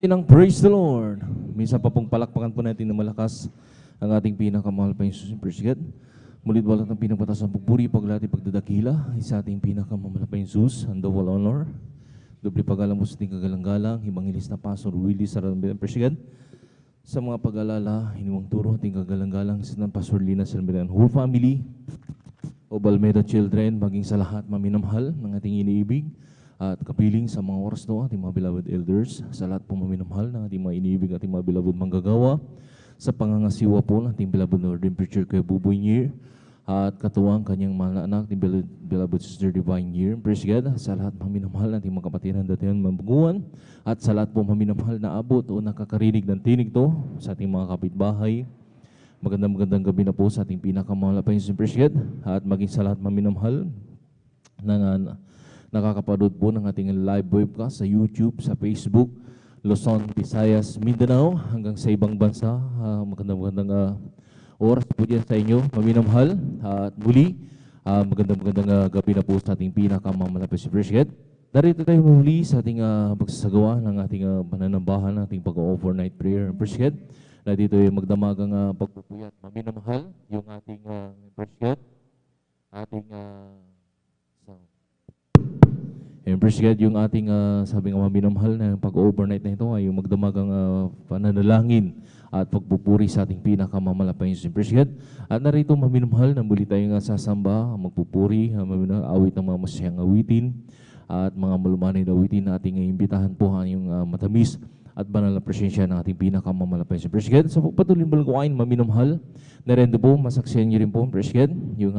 Inang praise the Lord. Minsan pa pong palakpakan po natin na malakas ang ating pinakamahal pa Jesus Persigat. Mulit walat ng pinagpataas ng pagpuri, paglati, pagdadakila, isa ating pinakamahal pa Jesus, and double honor. Doble pagalang mo sa ating kagalang-galang, Evangelist na Pastor Willie Sarambilan Persigat. Sa mga pag-alala, hiniwang turo, ating kagalang-galang, sa Pastor Lina Sarambilan, whole family, o Balmeda children, maging sa lahat maminamhal ng ating iniibig. At kapiling sa mga oras no, ating mga beloved elders, sa lahat po maminamahal ng ating mga iniibig, ating mga beloved manggagawa, sa pangangasiwa po ng ating beloved Northern Preacher kay Buboy Nier, at katuwang kanyang mahal na anak, ating beloved Sister Divine Year. Praise God, sa lahat maminamahal ng ating mga kapatiran datihan mabuguan, at sa lahat po maminamahal na abot o nakakarinig ng tinig to, sa ating mga kapitbahay. Magandang gabi na po sa ating pinakamahal na Panginoon. Praise God, at maging sa lahat maminamahal ng nakakapanood po ng ating live webcast sa YouTube, sa Facebook, Luzon, Visayas, Mindanao, hanggang sa ibang bansa. Magandang oras po dyan sa inyo, maminamahal. At muli, magandang gabi na po sa ating pinakamamalapit si Brisket. Narito tayo muli sa ating pagsasagawa ng ating pananambahan, ng ating pag-overnight prayer. Brisket, na dito ay magdamagang pagpupuyat. Maminamahal, yung ating Brisket, ating praise God, yung ating sabi nga maminamahal na pag-overnight na ito ay yung magdamagang pananalangin at pagpupuri sa ating pinakamamalapay sa praise God. At narito maminamahal na muli tayong sasamba, magpupuri, awit ng mga masayang awitin at mga malumanay na awitin na ating imbitahan po yung matamis at banal na presensya ng ating pinakamamalapay sa praise God. Sa pagpatuloy balguain, maminamahal, narendo po, masaksiyan niyo rin po, praise God, yung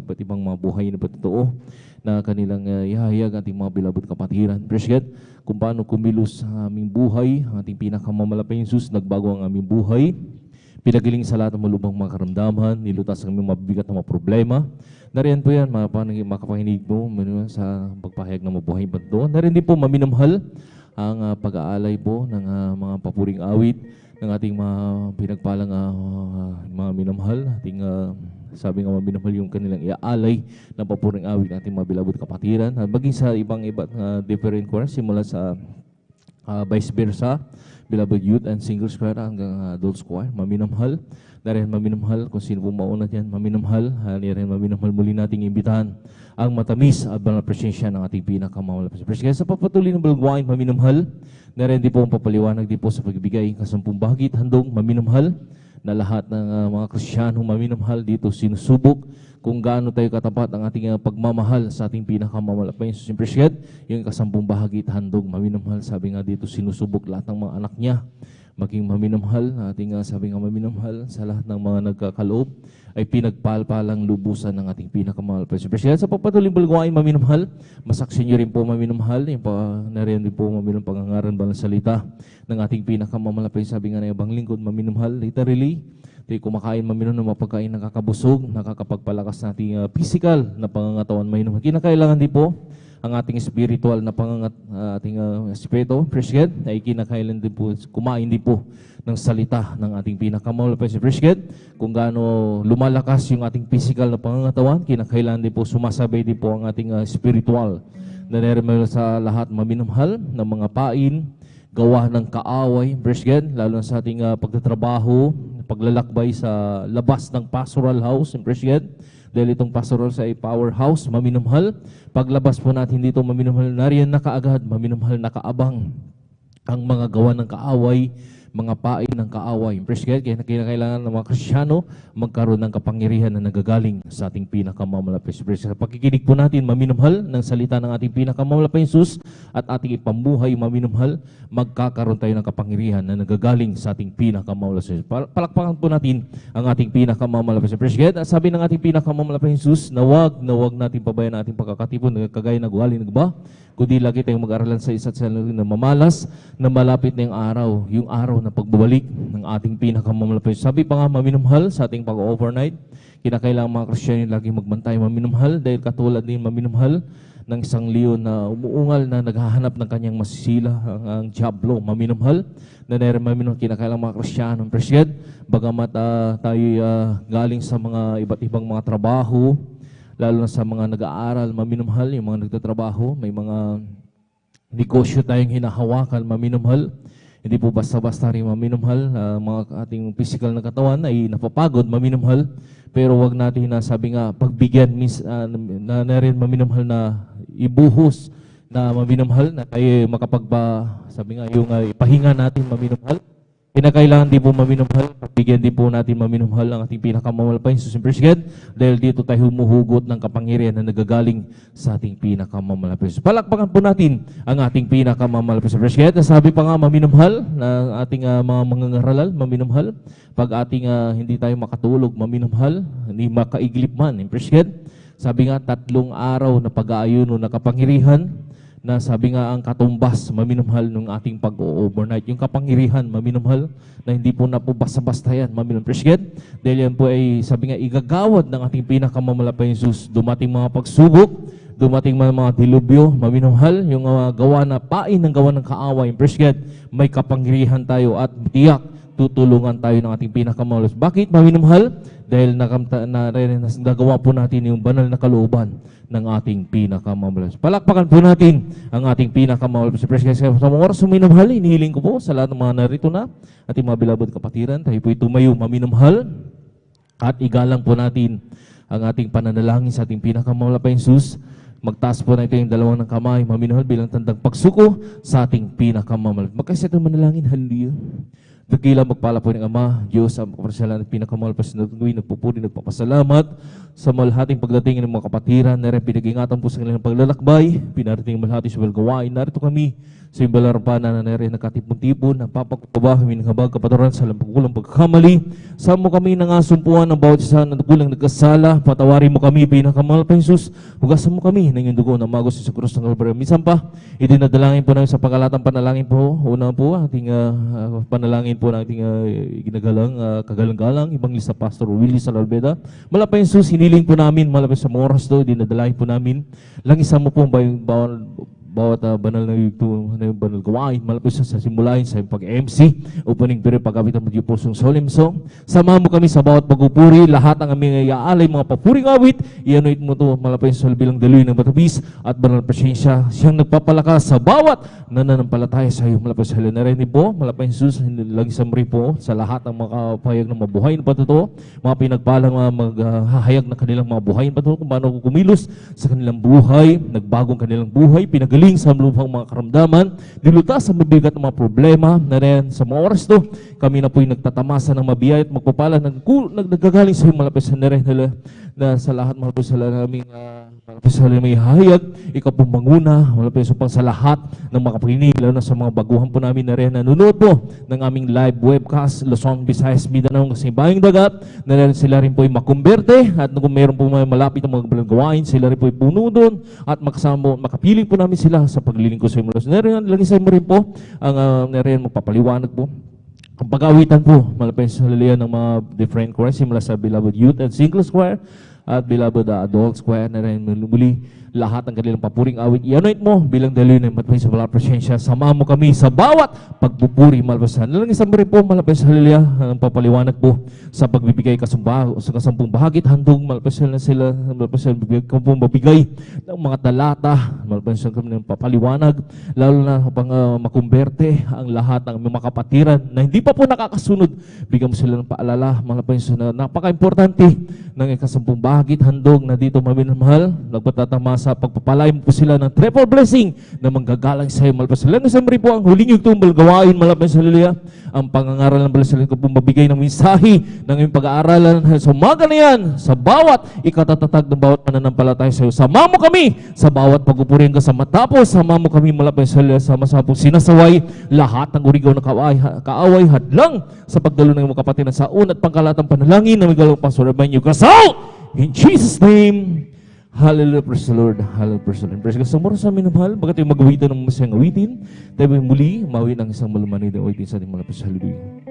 iba't ibang mga buhay na patotoo na kanilang ihahayag ating mga beloved kapatiran. Praise God, kung paano kumilos sa aming buhay, ating pinakamamalapay Jesus, nagbago ang aming buhay, pinagaling sa lahat ng malubhang mga karamdaman, nilutas ang aming mabibigat na mga problema. Nariyan po yan, makapakinig po sa pagpahayag ng mabuhay ba ito. Nariyan din po, maminamahal, ang pag-aalay po ng mga papuring awit ng ating mga pinagpalang mga minamahal, ating sabi nga maminamahal yung kanilang iaalay ng papuring awit ng ating mga beloved kapatiran, at maging sa ibang different choirs, simula sa vice versa, beloved youth and singles choir hanggang adults choir, maminamahal. Dahil maminamahal, kung sino po mauna dyan, maminamahal. Dahil maminamahal, muli nating imbitahan ang matamis at banal presensya ng ating pinakamahal. Kaya sa papatuloy ng balguain, maminamahal, dahil di po ang papaliwanag di po sa pagbibigay kasampung bahagit, handong maminamahal, na lahat ng mga Kristiyanong maminamahal dito sinusubok kung gaano tayo katapat ang ating pagmamahal sa ating pinakamamalapain sa simpresiyad, yung kasampung bahagit, handog, maminamahal, sabi nga dito sinusubok lahat ng mga anak niya, maging maminamahal, ating sabi nga maminamahal sa lahat ng mga nagkakaloob, ay pinagpalpalang lubusan ng ating pinakamahal pa si President. Sa papatuloy balguain, maminamahal, masaksin niyo rin po maminamahal, yung nariyan din po maminamahal pangangaran ba ng salita ng ating pinakamahal pa, sabi nga na ibang lingkod, maminamahal, literally, tayo kumakain maminamahal ng mapagkain nakakabusog, nakakapagpalakas na ating physical na pangangatawan maminamahal. Kinakailangan din po ang ating spiritual na ating espiritu, President, ay kinakailan din po, kumain din po ng salita ng ating pinakamahal pa si President. Kung gaano lumalakas yung ating physical na pangangatawan, kinakailan din po sumasabay din po ang ating spiritual na narinig sa lahat maminamahal ng mga pain, gawa ng kaaway, President, lalo na sa ating pagtatrabaho, paglalakbay sa labas ng pastoral house, President. Dahil itong pastoral sa powerhouse, maminamahal. Paglabas po natin dito, maminamahal, nariyan na kaagad, maminamahal, nakaabang ang mga gawa ng kaaway, mga pain ng kaaway. Kaya kailangan ng mga Kristiyano magkaroon ng kapangyarihan na nagagaling sa ating pinakamamalapit. Sa pakikinig po natin, maminamahal, ng salita ng ating pinakamamalapit Jesus at ating ipambuhay, maminamahal, magkakaroon tayo ng kapangyarihan na nagagaling sa ating pinakamamalapit. Palakpakan po natin ang ating pinakamamalapit. Kaya sabi ng ating pinakamamalapit Jesus na wag natin pabayaan ang ating pagkakatipon, kagaya na guwali nagba, kundi lagi tayong mag-aralan sa isa't sa na mamalas, na malapit na yung araw na pagbabalik ng ating pinakamamalapit. Sabi pa nga, maminamahal, sa ating pag-overnight, kinakailangan mga Kristiyano lagi magbantay, maminamahal, dahil katulad din maminamahal ng isang leon na umuungal na naghahanap ng kanyang masisila, ang diablo, maminamahal, na maminamahal, kinakailangan mga Kristiyano, President, bagamat tayo galing sa mga iba't ibang mga trabaho, lalo na sa mga nag-aaral, maminamahal, yung mga nagtatrabaho, may mga negosyo tayong hinahawakan, maminamahal, Hindi po basta-basta rin maminumhal. Mga ating physical na katawan ay napapagod maminumhal. Pero wag natin na sabi nga pagbigyan na rin maminumhal na ibuhos na maminumhal na tayo sabi nga yung ipahinga natin maminumhal. Kinakailangan din po maminumhal, pagbigyan din po natin maminumhal ang ating pinakamamalapay, Jesus and Praise God, dahil dito tayo humuhugot ng kapangyarihan na nagagaling sa ating pinakamamalapay. Palakpakan po natin ang ating pinakamamalapay sa Praise God. Sabi pa nga maminumhal na ating mga mangangaralal, maminumhal. Pag ating hindi tayo makatulog, maminumhal, hindi makaiglip man, in Praise God. Sabi nga 3 araw na pag-aayuno na kapangyarihan, na sabi nga ang katumbas, maminumhal ng ating pag-overnight. Yung kapangyarihan, maminumhal, na hindi po na po basta-basta yan, maminumhal. Praise God. Dahil yan po ay, sabi nga, igagawad ng ating pinakamamalapay Jesus. Dumating mga pagsubok, dumating mga dilubyo, maminumhal, yung gawa na pain ng gawa ng kaaway. Praise God. May kapangyarihan tayo at tiyak, tutulungan tayo ng ating pinakamamalapay. Bakit maminumhal? Dahil nagawa po natin yung banal na kalooban ng ating pinakamamalas. Palakpakan po natin ang ating pinakamamalas. Sa mga oras suminumhal, inihiling ko po sa lahat ng mga narito na ating mga bilabod kapatiran, tayo po tumayo maminumhal at igalang po natin ang ating pananalangin sa ating pinakamalapay Jesus. Magtaas po na ito yung dalawang ng kamay, maminumhal bilang tandang pagsuko sa ating pinakamalapay. Magkasya itong manalangin, hallelujah. Dakila magpala po ng Ama, Diyos, ang kapasyalan at pinakamalpas na gawin, nagpupuri, nagpapasalamat sa malhating pagdating ng mga kapatiran, na rin pinag-ingatan po sa kanilang paglalakbay, pinarating malhati sa balgawain, narito kami sa imbalarampanan na rin nakatipon-tipon, ang papagpabaho, minanghabag, kapaturan sa lampagkulang pagkakamali, sa mo kami nangasumpuan ng bawat isa na kulang nagkasala, patawarin mo kami, pinakamalpas Jesus, hugasan mo kami ng iyong dugo na magos sa krus ng Kalbaryo. Minsan pa, idinadalangin po namin sa pangkalatang panalangin po, una po, ating panalangin po nating ginagalang, kagalang-galang, Evangelista Pastor Willie Salalbeda. Malapay Jesus, hiniling po namin, malapay sa mga oras doon, dinadalahin po namin. Langisan mo po bawat banal na banal gawain, malapit sa simulain sa pag-MC, opening period, pag-abitan mo yung pusong solemn song. Sama mo kami sa bawat pagpupuri, lahat ang aming iaalay, mga papuring awit, i-anoint mo ito, malapit sa bilang daloy ng batabis at banal presensya, siyang nagpapalakas sa bawat nananampalataya sa iyo, malapit sa halinarin po, malapit Jesus, lagisam rin po sa lahat ng mga pahayag ng mabuhay na patuto, mga pinagpalang maghahayag ng kanilang mga buhay na patuto, kung paano kumilos sa kanilang buhay, nagbagong kanilang buhay, pinagaling sa lubhang mga karamdaman, nilutas sa mabigat ng mga problema, na rin sa mga oras to, kami na po'y nagtatamasa ng mabiyay at magpapala, nagagaling sa iyo malapit sa rin na sa lahat malapit sa naming malapit sa may hayag, ikaw pong manguna, malapit sa lahat ng mga kapakinig, lalo na sa mga baguhan po namin na rin nanonood po ng aming live webcast, Luzon, Visayas, Mindanao, kasi bayang dagat, na rin sila rin po'y makumberte, at kung mayroon po malapit ng mga balagawain, sila rin po'y puno doon, at makapiling po namin sila sa paglilingkod sa inyo. Lagi sa inyo rin po, ang rin magpapaliwanag po. Ang pag-awitan po, malapit sa halilian ng mga different choirs, simula sa Beloved Youth and Singles Choir, at Beloved Adult Choir, na rin muli lahat ng kanilang papuring awit. I-anoint mo bilang daloy ng matway sa walang presensya. Sama mo kami sa bawat pagpupuri malpasan. Nalangisan mo rin po malapit sa halilya ang papaliwanag po sa pagbibigay sa kasampung bahagit. Handog malpasan na sila, malpasan kung mabigay ng mga talata, malpasan kami ng papaliwanag, lalo na pang makumberte ang lahat ng mga kapatiran na hindi pa po nakakasunod. Bigyan mo sila ng paalala, malpasan na napaka-importante ng kasampung bahagit. Handog na dito maminamahal, nagpatatama sa pagpapalain po sila ng triple blessing na manggagalang sa iyo malpas. Lalo sa po ang huling yung tumbal gawain malapit sa Lilia, ang pangangaral ng balasalan ko pong mabigay ng mensahe ng iyong pag-aaralan sa umaga na yan, sa bawat ikatatatag ng bawat mananampalataya sa iyo. Sama mo kami sa bawat pagpupurihan ka sa matapos, sama mo kami malapit sa Lilia, sama-sama pong sinasaway lahat ng urigaw na kaaway hadlang sa pagdalo ng mga kapatiran sa unat pangkalatang panalangin na may galong Pastor Ebanyo Casal. In Jesus' name, hallelujah, praise the Lord, hallelujah, praise the Lord. Praise God. Sa mura sa amin ng mahal, bagat yung mag-awitan ng masayang awitin, tayo muli, mawin ang isang malumanid na awitin sa ating malapis. Hallelujah.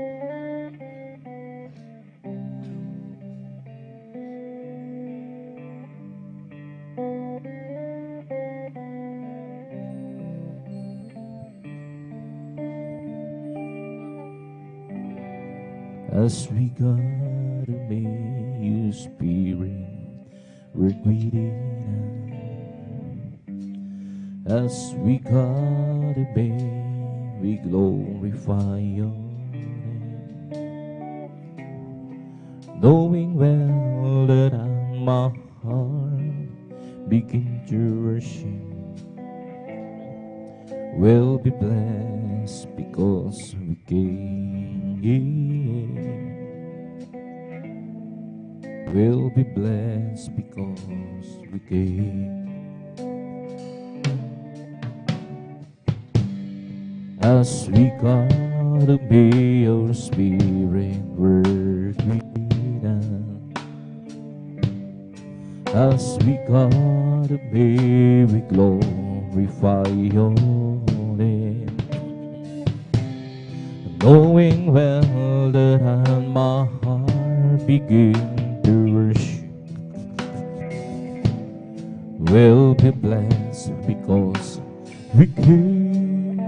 As we God obey you, Spirit, we're greeting as we God obey, we glorify your name. Knowing well that my heart begin to worship will be blessed because we came. Will be blessed because we came. As we gotta be your spirit work with us. As we gotta be, we glorify your name. Knowing well that my heart begin to worship will be blessed because we came.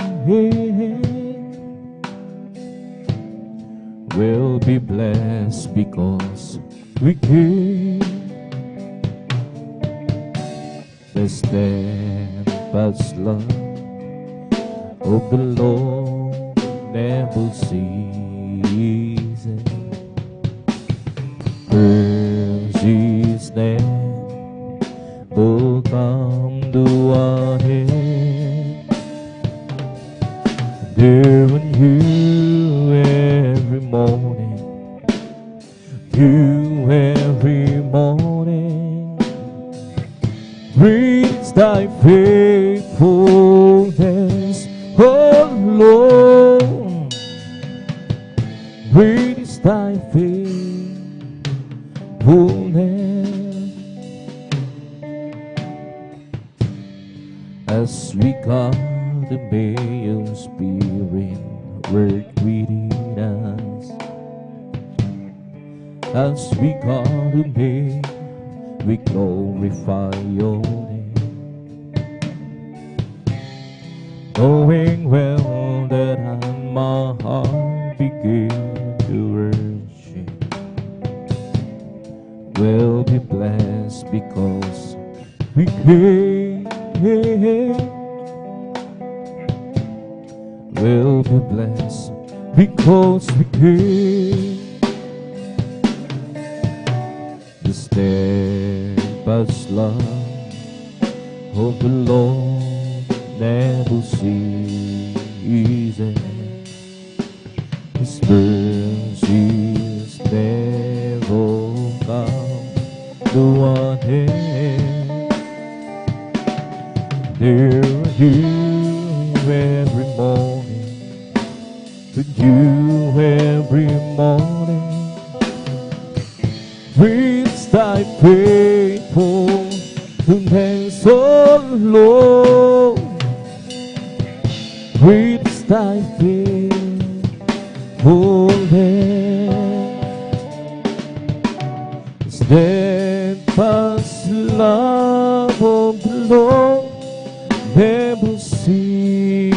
Will be blessed because we came. The steadfast love of the Lord never ceases. Mercy's name will come to our head. There on you every morning, you every morning. Great is thy faithfulness, oh Lord. Great is thy faithfulness. As we come to be your spirit work within us. As we come to be, we glorify your name. Knowing well that my heart begin to worship will be blessed because we came. Will be blessed because we came. The steadfast love of the Lord never ceases. His mercies never come to an end. There are you every morning, to you every morning. With thy faithfulness, oh Lord. With thy faithfulness, steadfast love of the Lord never ceases.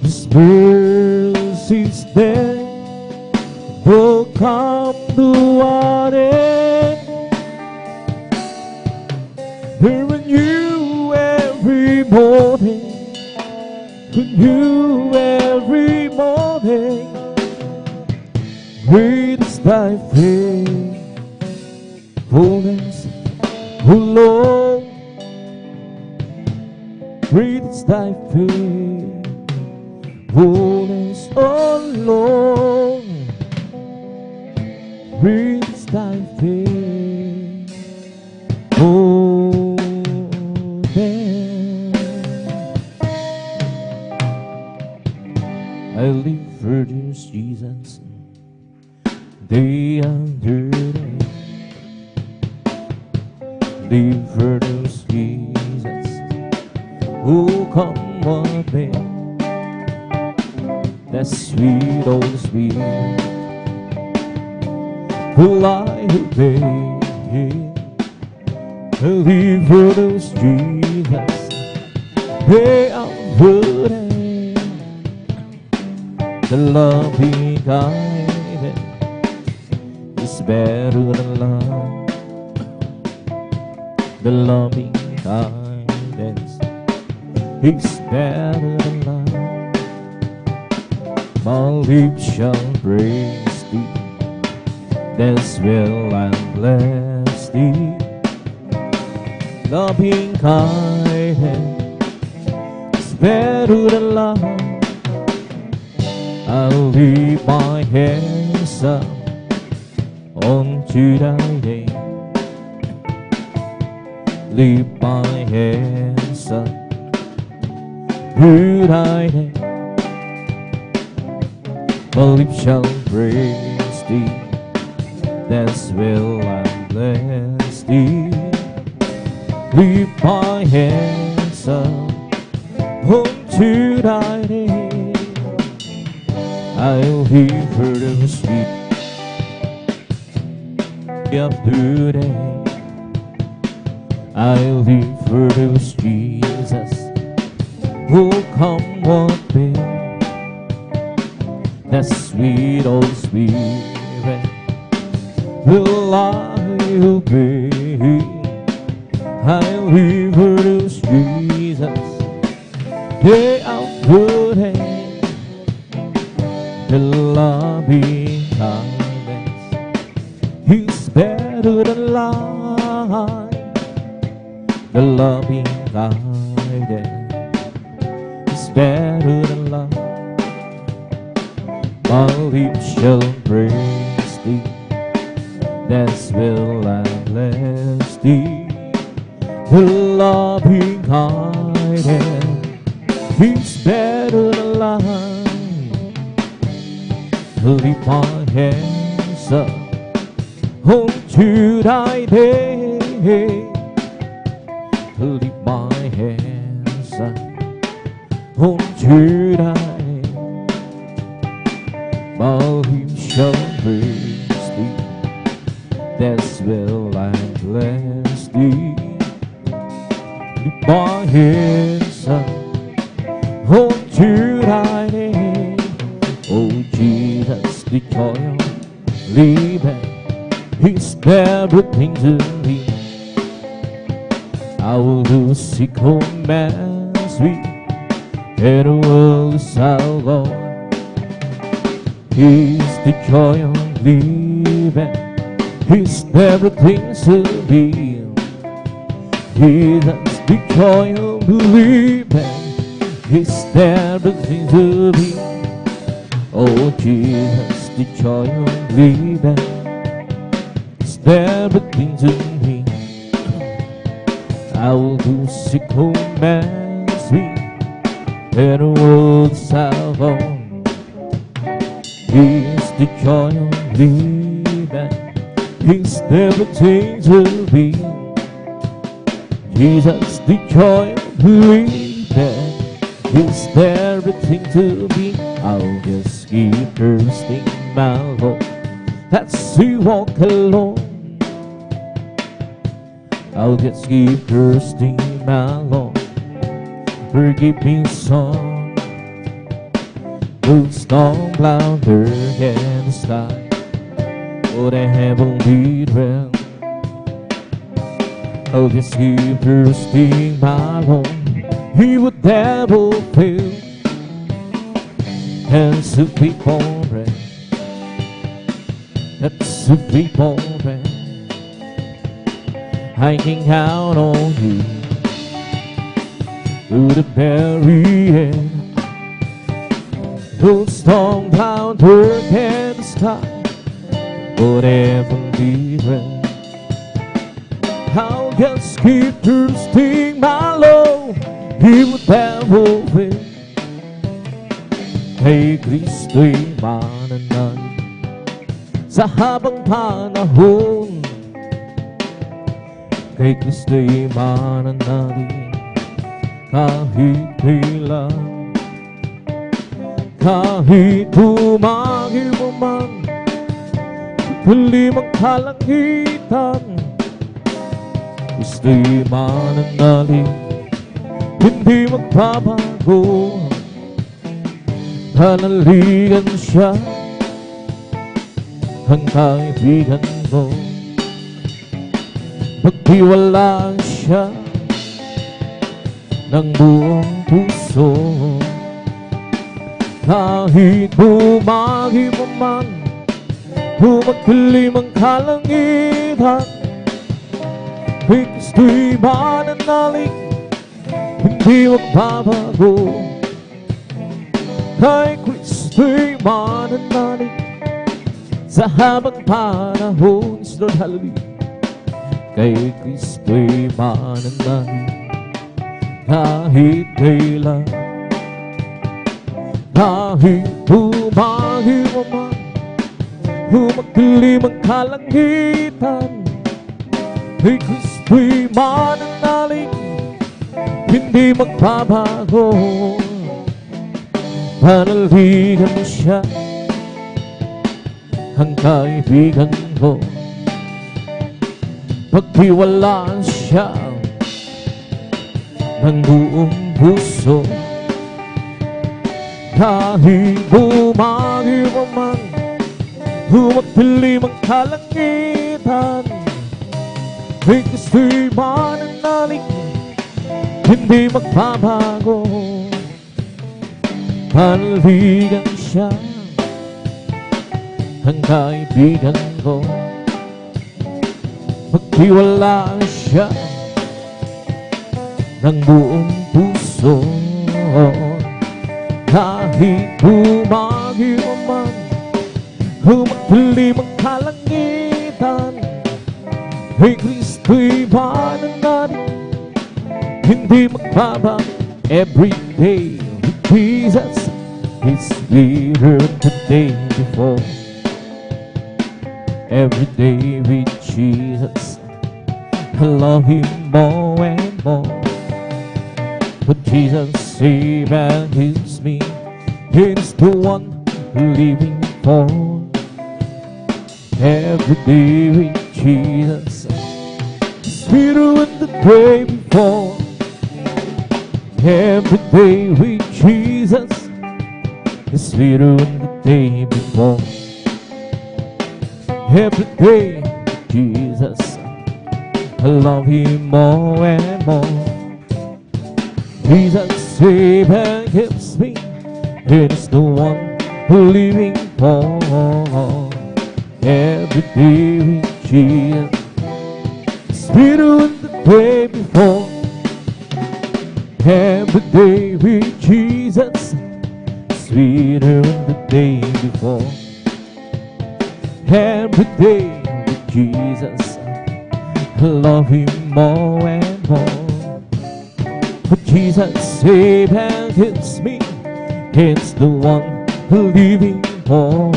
His mercies then will come to an end. Here in you every morning, in you every morning. Great is thy faithfulness, O Lord. Great is thy faithfulness, O Lord. Great is thy faithfulness. I live for this Jesus, day after day. Live for this Jesus who come one day. That sweet old spirit who I obey. Live for those Jesus, they are good. The loving kindness is better than love. The loving kindness He's better than life. My lips shall praise thee, that's will I bless thee. Loving kindness is better than life. I'll lift my hands up unto thy name. Lift my hands up to thy name. My lips shall praise thee, that's will I bless thee. Lift my hands up unto thy name. I'll hear for the sweet of today. I'll live for those Jesus who come what may. That sweet old Spirit will I obey. I'll live for those Jesus day after day. The loving kindness is better than life. The loving kindness is better than life. My lips shall praise thee, that's will I bless thee. The loving kindness is better than life. Lift my hands up unto thy name. Lift my hands up unto thy name. My lips shall praise thee, that's will I bless thee. Lift my hands up unto thy name. Oh Jesus, the joy of living is everything to me. I will do seek commands we and the world is our Lord. He's the joy of living, He's everything to me. Jesus, the joy of living, He's everything to me. Oh Jesus, the joy of living is everything to me. I will do seek commands me and the world's salvation. He's the joy of living, He's everything to me. Jesus, the joy of living, He's everything to me. I'll just keep thirsting my Lord, that's He walk alone. I'll just keep thirsting my Lord, forgive me song. The storm louder than the sky, oh the heavenly realm. I'll just keep thirsting my Lord, He would never fail. That's who people pray, that's who people pray. I can count on you through the very end. No storm cloud dark in the sky, whatever be rain. I'll just keep thirsting my Lord, He would never fail. Kay Kristo'y mananalig sa habang panahon. Kay Kristo'y mananalig kahit kailan. Kahit tumagil mo man kalimang kalangitan, Kristo'y mananalig, hindi magbabago. Panaligan siya ang kaibigan mo, magtiwala siya ng buong puso. Kahit bumagi mo man, humagdilim ang kalangitan, kay Kristo'y mananalig, hindi magbabago. Kay Kristo'y mananalig, sa habang panahon, Lord, hallelujah. Kay Kristo'y mananalig, kahit kailan. Kahit bumagi mo man, humagdilim ang kalangitan, kay Kristo'y mananalig, hindi magbabago. Panaligan mo siya, ang kaibigan ko. Pagtiwalaan siya ng buong puso. Kahit bumagi mo man, humagdilim ang kalangitan, kay Kristo'y mananalig, hindi magbabago. Panaligan siya, ang kaibigan ko. Pagtiwalaan siya ng buong puso. Kahit bumagi mo man, humagdilim ang kalangitan, kay Kristo'y mananalig, hindi magbabago. Every day with Jesus is sweeter than the day before. Every day with Jesus, I love Him more and more. But Jesus saves and heals me, He's the one living for. Every day with Jesus is sweeter than the day before. Every day with Jesus is sweeter than the day before. Every day with Jesus, I love Him more and more. Jesus saves and keeps me, He's the one living for. Every day with Jesus is sweeter than the day before. Every day with Jesus, sweeter than the day before. Every day with Jesus, I love Him more and more. But Jesus saves and heals me, it's the one living for.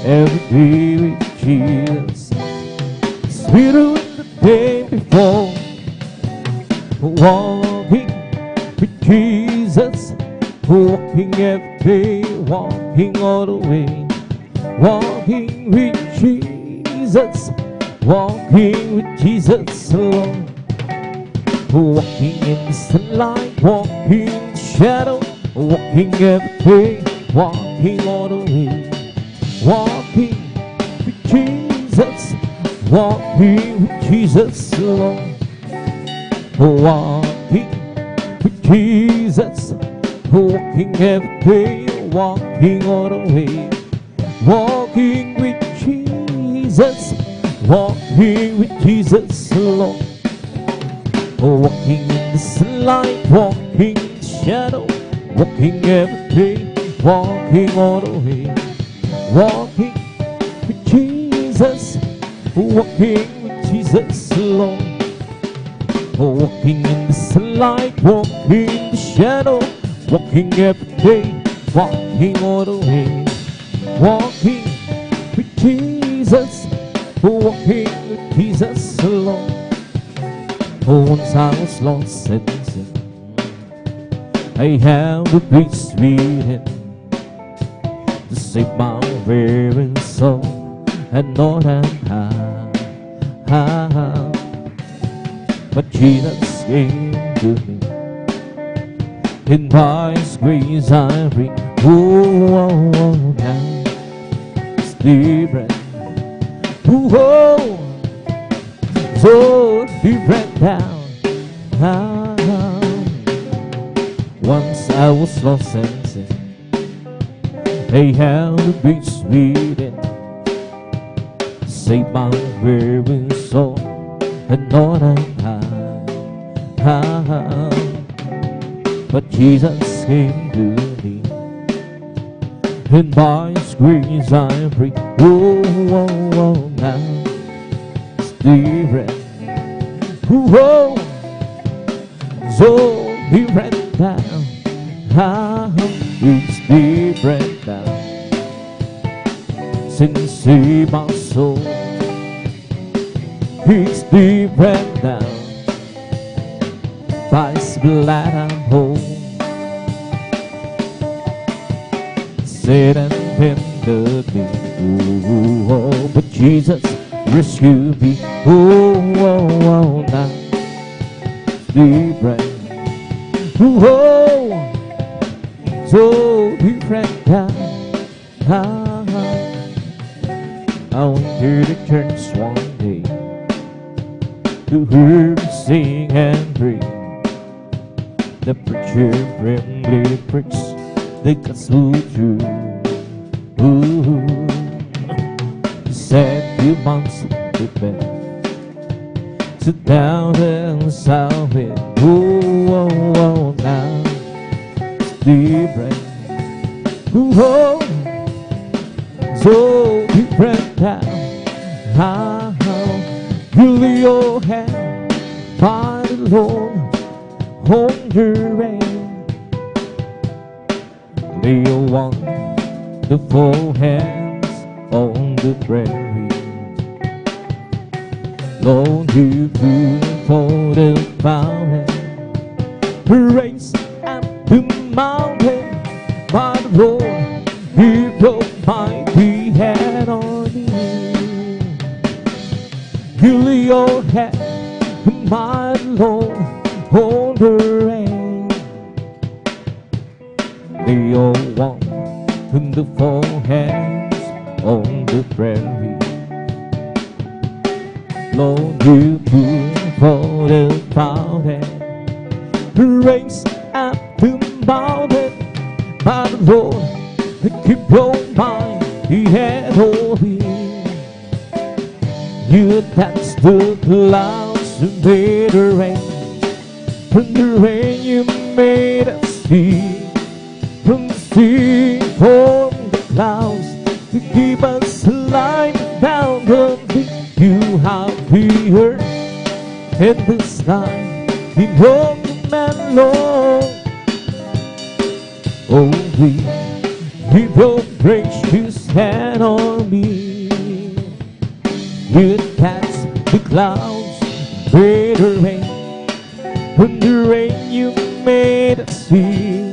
Every day with Jesus, sweeter than the day before. Walking with Jesus, walking every day, walking all the way. Walking with Jesus, walking with Jesus alone. Walking in the sunlight, walking in the shadow, walking every day, walking all the way. Walking with Jesus, walking with Jesus alone. Walking with Jesus, walking every day, walking all the way. Walking with Jesus, walking with Jesus alone. Walking in the sunlight, walking in the shadow, walking every day, walking all the way. Walking with Jesus, walking with Jesus alone. Walking in the sunlight, walking in the shadow, walking every day, walking all the way. Walking with Jesus, walking with Jesus alone. Once I was lost and sin, I have a great Spirit to save my very soul. And know that but Jesus came to me, and by His grace I bring. Now it's different. So different now. Once I was lost and sin, He held the beast within, saved my weary soul, and all I had. But Jesus came to me, and by His grace I'm free. Oh, oh, oh, now it's different. Oh, so different now. It's different now. Since He my soul, it's different now. By His blood I'm whole. Satan hindered me, oh, oh, but Jesus rescued me. Oh, oh, oh, now it's different. Oh, so different now. I went to the church one day to hear me sing and pray. The preacher firmly preached the gospel true. Ooh, he said you must repent, sit down and solve it. Oh, oh, oh, now it's different. Oh, so different now. You lay your hand by the Lord on your hand. Lay your wonderful hands on the prairie. Lord, you beautiful the fountain, raise at the mountain. By the Lord, you your mighty hand on me. You lay your hand, my Lord, on the rain. Lay your wonderful hands on the prairie. Lord, you beautiful the fountain, raise at the mountain. By the Lord, keep your mighty hand on me. You dance the clouds and made the rain. From the rain you made us see. From the sea formed the clouds to keep us alive down the deep. You have the earth and the sky in your command, Lord. Oh, please keep your gracious hand on me. You cast the clouds, made the rain. From the rain you made us see.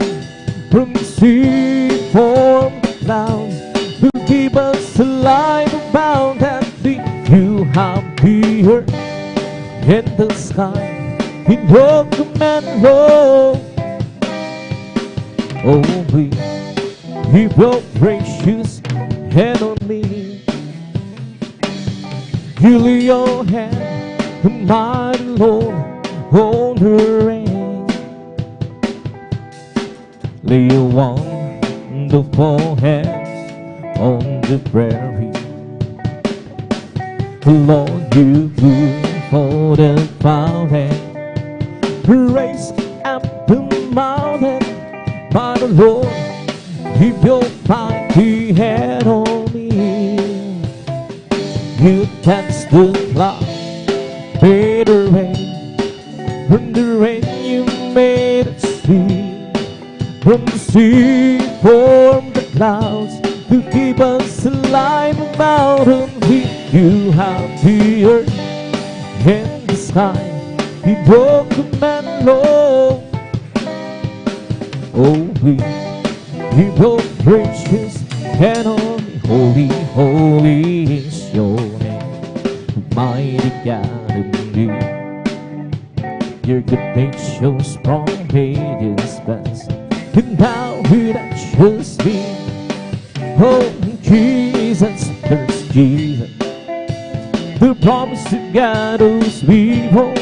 From the sea formed the clouds to keep us alive abound and deep. You have the earth and the sky in your command, Lord. Oh, please keep your gracious hand on me. You lay your hand, my Lord, on the rain. Lay your wonderful hands on the prairie. Lord, you beautiful the fountain, raise up the mountain. By the Lord, keep your mighty hand on me. You dance the clouds, made the rain. From the rain you made us see. From the sea formed the clouds to keep us alive about and deep. You have the earth and the sky in your command, Lord. Oh, please keep your gracious hand on me. Holy, holy is your name, mighty God indeed. Your good name shows strong ages best, and now without just me. Oh, Jesus, there's Jesus, the promise of God who's we hold.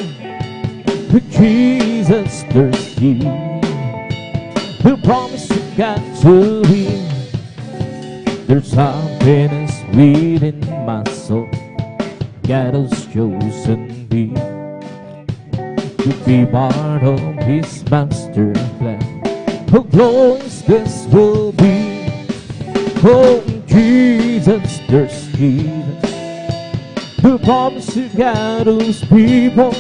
For Jesus, there's Jesus, the promise you got to be. There's happiness within my soul. God has chosen me to be part of His master plan. How glorious this will be. Oh, Jesus, there's Jesus. The promise you got those people.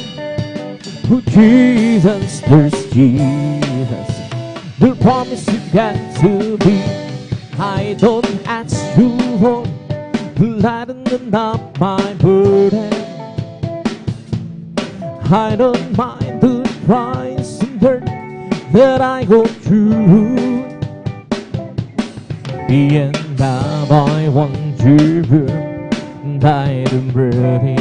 Oh, Jesus, there's Jesus. The promise you got to be. I don't ask you, Lord, to lighten up my burden. I don't mind the trials and dirt that I go through. The end of I want you, died and burning.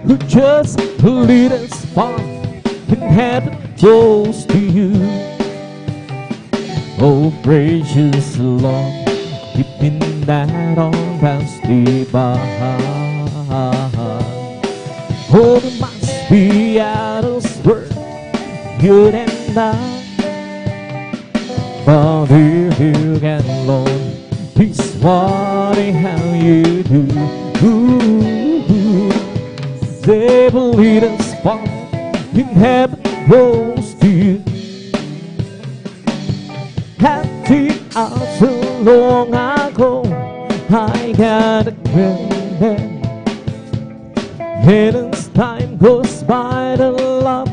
Who just lead us far in heaven close to you. Oh, gracious Lord, keeping that on past the bar. Oh, there must be out of word, you and I. But if you can, Lord, it's what I have you do. They will lead us far in heaven close to you. Happy hours so long ago, I got a friend. And as time goes by, the love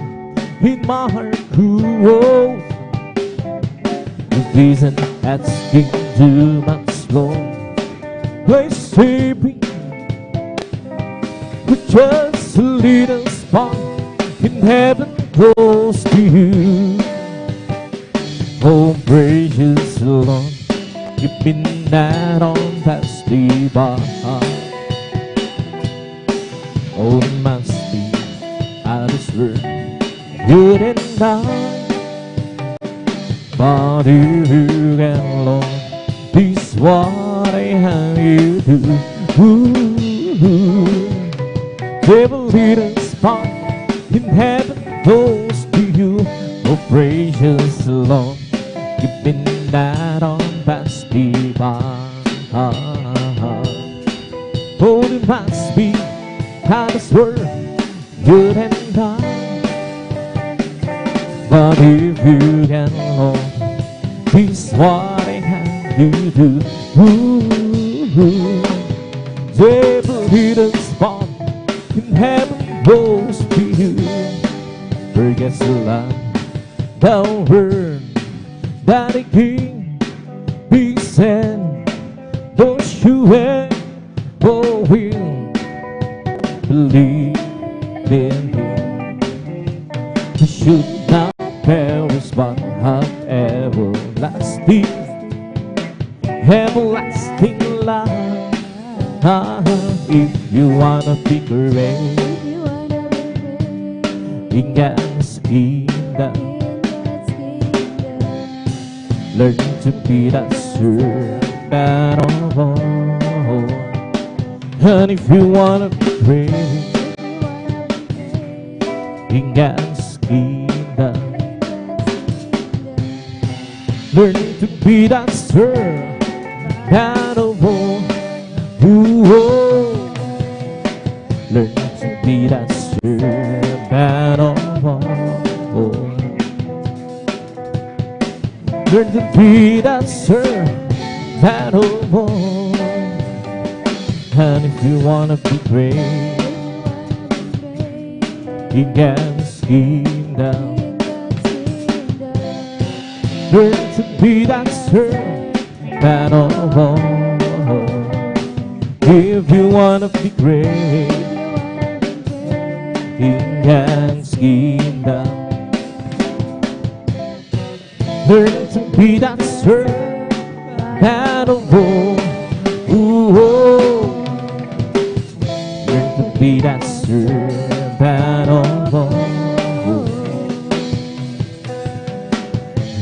in my heart grows. It isn't asking too much long. Please save me, just lead us far in heaven close to you. Oh, gracious Lord, keeping that on past the bar. Oh, it must be out of this world, you and I. But if you can, Lord, this what I have you do. They will lead us far in heaven close to you. Oh, gracious Lord, keeping that on past the bar. Oh, it must be how this world, you and I. But if you can, Lord, this what I have you do. They will lead us far in heaven close to you. Forget the love, the word that the King He said. Those who ever will believe in Him, they should not perish but have everlasting life. If you wanna be great in God's kingdom, learn to be that servant of all. And if you wanna be great in God's kingdom, learn to be that servant of all. Learn to be that servant of all. Learn to be that servant of all. And if you wanna be great in God's kingdom, learn to be that servant of all. If you wanna be great in God's kingdom, learn to be that servant of all. Learn to be that servant of all.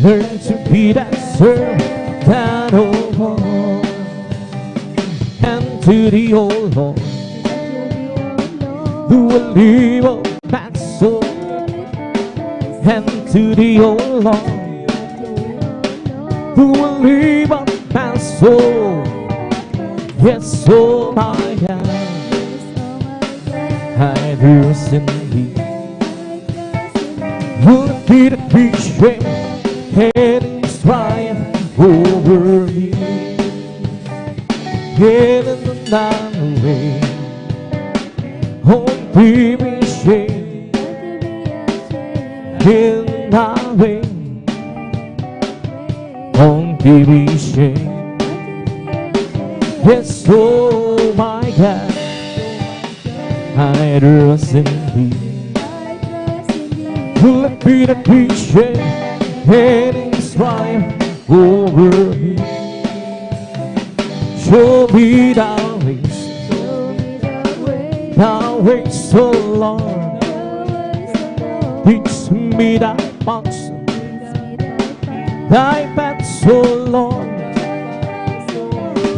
Learn to be that servant of all. And to the old Lord, who will live on that soul. And to the old Lord, who will live up my soul. Yes, oh my God, I trust in Thee. Will be the vision, heading triumph over me. In the night way, won't be ashamed. In the way, won't be ashamed. Yes, oh my God, I trust in Thee. Will be the vision, heading triumph over me. Show me thy ways, oh Lord. Teach me thy paths, thy paths, oh Lord.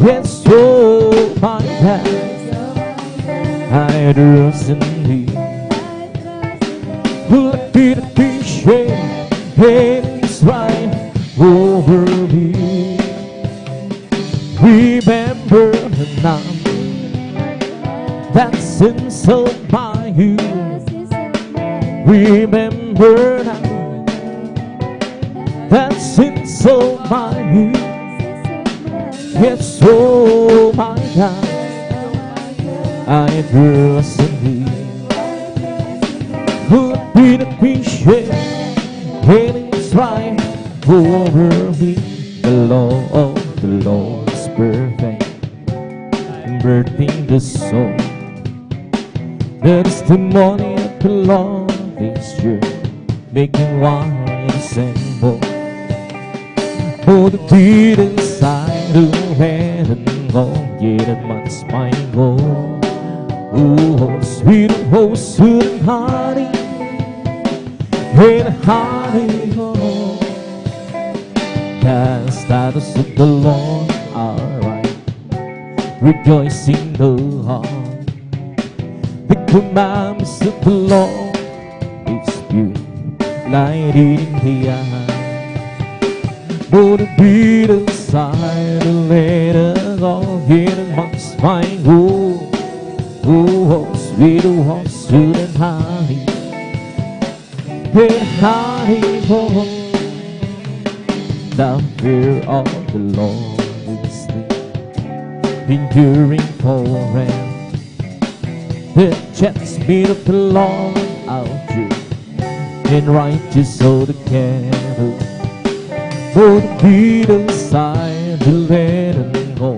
Yes, oh my God, I trust in Thee. Look be the vision, headings right over me. Remember now that sins of my youth. Remember now that sins of my youth. Yes, oh my God, I trust in Thee. Who'd be the vision, headings right over me. The law of the Lord is perfect, converting the soul. The testimony of the Lord is true, making wise and bold. For the deed inside of heaven, oh, yeah, that must my goal. Oh, sweet, oh, sweet and honey, and honey, oh. The status of the Lord are right, rejoicing the heart. The commandments of the Lord is pure, light in the eye. For the beat inside the letter of it must find gold. Oh, sweet and honey, and honey, oh. The fear of the Lord is deep, enduring forever. The chastisement of the Lord out true, and righteous so the cattle. For the beat inside the letter go,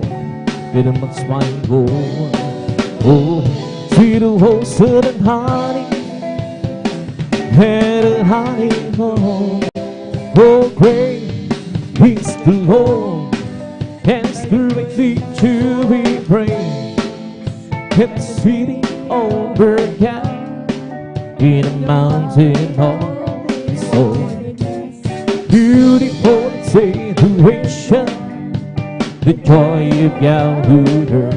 it must find gold. Oh, sweet rose and honey, and honey, oh, great is the Lord, and greatly to be praised. In the city over God, in a mountain of His soul. Beautiful situation, the joy of Yahuwah.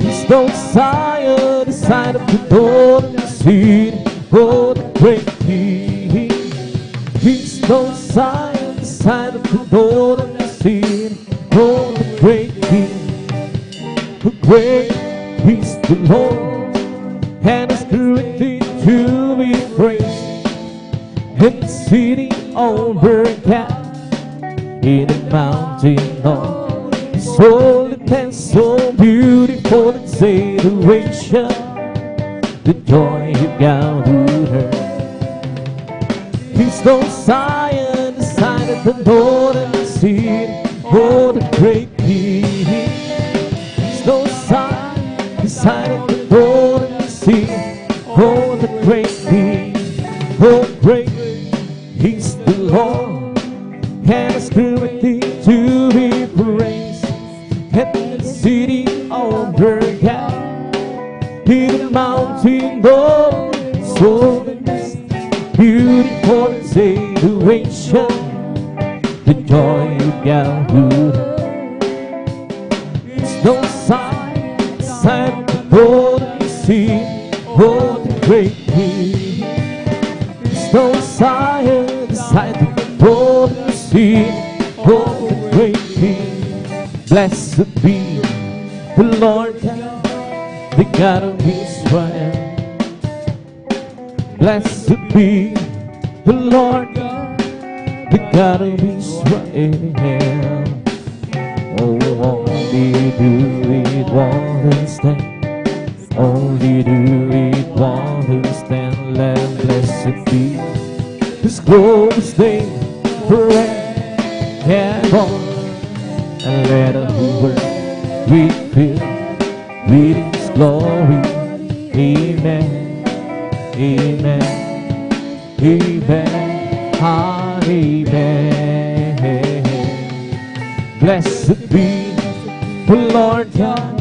He's no Zion, the side of the door and the city, oh, the great King. He's no Zion, the side of the door and the city, oh, the great King. The great is the Lord, and His greatly to be praised. In the city over God, in the mountain of His holiness, so beautiful and situation, the joy of Yahuwah. He's no Zion, the sign of the Lord and the city, oh, the great King. He's no Zion, the sign of the Lord and the city, oh, the great King. Oh, great He's the Lord, and His greatly to be praised. In the city over God, in the mountain of His holiness, beautiful situation, the joy of Yahuwah. It's no sign of the Lord and the sea, oh, the great King. No Zion, the sight of the Lord and the sea, Oh, the great King, blessed be the Lord God, the God of Israel. Blessed be the Lord God, the God of Israel. Oh, only do it once stand, only do it once stand. Let blessed be His glorious name forever, and let the whole world be filled with His glory. Amen, amen, amen, amen. Blessed be the Lord God,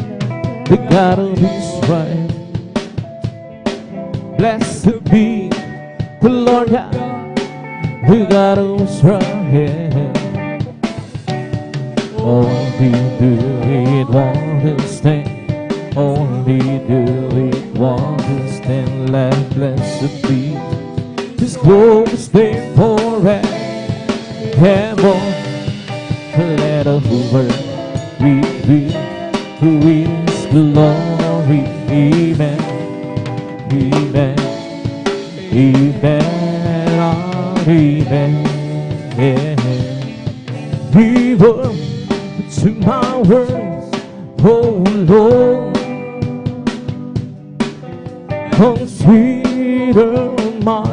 the God of Israel. Blessed be the Lord God, the God of Israel. Only do it once stand, only do it once stand. Let blessed be His glorious name forever. Let the whole world be filled with His glory. Amen, amen, amen, amen. Give up to my words, oh Lord. Consider my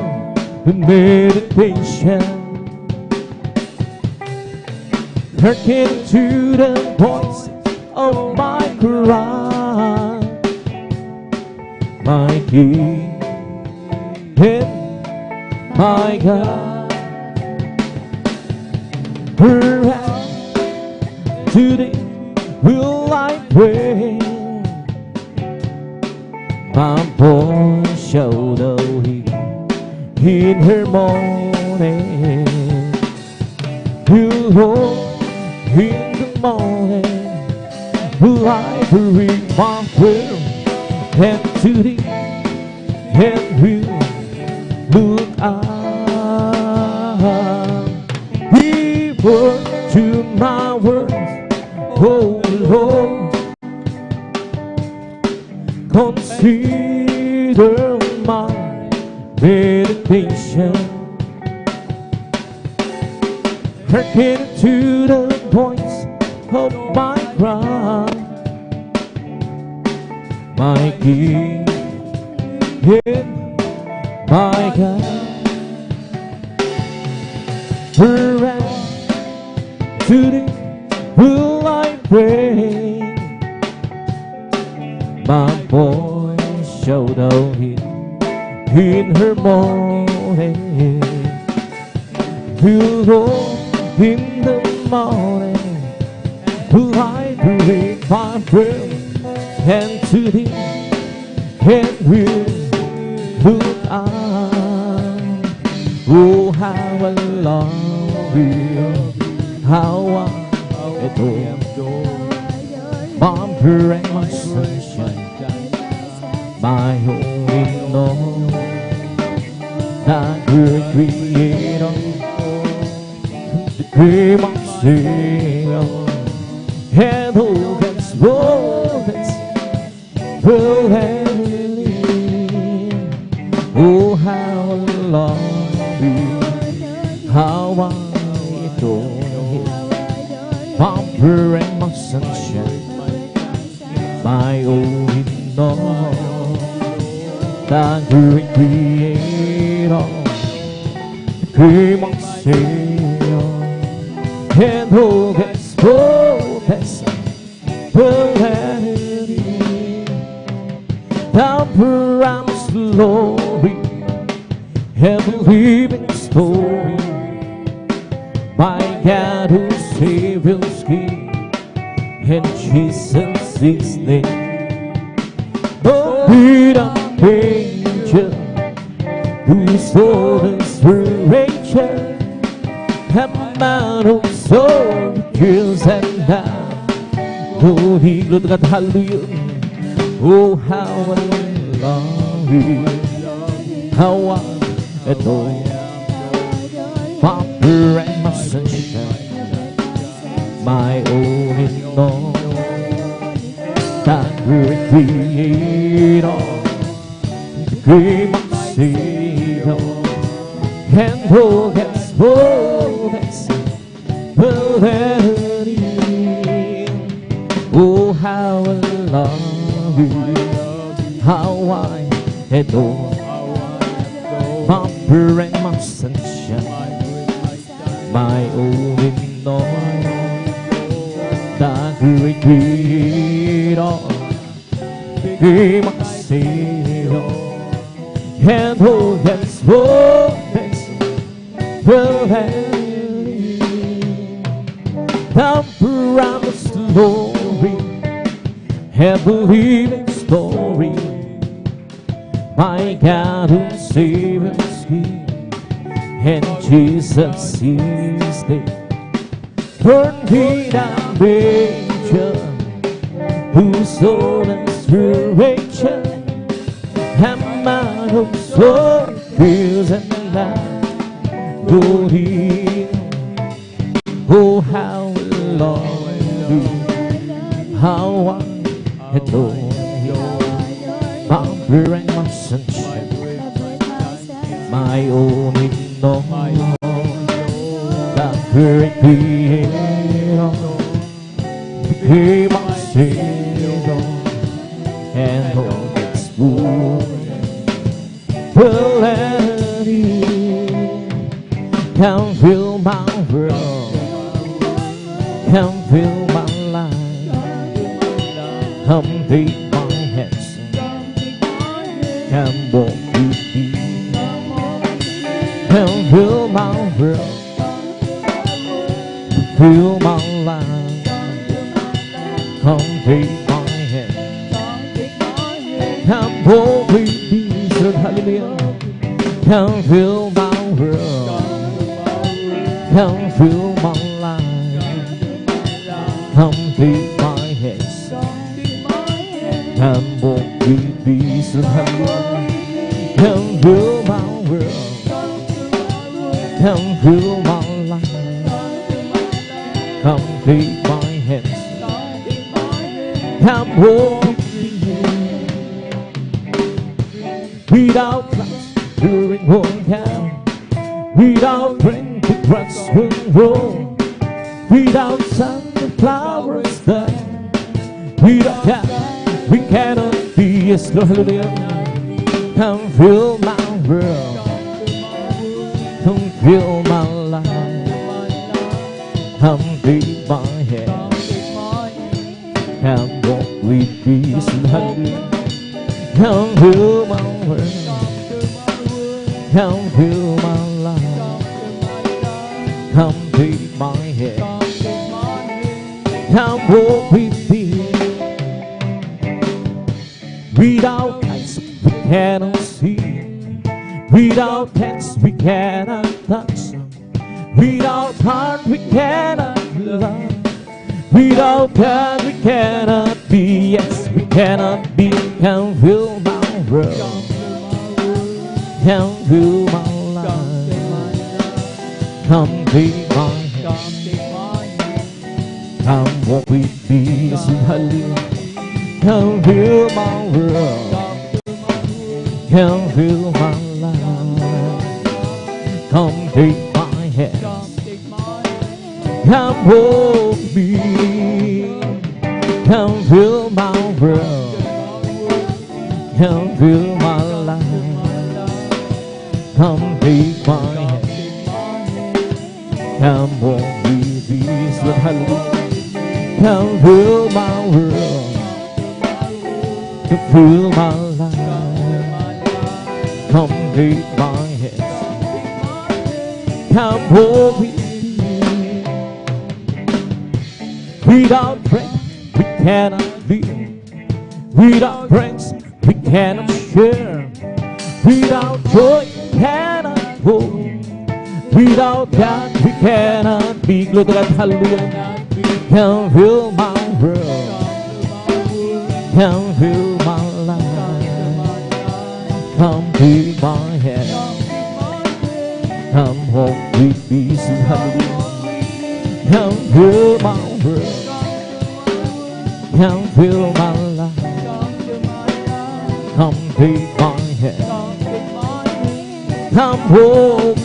meditation. Hearken to the voice of my cry, my King and my God. Perhaps today will I pray, my voice shall know Him in her morning. You Lord, in the morning will I bring my prayer and to Thee, and will look up. Give word to my words, oh Lord. Consider my meditation. Hearken to the voice of my cry, my King and my God. Perhaps today will I pray, my voice shall know Him in her morning. You Lord, in the morning will I bring my prayer and to Thee, and will look up. Oh, how I love You, how I adore my prayer, my sunshine, my only Lord, Thy great Creator, the dream of Savior, and who can spoil this will ever live. Oh, how I love You, how I adore Him, my prayer and my sunshine, my only Lord, Thy great Creator, the dream of Savior, and who can spoil this will ever live. Thou promised glory, ever living story, my God who Savior's King, and Jesus His name. No breed of angel who restores inspiration, and man who soul kills and dies. Oh, He glory to God, hallelujah. Oh, how I love You, how I adore You, my prayer and my sunshine, my own in all, that great Creator, great my Savior, and who gets fullness, melody. Oh, how I love you, how I adore my prayer and my sunshine, my own in all, the great Creator, great my Savior, and who gets fullness, melody. The promised glory, heavenly story, my God who saved us here, and Jesus is there. Born without nature, whose soul inspiration, and man whose soul feels and life, glory. Oh, how I love you, how I adore you, my prayer and my sunshine, my own in all, the great Creator, became my Savior, and all its melody can fill my world, can fill my life, come take my hands, can walk with me, can fill my world, fill my life, come take my hand, can walk with me, so hallelujah, can fill my world, can fill my life, come take my hands, can walk with me, so hallelujah, can fill my world, can fill my life, come take my hands, come walk with me. Without Christ, during one count, without rain, the grass will grow, without sun, the flowers die, without God, we cannot be. Yes, Lord, hallelujah. Come fill my world, come fill my life, come take my hand, come walk with peace and hallelujah. Come fill my world, come fill my life, come take my hand, come walk with me. Without eyes we cannot see, without hands we cannot touch, without heart we cannot love, without God we cannot be. Yes, we cannot be. Come fill my world, come fill my life, come take my hand, come walk with me. Yes, hallelujah. Come fill my world, come fill my life, come take my hand, come walk with me, come fill my world, come fill my life, come take my hand, come walk with me. Hallelujah. Come fill my world, to fill my life, come take my hands, come hold with me. Without breath we cannot live, without friends we cannot share, without joy we cannot hold, without God we cannot be. Glory to God, hallelujah. Come fill my world, come fill my life, come take my hand, come hold with me, hallelujah. Come fill my world. Come fill my life. Come take my hand. Come hold me.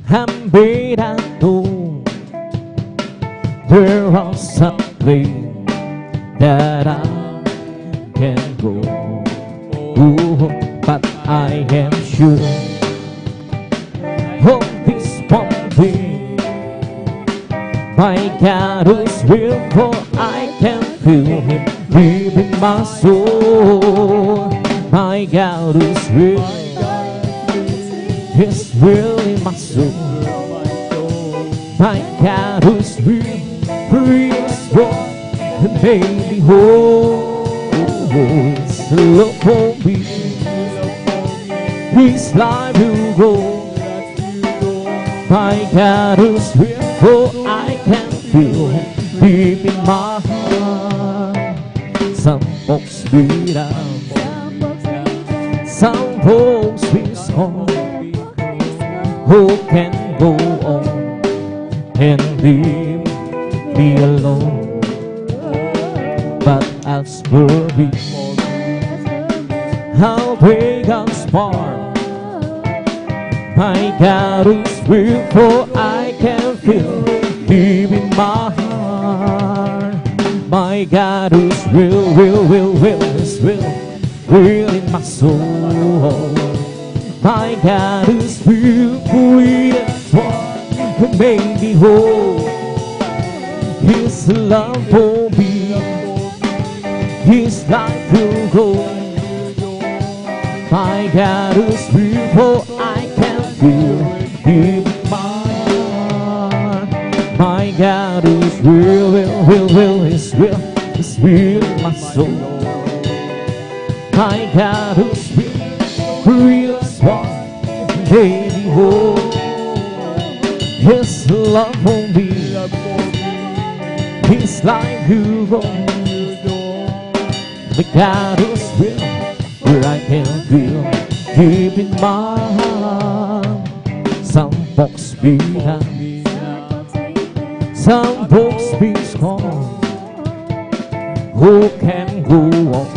I'm made I know there are some places that I can go. Ooh, but I am sure of this one thing, my God is real, for I can feel Him deep in my soul. My God is real, He's real in my soul. My God is real, real strong, and made me whole. His love for me, His life will go. My God is real, for I can feel Him deep in my heart. Some folks beat down, some folks be strong. Who can go on and leave me alone? But as for me, I'll break God's part. My God is real, for I can feel deep in my heart. My God is real, is real in my soul. My God is real, real and made me whole. His love for me, His life will go. My God is real, for I can feel deep in my heart. My God is real, is real in my soul. My God is real strong, made me whole. His love for me, His life will go. The God is real, where I can feel deep in my heart. Some folks be down, some folks be strong. Who can go on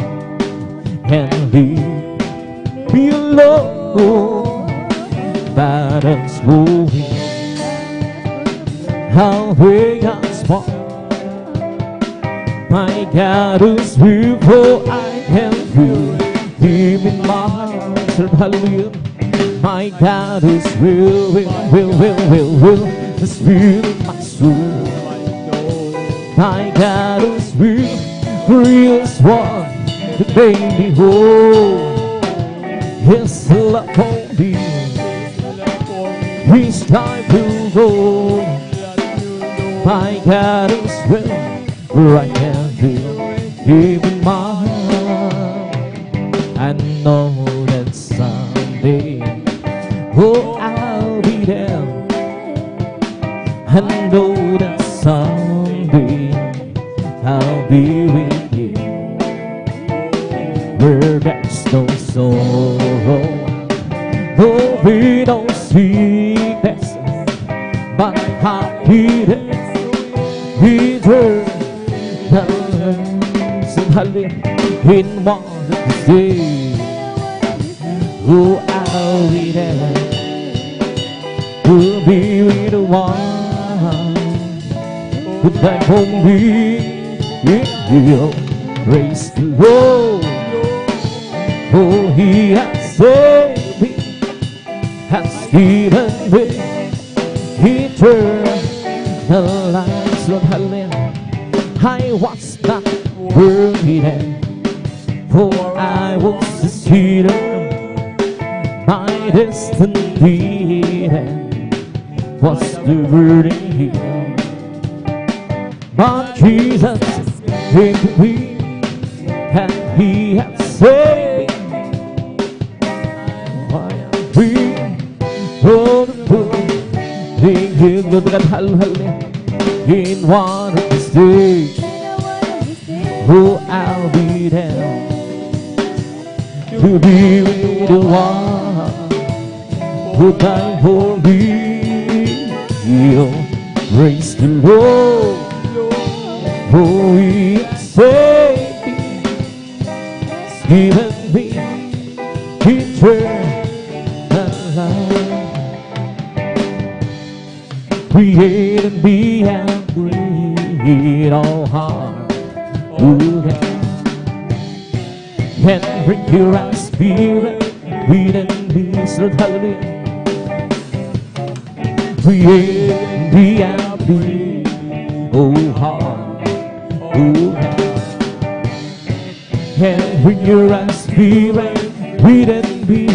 and leave me alone? Battles moving, I'll break God's part. My God is real, for I can feel deep in my heart. Hallelujah. My God is real, is real in my soul. My God is real strong, that made me whole. His love for me, His life will go. My God is real, where I can feel deep in my heart. I know that someday, oh, I'll be there. I know that someday I'll be with you, where there's no sorrow, there'll be no sickness, but happiness eternal. In one day, oh, I'll be there, we'll be with the one who died for me. Yeah, praise the Lord, oh, He has saved me, has given me eternal life. Lord, hallelujah. I was not worthy then, for I was a sinner. My destiny then was the burden here, but Jesus came to me, and He has saved me. I am free from the burden. In one of these days, oh, I'll be there to be with the one Put thy holy heel. Praise the Lord. Oh, He has saved me. He's given me eternal life. Created me and breathed all heart who can bring your spirit within me. So hallelujah. Created me and breathed all heart who can bring your spirit within me.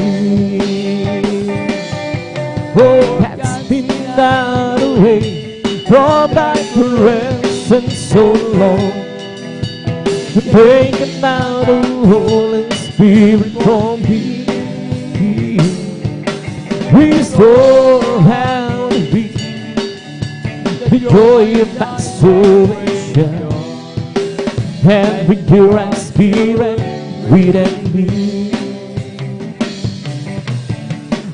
Oh, cast me not away from thy presence so long, to take out the Holy Spirit from me. Restore and be the joy of thy salvation, and bring your spirit within me.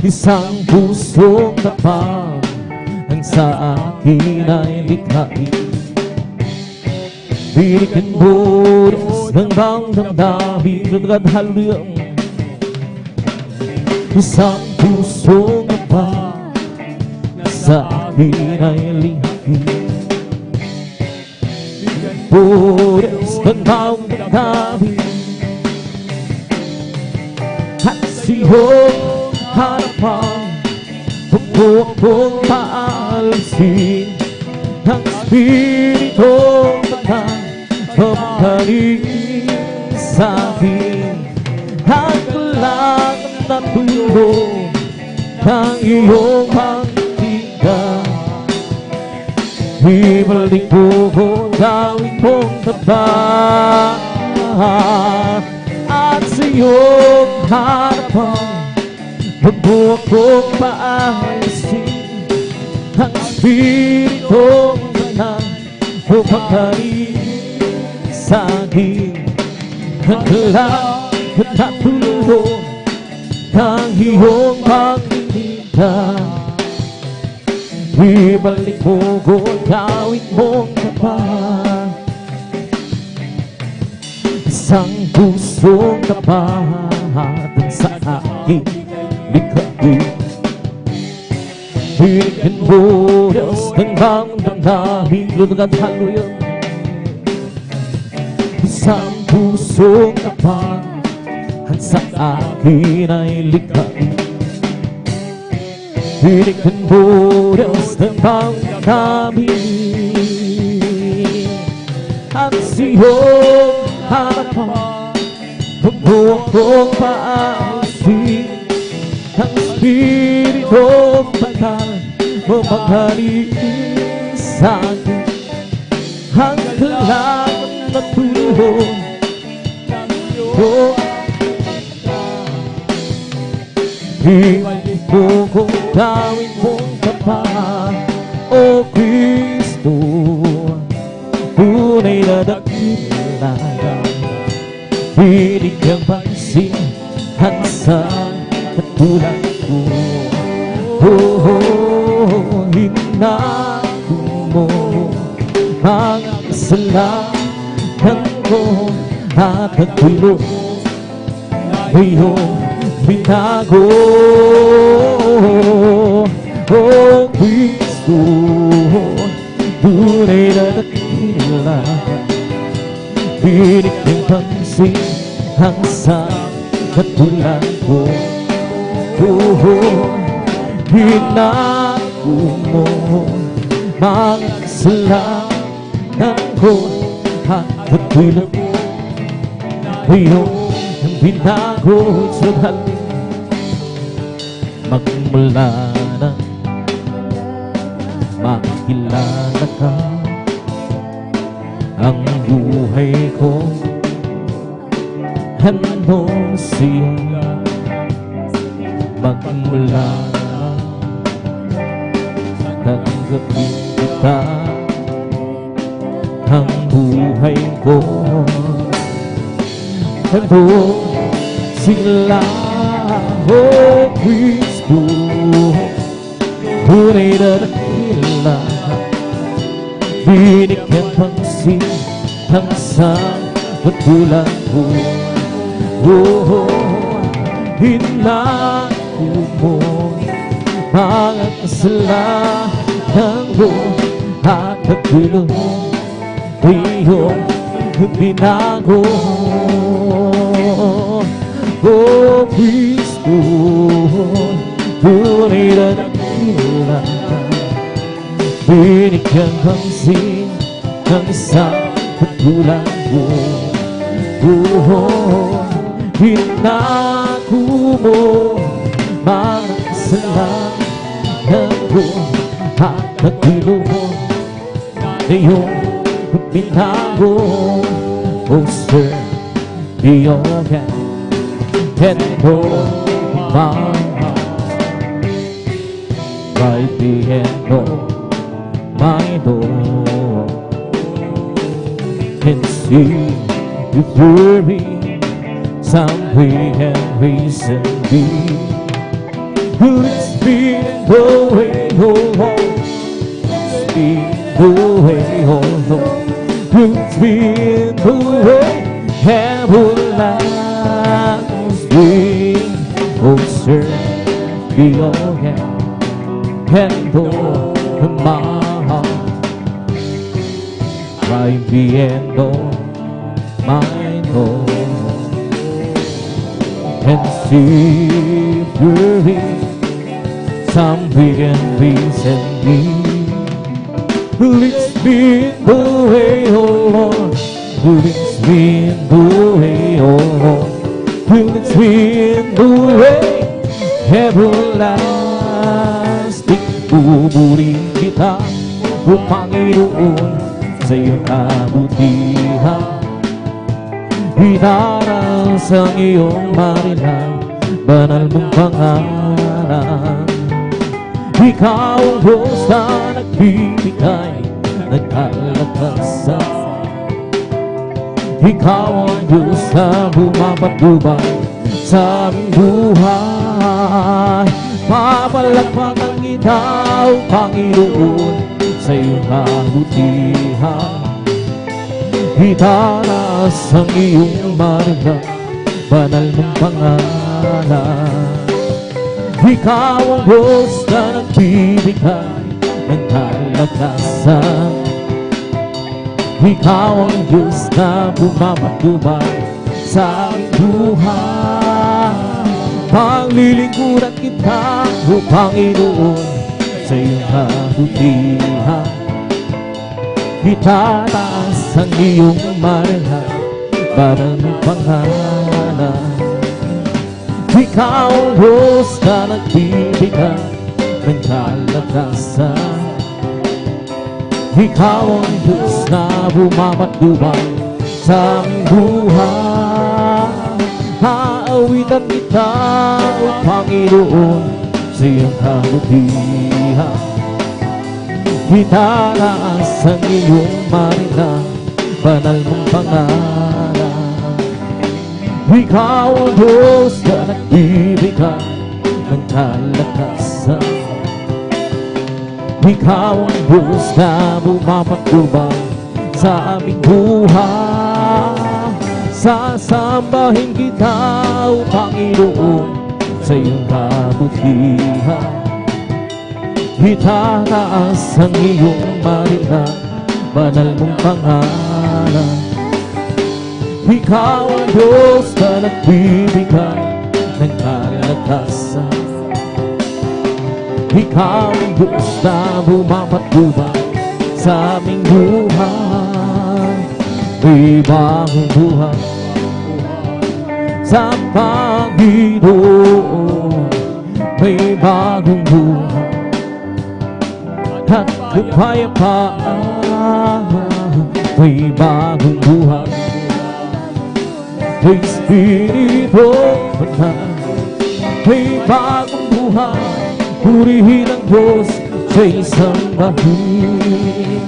Isang pusong tapat ang sa akin ay likhain. Binikin budas ng bang damdamin at haluyang. Isang pusong tapat sa akin ay likhain. Budas ng bang damdamin at siyong harapan, huwag kong paalisin ang Spiritong Banal, pamangkin sa akin. Ang kailangan na tulong ng iyong pangtinggan. Ibalik mo ko, gawin mong tapat, at sa iyong harapan huwag kong paalisin ang Spiritong Banal, pamangkin sa akin. Ang kailangan na tulong ng iyong pangtinggan. Ibalik mo ko, gawin mong tapat, isang pusong tapat sa akin. Likhain, binikin budas ng bang damdamin at haluyang. Isang pusong tapat at sa akin ay likhain. Binikin budas ng bang damdamin at siyong harapan, huwag kong paalisin ang Spiritong Banal, pamangkin sa akin. Ang kailangan na tulong ibalik mo kung gawin mong tapat. O Kristo, tunay na dakila, binigyang pansin ang sa katulad ko. Hinako mo mga kasalanan ko at nagtulog iyong binago. O Kristo, tunay na dakila, binigyang pansin ang sa katulad ko. Hinako mo mga kasalanan ko at nagtulog iyong binago. Sa halin magmula na makilala ka, ang buhay ko handong siya. Magmula na tanggapin kita, ang buhay ko handong sila. O Kristo, tunay na dakila. Binigyan pansin ng sabat tulad ko. Hinako mo mga kasalanan ko at nagpilo iyong binago. O Kristo, tunay na dakila. Binigyan pansin ng isang pagkulang ko. Hinako mo mga kasalanan ko at nagpilo iyong binago. Oh sir, be your hand and hold my heart right the end of my door, and see you through me some way and reason be. It's been the way, oh, it's been the way, oh, it's been the way everlasting. Oh, sir, be your hand and hold my heart right the end of my door, and see through it some weekend reason me. It's been the way, oh Lord, it's been the way, oh Lord, it's been the way everlasting. Pupurihin kita, o Panginoon, sa iyong kabutihan. Itaras ang iyong marilang banal mong pangalan. Ikaw ang Diyos na nagbibigay ng kalakasan. Ikaw ang Diyos na bumabagubay sa aming buhay. Papalagpakan kita, o Panginoon, sa iyong kabutihan. Itaras ang iyong marilang banal mong pangalan. Ikaw ang Diyos na nagbibigay ng kalakasan. Ikaw ang Diyos na bumabagubay sa aming buhay. Paglilingkuran kita, o Panginoon, sa iyong kabutihan. Itataas ang iyong marilang banal mong pangalan. Ikaw ang Diyos na nagbibigay ng kalakasan. Ikaw ang Diyos na bumabagubay sa aming buhay. Haawitan kita, o Panginoon, sa iyong kabutihan. Itataas ang iyong marilang banal mong pangalan. Ikaw ang Diyos na nagbibigay ng kalakasan. Ikaw ang Diyos na bumapagubay sa aming buhay. Sasambahin kita, o Panginoon, sa iyong kabutihan. Itataas ang iyong marilang banal mong pangalan. Ikaw ang Diyos na nagbibigay ng kalakasan. Ikaw ang Diyos na bumapagubay sa aming buhay. May bagong buhay sa Panginoon. May bagong buhay at kapayapaan. May bagong buhay, may Espiritu Banal. May bagong buhay, purihin ang Diyos sa isang bahid.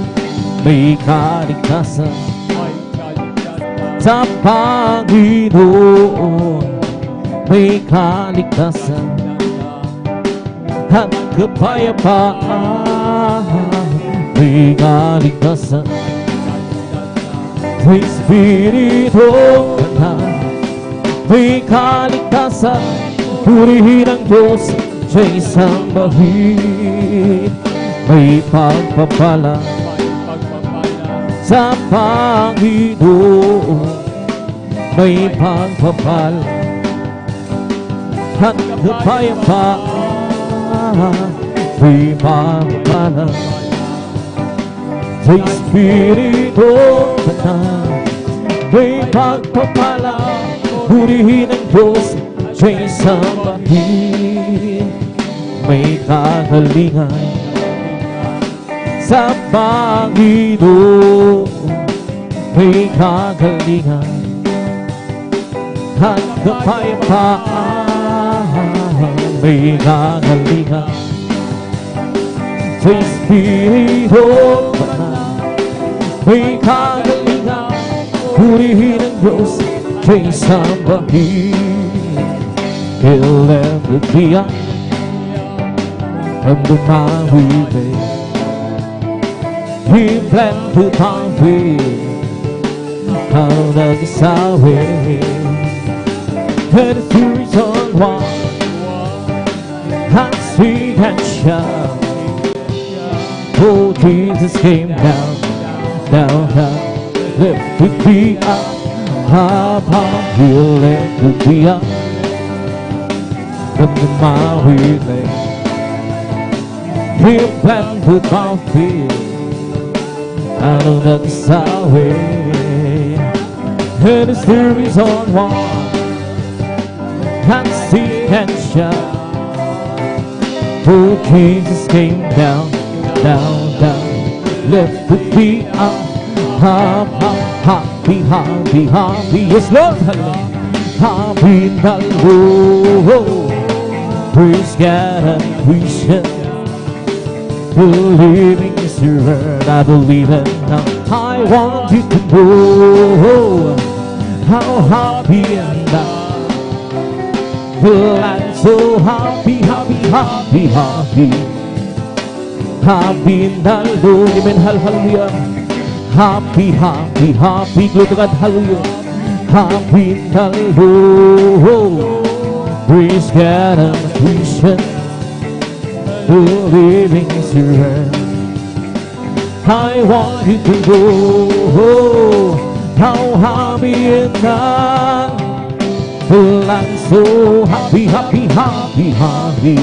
May kaligtasan sa Panginoon. May kaligtasan at kapayapaan, may kaligtasan, may Espiritu Banal, may kaligtasan, purihin ang Diyos sa isang bahid, may pagpapala sa Panginoon, may pagpapala at kapayapaan, may pagpapala sa Espiritu Banal, may pagpapala, purihin ang Diyos sa isang bahid, may kagalingan sa Panginoon, may kagalingan at kapayapaan, may kagalingan sa Espiritu Banal, may kagalingan, purihin ang Diyos sa isang bahid. He'll never be under my way. He planned to conquer out of his way. And the reason why I sing and shout, oh, Jesus came down, down, down, lifted me up, he'll lift me up under my way. He planned to conquer out of the way, and it's the reason why I sing and shout, oh, Jesus came down, down, down, lifted me up, happy, happy, happy, yes Lord, happy the Lord, praise God and praise Him. Believing is your word, I believe it now. I want you to know how happy and I'm so happy, happy, happy, happy, happy in the Lord. Amen, hallelujah. Happy, happy, happy, glory to God, hallelujah. Happy in the Lord, praise God and praise Him. Believing is your word. I want you to know how happy and I'm so happy, happy, happy, happy,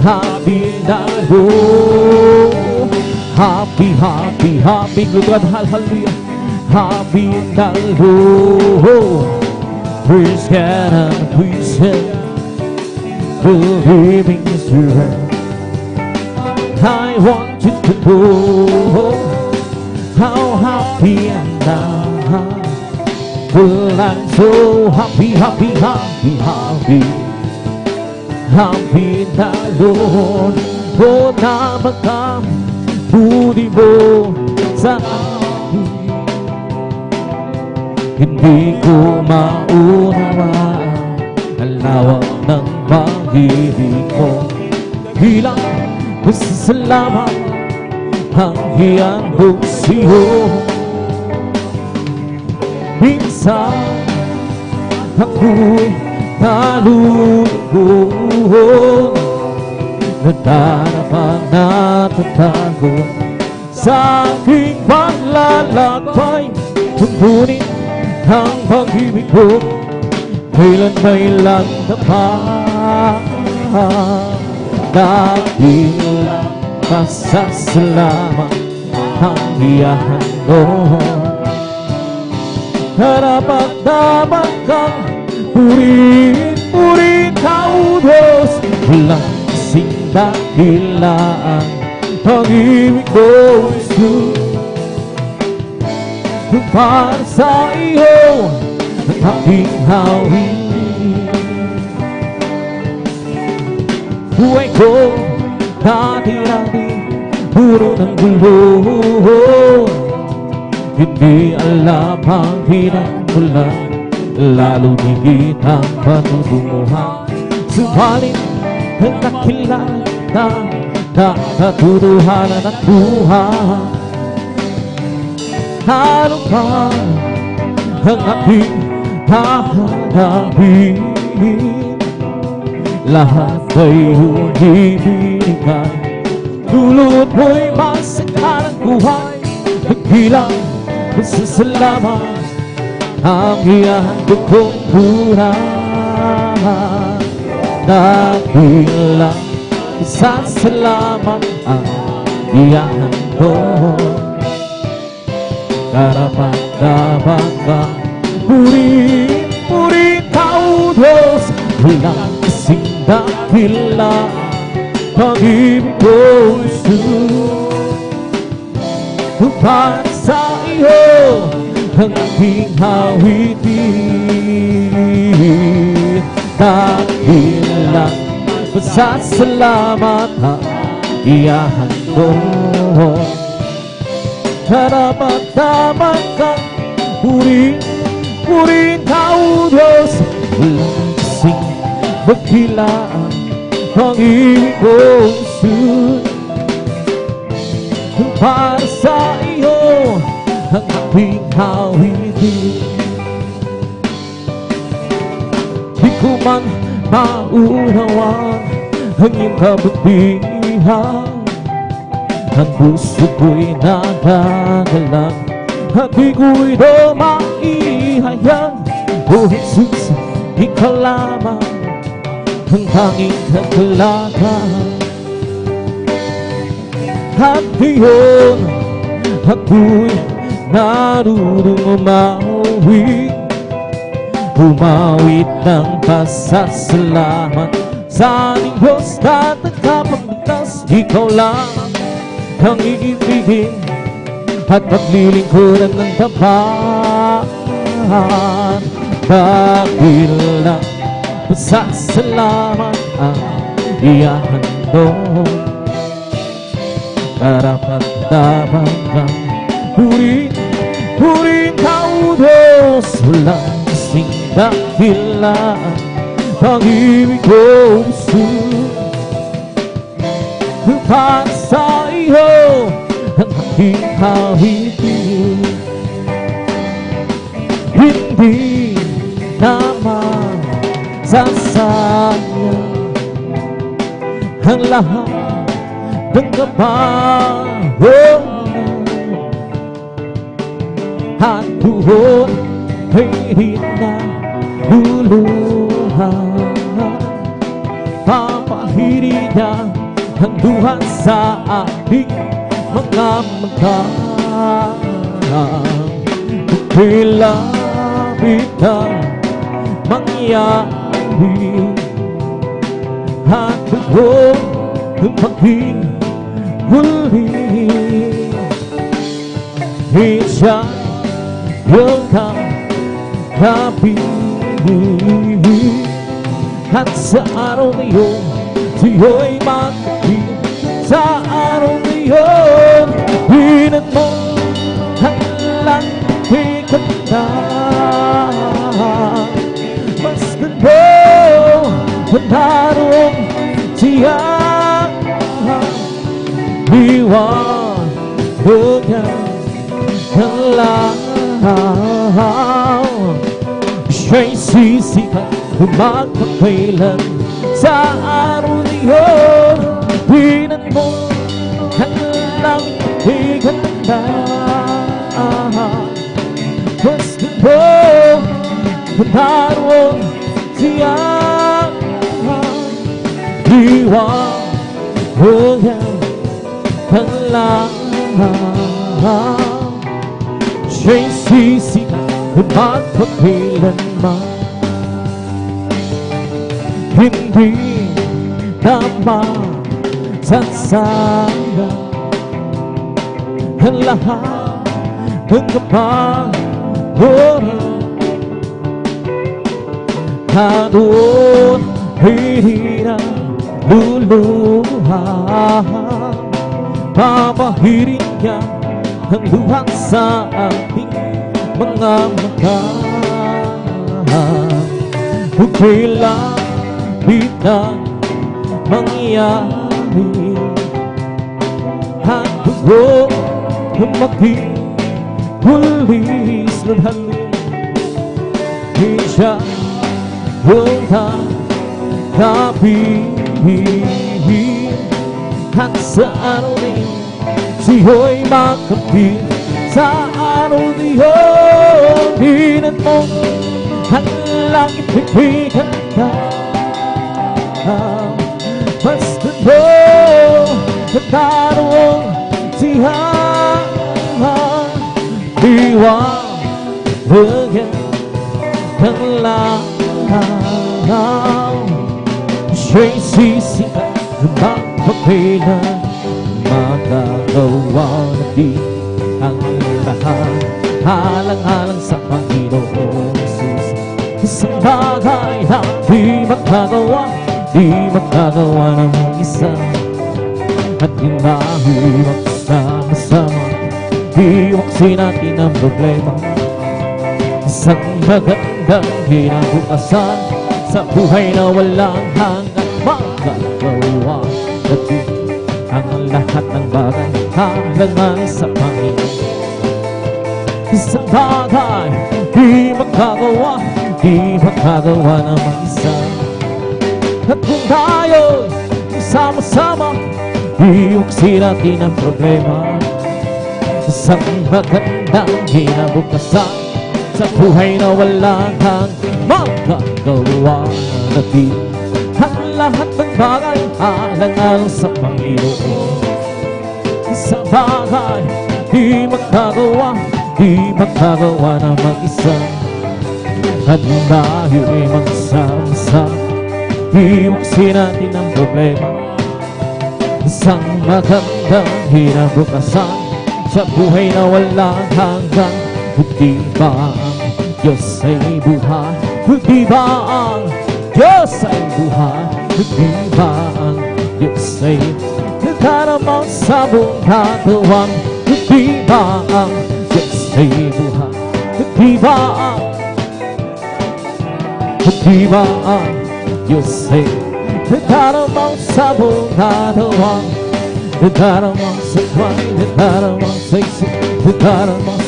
happy in the Lord. Happy, happy, happy, good God, hallelujah. Happy in the Lord, praise God and praise Him. Believing is your word. I want you to know how happy and well, I'm so happy, happy, happy, happy, happy in the Lord. O napagkamuli mo sa akin, hindi ko maunawaan ang lawak ng pag-ibig mo. Hilang pasasalamat ang hiyang siyo. Minsan ako'y nalulungkot, nadarama natatago sa aking paglalakbay. Tuntunin ang pag-ibig ko, kailan may lantapan. Dahil pasasalamat ang iyahan mo. Dapat kang purihin ka, O Diyos. Walang kasing dahilan, pag-ibig ko Jesus. Para sa iyo ang aking hawin. Buhay ko dati-dati puro ng gulo. Hindi alam ang pinagmulan, lalo higit ang patutunguhan. Subalit ang nakilala na katutuhanan ng buhay. Ano pa ang aking hahanapin? Lahat ay ibinigay, dulot mo'y masaya ng buhay. Nagbilang masasalamat ang iyang dugong buhay. Nagbilang masasalamat ang iyang dugong karapat-dapat kang puri-puri Tao Diyos. Walang kasing dakila pag-ibig ko para sa iyo ang aking awitin. Dakilang masasalamat ang iyahan ko. Karapat-dapat kang puri-puri Tao Diyos. Walang kasing maghilaan ang ibig kong para sa iyo ang aking awitin. Di ko man maunawan ang iyong kabutihan, ang puso ko'y nagagalang at di ko'y maihayag. O Jesus, ikaw lamang ang tanging kakilala. At ngayon ako'y narunong umawit ng pasasalamat sa ating Diyos na nagkapagligtas. Ikaw lang ang iibigin at paglilingkuran ng tapat. Dahil lang pasasalamat ang iyahandog, karapat-dapat kang puri-puri Tao Diyos. Walang kasing dakilaan pag-ibig ko para sa iyo ang aking awitin. Hindi naman sasayang ang lahat ng kapahon at buhon ay di na luluhan. Papahiri niya ang duhan sa ating mga mata. Kilapit na mangyari at buhon ng maging huli. Siya yung kapili at sa araw na yun siyo'y magiging. Sa araw na yun hinan mo ang langit ganda. Mas ganda panarong siya iwan niya ang lahaw. Siya'y sisikat magpakailan. Sa araw na yun hinan mo ang langit ganda. Mas ganda panarong siya iwan niya ang lahaw. Siya'y sisikat magpakailanman. Hindi naman sasayang ang lahat ng kapahon na doon hindi na luluhan. Papahirin niya ang luha sa ating mga mata. Kung kailan bitang mangyayari at bago maging pulis ng hangin, di siya yung kakapihin at sa araw na yun siyo'y makapit sa araw na yun. Dinan mo ang langit bigyan ka, basta mo nagkaroon siya iwanan ng langaw. Siya'y sisikat na magpapailan, magagawa na di ang lahat. Halang-halang sa Panginoong Jesus, isang bagay na di magagawa ng isa, at hinahimag sama-sama. Iwaksin natin ang problema, isang magandang kinabukasan sa buhay na walang hanggang magagawa natin ang lahat ng bagay halangan sa Panginoon. Isang bagay di magagawa ng mag-isa, at kung tayo'y sama-sama, iwaksin natin ang problema, isang magandang kinabukasan sa buhay na walang hanggang magagawa natin ang lahat ng bagay halang-halang sa Panginoon. Isang bagay di magagawa ng mag-isa, at tayo'y magsama-sama, iwaksin natin ang problema, isang magandang kinabukasan sa buhay na walang hanggang. Di ba ang Diyos ay buhay? Di ba ang Diyos ay buhay? Di ba ang Diyos ay nagkaramang sa buong katawan? Di ba ang Diyos ay buhay? Di ba ang Diyos ay nagkaramang sa buong katawan? Nagkaramang sa buhay, nagkaramang sa isip, nagkaramang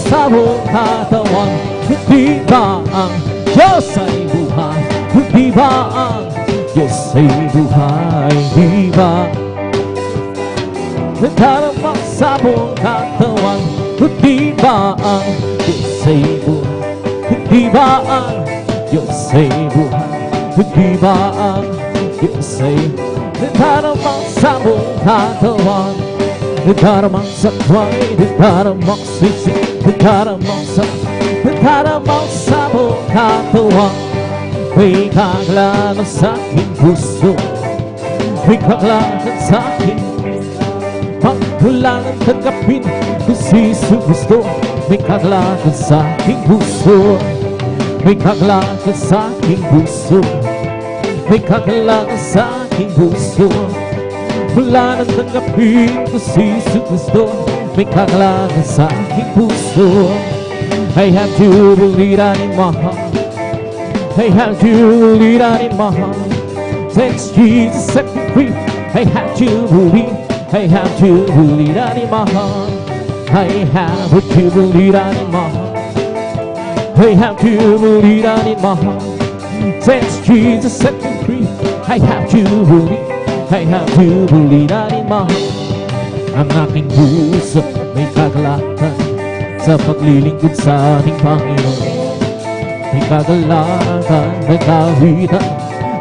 sa buong katawan. Di ba ang Diyos ay buhay? Di ba ang Diyos ay buhay? Di ba nagkaramang sa buong katawan? Di ba ang Diyos ay buhay? Di ba ang Diyos ay buhay? Di ba ang Diyos ay nagkaramang sa buong katawan? Nagkaramang sa buhay, nagkaramang sa isip, nagkaramang sa buong katawan. May kagalakan sa aking puso, may kagalakan sa aking pagkulangan tanggapin ko si Jesucristo. May kagalakan sa aking puso, may kagalakan sa aking puso, may kagalakan sa aking puso. Wala nang tanggapin ko si Jesucristo, may kagalakan sa aking puso. I have to believe that in my heart, I have to believe that in my heart. Thanks Jesus set me free. I have to believe that in my heart. I have to believe that in my heart, I have to believe that in my heart. Thanks Jesus set me free. I have to believe that in my heart. Ang aking puso may kagalakan sa paglilingkod sa ating Panginoon. May kagalakan, may kawitan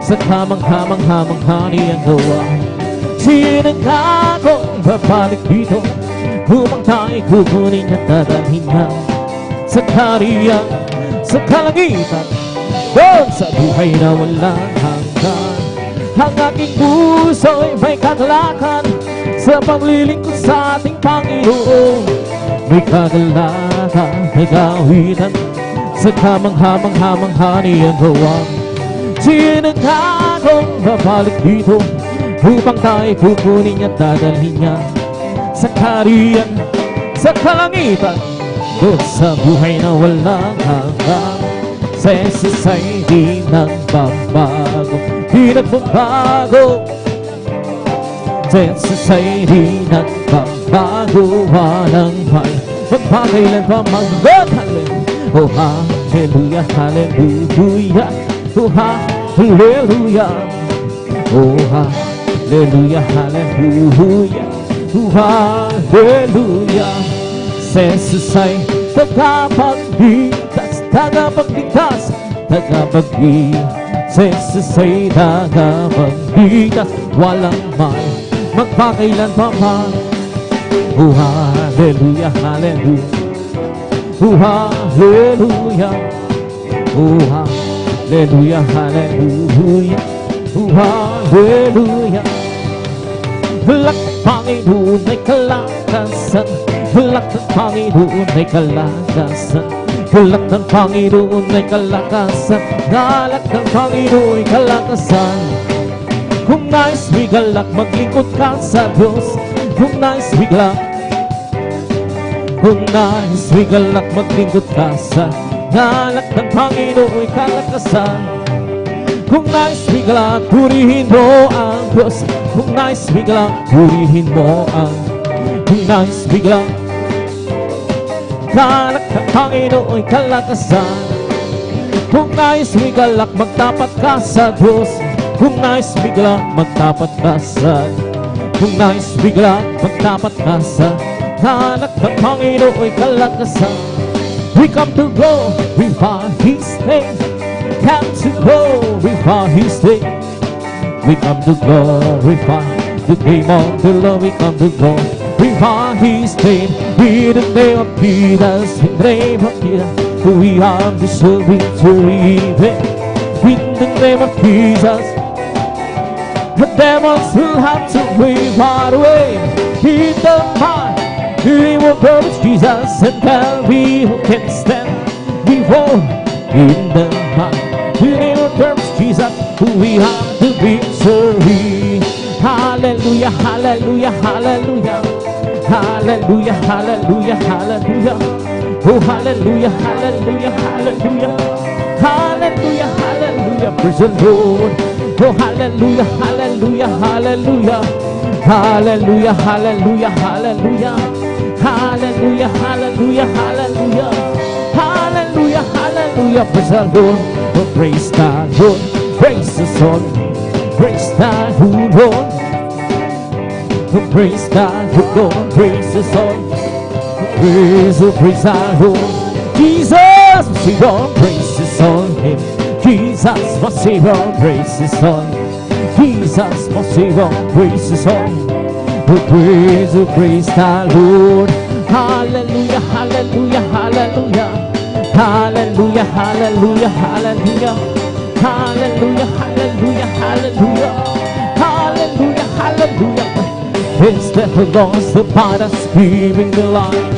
sa kamang-hamang-hamang niyang gawa. Sinagakong babalik dito upang tayo'y kukunin at dadalhin na sa kaharian, sa kalangitan, doon sa buhay na walang hanggan. Ang aking puso'y may kagalakan sa paglilingkod sa ating Panginoon. May kagalakan, may kawitan sa kamang-hamang-hamang niyang gawa. Sinagakong babalik dito upang tayo'y kukunin at dadalhin niya sa kaharian, sa kalangitan, doon sa buhay na walang hanggan. Sa Jesus ay di nagbabago, di nagbabago. Jesus ay di nagbabago. Walang may magpakailan pa mag-God. Oh, hallelujah, hallelujah. Oh, hallelujah. Oh, hallelujah, hallelujah. Oh, hallelujah. Jesus ay tagapagligtas, tagapagligtas, tagapagligtas. Jesus ay tagapagligtas, walang may magpakailan pa man. Oh, hallelujah, hallelujah. Oh, hallelujah. Oh, hallelujah, hallelujah. Oh, hallelujah. Lahat ng Panginoon ay kalakasan. Lahat ng Panginoon ay kalakasan. Lahat ng Panginoon ay kalakasan. Lahat ng Panginoon ay kalakasan. Kung nais bigalak, maglingkod ka sa Diyos. Kung nais bigalak, kung nais bigalak, maglingkod ka sa lahat ng Panginoon ay kalakasan. Kung nais bigalak, purihin mo ang Diyos. Kung nais bigalak, purihin mo ang kung nais bigalak, lahat ng Panginoon ay kalakasan. Kung nais bigalak, magtapat ka sa Diyos. Kung nais bigalak, magtapat ka sa kung nais bigalak, magtapat ka sa lahat ng Panginoon ay kalakasan. We come to glorify His name. Come to glorify His name. We come to glorify the name of the Lord. We come to glorify His name. In the name of Jesus, in the name of Jesus, we are deserving to live. In the name of Jesus, the devils will have to leave our way. In the name of Jesus, and tell me who can stand before. In the name of Jesus, we have the victory. Hallelujah, hallelujah, hallelujah. Hallelujah, hallelujah, hallelujah. Oh, hallelujah, hallelujah, hallelujah. Hallelujah, hallelujah, praise the Lord. Oh, hallelujah, hallelujah, hallelujah. Hallelujah, hallelujah, hallelujah. Hallelujah, hallelujah, hallelujah. Hallelujah, hallelujah, praise the Lord. Oh, praise the Lord, praise the Son, praise the Lord. Oh, praise the Lord, praise the Son, praise the Lord. Jesus, my Savior, praise the Son. Jesus, my Savior, praise the Son. Jesus, my Savior, praise the Son. Oh, praise the Lord. Hallelujah, hallelujah, hallelujah. Hallelujah, hallelujah, hallelujah. Hallelujah, hallelujah, hallelujah. Hallelujah, hallelujah. It's the lost the us, giving the life,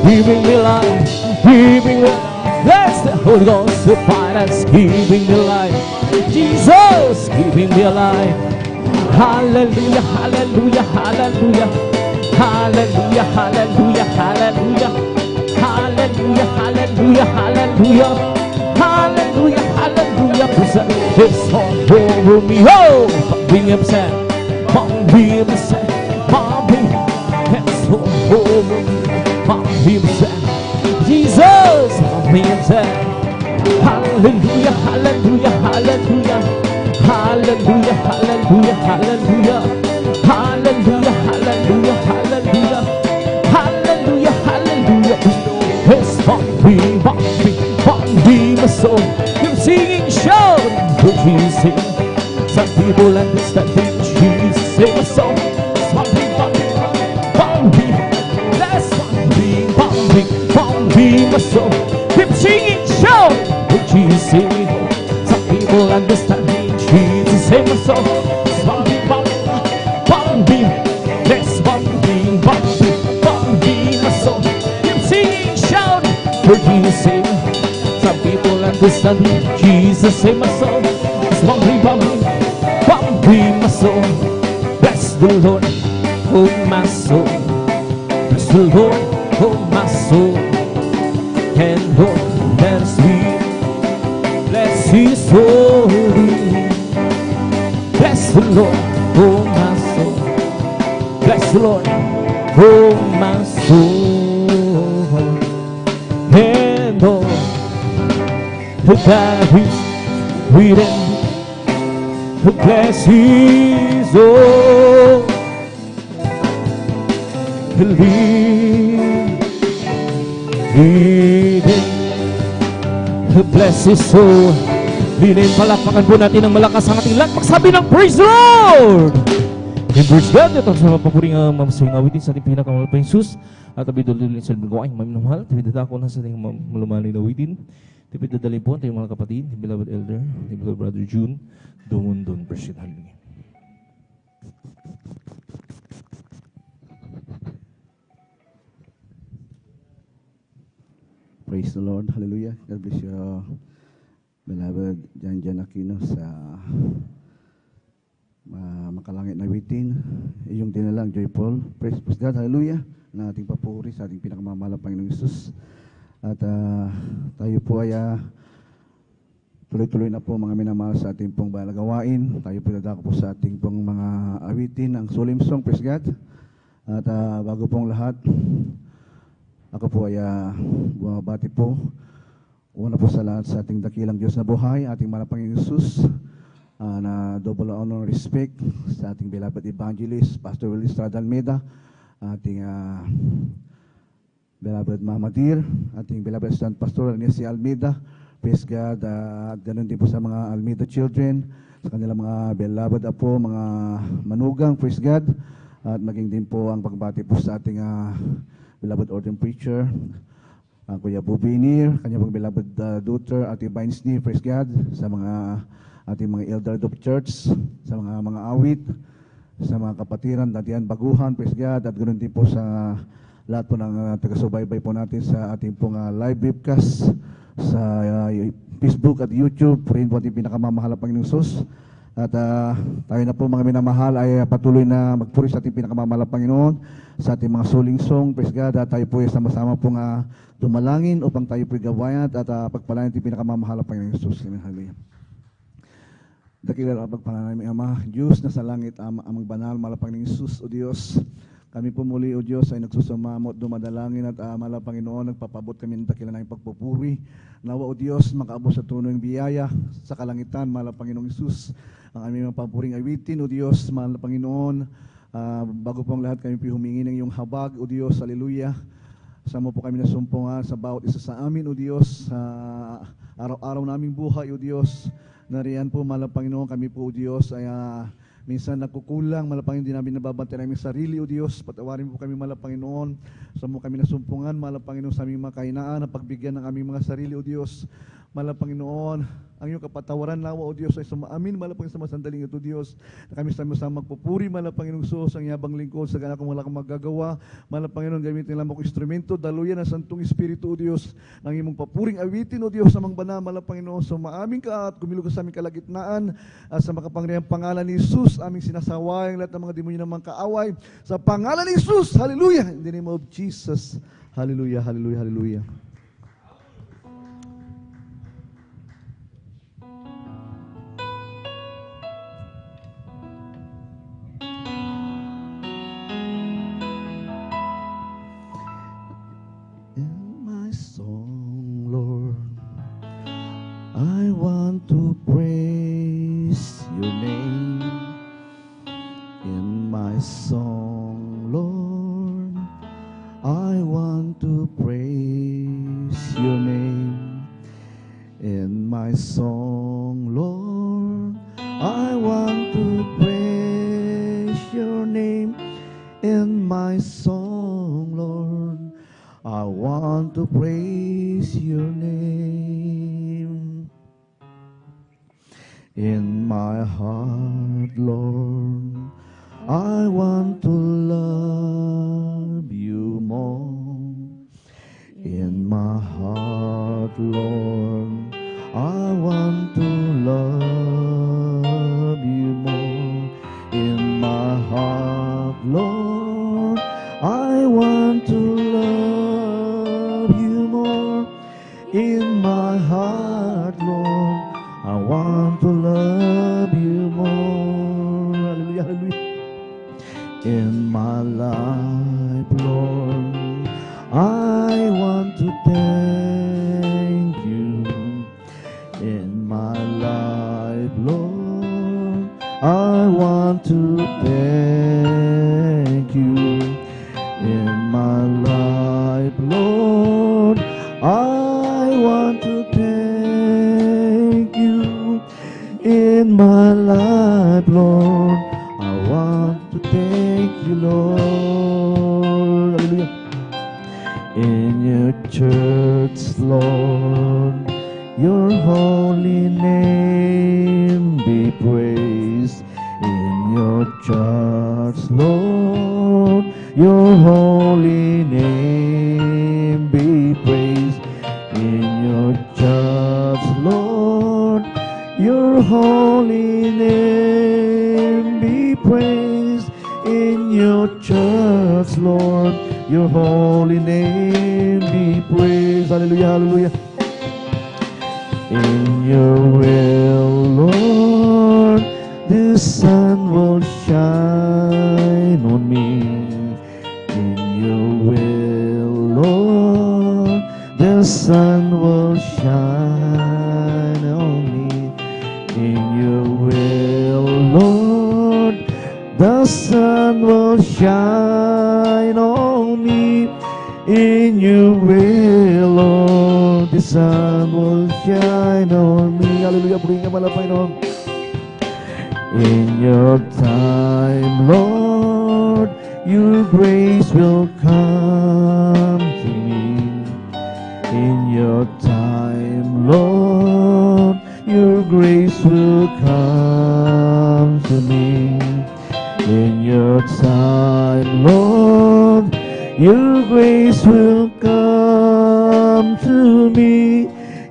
giving the life, giving the life. That's the Holy Ghost the us, giving the life. Jesus, giving the life. Hallelujah, hallelujah, hallelujah. Hallelujah, hallelujah, hallelujah. Hallelujah, hallelujah, hallelujah. Hallelujah, hallelujah. It's all over me. Oh, bring him sad. Mom, bring him sad. Mom, bring it's all over me. Mom, bring him sad. Jesus, mom, bring him sad. Hallelujah, hallelujah, hallelujah. Hallelujah, hallelujah, hallelujah. Hallelujah, hallelujah, hallelujah. Hallelujah, hallelujah. It's Bobby, Bobby, Bobby, my soul. You're singing, shout, what you sing. Some people understand that Jesus sing a song. It's Bobby, Bobby, Bobby. That's Bobby, Bobby, Bobby, my soul. Keep singing, shout, what you sing. Some people understand that Jesus sing a song. It's Bobby, Bobby, Bobby. That's Bobby, Bobby, Bobby, my soul. For Jesus, some people understand Jesus in my soul. Bobby, Bobby, Bobby, my soul. Bless the Lord, oh my soul. Bless the Lord, oh my soul. And Lord, let us be. Bless His holy. the Lord, oh my soul. Bless the Lord, oh my soul. And all that is within, bless His soul. Believe within, bless His soul. Linin, palakpakan po natin ng malakas ang ating lahat. Magsabi ng praise the Lord! In verse God, ito sa mapapuring mamasayang awitin sa ating pinakamalapang Sus. At abidulilin sa lingwaing maminamahal. Tipidadako na sa ating malumalay na awitin. Tipidadalin po ang tayong mga kapatid, the beloved elder, the beloved brother June, Dumundon, Persian. Hallelujah. Praise the Lord. Hallelujah. God bless you, beloved Jan Aquino, sa makalangit na witin. Iyong dinalang joyful. Praise God. Hallelujah. Na ating papuri sa ating pinakamamahal na Panginoong Hesus. At tayo po ay tuloy-tuloy na po mga minamahal sa ating pong balagawain. Tayo po dadako po sa ating pong mga awitin, ang solemn song. Praise God. At bago pong lahat, ako po ay bumabati po. Una po sa lahat sa ating dakilang Diyos na buhay, ating mahal na Panginoong Hesus, na double honor and respect sa ating beloved evangelist, Pastor Willie Estrada Almeida, ating beloved Mama Dear, ating beloved Assistant Pastor Nessie Almeida. Praise God. At ganoon din po sa mga Almeida children, sa kanilang mga beloved apo, mga manugang. Praise God. At maging din po ang pagbati po sa ating beloved ordained preacher, Kuya Bubinir, kanya pong beloved daughter, Ate Vinesney, praise God, sa mga ating mga elder of church, sa mga awit, sa mga kapatiran, datihan, baguhan, praise God, at ganoon din po sa lahat po ng taga-subaybay po natin sa ating pong live webcast sa Facebook at YouTube. Rin po ating pinakamamahal na Panginoong Hesus. At tayo na po mga minamahal ay patuloy na magpuri sa ating pinakamamahal na Panginoon sa ating mga suling song. Praise God. At tayo po ay sama-sama pong dumalangin upang tayo po gawayan at pagpalain ating pinakamamahal na Panginoong Hesus. Amen. Hallelujah. Dakila ang pagpalain namin, Ama, Diyos na sa langit, amang banal, mahal na Panginoong Hesus, o Diyos. Kami po muli, o Diyos, ay nagsusumamo at dumadalangin at mahal na Panginoon, nagpapabot kami ng dakila ng pagpupuri. Nawa, o Diyos, makaabot sa trono ng biyaya sa kalangitan, mahal na Panginoong Hesus. Ang aming mga papuring awitin, o Diyos, mahal na Panginoon, bago po ang lahat kami humingi ng iyong habag, o Diyos, haleluya. Sa mo po kami nasumpungan sa bawat isa sa amin, o Diyos, sa araw-araw naming buhay, o Diyos. Nariyan po, mahal na Panginoon, kami po, o Diyos, ay minsan nagkukulang, mahal na Panginoon, hindi namin nababantay namin sarili, o Diyos. Patawarin po kami, mahal na Panginoon, sa mo kami nasumpungan, mahal na Panginoon, sa aming mga kainaan, na pagbigyan ng aming mga sarili, o Diyos. Mahal na Panginoon, ang iyong kapatawaran nawa, o Diyos, ay sumaamin, mahal na Panginoon, sa masandaling ito, Diyos, na kami sama-sama magpupuri, mahal na Panginoon Sus, ang yabang lingkod, sa ganang kung wala kang magagawa, mahal na Panginoon, gamitin lang mo instrumento, daluyan ang Santong Espiritu, o Diyos, ng imong papuring awitin, o Diyos, sa mga banal, mahal na Panginoon, sumaamin ka at kumilog sa aming kalagitnaan, sa makapangyarihang pangalan ni Jesus, aming sinasaway ang lahat ng mga demonyo ng mga kaaway, sa pangalan ni Jesus, hallelujah, in the name of Jesus, hallelujah, hallelujah, hallelujah. I want to praise your name in my song, Lord. I want to praise your name in my song, Lord. I want to praise your name in my song, Lord. I want to praise your name. In my heart, Lord, I want to love you more. In my heart, Lord, I want to love you more. In my heart, Lord, I want to love you more. In my heart, Lord, I want to love you more. want to thank you in my life, Lord. I want to thank you in my life, Lord. I want to thank you, Lord. Hallelujah. In your church, Lord, your holy name be praised. In your church, Lord, your holy name be praised. In your church, Lord, your holy name be praised. In your church, Lord, your holy name be praised. Hallelujah, hallelujah. In your will, Lord, the sun will shine on me. In your will, Lord, the sun will shine on me. In your will, Lord, the sun will shine on me. In your will, Lord, the sun will shine on me. Hallelujah. Purihin ka malapay noon. In your time, Lord, your grace will come to me. In your time, Lord, your grace will come to me. In your time, Lord, your grace will come to me.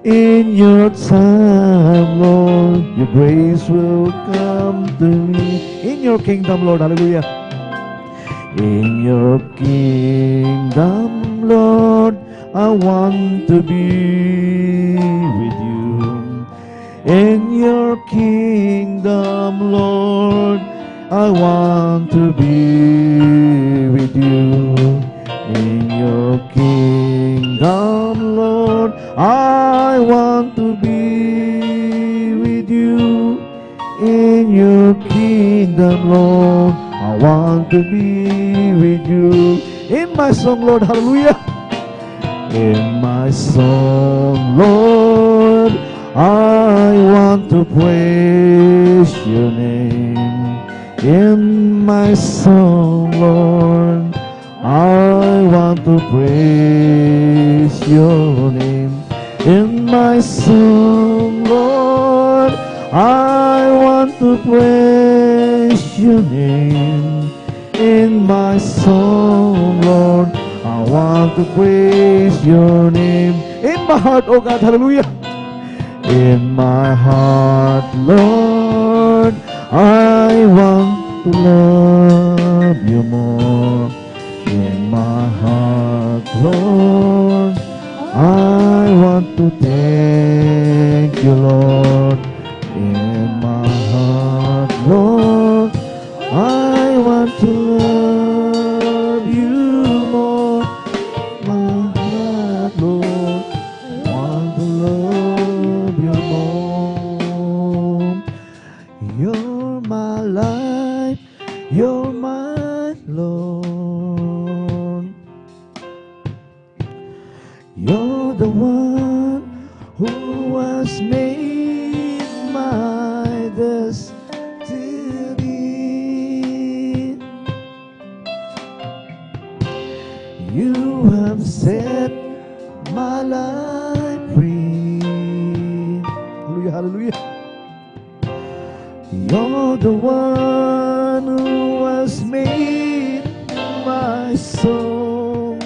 In your time, Lord, your grace will come to me. In your kingdom, Lord, hallelujah. In your kingdom, Lord, I want to be with you. In your kingdom, Lord, I want to be with you. In your kingdom, Lord, I want to be with you. In your kingdom, Lord, I want to be with you. In my song, Lord, hallelujah. In my song, Lord, I want to praise your name. In my song, Lord, I want to praise your name. In my song, Lord, I want to praise your name. In my song, Lord, I want to praise your name. In my heart, oh God, hallelujah. In my heart, Lord, I want to love you more. In my heart, Lord, I want to thank you, Lord. In my heart, Lord, I want to love you more. My heart, Lord, I want to love you more. You're my life, you're my Lord. You're the one who has made my destiny. You have set my life free. Hallelujah, hallelujah. You're the one who has made my soul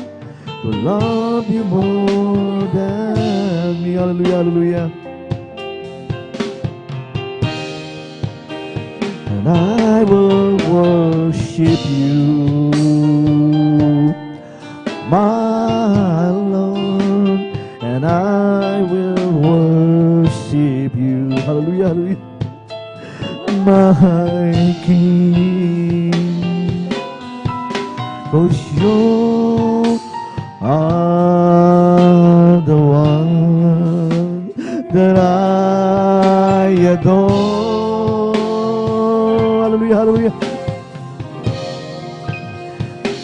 to love you more than me. Hallelujah, hallelujah. And I will worship you, my Lord, and I will worship you. Hallelujah, hallelujah. My King, 'cause you are the one that I adore. Hallelujah. hallelujah, hallelujah.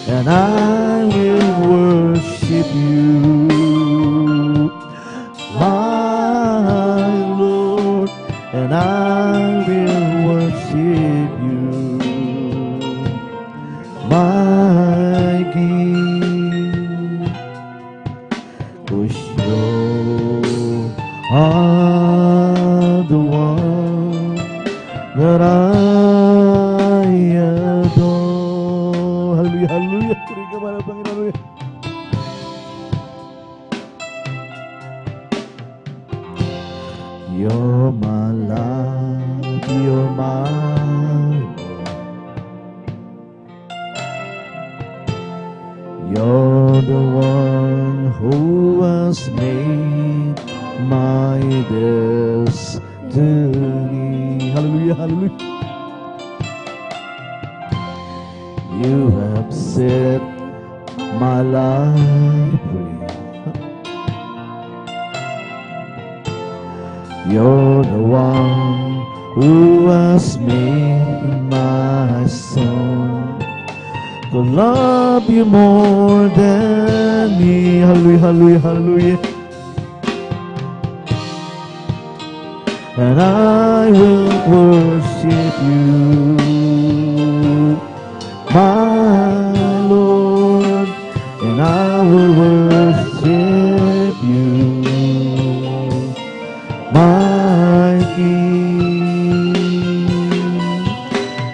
And I will worship you, my Lord, and I will worship you, my King. 'Cause you are the one that I adore. Hallelujah, hallelujah. Puri ka mana Panginoon. Hallelujah. You're my life, you're my Lord. You're the one who has made my destiny. Hallelujah, hallelujah. You have set my life free. You're the one who has made my song to love you more than me. Hallelujah, hallelujah, hallelujah. And I will worship you, my Lord, and I will worship you, my King.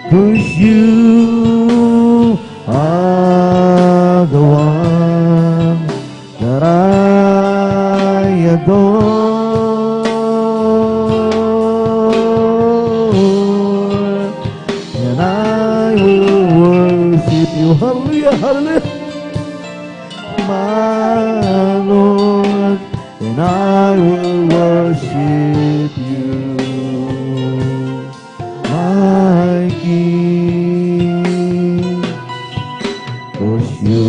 'Cause you are the one that I adore, and I will worship you. Hallelujah, hallelujah, my Lord, and I will worship you, my King. 'Cause you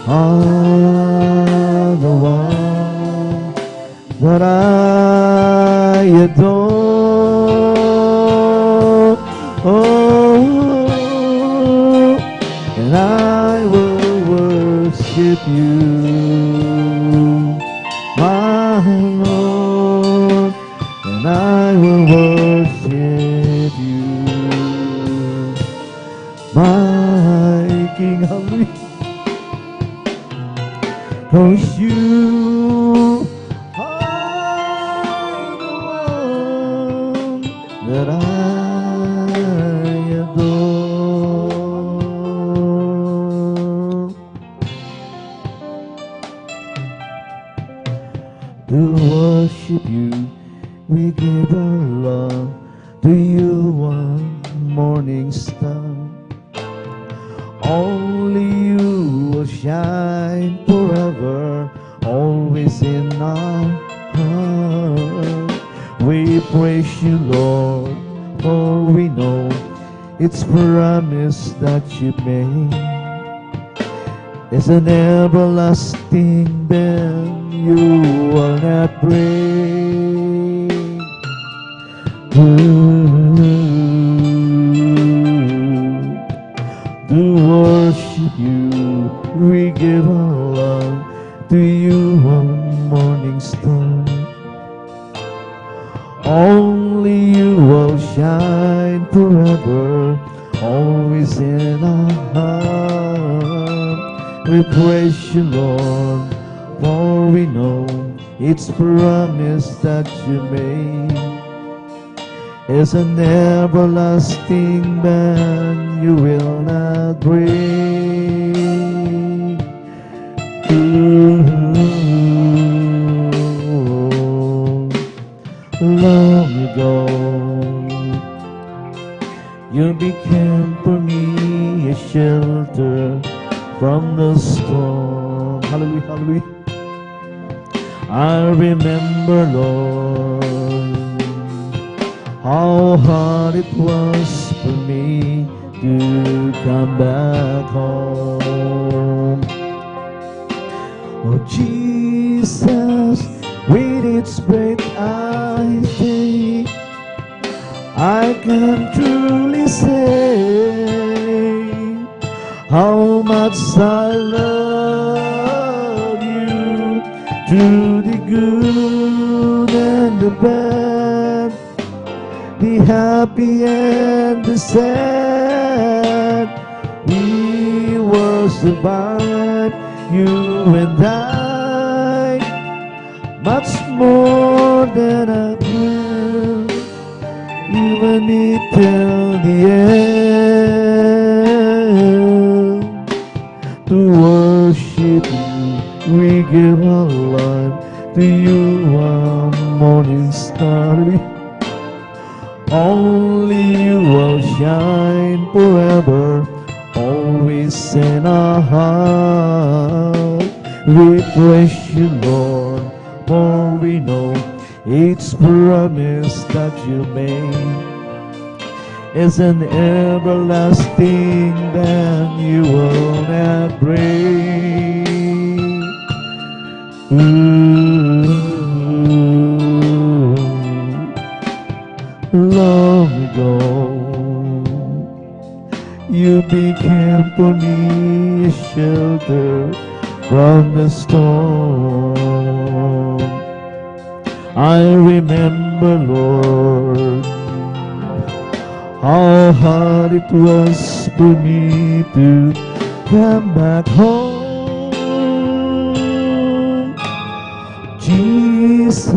are the one that I adore. Oh, and I will worship you, my Lord, and I will worship you, my King. Hallelujah. 'Cause you are the one that I adore. To worship you, we give our love to you, one morning star. Only you will shine forever, always in our heart. We praise you, Lord, for we know it's promise that you made. It's an everlasting band you will not break. To worship you, we give our love to you, one morning star. Only you will shine forever, always in our heart. We praise you, Lord, for we know it's promise that you made. It's an everlasting band you will not break. Long ago, you became for me a shelter from the storm. Hallelujah, hallelujah. I remember, Lord, how hard it was for me to come back home. Oh Jesus, with its breath I think I can truly say how much I love you, through the good and the bad, the happy and the sad. We will survive, you and I, much more than I can. You and me till the end. To worship you, we give our life. To you, our morning star. Only you will shine forever, always in our heart. We praise you, Lord, for we know each promise that you made is an everlasting that you will not break. Long ago, you became for me a shelter from the storm. I remember, Lord, how hard it was for me to come back home. Jesus,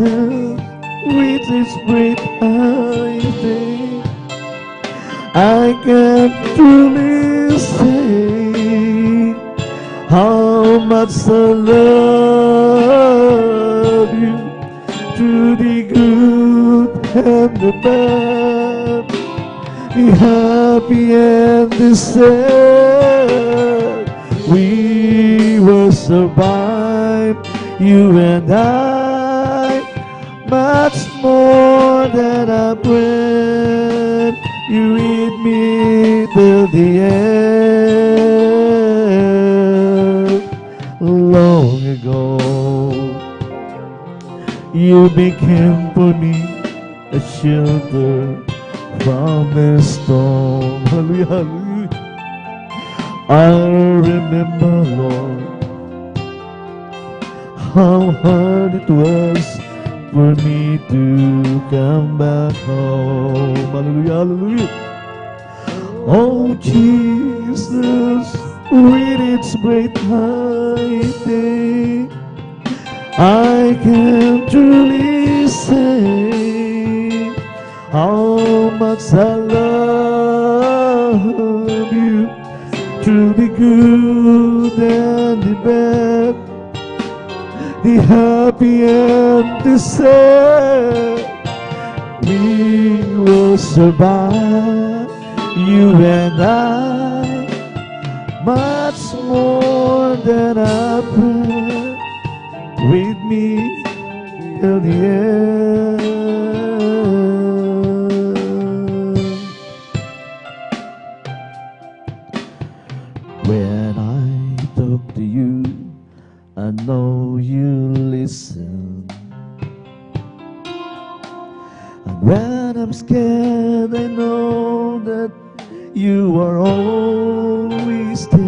with His great I think I can truly say how much I love you, through the good and the bad, the happy and the sad. We will survive, you and I, much more than a friend. You with me till the end. Long ago, you became for me a shelter from the storm. Hallelujah, hallelujah. I remember, Lord, how hard it was for me to come back home. Hallelujah, hallelujah. Oh, Jesus, with its great mighty, I can truly say how much I love you, through the good and the bad, the happy and the sad. We will survive, you and I, much more than I pray. With me till the end. When I talk to you, I know you listen. And when I'm scared, I know that you are always there.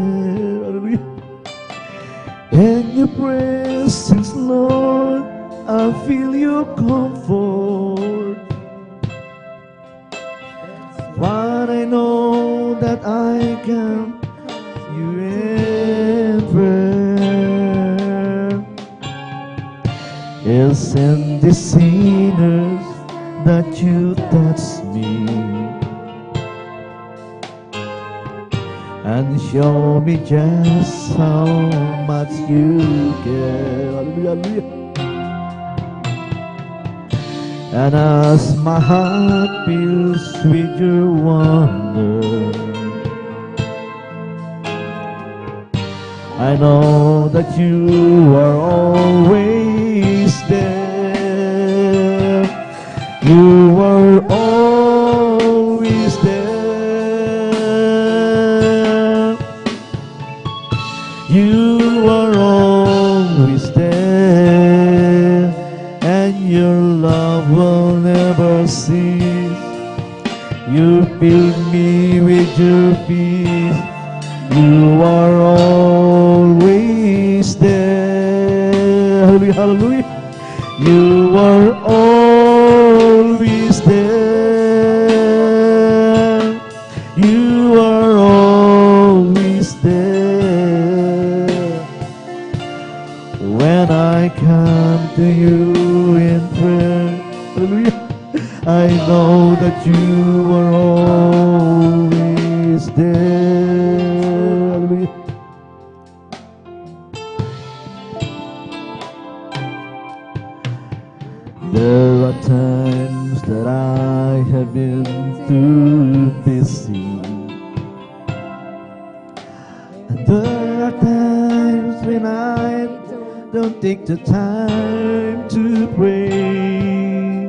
In your presence, Lord, I feel your comfort. But I know that I can you in prayer. It's in the sinners that you touch me and show me just how much you care. Hallelujah, hallelujah. And as my heart fills with your wonder, I know that you are always there. You are always there. You are always there, and your love will never cease. You fill me with your peace. You are always there. Hallelujah, hallelujah. You are always there. You are always there. When I come to you in prayer, hallelujah, I know that you are always there. Hallelujah. There are times that I have been too busy, and there are times when I don't take the time to pray.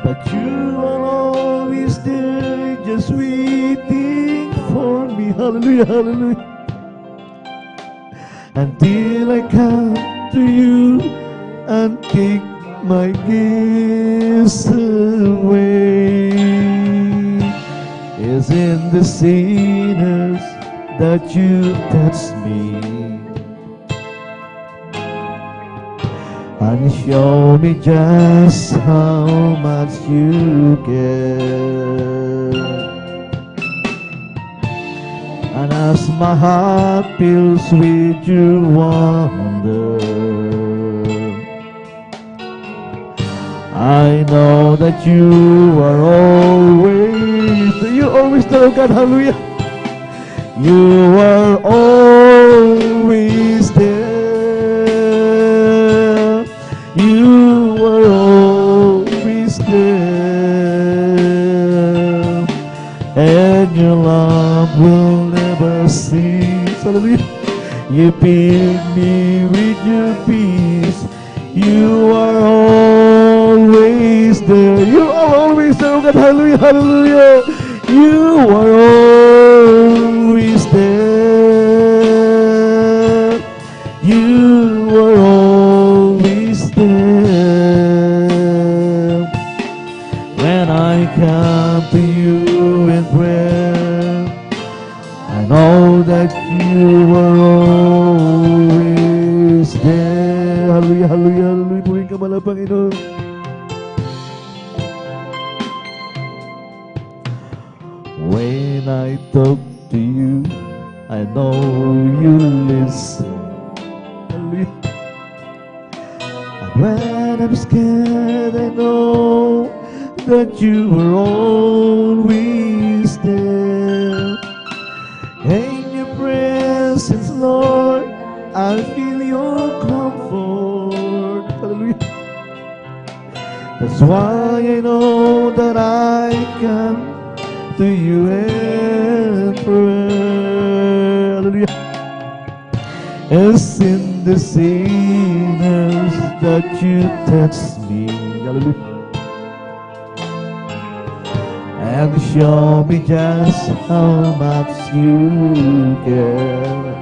But you are always there, just waiting for me. Hallelujah, hallelujah. Until I come to you and take my gifts away. It's in the sinners that you touch me and show me just how much you care. And as my heart fills with your wonder, I know that you are always there, God, hallelujah. You are always there. You are always there. And your love will never cease. Hallelujah. You fill me with your peace. You are always there. You are always there, God. Hallelujah, hallelujah. You are always there. You are always there. When I come to you in prayer, I know that you are always there. Hallelujah, hallelujah, hallelujah. Purihin ka man, Panginoon. When I talk to you, I know you listen. Hallelujah. And when I'm scared, I know that you are always there. In your presence, Lord, I feel your comfort. Hallelujah. That's why I know that I can to you in prayer. Hallelujah. It's in the sinners that you touch me. Hallelujah. And show me just how much you care.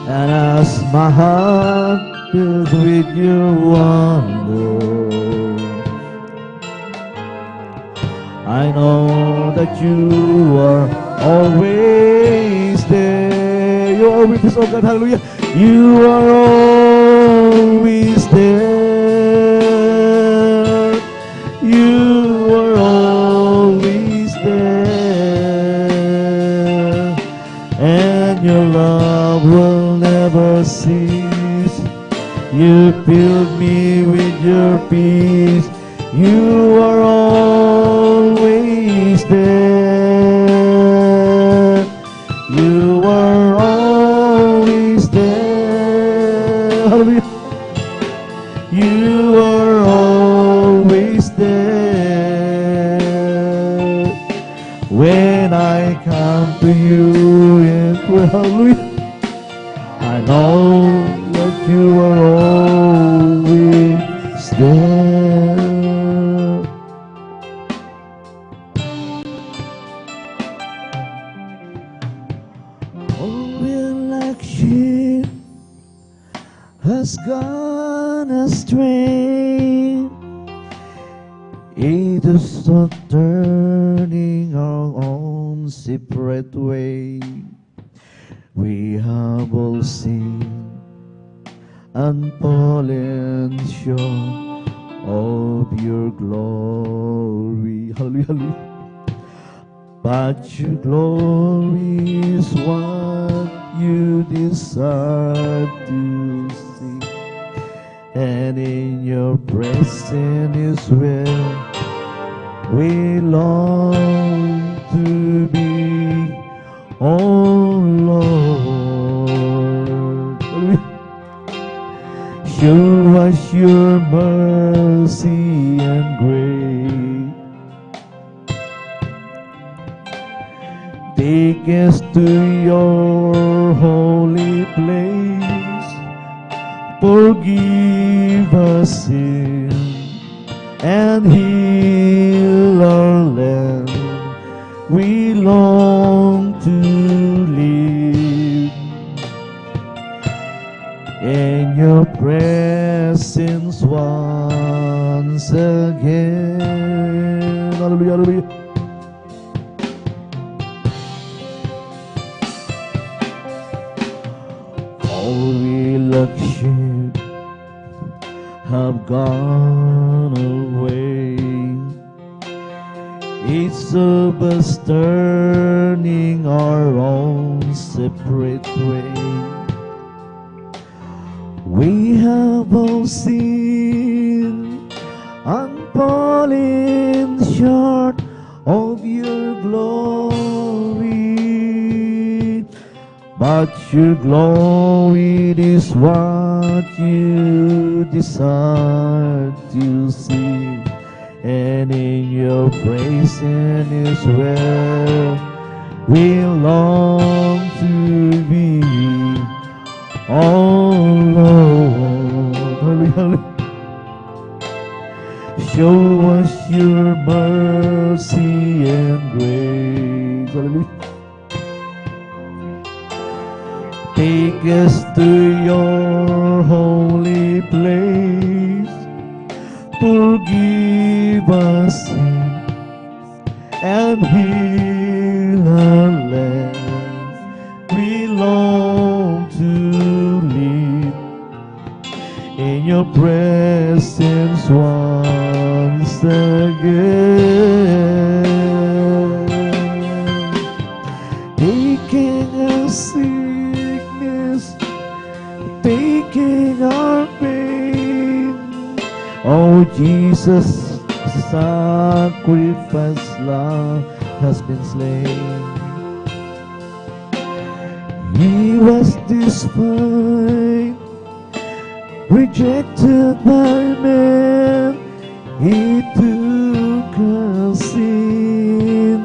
And as my heart fills with your wonder, I know that you are always there. You are always there, oh God, hallelujah. You are always there. You are always there. And your love will never cease. You filled me with your peace. You are always there. You are always there. Hallelujah. You are always there. When I come to you in prayer, hallelujah, I know that you are always there. Has gone astray. It is not turning our own separate way. We have all sinned and fallen short of your glory. Hallelujah, hallelujah. But your glory is what you desire to see, and in your presence is where we long to be, oh Lord. Show us your mercy and grace. Take us to your holy place. Forgive us sin and heal our land. We long to live in your presence once again. Hallelujah, hallelujah. All we like sheep have gone away. Each of us turning our own separate way. We have all sinned and fallen short of your glory. But your glory is what you desire to see, and in your presence is where we long to be, oh Lord. Hallelujah. Show us your mercy and grace. Hallelujah. Take us to your holy place. Forgive us sin and heal our land. We long to live in your presence once again. Taking our sickness, taking our pain. Oh Jesus, sacrifice love has been slain. He was despised, rejected by men. He took our sin,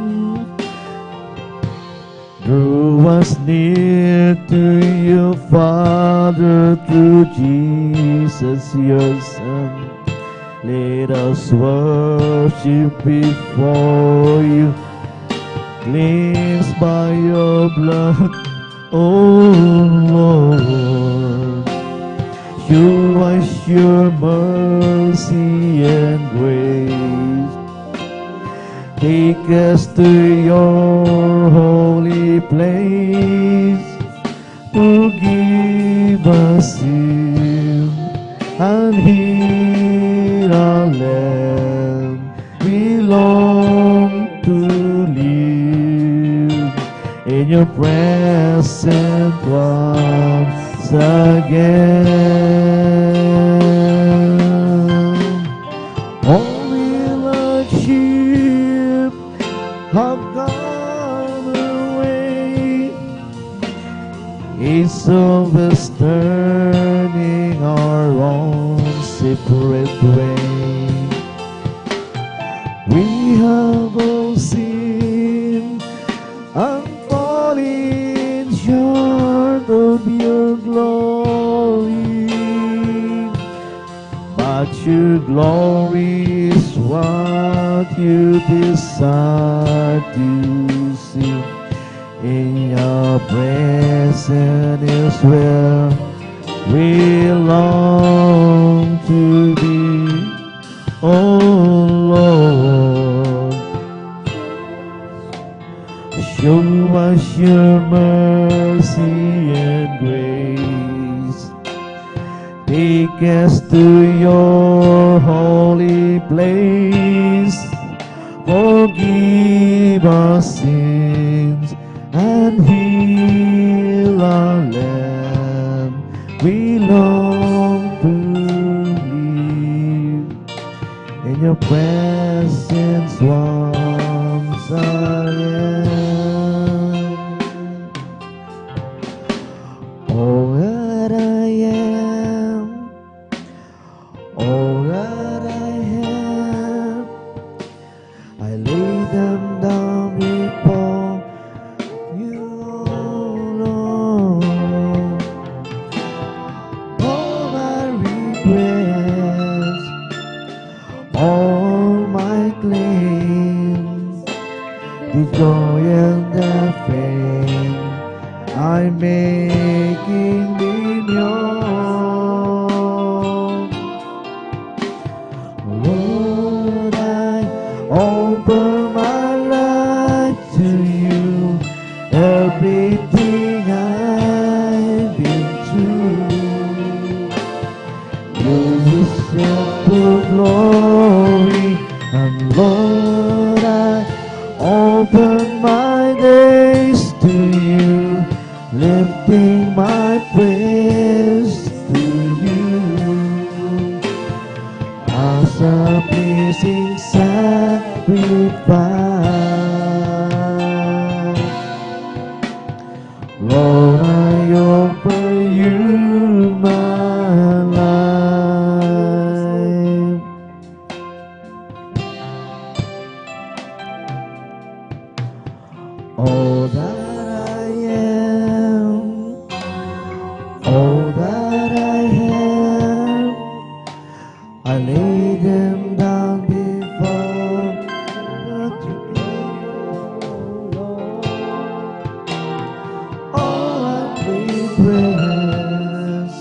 drew us near to your Father through Jesus your Son. Let us worship before you, cleansed by your blood, oh Lord. Show us your mercy and grace. Take us to your holy place. Forgive us sin and heal our land. We long to live in your presence once again. Only like sheep have gone away. Each of us turning our own separate way. We have all sinned and fallen short of your glory. But your glory is what you desire to see. In your presence is where we long to be, oh Lord. Show us your mercy and grace. Take us to your holy place. Forgive our sins and heal our land. We long to live in your presence once again. All that I am, all that I have, I lay them down before you, Lord. All my regrets, all my claims, the joy and the fame I'm making in yours. Lord, I open my life to you. Everything I've been through, you deserve the glory. And Lord, I open my days to you, lifting my praise to you as a pleasing sacrifice. Lord, I offer you my life. All that I am, all that I have, I lay them down before the Lord. All my regrets,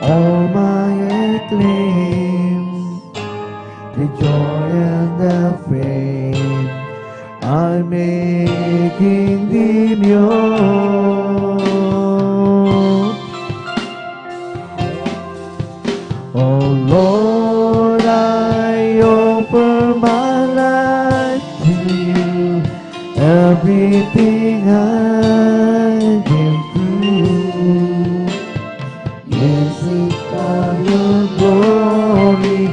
all my acclaim, the joy and the fame I'm making in yours. Oh Lord, I offer my life to you. Everything I've been through, yes, it's for your glory.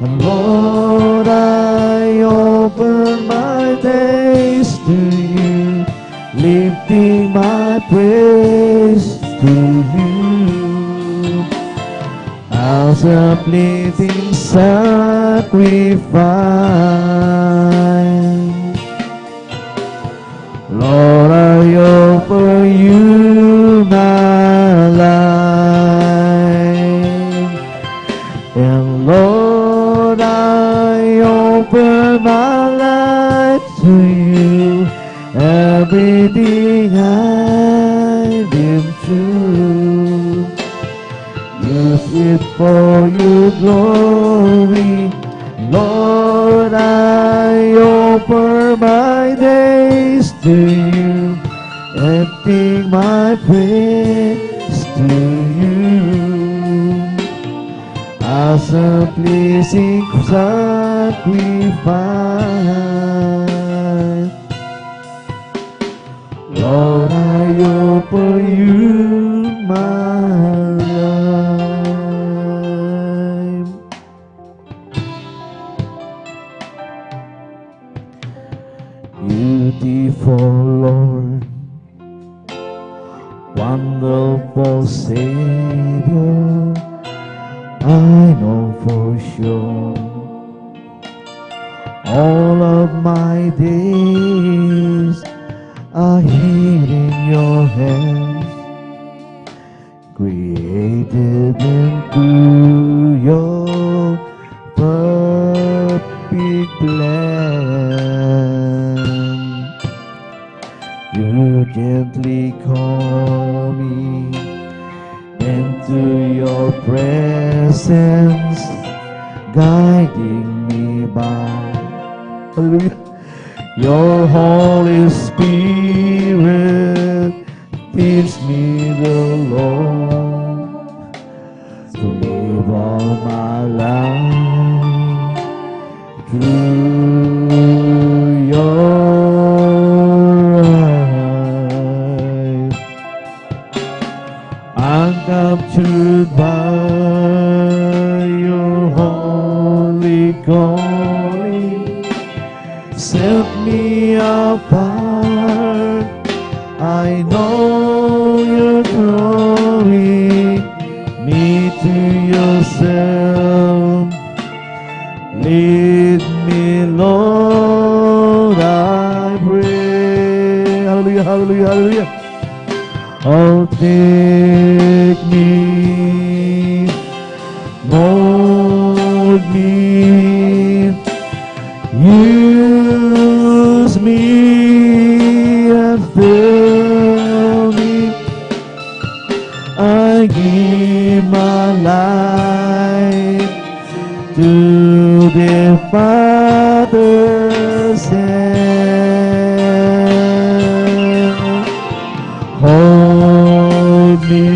And Lord, I open my days to you, lifting my praise to you as a pleasing sacrifice. Lord, I offer you my life. And Lord, I open my life to you. Everything I've been through, use it for your glory. Lord, I offer my days to you, lifting my praise to you as a pleasing sacrifice. Lord, I offer you my life. Beautiful Lord, wonderful Savior, I know for sure all of my days are hid in your hands, created into your perfect plan. You gently call me into your presence, guiding me by. Hallelujah. Your Holy Spirit teach me the Lord to live all my life through your eyes. I'm captured by your holy calling. Set me apart. I know you're drawing me to yourself. Lead me, Lord, I pray. Hallelujah, hallelujah, hallelujah. Oh, take me, mold me, use me and fill me. I give my life to the Father's hand. Hold me,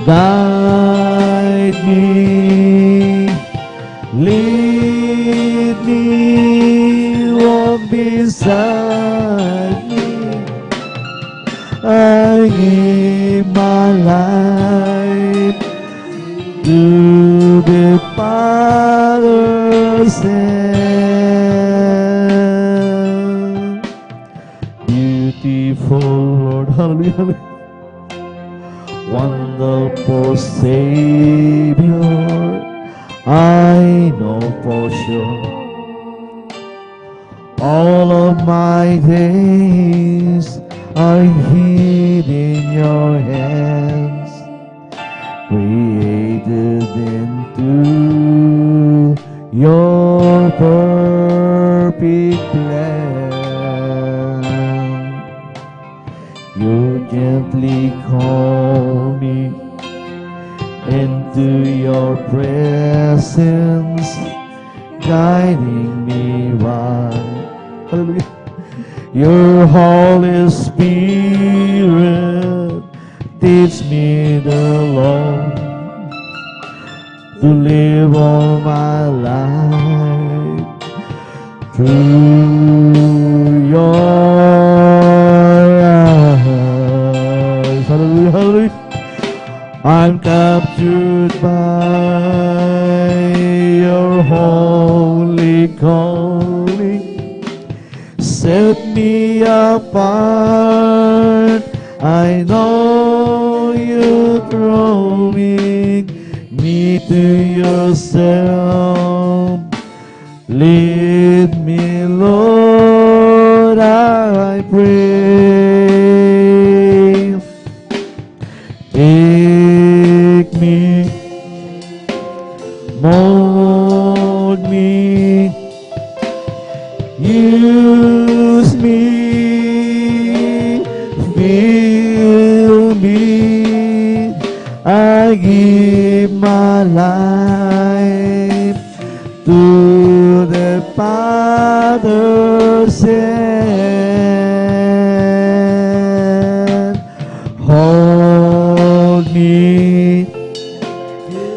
guide me, lead me, walk beside me. I give my life to the Father's hand. Beautiful Lord, hallelujah, hallelujah. Wonderful Savior, I know for sure all of my days are hid in your hands, created into your perfect plan. You gently call me into your presence, guiding me right. Hallelujah. Your Holy Spirit teach me the Lord to live all my life through your eyes. Hallelujah, hallelujah. I'm captured by your holy calling. Set me apart. I know you're drawing me to yourself. Lead me, Lord, I pray. Take me, mold me, use me, fill me. I give my life to the Father's hand. Hold me,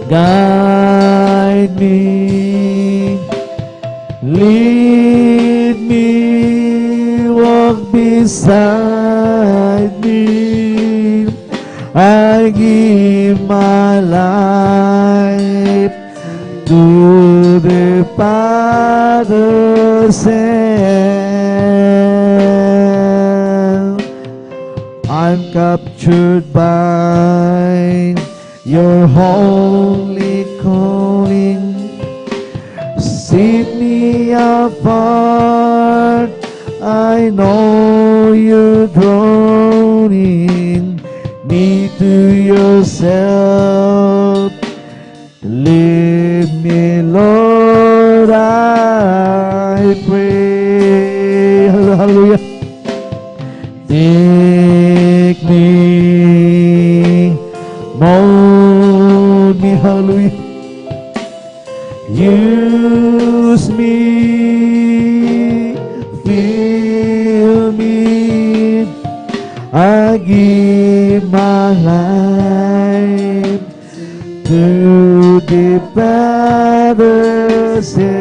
guide me, lead me, walk beside me. I give my life to the Father's hand. I'm captured by your holy calling. Set me apart. I know you're drawing me to yourself. Lead me, Lord, I pray. Hallelujah. Take me, mold me, hallelujah. Use me, fill me. I give my life to the Father's hand.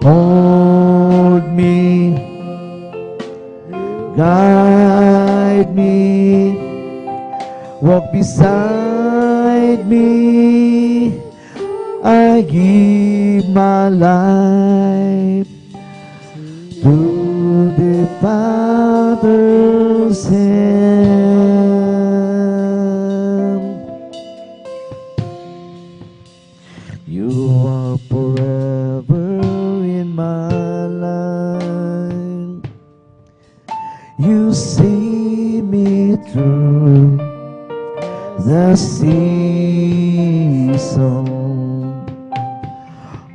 Hold me, guide me, walk beside me. I give my life to the Father's hand. You are forever in my life. You see me through the season.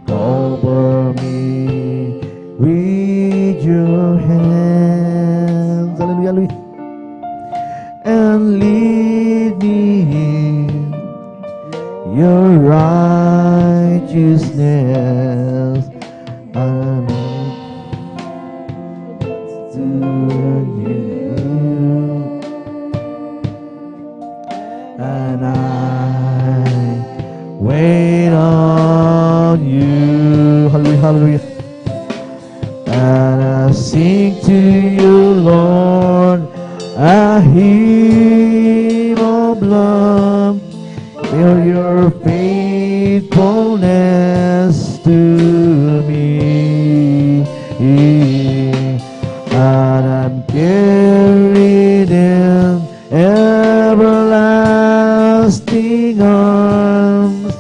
Cover me with your hands, hallelujah, hallelujah, and lead me in your righteousness. And to you, and I wait on you, hallelujah, hallelujah. And I sing to you, Lord, a hymn of love for your faithfulness to me. And I'm carried in everlasting arms.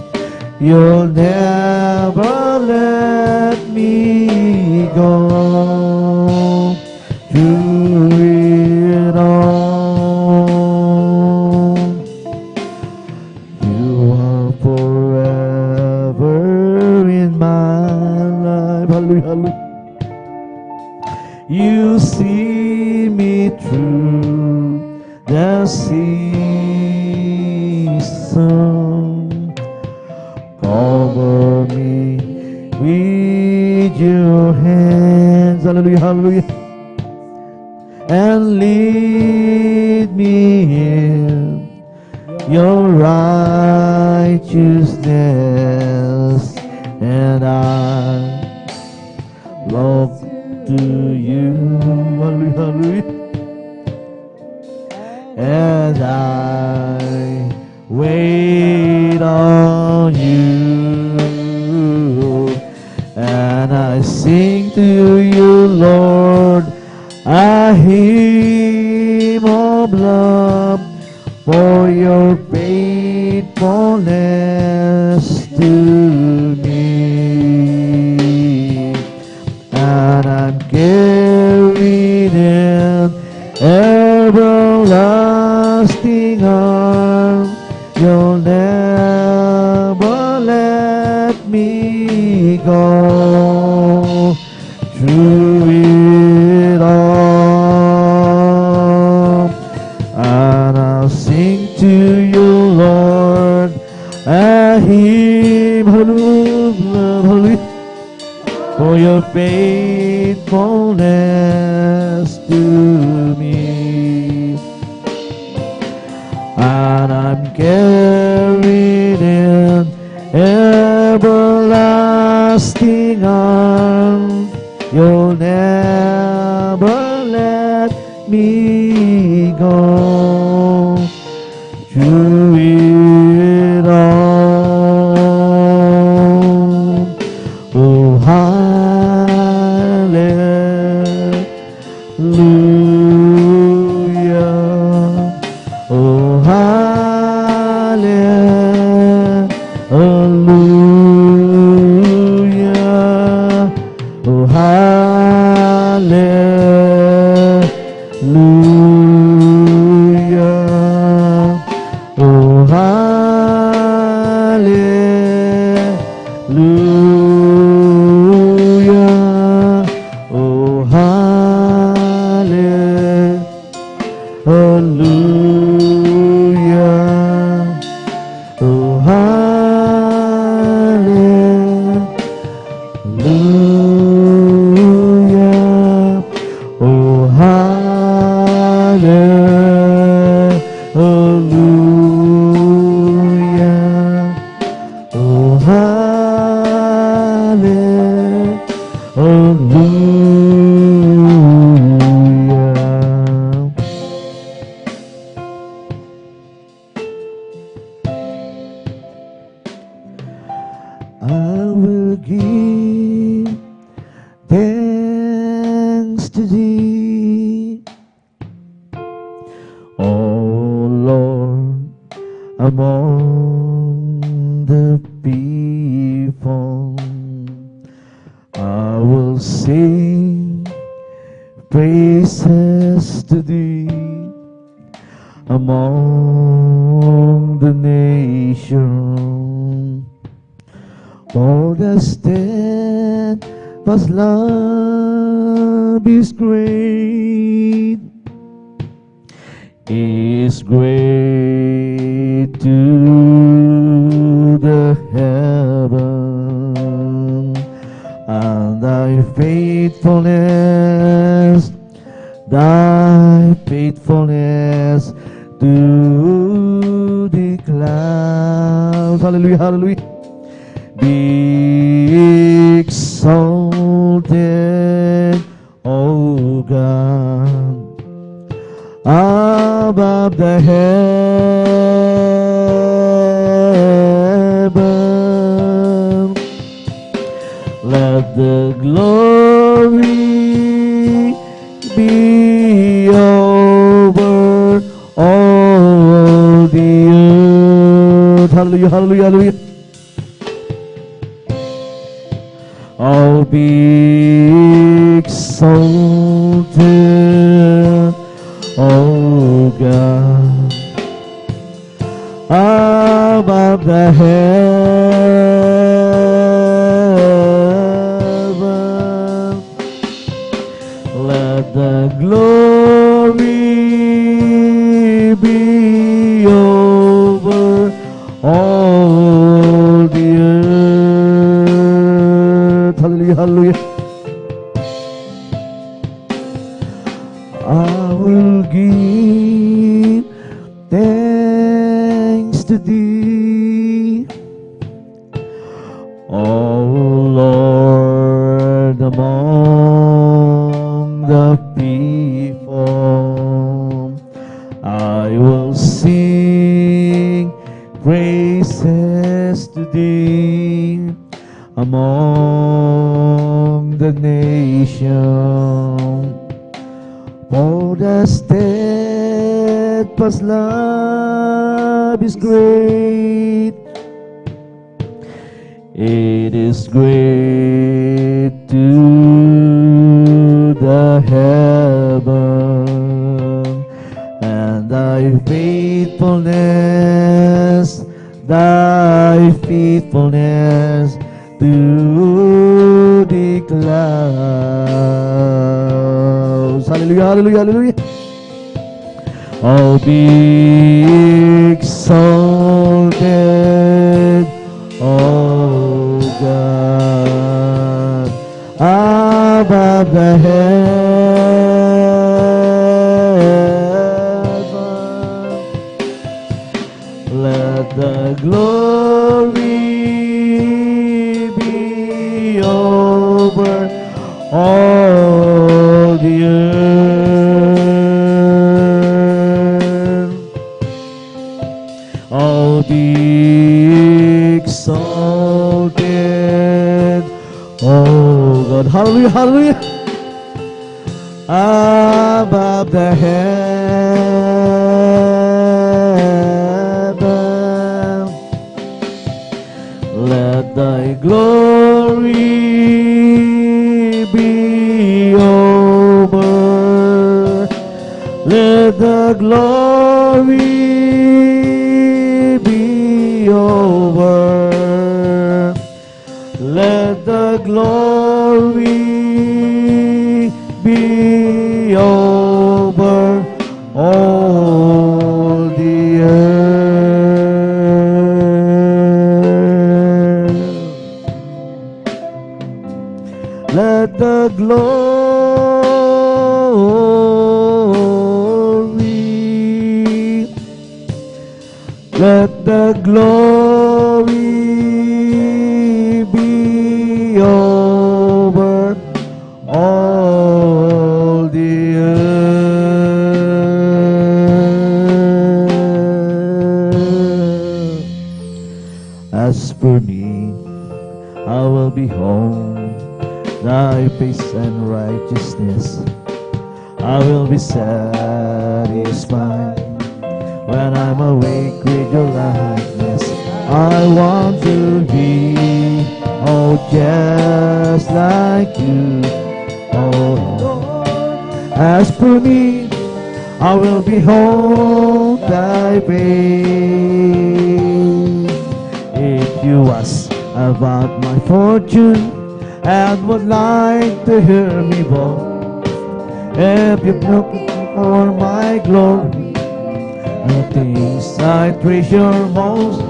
You'll never let me go. Through it all, you are forever in my life. Hallelujah, hallelujah. You see me through the season. Cover me with your hands, hallelujah, hallelujah, and lead me in your righteousness, and I love to you, hallelujah, hallelujah, and I wait on you, and I sing to you, Lord, a hymn of love for your faithfulness to me. And I'm carried in everlasting arms. You'll never let me go. Through it all, and I'll sing to you, Lord, a hymn, hallelujah, hallelujah, for your faithfulness to me. And I'm carried in everlasting arms. You'll never let me go. Through it all, oh hallelujah, oh hallelujah, oh hallelujah, oh hallelujah, oh hallelujah, oh Oh, hallelujah. Oh, hallelujah. Oh, hallelujah. I will give thanks to Thee, O Lord, among the people. I will sing praises to Thee among the nations. For the steadfast love is great to the heaven, and Thy faithfulness to the clouds. Hallelujah, hallelujah. Be exalted, O God, above the heaven. Let the glory be over all the earth. Hallelujah, hallelujah, hallelujah. I'll be exalted, O God, above the heaven. Let the glory be over all the earth. Hallelujah, hallelujah. I will give thanks to Thee, O Lord, among the people. I will sing praises to Thee among the nations. For the steadfast love is great. It is great to the heaven, and Thy faithfulness to the clouds. Hallelujah, hallelujah, hallelujah. I'll be exalted, O God, above the heaven. Let the glory be over all the earth. I'll be exalted, oh God, hallelujah, hallelujah, above the heaven. Let Thy glory be over. Let the glory be over. Let the glory be over all the earth. the glory. Let the glory be over all the earth. As for me, I will behold thy face and righteousness. I will be satisfied when I'm awake with your likeness. I want to be, oh, just like you, oh Lord. As for me, I will behold thy face. If you ask about my fortune and would like to hear me boast, if you look for my glory, the things I treasure most,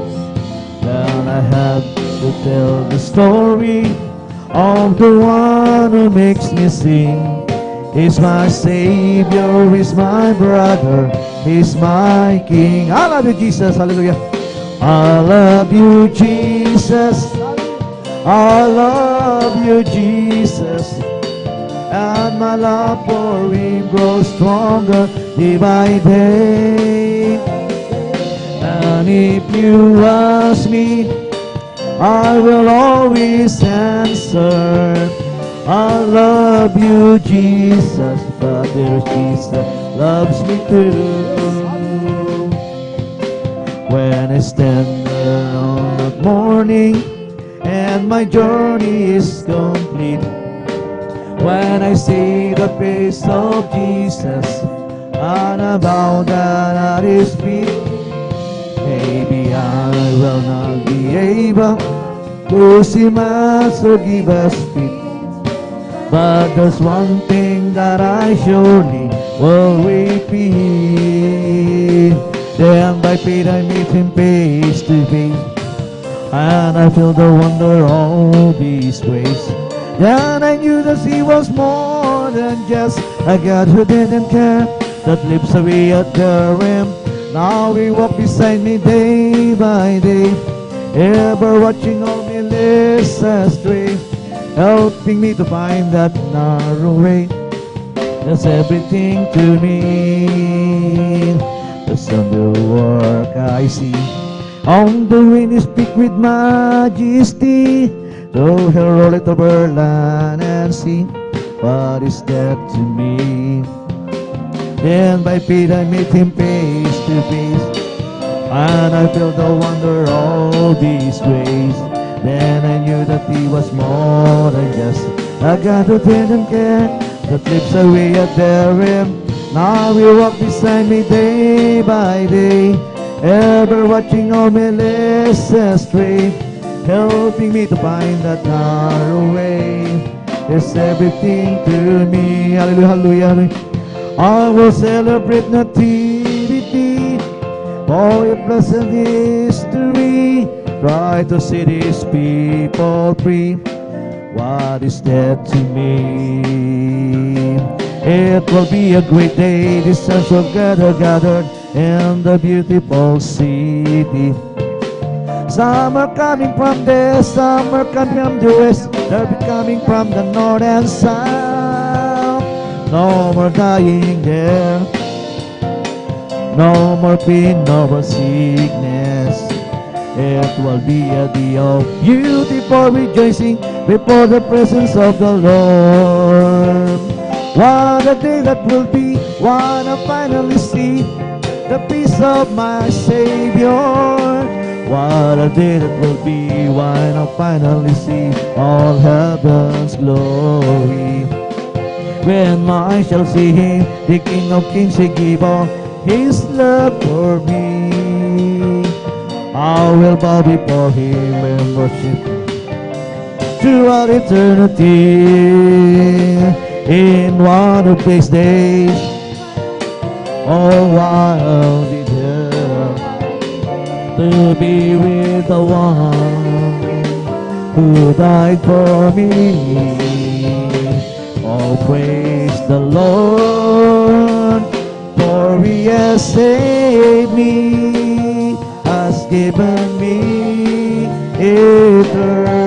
then I have to tell the story of the one who makes me sing. He's my Savior, He's my brother, He's my King. I love you, Jesus. Hallelujah. I love you, Jesus. I love you, Jesus. And my love for Him grows stronger day by day. And if you ask me, I will always answer, I love you, Jesus, but there's Jesus loves me too. When I stand there on that morning and my journey is complete, when I see the face of Jesus and I bow down at His feet, maybe I will not be able to see Master give us peace. But there's one thing that I surely will repeat. Then by faith I meet Him face to face, and I feel the wonder of His grace. Then I knew that He was more than just a God who didn't care, that lives away at the rim. Now He walks beside me day by day, ever watching all me lives astray, helping me to find that narrow way. That's everything to me. That's on the work I see. On the wind He speak with majesty, though He'll roll it over land and sea. What is that to me? Then by faith I meet Him face to face, and I feel the wonder of His grace. Then I knew that He was more than just a God who didn't care, that lives away at the rim. Now He walks beside me day by day, ever watching all my lives astray, helping me to find that narrow way. It's everything to me. Hallelujah, hallelujah, hallelujah. I will celebrate nativity, for your blessed history. Try to see these people free. What is that to me? It will be a great day. The sons will gathered in the beautiful city. Some are coming from the east, some are coming from the west. They're coming from the north and south. No more dying there, no more pain, no more sickness. It will be a day of beautiful rejoicing before the presence of the Lord. What a day that will be when I finally see the peace of my Savior. What a day that will be when I finally see all heaven's glory. When my eyes shall see Him, the King of Kings, He gave all His love for me. I will bow before Him and worship throughout eternity. In one of these days, oh, I'll be there to be with the one who died for me. Oh, praise the Lord, for He has saved me, has given me eternal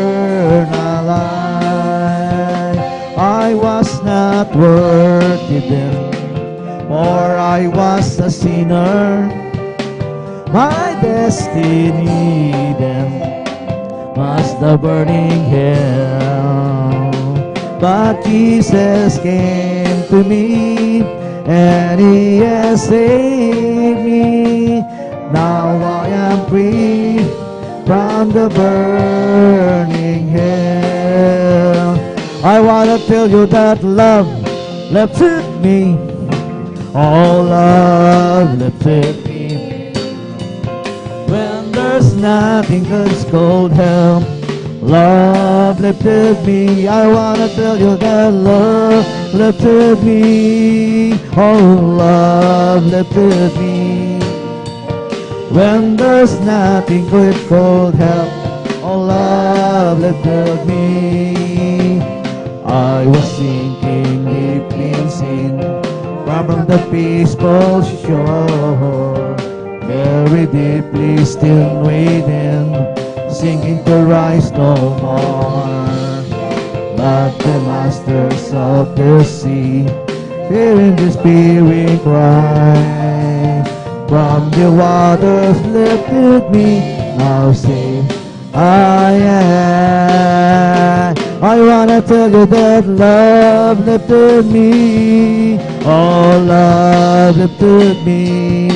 life. I was not worthy then, for I was a sinner. My destiny then was the burning hell. But Jesus came to me, and He has saved me. Now I am free from the burning hell. I want to tell you that love lifted me. Oh, love lifted me. When there's nothing that's cold hell, love lifted me. I want to tell you that love lifted me. Oh, love lifted me. When there's nothing good cold help, oh, love lifted me. I was sinking deep in sin, from the peaceful shore, very deeply still waiting, sinking to rise no more. But the masters of the sea, hearing the spirit cry, from the waters lifted me, now say, I am. I wanna tell you that love lifted me, oh, love lifted me.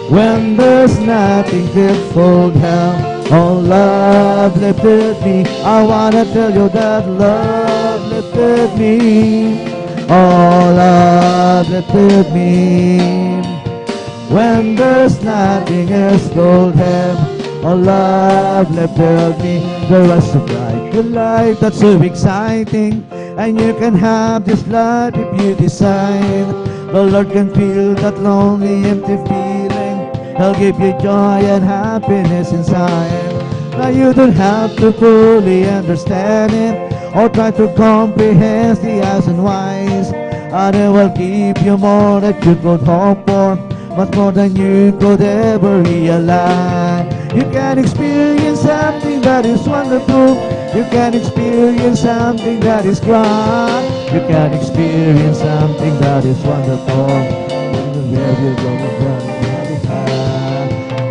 When there's nothing that cold hell, oh, love lifted me. I wanna tell you that love lifted me, oh, love lifted me. When there's nothing else cold hell, oh, love lifted me. The rest of life, the life that's so exciting, and you can have this life if you decide. The Lord can feel that lonely, empty feeling. He'll give you joy and happiness inside. Now you don't have to fully understand it, or try to comprehend the eyes and whys. And it will give you more that you could hope for, much more than you could ever realize. You can experience something that is wonderful. You can experience something that is grand. You can experience something that is wonderful.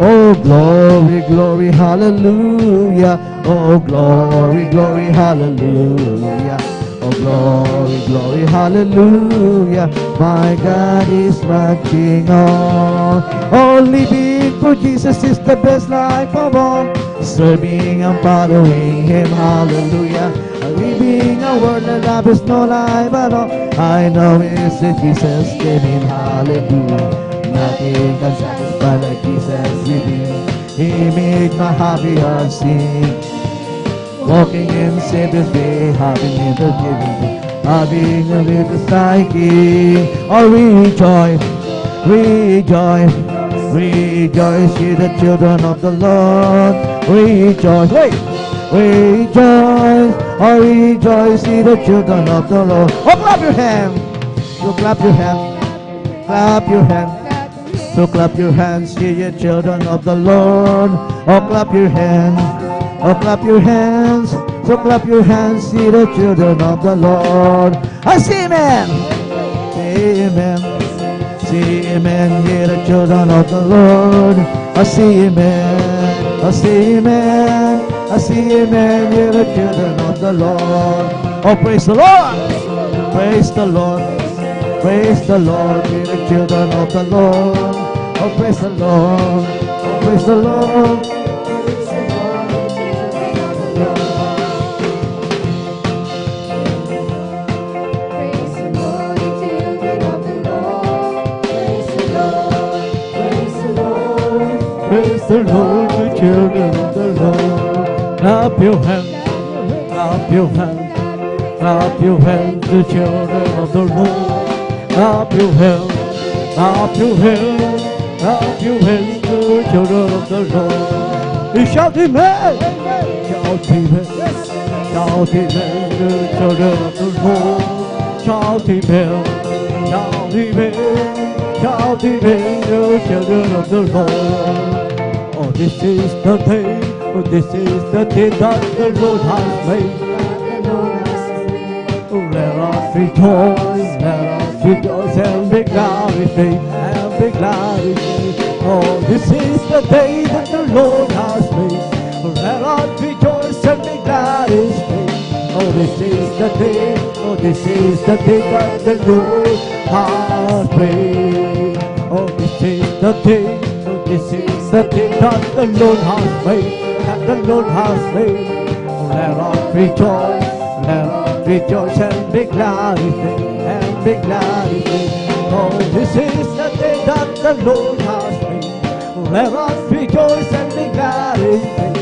Oh, glory, glory, hallelujah. Oh, glory, glory, hallelujah. Oh, glory, glory, hallelujah. My God is marching on. Oh, living for Jesus is the best life of all. Serving and following Him, hallelujah. Living a world that love is no life at all. I know it's that Jesus came in, hallelujah. Nothing can satisfy like Jesus living. He made my happy heart sing. Walking in Savior's way, having in the giving, having a little psyche. Oh, rejoice, rejoice, rejoice, ye the children of the Lord. Rejoice, wait, rejoice, oh, rejoice, ye the children of the Lord. Oh, clap your hands, so clap your hands, clap your hands. So clap your hands, ye children of the Lord. Oh, clap your hands. Oh, clap your hands. So clap your hands, see the children of the Lord. I say amen. Say amen. Say amen, ye the children of the Lord. I say amen. I say amen. I say amen, ye the children of the Lord. Oh, praise the Lord. Praise the Lord. Praise the Lord, ye the children of the Lord. Oh, praise the Lord. Oh, praise the Lord. Praise the Lord, the children of the Lord. Clap your hands, clap your hands, clap your hands, the children of the Lord. Clap your hands, clap your hands, clap your hands, the children of the Lord. You shout amen, shout amen, shout amen, the children of the Lord. shouting bell, shouting bell, shouting bell, the children of the Lord. Oh, this is the day, oh, this is the day that the Lord has made. Oh, let us rejoice and be glad with faith, and be glad with faith. Oh, this is the day that the Lord has made. Oh, let us rejoice and be glad in faith. Oh, this is the day, oh, this is the day that the Lord has made. Oh, this is the day, oh, this is the day that the Lord has made, that the Lord has made. Oh, let us rejoice and be glad in it, and be glad in it. Oh, this is the day that the Lord has made. Oh, let us rejoice and be glad in it.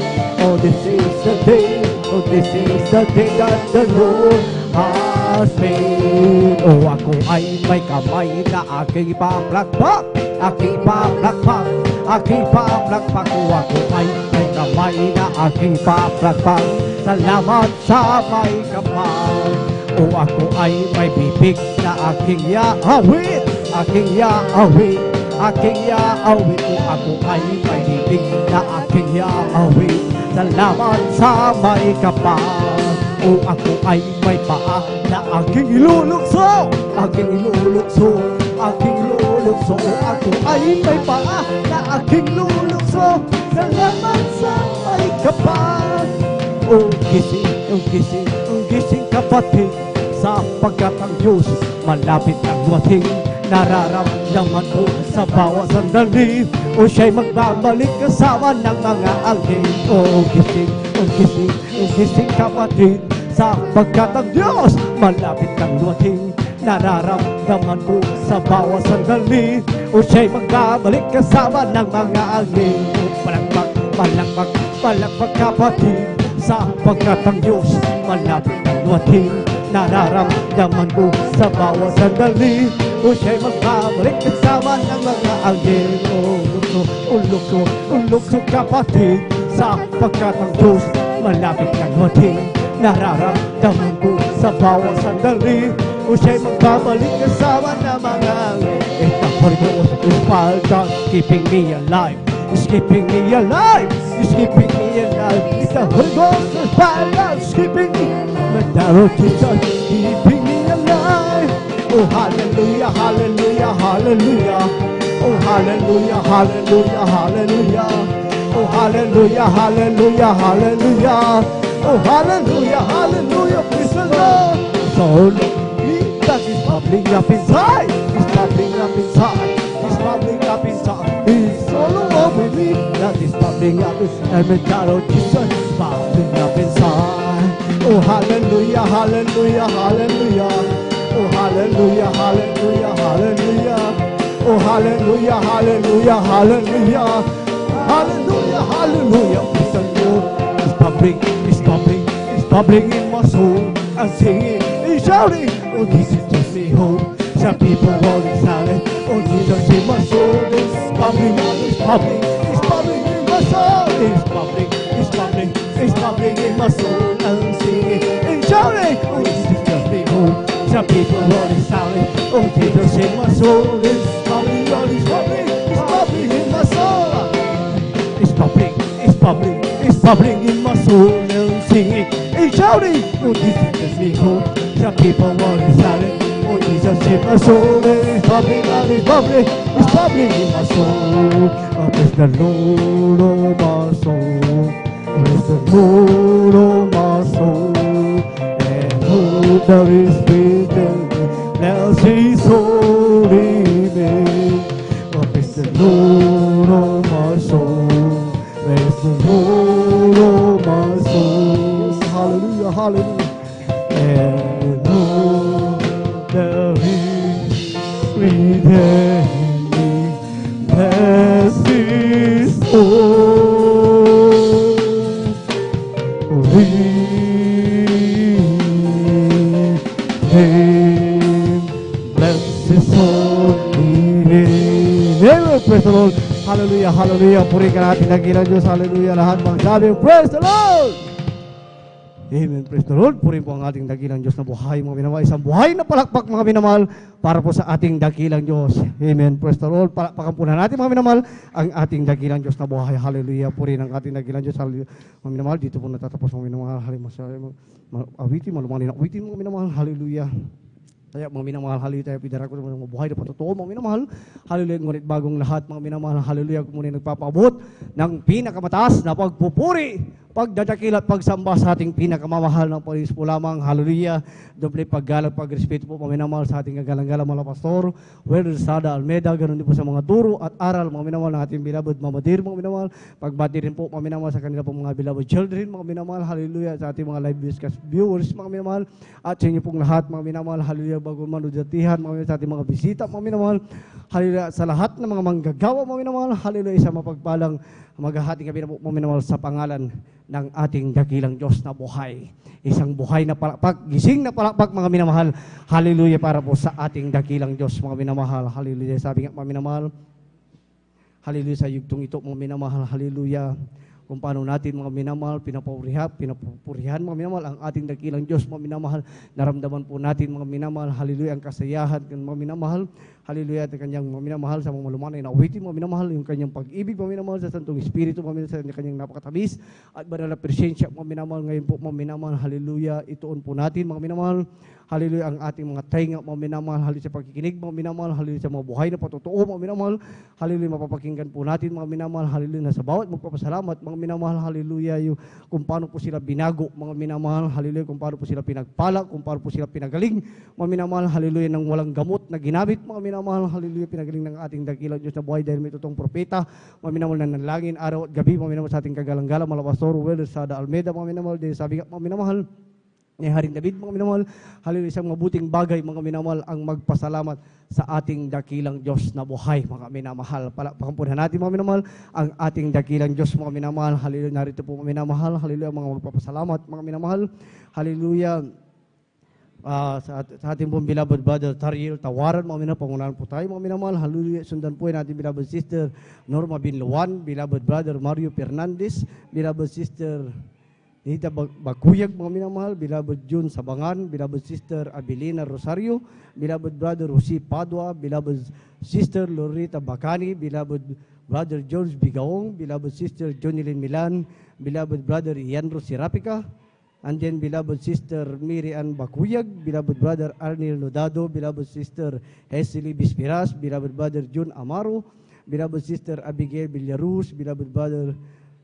Oh, this is the day, oh, this is the day that the Lord has made. Oh, ako ay may kamay na aking paplakpak, aking paplakpak, aking paplakpak. Oh, ako ay may kamay na aking paplakpak. Salamat sa may kamay. O ako ay may bibig na aking yaawit, aking yaawit, aking yaawit. O ako ay may bibig na aking yaawit. Salamat sa may kapal. O ako ay may paa na aking ilulukso, aking ilulukso, aking ilulukso. O ako ay may paa na aking ilulukso. Salamat sa may kapal. O gising kapatid, sapagkat ang Diyos malapit ang dumating. Nararamdaman ko sa bawat sandali, o siya'y magbabalik kasama ng mga alin. O gising kapatid, sapagkat ang Diyos malapit ang dumating. Nararamdaman ko sa bawat sandali, o siya'y magbabalik kasama ng mga alin. O palakpak, palakpak, palakpak kapatid, sapagkat ang Diyos malapit ang dumating. Nararamdaman ko sa bawat sandali, o siya'y magbabalik kasama ng mga anghel. Ulukso kapatid, sapagkat ang Diyos malapit ang dumating. Nararamdaman ko sa bawat sandali, o siya'y magbabalik kasama ng mga anghel. It's the Holy Ghost is God keeping me alive. It's keeping me alive. It's keeping me alive. It's the Holy Ghost is God keeping me alive. Jesus keeping me alive. Oh, hallelujah, hallelujah, hallelujah. Oh, hallelujah, hallelujah, hallelujah. Oh, hallelujah, hallelujah, hallelujah. Oh, hallelujah, hallelujah, praise the Lord. So, me that is bubbling up inside. It's bubbling up inside. It's bubbling up inside. It's all over me. That is bubbling up inside. And the Jesus is bubbling up inside. Oh, hallelujah, hallelujah, hallelujah. Oh, hallelujah, hallelujah, hallelujah. Oh, hallelujah, hallelujah, hallelujah. Hallelujah, hallelujah. Praise the Lord. It's bubbling, it's bubbling, it's bubbling in my soul. I'm singing and shouting. Oh, this is just me home. Some people falling silent. Oh, Jesus in my soul. It's bubbling, it's bubbling, it's bubbling in my soul. It's bubbling, it's bubbling, it's bubbling in my soul. I'm singing and shouting. Oh, this is just me home. Some people falling silent. Oh, Jesus in my soul. It's bubbling, oh, it's bubbling, it's bubbling in my soul. It's bubbling, it's bubbling, it's bubbling in my soul. I'm singing and shouting. Oh, this is just me home. Some people falling silent. Oh, Jesus in my soul. It's bubbling, oh, it's bubbling, it's bubbling in my soul. Oh, praise the Lord, oh my soul. Praise the Lord, oh my soul. And who there is within me, bless His holy name. Oh, praise the Lord, oh my soul. Praise the Lord, oh my soul. Hallelujah, hallelujah. And who there is within me, bless His holy name. Bless His holy name. Amen. Praise the Lord. Hallelujah, hallelujah. Purihin ka natin ang Diyos. Hallelujah. Lahat magsabi, praise the Lord. Amen. Praise the Lord. Purihin po ang ating dakilang Diyos na buhay, mga minamahal. Isang buhay na palakpak, mga minamahal, para po sa ating dakilang Diyos. Amen. Praise the Lord. Palakpakan po na natin, mga minamahal, ang ating dakilang Diyos na buhay. Hallelujah. Purihin ang ating dakilang Diyos. Hallelujah. Mga minamahal, dito po natatapos, mga minamahal. Hallelujah. Awitin, malumanin ang awitin, mga minamahal. Hallelujah. Kaya mga minamahal, hallelujah, tayo pidara ko ng mga buhay na patotoo, mga minamahal. Hallelujah, ngunit bagong lahat, mga minamahal, hallelujah, kung muna nagpapaabot ng pinakamataas na pagpupuri, pagdadakil at pagsamba sa ating pinakamamahal ng Panginoon po lamang, hallelujah. Doble paggalang, pagrespeto po, mga minamahal, sa ating kagalang-galang mga pastor, Welder Sada Almeida, ganun din po sa mga turo at aral, mga minamahal, ng ating beloved Mama Dear, mga minamahal. Pagbati rin po, mga minamahal, sa kanila po mga beloved children, mga minamahal, hallelujah, sa ating mga live viewers, mga minamahal, at sa inyo pong lahat, mga minamahal, hallelujah, bago manudatihan, mga minamahal, sa ating mga bisita, mga minamahal, hallelujah, sa lahat ng mga manggagawa, mga minamahal, hallelujah, sa mapagpalang maghahati kami na po, mga minamahal, sa pangalan ng ating dakilang Diyos na buhay. Isang buhay na palakpak, gising na palakpak, mga minamahal, hallelujah, para po sa ating dakilang Diyos, mga minamahal, hallelujah. Sabi nga, mga minamahal, hallelujah, sa yugtong ito, mga minamahal, hallelujah, kung paano natin, mga minamahal, pinapupurihan, mga minamahal, ang ating dakilang Diyos, mga minamahal, naramdaman po natin, mga minamahal, hallelujah, ang kasayahan, mga minamahal, hallelujah, at kanyang mga minamahal sa mga malumanay na awitin, mga minamahal, yung kanyang pag-ibig, mga minamahal, sa Santong Espiritu, mga minamahal, sa kanyang napakatamis, at banal na presensya, mga minamahal, ngayon po, mga minamahal, hallelujah, ituon po natin, mga minamahal, hallelujah, ang ating mga tainga, mga minamahal, hallelujah, sa pagkikinig, mga minamahal, hallelujah, sa mga buhay na patotoo, mga minamahal, hallelujah, mapapakinggan po natin, mga minamahal, hallelujah, na sa bawat magpapasalamat, mga minamahal, hallelujah, yung kung paano po sila binago, mga minamahal, hallelujah, kung paano po sila pinagpala, kung paano po sila pinagaling, mga minamahal, hallelujah, ng walang gamot na ginamit, mga minamahal, hallelujah, pinagaling ng ating dakilang Diyos na buhay dahil may totoong propeta, mga minamahal, na nanalangin araw at gabi, mga minamahal, sa ating kagalang-galang, mga pastor, Welder Sada Almeida, mga minamahal, dahil sabi nga, mga minamahal, ni Haring David, mga minamahal, hallelujah, isang mabuting bagay, mga minamahal, ang magpasalamat sa ating dakilang Diyos na buhay, mga minamahal. Palakpakan po na natin, mga minamahal, ang ating dakilang Diyos, mga minamahal, hallelujah, narito po, mga minamahal, hallelujah, mga magpapasalamat, mga minamahal, hallelujah, sa ating pong beloved brother Tariel Tawaran, mga minamahal, pangunahan po tayo, mga minamahal, hallelujah, sundan po yung ating beloved sister Norma Binluan, beloved brother Mario Fernandez, beloved sister Nita Bakuyag, mga minamahal, beloved June Sabangan, beloved sister Abilina Rosario, beloved brother Jose Padua, beloved sister Lorita Bacani, beloved brother George Bigaong, beloved sister Jonilyn Milan, beloved brother Ianro Sirapica, and then beloved sister Mary Ann Bakuyag, beloved brother Arnil Nodado, beloved sister Hesily Bispiras, beloved brother June Amaro, beloved sister Abigail Villaruz, beloved brother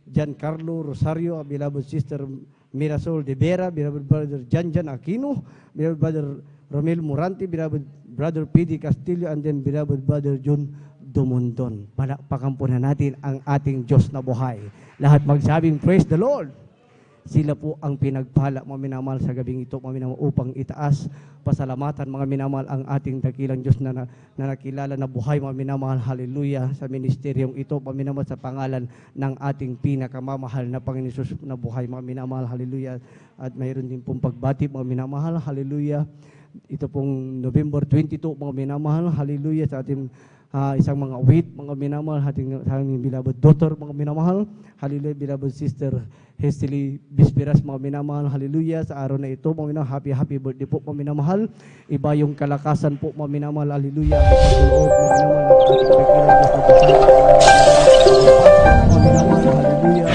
Giancarlo Rosario, beloved sister Mirasol de Vera, beloved brother Janjan Aquino, beloved brother Romel Morante, beloved brother P.D. Castillo, and then beloved brother John Dumondon. Palakpakan po na natin ang ating Diyos na buhay. Lahat magsabing, praise the Lord. Sila po ang pinagpala, mga minamahal, sa gabing ito, mga minamahal, upang itaas, pasalamatan, mga minamahal, ang ating dakilang Diyos na nakilala na buhay, mga minamahal, hallelujah, sa ministeryong ito, mga minamahal, sa pangalan ng ating pinakamamahal na Panginoon Jesus na buhay, mga minamahal, hallelujah. At mayroon din pong pagbati, mga minamahal, hallelujah. Ito pong November 22, mga minamahal, hallelujah, sa ating isang mga awit, mga minamahal, ating beloved daughter, mga minamahal, hallelujah, beloved sister Hestily Bispiras, mga minamahal, hallelujah, sa araw na ito, mga minamahal, happy birthday po, mga minamahal, iba yung kalakasan po, mga minamahal, hallelujah, pagsulood, mga minamahal, mga minamahal, hallelujah.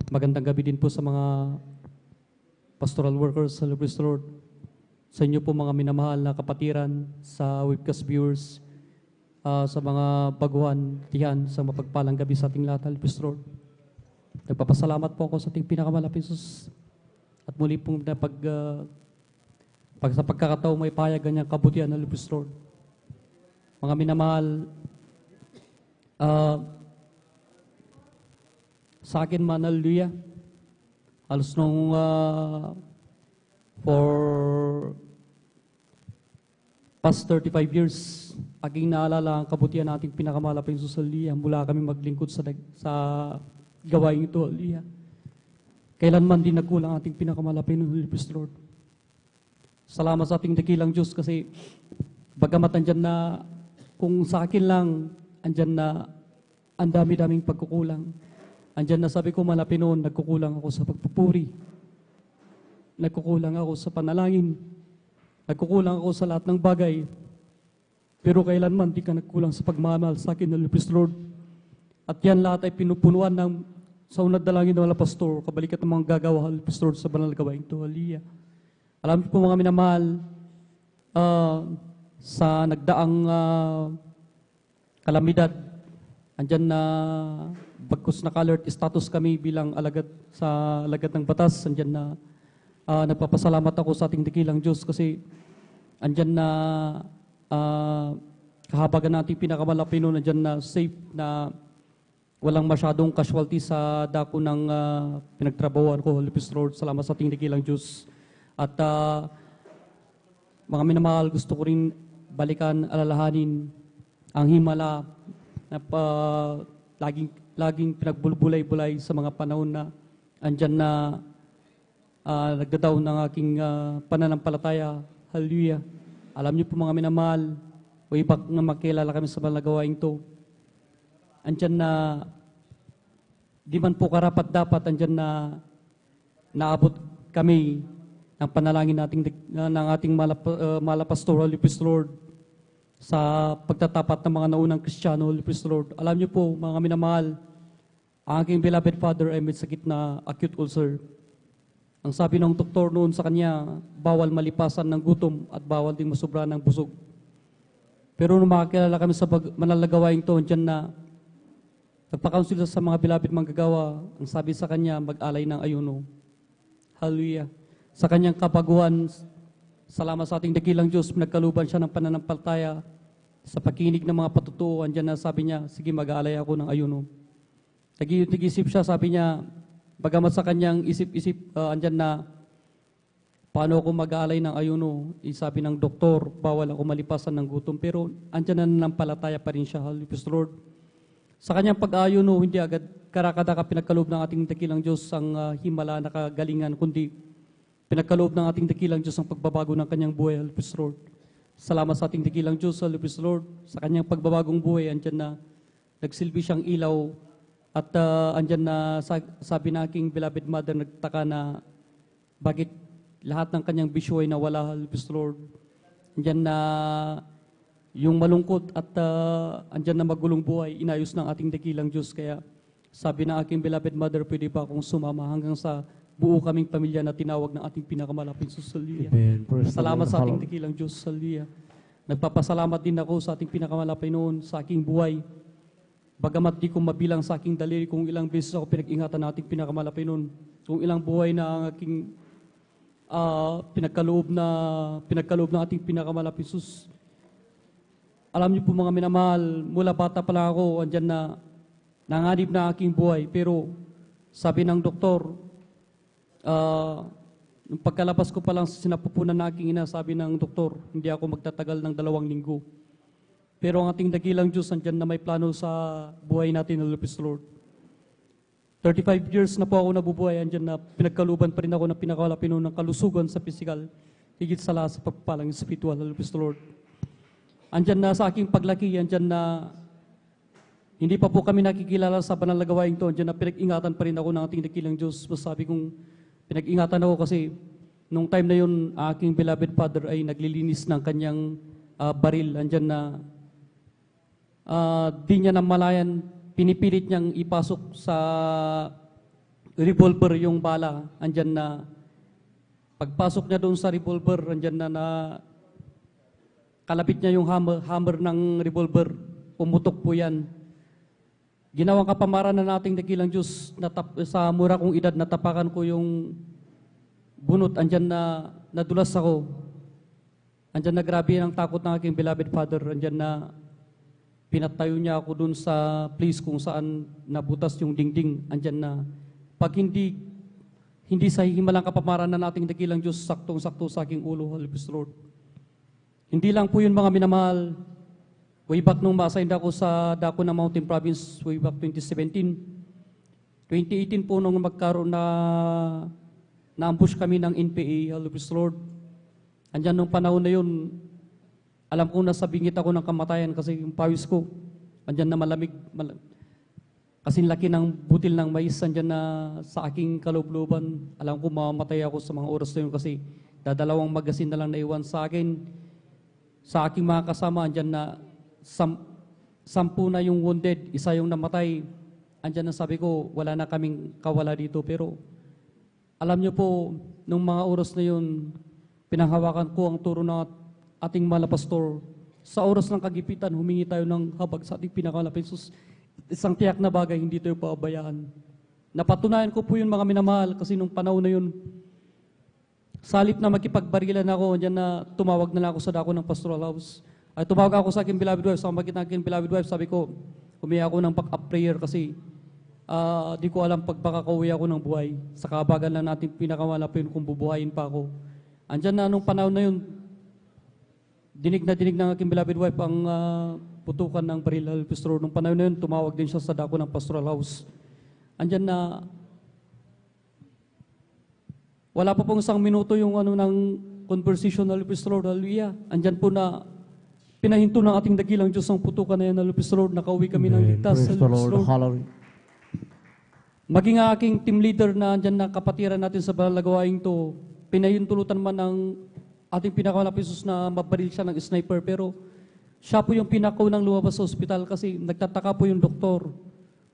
Magandang gabi din po sa mga pastoral workers sa Lubis Lord. Sa inyo po mga minamahal na kapatiran, sa webcast viewers, sa mga baguhan, tiyan, sa mapagpalang gabi sa ating lahat, Lubis Lord. Nagpapasalamat po ako sa ating pinakamalapit Sus. At muli pong sa pagkakataong may payag ganyang kabutihan na Lubis Lord. Mga minamahal, sa akin man, hallelujah. Halos nung for past 35 years, aking naalala ang kabutihan nating pinakamalapit sa hallelujah mula kami maglingkod sa gawain ito, hallelujah. Kailanman din nagkulang ating pinakamalapit ng Lord. Salamat sa ating dakilang Diyos kasi bagamat andyan na kung sa akin lang, andyan na ang dami-daming pagkukulang. Andyan na sabi ko malapit noon, nagkukulang ako sa pagpupuri. Nagkukulang ako sa panalangin. Nagkukulang ako sa lahat ng bagay. Pero kailanman di ka nagkulang sa pagmamahal sa akin ng Lord. At yan lahat ay pinupunuan sa unad dalangin ng mga pastor, kabalikat ng mga gagawa, Lord, sa banal gawain ito. Hallelujah. Alam niyo po mga minamahal, sa nagdaang kalamidad, andyan na bagkus naka-alert status kami bilang alagad ng batas. Andyan na nagpapasalamat ako sa ating dakilang Diyos kasi andyan na kahabagan natin pinakamalapit noon, andyan na safe na walang masyadong casualty sa dako ng pinagtrabahuan ko, Holy Lord. Salamat sa ating dakilang Diyos. At mga minamahal, gusto ko rin balikan, alalahanin ang himala na laging pinagbulbulay-bulay sa mga panahon na andyan na nagdadaw ng aking pananampalataya. Hallelujah. Alam niyo po mga minamahal, way back na makilala kami sa mga gawain to, andyan na di man po karapat dapat andyan na naabot kami ng panalangin ng ating malapastor, Holy Lord, sa pagtatapat ng mga naunang Kristiyano, Holy Lord. Alam niyo po, mga minamahal, ang aking beloved father ay may sakit na acute ulcer. Ang sabi ng doktor noon sa kanya, bawal malipasan ng gutom at bawal ding masobra ng busog. Pero nung makakilala kami sa manlalagawain to, dyan na nagpa-counsel sa mga beloved manggagawa, ang sabi sa kanya, mag-alay ng ayuno. Hallelujah. Sa kanyang kabaguhan, salamat sa ating dakilang Diyos, pinagkaluban siya ng pananampalataya sa pakinig ng mga patutuo. Andyan na sabi niya, sige mag-aalay ako ng ayuno. Nag-isip siya, sabi niya, bagamat sa kanyang isip-isip, andyan na, paano ako mag-aalay ng ayuno? Sabi ng doktor, bawal ako malipasan ng gutom. Pero andyan na nanampalataya pa rin siya, Holy Lord. Sa kanyang pag-ayuno, hindi agad karakadaka pinagkaloob ng ating dakilang Diyos ang himala na kagalingan, kundi pinagkaloob ng ating dakilang Diyos ang pagbabago ng kanyang buhay, Holy Lord. Salamat sa ating dakilang Diyos, Holy Lord. Sa kanyang pagbabagong buhay, andyan na nagsilbi siyang ilaw at andyan na sabi na aking beloved mother, nagtaka na bakit lahat ng kanyang bisyo ay nawala, Holy Lord. Andyan na yung malungkot at andyan na magulong buhay, inayos ng ating dakilang Diyos. Kaya sabi na aking beloved mother, pwede ba akong sumama hanggang sa buo kaming pamilya na tinawag ng ating pinakamalapit sa Hallelujah. Amen. Salamat sa ating dakilang Diyos, Hallelujah. Nagpapasalamat din ako sa ating pinakamalapit noon sa aking buhay. Bagamat di ko mabilang sa aking daliri kung ilang beses ako pinag-ingatan ng ating pinakamalapit noon, kung ilang buhay na ang aking pinagkaloob ng ating pinakamalapit Sus. Alam niyo po mga minamahal, mula bata pa lang ako, andyan na nanganib na aking buhay. Pero sabi ng doktor, nung pagkalabas ko pa lang sa sinapupunan na aking ina, sabi ng doktor, hindi ako magtatagal ng 2 linggo. Pero ang ating dakilang Diyos, andyan na may plano sa buhay natin, Holy Lord. 35 years na po ako nabubuhay, andyan na pinagkaluban pa rin ako ng pinakamalapit ng kalusugan sa physical, higit sa lahat sa pagpapalang spiritual, Holy Lord. Andyan na sa aking paglaki, andyan na hindi pa po kami nakikilala sa banal na gawain ito, andyan na pinag-ingatan pa rin ako ng ating dakilang Diyos. Masabi kong pinag-ingatan ako kasi nung time na yun, aking beloved father ay naglilinis ng kanyang baril. Andyan na di niya namalayan, pinipilit niyang ipasok sa revolver yung bala, andyan na, pagpasok niya doon sa revolver, andyan na kalapit niya yung hammer ng revolver, pumutok po yan. Ginawang kapamaran na nating dakilang Diyos, sa mura kong edad, natapakan ko yung bunot, andyan na nadulas ako. Andyan na grabe ang takot ng aking beloved Father, andyan na pinatayo niya ako dun sa place kung saan nabutas yung dingding, andyan na. Pag hindi sa himalang kapamaran na nating dakilang Diyos, saktong-sakto sa aking ulo, Hallelujah, Lord. Hindi lang po yun mga minamahal. Way back nung ma-assign ako sa dako ng Mountain Province, way back 2017. 2018 po nung magkaroon na-ambush kami ng NPA, Hallelujah, Lord. Andyan nung panahon na yun, alam ko nasa bingit ako ng kamatayan kasi yung pawis ko, andyan na malamig. Kasing laki ng butil ng mais, andyan na sa aking kalubluban. Alam ko mamamatay ako sa mga oras na yun kasi dadalawang magasin na lang naiwan sa akin. Sa aking mga kasama, andyan na 10 na yung wounded, isa yung namatay. Andyan na sabi ko, wala na kaming kawala dito. Pero alam niyo po, nung mga oras na yun, pinanghawakan ko ang turo ng ating malapastor. Sa oras ng kagipitan, humingi tayo ng habag sa ating pinakalapit. Isang tiyak na bagay, hindi tayo pabayaan. Napatunayan ko po yun mga minamahal kasi nung panahon na yun, sa halip na makipagbarilan ako, dyan na tumawag na lang ako sa dako ng pastoral house. Ay tumawag ako sa aking beloved wife, sa makita ng aking beloved wife, sabi ko, humingi ako ng back-up prayer kasi di ko alam pag makakauwi ako ng buhay. Sa kabagan lang natin pinakamala po yun kung bubuhayin pa ako. Andyan na nung panahon na yun, dinig ng aking beloved wife ang putukan ng baril, Pastor. Nung panahon na yun, tumawag din siya sa dako ng pastoral house. Andyan na, wala pa pong isang minuto yung ng conversation, Pastor, hallelujah. Andyan po na, pinahinto ng ating dakilang Diyos ang putukan na yan, Pastor. Nakauwi kami ng ligtas, Pastor. Maging aking team leader na andyan na kapatiran natin sa balagawaing to, pinahintulutan man ng ating pinakamalapit na mabaril siya ng sniper, pero siya po yung pinakaunang lumabas sa ospital kasi nagtataka po yung doktor.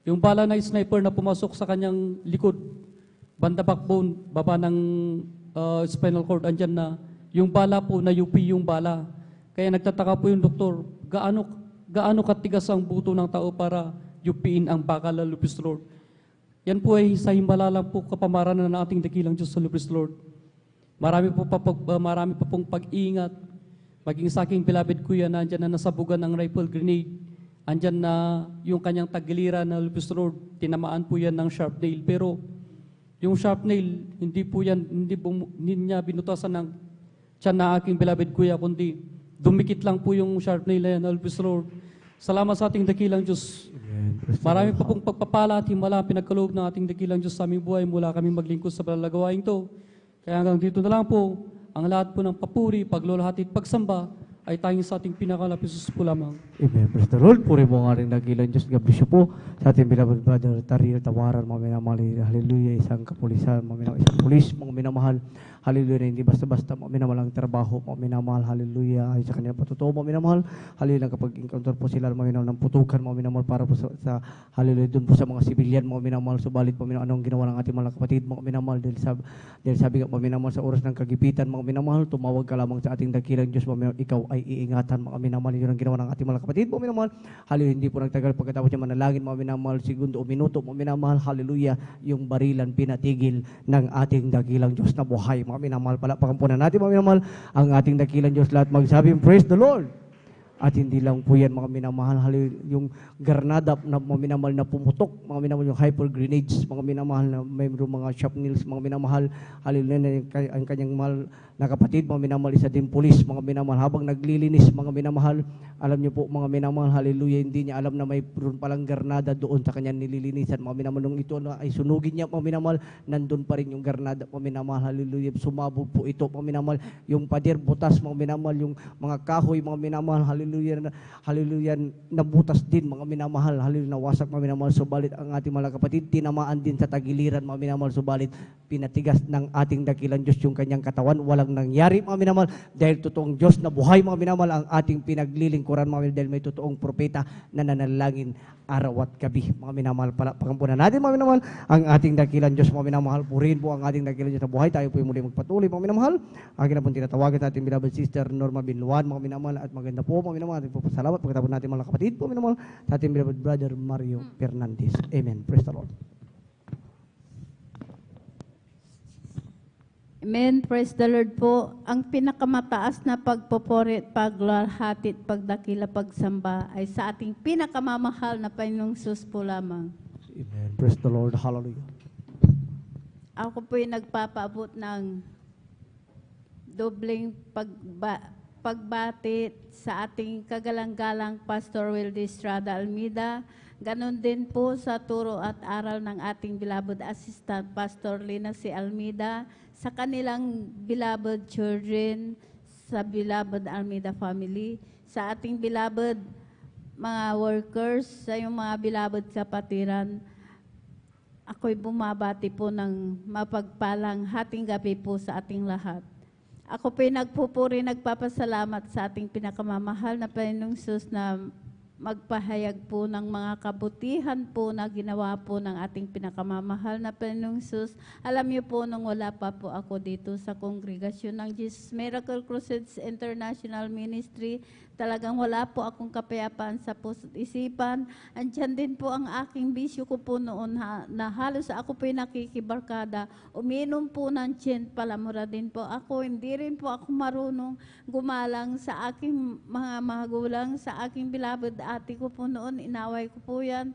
Yung bala na sniper na pumasok sa kanyang likod, banda backbone, baba ng spinal cord, andyan na. Yung bala po, na-UP yung bala. Kaya nagtataka po yung doktor, gaano katigas ang buto ng tao para yupiin ang bakal na lupis, Lord. Yan po ay sa himbala lang po kapamaranan ng ating dakilang Diyos sa lupis, Lord. Marami pa pong pag-iingat. Maging sa aking beloved kuya na andyan na nasabugan ng rifle grenade. Andyan na yung kanyang tagiliran na lupis, Lord. Tinamaan po yan ng sharp nail. Pero yung sharp nail, hindi niya binutasan ng tiyan na aking beloved kuya, kundi dumikit lang po yung sharp nail na yan, lupis, Lord. Salamat sa ating dakilang Diyos. Marami pa pong pagpapala at himala pinagkaloob ng ating dakilang Diyos sa aming buhay mula kami maglingkod sa palalagawaing to. Kaya hanggang dito na lang po, ang lahat po ng papuri, paglulahati at pagsamba ay tanging sa ating pinakalapit Jesus po lamang. Amen. Praise the Lord. Puri mo nga rin nagilan Diyos. God bless you po sa ating beloved brother Tariel Tawaran, mga minamahal. Hallelujah. Isang kapulisan, isang pulis, mga minamahal. Hallelujah. Hindi basta-basta mga minamahal ang trabaho, mga minamahal. Hallelujah. Ay sa kanya patotoo, mga minamahal. Hallelujah. Kapag encounter po sila, mga minamahal ng putukan, mga minamahal para po sa hallelujah. Doon po sa mga sibilyan, mga minamahal. Subalit, mga minamahal, anong ginawa ng ating mga kapatid, mga minamahal. Dahil sabi nga, mga minamahal, sa oras ng kagipitan, mga minamahal, tumawag ka lamang sa ating dakilang Diyos, mga minamahal, ikaw ay iingatan, mga minamahal. Yun ang ginawa ng ating mga kapatid, mga minamahal. Hallelujah. Hindi po nagtagal pagkatapos niya manalangin, mga minamahal, segundo o minuto, mga minamahal. Hallelujah. Yung barilan pinatigil ng ating dakilang Diyos na buhay, mga minamahal. Palakpakan natin, mga minamahal, ang ating dakilang Diyos. Lahat magsabing, praise the Lord. At hindi lang po yan, mga minamahal, yung granada na mga minamahal na pumutok, mga minamahal yung hyper grenades, mga minamahal na mayroong mga sharp nails, mga minamahal, hallelujah, ang kanyang mahal na kapatid, mga minamahal, isa din pulis, mga minamahal, habang naglilinis, mga minamahal, alam niyo po, mga minamahal, hallelujah, hindi niya alam na may palang granada doon sa kanyang nililinisan, mga minamahal, nung ito na ay sunugin niya, mga minamahal, nandun pa rin yung granada, mga minamahal, hallelujah, sumabog po ito, mga minamahal, yung pader butas, mga minamahal, yung mga kahoy, mga minamahal, hallelujah, hallelujah, nabutas din mga minamahal, hallelujah, nawasak mga minamahal, subalit ang ating mga kapatid, tinamaan din sa tagiliran mga minamahal, subalit pinatigas ng ating dakilang Diyos yung kanyang katawan, walang nangyari mga minamahal, dahil totoong Diyos na buhay mga minamahal, ang ating pinaglilingkuran mga minamahal, dahil may totoong propeta na nanalangin araw at gabi. Mga minamahal, pakampunan natin mga minamahal, ang ating dakilang Diyos mga minamahal, purihin po ang ating dakilang Diyos na buhay, tayo po yung muli magpatuloy mga minamahal. Akin na po tinatawagan natin beloved sister Norma Binluan mga minamahal, at maganda po mga minamahal, ating po pasalamat pagkatapos natin mga kapatid po minamahal, sa ating beloved brother Mario Fernandez. Amen. Praise the Lord. Amen. Praise the Lord po. Ang pinakamataas na pagpupuri, paglalhati, pagdakila, pagsamba ay sa ating pinakamamahal na Panginoong Sus po lamang. Amen. Praise the Lord. Hallelujah. Ako po'y nagpapaabot ng dobleng pagbati sa ating kagalang-galang Pastor Wildy Estrada Almeida. Ganon din po sa turo at aral ng ating beloved assistant Pastor Lina C. Almeida, sa kanilang beloved children, sa beloved Almeida family, sa ating beloved mga workers, sa yung mga beloved kapatiran. Ako'y bumabati po ng mapagpalang hating gabi po sa ating lahat. Ako po'y nagpupuri, nagpapasalamat sa ating pinakamamahal na Panginoong Sus na magpahayag po ng mga kabutihan po na ginawa po ng ating pinakamamahal na Panginoong Sus. Alam niyo po, nung wala pa po ako dito sa kongregasyon ng Jesus Miracle Crusades International Ministry, talagang wala po akong kapayapaan sa puso't isipan. Andyan din po ang aking bisyo ko po noon na halos ako po'y nakikibarkada. Uminom po ng gin, palamura din po ako. Hindi rin po ako marunong gumalang sa aking mga magulang, sa aking beloved ate ko po noon. Inaway ko po yan.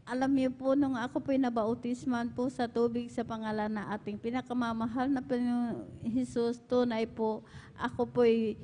Alam niyo po, nung ako po'y nabautisman po sa tubig sa pangalan na ating pinakamamahal na Panginoong Hesus, tunay po, ako po'y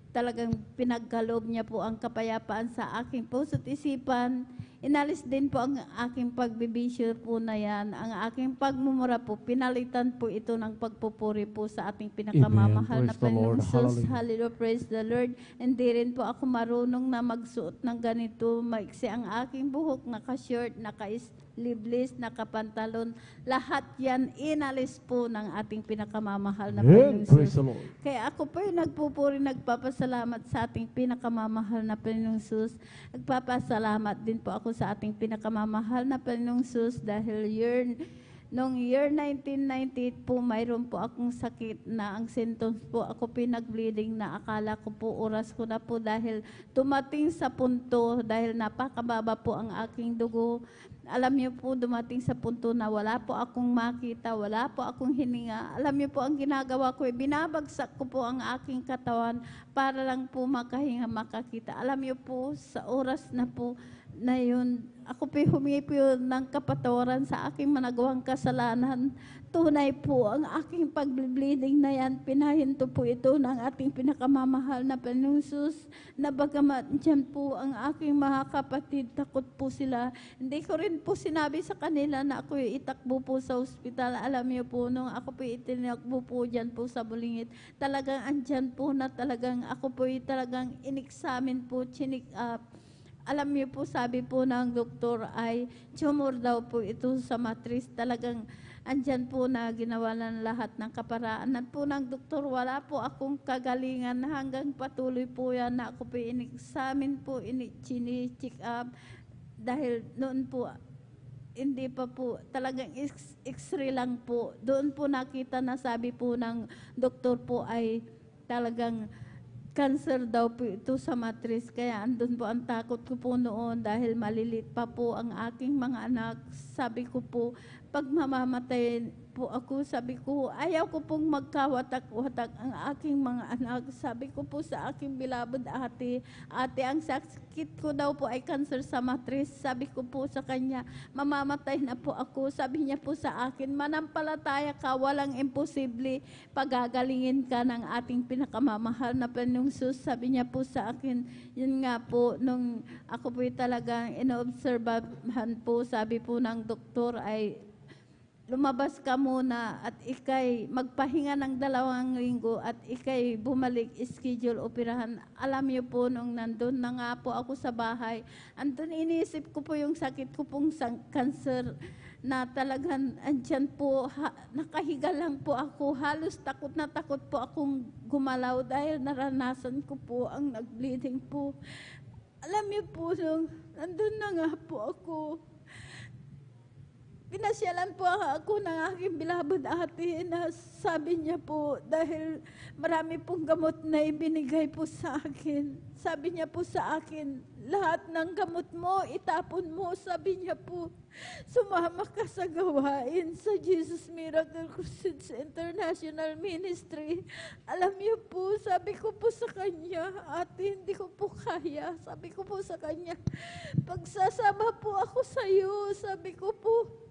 talagang pinagkaloob niya po ang kapayapaan sa aking puso't isipan. Inalis din po ang aking pagbibisyo po na yan. Ang aking pagmumura po, pinalitan po ito ng pagpupuri po sa ating pinakamamahal na Panginoong Sus. Hallelujah, praise the Lord. Hindi rin po ako marunong na magsuot ng ganito. Maiksi ang aking buhok, naka-short, naka-sleeveless, naka-pantalon. Lahat yan, inalis po ng ating pinakamamahal na Panginoong Praise Sus. the Lord. Kaya ako po yung nagpupuri, nagpapasalamat sa ating pinakamamahal na Panginoong Sus. Nagpapasalamat din po ako sa ating pinakamamahal na Panginoong Sus dahil noong year 1998 po, mayroon po akong sakit na ang symptoms po, ako pinag-bleeding na akala ko po oras ko na po dahil tumating sa punto, dahil napakababa po ang aking dugo. Alam niyo po, dumating sa punto na wala po akong makita, wala po akong hininga. Alam niyo po, ang ginagawa ko, binabagsak ko po ang aking katawan para lang po makahinga, makakita. Alam niyo po, sa oras na po na yun, ako po humingi po ng kapatawaran sa aking managawang kasalanan. Tunay po, ang aking pag-bleeding na yan, pinahinto po ito ng ating pinakamamahal na Panginoong Sus, na bagamat dyan po ang aking mga kapatid, takot po sila. Hindi ko rin po sinabi sa kanila na ako itakbo po sa ospital. Alam niyo po, nung ako po itinakbo po dyan po sa Bulingit, talagang andyan po na talagang ako po talagang inexamine po, chinik up. Alam niyo po, sabi po ng doktor ay tumor daw po ito sa matris. Talagang andyan po na ginawa ng lahat ng kaparaanan po ng doktor. Wala po akong kagalingan hanggang patuloy po yan na ako po in-examine po, chini-check up. Dahil noon po, hindi pa po, talagang x-ray lang po. Doon po nakita na sabi po ng doktor po ay talagang cancer daw po ito sa matris. Kaya andun po ang takot ko po noon dahil malilit pa po ang aking mga anak. Sabi ko po, pag mamamatay po ako, sabi ko, ayaw ko pong magkawatak-watak ang aking mga anak. Sabi ko po sa aking beloved ate, ang sakit ko daw po ay cancer sa matris. Sabi ko po sa kanya, mamamatay na po ako. Sabi niya po sa akin, manampalataya ka, walang imposible. Pagagalingin ka ng ating pinakamamahal na Panginoong Sus. Sabi niya po sa akin, yun nga po, nung ako po talagang inoobserbahan po, sabi po ng doktor ay lumabas ka muna at ikay magpahinga ng 2 linggo at ikay bumalik schedule operahan. Alam niyo po, nung nandun na nga po ako sa bahay, andun iniisip ko po yung sakit ko pong cancer na talagang andyan po, nakahiga lang po ako. Halos takot na takot po akong gumalaw dahil naranasan ko po ang nag-bleeding po. Alam niyo po, nung nandun na nga po ako, pinasyalan po ako ng aking bilabad ate na sabi niya po, dahil marami pong gamot na ibinigay po sa akin. Sabi niya po sa akin, lahat ng gamot mo, itapon mo. Sabi niya po, sumama ka sa gawain sa Jesus Miracle Crusades International Ministry. Alam niyo po, sabi ko po sa kanya, ate, hindi ko po kaya. Sabi ko po sa kanya, pagsasama po ako sa iyo, sabi ko po,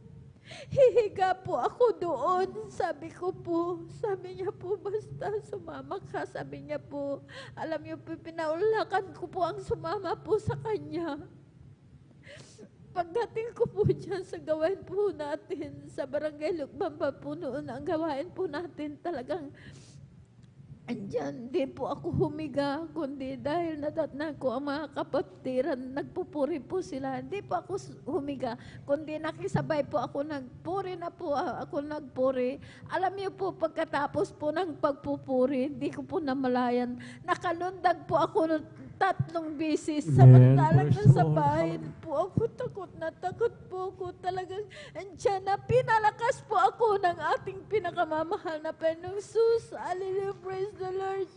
hihiga po ako doon. Sabi ko po, sabi niya po, basta sumama ka. Sabi niya po, alam niyo po, pinaulakan ko po ang sumama po sa kanya. Pagdating ko po dyan sa gawain po natin, sa Barangay Lukbamba po noon, ang gawain po natin talagang andyan, di po ako humiga, kundi dahil nadatnan ko ang mga kapatiran, nagpupuri po sila. Hindi po ako humiga, kundi nakisabay po ako, nagpuri na po ako nagpuri. Alam niyo po, pagkatapos po ng pagpupuri, hindi ko po namalayan, nakalundag po ako ng 3 beses. Samantalang praise nasa the Lord. bahay po ako, takot na takot po ako. Talagang andyan na pinalakas po ako ng ating pinakamamahal na Panginoong Jesus. Hallelujah, praise the Lord.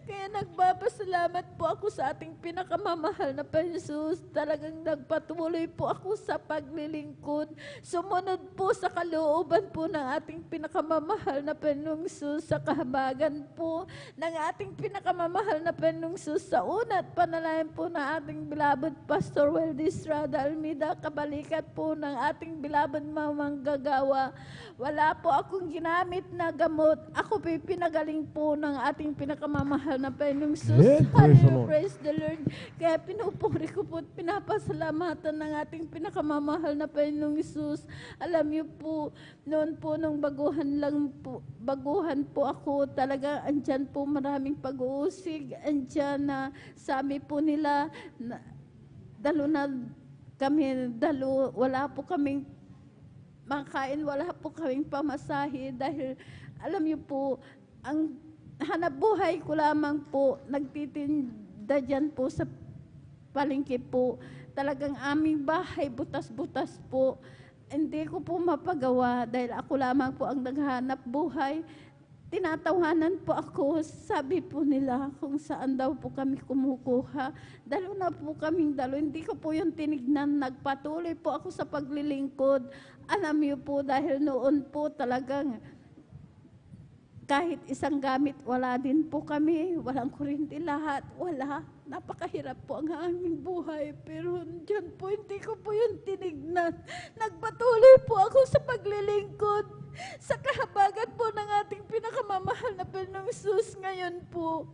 Kaya nagpapasalamat po ako sa ating pinakamamahal na Panginoong Jesus. Talagang nagpatuloy po ako sa paglilingkod. Sumunod po sa kalooban po ng ating pinakamamahal na Panginoong Jesus, sa kahabagan po ng ating pinakamamahal na Panginoong Jesus, sa una at panalangin po ng ating bilabad Pastor Weldy Estrada Almeida, kabalikat po ng ating bilabad mamang gagawa. Wala po akong ginamit na gamot. Ako po pinagaling po ng ating pinakamamahal na Panginoong Jesus. Yeah, praise the Lord. Praise the Lord. Kaya pinupuri ko po at pinapasalamatan ng ating pinakamamahal na Panginoong Jesus. Alam niyo po, noon po nung baguhan po ako, talaga andyan po maraming pag-uusig. Andyan na sabi po nila, wala po kaming makain, wala po kaming pamasahe dahil alam niyo po, ang hanap buhay ko lamang po, nagtitinda dyan po sa palengke po. Talagang aming bahay, butas-butas po. Hindi ko po mapagawa dahil ako lamang po ang naghanap buhay. Tinatawanan po ako, sabi po nila kung saan daw po kami kumukuha. Dalo na po kaming hindi ko po yung tinignan, nagpatuloy po ako sa paglilingkod. Alam niyo po, dahil noon po talagang kahit isang gamit, wala din po kami, walang kuryente lahat, wala. Napakahirap po ang aming buhay, pero dyan po, hindi ko po yung tinignan. Nagpatuloy po ako sa paglilingkod sa kahabagan po ng ating pinakamamahal na Panginoong Jesus. Ngayon po,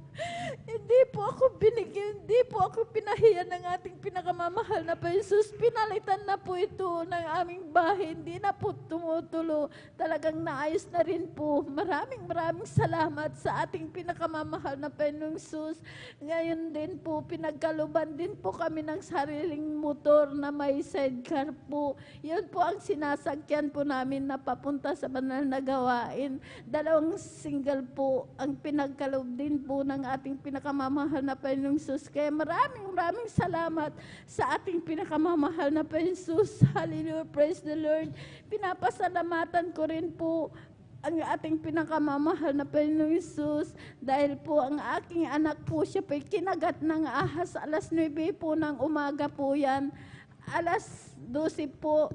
hindi po ako binigyan, hindi po ako pinahiya ng ating pinakamamahal na Panginoong Jesus. Pinalitan na po ito ng aming bahay, hindi na po tumutulo. Talagang naayos na rin po. Maraming salamat sa ating pinakamamahal na Panginoong Jesus. Ngayon din po, pinagkaluban din po kami ng sariling motor na may sidecar po. Yun po ang sinasakyan po namin na papunta sa banal na gawain. 2 single po ang pinagkaloob din po ng ating pinakamamahal na Panginoong Jesus. Kaya maraming salamat sa ating pinakamamahal na Panginoong Jesus. Hallelujah, praise the Lord. Pinapasalamatan ko rin po ang ating pinakamamahal na Panginoong Jesus dahil po ang aking anak po, siya po kinagat ng ahas. Alas 9 po ng umaga po yan. Alas 12 po,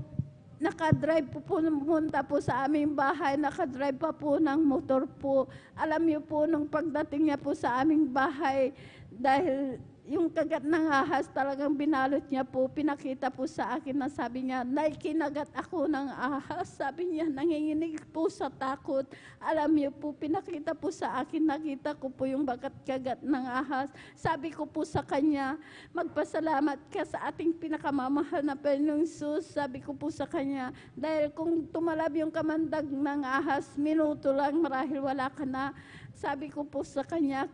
nakadrive po pumunta po sa aming bahay, nakadrive pa po ng motor po. Alam niyo po, nung pagdating niya po sa aming bahay, dahil yung kagat ng ahas talagang binalot niya po, pinakita po sa akin na sabi niya, Nay, kinagat ako ng ahas. Sabi niya, nanginginig po sa takot. Alam niyo po, pinakita po sa akin, nakita ko po yung kagat ng ahas. Sabi ko po sa kanya, magpasalamat ka sa ating pinakamamahal na Panginoong Sus. Sabi ko po sa kanya, dahil kung tumalab yung kamandag ng ahas, minuto lang, marahil wala ka na. Sabi ko po sa kanya,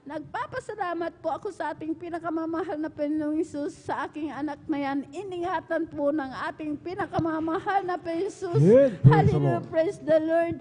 nagpapasalamat po ako sa ating pinakamamahal na Panginoong Isus sa aking anak na yan. Iningatan po ng ating pinakamamahal na Panginoong Isus. Yes, praise the Hallelujah, Lord. praise the Lord.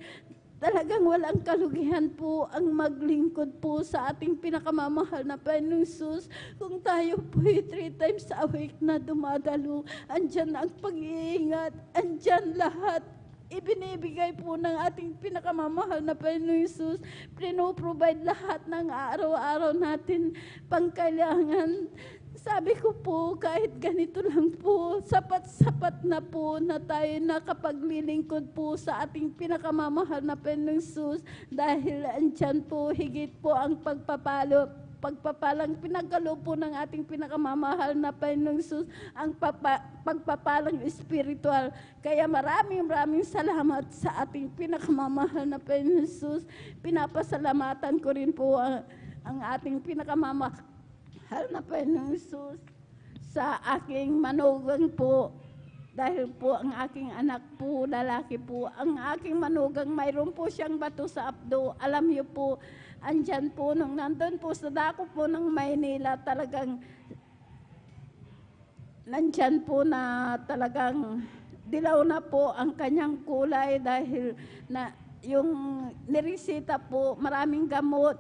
Talagang walang kalugihan po ang maglingkod po sa ating pinakamamahal na Panginoong Isus. Kung tayo po 3 times a week na dumadalo, andyan ang pag-iingat, andyan lahat. Ibinibigay po ng ating pinakamamahal na Panginoong Isus. Pinoprovide lahat ng araw-araw natin pangkailangan. Sabi ko po, kahit ganito lang po, sapat-sapat na po na tayo nakapaglilingkod po sa ating pinakamamahal na Panginoong Isus. Dahil andyan po, higit po ang pagpapalang pinagkaloob po ng ating pinakamamahal na Panginoong Isus, ang pagpapalang espiritual. Kaya maraming salamat sa ating pinakamamahal na Panginoong Isus. Pinapasalamatan ko rin po ang ating pinakamamahal na Panginoong Isus sa aking manugang po. Dahil po ang aking anak po, lalaki po, ang aking manugang, mayroon po siyang bato sa abdo. Alam niyo po, andyan po, nung nandun po sa dako po ng Maynila, talagang nandyan po na talagang dilaw na po ang kanyang kulay dahil na yung niresita po, maraming gamot.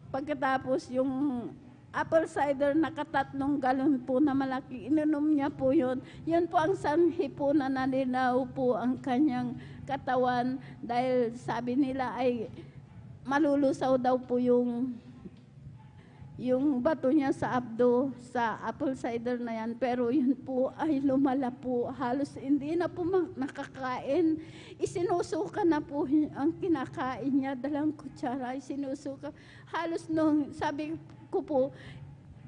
Pagkatapos yung apple cider na 3 galon po na malaki, ininom niya po yun. Yun po ang sanhi po na nalinaw po ang kanyang katawan dahil sabi nila ay malulusaw daw po yung bato niya sa abdo, sa apple cider na yan. Pero yun po ay lumala po. Halos hindi na po nakakain. Isinusuka na po ang kinakain niya. Dalang kutsara, isinusuka. Halos nung sabi ko po,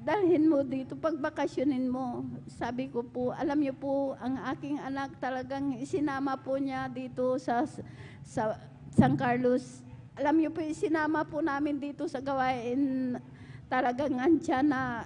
dalhin mo dito, pagbakasyonin mo. Sabi ko po, alam niyo po, ang aking anak talagang isinama po niya dito sa San Carlos. Alam niyo po, isinama po namin dito sa gawain. Talagang andyan na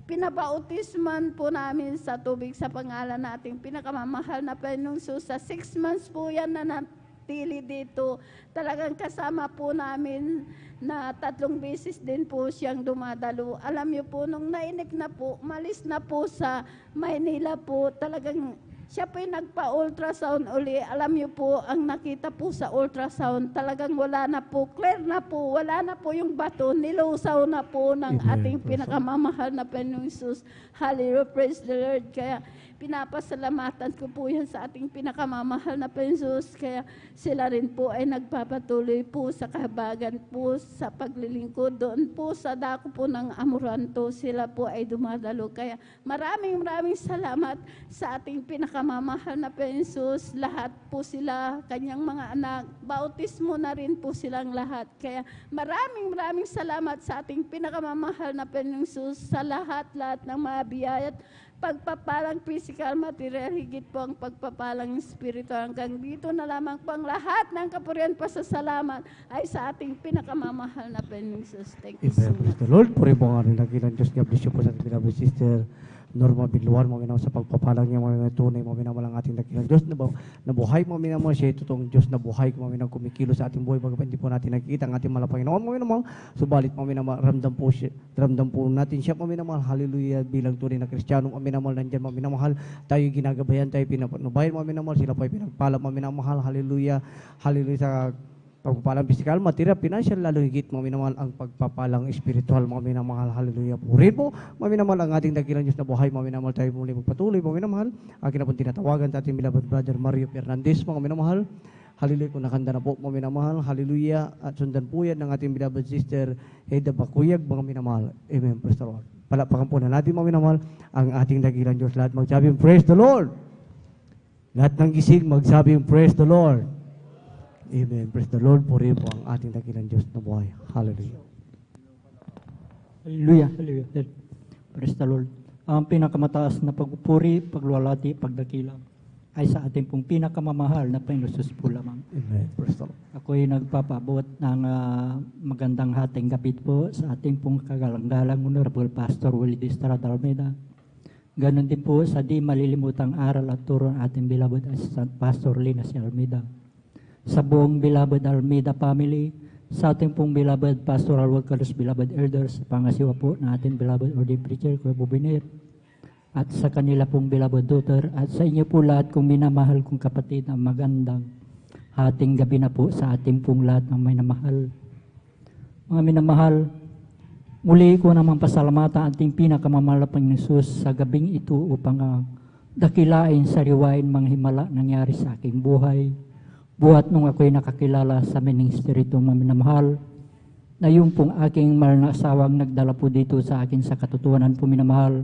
pinabautisman po namin sa tubig sa pangalan nating pinakamamahal na Panginoong Isus. Sa 6 months po yan na natili dito. Talagang kasama po namin na 3 beses din po siyang dumadalo. Alam niyo po, nung nainik na po, malis na po sa Maynila po, talagang siya po yung nagpa-ultrasound uli. Alam niyo po, ang nakita po sa ultrasound, talagang wala na po, clear na po, wala na po yung bato, nilusaw na po ng ating pinakamamahal na Panginoong Isus. Hallelujah, praise the Lord. Kaya pinapasalamatan ko po yan sa ating pinakamamahal na Panginoong Isus. Kaya sila rin po ay nagpapatuloy po sa kahabagan po sa paglilingkod. Doon po sa dako po ng Amoranto, sila po ay dumadalo. Kaya maraming salamat sa ating pinakamamahal na Panginoong Isus. Lahat po sila, kanyang mga anak, bautismo na rin po silang lahat. Kaya maraming salamat sa ating pinakamamahal na Panginoong Isus sa lahat ng mga biyaya at pagpapalang physical, material, higit po ang pagpapalang spiritual. Hanggang dito na lamang po ang lahat ng kapurihan pasasalamat ay sa ating pinakamamahal na Panginoong Isus. Thank you so Amen. much. Praise the Lord. Puri po nga rin nagilang Diyos. God bless you po sa ating beloved sister Norma Biluan. Mo minaw sa pagpapalang niya, mo minaw tunay, mo minaw malang ating nagilang Diyos. Nabuhay mo minaw mo siya, totoong Diyos na buhay, mo minaw kumikilo sa ating buhay. Bagamat hindi po natin nakikita ang ating malapanginoon, mo minaw subalit mo minaw ramdam po natin siya, mo minaw mahal. Hallelujah, bilang tunay na Kristiyano, mo minaw mahal, nandyan mo minaw mahal. Tayo ginagabayan, tayo pinapanubayan, mo minaw mahal. Sila po ay pinagpala, mo minaw mahal. Hallelujah, hallelujah sa pagpapalang pisikal, material, financial, lalo higit, mga minamahal ang pagpapalang espiritual, mga minamahal, hallelujah. Purin po, mga minamahal ang ating dakilang Diyos na buhay, mga minamahal tayo muli magpatuloy, mga minamahal. Akin na po tinatawagan sa ating beloved brother Mario Fernandez, mga minamahal. Hallelujah, kung nakanda na po, mga minamahal, hallelujah. At sundan po yan ng ating beloved sister Heda Bakuyag, mga minamahal. Amen, praise the Lord. Palapakan po na natin, mga minamahal, ang ating dakilang Diyos. Lahat magsabing, praise the Lord. Lahat ng gising, magsabing, praise the Lord. Amen. Praise the Lord. Puri po ang ating dakilang Diyos na buhay. Hallelujah. Hallelujah, hallelujah. Praise the Lord. Ang pinakamataas na pagpupuri, pagluwalhati, pagdakila ay sa ating pong pinakamamahal na Panginoon Jesus po lamang. Amen. Praise the Lord. Ako'y nagpapaabot ng magandang hating gabi po sa ating pong kagalang-galang Honorable Pastor Willie D. Estrada Almeida. Ganon din po sa di malilimutang aral at turo ng ating beloved Assistant Pastor Lina C. Almeida. Sa buong beloved Almeida family, sa ating pong beloved pastoral workers, beloved elders, pangasiwa po na ating beloved ordained preacher, Kuya Bubinir, at sa kanila pong beloved daughter, at sa inyo po lahat kong minamahal kong kapatid na magandang hating gabi na po sa ating pong lahat ng minamahal. Mga minamahal, muli ko namang pasalamatan ating pinakamamahal na Panginoon Jesus sa gabing ito upang dakilain, sariwain, mga himala nangyari sa aking buhay. Buhat nung ako'y nakakilala sa ministry itong minamahal, na yung pong aking mahal na asawang nagdala po dito sa akin sa katotohanan po minamahal,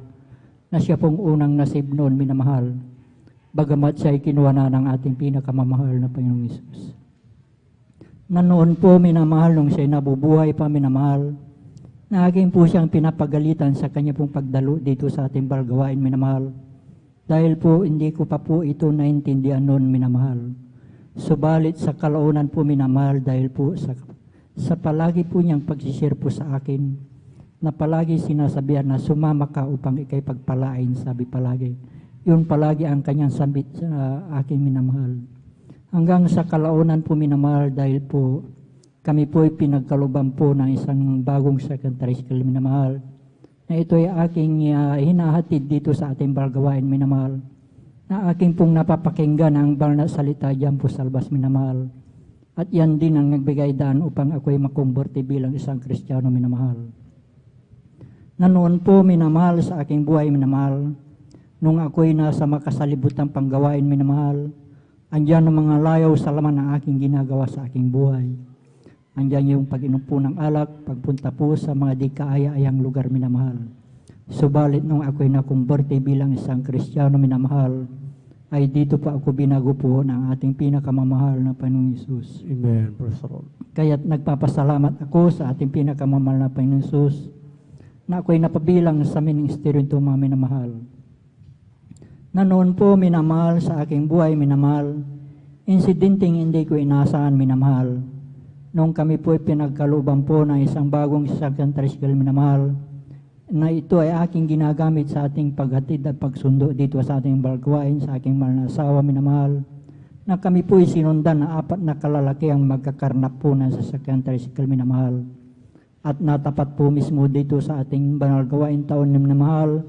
na siya pong unang nasave noon minamahal, bagamat siya ay kinuha na ng ating pinakamamahal na Panginoong Hesus. Na noon po minamahal nung siya nabubuhay pa minamahal, na aking po siyang pinapagalitan sa kanya pong pagdalo dito sa ating balgawain minamahal, dahil po hindi ko pa po ito naintindihan noon minamahal. Subalit sa kalaunan po minamahal dahil po sa palagi po niyang pagsishare po sa akin, na palagi sinasabihan na sumama ka upang ikay pagpalain, sabi palagi. Yun palagi ang kanyang sambit sa aking minamahal. Hanggang sa kalaunan po minamahal dahil po kami po ay pinagkaluban po ng isang bagong second tricycle minamahal, na ito ay aking hinahatid dito sa ating balgawain minamahal, na aking pong napapakinggan ang banal na salita diyan po sa labas minamahal. At yan din ang nagbigay daan upang ako'y makumberte bilang isang Kristiyano minamahal. Na noon po minamahal sa aking buhay minamahal, nung ako'y nasa makasalibutang panggawain minamahal, andyan ang mga layaw sa laman ng aking ginagawa sa aking buhay. Andyan yung pag-inom po ng alak, pagpunta po sa mga di kaaya-ayang lugar minamahal. Subalit nung ako'y nakumberte bilang isang Kristiyano minamahal, ay dito pa ako binago po ng ating pinakamamahal na Panginoong Hesus. Amen. Praise the Lord. Kaya't nagpapasalamat ako sa ating pinakamamahal na Panginoong Hesus, na ako'y napabilang sa ministeryo nito mga minamahal. Na noon po minamahal sa aking buhay minamahal, insidenteng hindi ko inaasahan minamahal, nung kami po ay pinagkaluban po ng isang bagong sasakyan tricycle minamahal, na ito ay aking ginagamit sa ating paghatid at pagsundo dito sa ating balgawain, sa aking mahal na asawa minamahal, na kami po ay sinundan na 4 na kalalaki ang magkakarnap po ng sasakyan tricycle minamahal. At natapat po mismo dito sa ating banal gawain taon minamahal,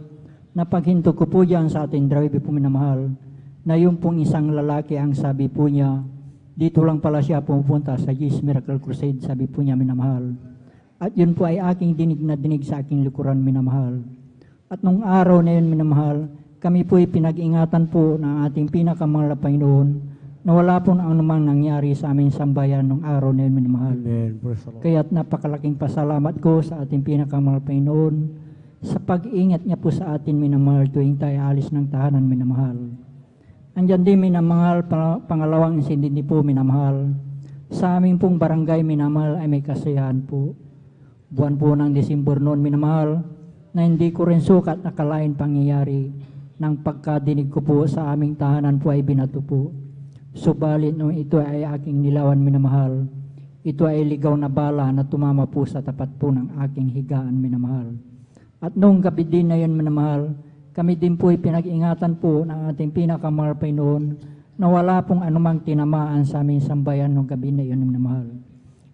na paghinto ko po diyan sa ating driver po minamahal, na yung pong isang lalaki ang sabi po niya, dito lang pala siya pupunta sa Jesus Miracle Crusade, sabi po niya minamahal. At yun po ay aking dinig na dinig sa aking likuran minamahal. At nung araw na yun minamahal, kami po ay pinag-ingatan po ng ating pinakamahal na Panginoon, na wala po na anumang nangyari sa aming sambayan nung araw na yun minamahal. Amen. Praise the Lord. Kaya't napakalaking pasalamat ko sa ating pinakamahal Panginoon sa pag-iingat niya po sa atin minamahal tuwing tayo alis ng tahanan minamahal. Andyan din minamahal, pangalawang insidente po minamahal. Sa aming pong barangay minamahal ay may kasiyahan po. Buwan po ng Disyembre noon minamahal, na hindi ko rin sukat nakalain pangyayari ng pagkadinig ko po sa aming tahanan po ay binato po. Subalit nung ito ay aking nilawan minamahal, ito ay ligaw na bala na tumama po sa tapat po ng aking higaan minamahal. At nung gabi din na yun minamahal, kami din po ay pinag-ingatan po ng ating pinakamahal Panginoon, na wala pong anumang tinamaan sa aming sambayan nung gabi na yun minamahal.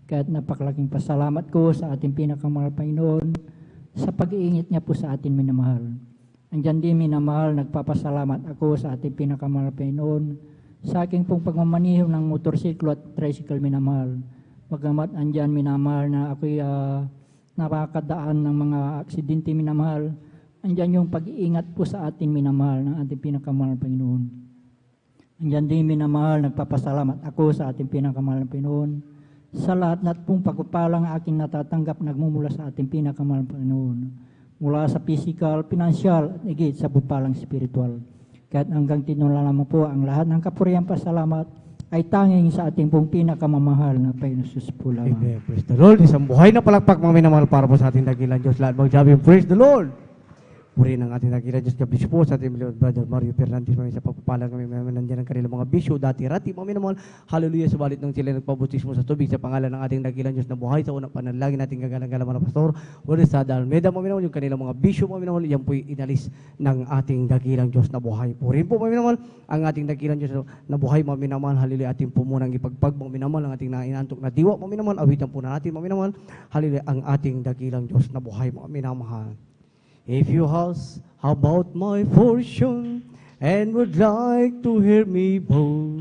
Kaya't napakalaking pasalamat ko sa ating pinakamahal Panginoon sa pag-iingat niya po sa atin minamahal. Andyan din minamahal, nagpapasalamat ako sa ating pinakamahal Panginoon sa aking pong pagmamaniho ng motorsiklo at tricycle minamahal. Bagamat andyan minamahal na ako'y napakadaan ng mga aksidente minamahal, andyan yung pag-iingat po sa atin minamahal ng ating pinakamahal Panginoon. Andyan din minamahal, nagpapasalamat ako sa ating pinakamahal Panginoon sa lahat pong pagpapalang aking natatanggap nagmumula sa ating pinakamahal Panginoon. Mula sa physical, financial, at higit sa pagpapalang spiritual. Kaya't hanggang tinula naman po ang lahat ng kapurihan pasalamat ay tanging sa ating pong pinakamamahal na Panginoon Jesus po lamang. Amen. Praise the Lord. Isang buhay na palakpak mga minamahal para po sa ating dakilang Diyos. Lahat magsabi, praise the Lord. Purihin ang ating dakilang Diyos. God bless you po sa ating beloved brother Mario Fernandez. Maraming sa pagpapalang kami nandiyan ang kanilang mga bisyo. Dati-rati mga minamahal. Hallelujah. Subalit nung sila nagpabutismo sa tubig sa pangalan ng ating dakilang Diyos na buhay sa unang panalangin nating gagalang-galang mga pastor. Wala sa Dalmeda mga minamahal. Yung kanilang mga bisyo mga minamahal. Yan po'y inalis ng ating dakilang Diyos na buhay. Purihin po mga minamahal. Ang ating dakilang Diyos na buhay mga minamahal. Hallelujah. Ating po munang ipagpag mga minamahal. Ang ating nainantok na diwa mga minamahal. Awitan po na natin mga minamahal. Hallelujah. Ang ating dakilang Diyos na buhay mga minamahal. If you ask about my fortune and would like to hear me bow,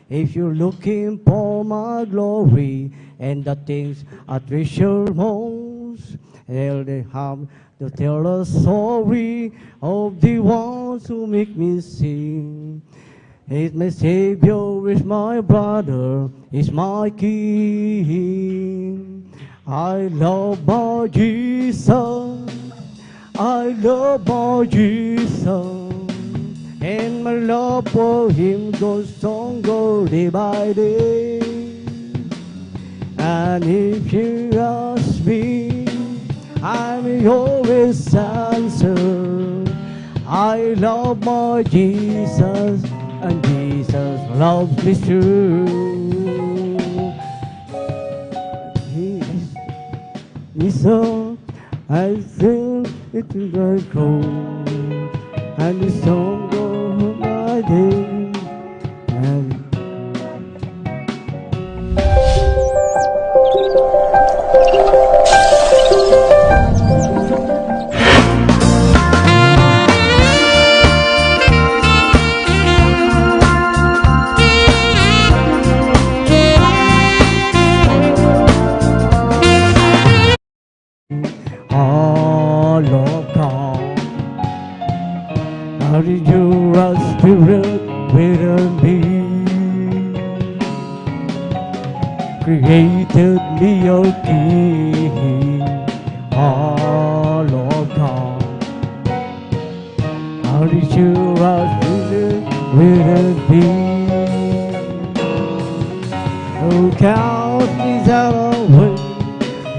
if you're looking for my glory and the things I treasure most, they have to tell a story of the ones who make me sing. He's my Savior, is my brother, is my King. I love my Jesus. I love my Jesus, and my love for Him goes stronger day by day. And if you ask me, I will always answer, I love my Jesus, and Jesus loves me too. So I feel it to the cold, and the song of my day. And all of God, how did your spirit within me created me a king? All of God, how did your spirit within me who counts me away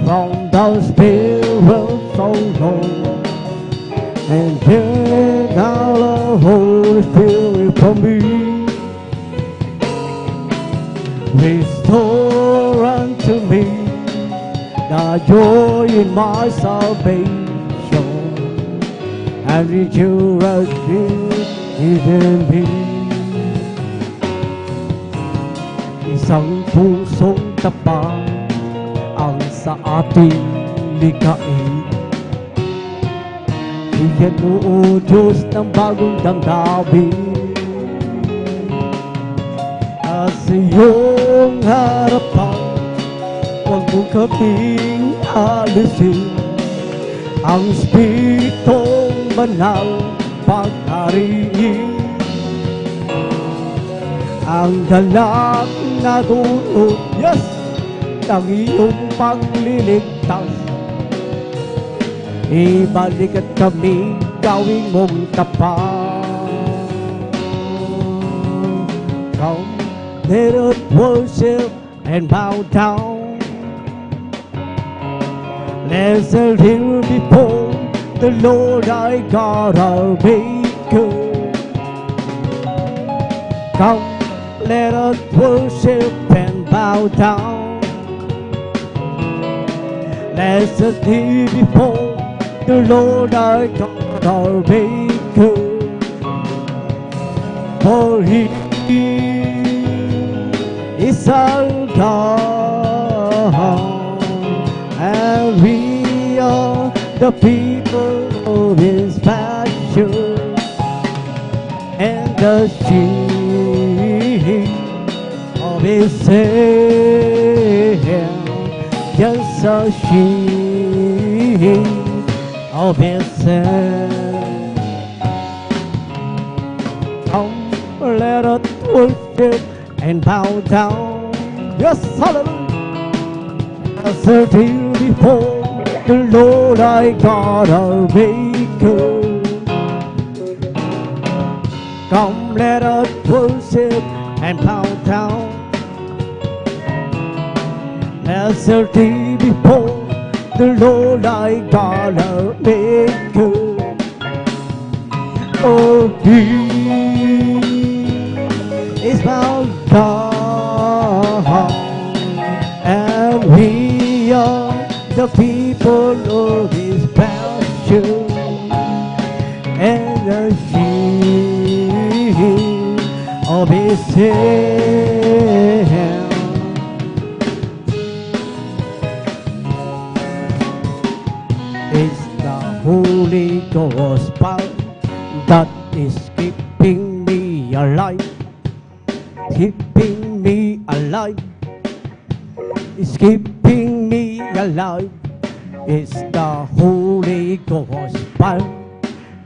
from the spirit so long, and then now the Holy Spirit from me restore unto me the joy in my salvation, and rejoice within me. Isang pusong tapat ang sa ating likain. Bigyan mo, O Diyos, ng bagong damdamin. At sa iyong harapan, huwag mo kaming alisin ang Espiritong Banal paghariin. Ang galak na dulot, yes, ng iyong pagliligtas, ibalik at kami gawin mong tapat. Come, let us worship and bow down. Let's kneel before the Lord our God, our Maker. Come, let us worship and bow down. Let's just kneel before the Lord our God, our Maker. For He is our God, and we are the people of His pasture, and the sheep of His hand, just a sheep of His hand. Come, let us worship and bow down. Yes, hallelujah. As a deal before the Lord our God, our Maker. Come, let us worship and bow down as the day before the Lord I God our Maker. Oh, He is bowed down, and we are the people of His passion, and the sheep of His hand. It's the Holy Gospel that is keeping me alive, keeping me alive. It's keeping me alive. It's the Holy Gospel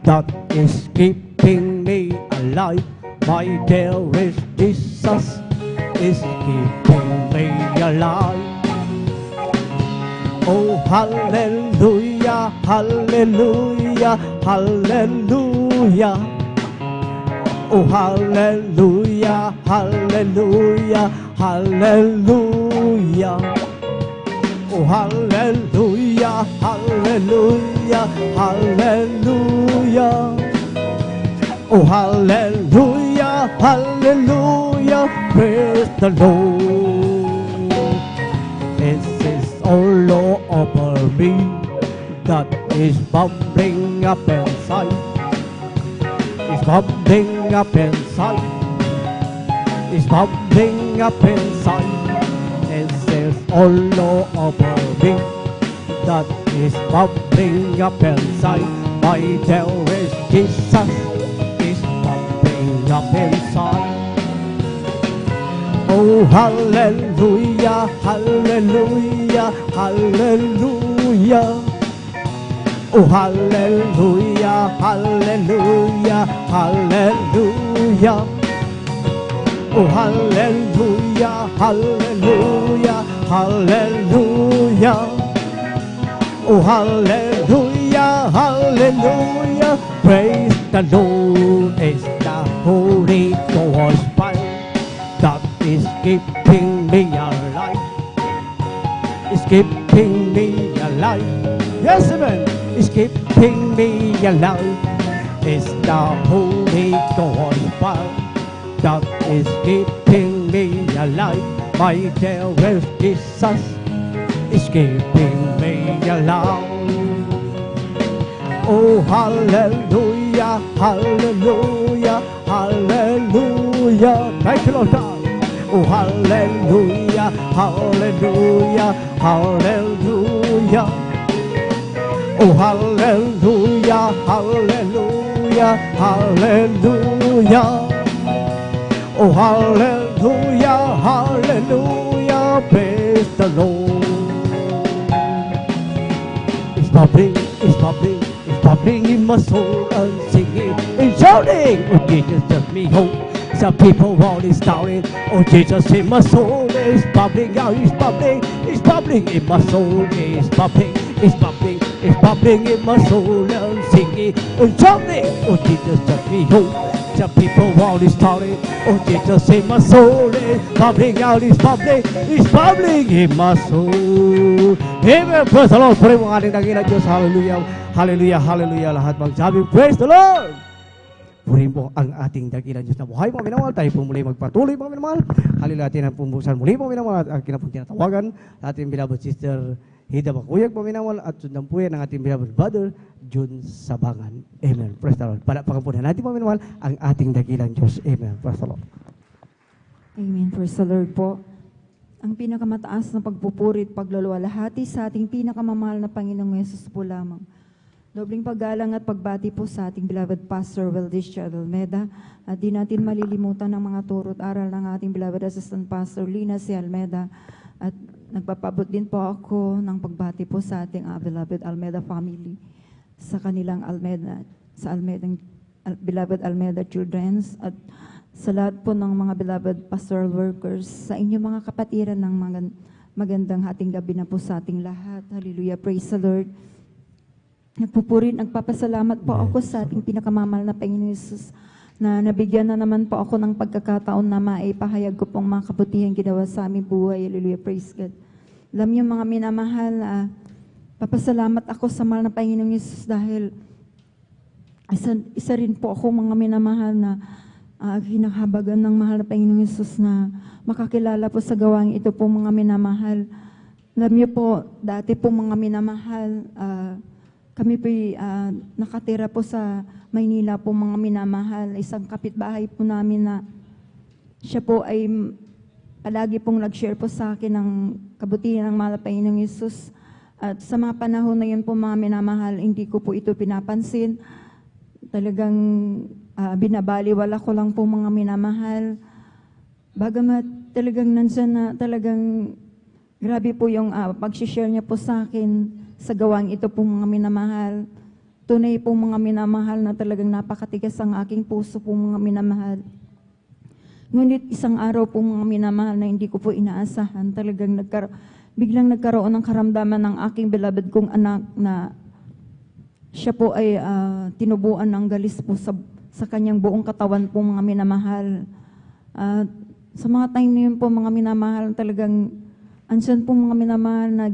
that is keeping me alive. My dearest Jesus is keeping me alive. Oh, hallelujah, hallelujah, hallelujah. Oh, hallelujah, hallelujah, hallelujah. Oh, hallelujah, hallelujah, hallelujah. Oh, hallelujah, hallelujah, praise the Lord. This is all over me that is bubbling up inside. It's bubbling up inside. It's bubbling up inside. This is all over me that is bubbling up inside. My dearest Jesus is bubbling up inside. Oh, hallelujah, hallelujah, hallelujah. Oh, hallelujah, hallelujah, hallelujah. Oh, hallelujah, hallelujah, hallelujah. Oh, hallelujah, hallelujah. Praise the Lord. It's the Holy Gospel that is keeping me alive. It's keeping me alive. Yes, amen. It's keeping me alive. It's the Holy Gospel that is keeping me alive. My dearest Jesus is keeping me alive. Oh, hallelujah, hallelujah, hallelujah. Thank you, Lord God. Oh, hallelujah, hallelujah, hallelujah. Oh, hallelujah, hallelujah, hallelujah. Oh, hallelujah, hallelujah, praise the Lord. It's bubbling, it's bubbling, it's bubbling in my soul and singing and shouting. Oh, Jesus, just me hope. Some people always doubting. Oh, Jesus in my soul is bubbling out, it's bubbling in my soul, it's bubbling, it's bubbling, it's bubbling in my soul and singing and shouting. Oh, Jesus, just me hope. Some people always doubting. Oh, Jesus in my soul is bubbling out, it's bubbling in my soul. Amen. Praise the Lord. Puri mo ating dakilang Diyos. Hallelujah, hallelujah, hallelujah. Lahat magsabi, praise the Lord. Puri mo ang ating dakilang Diyos na buhay, mga minamahal. Tayo po muli magpatuloy, mga minamahal. Hallelujah, atin ang pumbusan muli, mga minamahal. At ang kinapong tinatawagan, ating beloved sister Hida Bakuyag, mga minamahal. At sundan po yan ang ating beloved brother, Jun Sabangan. Amen. Praise the Lord. Palapakan po na natin, mga minamahal, ang ating dakilang Diyos. Amen. Praise the Lord. Amen. Praise the Lord po. Ang pinakamataas na pagpupuri at pagluluwalhati sa ating pinakamamahal na Panginoong Yesus po lamang. Dobling paggalang at pagbati po sa ating beloved Pastor Weldish Almeda at di natin malilimutan ang mga turo at aral ng ating beloved Assistant Pastor Lina C. Almeda at nagpapabot din po ako ng pagbati po sa ating beloved Almeda family sa kanilang Almeda, sa beloved Almeda Children's at sa lahat po ng mga beloved pastoral workers, sa inyong mga kapatiran ng magandang hating gabi na po sa ating lahat. Hallelujah, praise the Lord. Nagpupuri, nagpapasalamat po ako sa ating pinakamamahal na Panginoon Jesus na nabigyan na naman po ako ng pagkakataon na maipahayag ko pong mga kabutihan ginawa sa aming buhay. Hallelujah, praise God. Alam niyo mga minamahal, papasalamat ako sa mahal na Panginoong Yesus dahil isa rin po ako mga minamahal na hinahabagan ng mahal na Panginoong Yesus na makakilala po sa gawang ito po mga minamahal. Alam niyo po, dati po mga minamahal, kami po nakatira po sa Maynila po mga minamahal. Isang kapitbahay po namin na siya po ay palagi pong nag-share po sa akin ng kabutihan ng mahal na Panginoong Yesus. At sa mga panahon na yun po mga minamahal, hindi ko po ito pinapansin. Talagang binabaliwala ko lang po mga minamahal. Bagamat talagang nandyan na talagang grabe po yung pag-share niya po sa akin sa gawang ito po mga minamahal. Tunay po mga minamahal na talagang napakatigas ang aking puso po mga minamahal. Ngunit isang araw po mga minamahal na hindi ko po inaasahan, talagang biglang nagkaroon ng karamdaman ng aking beloved kong anak na siya po ay tinubuan ng galis po sa kanyang buong katawan po mga minamahal. Sa mga time na yun po mga minamahal, talagang andyan po mga minamahal na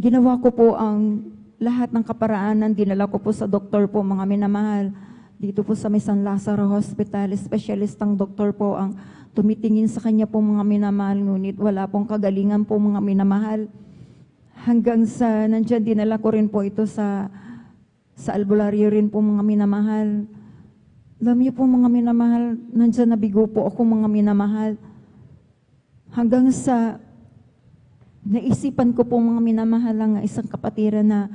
ginawa ko po ang lahat ng kaparaanan, dinala ko po sa doktor po mga minamahal. Dito po sa may San Lazaro Hospital, specialistang doktor po ang tumitingin sa kanya po mga minamahal, ngunit wala pong kagalingan po mga minamahal. Hanggang sa nandyan, dinala ko rin po ito sa albularyo rin po mga minamahal. Alam niyo po mga minamahal, nandyan nabigo po ako mga minamahal. Hanggang sa naisipan ko po mga minamahal ang isang kapatiran na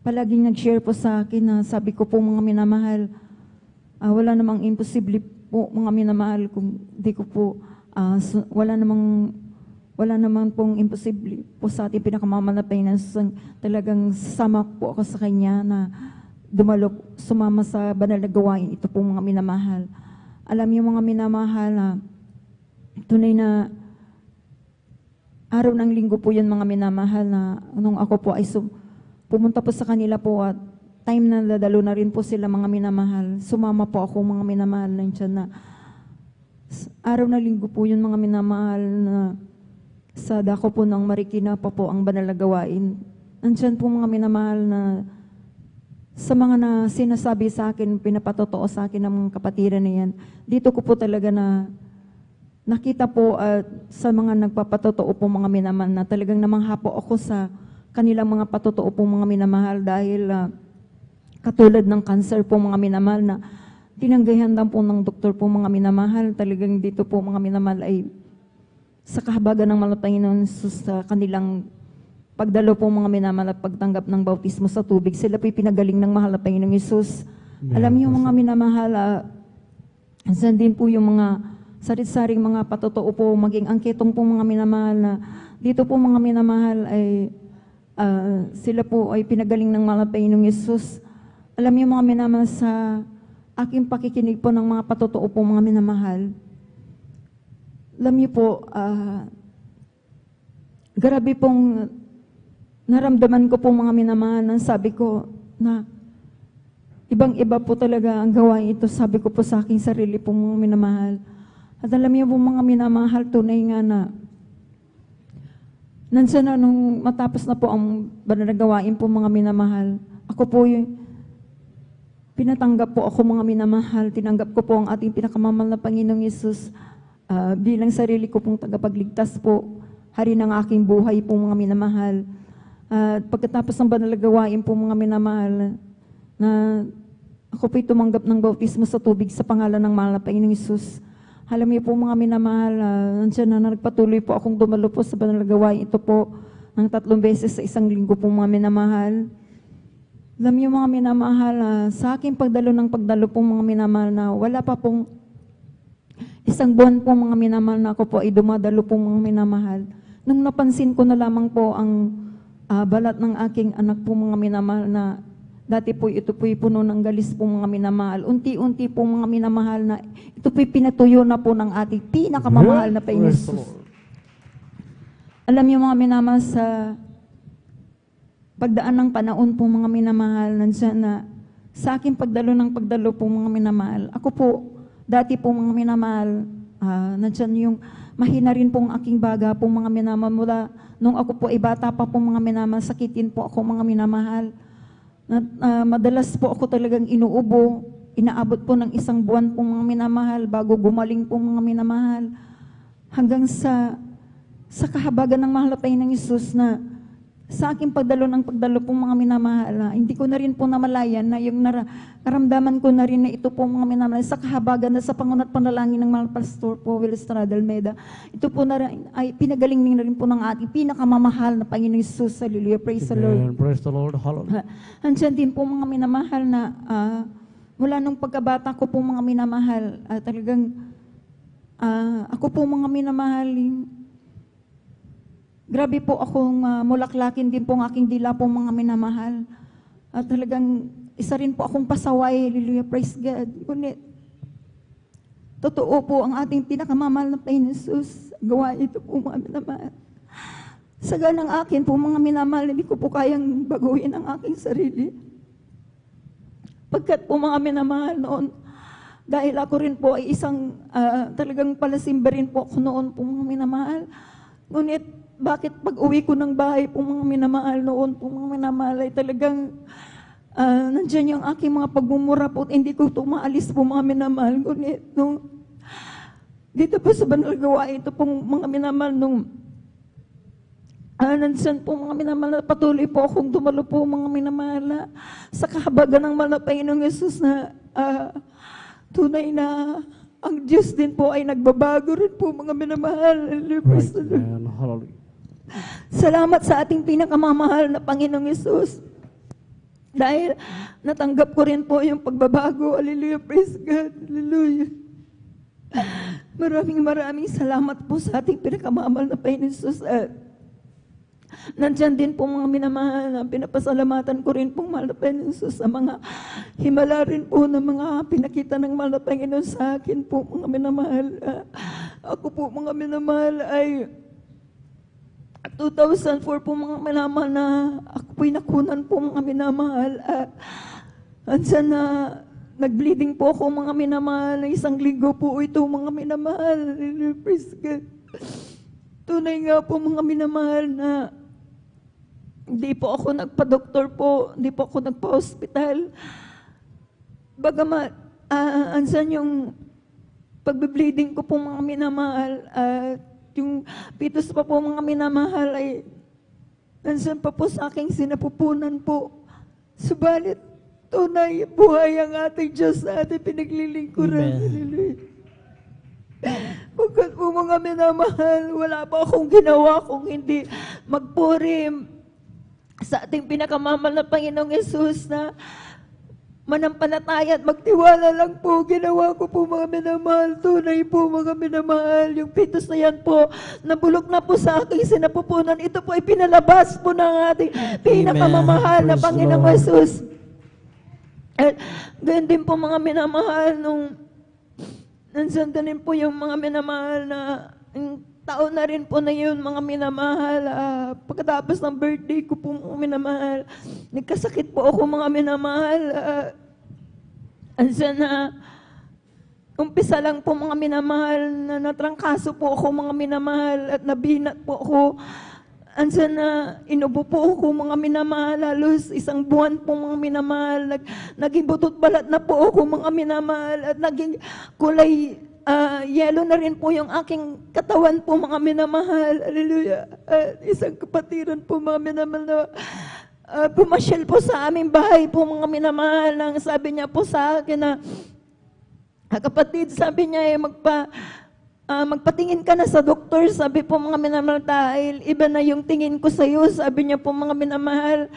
palaging nag-share po sa akin na sabi ko po mga minamahal, wala namang imposible po mga minamahal kung di ko po, wala namang pong imposible po sa ating pinakamamalapay na talagang sasama po ako sa kanya na sumama sa banal na gawain ito po mga minamahal. Alam niyo mga minamahal na tunay na araw ng linggo po yun mga minamahal na nung ako po ay pumunta po sa kanila po at time na dadalo na rin po sila mga minamahal. Sumama po ako mga minamahal nandiyan na araw na linggo po yun mga minamahal na sa dako po ng Marikina pa po ang banal na gawain. Nandiyan po mga minamahal na sa mga na sinasabi sa akin, pinapatotoo sa akin ng mga kapatiran na yan, dito ko po talaga na nakita po sa mga nagpapatotoo po mga minamahal na talagang namangha po ako sa kanilang mga patotoo po mga minamahal dahil katulad ng cancer po mga minamahal na tinanggihan lang po ng doktor po mga minamahal. Talagang dito po mga minamahal ay sa kahabagan ng Panginoon sa kanilang pagdalo po mga minamahal at pagtanggap ng bautismo sa tubig, sila po'y pinagaling ng mahal na Panginoong Yesus. Alam niyo mga minamahal, saan din po yung mga sarit-saring mga patotoo po, maging angketong po mga minamahal na dito po mga minamahal ay sila po ay pinagaling ng mahal na Panginoong Yesus. Alam niyo mga minamahal sa aking pakikinig po ng mga patotoo po mga minamahal, alam niyo po, grabe pong naramdaman ko po mga minamahal na sabi ko na ibang-iba po talaga ang gawain ito. Sabi ko po sa aking sarili po mga minamahal. At alam niyo po mga minamahal, tunay nga na nandiyan na nung matapos na po ang banal na gawain po mga minamahal. Ako po yung pinatanggap po ako mga minamahal. Tinanggap ko po ang ating pinakamamahal na Panginoong Yesus bilang sarili ko pong tagapagligtas po. Hari ng aking buhay po mga minamahal. At pagkatapos ng banal na gawain po mga minamahal, na ako po'y tumanggap ng bautismo sa tubig sa pangalan ng mahal na Panginoong Yesus. Alam niyo po mga minamahal, nandiyan na nagpatuloy po akong dumalo po sa banal na gawain ito po ng 3 beses sa isang linggo po mga minamahal. Alam niyo mga minamahal, sa aking pagdalo po mga minamahal na wala pa pong isang buwan po mga minamahal na ako po ay dumadalo po mga minamahal. Nung napansin ko na lamang po ang balat ng aking anak po mga minamahal na dati po ito po'y puno ng galis po mga minamahal. Unti-unti po mga minamahal na ito po'y pinatuyo na po ng ating pinakamamahal na Panginoon Yesus. Alam niyo mga minamahal sa pagdaan ng panahon po mga minamahal, nandiyan na sa aking pagdalo po mga minamahal. Ako po, dati po mga minamahal, nandyan yung mahina rin pong aking baga po mga minamahal. Mula nung ako po ay bata pa po mga minamahal, sakitin po ako mga minamahal. Madalas po ako talagang inuubo. Inaabot po ng 1 buwan po mga minamahal bago gumaling po mga minamahal. Hanggang sa kahabagan ng mahal na Panginoong Hesus na sa aking pagdalo po mga minamahal, hindi ko na rin po namalayan na yung naramdaman ko na rin na ito po mga minamahal sa kahabagan na sa pangunat panalangin ng mahal Pastor po Will Estrada Almeida. Ito po na rin, ay pinagaling na rin po ng ating pinakamamahal na Panginoong Hesus. Hallelujah. Praise the Lord. Amen. Praise the Lord. Hallelujah. Andyan din po mga minamahal na mula nung pagkabata ko po mga minamahal, talagang ako po mga minamahal, grabe po akong mulaklakin din po ang aking dila po mga minamahal. At talagang isa rin po akong pasaway. Hallelujah, praise God. Ngunit, totoo po ang ating pinakamamahal na Panginoon Hesus. Gawa ito po mga minamahal. Sa ganang akin po mga minamahal, hindi ko po kayang baguhin ang aking sarili. Pagkat po mga minamahal noon, dahil ako rin po ay isang talagang palasimba rin po ako noon po mga minamahal. Ngunit, bakit pag uwi ko ng bahay po mga minamahal noon po mga minamahal ay talagang nandyan yung aking mga pagmumura po at hindi ko ito maalis po mga minamahal. Ngunit nung dito po sa banal gawain ito pong mga minamahal nung nandyan po mga minamahal na patuloy po akong dumalo po mga minamahal na sa kahabagan ng mahal na Panginoong Hesus na tunay na ang Diyos din po ay nagbabago rin po mga minamahal. Right. Amen. Hallelujah. Salamat sa ating pinakamamahal na Panginoong Hesus. Dahil natanggap ko rin po yung pagbabago. Hallelujah, praise God. Hallelujah. Maraming salamat po sa ating pinakamamahal na Panginoong Hesus. Nandyan din po mga minamahal na pinapasalamatan ko rin pong mahal na Panginoon Hesus sa mga himala rin po ng mga pinakita ng mahal na Panginoon sa akin po mga minamahal. Ako po mga minamahal ay 2004 po mga minamahal na ako po'y nakunan po mga minamahal. Andyan na nag-bleeding po ako mga minamahal. 1 linggo po ito mga minamahal. Praise God. Tunay nga po mga minamahal na hindi po ako nagpa-doktor po, hindi po ako nagpa-hospital. Bagamat, andyan yung pagbe-bleeding ko po mga minamahal, yung pitos pa po mga minamahal ay nandiyan pa po sa aking sinapupunan po. Subalit, tunay, buhay ang ating Diyos sa ating pinaglilingkuran. Hallelujah. Pagkat po mga minamahal, wala pa akong ginawa kung hindi magpurim sa ating pinakamamahal na Panginoong Hesus na manampalataya at magtiwala lang po. Ginawa ko po mga minamahal. Tunay po mga minamahal. Yung pitos na yan po, nabulok na po sa aking sinapupunan. Ito po ay pinalabas po ng ating pinakamamahal na Panginoong Hesus. At ganyan din po mga minamahal nung nandiyan din po yung mga minamahal na yung taon na rin po na yun mga minamahal. Pagkatapos ng birthday ko po mga minamahal, nagkasakit po ako mga minamahal. Andiyan na umpisa lang po mga minamahal na natrangkaso po ako mga minamahal at nabinat po ako. Andiyan na inubo po ako mga minamahal, halos 1 buwan po mga minamahal. Naging butot balat na po ako mga minamahal at naging kulay yellow na rin po yung aking katawan po mga minamahal. Hallelujah. Isang kapatiran po mga minamahal na pumasyal po sa aming bahay po mga minamahal. Ang sabi niya po sa akin na kapatid, sabi niya magpatingin ka na sa doktor, sabi po mga minamahal, dahil iba na yung tingin ko sa iyo, sabi niya po mga minamahal.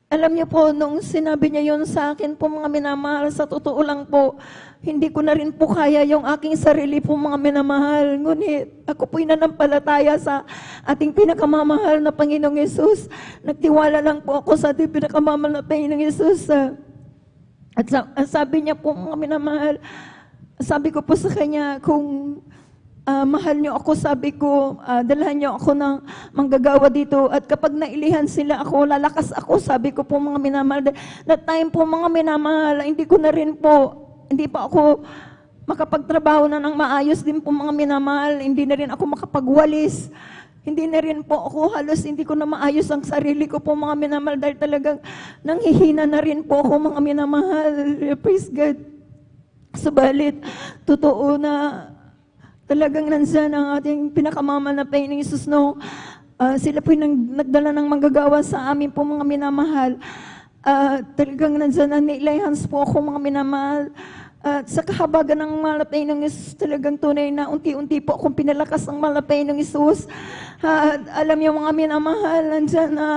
Alam niyo po, nung sinabi niya yun sa akin po mga minamahal, sa totoo lang po, hindi ko na rin po kaya yung aking sarili po mga minamahal. Ngunit ako po'y nanampalataya sa ating pinakamamahal na Panginoong Hesus. Nagtiwala lang po ako sa ating pinakamamahal na Panginoong Hesus. At sabi niya po mga minamahal, sabi ko po sa kanya, kung mahal niyo ako, sabi ko, dalhan niyo ako ng manggagawa dito. At kapag nailihan sila ako, lalakas ako, sabi ko po mga minamahal. That time po mga minamahal, hindi pa ako makapagtrabaho na ng maayos din po mga minamahal. Hindi na rin ako makapagwalis. Hindi na rin po ako, halos hindi ko na maayos ang sarili ko po mga minamahal dahil talagang nanghihina na rin po ako mga minamahal. Praise God. Subalit, totoo na talagang nandiyan ang ating pinakamama na Panginoong Hesus, no? Sila po yung nagdala ng manggagawa sa amin po mga minamahal. Talagang nandiyan na nilayhans po ako mga minamahal. At sa kahabagan ng malapay ng Isus, talagang tunay na unti-unti po akong pinalakas ng malapay ng Isus. Alam niyo mga minamahal, nandyan na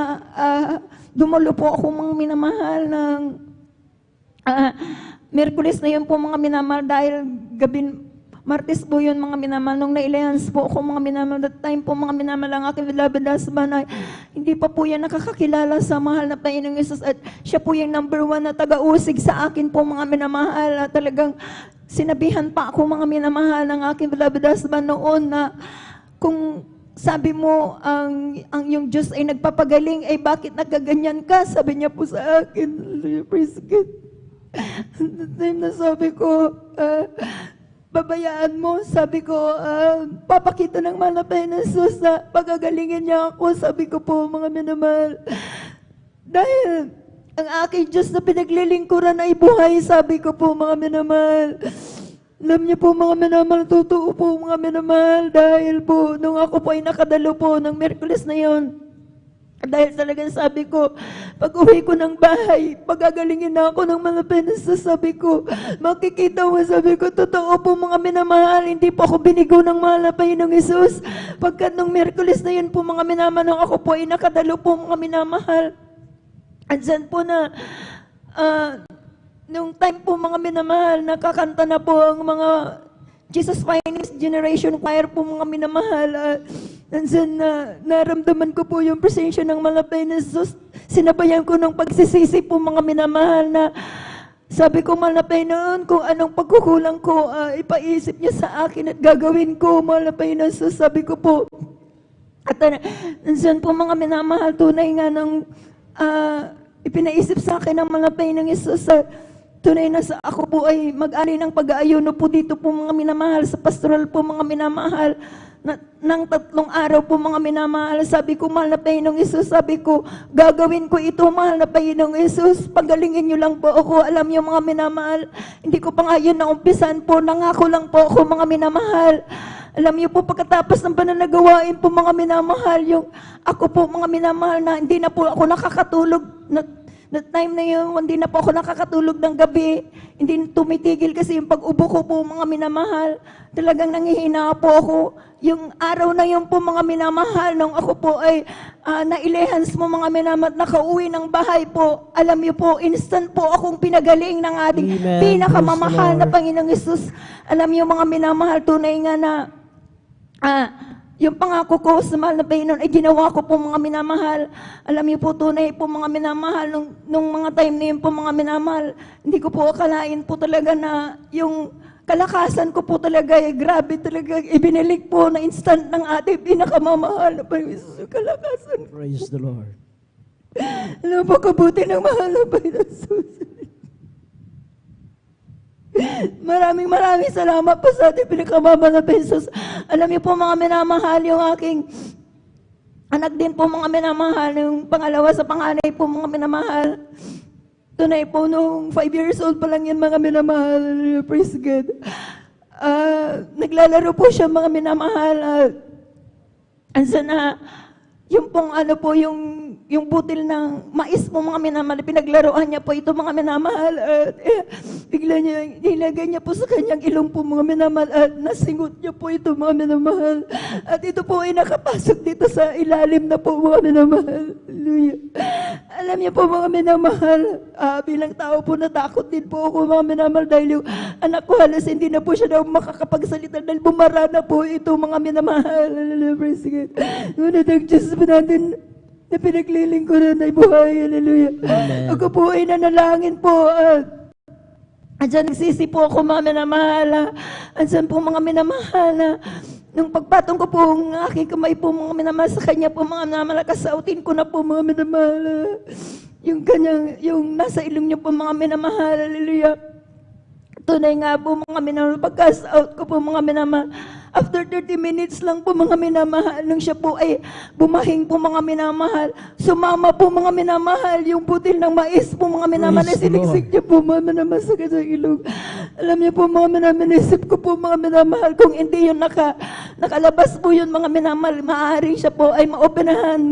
dumalo po ako mga minamahal ng Miyerkules na yun po mga minamahal dahil Martes po yun mga minamahal. Nung nailahans po ako mga minamahal, that time po mga minamahal ang aking beloved husband ay hindi pa po yan nakakakilala sa mahal na Panginoong Hesus at siya po yung number 1 na taga-usig sa akin po mga minamahal. At talagang sinabihan pa ako mga minamahal ng aking beloved husband noon na kung sabi mo ang yung Diyos ay nagpapagaling, ay bakit nagkaganyan ka? Sabi niya po sa akin. Praise God. That time na sabi ko, babayaan mo, sabi ko, papakita ng malapay na Sus na pagagalingin niya ako, sabi ko po mga minamahal. Dahil ang aking Diyos na pinaglilingkuran ay buhay, sabi ko po mga minamahal. Alam niyo po mga minamahal, totoo po mga minamahal, dahil po nung ako po ay nakadalo po ng Miyerkules na yon. Dahil talagang sabi ko, pag uwi ko ng bahay, pagagalingin na ako ng mga penasa, sabi ko, makikita mo, sabi ko, totoo po mga minamahal, hindi po ako binigo ng mahal na Panginoong Hesus. Pagkat nung Miyerkules na yun po mga minamahal, nung ako po ay nakadalo po mga minamahal. At dyan po na, nung time po mga minamahal, nakakanta na po ang mga Jesus Finest Generation Choir po mga minamahal. Nandiyan na naramdaman ko po yung presensya ng malapay na Sus. Sinabayan ko ng pagsisisi po mga minamahal na sabi ko malapay noon kung anong pagkukulang ko, ipaisip niya sa akin at gagawin ko malapay na Sus. Sabi ko po. At nandiyan po mga minamahal, tunay nga nung ipinaisip sa akin ng malapay ng Isus. Tunay na sa ako po ay mag-ani ng pag-aayuno po dito po mga minamahal, sa pastoral po mga minamahal. Nang 3 araw po mga minamahal, sabi ko, mahal na Panginoong Hesus, sabi ko, gagawin ko ito, mahal na Panginoong Hesus, pagalingin niyo lang po ako. Alam niyo mga minamahal, hindi ko pa nga yun naumpisan po, nangako lang po ako mga minamahal. Alam niyo po, pagkatapos ng pananagawain po mga minamahal, yung ako po mga minamahal na hindi na po ako nakakatulog, that time na yun, hindi na po ako nakakatulog ng gabi. Hindi tumitigil kasi yung pag-ubo ko po mga minamahal. Talagang nangihina po ako. Yung araw na yun po mga minamahal, nung ako po ay nailehans mo mga minamahal, nakauwi ng bahay po. Alam niyo po, instant po akong pinagaling ng ating pinakamamahal na Panginoong Hesus. Alam niyo mga minamahal, tunay nga na yung pangako ko sa mahal na Panginoon ay ginawa ko po mga minamahal. Alam niyo po, tunay po mga minamahal, nung mga time na yun po mga minamahal, hindi ko po akalain po talaga na yung kalakasan ko po talaga ay grabe talaga. Ibinilik po na instant ng ating pinakamamahal na Panginoon. Kalakasan ko. Praise the Lord. Alam po, kabuti ng mahal na Panginoon. Maraming salamat po sa ating pinakamamahal na Panginoon. Alam niyo po mga minamahal, yung aking anak din po mga minamahal, yung pangalawa sa panganay po mga minamahal. Tunay po nung 5 years old pa lang yan mga minamahal. Praise God. Naglalaro po siya mga minamahal. Ansa na, yung pong ano po, yung butil ng mais po mga minamahal, pinaglaruan niya po ito mga minamahal. Bigla niya, nilagay niya po sa kanyang ilong po mga minamahal at nasingot niya po ito mga minamahal. At ito po ay nakapasok dito sa ilalim na po mga minamahal. Hallelujah. Alam niyo po mga minamahal, bilang tao po natakot din po ako mga minamahal dahil yung anak ko halos hindi na po siya daw makakapagsalita dahil bumara na po ito mga minamahal. Hallelujah. Praise God. Ngunit ang Diyos po natin na pinaglilingkuran ay buhay. Hallelujah. Ako po ay nanalangin po. Andyan nagsisi po ako mga minamahal. Andyan po mga minamahal. Nung pagpatong ko po ang aking kamay po mga minamahal sa kanya po mga minamahal, kasautin ko na po mga minamahal. Yung kanyang, yung nasa ilong niya po mga minamahal, hallelujah. Tunay nga po mga minamahal, pagkas-out ko po mga minamahal. After 30 minutes lang po mga minamahal, nung siya po ay bumahing po mga minamahal, sumama po mga minamahal, yung butil ng mais po mga minamahal, Praise the siniksik niya po mga minamahal sa kanyang ilong. Alam niyo po mga minamahal, isip ko po mga minamahal, kung hindi yun nakalabas po yun mga minamahal, maaaring siya po ay maoperahan,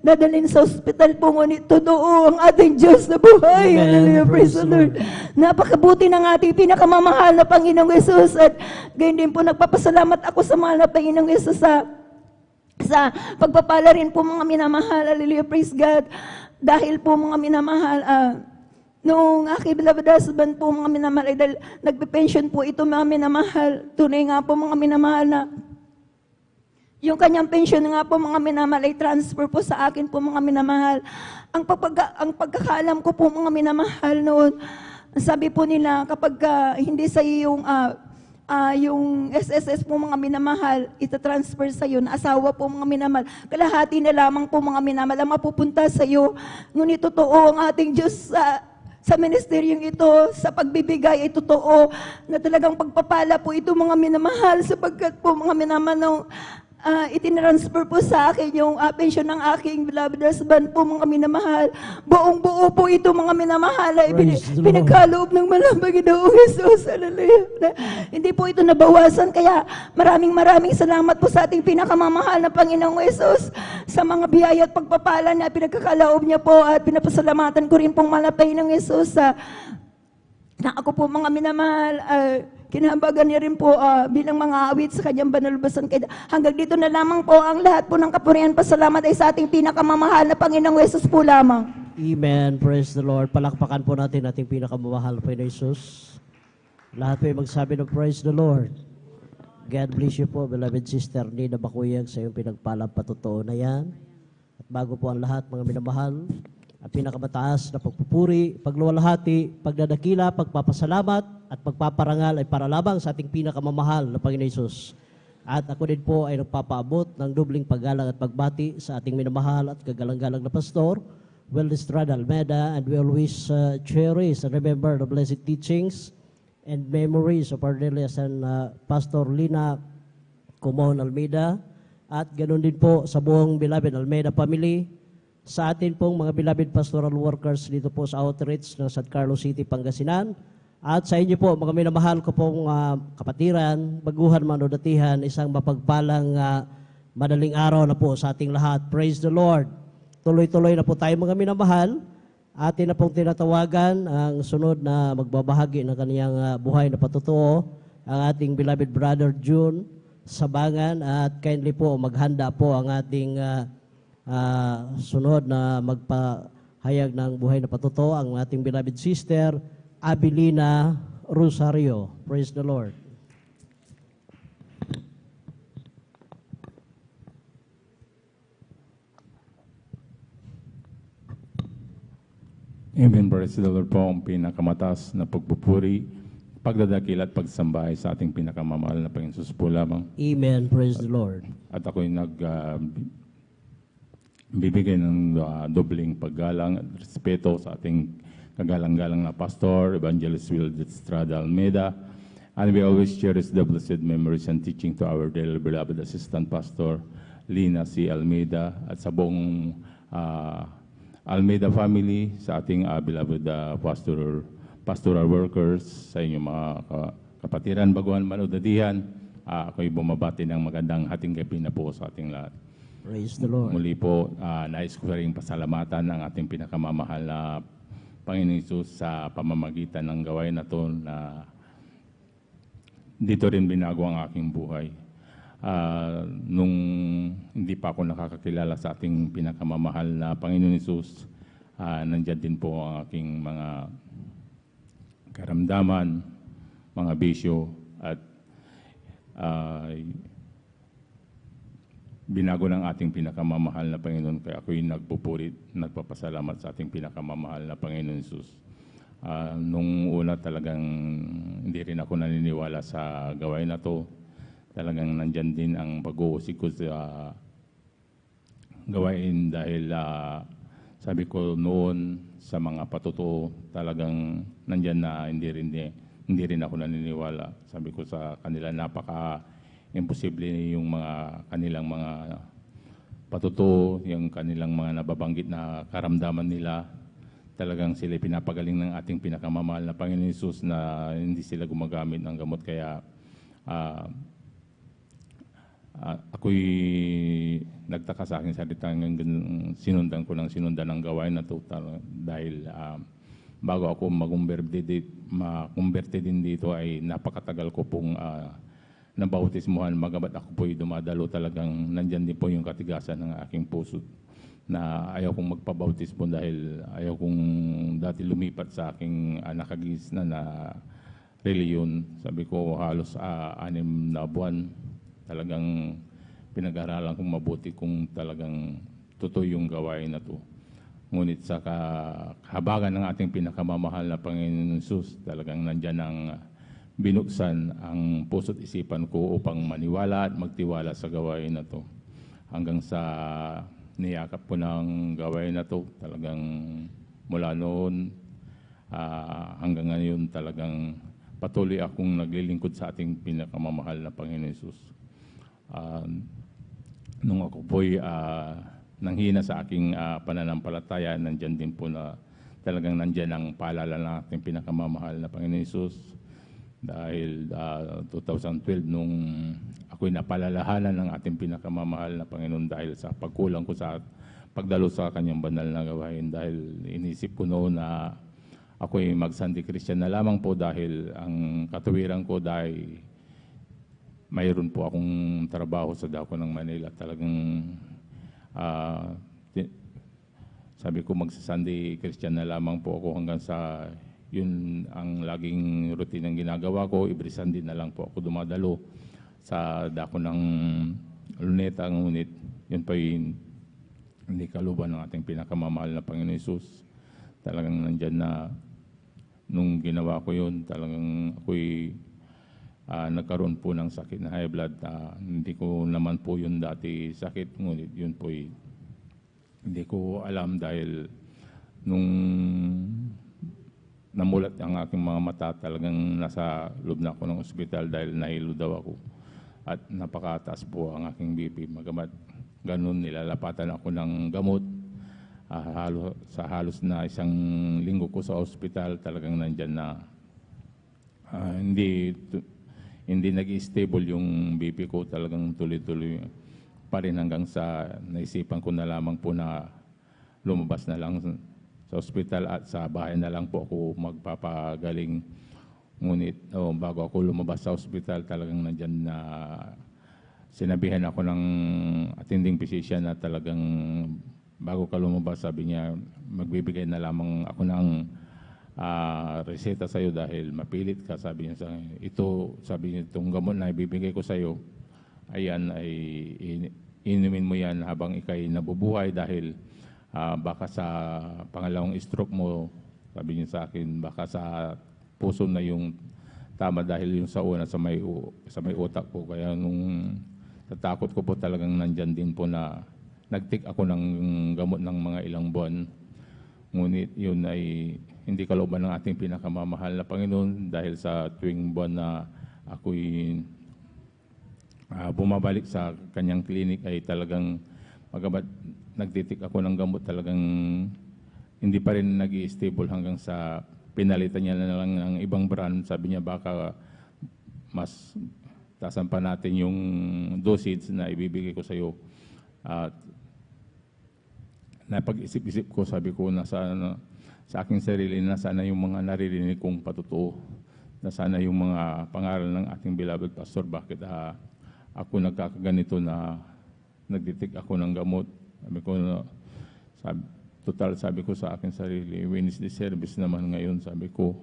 dadalhin sa ospital po, ngunit totoo ang ating Diyos na buhay. Amen. Hallelujah, praise the Lord. Napakabuti ng ating pinakamamahal na Panginoong Yesus, at gayon din po nagpapasalamat ako sa mahal na Panginoong Yesus sa pagpapala rin po mga minamahal. Hallelujah, praise God. Dahil po mga minamahal, nung aking beloved husband po mga minamahal, ay dahil nagpe-pension po ito mga minamahal. Tunay nga po mga minamahal na yung kanyang pension nga po mga minamahal ay transfer po sa akin po mga minamahal. Ang pagkakaalam ko po mga minamahal noon, sabi po nila kapag hindi sa yung SSS po mga minamahal, itatransfer sa iyo, na asawa po mga minamahal, kalahati na lamang po mga minamahal ang mapupunta sa iyo. Ngunit totoo ang ating Diyos sa ministeryong ito, sa pagbibigay ay totoo na talagang pagpapala po ito mga minamahal, sapagkat po mga minamahal itinransfer po sa akin yung pension ng aking beloved husband po mga minamahal. Buong buo po ito mga minamahal ay Praise the Lord. pinagkaloob ng malamang Ginoong Jesus. Hallelujah. Hindi po ito nabawasan, kaya maraming salamat po sa ating pinakamamahal na Panginoong Jesus sa mga biyaya at pagpapala na pinagkakaloob niya po, at pinapasalamatan ko rin pong mahal na Panginoong Jesus na ako po mga minamahal, kinahabagan niya rin po bilang mga awit sa kanyang banalbasan. Hanggang dito na lamang po ang lahat po ng kapurihan. Pasalamat ay sa ating pinakamamahal na Panginoong Yesus po lamang. Amen. Praise the Lord. Palakpakan po natin ating pinakamamahal na Panginoon Jesus. Lahat po ay magsabi ng praise the Lord. God bless you po, beloved sister Nina Bakuyag, sa iyong pinagpalang patotoo na yan. At bago po ang lahat, mga minamahal, at pinakamataas na pagpupuri, pagluwalhati, pagdadakila, pagpapasalamat, at pagpaparangal ay para lamang sa ating pinakamamahal na Panginoon Hesus. At ako din po ay nagpapaabot ng dubling paggalang at pagbati sa ating minamahal at kagalang-galang na pastor, Will Estrada Almeida, and we always cherish and remember the blessed teachings and memories of our dearest and Pastor Lina Kumon Almeida, at ganoon din po sa buong beloved Almeida family, sa atin pong mga beloved pastoral workers dito po sa outreach ng San Carlos City, Pangasinan, at sa inyo po mga minamahal ko pong kapatiran, baguhan, manudatihan, isang mapagpalang madaling araw na po sa ating lahat. Praise the Lord. Tuloy-tuloy na po tayo mga minamahal. Atin na pong tinatawagan ang sunod na magbabahagi ng kaniyang buhay na patotoo, ang ating beloved brother June Sabangan, at kindly po maghanda po ang ating sunod na magpahayag ng buhay na patotoo, ang ating beloved sister Abilina Rosario. Praise the Lord. Amen. Praise the Lord po, ang pinakamataas na pagpupuri, pagdadakil at pagsambahay sa ating pinakamamahal na Panginoon Jesus po lamang. Amen. Praise the Lord. At ako'y bibigay ng dobling paggalang at respeto sa ating kagalang-galang na pastor, Evangelist Will Estrada Almeida. And we always cherish the blessed memories and teaching to our dearly beloved Assistant Pastor, Lina C. Almeida, at sa buong Almeida family, sa ating beloved pastoral workers, sa inyong mga kapatiran, baguhan, manudadihan. Ako'y bumabati ng magandang hating gabi na po sa ating lahat. Praise the Lord. Muli po, nais ko rin pasalamatan ang ating pinakamamahal na Panginoon Hesus sa pamamagitan ng gawain na ito, na dito rin binago ang aking buhay. Nung hindi pa ako nakakakilala sa ating pinakamamahal na Panginoon Hesus, nandyan din po ang aking mga karamdaman, mga bisyo, at binago ng ating pinakamamahal na Panginoon. Kaya ako'y nagpapasalamat sa ating pinakamamahal na Panginoon Jesus. Nung una talagang hindi rin ako naniniwala sa gawain na to, talagang nandyan din ang pag-uusig ko sa gawain dahil sabi ko noon sa mga patuto talagang nandyan na hindi rin ako naniniwala. Sabi ko sa kanila napaka-imposible yung mga kanilang mga patuto, yung kanilang mga nababanggit na karamdaman nila. Talagang sila pinapagaling ng ating pinakamamahal na Panginoon Hesus na hindi sila gumagamit ng gamot. Kaya ako'y nagtaka sa aking salita hanggang sinundan ko ng gawain na to dahil bago ako makumberte din dito ay napakatagal ko pong nabautismuhan. Magabat ako po'y dumadalo, talagang nandyan din po yung katigasan ng aking puso na ayaw kong magpabautismo dahil ayaw kong dati lumipat sa aking nakagis na reliyon. Sabi ko halos 6 na buwan talagang pinag-aralan kong mabuti kung talagang totoo yung gawain na to. Ngunit sa kahabagan ng ating pinakamamahal na Panginoon Hesus, talagang nandyan ang binuksan ang puso't isipan ko upang maniwala at magtiwala sa gawain na to. Hanggang sa niyakap ko ng gawain na to, talagang mula noon hanggang ngayon talagang patuloy akong naglilingkod sa ating pinakamamahal na Panginoon Hesus. Nung ako po'y nanghina sa aking pananampalataya, nandyan din po na talagang nandyan ang paalala ng ating pinakamamahal na Panginoon Hesus. Dahil 2012 nung ako'y napalalahanan ng ating pinakamamahal na Panginoon dahil sa pagkulang ko sa pagdalo sa kanyang banal na gawain, dahil inisip ko noon na ako'y mag-Sunday Christian na lamang po dahil ang katuwiran ko dahil mayroon po akong trabaho sa Dako ng Manila. Talagang sabi ko mag-Sunday Christian na lamang po ako hanggang sa yun ang laging routine ng ginagawa ko. Every Sunday na lang po ako dumadalo sa Dako ng Luneta. Ngunit yun pa hindi kaluban ng ating pinakamamahal na Panginoon Hesus. Talagang nandyan na nung ginawa ko yun, talagang ako'y nagkaroon po ng sakit na high blood. Hindi ko naman po yun dati sakit, ngunit yun po hindi ko alam dahil nung namulat ang aking mga mata, talagang nasa loob na ako ng ospital dahil nahilo daw ako. At napakataas po ang aking BP. Magamat ganun, nilalapatan ako ng gamot. Sa halos na 1 linggo ko sa ospital, talagang nandyan na hindi nag-stable yung BP ko. Talagang tuloy-tuloy pa rin hanggang sa naisipan ko na lamang po na lumabas na lang sa ospital at sa bahay na lang po ako magpapagaling. Ngunit bago ako lumabas sa ospital, talagang nandyan na sinabihan ako ng attending physician na talagang bago ka lumabas, sabi niya, magbibigay na lamang ako ng reseta sa iyo dahil mapilit ka. Sabi niya sa akin, sabi niya, itong gamot na ibibigay ko sa iyo, ayan, ay inumin mo yan habang ikay nabubuhay dahil baka sa pangalawang stroke mo, sabi niya sa akin, baka sa puso na yung tama dahil yung sa una sa may utak ko. Kaya nung natakot ko po, talagang nandyan din po na nag-take ako ng gamot ng mga ilang buwan. Ngunit yun ay hindi kalooban ng ating pinakamamahal na Panginoon dahil sa tuwing buwan na ako'y bumabalik sa kanyang clinic ay talagang magabat nagtitik ako ng gamot, talagang hindi pa rin nag-i-stable hanggang sa pinalitan niya na lang ng ibang brand. Sabi niya baka mas tasan pa natin yung dosage na ibibigay ko sa iyo. At napag-isip-isip ko, sabi ko sa aking sarili na sana yung mga naririnig kong patutuo, na sana yung mga pangaral ng ating beloved pastor, bakit ako nagkakaganito na nagtitik ako ng gamot. Sabi ko sa aking sarili, Wednesday service naman ngayon, sabi ko,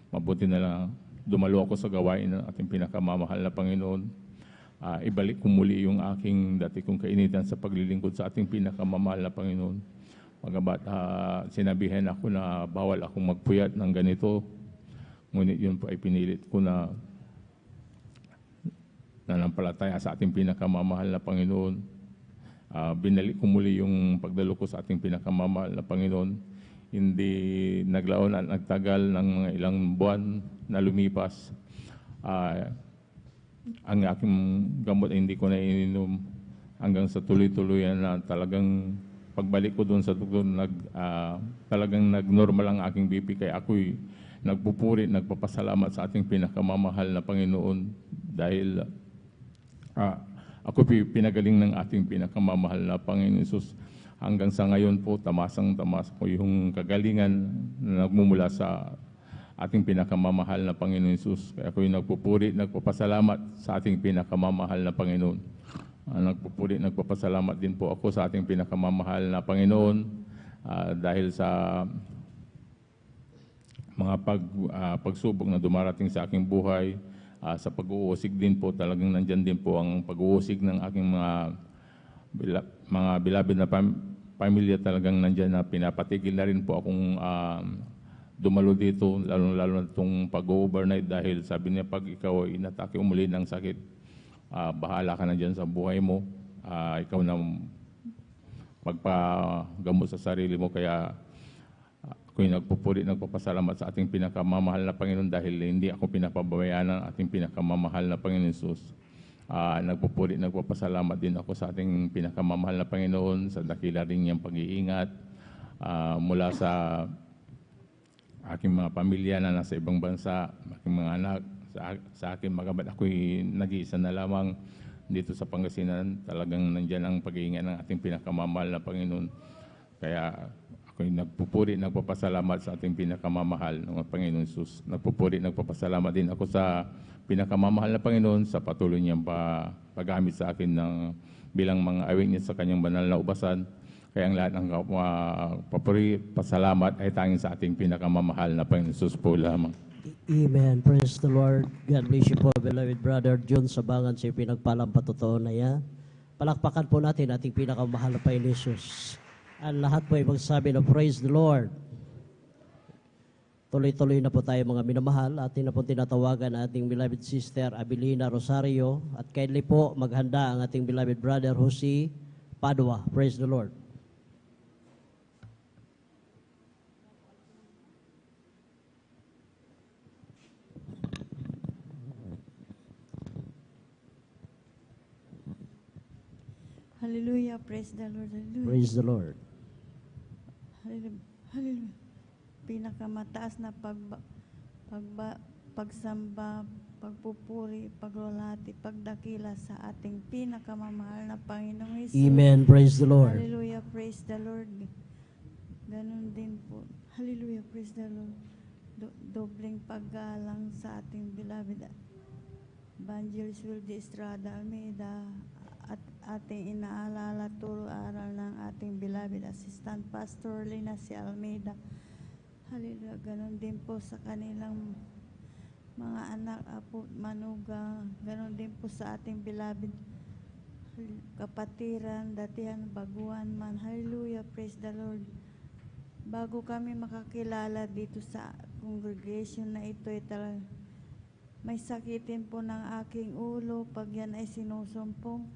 mabuti na lang dumalo ako sa gawain ng ating pinakamamahal na Panginoon. Ibalik ko muli yung aking dati kong kainitan sa paglilingkod sa ating pinakamamahal na Panginoon. Magabat sinabihan ako na bawal akong magpuyat ng ganito. Ngunit yun po ay pinilit ko na pananampalataya sa ating pinakamamahal na Panginoon. Binalik ko muli yung pagdalo ko sa ating pinakamamahal na Panginoon. Hindi naglaon at nagtagal ng mga ilang buwan na lumipas. Ang aking gamot ay hindi ko na ininom hanggang sa tuloy-tuloy na talagang pagbalik ko doon sa doktor, talagang nag-normal ang aking BP, kaya ako'y nagpupuri, nagpapasalamat sa ating pinakamamahal na Panginoon dahil ako pinagaling ng ating pinakamamahal na Panginoon Jesus. Hanggang sa ngayon po, tamasang-tamas ko yung kagalingan na nagmumula sa ating pinakamamahal na Panginoon Jesus. Kaya ako'y nagpupuri, nagpapasalamat sa ating pinakamamahal na Panginoon. Nagpupuri, nagpapasalamat din po ako sa ating pinakamamahal na Panginoon dahil sa mga pagsubok na dumarating sa aking buhay. Sa pag-uusig din po, talagang nandyan din po ang pag-uusig ng aking mga beloved na pamilya, talagang nandyan na pinapatigil na rin po akong dumalo dito, lalo na itong pag-overnight dahil sabi niya pag ikaw ay inatake umuli ng sakit, bahala ka na dyan sa buhay mo, ikaw na magpagamot sa sarili mo. Kaya ako'y nagpupuri, nagpapasalamat sa ating pinakamamahal na Panginoon dahil hindi ako pinapabayaan ng ating pinakamamahal na Panginoon Jesus. Nagpupuri, nagpapasalamat din ako sa ating pinakamamahal na Panginoon sa dakila rin niyang pag-iingat mula sa aking mga pamilya na nasa ibang bansa, aking mga anak, sa aking magabat. Ako'y nag-iisa na lamang dito sa Pangasinan. Talagang nandyan ang pag-iingat ng ating pinakamamahal na Panginoon. Kaya ako'y nagpupuri, nagpapasalamat sa ating pinakamamahal ng Panginoon Jesus. Nagpupuri, nagpapasalamat din ako sa pinakamamahal na Panginoon sa patuloy niyang paggamit sa akin bilang mga awit niya sa kanyang banal na ubasan. Kaya ang lahat ng papuri, pasalamat ay tanging sa ating pinakamamahal na Panginoon Jesus po lamang. Amen. Praise the Lord. God bless you po, beloved brother John Sabangan, sa pinagpalang patotoo na yan. Palakpakan po natin ating pinakamahal na Panginoon Jesus. Ang lahat po ay magsabi na praise the Lord. Tuloy-tuloy na po tayo mga minamahal. Atin na po tinatawagan ang ating beloved sister Abilina Rosario. At kindly po maghanda ang ating beloved brother Jose Padua. Praise the Lord. Hallelujah, praise the Lord, hallelujah. Praise the Lord. Hallelujah. Hallelujah. Pinakamataas na pagsamba, pagpupuri, paglulati, pagdakila sa ating pinakamamahal na Panginoong Hesus. Amen. Praise the Lord. Hallelujah, praise the Lord. Ganun din po. Hallelujah, praise the Lord. Dobleng paggalang sa ating beloved Evangelist Wilde Estrada Almeida, at ating inaalala turo aral ng ating beloved Assistant Pastor Lina C. Almeida. Hallelujah. Ganon din po sa kanilang mga anak, apo, manugang. Ganon din po sa ating beloved kapatiran, datihan, baguhan man. Hallelujah. Praise the Lord. Bago kami makakilala dito sa congregation na ito, talagang may sakitin po ng aking ulo pag yan ay sinusumpong.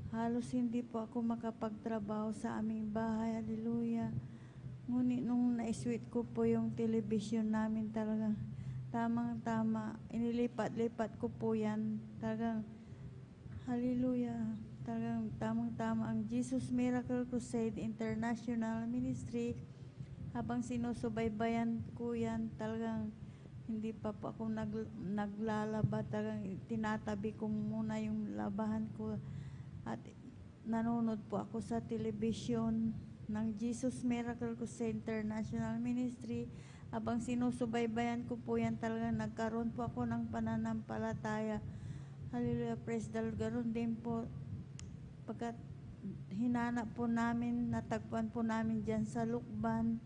Halos hindi po ako makapagtrabaho sa aming bahay. Hallelujah. Ngunit nung na-sweet ko po yung television namin, talagang tamang-tama. Inilipat-lipat ko po yan. Talagang, hallelujah. Talagang tamang-tama ang Jesus Miracle Crusade International Ministry. Habang sinusubaybayan ko yan, talagang hindi pa po ako naglalaba. Talagang tinatabi ko muna yung labahan ko. At nanonood po ako sa television ng Jesus Miracle Crusade International Ministry. Habang sinusubaybayan ko po yan, talagang nagkaroon po ako ng pananampalataya. Hallelujah, praise the Lord. Ganon din po, pagkat hinanap po namin, natagpuan po namin dyan sa Lukban.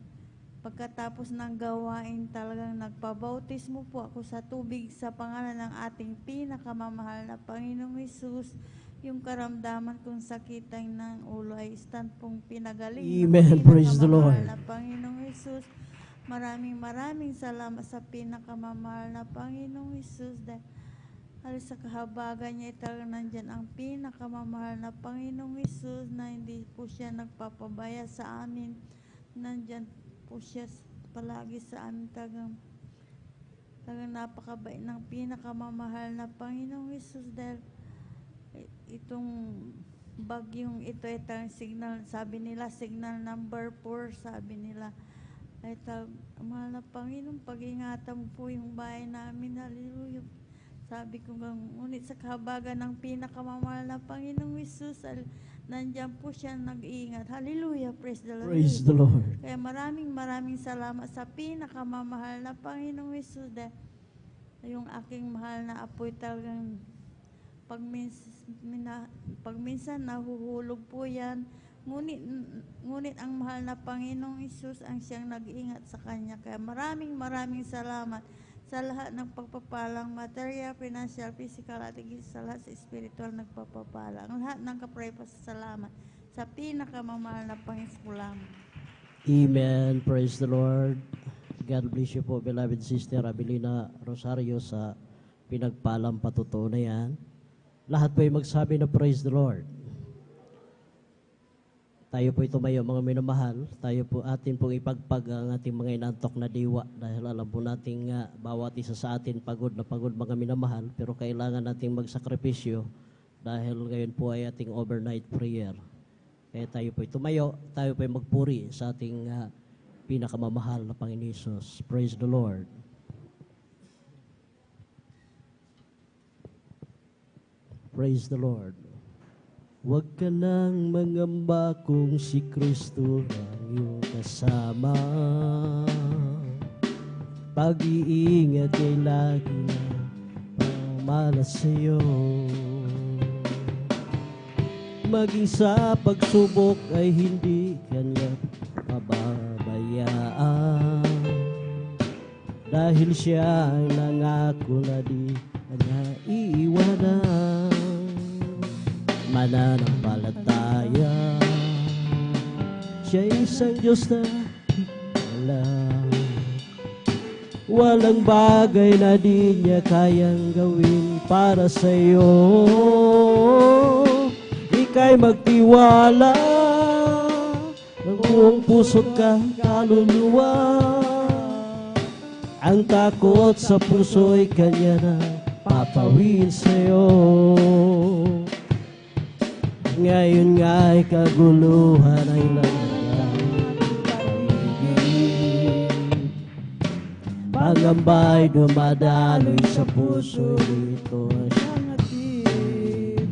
Pagkatapos ng gawain, talagang nagpabautismo po ako sa tubig sa pangalan ng ating pinakamamahal na Panginoong Hesus. Yung karamdaman kong sakitay ng ulo ay instant pong pinagaling. Amen. Praise the Lord. Na Panginoong Hesus. Maraming salamat sa pinakamamahal na Panginoong Hesus. Halos sa kahabagan niya talaga nandyan ang pinakamamahal na Panginoong Hesus na hindi po siya nagpapabaya sa amin. Nandyan po siya palagi sa amin. Talagang napakabait ng pinakamamahal na Panginoong Hesus dahil itong bagyong ito ay talagang signal, sabi nila signal number 4, sabi nila ay mahal na Panginoon, pag-ingatan mo po yung bahay namin, hallelujah. Sabi ko, ngunit sa kahabagan ng pinakamamahal na Panginoong Hesus, nandiyan po siya nag-iingat. Hallelujah, praise the Lord. Praise the Lord. Kaya maraming salamat sa pinakamamahal na Panginoong Hesus dahil yung aking mahal na apoy talagang pag minsan nahuhulog po yan. Ngunit ang mahal na Panginoong Hesus ang siyang nag-iingat sa kanya. Kaya maraming salamat sa lahat ng pagpapalang material, financial, physical, at higit sa lahat sa spiritual nagpapapala. Ang lahat ng kapray pasasalamat sa pinakamamahal na Panginoon. Amen. Praise the Lord. God bless you po, beloved Sister Abilina Rosario, sa pinagpalang patutuo na yan. Lahat po ay magsabi na praise the Lord. Tayo po tumayo, mga minamahal. Tayo po atin pong ipagpag ang ating mga inantok na diwa dahil alam po natin nga bawat isa sa atin pagod na pagod, mga minamahal, pero kailangan nating magsakripisyo dahil ngayon po ay ating overnight prayer. Kaya tayo po tumayo, tayo po magpuri sa ating pinakamamahal na Panginoon Hesus. Praise the Lord. Praise the Lord. Huwag ka nang mangamba kung si Kristo ang iyong kasama. Pag-iingat ay lagi na pamalas sa iyo. Maging sa pagsubok ay hindi kanya pababayaan. Dahil siya ang nangako na di kanya iiwanan. Mananampalataya, siya isang Diyos na alam. Walang bagay na di niya kayang gawin para sa iyo. Ika'y magtiwala ng buong puso't kaluluwa. Ang takot sa puso'y kanya na papawin sa iyo. Ngayon nga'y kaguluhan ay pangamba'y dumadaloy sa puso ito ang siyang hatid.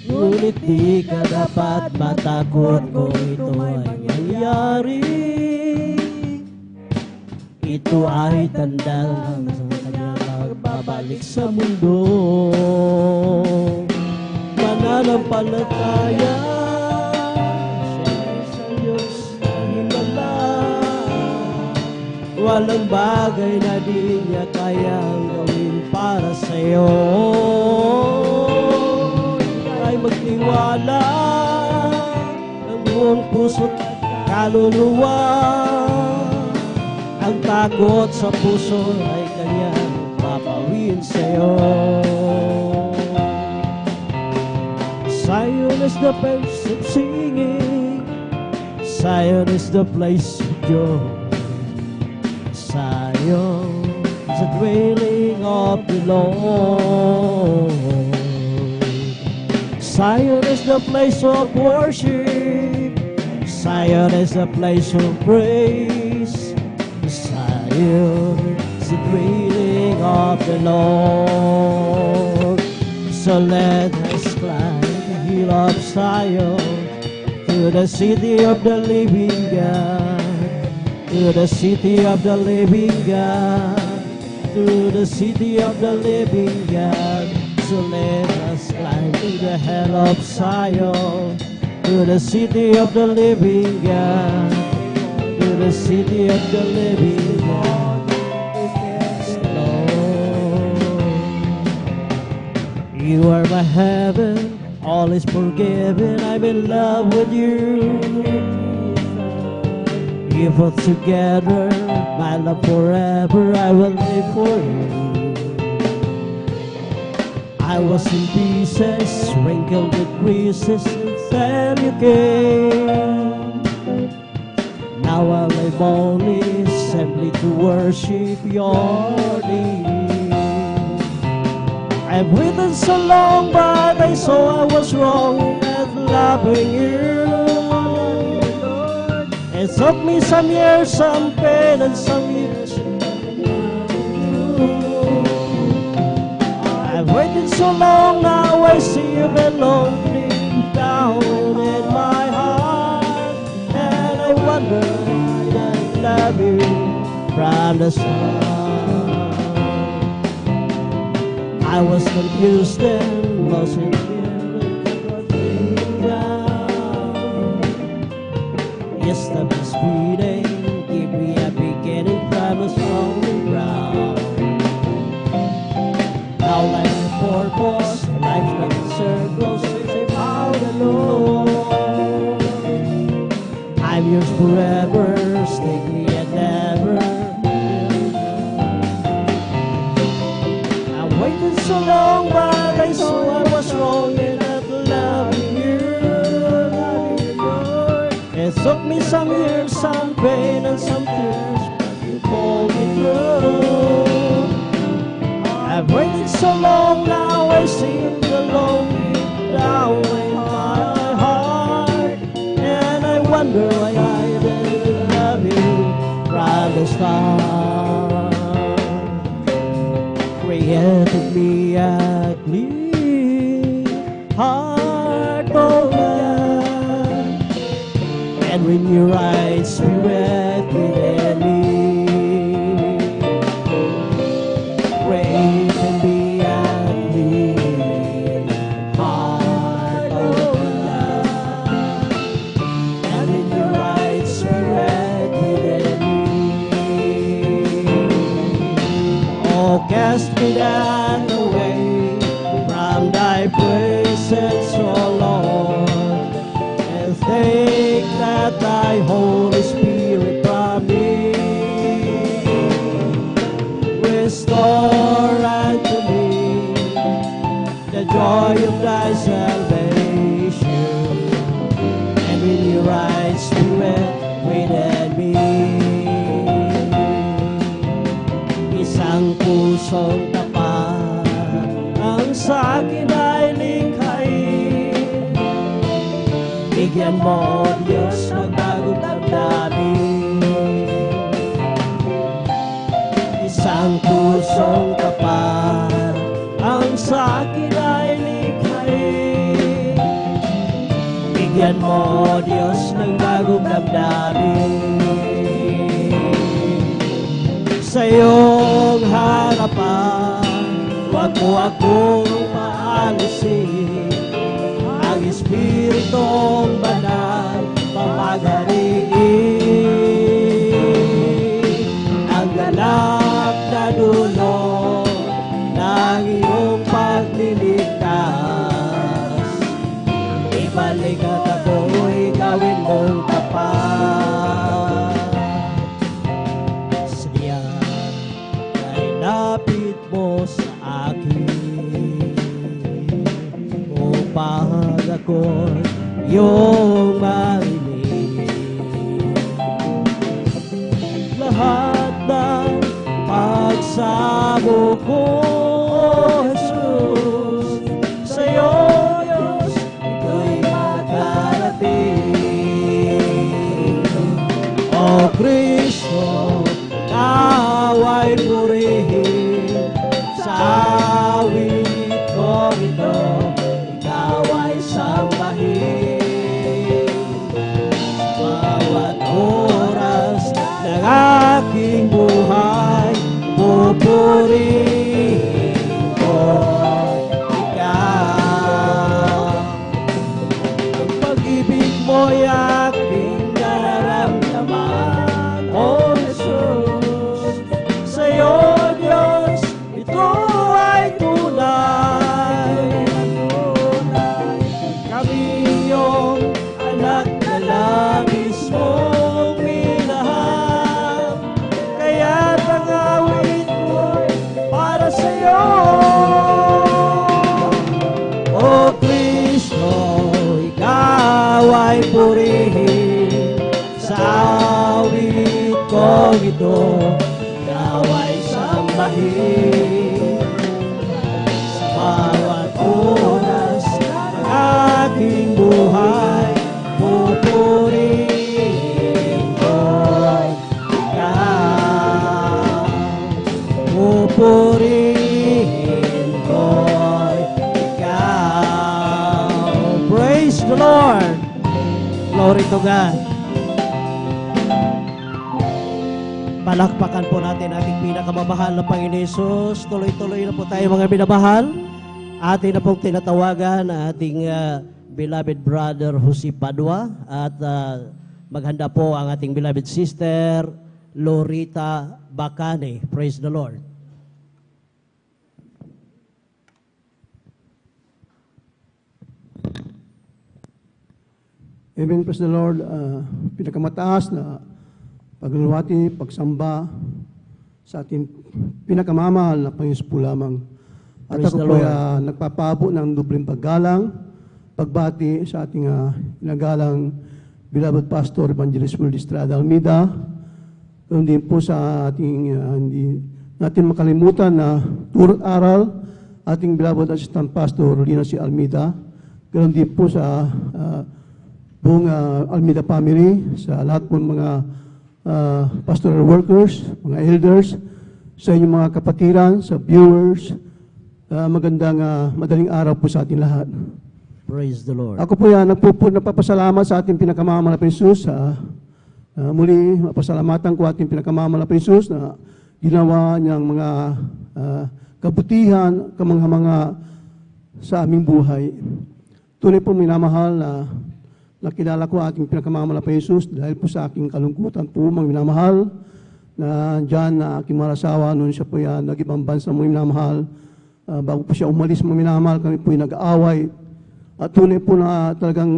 Ngunit di ka dapat matakot kung ito ay nangyari. Ito ay tanda ng kanyang magbabalik sa mundo. Mananampalataya, siya sa Diyos himala. Walang bagay na di niya kayang gawin para sa iyo. Ay magtiwala ng buong puso't kaluluwa. Ang takot sa puso ay kanyang papawin sa iyo. Zion is the place of singing. Zion is the place of joy. Zion is the dwelling of the Lord. Zion is the place of worship. Zion is the place of praise. Zion is the dwelling of the Lord. So let us climb hill of Zion, to the city of the living God, to the city of the living God, to the city of the living God. So let us climb to the hill of Zion, to the city of the living God, to the city of the living God. Lord, you are my heaven. All is forgiven, I'm in love with you. You both together, my love forever, I will live for you. I was in pieces, sprinkled with creases, then you came. Now I live only simply to worship your name. I've waited so long, but I saw I was wrong at loving you. It took me some years, some pain, and some years. I've waited so long, now I see you belong deep down in my heart. And I wonder why I love you from the start. I was confused and lost in yesterday's speeding, give me a beginning from a strong ground. Now life's a purpose, life's like a circle, safe out alone. I'm yours forever, stake me and never. I waited so long, but I saw I was wrong in not loving you. It took me some years, some pain and some tears, but you pulled me through. I've waited so long, now I see you alone deep down in my heart. And I wonder why I didn't love you from the start. Created me a clean heart, oh God, and renew right spirit within me. Created me a clean heart, oh God, and renew right spirit within me. Oh, cast me down away from thy presence, oh Lord, and take that thy Holy Spirit from me. Restore unto me the joy of thy salvation, and in your right spirit within me. Isang pusong tapat ang sa akin ay likhain. Bigyan mo, Diyos, ng bagong damdamin. Isang pusong tapat ang sa akin ay likhain. Bigyan mo, Diyos, ng bagong damdamin. Sa iyong harapan, huwag mo akong paalisin. Ang Espiritong Banal mamagariin. Ang ganap na dulot ng iyong pagliligtas, ibalik at ako'y gawin mong tapat. Siya ay lapit mo sa akin upang ako'y iyong marinig. Lahat ng pagsamo ko, Jesus, sa iyo, Diyos, ito'y makarating. O Kristo, nawa'y purihin sa awit ko ito, ikaw ay sambahin. Bawat oras ng aking buhay, pupurihin taong ito, naway sambahin sa bawat oras ng ating buhay. Pupurihin ko ikaw, pupurihin ko ikaw. Praise the Lord. Glory to God. Palakpakan po natin ating pinakamamahal na Panginoon Hesus. Tuloy-tuloy na po tayo mga minamahal. Atin na pong tinatawagan ating beloved brother Jose Padua at maghanda po ang ating beloved sister Lorita Bacane. Praise the Lord. Amen, praise the Lord. Pinakamataas na pagluluwati, pagsamba sa ating pinakamamahal na Panginoon po lamang. At Praise ako the po Lord. nagpapabo ng dobleng paggalang, pagbati sa ating inagalang beloved Pastor Evangelist Will Estrada Almeida. Doon din po sa ating hindi natin makalimutan na turut aral, ating beloved Assistant Pastor Lina C. Almeida. Ganoon din po sa buong Almeida family, sa lahat po mga pastoral workers, mga elders, sa inyong mga kapatiran, sa viewers, magandang madaling araw po sa ating lahat. Praise the Lord. Ako po napapasalamat sa ating pinakamamahal na Jesus. Muli, mapasalamatan ko ating pinakamamahal na Jesus na ginawa niyang mga kabutihan, kamangha-mangha sa aming buhay. Tunay po minamahal na nakilala ko ating pinakamamahal na Jesus dahil po sa aking kalungkutan po, mga minamahal, na dyan na aking marasawa noon siya po yan, nag-ibang bansa mga minamahal. Bago po siya umalis mga minamahal, kami po yung nag-aaway. At tunay po na talagang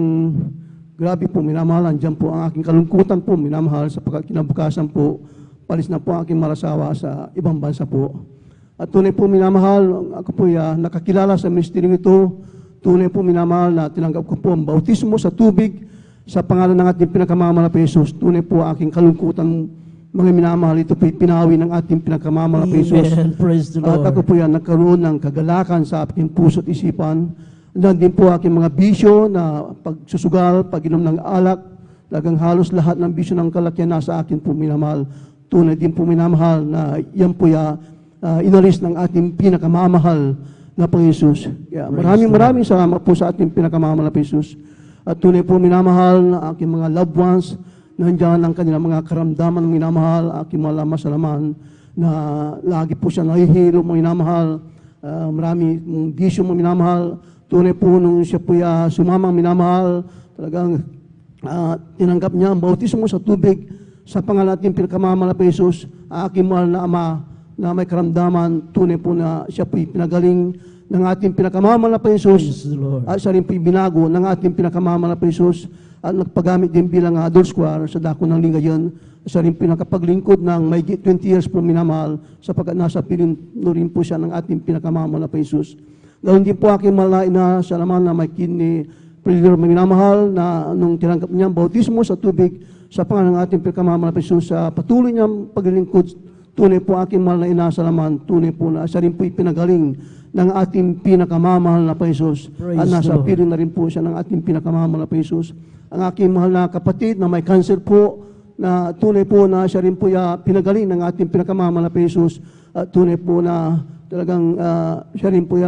grabe po minamahal, dyan po ang aking kalungkutan po minamahal sapagkat kinabukasan po, palis na po ang aking marasawa sa ibang bansa po. At tunay po minamahal, ako po nakakilala sa ministeryong ito. Tunay po minamahal na tinanggap ko po ang bautismo sa tubig sa pangalan ng ating pinakamamahal na Jesus. Tunay po aking kalungkutan mga minamahal, ito po pinawi ng ating pinakamamahal na Jesus. Praise the Lord. At ako po nagkaroon ng kagalakan sa aking puso at isipan. Diyan din po aking mga bisyo na pagsusugal, pag-inom ng alak, lagang halos lahat ng bisyo ng kalakyan nasa akin po minamahal. Tunay din po minamahal na yan po inalis ng ating pinakamamahal na Panginoon Jesus. Kaya maraming salamat po sa ating pinakamamahal na Jesus. At tunay po minamahal na aking mga loved ones, nandiyan ang kanilang mga karamdaman ng minamahal, aking mga masalaman na lagi po siya nahihilo mga minamahal, marami bisyo mga minamahal. Tunay po nung siya po sumamang minamahal, talagang tinanggap niya ang bautismo sa tubig sa pangalan natin pinakamamahal na Jesus, aking mahal na Ama, na may karamdaman, tunay po na siya po pinagaling ng ating pinakamamahal na Jesus at siya rin po binago ng ating pinakamamahal na Jesus at nagpagamit din bilang adult square sa dako ng Lingayen. Siya rin pinakapaglingkod ng may 20 years po minamahal sapagkat nasa pinuno rin po siya ng ating pinakamamahal na Jesus. Ganoon din po aking malain na siya naman na may kidney failure minamahal na nung tinanggap niya ang bautismo sa tubig sa pangalan ng ating pinakamamahal na Jesus sa patuloy niyang paglilingkod. Tunay po aking mahal na inasalaman, tunay po na siya rin po ipinagaling ng ating pinakamamahal na Jesus. At nasa piling na rin po siya ng ating pinakamamahal na Jesus. Ang aking mahal na kapatid na may cancer po, na tunay po na siya rin po pinagaling ng ating pinakamamahal na Jesus. At tunay po na talagang siya rin po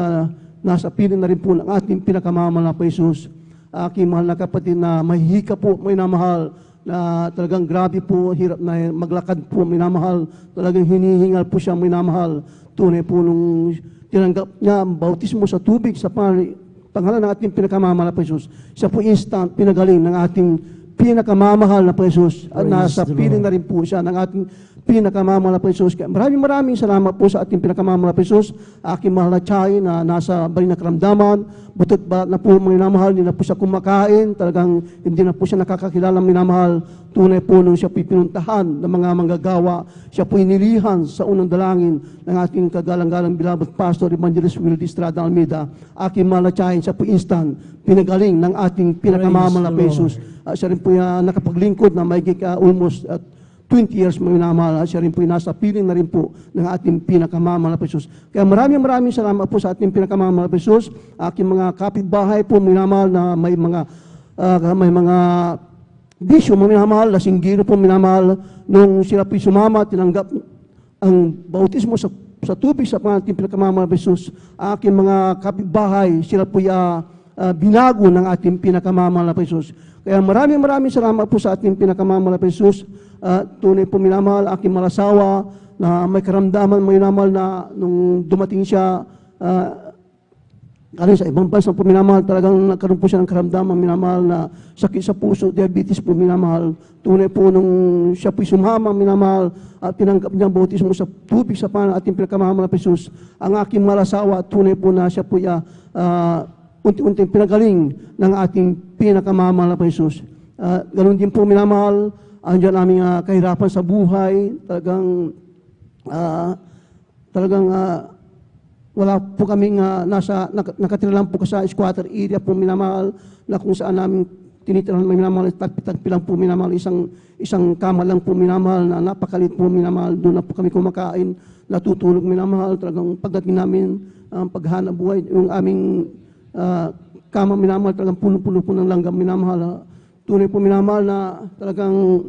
nasa piling na rin po ng ating pinakamamahal na Jesus. Aking mahal na kapatid na may hika po, may namahal, na talagang grabe po, hirap na maglakad po, minamahal. Talagang hinihingal po siya, minamahal. Tunay po nung tinanggap niya ang bautismo sa tubig sa pangalan ng ating pinakamamahal na Jesus. Siya po instant pinagaling ng ating pinakamamahal na Jesus. At nasa piling na rin po siya ng ating pinakamamahal na Jesus. Maraming salamat po sa ating pinakamamahal na Jesus. Aking mahal na Chay na nasa bali na karamdaman. Butot ba na po mga minamahal, hindi na po siya kumakain. Talagang hindi na po siya nakakakilala minamahal. Tunay po nung siya po pinuntahan ng mga manggagawa. Siya po inilihan sa unang dalangin ng ating kagalang-galang beloved Pastor Evangelist Will Estrada Almeida. Aking mahal na Chay, siya po instant pinagaling ng ating pinakamamahal na Jesus. Siya rin po nakapaglingkod na may almost 20 years, mga minamahal, at siya rin po yung nasa piling na rin po ng ating pinakamamahal na Jesus. Kaya maraming salamat po sa ating pinakamamahal na Jesus, aking mga kapitbahay po, mga minamahal, na may mga bisyo, mga minamahal, lasinggiro po, minamahal, nung sila po sumama, tinanggap ang bautismo sa tubig sa ating pinakamamahal na Jesus, aking mga kapitbahay, sila po binago ng ating pinakamamahal na Jesus. Kaya maraming salamat po sa ating pinakamamahal na Jesus. Tunay po minamahal, aking malasawa na may karamdaman, minamahal, na nung dumating siya sa ibang bansa po minamahal, talagang nagkaroon po siya ng karamdaman, minamahal, na sakit sa puso, diabetes po minamahal. Tunay po nung siya po sumama, minamahal, at tinanggap niya ang bautismo sa tubig sa ating pinakamamahal na Jesus. Ang aking malasawa, tunay po na siya po unti-unti pinagaling ng ating pinakamamahal na Jesus. Ganun din po minamahal, andyan aming kahirapan sa buhay, talagang wala po kaming nakatira lang po sa squatter area po minamahal, na kung saan namin tinitirahan minamahal, tagpi-tagpi lang po minamahal, isang kama lang po minamahal, na napakalit po minamahal, doon na po kami kumakain, natutulog minamahal, talagang pagdating namin paghanap buhay, yung aming kama minamahal, talagang puno-puno po ng langgam minamahal. Tunay po minamahal na talagang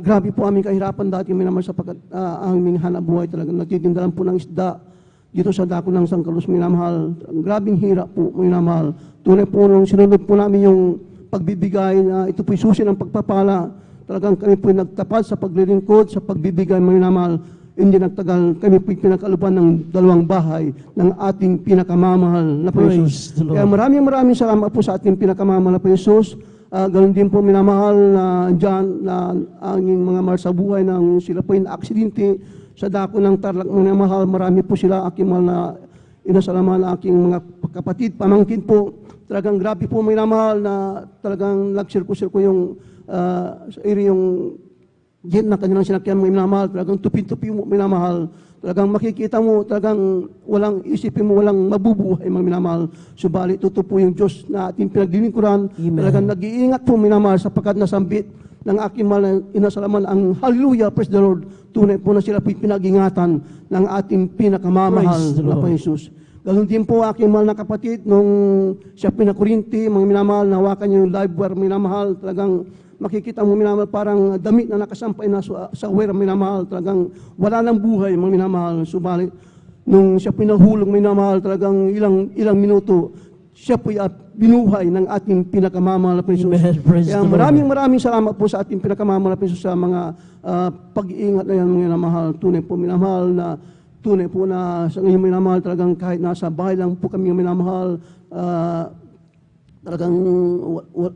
grabe po aming kahirapan dati minamahal, sapagkat aming hanap buhay talagang nagtitindalan po ng isda dito sa dako ng San Carlos minamahal. Grabing hirap po minamahal. Tunay po nung sinunod po namin yung pagbibigay, na ito po susi ng pagpapala, talagang kami po nagtapat sa paglilingkod, sa pagbibigay minamahal. Hindi nagtagal, kami po pinakalupan ng 2 bahay ng ating pinakamamahal na Jesus. Kaya maraming salamat po sa ating pinakamamahal na Jesus. Ganun din po minamahal na dyan, na anging mga mahal sa buhay, nang sila po yung aksidente sa dako ng Tarlac minamahal. Marami po sila, aking mahal na inasalaman, na aking mga kapatid, pamangkin po. Talagang grabe po minamahal, na talagang nagsirko-sirko yung jet na kanilang sinakyan mo minamahal, talagang tupi-tupi mo minamahal, talagang makikita mo, talagang walang isipin mo, walang mabubuhay mga minamahal. Subalit, ito po yung Diyos na ating pinaglilingkuran, talagang nag-iingat po minamahal, sapagkat nasambit ng aking mahal na inasalaman ang hallelujah, praise the Lord. Tunay po na sila po pinag-ingatan ng ating pinakamamahal na Jesus. Ganun din po aking mahal na kapatid, nung siya pinakurinti, mga minamahal, nahawakan niya yung live wire minamahal, talagang makikita mo minamahal, parang damit na nakasampay na sa wire minamahal, talagang wala nang buhay mga minamahal. Subalit, nung siya pinahulog minamahal, talagang ilang minuto, siya po binuhay ng ating pinakamamahal na Jesus. Kaya maraming salamat po sa ating pinakamamahal na Jesus sa mga pag-iingat na yan mga minamahal. Tunay po minamahal, na tunay po na sa ngayon minamahal, talagang kahit nasa bahay lang po kami minamahal, talagang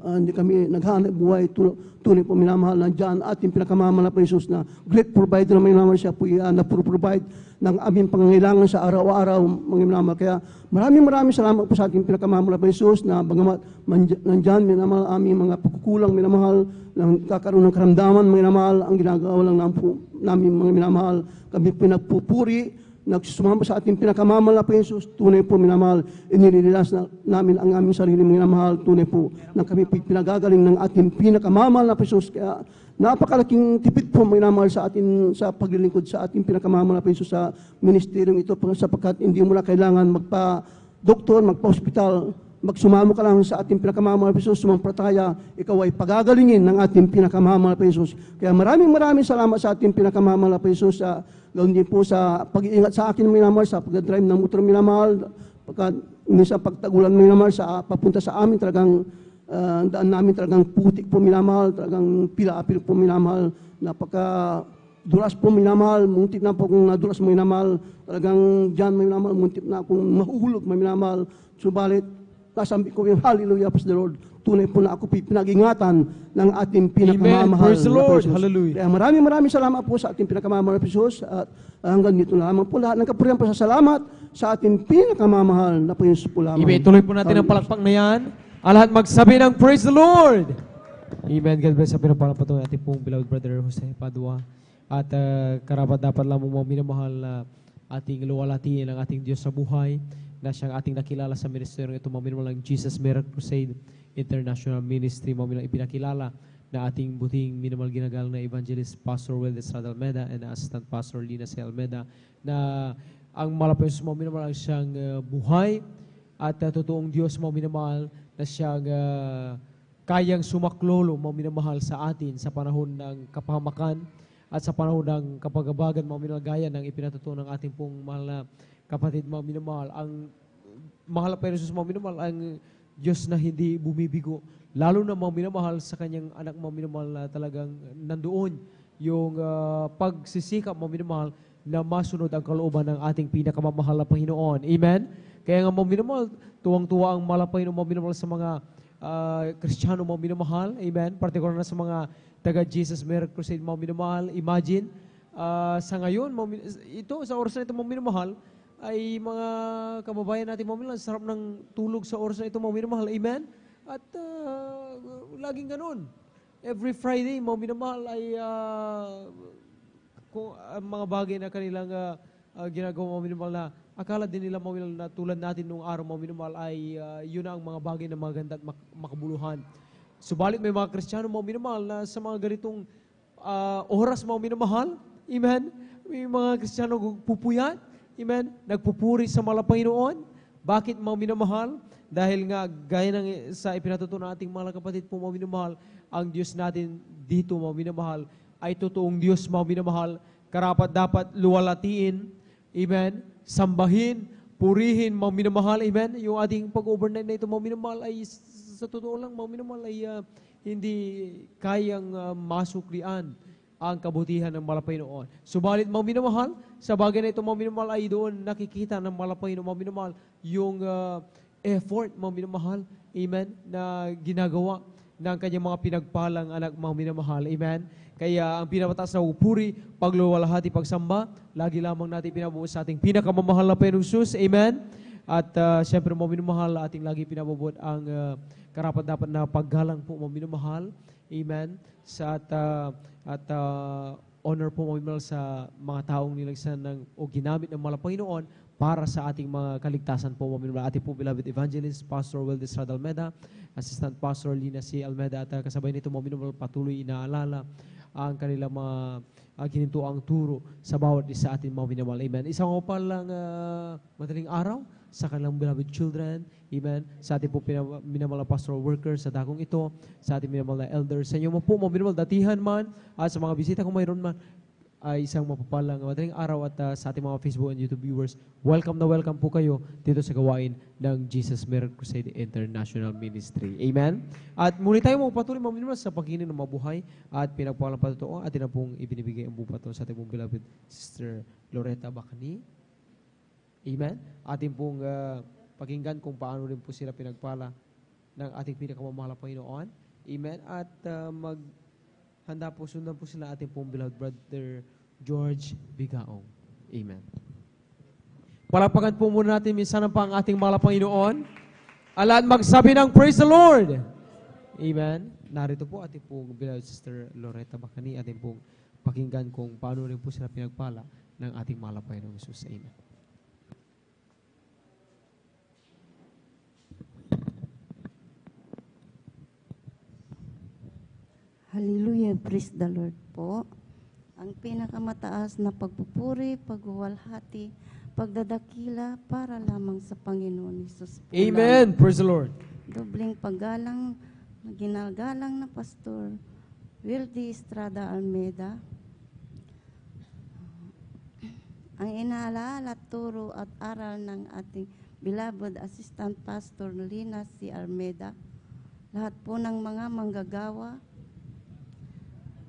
hindi kami naghanap buhay. Tunay po minamahal, na dyan ating pinakamamahal na Jesus, na great provider na minamahal, siya po na-provide ng aming pangangailangan sa araw-araw mga minamahal. Kaya maraming salamat po sa ating pinakamamahal na Jesus, na bagamat nandyan minamahal aming mga pagkukulang minamahal, ng kakaroon ng karamdaman minamahal, ang ginagawa lang namin mga minamahal, kami pinagpupuri, nagsusumama sa ating pinakamamahal na Jesus. Tunay po minamahal, inililas namin ang aming sarili minamahal. Tunay po na kami pinagagaling ng ating pinakamamahal na Jesus. Kaya napakalaking tipid po minamahal sa atin sa paglilingkod sa ating pinakamamahal na Jesus sa ministeryong ito, sapagkat hindi mo na kailangan magpa-doktor, magpa-hospital, magsumamo ka lang sa ating pinakamamahal na Jesus, sumampalataya, ikaw ay pagagalingin ng ating pinakamamahal na Jesus. Kaya maraming salamat sa ating pinakamamahal na Jesus, sa gawin din po sa pag-iingat sa akin minamahal, sa pag-drive ng motor minamahal, minsan pagtagulan minamahal sa papunta sa amin, talagang daan namin talagang putik po minamahal, talagang pila-apil po minamahal, napaka-dulas po minamahal, muntik na po kung nadulas mo minamahal, talagang dyan minamahal, muntik na akong mahuhulog minamahal. Subalit, kasambit ko yung hallelujah, praise the Lord. Tunay po na ako pinag-ingatan ng ating pinakamamahal Praise the Lord. Hallelujah. Kaya maraming salamat po sa ating pinakamamahal na Jesus, at hanggang dito lamang po lahat ng kapurihan pa sa salamat sa ating pinakamamahal na Jesus po lamang. Tuloy po natin ang palakpak na yan. Ang lahat magsabi ng Praise the Lord. Amen. God bless sa pinapalakpak ng ating pong beloved brother Jose Padua. At karapat dapat lamang mga minamahal na ating luwalhatiin ang ating Diyos sa buhay, na siyang ating nakilala sa ministeryo ito, mga minamahal ng Jesus Miracle Crusade International Ministry, mga minamahal ipinakilala na ating buting minimal ginagalang na Evangelist Pastor Will Estrada Almeda and Assistant Pastor Lina C. Almeda, na ang malapay sa mga minamahal ay siyang buhay at totoong Diyos mga minamahal, na siyang kayang sumaklolo mga minamahal sa atin sa panahon ng kapahamakan at sa panahon ng kapagabagan mga minamahal, gaya ng ipinatutunan ng ating pong mahal na kapatid mga minamahal. Ang mahal na Panginoon mga minamahal ang Diyos na hindi bumibigo, lalo na mga minamahal sa kanyang anak mga minamahal, na talagang nandoon yung pagsisikap mga minamahal na masunod ang kalooban ng ating pinakamamahal na Panginoon. Amen? Kaya nga mga minamahal, tuwang-tuwa ang mahal na Panginoon mga minamahal sa mga Kristiyano mga minamahal. Amen? Partikular na sa mga taga Jesus Miracle Crusade mga minamahal. Imagine, sa ngayon, ito sa oras na ito mga minamahal, ay mga kababayan natin mga minamahal, sarap ng tulog sa oras na ito mga minamahal. Amen? At laging ganun. Every Friday, mga minamahal ay kung mga bagay na kanilang ginagawa mga minamahal, na akala din nila mga minamahal na tulad natin nung araw mga minamahal ay yun ang mga bagay na maganda at makabuluhan. Subalit may mga Kristiyano mga minamahal na sa mga ganitong oras mga minamahal, amen, may mga Kristiyano pupuyat, amen, nagpupuri sa mahal na Panginoon. Bakit mga minamahal? Dahil nga, gaya ng sa ipinatutunan ating mga kapatid po mga minamahal, ang Diyos natin dito mga minamahal ay totoong Diyos mga minamahal. Karapat dapat luwalatiin, amen, sambahin, purihin mga minamahal, amen. Yung ating pag-overnight na ito mga minamahal ay sa totoo lang mga minamahal ay hindi kayang masuklian ang kabutihan ng malapay noon. Subalit mga minamahal, sa bagay na ito mga minamahal ay doon nakikita ng malapay ng mga minamahal yung effort mga minamahal, amen, na ginagawa ng kanyang mga pinagpalang anak mga minamahal, amen. Kaya ang pinamataas na upuri, pagluwalhati, pagsamba, lagi lamang natin pinabubuo sa ating pinakamamahal na Panginoong Jesus, amen. At siyempre mga minamahal, ating lagi pinabubuo ang karapat dapat na paggalang po mga minamahal, amen. At honor po mga minamahal sa mga taong nilagsan o ginamit ng mahal na Panginoon para sa ating mga kaligtasan po mga minamahal. Ating po beloved evangelist, Pastor Will Estrada Almeda, Assistant Pastor Lina C. Almeda, at kasabay nito mga minamahal patuloy inaalala ang kanilang mga ginintuang turo sa bawat isa atin mga minamahal. Amen. Isang pa lang madaling araw sa kanilang beloved children. Amen. Sa ating po minamahal na pastoral workers sa dakong ito, sa ating minamahal na elders, sa inyo po mga minamahal datihan man, at sa mga bisita kung mayroon man, ay isang mapapalang madaling araw. At sa ating mga Facebook and YouTube viewers, welcome na welcome po kayo dito sa gawain ng Jesus Miracle Crusade International Ministry. Amen? At muli tayo magpatuloy mga minamahal sa paghingi ng mabuhay at pinagpawalang patotoo. Atin na pong ibinibigay ang bupato sa ating pong beloved Sister Loretta Bacani. Amen? Atin pong pakinggan kung paano rin po sila pinagpala ng ating pinakamamahal na Panginoon. Amen? At handa po, sundan po sila ating pong beloved brother George Bigaong. Amen. Palakpakan po muna natin minsan pa ang ating mahal na Panginoon. At magsabi ng praise the Lord. Amen. Narito po ating pong beloved Sister Loretta Bacani, ating pong pakinggan kung paano rin po sila pinagpala ng ating mahal na Panginoong Jesus. Amen. Hallelujah, praise the Lord po. Ang pinakamataas na pagpupuri, pagwalhati, pagdadakila para lamang sa Panginoon Jesus po. Amen. Praise the Lord. Dobling paggalang, ginagalang na Pastor Wildy Estrada Almeda. Ang inaalaala, turo at aral ng ating beloved Assistant Pastor Lina C. Almeda. Lahat po ng mga manggagawa,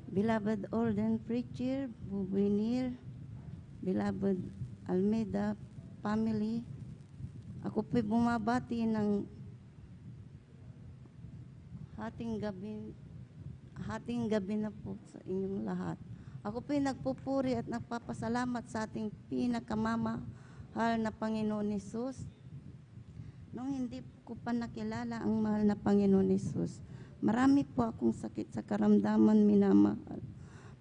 beloved Olden Preacher, Bubuinir, beloved Almeda family, ako po'y bumabati ng hating gabi na po sa inyong lahat. Ako po'y nagpupuri at nagpapasalamat sa ating pinakamamahal na Panginoon Hesus. Nung hindi ko pa nakilala ang mahal na Panginoon Hesus, marami po akong sakit sa karamdaman, minamahal.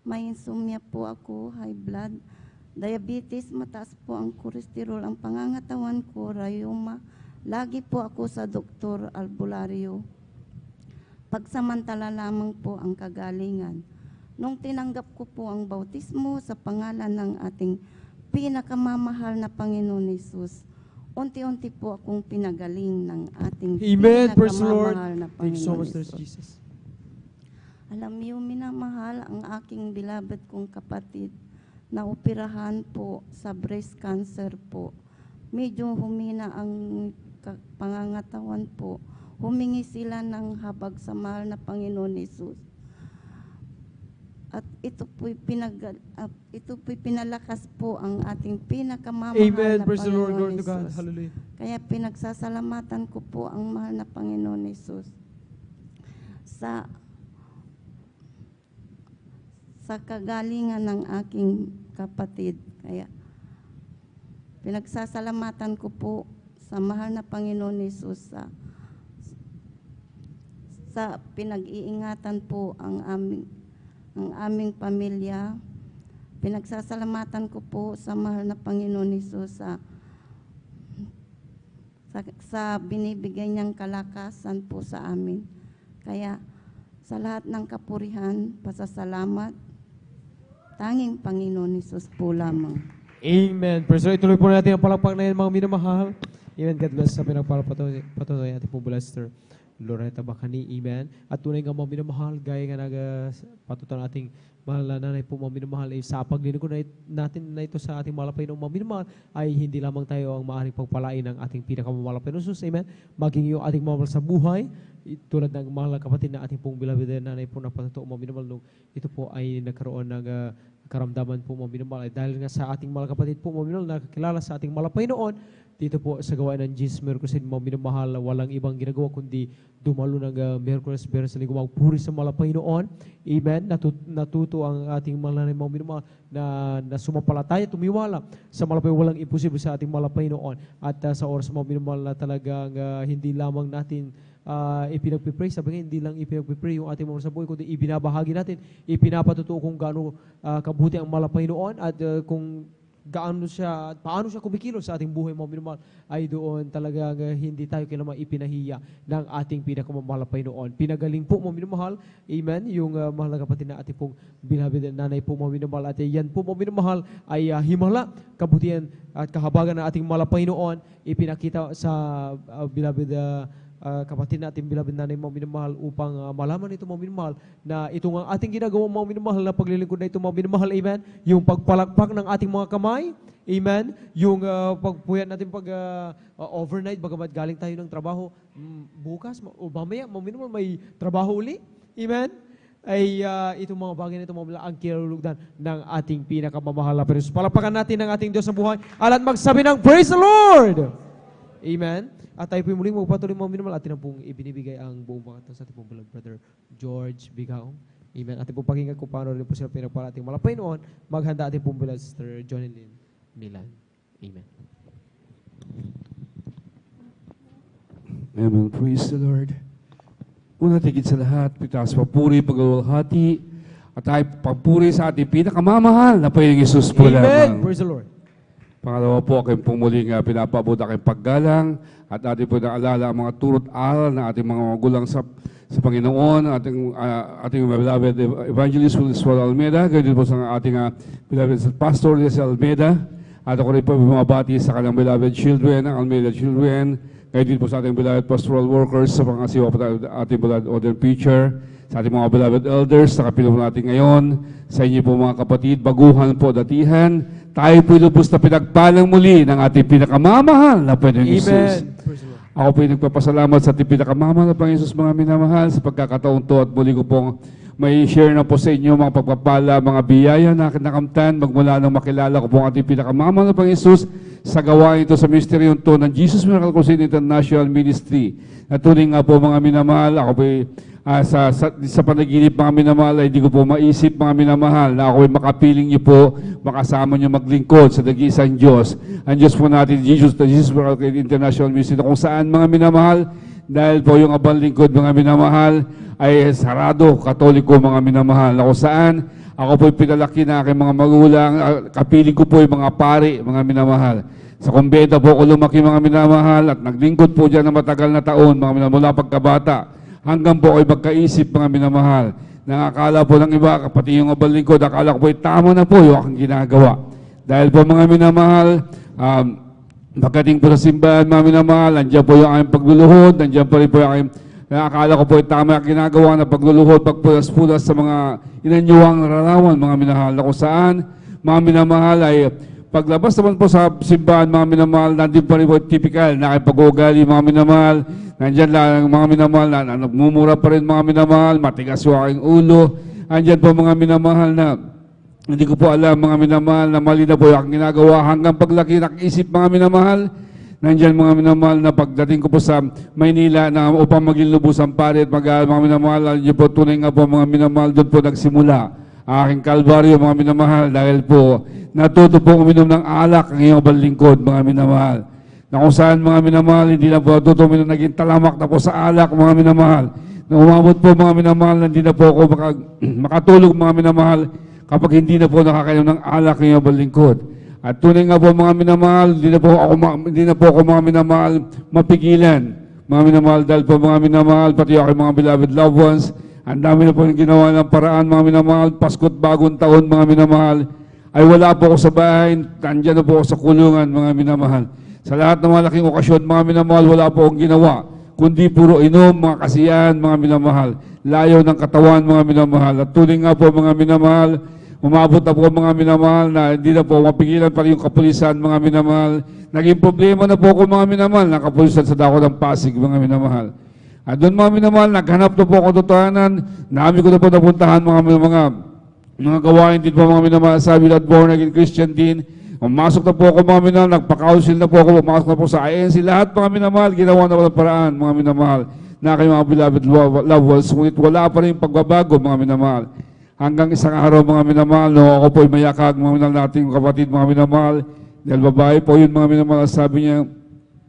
May insomnia po ako, high blood, diabetes, mataas po ang kolesterol, ang pangangatawan ko, rayuma. Lagi po ako sa Dr. Albulario. pagsamantala lamang po ang kagalingan. Nung tinanggap ko po ang bautismo sa pangalan ng ating pinakamamahal na Panginoon Hesus, unti-unti po akong pinagaling ng ating Amen. Praise the Lord. pinakamamahal na Thank you so Panginoon much, Lord Hesus. Jesus. Alam niyo, minamahal ang aking beloved kong kapatid na operahan po sa breast cancer po. Medyo humina ang pangangatawan po. Humingi sila ng habag sa mahal na Panginoon Hesus. At ito po'y pinalakas po ang ating pinakamamahal Amen. na Praise the Lord. Panginoon Glory to God. Hesus. Hallelujah. Kaya pinagsasalamatan ko po ang mahal na Panginoon Hesus sa kagalingan ng aking kapatid. Kaya pinagsasalamatan ko po sa mahal na Panginoon Hesus sa pinag-iingatan po ang aming pamilya. Pinagsasalamatan ko po sa mahal na Panginoon Hesus sa binibigay niyang kalakasan po sa amin. Kaya sa lahat ng kapurihan, pasasalamat, tanging Panginoon Hesus po lamang. Amen. Praise the Lord. Ituloy po natin ang palakpak na yan, mga minamahal. Amen. God bless sa pinagpapatuloy ating pong Blaster Loretta Bacani. Amen. At tunay nga mga minamahal, gaya nga patutan ating mahal na nanay po mga minamahal, sa paglilingkod natin na ito sa ating malapay ng mga minamahal, ay hindi lamang tayo ang maaaring pagpalain ng ating pinakamamalapay ng Jesus. Amen. Maging yung ating mamahal sa buhay, tulad ng mahal na kapatid na ating pong beloved nanay po na patutuo mga minamahal, nung ito po ay nagkaroon ng karamdaman po mga minamahal. Dahil nga sa ating mahal kapatid po mga minamahal, nakakilala sa ating malapay noon, dito po sa gawain ng Jesus Merkusin, mga minamahal, walang ibang ginagawa kundi dumalo ng Merkulis sa linggo, magpuri sa malapay noon. Amen. Natuto ang ating mga minamahal na sumampalataya, tumiwala sa malapay, walang imposible sa ating malapay noon. At sa oras mga minamahal na talagang hindi lamang natin ipinagpipray, sabi nga, hindi lang ipinagpipray yung ating mga sa buhay, kundi ibinabahagi natin, ipinapatutuo kung gaano kabuti ang malapay noon at kung paano siya kumikilos sa ating buhay mga minamahal, ay doon talagang hindi tayo kailanman ipinahiya ng ating pinakamamalapay noon. Pinagaling po mga minamahal, amen, yung mahal na kapatid na ating pong beloved nanay po mga minamahal. At yan po mga minamahal ay himala, kabutihan at kahabagan ng ating malapay noon, ipinakita sa beloved kapatid natin, beloved nanay mga minamahal, upang malaman ito mga minamahal na ito nga ating ginagawa mga minamahal na paglilingkod na ito mga minamahal, amen, yung pagpalakpak ng ating mga kamay, amen, yung pagpuyat natin pag overnight, bagamat galing tayo ng trabaho, bukas o mamaya mga minamahal may trabaho uli, amen, ay itong mga bagay na ito mga ang kinalulugdan ng ating pinakamamahal na Panginoon. Palakpakan natin ang ating Diyos sa buhay at magsabi ng Praise the Lord! Amen. At tayo po muling magpatuloy mga minamahal, atin na pong ibinibigay ang buong pangatang sa ating pong beloved brother George Bigaong. Amen. Atin pong pakinggan kung paano rin po sila pinagpala ating malapay noon, maghanda ating pong beloved sister Johnny Lynn Milan. Amen. Amen. Praise the Lord. Una tigit sa lahat, pitaas papuri, paglalwalhati, at tayo papuri sa ating pinakamamahal na Panginoong Hesus po Amen. lamang. Praise the Lord. Pangalawa po, aking pong muling pinapabot aking paggalang at ating po naalala ang mga turot aral na ating mga magulang sa Panginoon, ating beloved Evangelist Wilson Almeida, gayon din po sa ating beloved Pastor Liesel Almeida, at ako rin po bumabati sa kanyang beloved children, ang Almeida children, gayon din po sa ating beloved pastoral workers, sa mga siwa po ating beloved order preacher, sa ating mga beloved elders, sa kapilo natin ngayon, sa inyo po mga kapatid, baguhan po, datihan, tayo po lubos na pinagpalang muli ng ating pinakamamahal na Panginoong Hesus. Ako po nagpapasalamat sa ating pinakamamahal na Panginoong Hesus, mga minamahal, sa pagkakataon to at muli ko pong may share na po sa inyo mga pagpapala, mga biyaya na nakamtan, magmula nang makilala ko po ang ating pinakamamahal na Panginoong Hesus sa gawain ito sa ministeryong to ng Jesus Miracle Crusade International Ministry. Natuloy nga po mga minamahal, ako po sa panaginip mga minamahal ay hindi ko po maisip mga minamahal na ako ay makapiling niyo po, makasama niyo maglingkod sa dagisang Diyos. Ang Diyos po natin, Jesus Miracle International Ministry, na kung saan mga minamahal, dahil po yung abang lingkod mga minamahal ay sarado, katoliko mga minamahal, na kung saan ako po pinalaki na aking mga magulang, kapiling ko po yung mga pari mga minamahal. Sa kumbenta po ako lumaki mga minamahal at naglingkod po dyan na matagal na taon mga minamahal, mula pagkabata hanggang po kayo magkaisip, mga minamahal. Nakakala po ng iba, pati yung abal lingkod, akala ko po, tama na po yung aking ginagawa. Dahil po mga minamahal, pagdating po sa simbahan, mga minamahal, nandiyan po yung aking pagluluhod, nandiyan po rin po yung aking, akala ko po, tama yung ginagawa na pagluluhod, pagpulas-pulas sa mga inanyuwang nararawan, mga minamahal, na kung saan, mga minamahal ay, paglabas naman po sa simbahan, mga minamahal, nandun pa rin po typical, nakipag-ugali, mga minamahal, nandiyan lang mga minamahal na nagmumura pa rin mga minamahal, matigas yung aking ulo. Nandiyan po mga minamahal na hindi ko po alam mga minamahal na mali na po yung aking ginagawa hanggang paglaki nakisip mga minamahal. Nandiyan mga minamahal na pagdating ko po sa Maynila na upang maging lubos ang parit, mga minamahal, nandiyan po tunay nga po mga minamahal, doon po nagsimula aking kalbaryo mga minamahal dahil po natuto po uminom ng alak ang iyong balingkod mga minamahal. Na kung saan mga minamahal, hindi na po tutumin na naging talamak na po sa alak mga minamahal. Na umabot po mga minamahal, hindi na po ako makatulog mga minamahal kapag hindi na po nakakainom ng alak ng balingkod. At tunay nga po mga minamahal, hindi na po ako mga minamahal mapigilan. Mga minamahal, dahil po mga minamahal, pati ako mga beloved loved ones, ang dami na po yung ginawa ng paraan mga minamahal, Pasko't Bagong Taon mga minamahal, ay wala po ako sa bahay, nandiyan na po ako sa kulungan mga minamahal. Sa lahat ng malaking okasyon, mga minamahal, wala po akong ginawa, kundi puro inom, mga kasiyahan, mga minamahal. Layo ng katawan, mga minamahal. At tuloy nga po, mga minamahal, umabot na po mga minamahal na hindi na po mapigilan pa rin yung kapulisan, mga minamahal. Naging problema na po ako, mga minamahal, ng kapulisan sa dako ng Pasig, mga minamahal. At doon, mga minamahal, naghanap na po ako totohanan, dami ko na po napuntahan, mga gawain din po, mga minamahal, sabi at born again Christian din. Umasok na po ako mga minamahal, nagpa-council na po ako, umasok na po sa INC, lahat mga minamahal, ginawa na po ng paraan mga minamahal, na kayo mga beloved loved ones, ngunit wala pa rin pagbabago mga minamahal. Hanggang isang araw mga minamahal, no, ako po'y mayakag mga minamahal nating kapatid mga minamahal, dahil babae po yun mga minamahal, sabi niya,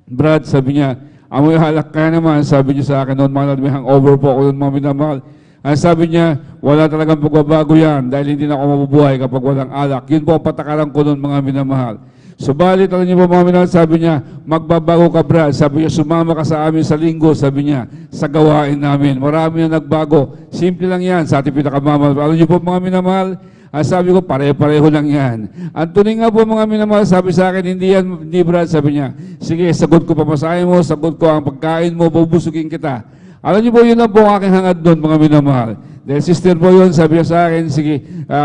Brad, sabi niya, amoy halak ka naman, sabi niya sa akin noon, mga may hangover po ako noon mga minamahal. Ang sabi niya, wala talagang pagbabago yan dahil hindi na ako mabubuhay kapag walang alak. Yun po ang patakaran ko noon mga minamahal. Subalit, alam niyo po mga minamahal, sabi niya, magbabago ka Brad. Sabi niya, sumama ka sa amin sa linggo, sabi niya, sa gawain namin. Marami na nagbago. Simple lang yan sa ating pinakamamahal. Alam niyo po mga minamahal, sabi ko, pare-pareho lang yan. Ang tunay nga po mga minamahal, sabi sa akin, hindi Brad, sabi niya, sige, sagot ko pamasahe mo, sagot ko ang pagkain mo, bubusugin kita. Alam niyo po, yun lang po ang aking hangad doon, mga minamahal. Dahil sister po yun, sabi niya sa akin, sige,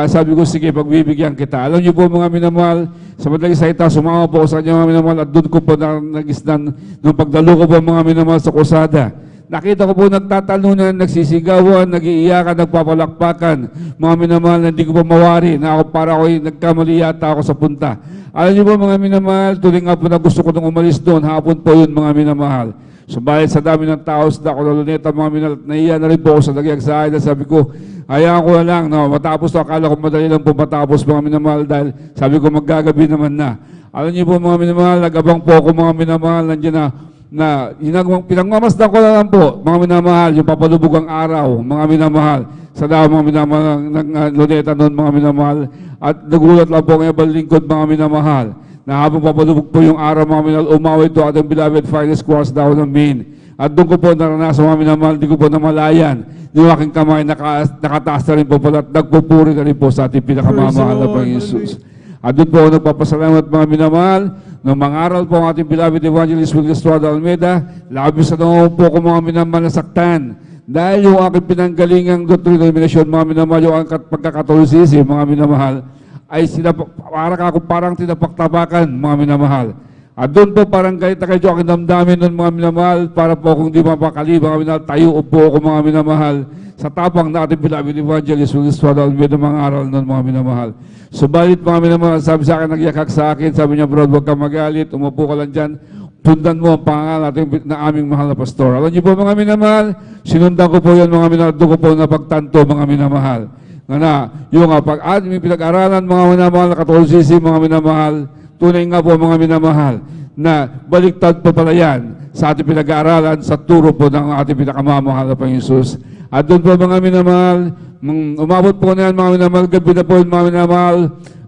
sabi ko, sige, pagbibigyan kita. Alam niyo po, mga minamahal, sa madaling salita, sumama po sa kanya, mga minamahal, at doon ko po nagisdan, nung pagdalo ko po, mga minamahal, sa kusada. Nakita ko po nagtatalunan, nagsisigawan, nag-iiyakan, nagpapalakpakan, mga minamahal, na hindi ko pa mawari, na ako para ako nagkamali yata ako sa punta. Alam niyo po, mga minamahal, tuloy nga po na gusto ko nung umalis doon, hapon po yun, mga minamahal. Subalit sa dami ng tao sa ako na luneta, mga minamahal, naiya na rin po ako sa nagyag sa akin, sabi ko, hayaan ko na lang, no, matapos to, akala ko madali lang po matapos, mga minamahal, dahil sabi ko maggagabi naman na. Alam niyo po, mga minamahal, nag-abang po ako, mga minamahal, nandiyan na pinagmamasdan ko na lang po, mga minamahal, yung papalubog ang araw, mga minamahal, sa dami mga minamahal ng luneta noon, mga minamahal, at nagulat lang po ngayon balingkod, mga minamahal, na habang papalubog po yung araw, mga minamahal, umaway ito ating beloved finest quarters daw ng main. At doon ko po naranasan, mga minamahal, di ko po namalayan, yung aking kamay, nakataas na rin po pala, at nagpupuri na rin po sa ating pinakamamahal na Panginoon Jesus. At doon po ako nagpapasalamat, mga minamahal, nung mangaral po ang ating beloved evangelist Willie Estrada Almeida, labis na naman po ako mga minamahal nasaktan. Dahil yung aking pinanggalingang doctrinal mga minamahal, yung pagkakatolisisi, mga minamahal, ay parang tinapaktapakan, mga minamahal. At doon po parang galit na kayo aking damdamin nun, mga minamahal, para po kung di mapakali, mga minamahal, tayo po ako, mga minamahal, sa tapang na ating beloved evangelist Willie Estrada Almeida, mga aral nun, mga minamahal. Subalit, mga minamahal, sabi sa akin, nagyakak sa akin, sabi niya, Brad, huwag kang magalit, umupo ka lang dyan, tundan mo ang pangalan na aming mahal na pastor. Alam niyo po, mga minamahal, sinundan ko po yan, mga minamahal, doon ko po napagtanto, mga minamahal. Yung pinag-aralan, mga minamahal, na katolisisi, mga minamahal, tunay nga po, mga minamahal, na baliktad po pala yan sa ating pinag-aaralan, sa turo po ng ating pinakamamahal na Panginoon Jesus. At doon po, mga minamahal, umabot po na yan, mga minamahal, gabi na po yun, mga minamahal,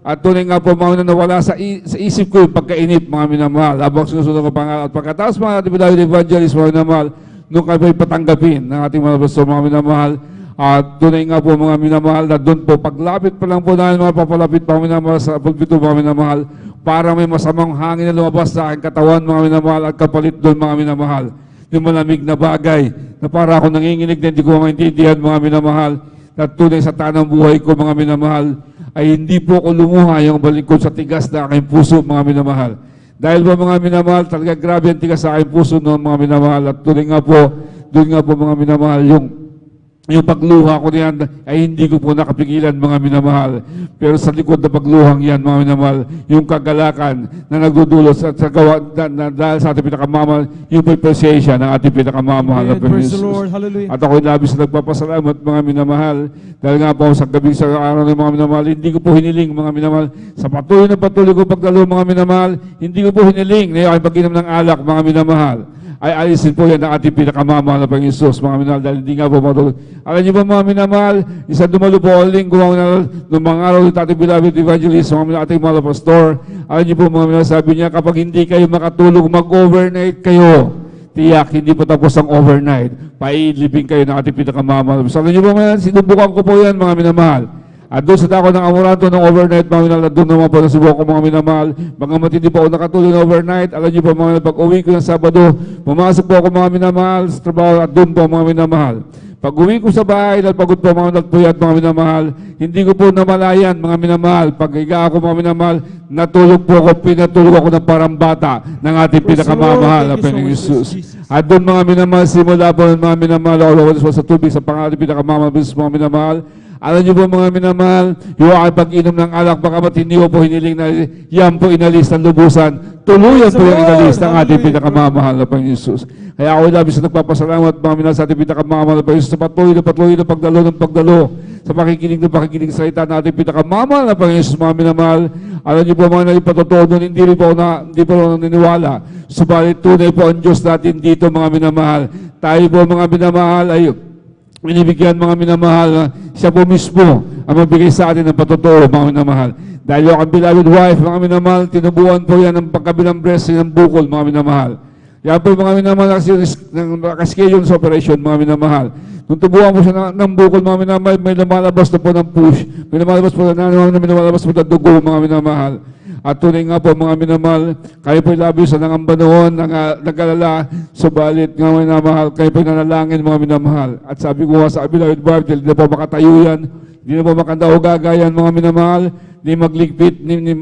at tunay nga po, mga minamahal, nawala sa isip ko yung pagkainip, mga minamahal, habang sinusunod ko pangalan. At pagkatapos, mga ating beloved evangelist, mga minamahal, nung kami patanggapin ng ating mga pastor, mga minamahal. At tunay nga po mga minamahal na doon po, paglapit pa lang po namin mga papalapit pa minamahal sa pulpito mga minamahal, para may masamang hangin na lumabas sa aking katawan mga minamahal at kapalit doon mga minamahal. Yung malamig na bagay na para ako nanginginig na hindi ko maintindihan mga minamahal, na tunay sa tanang buhay ko mga minamahal, ay hindi po ako lumuha yung balik ko sa tigas na aking puso mga minamahal. Dahil ba mga minamahal, talaga grabe ang tigas sa aking puso noon mga minamahal. At tunay nga po, doon nga po mga minamahal, yung pagluha ko niyan ay hindi ko po nakapigilan mga minamahal. Pero sa likod na pagluhang yan mga minamahal, yung kagalakan na nagdudulot sa gawa na dahil sa ating pinakamamahal, yung presensya ng ating pinakamamahal na Praise the Panginoon. Lord. Hallelujah. At ako'y labis na nagpapasalamat mga minamahal. Dahil nga po sa gabi sa araw ng mga minamahal, hindi ko po hiniling mga minamahal. Sa patuloy ko pagdalo mga minamahal, hindi ko po hiniling na yung pag-inom ng alak mga minamahal. Ay alisin po yan ang ating pinakamamahal na Panginoon Jesus, mga minamahal, dahil hindi nga po matulog. Alam niyo ba mga minamahal, isang dumalo po ang linggo ng mga araw ng ating beloved evangelist, mga minamahal, ating mga pastor. Alam niyo po mga minamahal, sabi niya, kapag hindi kayo makatulog, mag-overnight kayo. Tiyak, hindi po tapos ang overnight. Pailipin kayo ng ating pinakamamahal. Alam niyo ba mga sinubukan ko po yan mga minamahal. At doon sa dako ng Amoranto ng overnight, mga minamahal, doon naman po nasubukan ko mga minamahal. Mga matindi po ako nakatulog ng overnight. Alam niyo po mga minamahal, pag uwi ko ng Sabado, pumasok po ako mga minamahal sa trabaho at doon po mga minamahal. Pag uwi ko sa bahay, pagod po mga nagpuyat mga minamahal, hindi ko po namalayan mga minamahal. Pag higa ako mga minamahal, natulog po ako, pinatulog ako ng parang bata ng ating pinakamamahal na Panginoong Jesus. At doon mga minamahal, simula po ng mga minamahal, ako sa tubig sa pangalan pinakamamahal mga minamahal. Alam niyo po mga minamahal, yung aking pag-inom ng alak, baka matindi ko po hiniling na yan po inalis ng lubusan. Tuluyan po yung inalis ng ating pinakamamahal na Panginoon Jesus. Kaya ako labis na nagpapasalamat mga minamahal sa ating pinakamamahal na Panginoon Jesus sa patuloy na pagdalo, sa pakikinig sa salita ng ating pinakamamahal na Panginoon Jesus mga minamahal. Alam niyo po mga nagpatotoo doon, hindi po ako naniniwala. Subalit tunay po ang Diyos natin dito mga minamahal. Tayo po mga minamahal ay binibigyan mga minamahal, siya po mismo ang mabigay sa atin ng patotoo mga minamahal. Dahil yung ang beloved wife mga minamahal, tinubuan po yan ng pagkabilang breast ng bukol mga minamahal. Yan po yung mga minamahal nakaschedule sa operation mga minamahal. Nung tubuan po siya ng bukol mga minamahal, may lumalabas na po ng push, may lumalabas po ng dugo mga minamahal. At tunay nga po mga minamahal, kayo po'y labis sa nangamba noon, nag-alala, subalit nga minamahal, kayo po'y nanalangin mga minamahal. At sabi ko nga sa beloved wife, hindi na po makatayo yan, hindi na po makandao gagayan mga minamahal, ni magligpit, ni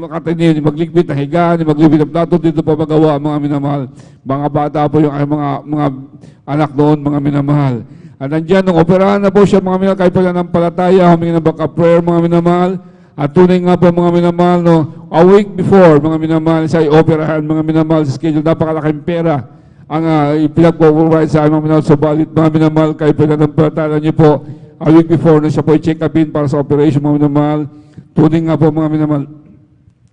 magligpit na higa, ni magligpit na plato, dito po magawa mga minamahal. Mga bata po yung mga anak doon mga minamahal. At nandiyan, nung operahan na po siya mga minamahal, kayo po yan ng palataya, humingi ng backup prayer mga minamahal. At tunay nga po mga minamahal, a week before mga minamahal, siya i-operahan mga minamahal sa schedule, napakalaking pera ang pinag-provide sa mga minamahal. Subalit mga minamahal, kayo po yan ng palataya niyo po, a week before na siya po i-check upin para sa operation mga minamahal. Tunay nga po mga minamahal,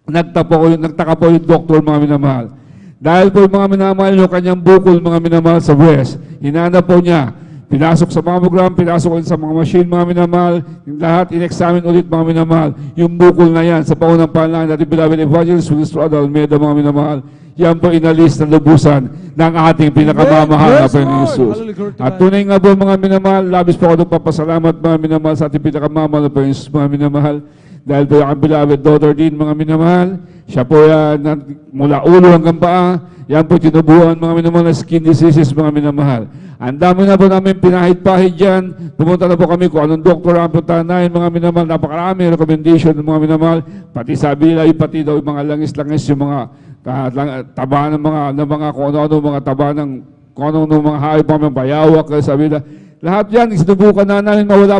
nagtaka po yung doktor mga minamahal. Dahil po mga minamahal yung kanyang bukol mga minamahal sa breast, hinanap po niya, pinasok sa mammogram, pinasok ulit sa mga machine mga minamahal, yung lahat in-examine ulit mga minamahal. Yung bukol na yan sa paunang panalangin natin beloved evangelist Willis Almeida mga minamahal, yan po inalis na lubusan ng ating pinakamamahal na Panginoon Jesus. At tunay nga po mga minamahal, labis po ako nagpapasalamat mga minamahal sa ating pinakamamahal na Panginoon Jesus mga minamahal. Dahil po yung beloved daughter din mga minamahal, siya po yan mula ulo hanggang paa, yan po tinubuan mga minamahal na skin diseases mga minamahal. Ang dami na po namin pinahid-pahid dyan. Pumunta na po kami kung anong doktor ang puntahan namin mga minamahal. Napakarami recommendation ng mga minamahal. Pati sabi nila, pati daw yung mga langis-langis, yung mga taba ng mga kung ano-ano, mga taba ng kung ano-ano mga hayop, mga bayawak. Sabi nila, lahat yan, sinubukan na namin, wala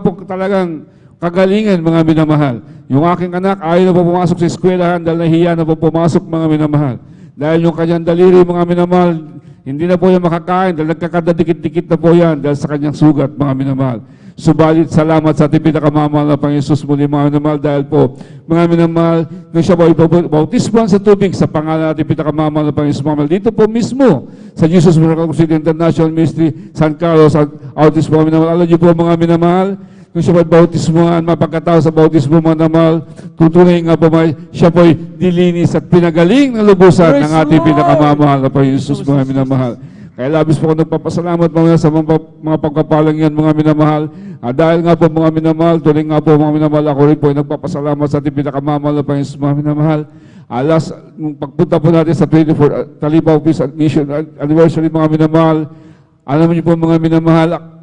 pong talagang kagalingan mga minamahal. Yung aking anak, ayaw na po pumasok sa eskwelahan dahil nahiya na po pumasok mga minamahal. Dahil yung kanyang daliri mga minamahal, hindi na po yan makakain dahil nagkakadadikit-dikit na po yan dahil sa kanyang sugat mga minamahal. Subalit salamat sa ating pinakamamahal na Panginoon Jesus muli mga minamahal dahil po mga minamahal, nung siya po bautisman sa tubig sa pangalan natin pinakamamahal na Panginoon Jesus mga minamahal. Dito po mismo sa Jesus Miracle City International Ministry, San Carlos, Autis mga minamahal. Alam niyo po mga minamahal, kung siya po'y bautismuhan, mapagkatao sa bautismo mga namal, tutunay nga po siya po'y dilinis at pinagaling na lubusan ng ating pinakamamahal na Panginoon Jesus mga minamahal. Kaya labis po ako nagpapasalamat mga sa mga pagkapalang yan, mga minamahal. Dahil nga po mga minamahal, tuloy nga po mga minamahal, ako rin po ay nagpapasalamat sa ating pinakamamahal na Panginoon, mga minamahal. Alas, nung pagpunta po natin sa 24 Talipa Office Mission Anniversary, mga minamahal, alam niyo po mga minamahal,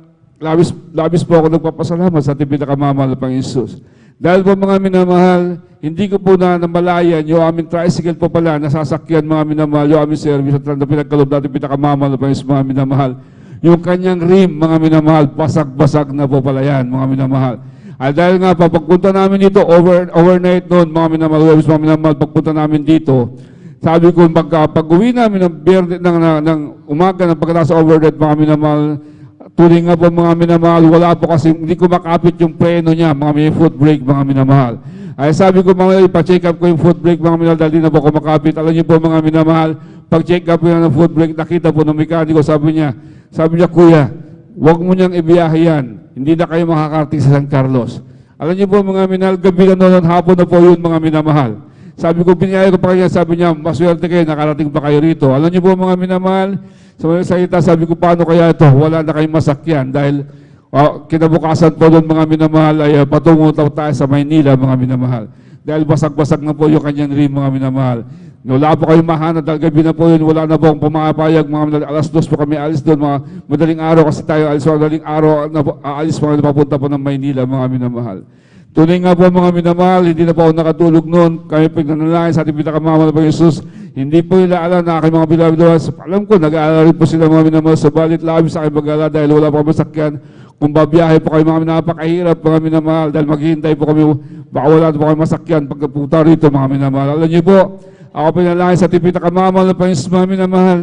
labis po ako nagpapasalamat sa ating pinakamamahal na Panginoon Jesus. Dahil po mga minamahal, hindi ko po na namalayan yung aming tricycle po pala, nasasakyan mga minamahal, yung aming service at na pinagkalob natin pinakamamahal na Panginoon, mga minamahal. Yung kanyang rim, mga minamahal, basag-basag na po pala yan, mga minamahal. Dahil nga pa, pagpunta namin dito, overnight noon, mga minamahal, pagpunta namin dito, sabi ko, pag-uwi namin ng umaga, ng pagkatapos overnight, mga minamahal, tuloy nga po mga minamahal, wala po kasi, hindi ko makapit yung preno niya, mga may foot brake, mga minamahal. Ay sabi ko, mga ipa-check up ko yung foot brake, mga minamahal, dahil di na po ako makapit. Alam niyo po mga minamahal, pag-check up ko yung foot brake, nakita po ng mekaniko, sabi niya, Kuya, huwag mo niyang ibiyahe yan. Hindi na kayo makakarating sa San Carlos. Alam niyo po mga minamahal, gabi na noon, hapon na po yun mga minamahal. Sabi ko, biniyaya ko pa kanya, sabi niya, maswerte kayo, nakarating pa kayo rito. Alam niyo po mga minamahal, sa mga salita, sabi ko, paano kaya ito? Wala na kayong masakyan dahil kinabukasan po doon mga minamahal ay patungo tayo sa Maynila mga minamahal. Dahil basag-basag na po yung kanyang rim mga minamahal. Wala po kayong mahana dahil gabi na po yun, wala na po ang pumapayag mga minamahal. Alas 2 po kami alis doon, mga madaling araw kasi tayo alis, madaling araw aalis mga napapunta po ng Maynila mga minamahal. Tunay nga po mga minamahal, hindi na po ako nakatulog noon. Kami pinanalangin sa ating pinakamamahal na Panginoon Jesus. Hindi po nila alam na aking mga beloved. Alam ko, nag-aalala rin po sila mga minamahal. Sabalit labis sa aking mag-alala dahil wala po kami masakyan. Kung babiyahe po kayo mga napakahirap mga minamahal dahil maghihintay po kami, baka wala po kayo masakyan pagkapunta rito mga minamahal. Alam niyo po, ako pinanalangin sa ating pinakamamahal na Panginoon mga minamahal.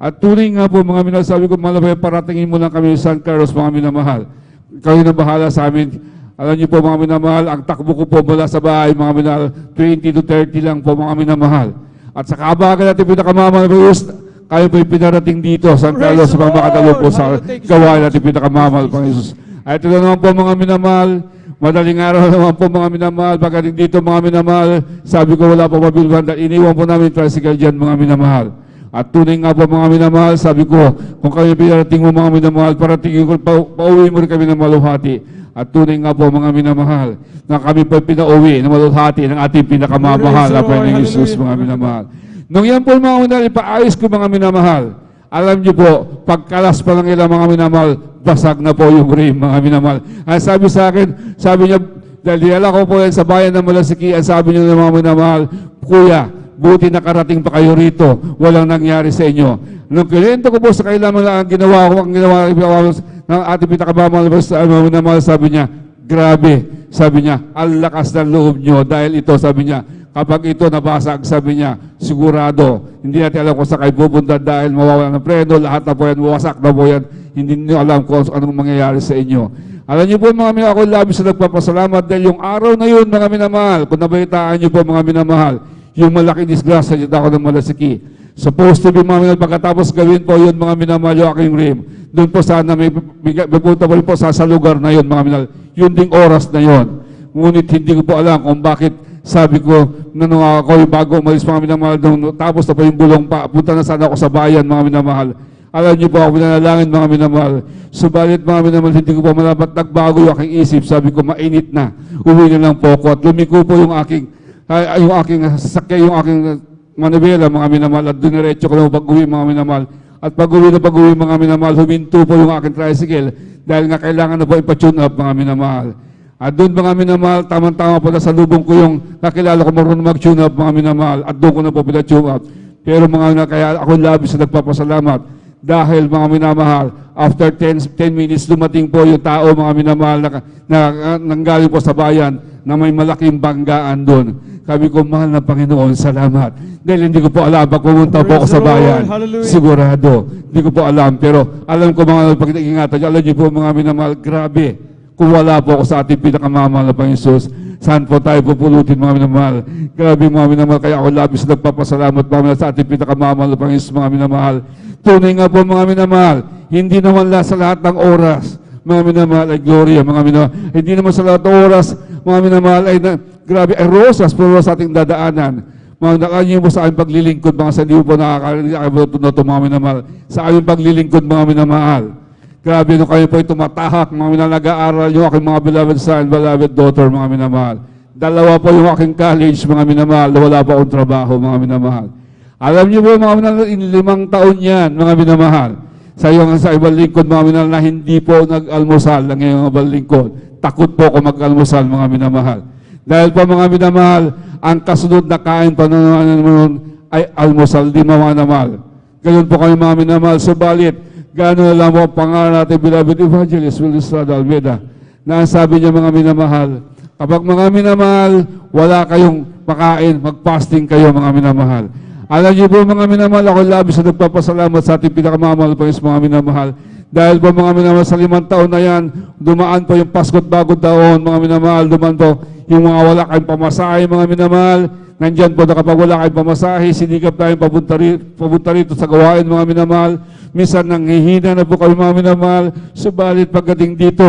At tunay nga po mga minamahal, sabi ko, malabay, paratingin mo lang kami sa San Carlos mga minamahal. Kayo na bahala sa amin. Alam niyo po mga minamahal, ang takbo ko po mula sa bahay mga minamahal, 20 to 30 lang po mga minamahal. At sa kabagan natin pinakamamahal, kayo po yung pinarating dito, San Carlos, sa mga makatalo po sa gawain natin pinakamamahal, Panginoon Jesus. At ito naman po mga minamahal, madaling araw naman po mga minamahal, pagdating dito mga minamahal, sabi ko wala po mabilban, dahil iniwan po namin tricycle dyan mga minamahal. At tunay nga po mga minamahal, sabi ko, kung kayo pinarating mo mga minamahal, paratingin ko, pauwi mo rin kami ng maluhati. At tunay nga po mga minamahal, na kami po pinauwi na maluhati ng ating pinakamamahal na Panginoong Jesus mga minamahal. Nung yan po mga minamahal, ipaayos ko mga minamahal. Alam niyo po, pagkalas pa lang ilang mga minamahal, basag na po yung rim mga minamahal. Ang sabi sa akin, sabi niya, dahil dinala ko po yan sa bayan ng Malasiki, ang sabi niya ng mga minamahal, Kuya, buti nakarating pa kayo rito, walang nangyari sa inyo. Nung kinento ko po sa kailangan ang ginawa ng ating pinakamamahal, sabi niya, grabe, sabi niya, ang lakas ng loob niyo dahil ito, sabi niya, kapag ito nabasag, sabi niya, sigurado, hindi natin alam kung saan kayo pupunta dahil mawawala ng preno, lahat na po yan, wasak na po yan, hindi niyo alam kung anong mangyayari sa inyo. Alam niyo po mga minamahal, ako labis na nagpapasalamat dahil yung araw na yun mga minamahal, kung nabalitaan niyo po mga minamahal, yung malaking disgrasya dito ako ng Malasiki. Supposed to be mga minamahal, pagkatapos gawin po yun mga minamahal yung aking rim. Doon po sana may pupunta po rin po sa lugar na yun mga minamahal. Yun ding oras na yun. Ngunit hindi ko po alam kung bakit sabi ko, nung ako yung bago umalis mga minamahal, tapos na po yung bulong pa, punta na sana ako sa bayan mga minamahal. Alam niyo po ako pinanalangin mga minamahal. Subalit mga minamahal, hindi ko po malabat nagbago yung aking isip. Sabi ko, mainit na. Uwi na lang po ako at lumiko po yung aking sasakyan, yung aking manibela mga minamahal at duniretso ko na pag-uwi mga minamahal. At pag-uwi mga minamahal, huminto po yung aking tricycle dahil nga kailangan na po ipa-tune up mga minamahal. At doon mga minamahal, tamang-tama po na sa lubong ko yung nakilala ko marunong mag-tune up mga minamahal at doon ko na po pina-tune up. Pero kaya ako labis na nagpapasalamat dahil mga minamahal, after 10 minutes dumating po yung tao mga minamahal na nanggaling po sa bayan na may malaking banggaan doon. Sabi ko, mahal na Panginoon, salamat. Dahil hindi ko po alam, pag pumunta po ako sa bayan, sigurado, hindi ko po alam. Pero alam ko mga pag-iingatan, alam niyo po mga minamahal, grabe. Kung wala po ako sa ating pinakamamahal na Panginoon Jesus, saan po tayo pupulutin mga minamahal? Grabe mga minamahal, kaya ako labis nagpapasalamat mga minamahal sa ating pinakamamahal na Panginoon Jesus mga minamahal. Tunay nga po mga minamahal, hindi naman sa lahat ng oras, mga minamahal ay gloria, mga minamahal. Hindi naman sa lahat ng oras, mga minamahal ay grabe, ay rosas, pero sa ating dadaanan. Mga nakanyo po sa aming paglilingkod, mga sa hindi po nakakarinig, mga minamahal, sa aming paglilingkod, mga minamahal. Grabe, nung kayo po ay tumatahak, mga minamahal, nag-aaral yung aking mga beloved son, beloved daughter, mga minamahal. Dalawa po yung aking college, mga minamahal, wala pa akong trabaho, mga minamahal. Alam niyo po, mga minamahal, 5 taon yan, mga minamahal. Sa ibang lingkod, mga minamahal, na hindi po nag-almusal ng iyong ibang lingkod. Takot po ako mag-almusal, mga minamahal. Dahil po, mga minamahal, ang kasunod na kain pa noon ay almusal, di mga minamahal. Ganun po kami, mga minamahal. Subalit, gano'n na lang po ang pangalan natin, beloved evangelist, Will Estrada Almeida, na ang sabi niya, mga minamahal, kapag mga minamahal, wala kayong makain, mag-fasting kayo, mga minamahal. Alam niyo po, mga minamahal, ako labis na nagpapasalamat sa ating pinakamamahal pa mga minamahal. Dahil po, mga minamahal, sa 5 taon na yan, dumaan po yung Pasko't Bagong Taon, mga minamahal, dumaan po yung mga wala kayong pamasahe, mga minamahal. Nandyan po na kapag wala kayong pamasahe, sinikap tayong papunta rito sa gawain, mga minamahal. Minsan nanghihina na po kami, mga minamahal. Subalit pagdating dito,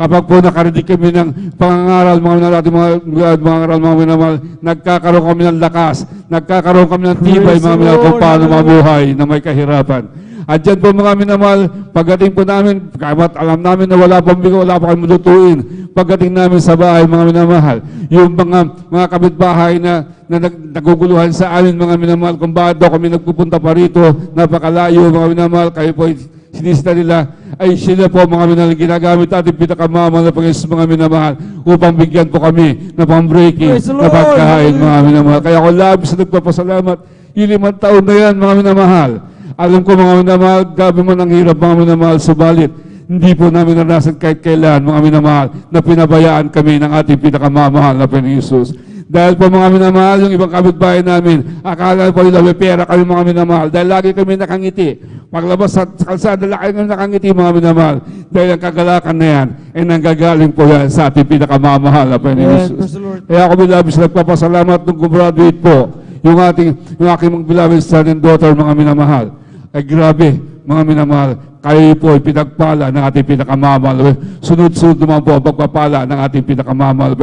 kapag po nakarinig kami ng pangangaral, mga minamahal, mga minamahal, nagkakaroon kami ng lakas, nagkakaroon kami ng tibay, mga minamahal, kung paano mabuhay na may kahirapan. At dyan po, mga minamahal, pagdating po namin, kahit alam namin na wala pang bigo, wala pa kami lutuin, pagdating namin sa bahay, mga minamahal, yung mga kapitbahay na naguguluhan sa amin, mga minamahal, kung bakit daw kami nagpupunta pa rito, napakalayo, mga minamahal, kayo po sinisita nila, ay sila po, mga minamahal, ginagamit ating pinakamamahal na Panginoon, mga minamahal, upang bigyan po kami na pang-breaking, na pagkain, mga minamahal. Kaya ako labis na nagpapasalamat, yung 5 taon na yan, mga minamahal. Alam ko, mga minamahal, gabi man ang hirap, mga minamahal, subalit, hindi po namin naranasan kahit kailan, mga minamahal, na pinabayaan kami ng ating pinakamamahal na Panginoon Hesus. Dahil po, mga minamahal, yung ibang kapitbahay namin, akala po nila may pera kami, mga minamahal, dahil lagi kami nakangiti. Paglabas sa kalsada, lagi kami nakangiti, mga minamahal, dahil ang kagalakan na yan, ay nanggagaling po yan sa ating pinakamamahal na Panginoon Hesus. Kaya ako bilabis nagpapasalamat nung graduate po, yung aking mga beloved son and daughter, mga minamahal. Ay grabe, mga minamahal, kayo po ay pinagpala ng ating pinakamamahal. Sunod-sunod naman po ang pagpapala ng ating pinakamamahal.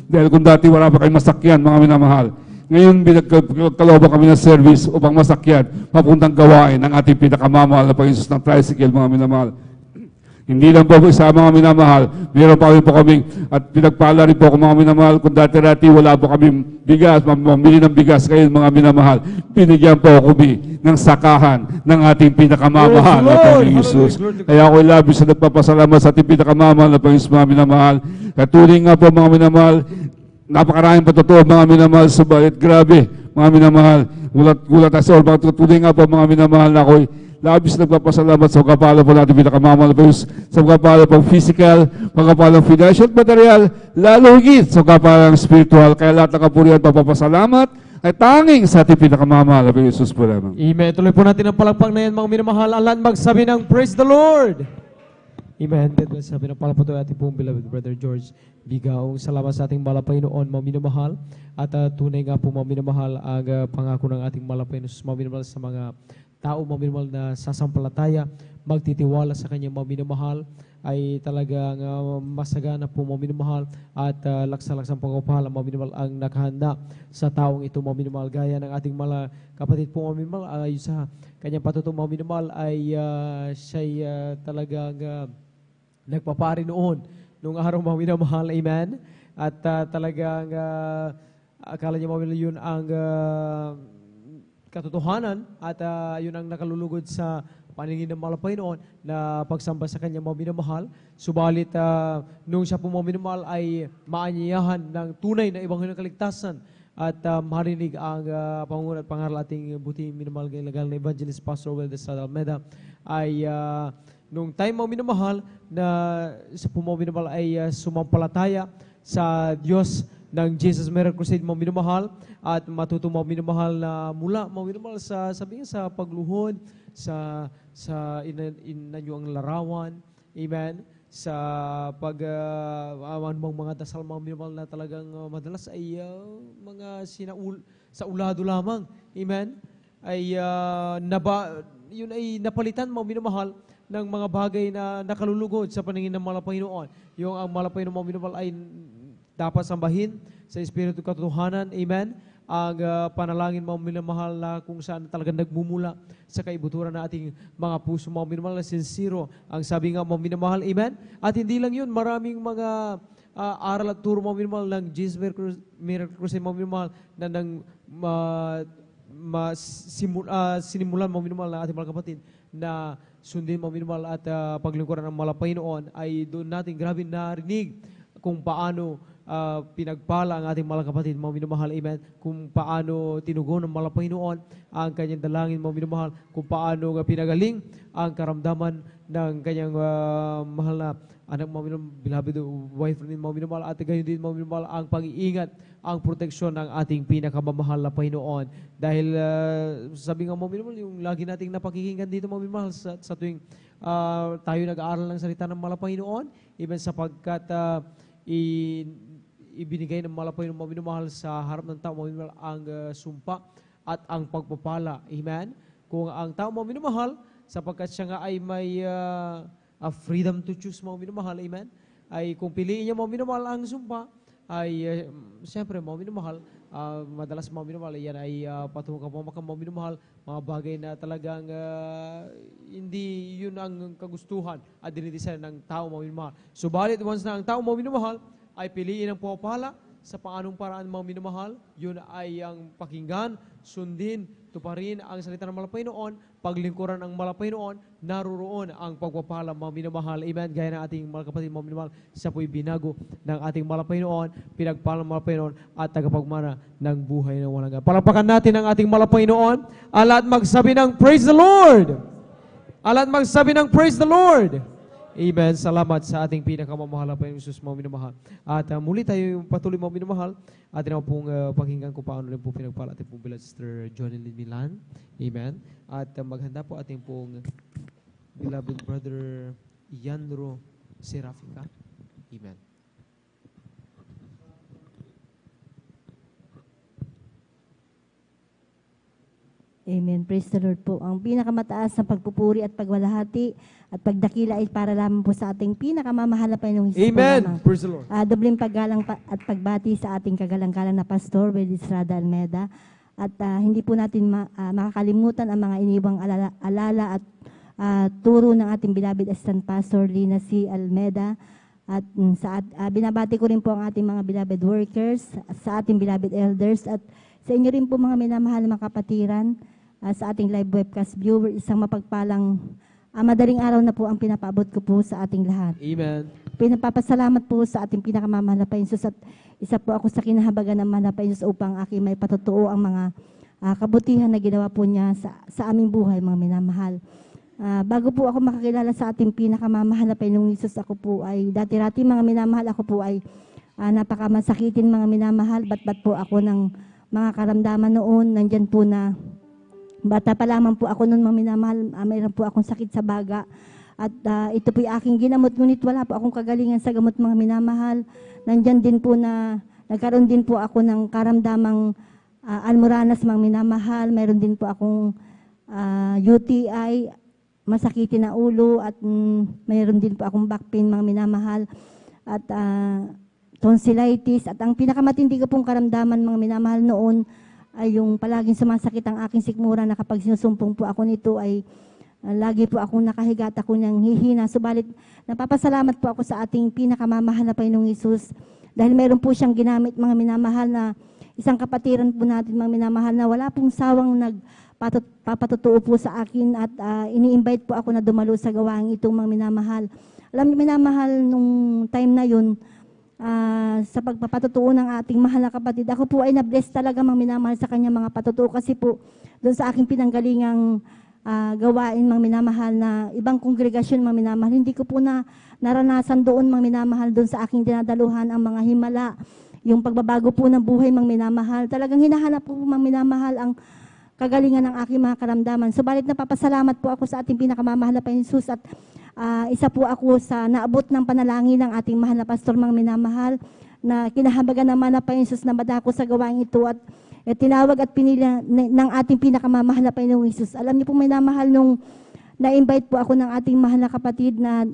Dahil kung dati wala pa kayong masakyan, mga minamahal, ngayon pinagkalooban kami ng service upang masakyan, mapuntang gawain ng ating pinakamamahal na Panginoon ng tricycle, mga minamahal. Hindi lang po isa, mga minamahal, meron pa po kami at pinagpala rin po ako, mga minamahal, kung dati-dati wala po kami bigas, mamili ng bigas kayo, mga minamahal, binigyan po kami ng sakahan ng ating pinakamamahal na Panginoon Hesus. Kaya ako labis na nagpapasalamat sa ating pinakamamahal na Panginoon, mga minamahal. Katuloy nga po, mga minamahal, napakaraming patotoo, mga minamahal, subalit grabe, mga minamahal, gulat tayo, katuloy nga po, mga minamahal, na ako'y labis nagpapasalamat sa pagkapala po natin pinakamamahal po sa pagkapala po physical, pagkapala financial, material, lalo higit sa pagkapala spiritual. Kaya lahat ng kapurihan, pagpapasalamat ay tanging sa ating pinakamamahal na Jesus po lamang. Amen. Tuloy po natin ang palakpak na yan, mga minamahal. Ang lahat magsabi ng praise the Lord. Amen. Sabi ng palakpak ating pong beloved Brother George Bigaong. Salamat sa ating Panginoon, mga minamahal. At tunay nga po, mga minamahal, ang pangako ng ating Panginoon, mga minamahal, sa mga tao, mga minamahal, na sasampalataya, magtitiwala sa kanyang mga minamahal, ay talagang masagana po, mga minamahal, at laksa-laksang pagpapahala, mga minamahal, ang nakahanda sa taong ito, mga minamahal, gaya ng ating mga kapatid po, mga minamahal, ay sa kanyang patutong, mga minamahal, ay siya'y talagang nagpapari noon, nung araw, mga minamahal, amen, at talagang akala niya, mga minamahal, yun ang katotohanan, at yun ang nakalulugod sa paningin ng mga Panginoon na pagsamba sa kanya, mga minamahal. Subalit nung siya po, mga minamahal, ay maanyayahan ng tunay na ebanghelyo ng kaligtasan at marinig ang pangunan at pangaral ating buti minamahal ngayon na Evangelist Pastor Will Estrada Almeida, ay nung time, mga minamahal, na sa po, mga minamahal, ay sumampalataya sa Diyos ng Jesus Miracle Crusade, mga minamahal, at matuto, mga minamahal, na mula, mga minamahal, sabihin sa pagluhod, sa inanyuang larawan, amen, sa mga dasal, mga minamahal, na talagang madalas ay mga sa ulado lamang, amen, ay yun ay napalitan, mga minamahal, ng mga bagay na nakalulugod sa paningin ng mga Panginoon. Yung ang mga Panginoon, mga minamahal, ay dapat sambahin sa Espiritu katotohanan, amen, ang panalangin, mga minamahal, na kung saan talagang nagmumula sa kaibuturan na ating mga puso, mga minamahal, na sincero ang sabi nga, mga minamahal, amen? At hindi lang yun, maraming mga aral at turo, mga minamahal, ng Jesus Miracle Crusade, mga minamahal, na sinimulan, mga minamahal, na ating mga kapatid, na sundin, mga minamahal, at paglingkuran ng malapay noon, ay doon natin grabe narinig kung paano pinagpala ang ating mga kapatid, mga minamahal, amen, kung paano tinugon ng malapay noon ang kanyang dalangin, mga minamahal, kung paano pinagaling ang karamdaman ng kanyang mahal na anak, mga minamahal, beloved wife rin, mga minamahal, at gayon din, mga minamahal, ang pag-iingat, ang proteksyon ng ating pinakamamahal na Panginoon. Dahil sabi nga, mga minamahal, yung lagi nating napakikinggan dito, mga minamahal, sa tuwing tayo nag-aaral ng salita ng malapay noon, even sapagkat ibinigay ng malapay ng mga minamahal sa harap ng tao, mga minamahal, ang sumpa at ang pagpapala. Amen? Kung ang tao, mga minamahal, sapagkat siya nga ay may freedom to choose, mga minamahal, amen? Ay kung piliin niya, mga minamahal, ang sumpa, ay siyempre, mga minamahal, madalas, mga minamahal, yan ay patungo ka mga minamahal, mga bagay na talagang hindi yun ang kagustuhan at dinidesign ng tao, mga minamahal. Subalit, once na ang tao, mga minamahal, ay piliin ang pagpapala sa paanong paraan, mga minamahal, yun ay ang pakinggan, sundin, tuparin ang salita ng malapay noon, paglingkuran ang malapay noon, naruroon ang pagpapala, mga minamahal. Amen. Gaya ng ating mga kapatid, mga minamahal, siya po'y binago ng ating malapay noon, pinagpala ng malapay noon, at tagapagmana ng buhay na walang hanggan. Palakpakan natin ang ating malapay noon. Alat magsabi ng Praise the Lord! Alat magsabi ng Praise the Lord! Amen. Salamat sa ating pinakamamahal na Panginoon Jesus, mga minamahal. At muli tayo patuloy, mga minamahal. Atin naman pong pakinggan kung paano rin po pinagpala ating pong beloved Sister Jonelyn Milan. Amen. At maghanda po ating pong beloved brother Yandro Serafica. Amen. Amen. Praise the Lord po. Ang pinakamataas na pagpupuri at pagwalahati at pagdakila ay para lamang po sa ating pinakamamahal na Panginoong Hesus. Amen. Praise the Lord. Dobling paggalang at pagbati sa ating kagalang-galang na Pastor Willie Estrada Almeda. At hindi po natin makakalimutan ang mga iniwang alala at turo ng ating beloved Assistant Pastor Lina C. Almeda. At binabati ko rin po ang ating mga beloved workers, sa ating beloved elders, at sa inyo rin po mga minamahal na mga kapatiran, sa ating live webcast viewer, isang mapagpalang madaling araw na po ang pinapaabot ko po sa ating lahat. Amen. Pinapapasalamat po sa ating pinakamamahal na Panginoon Jesus, at isa po ako sa kinahabagan ng mahal na Panginoon Jesus upang aking may patotoo ang mga kabutihan na ginawa po niya sa aming buhay, mga minamahal. Bago po ako makakilala sa ating pinakamamahal na Panginoong Jesus, ako po ay dati-rati, mga minamahal, ako po ay napakamasakitin, mga minamahal. Ba't po ako ng mga karamdaman noon, nandyan po na bata pa lamang po ako noon, mga minamahal, mayroon po akong sakit sa baga. At ito po yung aking ginamot, ngunit wala po akong kagalingan sa gamot, mga minamahal. Nandyan din po na, nagkaroon din po ako ng karamdamang almoranas, mga minamahal. Mayroon din po akong UTI, masakitin na ulo, at mayroon din po akong back pain, mga minamahal. At tonsillitis. At ang pinakamatindi ko pong karamdaman, mga minamahal, noon ay yung palaging sumasakit ang aking sikmura, na kapag sinusumpong po ako nito ay lagi po akong nakahiga at ako niyang hihina. Subalit, napapasalamat po ako sa ating pinakamamahal na Panginoong Hesus, dahil meron po siyang ginamit, mga minamahal, na isang kapatiran po natin, mga minamahal, na wala pong sawang nagpapatutuo po sa akin, at ini-invite po ako na dumalo sa gawaang itong, mga minamahal. Alam niyo, minamahal, nung time na yun, sa pagpapatutuo ng ating mahal na kapatid, ako po ay na-bless talaga, mga minamahal, sa kanya mga patutuo, kasi po doon sa aking pinanggalingang gawain, mga minamahal, na ibang kongregasyon, mga minamahal, hindi ko po naranasan doon, mga minamahal, doon sa aking dinadaluhan, ang mga himala, yung pagbabago po ng buhay, mga minamahal. Talagang hinahanap po, mga minamahal, ang kagalingan ng aking mga karamdaman. Subalit napapasalamat po ako sa ating pinakamamahal na Panginoon Hesus, at isa po ako sa naabot ng panalangin ng ating mahal na pastor, mga minamahal, na kinahabagan naman na Panginoon Hesus na madako sa gawain ito, at tinawag at pinili ng ating pinakamamahal na Panginoong Hesus. Alam niyo po, minamahal, nung na-invite po ako ng ating mahal na kapatid na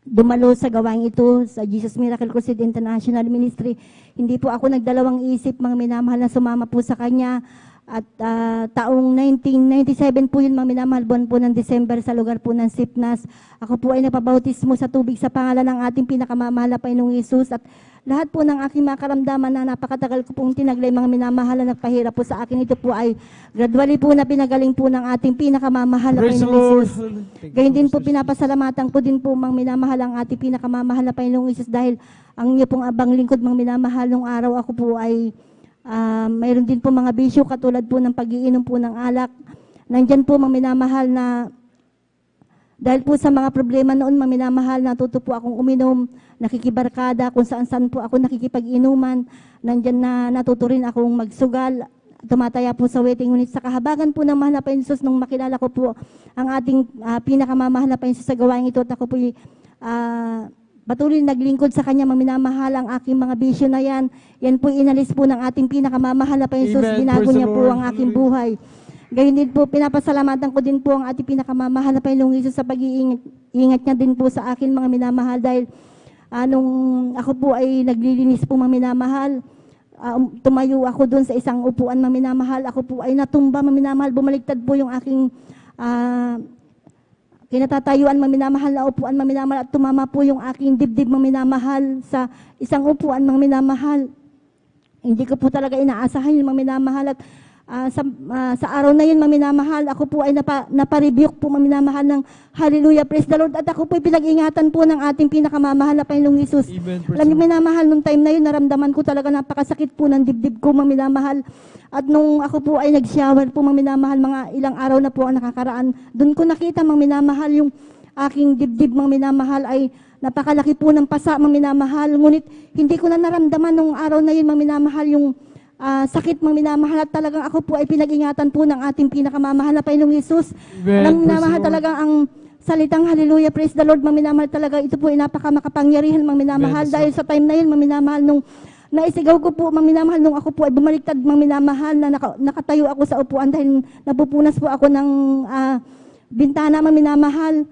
dumalo sa gawain ito sa Jesus Miracle Crusade International Ministry. Hindi po ako nagdalawang isip, mga minamahal, na sumama po sa kanya. At taong 1997 po yun, mga minamahal, buwan po ng December sa lugar po ng Sipnas. Ako po ay napabautismo sa tubig sa pangalan ng ating pinakamamahal na Panginoong Hesus. At lahat po ng aking mga karamdaman na napakatagal ko pong tinaglay, mga minamahal, na nagpahirap po sa akin, ito po ay gradually po na pinagaling po ng ating pinakamamahal na Panginoong Hesus. Gayun din po, pinapasalamatan ko din po, mga minamahal, ang ating pinakamamahal na Panginoong Hesus, dahil ang inyo pong abang lingkod, mga minamahal, nung araw ako po ay mayroon din po mga bisyo katulad po ng pag-iinom po ng alak. Nandyan po, mga minamahal, na dahil po sa mga problema noon, mga minamahal, natuto po akong uminom, nakikibarkada, kung saan-saan po ako nakikipag-inuman. Nandyan na natuto rin akong magsugal, tumataya po sa waiting unit. Sa kahabagan po ng mahal na Panginoon Hesus, nung makilala ko po ang ating pinakamamahal na Panginoon Hesus sa gawain ito, at ako po patuloy naglingkod sa kanya, mga minamahal, ang aking mga bisyo na yan. Yan po inalis po ng ating pinakamamahal na Panginoon Hesus. Binago niya po ang aking buhay. Gayun din po, pinapasalamatan ko din po ang ating pinakamamahal na Panginoong Hesus sa pag-iingat niya din po sa akin, mga minamahal, dahil nung ako po ay naglilinis po, mga minamahal, tumayo ako doon sa isang upuan, mga minamahal, ako po ay natumba, mga minamahal, bumaligtad po yung aking kinatatayuan, mga minamahal, na upuan, mga minamahal, at tumama po yung aking dibdib, mga minamahal, sa isang upuan, mga minamahal. Hindi ko po talaga inaasahan yung mga minamahal. At sa araw na yun, mga minamahal, ako po ay naparebuke po, mga minamahal, ng hallelujah, praise the Lord. At ako po ay pinag-ingatan po ng ating pinakamamahal na Panginoong Hesus. Alam niyo, minamahal, nung time na yun, naramdaman ko talaga napakasakit po ng dibdib ko, mga minamahal. At nung ako po ay nag-shower po, mga minamahal, mga ilang araw na po ang nakakaraan, doon ko nakita, mga minamahal, yung aking dibdib, mga minamahal, ay napakalaki po ng pasa, mga minamahal. Ngunit hindi ko na naramdaman nung araw na yun, mga minamahal, yung sakit, mga minamahal. At talagang ako po ay pinag-ingatan po ng ating pinakamamahal na Panginoong Hesus. Alam, minamahal, talagang ang salitang hallelujah, praise the Lord, mga minamahal, talaga ito po ay napakamakapangyarihan, mga minamahal. Dahil sa time na yun, mga minamahal, nung naisigaw ko po, mga minamahal, nung ako po ay bumaliktad, mga minamahal, na nakatayo ako sa upuan dahil napupunas po ako ng bintana, mga minamahal.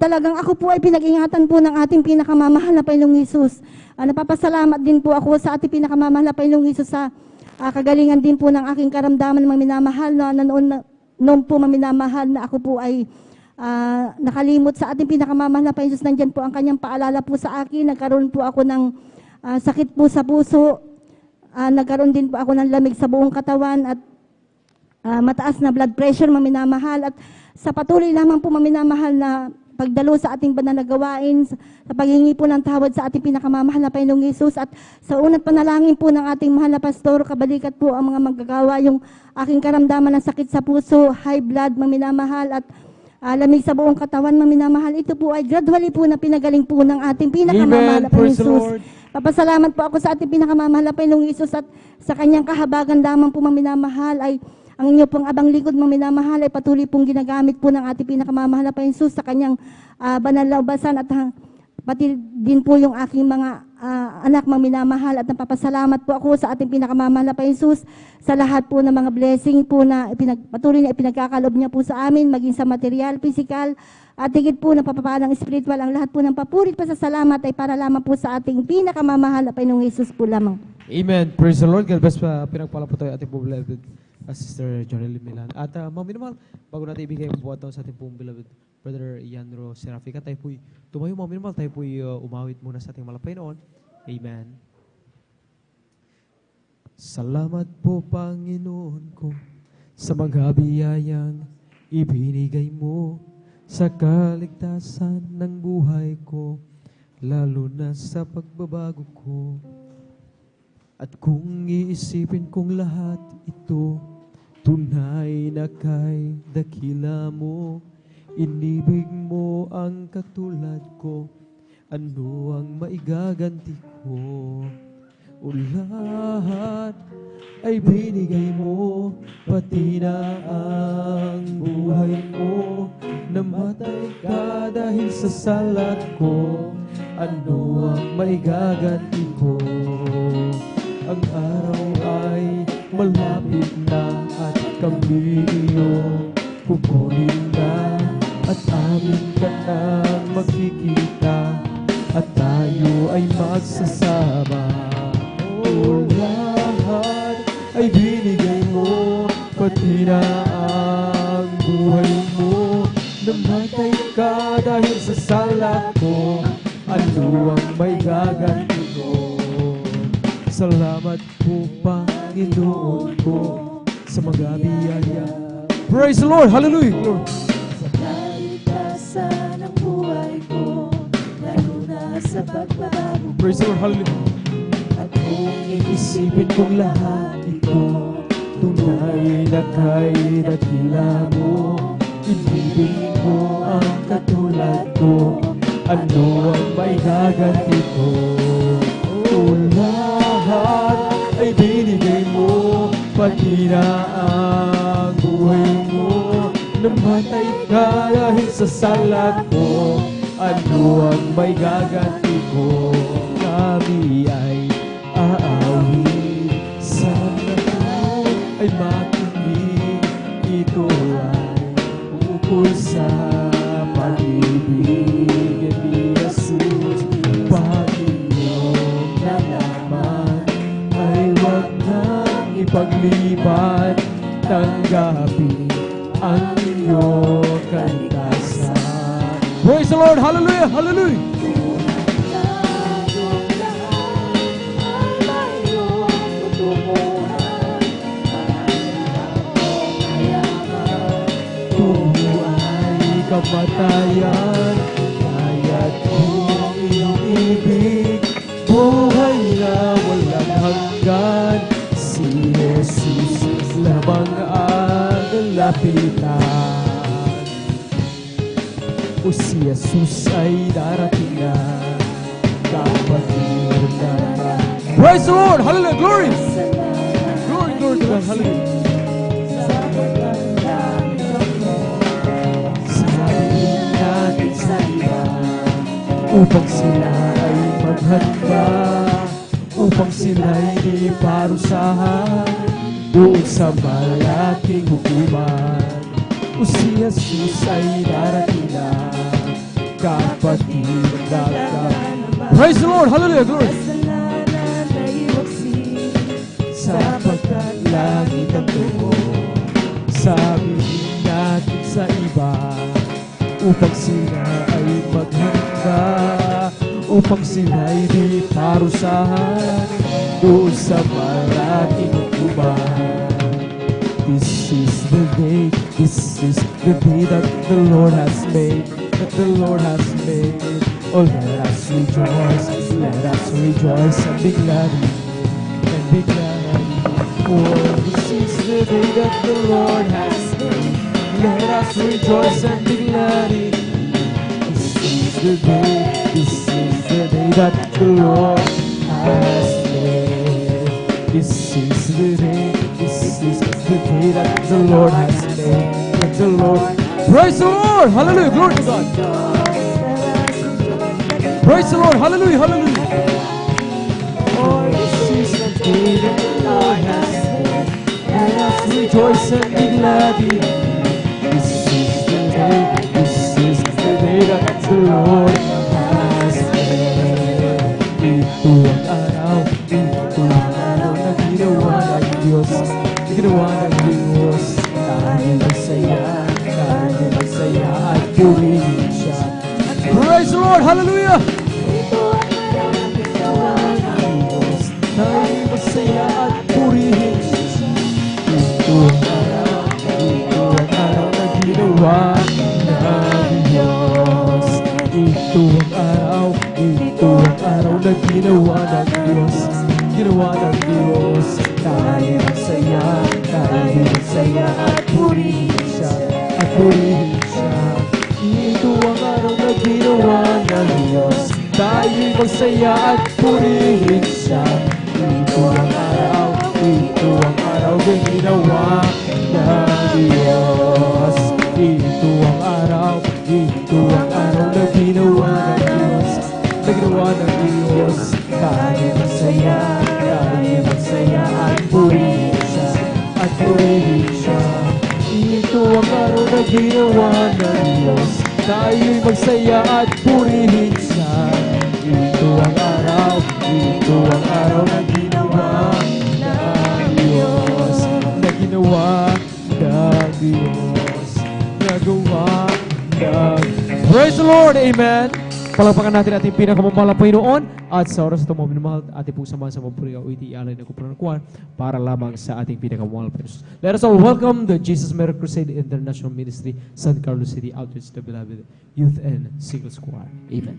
Talagang ako po ay pinag-ingatan po ng ating pinakamamahal na Panginoong Hesus. Napapasalamat din po ako sa ating pinakamamahal na Panginoong Hesus sa kagalingan din po ng aking karamdaman, mga minamahal, na noon po, mga minamahal, na ako po ay nakalimot sa ating pinakamamahal na Panginoong Hesus. Nandyan po ang kanyang paalala po sa akin. Nagkaroon po ako ng sakit po sa puso. Nagkaroon din po ako ng lamig sa buong katawan at mataas na blood pressure, mga minamahal. At sa patuloy lamang po, mga minamahal, na pagdalo sa ating banal na gawain, sa paghingi po ng tawad sa ating pinakamamahal na Panginoong Hesus, at sa unang panalangin po ng ating mahal na pastor, kabalikat po ang mga manggagawa, yung aking karamdaman ng sakit sa puso, high blood, mga minamahal, at lamig sa buong katawan, mga minamahal. Ito po ay gradually po na pinagaling po ng ating pinakamamahal na Panginoong Hesus. Papasalamat po ako sa ating pinakamamahal na Panginoong Hesus, at sa kanyang kahabagan lamang po, mga minamahal, ay ang inyo pong abang lingkod, mga minamahal, ay patuloy pong ginagamit po ng ating pinakamamahal na Panginoong Hesus sa kanyang banal na ubasan, at pati din po yung aking mga anak, mga minamahal. At napapasalamat po ako sa ating pinakamamahal na Panginoong Hesus sa lahat po ng mga blessing po na patuloy na ipinagkakalob niya po sa amin, maging sa material, physical, at higit po na papapalang spiritual. Ang lahat po ng papurit pa sa salamat ay para lamang po sa ating pinakamamahal na Panginoong Hesus po lamang. Amen. Praise the Lord. God bless pa. Pinagpala po tayo ating po beloved Sister Jonely Milan. At mga minamahal, bago natin ibigay ang buhat sa ating pong beloved Brother Iandro Serafica, tayo po'y tumayo, mga minamahal, tayo po'y umawit muna sa ating malapay noon. Amen. Salamat po, Panginoon ko, sa mga biyayang ibinigay mo sa kaligtasan ng buhay ko, lalo na sa pagbabago ko. At kung iisipin kong lahat ito, tunay na kay dakila mo, inibig mo ang katulad ko, ano ang maigaganti ko? O lahat ay binigay mo, pati na ang buhay mo, namatay ka dahil sa salat ko, ano ang maigaganti ko? Ang araw ay malapit na at kami iyong kukunin na, at amin ka nang makikita at tayo ay magsasama. O lahat ay binigay mo, pati na ang buhay mo. Namatay ka dahil sa sala ko, ano ang may gaganti ko? Salamat po Panginoon ko sa mga biyaya. Praise the Lord! Hallelujah! Lord. Sa kalikasan ng buhay ko, lalo na sa pagbabago. Praise the Lord! Hallelujah! At kung iisipin kong lahat ito, tunay na kay dakila mo. Ibibig mo ang katulad ko, ano ang may gaganti ko? O lahat ay binigay mo, pati na ang buhay mo. Namatay ka dahil sa sala ko, ano ang may gaganti ko? Kami ay aawit, sana ay makinig. Ito ay ukol sa pag-ibig ni Jesus. Pag-ibig na naman ay huwag nang ipagliban. Tanggapin ang iyong kaligtasan. Praise the Lord! Hallelujah! Hallelujah! Kamatayan, kaya't kung iyong ibig, buhay na walang hanggan. Si Jesus lamang ang lapitan. O si Jesus ay darating na, kapatid na naman. Praise the Lord! Hallelujah! Glory! Glory, glory to God! Hallelujah! Upang sila ay maghanda, upang sila ay di parusahan doon sa malaking hukuman. O si Jesus ay darating na, kapatid na Praise the Lord! Hallelujah! Glory! Sapagkat langit ang tungo, sabihin natin sa iba, upang sila ay maghanda, upang sila ay di parusahan doon sa malaking hukuman. This is the day that the Lord has made, that the Lord has made. Oh, let us rejoice and be glad, and be glad. For this is the day that the Lord has made. Let us rejoice and be glad in it. This is the day that the Lord has made. This is the day that the Lord has made. That the Lord, praise the Lord, hallelujah, glory to God. Praise the Lord, hallelujah, hallelujah. Oh, this is the day that the Lord has made. Let us rejoice and be glad in it. This is the day that the Lord has made. Ito ang araw na ginawa ng Diyos, Tayo magsaya at purihin siya. Praise the Lord, hallelujah! Ito ang araw na ginawa ng Diyos, tayo magsaya at purihin siya. Ito ang araw na ginawa ng Diyos. Ito ang araw na ginawa ng Diyos. Tayo magsaya at purihin siya. Ito ang araw na ginawa ng Diyos. Tayo magsaya at purihin siya. Ito ang araw na ginawa ng Diyos. Ito ang araw na ginawa ng Diyos. Tayo magsaya at purihin siya. Ito ang araw na ginawa ng Diyos. tayo'y magsaya at purihin siya. Ito ang araw na ginawa ng Diyos, na ginawa ng Diyos, nagawa ng... Praise the Lord! Amen! Palakpakan natin ating pinakamamahal na Panginoon at sa oras ito mga minamahal, ating pong samahan sa mampuri o iti-alay na kupunan ng kuwan para lamang sa ating pinakamamahal na Panginoon. Let us all welcome the Jesus Merit Crusade International Ministry, San Carlos City Outreach, the beloved Youth and Singles Choir. Amen.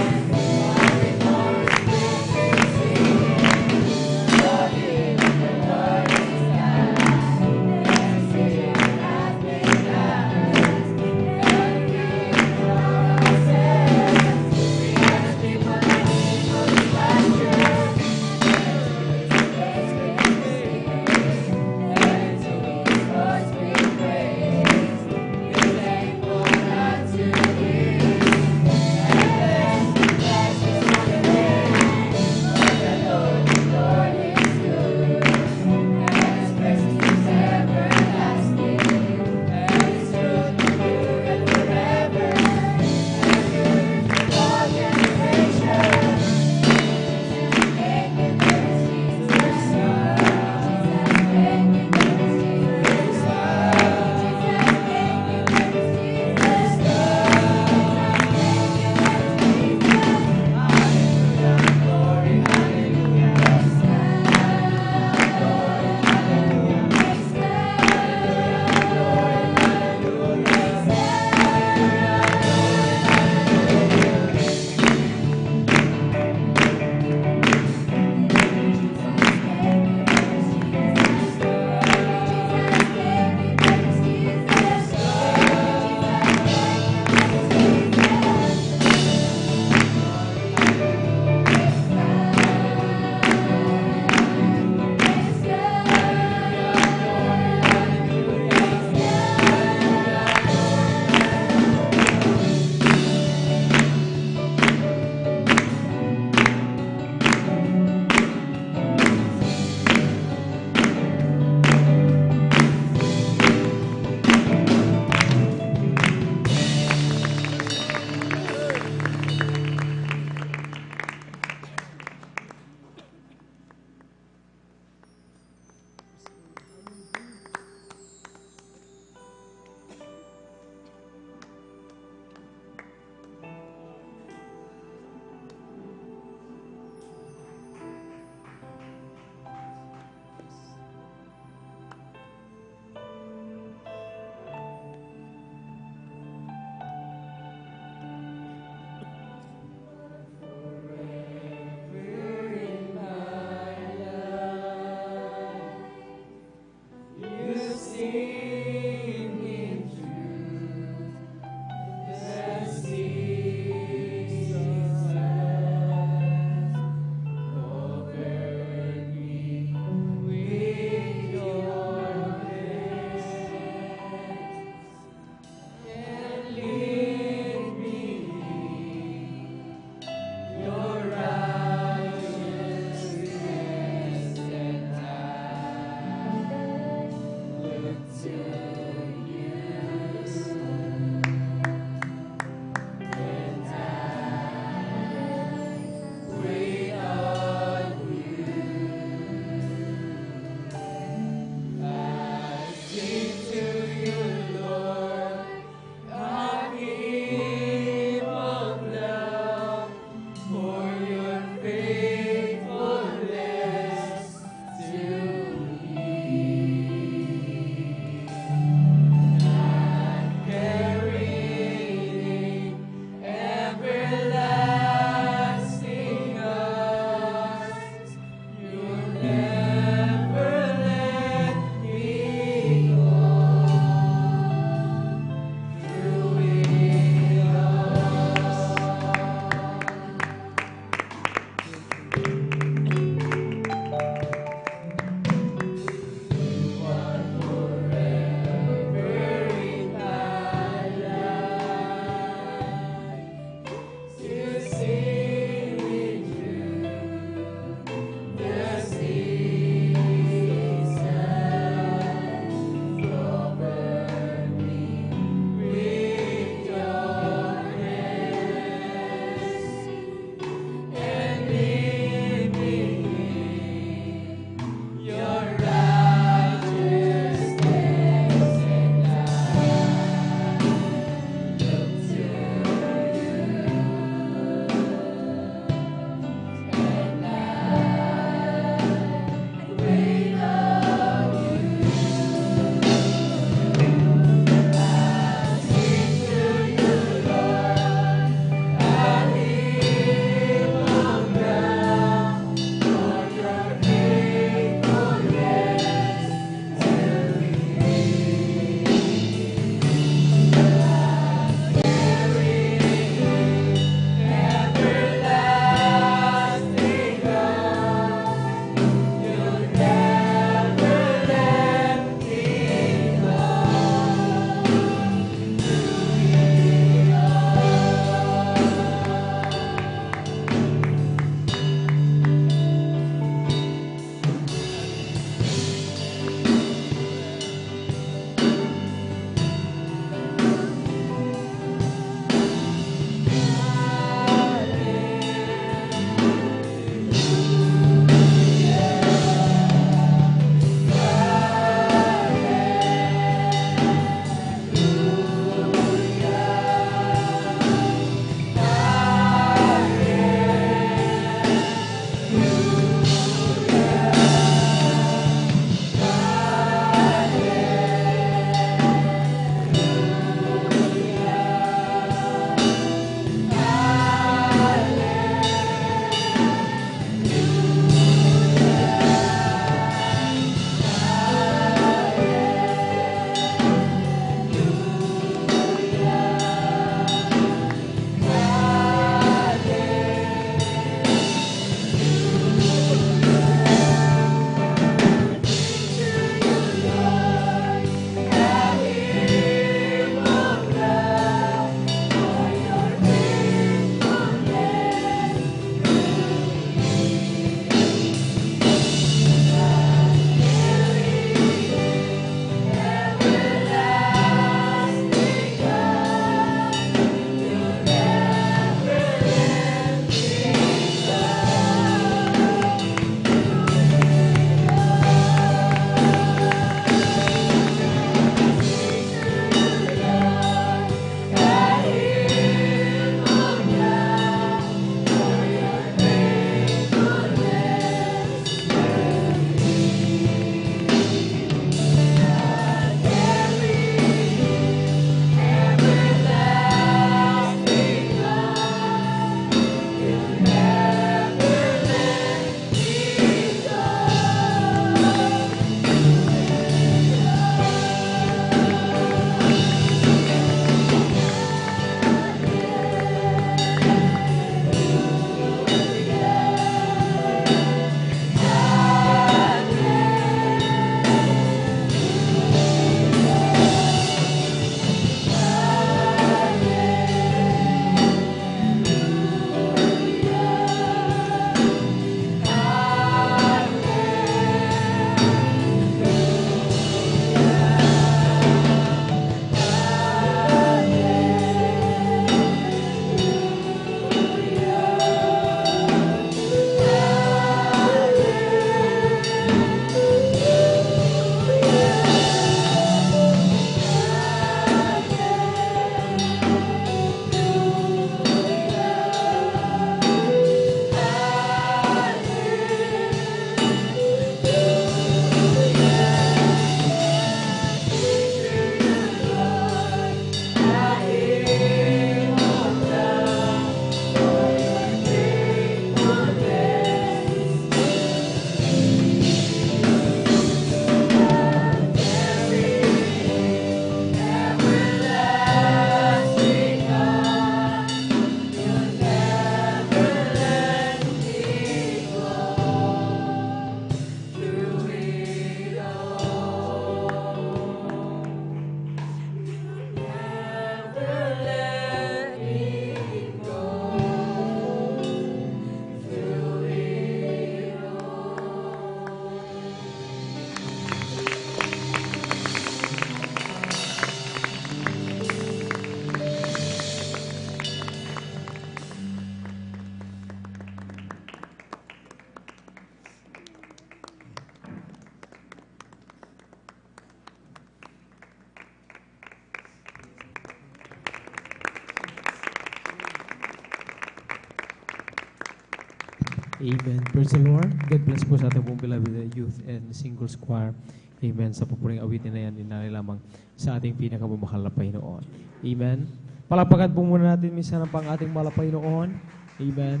Amen. Praise the Lord. God bless po sa ating pong beloved youth and singles choir. Amen. Sa pupuring awitin na yan, inalay lamang sa ating pinakamamahal na Panginoon. Amen. Palapakan po muna natin minsan ang pang ating mahal na Panginoon. Amen.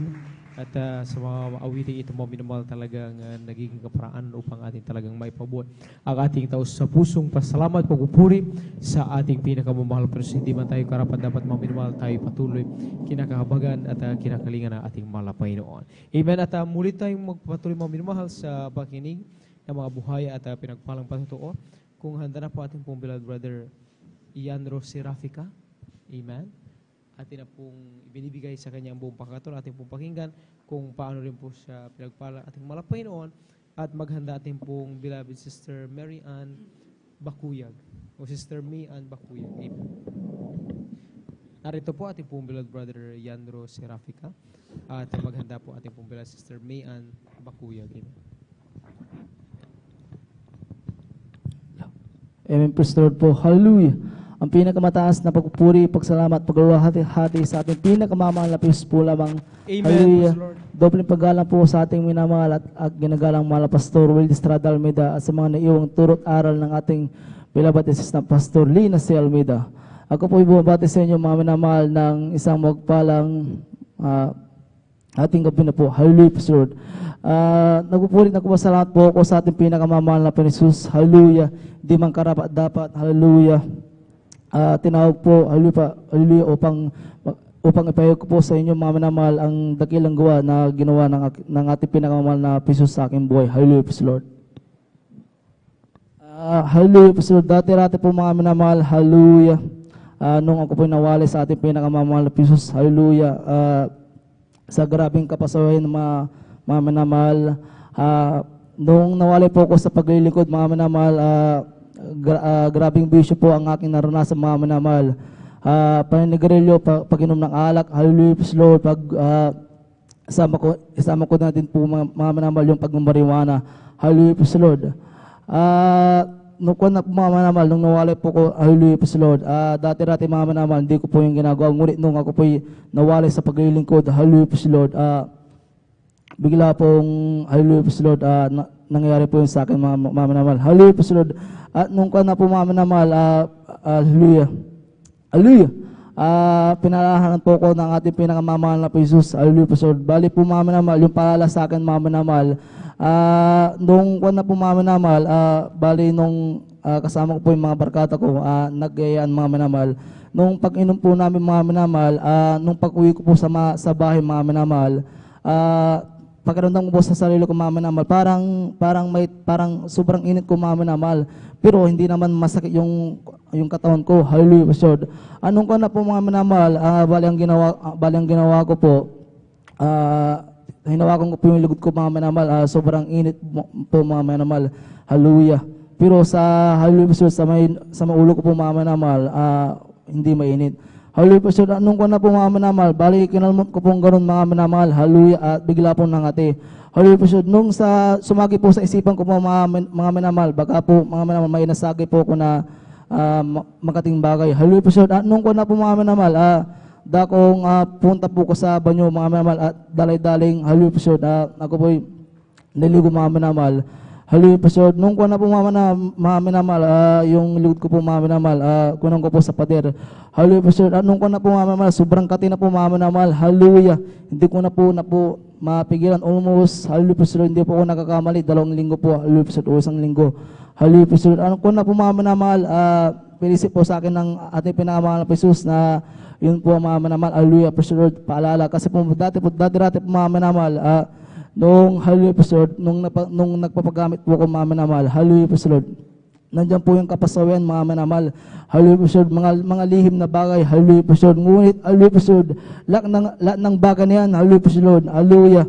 At sa mga awiting ito mo, minamahal talagang nagiging kaparaan upang ating talagang maipabot ang ating taos sa pusong pasalamat, pagpupuri sa ating pinakamamahal. Pero hindi man tayo karapat dapat minamahal tayo patuloy kinakahabagan at kinakalingan ng ating mahal na Panginoon. Amen. At muli tayong magpatuloy minamahal sa pakinig ng mga buhay at pinagpalang patotoo. Kung handa na po ating pong beloved brother Ianro Serafica. Amen. Atin na pong ibinibigay sa kanyang buong pangkatol, ating pong pakinggan kung paano rin po siya pinagpala ating mahal na Panginoon at maghanda ating pong beloved Sister Mary Ann Bakuyag o Sister May Ann Bakuyag. Amen. Narito po ating pong beloved brother Yandro Serafica at maghanda po ating pong beloved Sister May Ann Bakuyag. Amen. Amen. Praise the Lord po. Hallelujah. Ang pinakamataas na pagpupuri, pagsalamat, pagluwalhati sa ating pinakamamahal na Piyos po lamang. Amen. Hallelujah. Lord. Dobleng paggalang po sa ating minamahal at ginagalang mahal na Pastor Will Estrada Almeida at sa mga naiwang turot aral ng ating beloved assistant Pastor Lina C. Almeida. Ako po ibabati sa inyo mga minamahal ng isang magpalang ating gabi na po. Hallelujah, Pastor Lord. Nagpupulit na salamat po ako sa ating pinakamamahal na Panginoon. Hallelujah. Di man karapat dapat. Hallelujah. Tinawag po, hallelujah, upang ipahayag ko po sa inyo mga minamahal ang dakilang gawa na ginawa ng ating pinakamamahal na Panginoon sa aking buhay. Hallelujah, Praise the Lord. Hallelujah, Praise the Lord. Dati-rati po mga minamahal, hallelujah. Nung ako po nawali sa ating pinakamamahal na Panginoon, hallelujah. Sa grabing kapasawayan ng mga minamahal, nung nawali po ako sa paglilingkod mga minamahal, grabing bisyo po ang aking naranasan mga minamahal. Paninigarilyo, pag-inom ng alak, hallelujah, praise Lord, isama ko na din po mga minamahal yung pag-marijuana, hallelujah, praise Lord. Nung mga minamahal, nung nawala po ko, hallelujah, praise Lord, dati-rati mga minamahal, hindi ko po yung ginagawa, ngunit nung ako po nawala sa paglilingkod, hallelujah, praise Lord, bigla pong, hallelujah, praise Lord, nangyayari po yung sa akin mga minamahal, hallelujah, praise Lord. At nung na po mga minamahal, hallelujah, hallelujah, pinalahanan po ko ng ating pinakamamahal na Jesus, hallelujah, praise Lord. Bali po mga minamahal, yung paalala sa akin mga minamahal, nung na po mga minamahal, bali nung kasama ko po yung mga barkada ko, nag-gayaan mga minamahal. Nung pag-inom po namin mga minamahal, nung pag-uwi ko po sa bahay mga minamahal, pagkaramdam ko po sa sarili ko mga minamahal, parang sobrang init ko mga minamahal, pero hindi naman masakit yung katawan ko. Hallelujah, praise Lord. Anong ko na po mga minamahal, bali ang ginawa ko po, hinawakan ko po yung lugod ko mga minamahal, sobrang init po mga minamahal. Hallelujah. Pero sa hallelujah, praise Lord, sa may ulo ko po mga minamahal, hindi mainit. Hallelujah, praise Lord. Anong ko na po mga minamahal, bali kinalmot ko pong ganun mga minamahal, hallelujah, at bigla pong nangati. Hallelujah, praise Lord. Nung sumagi po sa isipan ko po mga minamahal, baka po mga minamahal, may nasagi po ko na makating bagay. Hallelujah, praise Lord. Nung ko na po mga minamahal, dakong punta po ko sa banyo mga minamahal at dalay-daling, hallelujah, praise Lord. Ako po niligo mga minamahal. Hallelujah, praise Lord. Nung ko na po mga minamahal, yung ligod ko po mga minamahal, kunang ko po sa pader. Hallelujah, praise Lord. Nung ko na po mga minamahal, sobrang kati na po mga minamahal. Hallelujah. Hindi ko na po mapigilan, almost, hallelujah, praise Lord. Hindi po ako nakakamali, 2 linggo po, hallelujah, praise Lord, o 1 linggo. Hallelujah, praise Lord. Anong ko na po mga minamahal, pinisip po sa akin ng ating pinakamahal na Jesus na yun po mga minamahal, hallelujah, praise Lord, paalala. Kasi po dati po mga minamahal, nung hallelujah, praise Lord, nung nagpapagamit po ako mga minamahal, hallelujah, praise Lord, nandiyan po yung kapasawian mga minamahal, hallelujah, praise Lord, mga lihim na bagay, hallelujah, praise Lord, ngunit, hallelujah, praise Lord, lahat ng bagay na yan, hallelujah, praise Lord, hallelujah,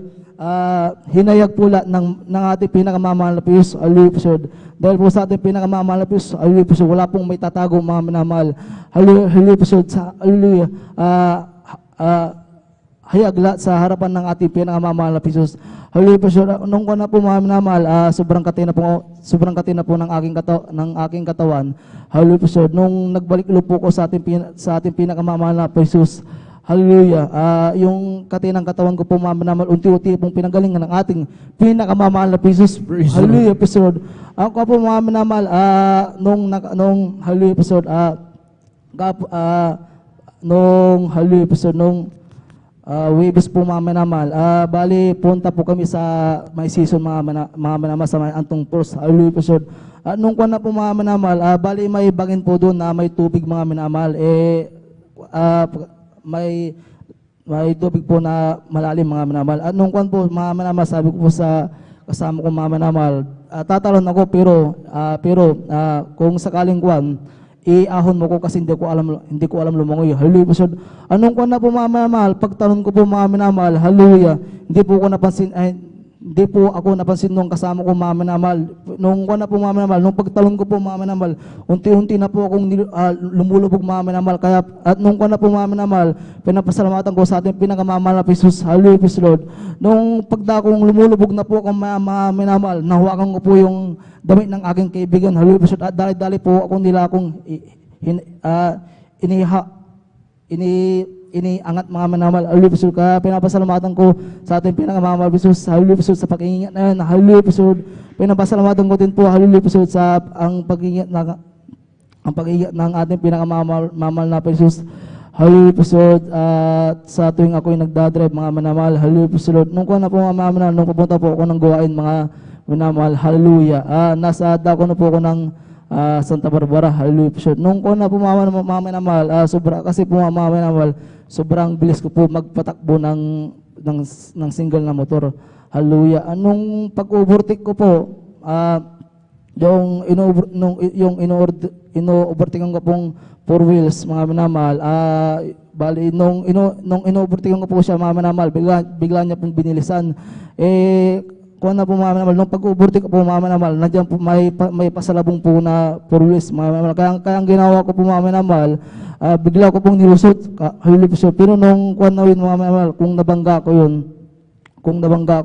hinayag po lahat ng ating pinakamamahal na Piyos, hallelujah, praise Lord. Dahil po sa ating pinakamamahal na Piyos, hallelujah, praise Lord, wala pong may tatago mga minamahal, hallelujah, praise Lord, hallelujah, hayag lahat sa harapan ng ating pinakamamahal na Piyos. Hallelujah, praise Lord. Nung ko na po mga minamahal, sobrang kati na po ng aking katawan. Hallelujah, praise Lord. Nung nagbalik ulo po ko sa ating pinakamamahal na Piyos, Hallelujah. Yung katinang katawan ko po, mga minamahal, unti-unti pong pinanggalingan ng ating pinakamamahal na Jesus. Hallelujah, praise the Lord. Ako po, mga minamahal, nung hallelujah, praise the Lord, hallelujah, praise the Lord, nung Webes po, mga minamahal, bali, punta po kami sa may season, mga minamahal, sa may Antong Falls. Hallelujah, praise the Lord. Nung kwan na po, mga minamahal, bali, may bangin po doon na may tubig, mga minamahal, may tubig po na malalim, mga minamahal. At nung kwan po, mga minamahal, sabi ko po sa kasama ko, mga minamahal, tatalon ako pero kung sakaling kwan, iahon mo ko kasi hindi ko alam lumangoy. Hallelujah. So, anong kwan na po, mga minamahal, pagtalon ko po, mga minamahal, hallelujah, hindi po ako napansin nung kasama ko, mga minamahal. Nung kwan na po, mga minamahal, nung pagtalon ko po, mga minamahal, unti-unti na po akong lumulubog, mga minamahal. Kaya, at nung kwan na po, mga minamahal, pinapasalamatan ko sa ating pinakamamahal na Jesus. Hallelujah, praise the Lord. Nung pagdakong lumulubog na po akong mga minamahal, nahawakan ko po yung damit ng aking kaibigan. Hallelujah, praise the Lord. At dali-dali po akong nila akong iniangat, mga minamahal. Hallelujah, praise the Lord. Kaya pinapasalamatan ko sa ating pinakamamahal Jesus. Hallelujah, praise the Lord, sa pag-iingat na yun. Hallelujah, praise the Lord. Pinapasalamatan ko din po, hallelujah, praise the Lord, sa ang pag-iingat ng ating pinakamamahal na Jesus. Hallelujah, praise the Lord. Sa tuwing ako'y nagdadrive, mga minamahal, hallelujah, praise the Lord. Nung kung na po, mga minamahal, nung pupunta po ako ng gawain, mga minamahal, hallelujah. Nasa dako na po ako ng Santa Barbara, hallelujah, praise the Lord. Nung kung na po, mga minamahal, kasi po, mga minamahal, sobrang bilis ko po magpatakbo ng single na motor. Hallelujah. Anong pag-overtake ko po, yung ino-overtakean ko pong 4 wheels, mga minamahal, bali, nung ino-overtakean ko po siya, mga minamahal, bigla niya pong binilisan. Kung na po, mga minamahal, nung pag-overtake ko po, mga minamahal, nandiyan po may pasalabong po na 4 wheels, mga minamahal. Kaya ang ginawa ko po, mga minamahal, bigla ko pong nilusot, hallelujah. Pero nung kung na yun, mga minamahal, kung nabangga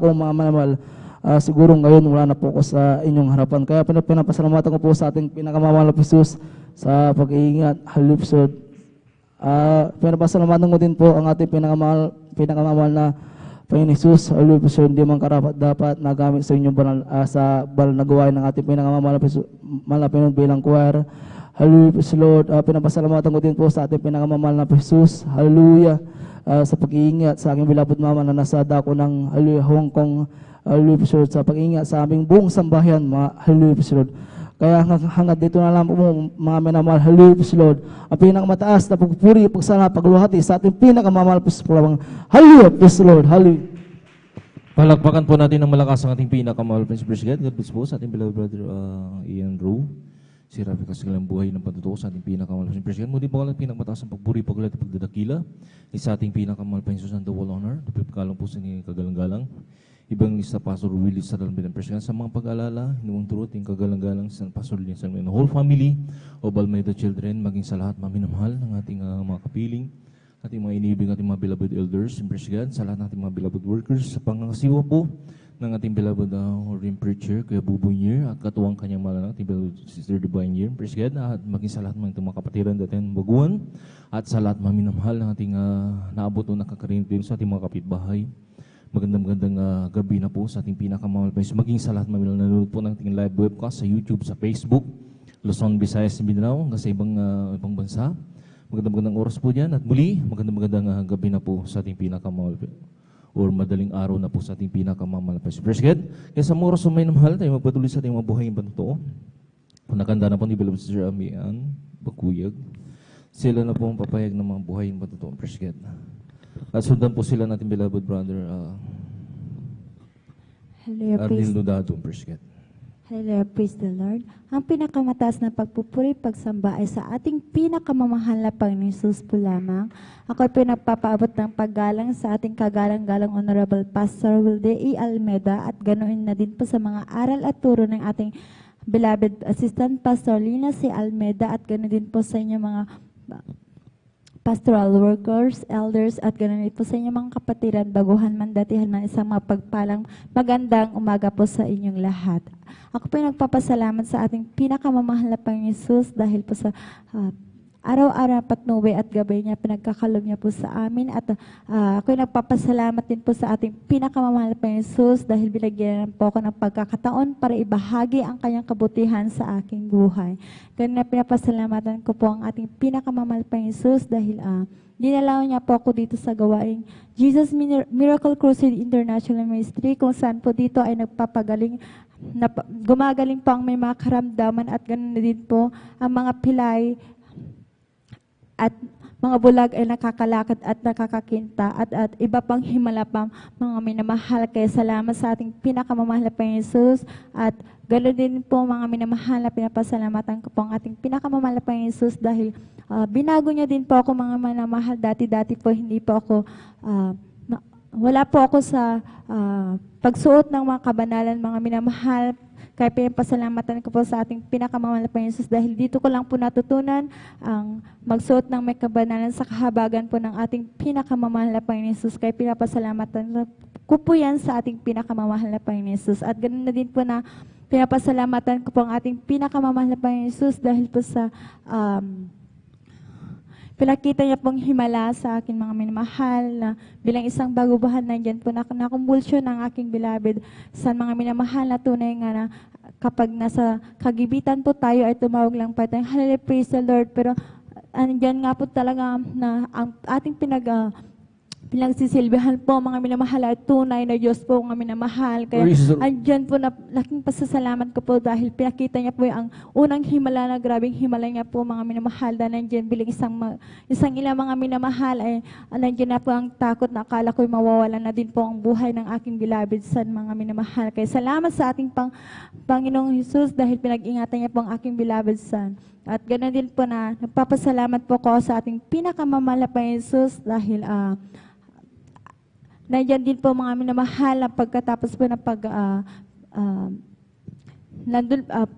ko, mga minamahal, siguro ngayon wala na po ako sa inyong harapan. Kaya pinapasalamatan ko po sa ating pinakamamahal na Jesus sa pag-iingat, hallelujah. Pinapasalamatan ko din po ang ating pinakamamahal na Panginoon Jesus, hallelujah. Hindi man karapat dapat nagamit sa inyong sa banal na gawain ng ating pinakamamahal na Panginoon bilang choir. Hallelujah, Lord. Pinapasalamatan ko din po sa ating pinakamamahal na Jesus. Hallelujah. Sa pag-iingat sa aking beloved mama na nasa dako ng hallelujah, Hong Kong. Hallelujah, Lord. Sa pag-iingat sa aming buong sambahayan, hallelujah, Lord. Kaya hanggang dito na lang po, mga minamahal, hallelujah, Lord. Ang pinakamataas na pagpupuri, pagsala, pagluhati sa ating pinakamamahal po sa pulamang. Hallelujah, praise the Lord. Hallelujah. Palakpakan po natin ng malakas ang ating pinakamahal Prince God. God bless po sa ating beloved brother Ian Rowe. Si Rafi Kasigalang buhay ng patutuo sa ating pinakamahal Prince God. Muli po ang pinakamataas ang pagpuri, pagluhati, pagdadakila sa ating pinakamahal Prince God, the wall honor. Dupipkalang po sa inyo kagalang-galang. Ibang lista Pastor Willie sa dalawang Prince God. Sa mga pag-alala, hinuwang turot, yung kagalang-galang sa Pastor Willie sa the whole family of Almeida children, maging sa lahat maminamahal ng ating mga kapiling, ating mga inibig, ating mga beloved elders, Prince God, sa lahat ng ating mga beloved workers, sa pangangasiwa po ng ating beloved Ordained Preacher, Kuya Buboy Nier, at katuwang kanyang malang, ating beloved Sister Divine Nier, Prince God, at maging sa lahat ng mga kapatiran dating baguan, at sa lahat maminamahal ng ating naabot o nakakarinig din sa ating mga kapitbahay. Magandang gabi na po sa ating pinakamahal pa. Maging sa lahat mamilang nanonood po ng ating live webcast sa YouTube, sa Facebook, Luzon, Visayas, Mindanao, hanggang sa ibang bansa. Magandang oras po dyan. At muli, magandang gabi na po sa ating pinakamahal or madaling araw na po sa ating pinakamahal pa. Praise God. Kaya sa mga oras may namahal, tayo magpatuloy sa ating mga buhay ng pantotoo. Nakanda na po ni Beloved Sister Amian Bakuyag. Sila na po ang papayag ng mga buhay ng pantotoo. Praise God. At sundan po sila natin beloved brother Arnil Nudado. Praise God. Hallelujah, praise the Lord. Ang pinakamataas na pagpupuri, pagsamba ay sa ating pinakamamahal na Panginoon Jesus po lamang. Ako ay pinagpapaabot ng paggalang sa ating kagalang-galang Honorable Pastor Wilde E. Almeida at ganoon na din po sa mga aral at turo ng ating beloved Assistant Pastor Lina C. Almeida at ganoon din po sa inyo mga pastoral workers, elders, at ganoon din po sa inyong mga kapatiran, baguhan man, datihan man, isang mapagpalang magandang umaga po sa inyong lahat. Ako po nagpapasalamat sa ating pinakamamahal na Panginoon Jesus dahil po sa araw-araw patnuwi at gabay niya, pinagkakalob niya po sa amin. At ako'y nagpapasalamat din po sa ating pinakamamahal na Jesus dahil binigyan po ako ng pagkakataon para ibahagi ang kanyang kabutihan sa aking buhay. Ganun na pinapasalamatan ko po ang ating pinakamamahal na Jesus dahil dinalaw niya po ako dito sa gawaing Jesus Miracle Crusade International Ministry kung saan po dito ay nagpapagaling, gumagaling po ang may mga karamdaman at ganoon na din po ang mga pilay at mga bulag ay nakakalakad at nakakakinta at iba pang himala pang mga minamahal. Kaya salamat sa ating pinakamamahal na Jesus at ganoon din po mga minamahal na pinapasalamatan ko po ang ating pinakamamahal na Jesus dahil binago niya din po ako mga minamahal. Dati po hindi po ako wala po ako sa pagsuot ng mga kabanalan mga minamahal. Kaya pinapasalamatan ko po sa ating pinakamamahal na Jesus dahil dito ko lang po natutunan ang magsuot ng may kabanalan sa kahabagan po ng ating pinakamamahal na Jesus. Kaya pinapasalamatan ko po yan sa ating pinakamamahal na Jesus. At ganoon na din po na pinapasalamatan ko po ang ating pinakamamahal na Jesus dahil po sa pinakita niya pong himala sa akin mga minamahal na bilang isang bagubahan nandiyan po nakumbulsyon ng aking beloved sa mga minamahal na tunay nga na kapag nasa kagibitan po tayo ay tumawag lang pa tayo, hallelujah, praise the Lord. Pero andyan nga po talaga na ang ating pinagsisilbihan po mga minamahal at tunay na Diyos po mga minamahal. Kaya andyan po na laking pasasalamat ko po dahil pinakita niya po ang unang himala na grabing himala niya po mga minamahal na nandyan bilang isang ilang mga minamahal ay nandyan na po ang takot na akala ko'y mawawalan na din po ang buhay ng aking beloved son mga minamahal. Kaya salamat sa ating Panginoong Jesus dahil pinag-ingatan niya po ang aking beloved son. At ganoon din po na nagpapasalamat po ko sa ating pinakamamahal na Jesus dahil nandiyan din po mga minamahal na pagkatapos po ng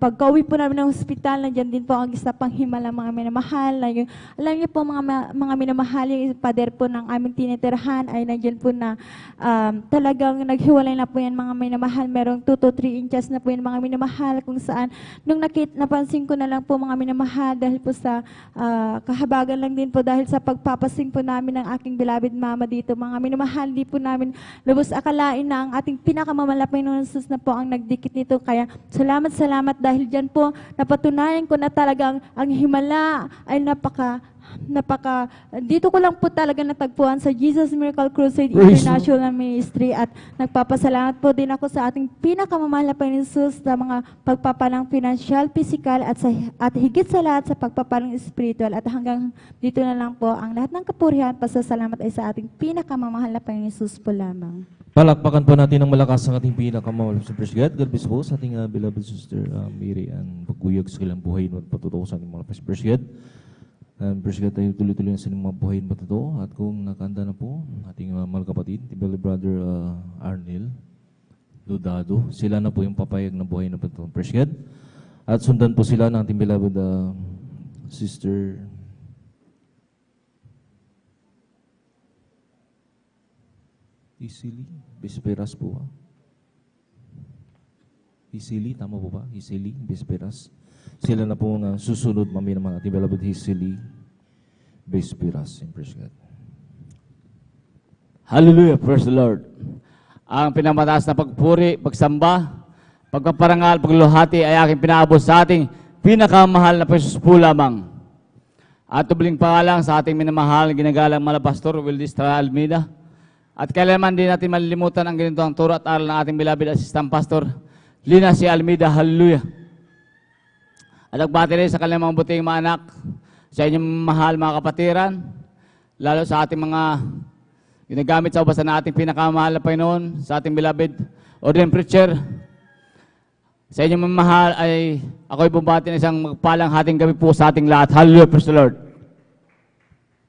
pagka-uwi po namin ng hospital, nandiyan din po ang isa pang himala mga minamahal. Alam niyo po mga minamahal, yung pader po ng aming tinitirahan ay nandiyan po na talagang naghiwalay na po yan mga minamahal. Merong 2 to 3 inches na po yan mga minamahal kung saan nung napansin ko na lang po mga minamahal dahil po sa kahabagan lang din po dahil sa pagpapasing po namin ng aking beloved mama dito. Mga minamahal, di po namin lubos akalain na ang ating pinakamalapay ng Jesus na po ang nagdikit nito. Kaya salamat dahil dyan po napatunayan ko na talagang ang himala ay dito ko lang po talaga natagpuan sa Jesus Miracle Crusade International Ministry at nagpapasalamat po din ako sa ating pinakamamahal na Jesus sa mga pagpapalang financial, physical at higit sa lahat sa pagpapalang spiritual at hanggang dito na lang po ang lahat ng kapurihan pasasalamat ay sa ating pinakamamahal na Jesus po lamang. Palakpakan po natin ng malakas ang ating pinakamamahal sa Praise God. God bless po sa ating beloved sister Mary and pagkuyog sa kailang buhay at patutuo sa ating mga Praise God. Praise God tayo tuloy-tuloy sa inyong mga buhay at patutuo. At kung nakahanda na po, ating mahal kapatid, beloved brother Arnel Dudado, sila na po yung papayag na buhay na patutuo. Praise God. At sundan po sila ng ating beloved sister Isili, Bisperas po. Isili, tama po ba? Isili, Bisperas. Sila na po ang susunod, mami naman ating beloved Isili, Bisperas. Praise God. Hallelujah, praise the Lord. Ang pinamataas na pagpuri, pagsamba, pagpaparangal, pagluhati ay aking pinaabot sa ating pinakamahal na Jesus po lamang. At tubling pangalang sa ating minamahal, ginagalang Pastor Wildis Almeida. At kailanman din natin malilimutan ang ganito ang turo at aral ng ating beloved assistant pastor, Lina C. Almeida. Hallelujah. At nagbati rin sa kanilang mga buting mga anak, sa inyong mahal mga kapatiran, lalo sa ating mga ginagamit sa ubasan na ating pinakamahal na Panginoon, sa ating beloved ordained preacher. Sa inyong mahal ay ako'y bumati ng isang magpalang hating gabi po sa ating lahat. Hallelujah, praise the Lord.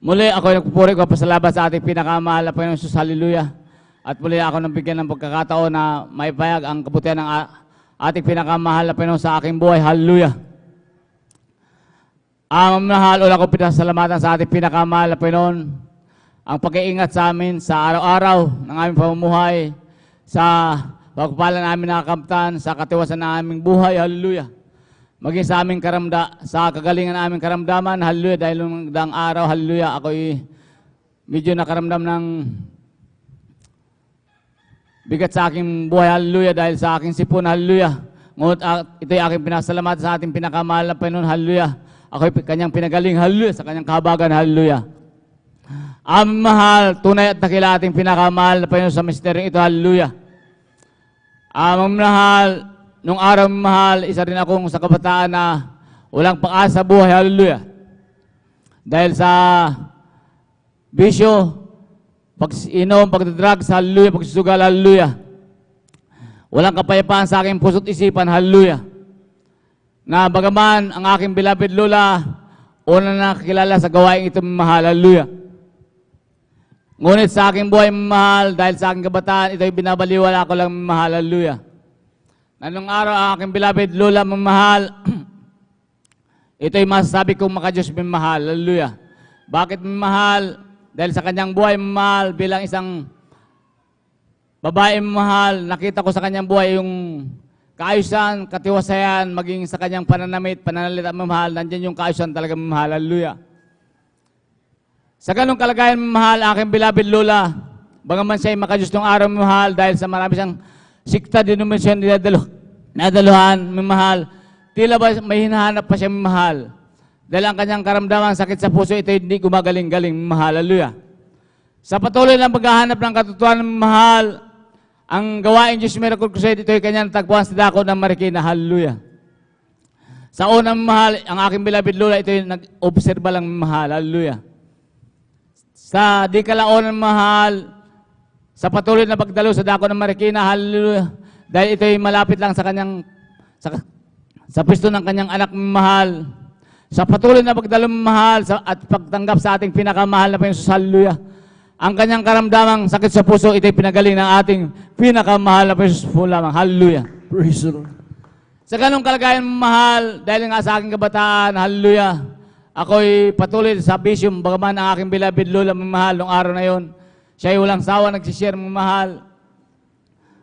Muli ako ay nagpupuri ko pasalamat sa ating pinakamahal na Panginoon Jesus. Hallelujah. At muli ako nabigyan ng pagkakataon na maipayag ang kabutihan ng ating pinakamahal na Panginoon sa aking buhay. Hallelujah. Ang mahal ulang ko pinasalamatan sa ating pinakamahal na Panginoon, ang pag-iingat sa amin sa araw-araw ng aming pamumuhay, sa pagpapala namin nakakamtan, sa katiwasan ng aming buhay. Hallelujah. maging sa aming sa kagalingan ng aming karamdaman, hallelujah, dahil nung daang araw, hallelujah, ako'y medyo nakaramdam ng bigat sa aking buhay, hallelujah, dahil sa aking sipon, hallelujah. Ngunit ito'y aking pinasalamat sa ating pinakamahal na Panginoon, hallelujah. Ako'y kanyang pinagaling, hallelujah, sa kanyang kahabagan, hallelujah. Aming mahal, tunay at dakila ating pinakamahal na Panginoon sa misteryong ito, hallelujah. Aming mahal, nung araw mahal, isa rin akong sa kabataan na walang pang-asa buhay, hallelujah. Dahil sa bisyo, pag-inom, pag-drugs, hallelujah, pagsusugal, hallelujah. Walang kapayapaan sa aking puso't isipan, hallelujah. Na bagaman ang aking beloved lola, una na nakakilala sa gawain ito, mahal, hallelujah. Ngunit sa aking buhay, mahal, dahil sa aking kabataan, ito'y binabaliwala ko lang, mahal, hallelujah. Na nung araw ang aking beloved lola, mamahal, ito'y masasabi kong makadiyos, mamahal, hallelujah. Bakit mamahal? Dahil sa kanyang buhay, mamahal, bilang isang babae mamahal, nakita ko sa kanyang buhay yung kaayusan, katiwasayan, maging sa kanyang pananamit, pananalita, mamahal, nandiyan yung kaayusan talaga, mamahal, hallelujah. Sa ganong kalagayan, mamahal, aking beloved lola, bagaman siya'y makadiyos ng araw, mamahal, dahil sa marami siyang sikta denominasyon nadaluhan, mamahal, tila ba may hinahanap pa siya, mamahal. Dahil ang kanyang karamdaman, sakit sa puso, ito hindi gumagaling-galing, mamahal, hallelujah. Sa patuloy ng paghahanap ng katotohanan, mamahal, ang gawain Diyos Miracle Crusade, ito'y kanyang tagpuan sa dako ng Marikina, hallelujah. Sa unang mamahal, ang aking beloved lola, ito'y nag-obserba lang, mamahal, hallelujah. Sa di kalaonan, mamahal, sa patuloy na pagdalo sa dako ng Marikina, hallelujah, dahil ito'y malapit lang sa kanyang, sa pwesto ng kanyang anak, mahal. Sa patuloy na pagdalo, mahal, at pagtanggap sa ating pinakamahal na Panginoon, hallelujah. Ang kanyang karamdamang sakit sa puso, ito'y pinagaling ng ating pinakamahal na Panginoon lamang, hallelujah. Praise the Lord. Sa ganong kalagayan, mahal, dahil nga sa aking kabataan, hallelujah, ako'y patuloy sa bisyong, bagaman ang aking beloved lola, mahal, noong araw na yon, siya'y walang sawa, nagsishare, mahal.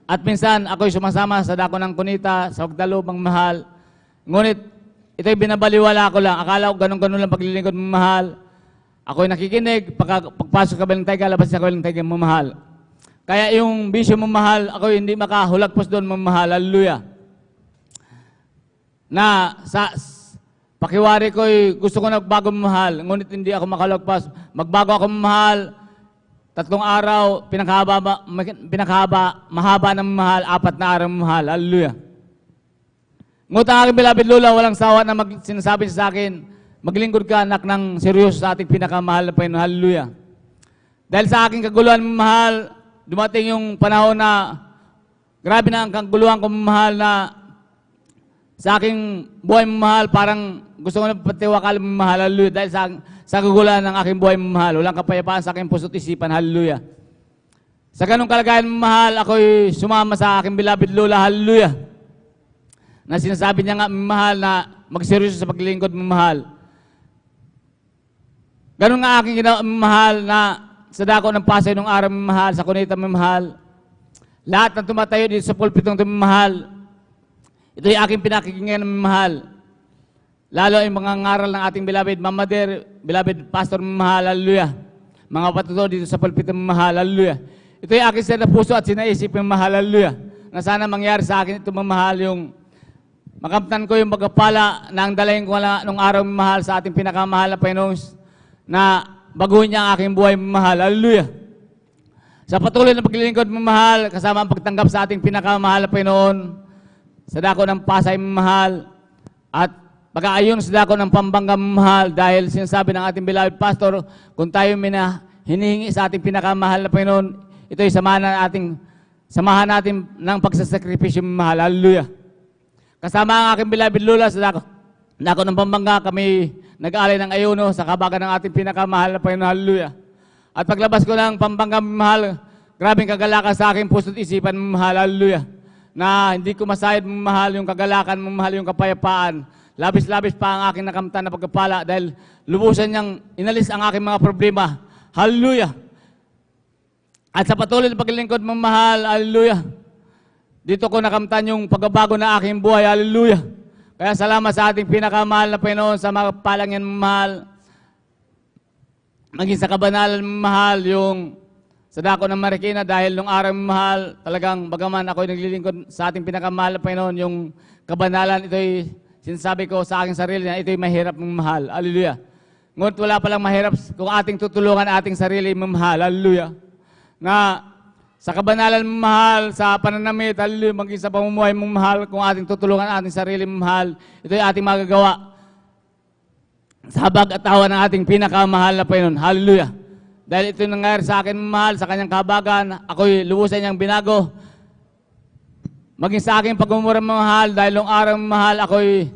At minsan, ako'y sumasama sa dako ng kunita, sa pagdalo, mahal. Ngunit, ito'y binabaliwala ko lang. Akala ko ganun-ganun lang paglilingkod, mahal. Ako'y nakikinig, pagpasok ka ba ng tayga, labas na ka ba ng tayga, mahal. Kaya yung bisyo, mahal, ako'y hindi makahulagpos doon, mahal. Hallelujah. Na sa pakiwari ko'y gusto ko nagbago, mahal. Ngunit hindi ako makalagpas. Magbago ako, mahal. 3 araw, mahaba ng mahal, 4 na araw mahal. Hallelujah. Ngunit ang aking beloved lola, walang sawa na sinasabi sa akin, maglingkod ka, anak, ng seryoso sa ating pinakamahal na Panginoon. Hallelujah. Dahil sa aking kaguluhan, mahal, dumating yung panahon na grabe na ang kaguluhan ko, mahal, na sa aking buhay, mahal, parang gusto ko na patiwakal, mahal. Hallelujah. Dahil sa kagulan ng aking buhay, mahal, walang kapayapaan sa aking puso't isipan, hallelujah. Sa ganong kalagayan, mahal, ako'y sumama sa aking beloved lola, hallelujah. Na sinasabi niya nga, mahal, na magseryoso sa paglilingkod, mahal. Ganon nga aking ginawa, mahal, na sa dako ng Pasay nung araw, mahal, sa kunita, mahal. Lahat ng tumatayo dito sa pulpitong mahal, ito'y aking pinakikinggan, mahal. Lalo ay mga ngaral ng ating beloved Mama Dear, beloved Pastor, mahal, hallelujah. Mga patuto dito sa pulpito, mahal, hallelujah. Ito ay aking sa puso at sinaisip, mahal, hallelujah. Na sana mangyari sa akin ito, mahal, yung makamtan ko yung pagkapala na ang dalayin ko nung araw, mahal, sa ating pinakamahal na Panginoon, na baguhin niya ang aking buhay, mahal, hallelujah. Sa patuloy na paglilingkod, mahal, kasama ang pagtanggap sa ating pinakamahal na Panginoon, sa dako ng Pasay, mahal, at pag-aayon sa dako ng Pampanga, mahal, dahil sinasabi ng ating beloved pastor, kung tayo hinihingi sa ating pinakamahal na Panginoon, ito'y samahan natin ng pagsasakripisyo, mahal, hallelujah. Kasama ang aking beloved lola sa dako ng Pampanga, kami nag-aalay ng ayuno sa kabagan ng ating pinakamahal na Panginoon, hallelujah. At paglabas ko ng Pampanga, mahal, grabing kagalakan sa aking puso't isipan, mahal, hallelujah. Na hindi ko masayad, mahal, yung kagalakan, mahal, yung kapayapaan. Labis-labis pa ang aking nakamtan na pagkapala dahil lubusan niyang inalis ang aking mga problema. Hallelujah! At sa patuloy na paglilingkod, mahal, hallelujah! Dito ko nakamtan yung pagbabago na aking buhay, hallelujah! Kaya salamat sa ating pinakamahal na Panginoon sa mga palang yan mahal. Maging sa kabanalan mahal yung sa dako ng Marikina dahil nung araw mahal talagang bagaman ako'y naglilingkod sa ating pinakamahal na Panginoon yung kabanalan ito'y sinasabi ko sa aking sarili na ito'y mahirap mahal. Hallelujah. Ngunit wala palang mahirap kung ating tutulungan ating sarili mahal. Hallelujah. Na sa kabanalan mahal, sa pananamit, hallelujah, maging sa pamumuhay mahal, kung ating tutulungan ating sarili mahal, ito'y ating magagawa sa habag at tawa ng ating pinakamahal na Panginoon. Hallelujah. Dahil ito nangyari sa akin mahal, sa kanyang kahabagan, ako'y lubusan niyang binago. Maging sa aking pagmumura mahal, dahil nung araw mahal, ako'y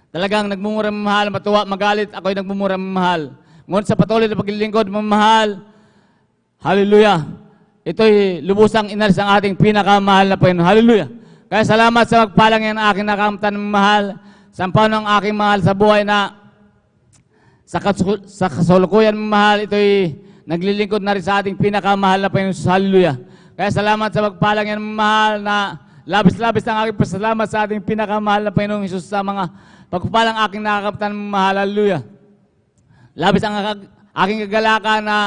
talagang nagmumura mahal, matuwa, magalit, ako'y nagmumura mahal. Ngunit sa patuloy na paglilingkod mahal, hallelujah, ito'y lubusang inalis ang ating pinakamahal na Panginoon. Hallelujah. Kaya salamat sa magpalang yan aking nakamtan mahal, sa paano ang aking mahal sa buhay na sa kasulukuyan mahal, ito'y naglilingkod na rin sa ating pinakamahal na Panginoon. Hallelujah. Kaya salamat sa magpalang yan mahal na labis-labis ang aking pasalamat sa ating pinakamahal na Panginoong Hesus sa mga pagpapalang aking nakakamtan mahal. Hallelujah. Labis ang aking kagalakan na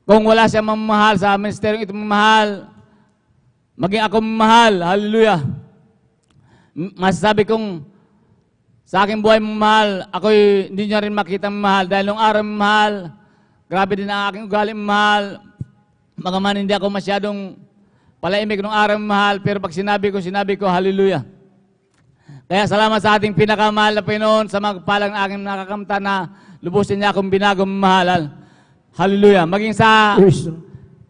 kung wala siya mamahal sa ministeryong ito mamahal, maging ako mamahal. Hallelujah. Masasabi kong sa aking buhay mamahal, ako'y hindi niya rin makita mamahal. Dahil nung araw mamahal, grabe din ang aking ugali mamahal. Magaman hindi ako masyadong palaimig nung araw mamahal, pero pag sinabi ko, hallelujah. Kaya salamat sa ating pinakamahal na Panginoon sa magpalang na aking nakakamta na lubusin niya akong binago mamahal. Hallelujah. Maging sa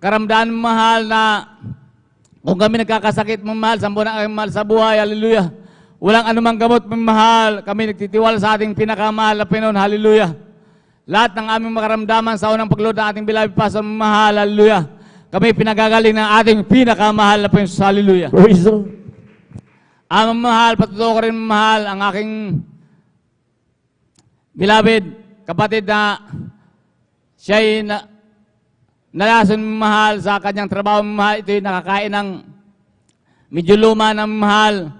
karamdaan mahal na kung kami nagkakasakit mamahal, sambo na aking mahal sa buhay. Hallelujah. Walang anumang gamot mamahal. Kami nagtitiwala sa ating pinakamahal na Panginoon. Hallelujah. Lahat ng aming makaramdaman sa unang pagload ng ating beloved pastor mamahal. Hallelujah. Kami pinagagaling ng ating pinakamahal na Panginoon. Hallelujah. Praise the Lord. Amang mahal, patutuo ko rin mahal ang aking beloved kapatid na siya'y nalason mahal sa kanyang trabaho mahal. Ito'y nakakain ng medyo luma ng mahal.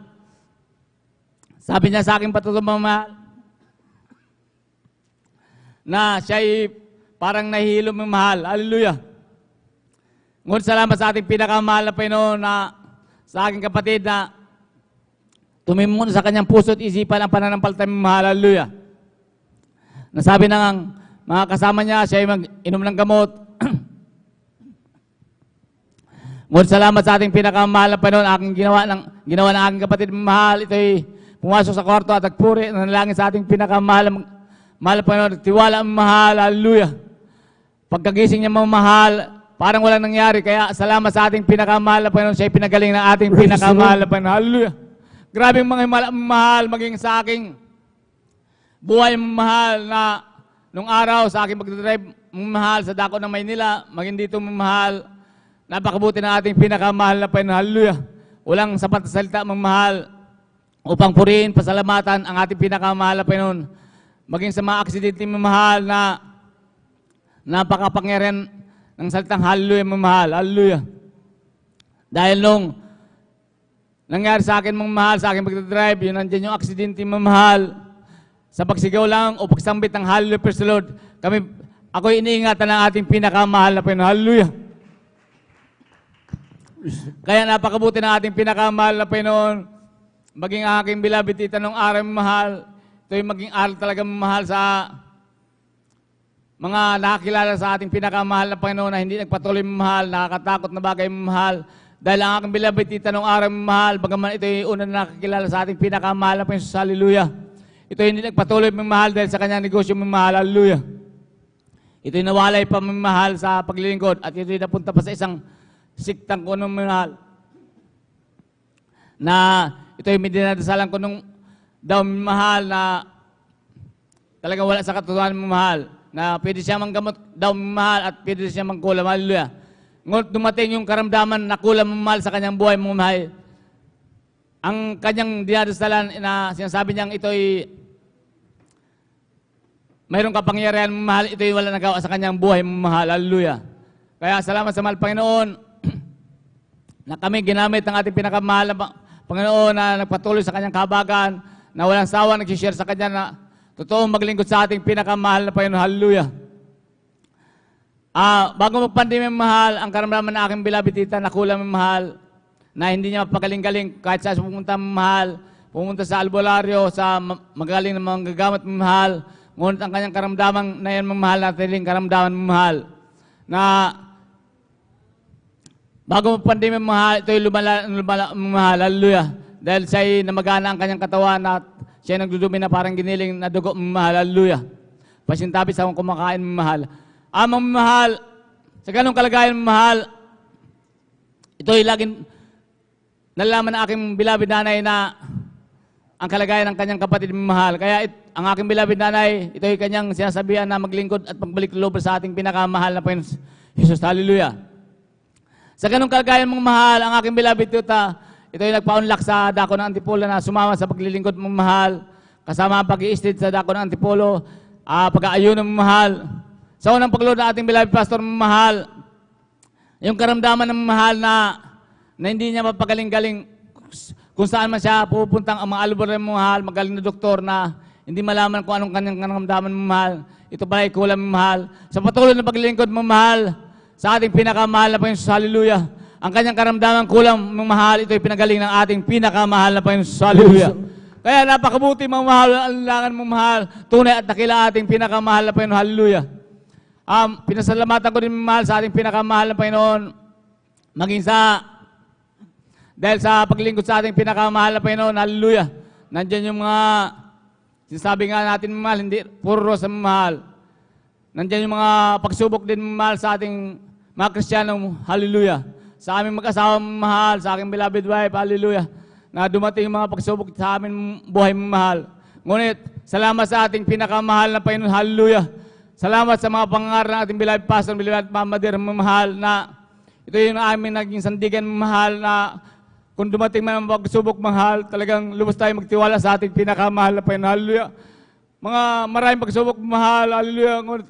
Sabi niya sa aking patutuo mahal na siya'y parang nahihilo mahal. Hallelujah. Ngunit salamat sa ating pinakamahal na Panginoon na sa aking kapatid na tumimon sa kanyang puso at isipan ang pananampalataya mahal. Hallelujah. Nasabi ng mga kasama niya, siya ay mag-inom ng gamot. Ngunit salamat sa ating pinakamahal na Panginoon, aking ginawa ng aking kapatid mahal. Ito ay pumasok sa kwarto at nagpuri, nanalangin sa ating pinakamahal na Panginoon. Tiwala ang mahal. Hallelujah. Pagkagising niya mamahal, parang walang nangyari. Kaya salamat sa ating pinakamahal na Panginoon, siya ay pinagaling ng ating pinakamahal na Panginoon. Hallelujah. Grabe mga mahal, maging sa aking buhay mahal na nung araw sa aking pagdadrive mahal sa dako ng Maynila, maging dito mahal, napakabuti ng ating pinakamahal na Panginoon. Hallelujah. Walang sapat na salita mahal upang purihin, pasalamatan ang ating pinakamahal na Panginoon. Maging sa mga aksidente mahal na napakapangyarihan ng salitang hallelujah mahal. Hallelujah. Dahil nung nangyari sa akin mahal, sa akin pagdadrive, yun nandiyan yung aksidente mahal. Sa pagsigaw lang o pagsambit ng hallelujah, praise the Lord, ako'y iniingatan ng ating pinakamahal na Panginoon. Hallelujah. Kaya napakabuti ng ating pinakamahal na Panginoon, maging aking beloved tita nung araw mahal, ito'y maging aral talaga mahal sa mga nakakilala sa ating pinakamahal na Panginoon na hindi nagpatuloy mahal, nakakatakot na bagay mahal. Dahil ang aking beloved tita nung araw mahal, bagaman ito'y una na nakakilala sa ating pinakamahal na Panginoon. Hallelujah. Ito'y hindi nagpatuloy mahal dahil sa kanyang negosyo mahal. Hallelujah. Ito'y nawalay pa mahal sa paglilingkod at ito'y napunta pa sa isang siktang kunong mahal. Na ito'y may dinadasalan ko nung daw mahal na talagang wala sa katotohanan mahal. Na pwede siya manggamot daw mahal at pwede siya mangkulam. Hallelujah. Ngunit dumating yung karamdaman na kulang mahal sa kanyang buhay mahal. Ang kanyang dinadasalan na sinasabi niyang ito'y mayroong kapangyarihan mahal, ito'y wala nagawa sa kanyang buhay mahal. Hallelujah. Kaya salamat sa mahal Panginoon na kami ginamit ng ating pinakamahal na Panginoon, na nagpatuloy sa kanyang kahabagan, na walang sawa nag-share sa kanya na totoong maglingkod sa ating pinakamahal na Panginoon. Hallelujah. Bago magpandemya, mahal, ang karamdaman na aking beloved tita na kulang, mahal, na hindi niya mapagaling-galing kahit sa pumunta, mahal, pumunta sa albularyo, sa magaling na mga gagamit, mahal, ngunit ang kanyang karamdaman na yan, mahal, natin karamdaman, mahal, na bago magpandemya, mahal, ito'y lumala, mahal, hallelujah, dahil siya'y namagana ang kanyang katawan at siya'y nagdudumi na parang giniling na dugo, mahal, hallelujah, pasintabi sa akong kumakain, mahal. Amang mahal, sa ganong kalagayan, mahal, ito'y laging nalalaman ng aking beloved nanay na ang kalagayan ng kanyang kapatid, mahal. Kaya ang aking beloved nanay, ito'y kanyang sinasabihan na maglingkod at magbalik loob sa ating pinakamahal na Panginoon Jesus. Hallelujah. Sa ganong kalagayan, mong mahal, ang aking beloved tuta, ito'y nagpa-unlock sa dako ng Antipolo na sumama sa paglilingkod, mong mahal, kasama ang pag-i-stead sa dako ng Antipolo, pag-aayun ng mahal. Sa unang pagload ng ating beloved pastor, mahal, yung karamdaman ng mahal na hindi niya mapagaling-galing kung saan man siya pupuntang ang mga albularyo, mahal, magaling na doktor na hindi malaman kung anong kanyang karamdaman, mahal. Ito pala ay kulang, mahal. Sa patuloy na paglilingkod, mahal, sa ating pinakamahal na Panginoon, hallelujah. Ang kanyang karamdaman kulang, mahal, ito ay pinagaling ng ating pinakamahal na Panginoon, hallelujah. Kaya napakabuti, mahal, ang langan, mahal, tunay at dakila ating pinakamahal na Panginoon, hallelujah. Pinasalamatan ko din, mahal, sa ating pinakamahal na Panginoon, maging dahil sa paglingkod sa ating pinakamahal na Panginoon, hallelujah. Nandiyan yung mga, sinasabi nga natin, mahal, hindi puro sa mahal. Nandiyan yung mga pagsubok din, mahal, sa ating mga Kristiyano, hallelujah. Sa aming mag-asawa, mahal, sa aking beloved wife, hallelujah. Na dumating yung mga pagsubok sa aming buhay, mahal. Ngunit, salamat sa ating pinakamahal na Panginoon, hallelujah. Salamat sa mga pangarap ng ating beloved pastor, beloved Mama Dear, mahal, na ito yung aming naging sandigan, mahal, na kung dumating man ang pagsubok, mahal, talagang lubos tayo magtiwala sa ating pinakamahal na Panginoon, hallelujah. Mga maraming pagsubok, mahal, hallelujah. Ngunit,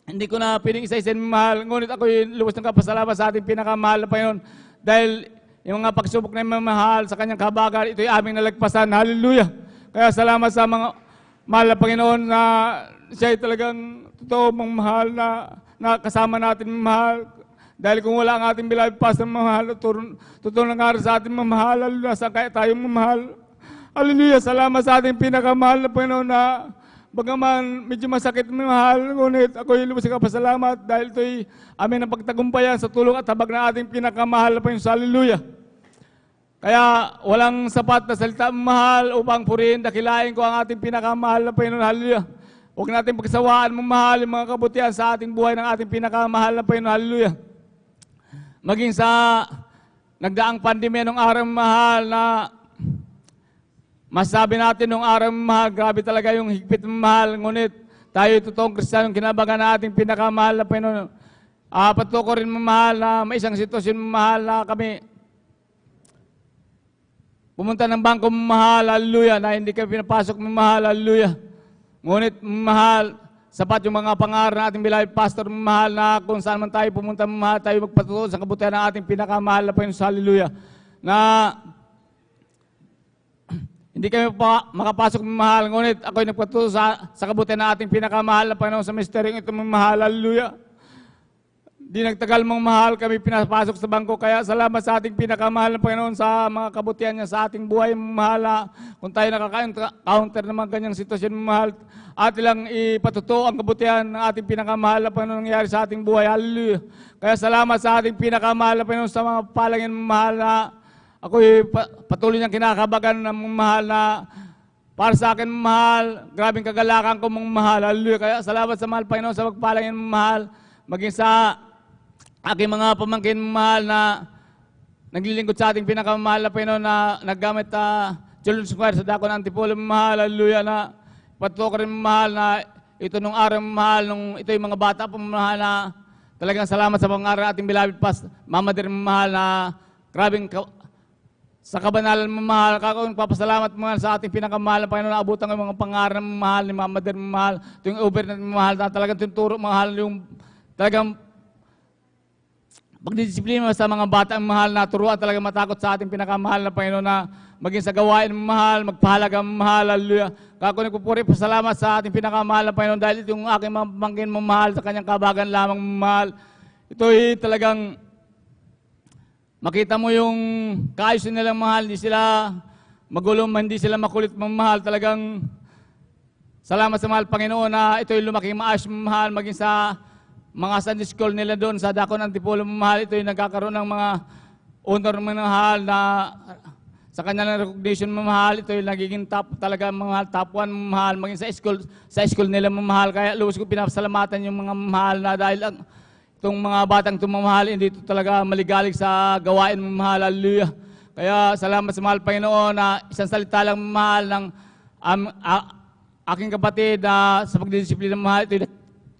hindi ko na piling isa-isa, mahal, ngunit ako'y lubos ng kapasalamat sa ating pinakamahal na Panginoon dahil yung mga pagsubok na yung mahal sa kanyang kabagan, ito'y aming nalagpasan, hallelujah. Kaya salamat sa mga mahal na Panginoon na siya ay talagang totoo mong mahal na kasama natin, mahal. Dahil kung wala ang ating beloved pastor, mahal, totoo na nga sa ating mamahal, hallelujah, saan kaya tayong mamahal? Hallelujah, salamat sa ating pinakamahal na Panginoon na bagaman medyo masakit, mahal, ngunit ako'y lubos ng kapasalamat dahil ito'y aming napagtagumpayan sa tulong at habag na ating pinakamahal na Panginoon, hallelujah. Kaya walang sapat na salita, mahal, upang purihin, dakilain ko ang ating pinakamahal na Panginoon, hallelujah. Huwag natin pagsawaan, mahal, yung mga kabutihan sa ating buhay ng ating pinakamahal na Panginoon, hallelujah. Maging sa nagdaang pandemya nung araw, mahal, na masabi natin nung araw, mahal, grabe talaga yung higpit, mahal, ngunit tayo totoong Kristiyanong kinabagan na ating pinakamahal na Panginoon. Patuko rin, mahal, na may isang sitwasyon, mahal, na kami pumunta ng bangko, mahal, hallelujah, na hindi kami pinapasok, mahal, hallelujah. Ngunit, mahal, sapat yung mga pangarap ng ating beloved pastor, mahal, na kung saan man tayo pumunta, mahal, tayo magpatuloy sa kabutihan ng ating pinakamahal na Panginoon, hallelujah. Na hindi kami makapasok, mahal, ngunit ako'y nagpatuloy sa kabutihan ng ating pinakamahal na Panginoon sa misteryong ito, mahal, hallelujah. Di nagtagal, mong mahal, kami pinapasok sa bangko. Kaya salamat sa ating pinakamahal na Panginoon sa mga kabutihan niya sa ating buhay, mahal. Kung tayo nakaka-counter naman ganyang sitwasyon, mahal, at ilang ipatutuo ang kabutihan ng ating pinakamahal na Panginoon nangyari sa ating buhay. Hallelujah. Kaya salamat sa ating pinakamahal na Panginoon sa mga palangin, mahal, na ako'y patuloy niyang kinakabagan ng mahal, na para sa akin, mahal, grabing kagalakan ko, mong mahal. Hallelujah. Kaya salamat sa mahal, Panginoon, sa magpalangin, mahal, maging sa aking mga pamangkin, mahal, na naglilingkod sa ating pinakamahal na Panginoon, na naggamit Children's Choir sa dako ng Antipolo, mahal, hallelujah, na patuko rin, mahal, na ito nung araw, mahal, nung ito yung mga bata po, mahal, na talagang salamat sa pangaral ating beloved pastor, Mama Dear, mahal, na grabing sa kabanalan, mahal, kakawin papasalamat, mahal, sa ating pinakamahal na Panginoon, na abutan ng mga pangaral, mahal, ni Mama Dear, mahal, ito yung over na mahal, na talagang tinuturo, mahal, yung talagang pagdidisiplina sa mga batang mahal na turuan talaga matakot sa ating pinakamahal na Panginoon na maging sa gawain mahal, magpahalaga mahal, hallelujah. Kaya ko nagpupuri pasalamat sa ating pinakamahal na Panginoon dahil ito yung aking mga pamangkin mamahal sa kanyang kabagan lamang mahal. Ito'y talagang makita mo yung kaayos nilang mahal, hindi sila magulong, hindi sila makulit mamahal. Talagang salamat sa mahal Panginoon na ito'y lumaking maayos mamahal, maging sa mga Sunday school nila doon sa Dako ng Antipolo mamahal. Ito'y nagkakaroon ng mga honor mamahal na sa kanilang recognition mamahal. Ito'y nagiging top talaga mamahal, top 1 mamahal, maging sa school nila mamahal. Kaya lubos ko pinapasalamatan yung mga mamahal na dahil itong mga batang tumamahal, hindi ito talaga maligalig sa gawain mamahal, hallelujah. Kaya salamat sa mahal Panginoon na isang salita lang mamahal ng aking kapatid na sa pagdidisiplina mamahal, ito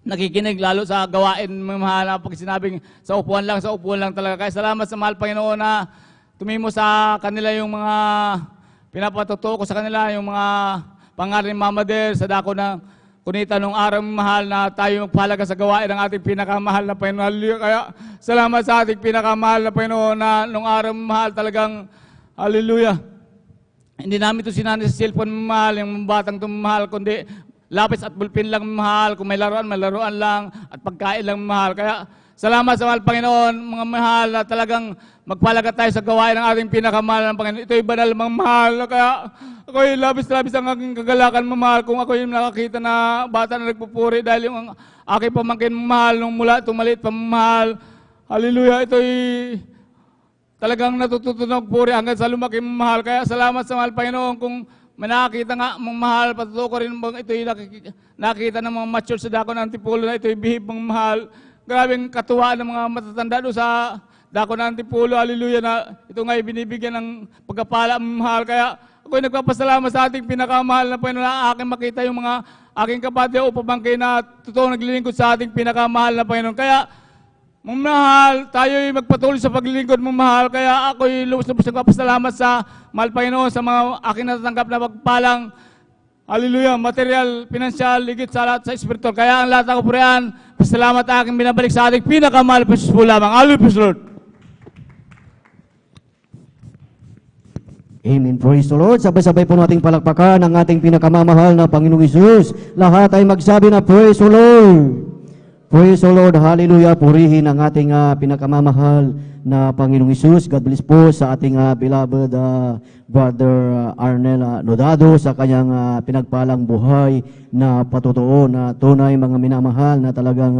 nakikinig lalo sa gawain mamahal na pag sinabing sa upuan lang talaga. Kaya salamat sa mahal Panginoon na tumimo sa kanila yung mga pinapatuto ko sa kanila, yung mga pangalan ni Mama Der sa Dako ng Kunita nung araw mahal na tayo magpahalaga sa gawain ng ating pinakamahal na Panginoon. Hallelujah. Kaya salamat sa ating pinakamahal na Panginoon na nung araw mahal talagang hallelujah. Hindi namin ito sinanay sa cellphone mahal, yung batang tumahal, kundi lapis at bulpin lang mahal. Kung may laruan lang at pagkain lang mahal. Kaya salamat sa mahal Panginoon, mga mahal na talagang magpalaga tayo sa gawain ng ating pinakamahal ng Panginoon. Ito'y banal mga mahal. Kaya ako'y labis-labis ang aking kagalakan mamahal kung ako'y nakakita na bata na nagpupuri dahil yung aking pamangkin mamahal nung mula tumalit pa mamahal. Hallelujah. Ito'y talagang natututunog puri hanggang sa lumaki mamahal. Kaya salamat sa mahal Panginoon kung may nakakita nga mamahal. Patutuo ko rin bang ito'y nakikita ng mga mature sa Dako ng Antipolo na ito'y bihib mamahal. Grabing katuwa ng mga matatanda doon sa Dako ng Antipolo, hallelujah, na ito nga binibigyan ng pagkapala mahal. Kaya ako'y nagpapasalamat sa ating pinakamahal na Panginoon na aking makita yung mga aking kapatid o pamangkin na totoong naglilingkod sa ating pinakamahal na Panginoon. Kaya, mamahal, tayo'y magpatuloy sa paglilingkod mamahal. Kaya ako'y lubos-lubos nagpapasalamat sa mahal Panginoon sa mga aking natatanggap na pagpalang hallelujah, material, pinansyal, ligit sa lahat sa espiritual. Kaya ang lahat ako po riyan, pasalamat aking binabalik sa ating pinakamahal na po lamang. Hallelujah, Lord. Amen. Praise the Lord. Sabay-sabay po nating palakpakan ang ating pinakamamahal na Panginoong Hesus. Lahat ay magsabi na praise the Lord. Praise the Lord. Hallelujah. Purihin ang ating pinakamamahal na Panginoong Hesus. God bless po sa ating beloved Brother Arnel Nodado sa kanyang pinagpalang buhay na patutuo na tunay mga minamahal na talagang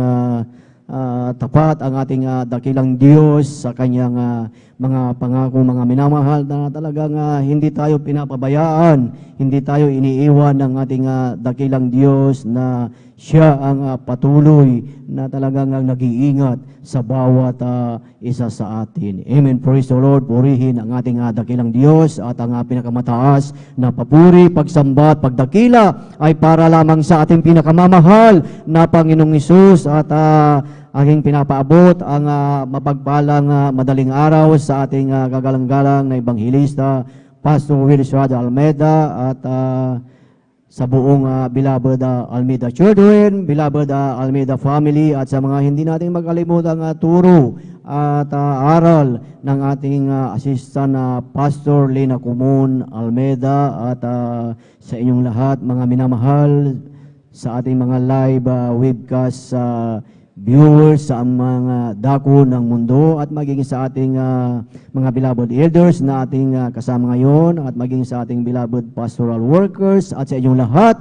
tapat ang ating dakilang Diyos sa kanyang mga pangako, mga minamahal na talagang hindi tayo pinapabayaan, hindi tayo iniiwan ng ating dakilang Diyos na siya ang patuloy na talagang nag-iingat sa bawat isa sa atin. Amen. Praise the Lord. Purihin ang ating dakilang Diyos at ang pinakamataas na papuri, pagsamba at pagdakila ay para lamang sa ating pinakamamahal na Panginoong Hesus at aking pinapaabot ang mapagpalang madaling araw sa ating gagalang-galang na Ebanghilista, Pastor Willis Rada Almeida at sa buong beloved Almeida Children, beloved Almeida family at sa mga hindi natin magkalimutang turo at aral ng ating assistant Pastor Lena Kumon Almeida at sa inyong lahat mga minamahal sa ating mga live webcast viewers sa mga dako ng mundo at maging sa ating mga beloved elders na ating kasama ngayon at maging sa ating beloved pastoral workers at sa inyong lahat,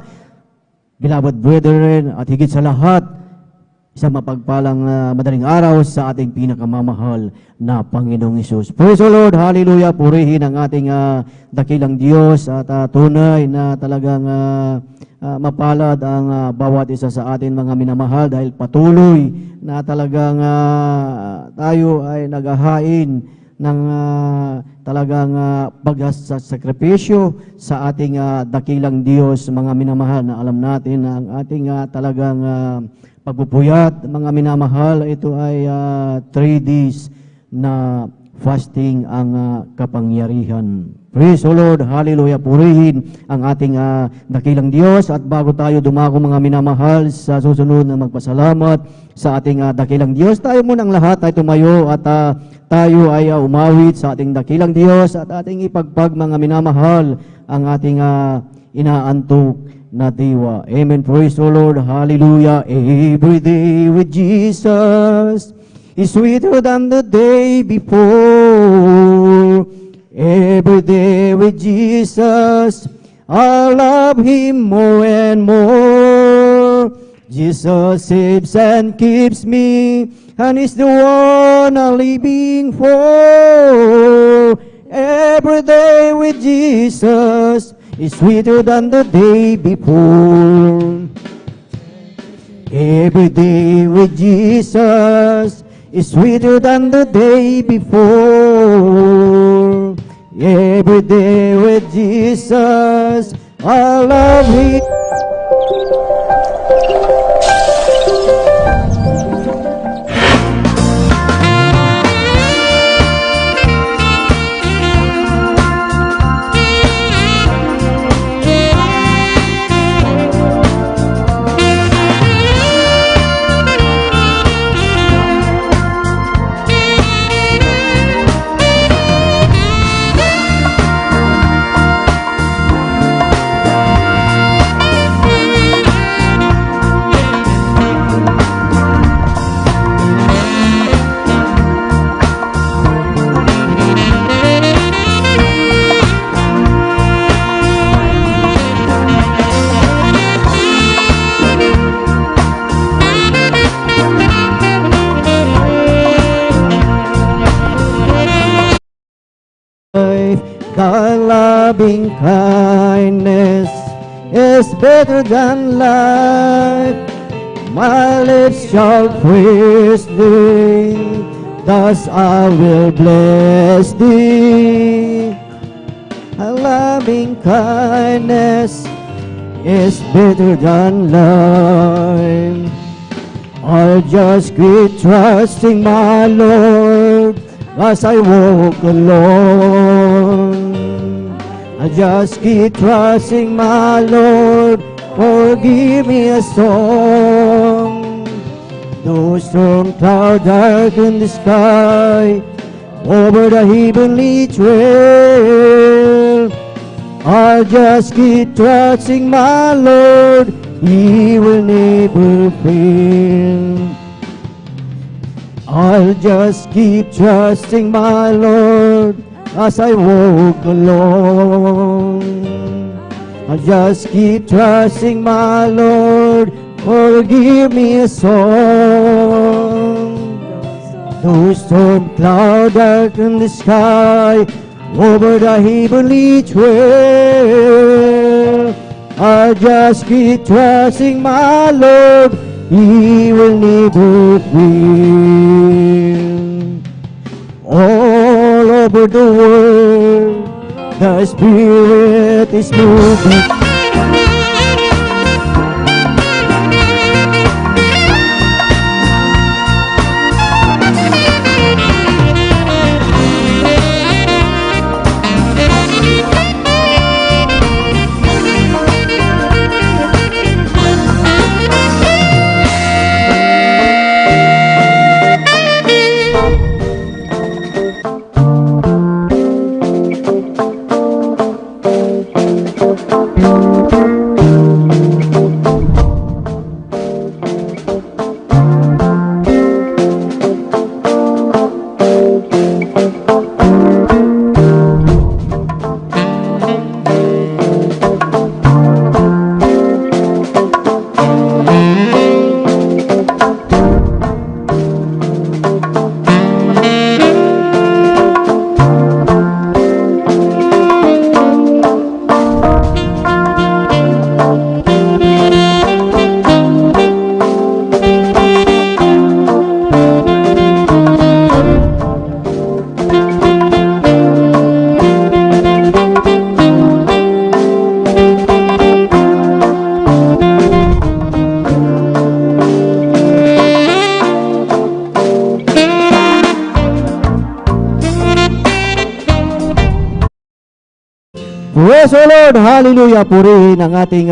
beloved brethren at higit sa lahat, isang mapagpalang madaling araw sa ating pinakamamahal na Panginoong Hesus. Praise the Lord, hallelujah, purihin ang ating dakilang Diyos at tunay na talagang mapalad ang bawat isa sa atin mga minamahal dahil patuloy na talagang tayo ay naghahain ng talagang pagsasakripisyo sa ating dakilang Diyos mga minamahal na alam natin na ang ating talagang pagpupuyat mga minamahal ito ay 3 days na fasting ang kapangyarihan. Praise the Lord, hallelujah, purihin ang ating dakilang Diyos. At bago tayo dumako mga minamahal sa susunod na magpasalamat sa ating dakilang Diyos, tayo munang lahat ay tumayo at tayo ay umawit sa ating dakilang Diyos at ating ipagpag mga minamahal ang ating inaantok na diwa. Amen, praise the Lord, hallelujah. Every day with Jesus is sweeter than the day before. Every day with Jesus, I love Him more and more. Jesus saves and keeps me, and is the one I'm living for. Every day with Jesus is sweeter than the day before. Every day with Jesus is sweeter than the day before. Every day with Jesus, I love Him. Thy loving kindness is better than life. My lips shall praise Thee, thus I will bless Thee. Thy loving kindness is better than life. I'll just keep trusting my Lord as I walk alone. I just keep trusting my Lord, forgive me a song. Though storm cloud darken the sky over the heavenly trail, I'll just keep trusting my Lord, He will never fail. I'll just keep trusting my Lord as I walk alone. I'll just keep trusting my Lord, forgive me a song. Though storm cloud darken the sky over the heavenly trail, I'll just keep trusting my Lord, He will never fail. All over the world, the Spirit is moving. Praise the Lord! Hallelujah! Purihin ang ating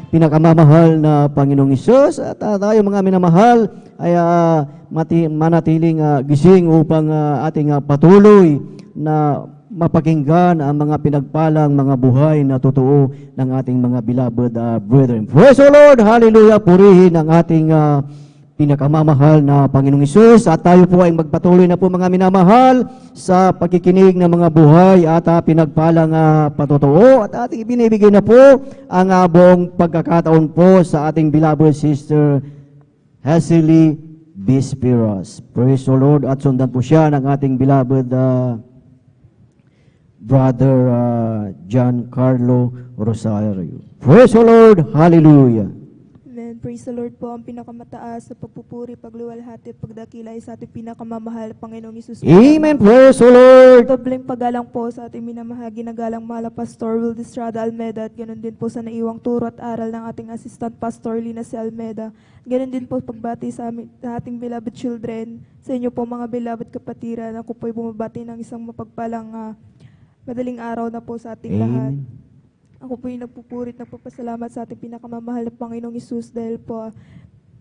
pinakamamahal na Panginoong Isus. At tayo mga minamahal ay manatiling gising upang ating patuloy na mapakinggan ang mga pinagpalang mga buhay na totoo ng ating mga beloved brethren. Praise the Lord! Hallelujah! Purihin ang ating pinakamamahal na Panginoong Isus. At tayo po ay magpatuloy na po mga minamahal sa pagkikinig ng mga buhay at pinagpalang patotoo. At ating ibinibigay na po ang buong pagkakataon po sa ating beloved sister Hazily Bispiros. Praise the Lord. At sundan po siya ng ating beloved brother John Carlo Rosario. Praise the Lord. Hallelujah. Amen. Praise the Lord po. Ang pinakamataas sa pagpupuri, pagluwalhati, pagdakilay sa ating pinakamamahal na Panginoong Isus. Amen. Praise the Lord. Dobleng paggalang po sa ating minamahagi na galang mahal na Pastor Will Estrada Almeda, at ganoon din po sa naiwang turo at aral ng ating Assistant Pastor Lina C. Almeda. Ganoon din po pagbati sa ating beloved children, sa inyo po mga beloved kapatiran. Ako po ay bumabati ng isang mapagpalang madaling araw na po sa ating lahat. Ako po yung nagpupurit, nagpapasalamat sa ating pinakamamahal na Panginoong Isus dahil po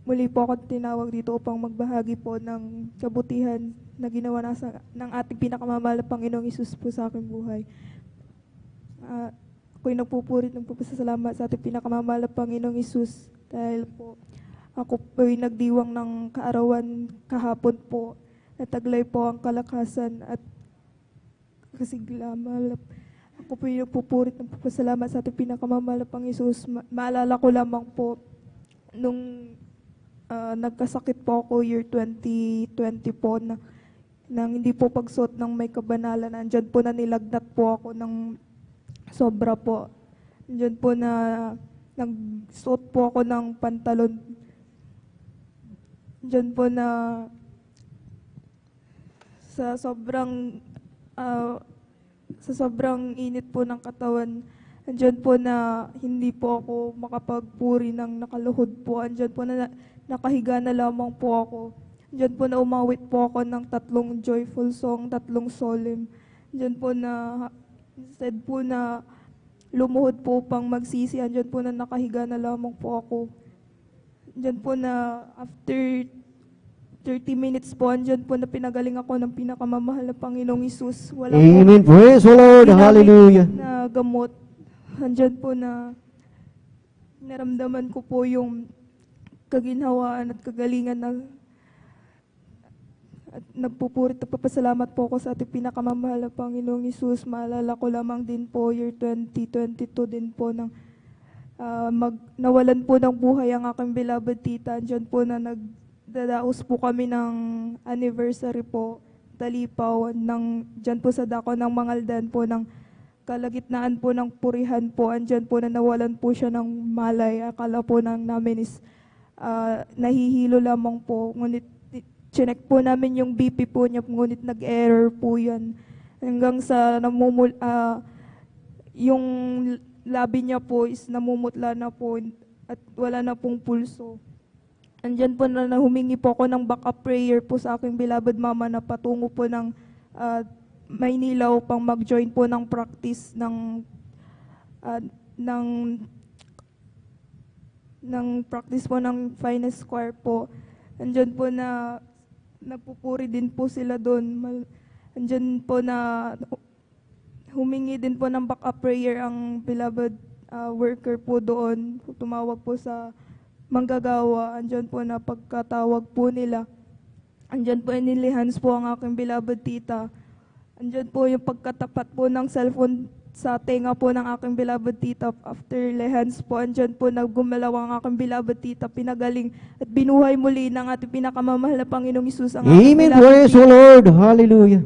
muli po ako tinawag dito upang magbahagi po ng kabutihan na ginawa ng ating pinakamamahal na Panginoong Isus po sa aking buhay. Ako yung nagpupurit, nagpapasalamat sa ating pinakamamahal na Panginoong Isus dahil po ako po yung nagdiwang ng kaarawan kahapon po, nataglay po ang kalakasan at kasiglaman. Ako po yung nagpupurit ng papasalamat sa ating pinakamamahal na Panginoong Isus. Maalala ko lamang po, nung nagkasakit po ako year 2020 po, nang hindi po pagsuot ng may kabanalan, andyan po na nilagnat po ako ng sobra po. Andyan po na nagsuot po ako ng pantalon. Andyan po na sa sobrang init po ng katawan, andyan po na hindi po ako makapagpuri ng nakaluhod po. Andyan po na nakahiga na lamang po ako. Andyan po na umawit po ako ng 3 joyful song, 3 solemn. Andyan po na, instead po na lumuhod po upang magsisi, andyan po na nakahiga na lamang po ako. Andyan po na after 30 minutes po, andyan po na pinagaling ako ng pinakamamahal na Panginoong Isus. Wala Amen. po Praise the Lord. Hallelujah. na gamot. Andyan po na naramdaman ko po yung kaginhawaan at kagalingan at nagpupurit at papasalamat po ako sa ating pinakamamahal na Panginoong Isus. Maalala ko lamang din po year 2022 din po nang nawalan po ng buhay ang aking beloved tita. Andyan po na dadaos po kami ng anniversary po, Talipaw, dyan po sa dako ng Mangaldan po, ng kalagitnaan po ng Purihan po, andyan po na nawalan po siya ng malay. Akala po namin is nahihilo lamang po, ngunit chinek po namin yung BP po niya, ngunit nag-error po yan. Hanggang sa yung labi niya po is namumutla na po at wala na pong pulso. Andyan po na humingi po ako ng backup prayer po sa aking beloved mama na patungo po ng Maynila upang mag-join po ng practice ng practice po ng finest choir po. Andyan po na nagpupuri din po sila doon. Andyan po na humingi din po ng backup prayer ang beloved worker po doon. Tumawag po sa manggagawa, andyan po na pagkatawag po nila. Andyan po inilihans po ang aking beloved tita. Andyan po yung pagkatapat po ng cellphone sa tenga po ng aking beloved tita. After lihans po, andyan po naggumalaw ang aking beloved tita, pinagaling at binuhay muli ng ating pinakamamahal na Panginoong Isus ang aking Amen. beloved Praise the tita. Lord. Hallelujah.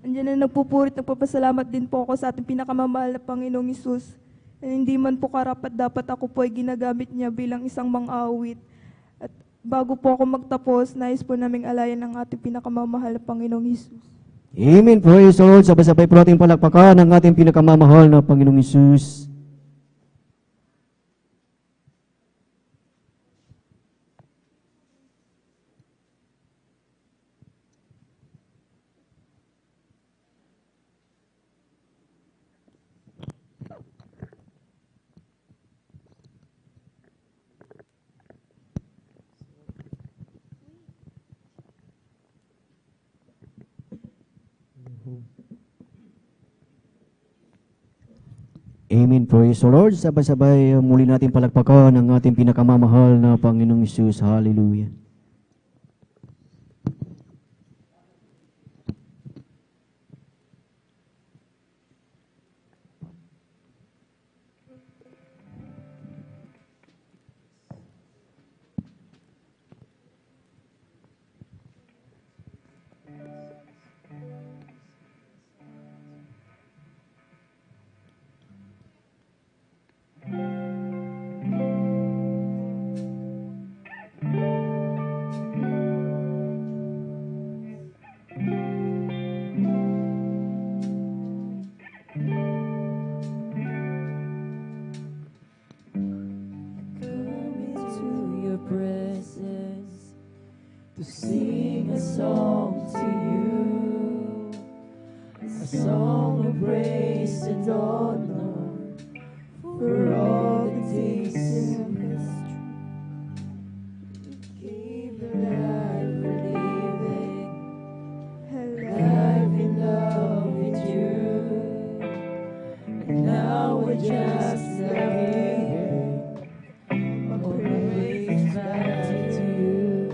Andyan na nagpupurit, nagpapasalamat din po ako sa ating pinakamamahal na Panginoong Isus. Hindi man po karapat dapat ako po ay ginagamit niya bilang isang mang-awit. At bago po ako magtapos, nais po naming alayan ng ating pinakamamahal na Panginoong Hesus. Amen. Praise the Lord. Sabay-sabay po natin palakpakan ang ating pinakamamahal na Panginoong Isus. Amen. Praise the Lord. Sabay-sabay muli natin palakpakan ang ating pinakamamahal na Panginoong Hesus. Hallelujah. To sing a song to you, a song of praise and honor for all the days in history. Gave the life we're living, alive in love with you, and now we're just giving all praise back to you.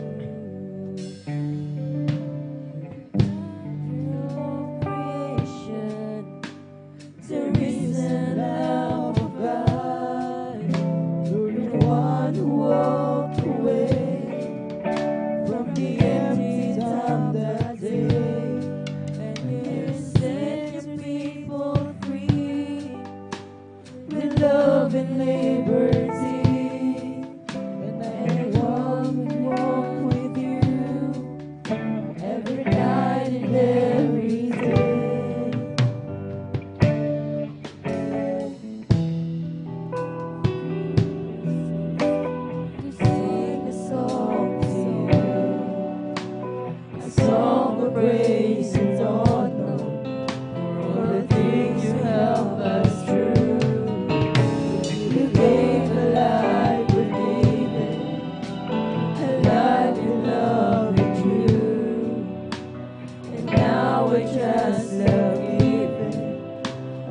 Love and liberty, and I want to walk with you every night and every day. To sing a song to you, a song of praise and honor for the things you help us through. You gave a life we're living, alive in love with you, and now we're just love giving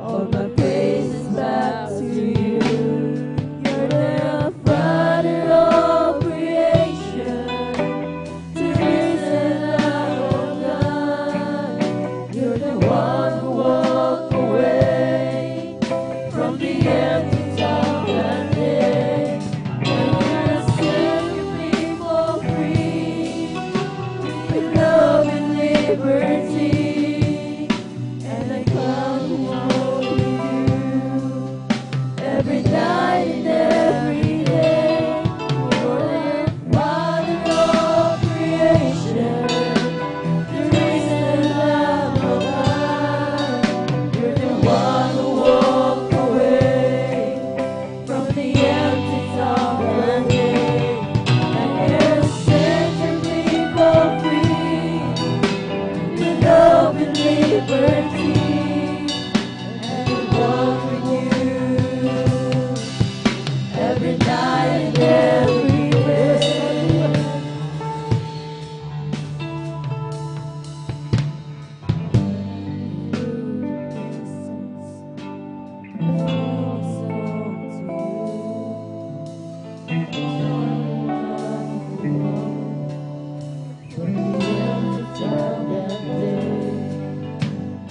all my praises back to you. You're the Father of creation, the risen Lamb of God. You're the one who walked away from the empty liberty, and I come home with you every night and every day. You're the Father of creation, the risen Lamb of God. You're the one who walked away from the empty tomb and grave, and you set your people free. Love and liberty, and we walk with you every night and every day.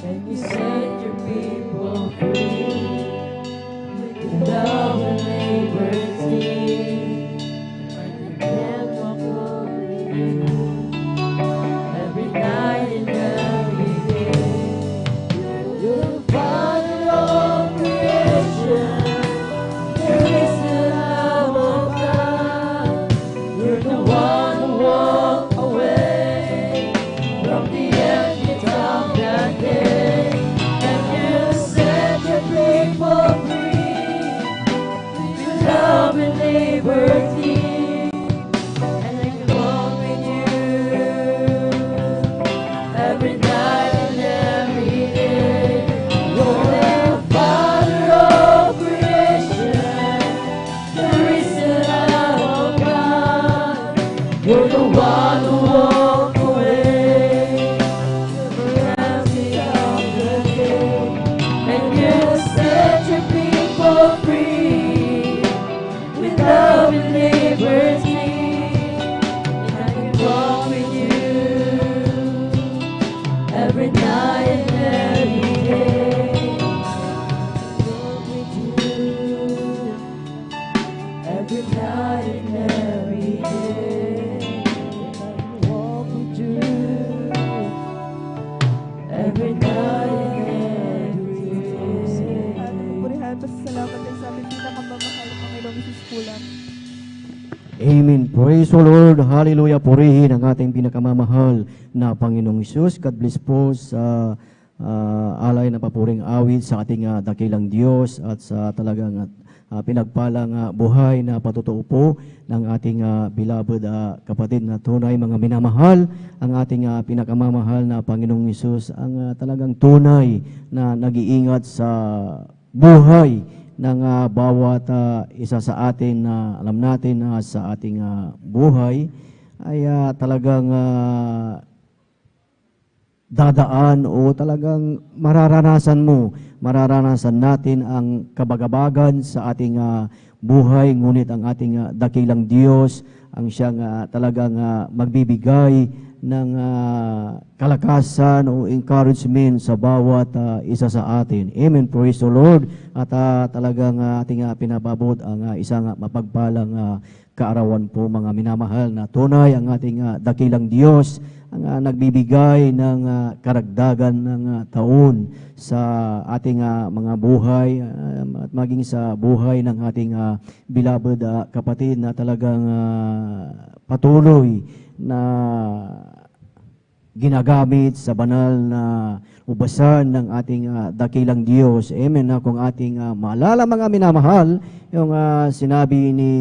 And you set your people free with love and liberty, and we can walk with you every night and every day. You're the Father of creation, the risen Lamb of God. You're the one who walked away from the empty tomb that day, and you set your people free with love and liberty, and I can walk with you every night and every day. You're the Father of creation, the risen Lamb of God. You're the one who walked away Praise the Lord. Hallelujah. Purihin ang ating pinakamamahal na Panginoong Hesus. God bless po sa alay na papuring awit sa ating dakilang Diyos at sa talagang pinagpalang buhay na patotoo po ng ating beloved kapatid na tunay mga minamahal. Ang ating pinakamamahal na Panginoong Hesus ang talagang tunay na nag-iingat sa buhay ng bawat isa sa atin na alam natin na sa ating buhay ay talagang dadaan o talagang mararanasan natin ang kabagabagan sa ating buhay, ngunit ang ating dakilang Diyos ang siyang talagang magbibigay ng kalakasan o encouragement sa bawat isa sa atin. Amen. Praise the Lord. At talagang ating pinababot ang isang mapagpalang kaarawan po mga minamahal na tunay ang ating dakilang Diyos ang nagbibigay ng karagdagan ng taon sa ating mga buhay at maging sa buhay ng ating beloved kapatid na talagang patuloy na ginagamit sa banal na ubasan ng ating dakilang Diyos. Amen. Na kung ating maalala mga minamahal, yung sinabi ni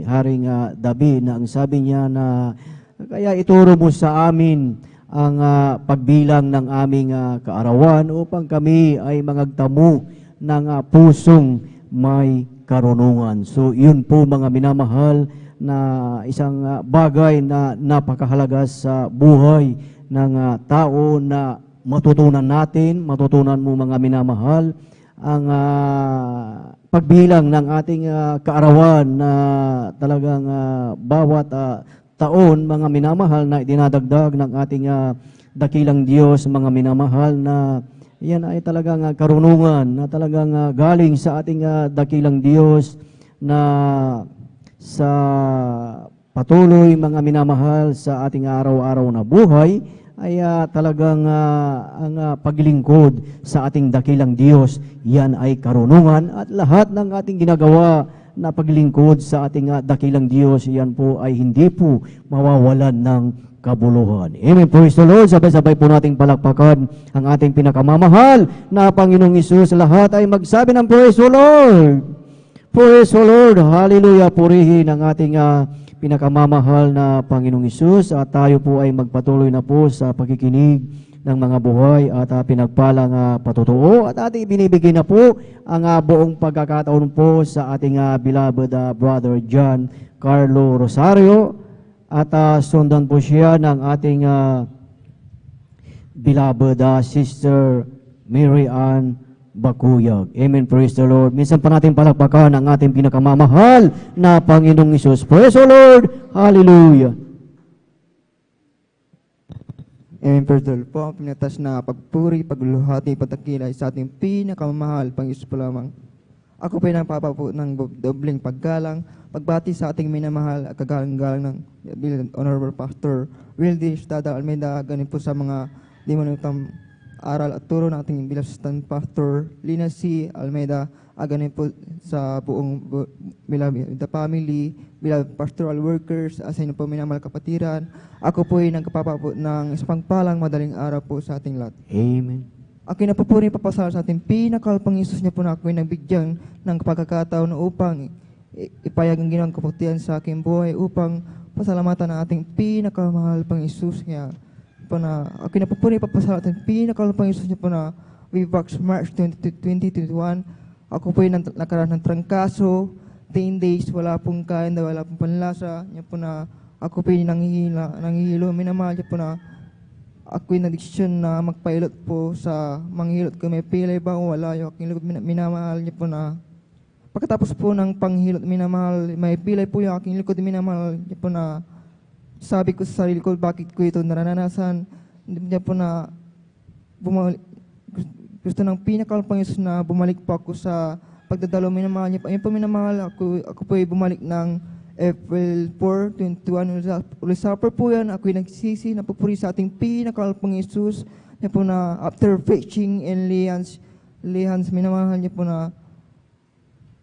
Haring David na ang sabi niya na kaya ituro mo sa amin ang pagbilang ng aming kaarawan upang kami ay mangagtamo ng pusong may karunungan. So yun po mga minamahal na isang bagay na napakahalaga sa buhay ng tao na matutunan mo mga minamahal ang pagbilang ng ating kaarawan na talagang bawat taon mga minamahal na dinadagdag ng ating dakilang Diyos mga minamahal na yan ay talagang karunungan na talagang galing sa ating dakilang Diyos na sa patuloy mga minamahal sa ating araw-araw na buhay ay talagang ang paglingkod sa ating dakilang Diyos, yan ay karunungan at lahat ng ating ginagawa na paglingkod sa ating dakilang Diyos, yan po ay hindi po mawawalan ng kabuluhan. Amen. Praise the Lord. Sabay-sabay po nating palakpakan ang ating pinakamamahal na Panginoong Hesus. Lahat ay magsabi ng Praise the Lord. Praise the Lord. Hallelujah. Purihin ang ating pinakamamahal na Panginoong Hesus at tayo po ay magpatuloy na po sa pagkikinig ng mga buhay at pinagpalang patotoo at ating binibigay na po ang buong pagkakataon po sa ating beloved brother John Carlo Rosario at sundan po siya ng ating beloved sister Mary Ann Bakuyag. Amen. Praise the Lord. Minsan pa natin palakpakan ang ating pinakamamahal na Panginoong Hesus. Praise the Lord. Hallelujah. Amen. Praise the Lord po. Ang pinatas na pagpuri, pagluluhati, patakilay sa ating pinakamamahal Panginoong Hesus po lamang. Ako po ay nagpapapo ng dobling paggalang, pagbati sa ating minamahal at kagalang-galang ng Honorable Pastor Wildy Estrada Almeida, ganin po sa mga di manutang aral at turo ng ating bilastan Pastor Lina C. Almeida, aganin po sa buong beloved family, beloved pastoral workers, sa inyo po minamahal kapatiran. Ako po ay nagpapapot ng isang pangpalang madaling araw po sa ating lahat. Amen. Akin na po rin papasal sa ating pinakalpang Isus niya po na ako ay nagbigyan ng pagkakataon upang ipayag ang ginawang kaputihan sa aking buhay upang pasalamatan ang ating pinakamahal pang Isus niya po na akin na po rin papasal sa ating pinakalpang Isus niya po na way back March 2021. Ako po ay nakaraan ng trangkaso, 10 days, wala pong kain, wala pong panlasa. Niya po na ako po ay nanghihilo, minamahal niya po na ako'y nagdesisyon na magpailot po sa manghilot ko. May pilay ba o wala yung aking likod, minamahal niya po na pagkatapos po ng panghilot, minamahal, may pilay po yung aking likod, minamahal niya po na sabi ko sa sarili ko, bakit ko ito naranasan? Niya po na gusto ng pinakalpang Isus na bumalik po ako sa pagdadalo, minamahal niya po. Ayun po minamahal, ako po ay bumalik ng April 4, 21, ulit supper po yan. Ako'y nagsisi, napupuri sa ating pinakalpang Isus. Niya po na after preaching in Lehans, minamahal niya po na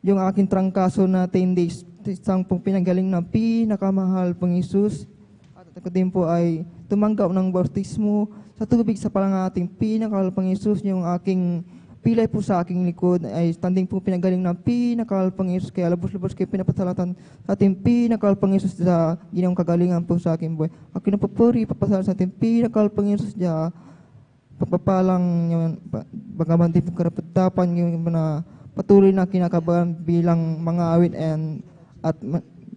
yung aking trangkaso na 10 days isang pong pinagaling na pinakamahal pong Isus. At ako din po ay tumanggap ng bautismo sa tubig sa palangating pinakamahal pong Isus. Yung aking pilay po sa aking likod ay standing po pinagaling ng pinakamahal pong Isus. Kaya labos-labos kayo pinapasalatan sa ating pinakamahal pong Isus sa ginawang kagalingan po sa aking buhay. Ako napapuri, papasalamat sa ating pinakamahal pong Isus sa pagpapalang yung bagaman di po karapatapan yung na patuloy na kinakabahan bilang mga awit at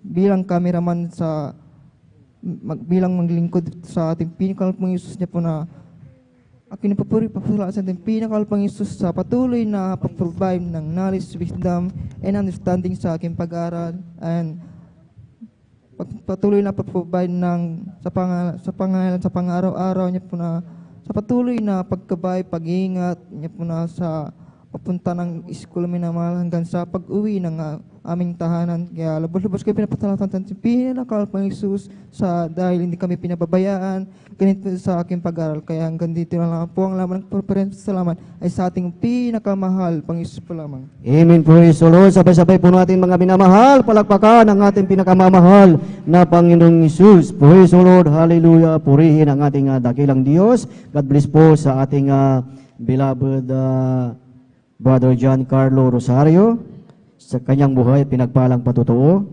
bilang cameraman sa bilang maglingkod sa ating pinakal pong Isus niya po na aking napapuri papasalamat sa ating pinakal pong Isus sa patuloy na pag-provide ng knowledge, wisdom, and understanding sa aking pag-aaral and patuloy na pag-provide ng sa pang-araw-araw niya po na sa patuloy na pagkabay, pag-iingat niya po na sa papunta ng school minamahal hanggang sa pag-uwi ng aming tahanan. Kaya labos-labos kayo pinapasalatan sa pinakal pang Isus sa dahil hindi kami pinababayaan ganito sa aking pag-aral. Kaya hanggang dito na lang po ang laman ng preference salamat ay sa ating pinakamahal pang Isus po lamang. Amen. Praise the Lord. Sabay-sabay po natin mga minamahal, palakpakan ang ating pinakamamahal na Panginoong Isus. Praise the Lord. Hallelujah. Purihin ang ating dakilang Diyos. God bless po sa ating beloved Brother John Carlo Rosario sa kanyang buhay pinagpalang patutuo.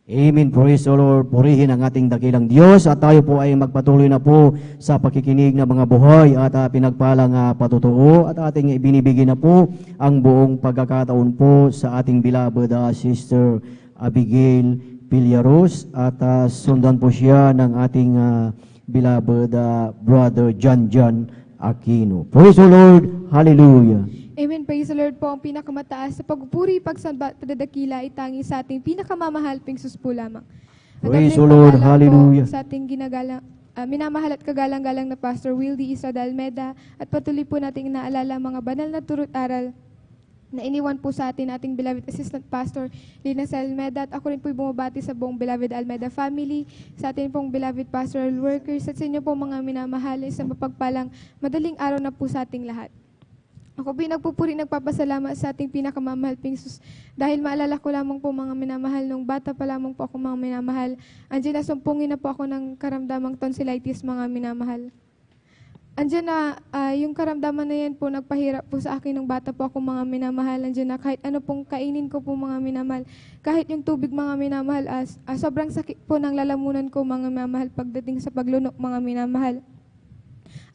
Amen. Praise the Lord. Purihin ang ating dakilang Diyos at tayo po ay magpatuloy na po sa pakikinig ng mga buhay at pinagpalang patutuo at ating ibinibigay na po ang buong pagkakataon po sa ating beloved Sister Abigail Pillaros at sundan po siya ng ating beloved Brother John Aquino. Praise the Lord. Hallelujah. Amen. Praise the Lord po. Ang pinakamataas sa pagpupuri, pagsamba at padadakila ay tangi sa ating pinakamamahal ping Sus po lamang. Praise the Lord. Hallelujah. Sa ating minamahal at kagalang-galang na Pastor Wildy Isa Dalmeda at patuloy po nating naalala mga banal na turut aral na iniwan po sa atin ating beloved Assistant Pastor Lina Almeda at ako rin po bumabati sa buong beloved Almeda family, sa atin pong beloved pastoral workers at sa inyo po mga minamahal sa mapagpalang madaling araw na po sa ating lahat. Ako po nagpupuri, nagpapasalamat sa ating pinakamamahal ping Sus dahil maalala ko lamang po mga minamahal nung bata pa lamang po ako mga minamahal. Andiyan na sumpungin na po ako ng karamdamang tonsillitis mga minamahal. Andiyan na, yung karamdaman na yan po, nagpahirap po sa akin nung bata po ako mga minamahal. Andiyan na kahit ano pong kainin ko po mga minamahal. Kahit yung tubig mga minamahal, sobrang sakit po ng lalamunan ko mga minamahal pagdating sa paglunok mga minamahal.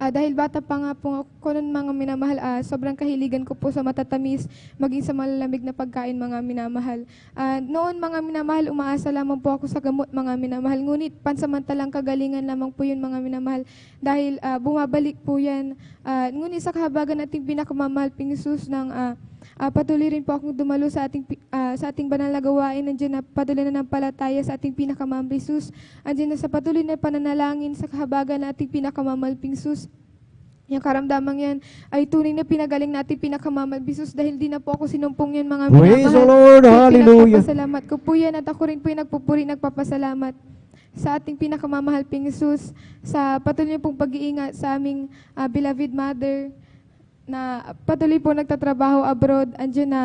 Dahil bata pa nga po ako nun mga minamahal, sobrang kahiligan ko po sa matatamis, maging sa malalamig na pagkain mga minamahal. Noon mga minamahal, umaasa lamang po ako sa gamot mga minamahal. Ngunit pansamantalang kagalingan lamang po yun mga minamahal. Dahil bumabalik po yan. Ngunit sa kahabagan nating pinakamamahal ping Isus ng patuloy rin po akong dumalo sa ating banal na gawain. Nandiyan na patuloy na nampalataya sa ating pinakamamahal Isus. Andiyan na sa patuloy na pananalangin sa kahabagan na ating pinakamamahal ping Isus. Yung karamdamang yan ay tunay na pinagaling natin pinakamamahal Isus dahil di na po ako sinumpong yan mga minamahal. Praise the Lord. Hallelujah. Pinagpapasalamat ko po yan at ako rin po yung nagpupuri, nagpapasalamat sa ating pinakamamahal ping Isus sa patuloy pong pag-iingat sa aming beloved mother na patuloy po nagtatrabaho abroad. Andiyan na,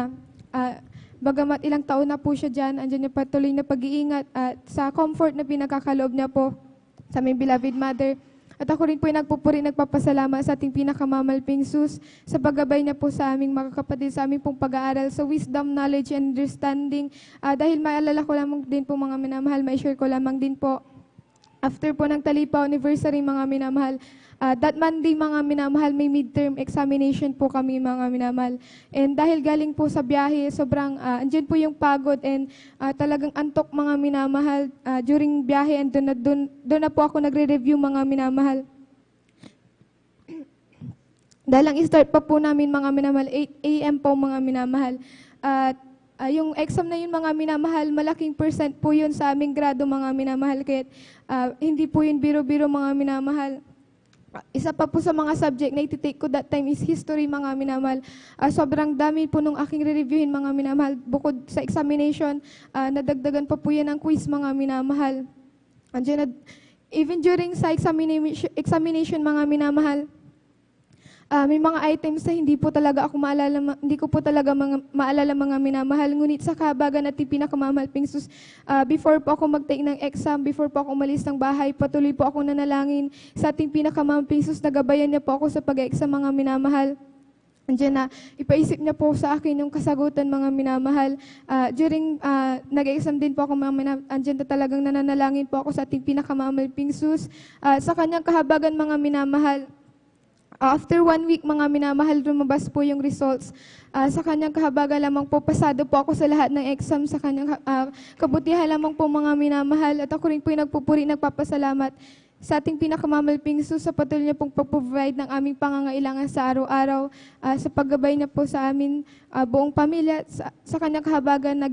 bagamat ilang taon na po siya dyan, andiyan na patuloy na pag-iingat at sa comfort na pinakakaloob niya po sa aming beloved mother. At ako rin po yung nagpupuri, nagpapasalamat sa ating pinakamamahal ping Isus sa paggabay niya po sa aming mga kapatid, sa aming pong pag-aaral, sa wisdom, knowledge, and understanding. Dahil maalala ko lamang din po mga minamahal, ma-share ko lamang din po. After po ng Talipa Anniversary mga minamahal, that Monday mga minamahal, may midterm examination po kami mga minamahal. And dahil galing po sa biyahe, sobrang andyan po yung pagod and talagang antok mga minamahal during biyahe and doon na po ako nagre-review mga minamahal. Dahil ang start pa po namin mga minamahal, 8 a.m. po mga minamahal. At yung exam na yun mga minamahal, malaking percent po yun sa aming grado mga minamahal. Kaya hindi po yun biro-biro mga minamahal. Isa pa po sa mga subject na iti-take ko that time is history mga minamahal. Sobrang dami po nung aking re-reviewin mga minamahal. Bukod sa examination, nadagdagan pa po yan ang quiz mga minamahal. Even during sa examination mga minamahal, May mga items na hindi po talaga ako maalala, hindi ko po talaga maalala mga minamahal. Ngunit sa kahabagan at pinakamamahal ping Sus, before po ako mag-take ng exam, before po ako umalis ng bahay, patuloy po ako nanalangin sa ating pinakamamahal ping Sus. Nagabayan niya po ako sa pag-exam mga minamahal. Andiyan na, ipaisip niya po sa akin yung kasagutan mga minamahal. During nag-exam din po ako mga minamahal, andiyan na talagang nananalangin po ako sa ating pinakamamahal ping Sus. Sa kanyang kahabagan mga minamahal, after 1 week, mga minamahal, lumabas po yung results. Sa kanyang kahabagan lamang po, pasado po ako sa lahat ng exam. Sa kanyang kabutihan lamang po, mga minamahal. At ako rin po yung nagpupuri, nagpapasalamat sa ating pinakamamahal ping Sus sa patuloy niya pong pag-provide ng aming pangangailangan sa araw-araw, sa paggabay niya po sa amin buong pamilya, sa kanyang kahabagan na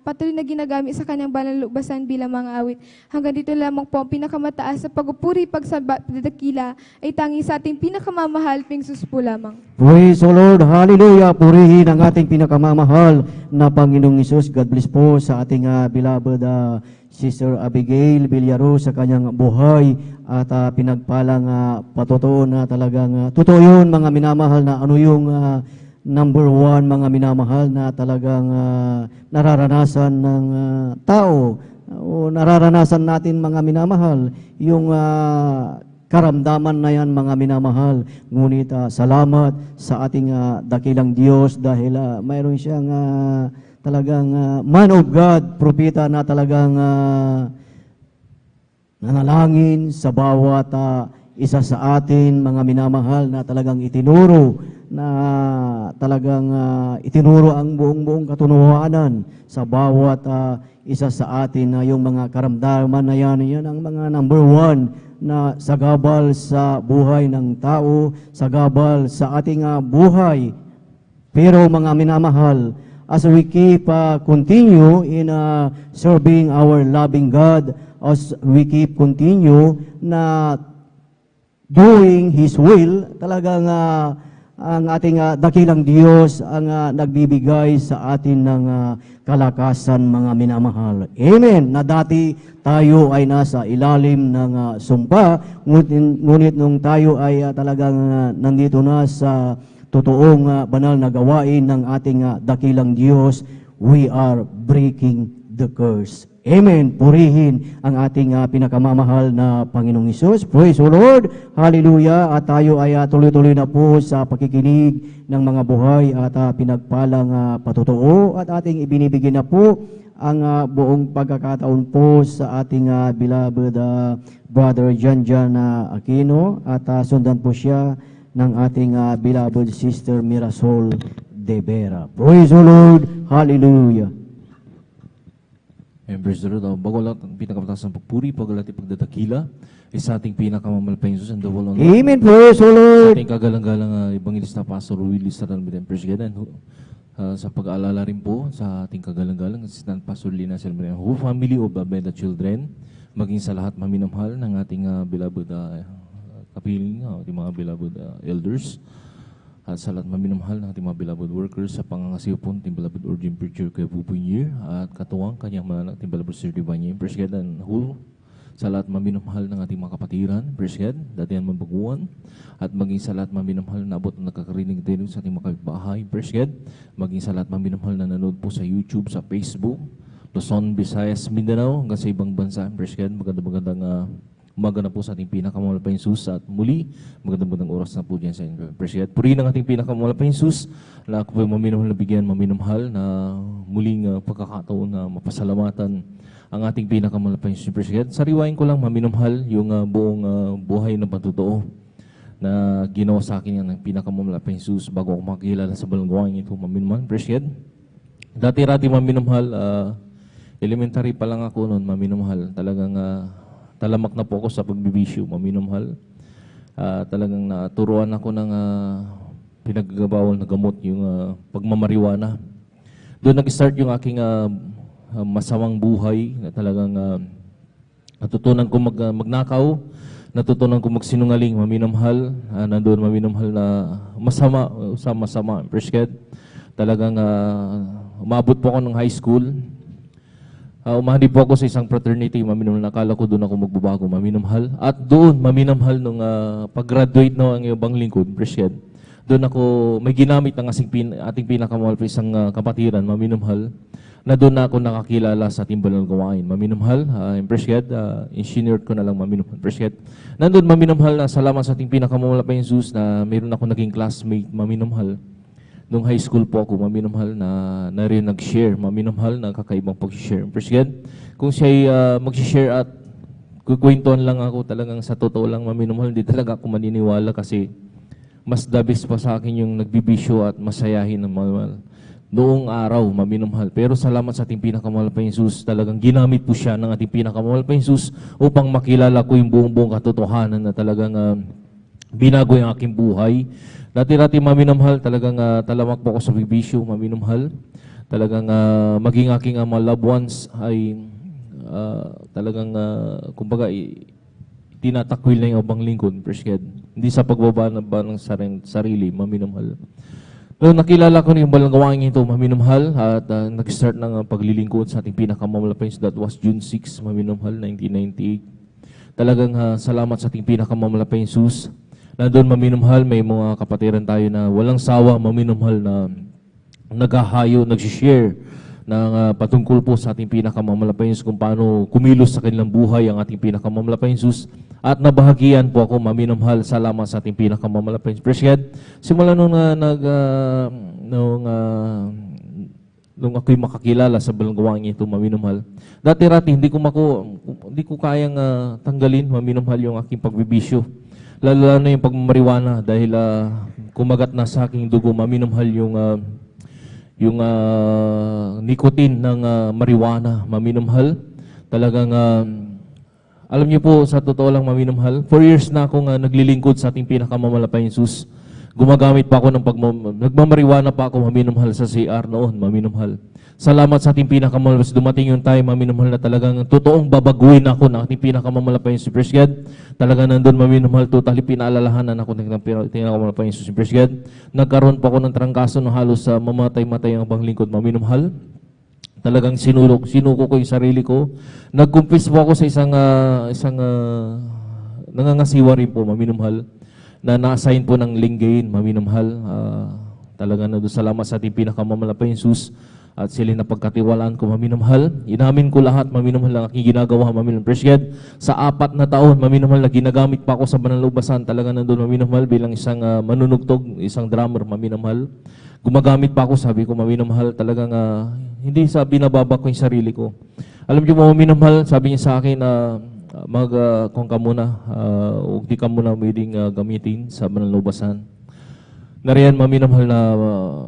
patuloy na ginagamit sa kanyang banal na lubasan bilang mga awit. Hanggang dito lamang po ang pinakamataas sa pagpupuri, pagsamba, pagdadakila ay tangi sa ating pinakamamahal ping Sus po lamang. Praise the Lord. Hallelujah. Purihin ang ating pinakamamahal na Panginoong Hesus. God bless po sa ating beloved Sister Abigail Villaro sa kanyang buhay at pinagpalang patotoo na talagang totoo yun mga minamahal na ano yung number one mga minamahal na talagang nararanasan ng tao o nararanasan natin mga minamahal yung karamdaman na yan mga minamahal. Ngunit salamat sa ating dakilang Diyos dahil mayroon siyang talagang man of God, propeta na talagang nanalangin sa bawat isa sa atin, mga minamahal na talagang itinuro ang buong katunuanan sa bawat isa sa atin na yung mga karamdaman na yan ang mga number one na sagabal sa buhay ng tao, sagabal sa ating buhay. Pero mga minamahal, as we keep continue in serving our loving God, as we keep continue na doing His will, talagang ang ating dakilang Diyos ang nagbibigay sa atin ng kalakasan mga minamahal. Amen. Na dati tayo ay nasa ilalim ng sumpa, ngunit nung tayo ay talagang nandito na sa totoong banal na gawain ng ating dakilang Diyos, we are breaking the curse. Amen. Purihin ang ating pinakamamahal na Panginoong Hesus. Praise the Lord. Hallelujah. At tayo ay tuloy-tuloy na po sa pakikinig ng mga buhay at pinagpalang patotoo at ating ibinibigay na po ang buong pagkakataon po sa ating beloved Brother Jan Aquino at sundan po siya ng ating beloved Sister Mirasol de Vera. Praise the Lord. Hallelujah. And praise the Lord. Bago lahat ang pinakamataas ng pagpuri, paglalati pagdadakila, ay sa ating pinakamalapang Jesus and the wall on Amen. Praise the Lord. Sa ating kagalang-galang Evangelista Pastor Willie Saran Biden President, sa pag-aalala rin po sa ating kagalang-galang Assistant Pastor Lina Selmarian, whole family of Beda Children, maging sa lahat maminamahal ng ating beloved kapiling, ating mga beloved elders, at sa lahat maminamahal ng ating mga beloved workers, sa pangangasiw po ng ating beloved Urgent Preacher kay Pupunyer, at katuwang kanyang mga ating beloved Sir Divine, praise God, and whole, sa lahat maminamahal ng ating mga kapatiran, praise God, datihan mabaguan, at maging sa lahat maminamahal na abot na nakakarinig din sa ating mga kapitbahay, praise God, maging sa lahat maminamahal na nanood po sa YouTube, sa Facebook, Luzon, Visayas, Mindanao, hanggang sa ibang bansa, praise God, magandang umaga na po sa ating pinakamahal pa Jesus at muli, magandang oras na po dyan sa inyo. Praise God. Purihin ang ating pinakamahal pa Jesus na ako po maminamahal na bigyan, maminamahal na muling pagkakataon na mapasalamatan ang ating pinakamahal pa Jesus. Praise God. Sariwain ko lang maminamahal yung buong buhay na patotoo na ginawa sa akin ng pinakamahal pa Jesus bago ako makakilala sa balangguan ito maminamahal. Praise God. Dati-rati maminamahal, elementary pa lang ako noon maminamahal. Talagang talamak na po ako sa pagbibisyo, maminamahal. Talagang naturuan ako ng pinaggabawal na gamot, yung pagmamariwana. Doon nag-start yung aking masamang buhay na talagang natutunan ko magnakaw, natutunan ko magsinungaling, maminamahal. Nandoon maminamahal na masama. Praise God. Talagang umabot po ako ng high school. umahadi po ako sa isang fraternity, maminamahal, nakala ko doon ako magbabago, maminamahal. At doon, maminamahal, nung pag-graduate na ang ibang lingkod, Preshed, doon ako, may ginamit ng ating pinakamahal pa isang kapatiran, maminamahal, na doon na ako nakakilala sa ating banal gawain. Maminamahal, Preshed, engineered ko na lang maminamahal, Preshed. Nandun, maminamahal, salamat sa ating pinakamahal pa Jesus na mayroon ako naging classmate, maminamahal. Nung high school po ako, maminamahal, na rin nag-share, maminamahal, na kakaibang pag-share. Preshed, kung siya'y mag-share at kukwentuhan lang ako, talagang sa totoo lang, maminamahal, hindi talaga ako maniniwala kasi mas dabis pa sa akin yung nagbibisyo at masayahin ng maminamahal. Noong araw, maminamahal. Pero salamat sa ating pinakamahal pa Jesus, talagang ginamit po siya ng ating pinakamahal pa Jesus upang makilala ko yung buong katotohanan na talagang binago yung aking buhay. Dati-dati, maminamahal, talagang talamak po ako sa bibisyo, maminamahal. Talagang maging aking mga loved ones ay talagang, kumbaga, tinatakwil na yung abang lingkod, Preshed. Hindi sa pagbaba ng sarili, maminamahal. Noong nakilala ko na yung balang gawain ito, maminamahal, at nag-start ng paglilingkod sa ating pinakamahal pa Jesus, that was June 6, maminamahal, 1998. Talagang salamat sa ating pinakamahal pa Jesus. Nandun, maminamahal, may mga kapatiran tayo na walang sawa, maminamahal, na naghahayo, nagsishare ng patungkol po sa ating pinakamahal pa Jesus kung paano kumilos sa kanilang buhay ang ating pinakamahal pa Jesus. At nabahagian po ako, maminamahal, salamat sa ating pinakamahal pa Jesus. Preshed, simula nung ako'y makakilala sa balang gawain ito, maminamahal. Dati-rati, hindi ko kayang tanggalin, maminamahal, yung aking pagbibisyo. Lalo na yung pagmamariwana dahil kumagat na sa aking dugo, maminamahal, yung nicotine ng marijuana, maminamahal. Talagang, alam niyo po, sa totoo lang, maminamahal, 4 years na akong naglilingkod sa ating pinakamamahal pa Jesus. Gumagamit pa ako ng nagmamariwana pa ako, maminamahal, sa CR noon, maminamahal. Salamat sa ating pinakamamahal. Dumating yung time, maminamahal, na talagang totoong babaguhin ako ng ating pinakamamahal pa Jesus. Preshed, talagang nandun, maminamahal, totally pinaalalahanan ako ng pinakamamahal pa Jesus. Preshed, nagkaroon pa ako ng trangkaso na halos mamatay-matay ang abang lingkod, maminamahal. Talagang sinuko ko yung sarili ko. Nag-confess po ako sa isang nangangasiwa rin po, maminamahal, na na-assign po ng Lingayen, maminamahal. Talagang nandun, salamat sa ating pinakamamahal pa Jesus. At sila na pagkatiwalaan ko, maminamahal. Inamin ko lahat, maminamahal, ang aking ginagawa, maminamahal. Preshed, sa 4 na taon, maminamahal, na ginagamit pa ako sa banal na ubasan. Talaga nandun, maminamahal, bilang isang manunugtog, isang drummer, maminamahal. Gumagamit pa ako, sabi ko, maminamahal, talagang hindi sa binababa ko yung sarili ko. Alam niyo, maminamahal, sabi niya sa akin, kung ka muna, huwag di ka muna pwedeng gamitin sa banal na ubasan. Nariyan, maminamahal, na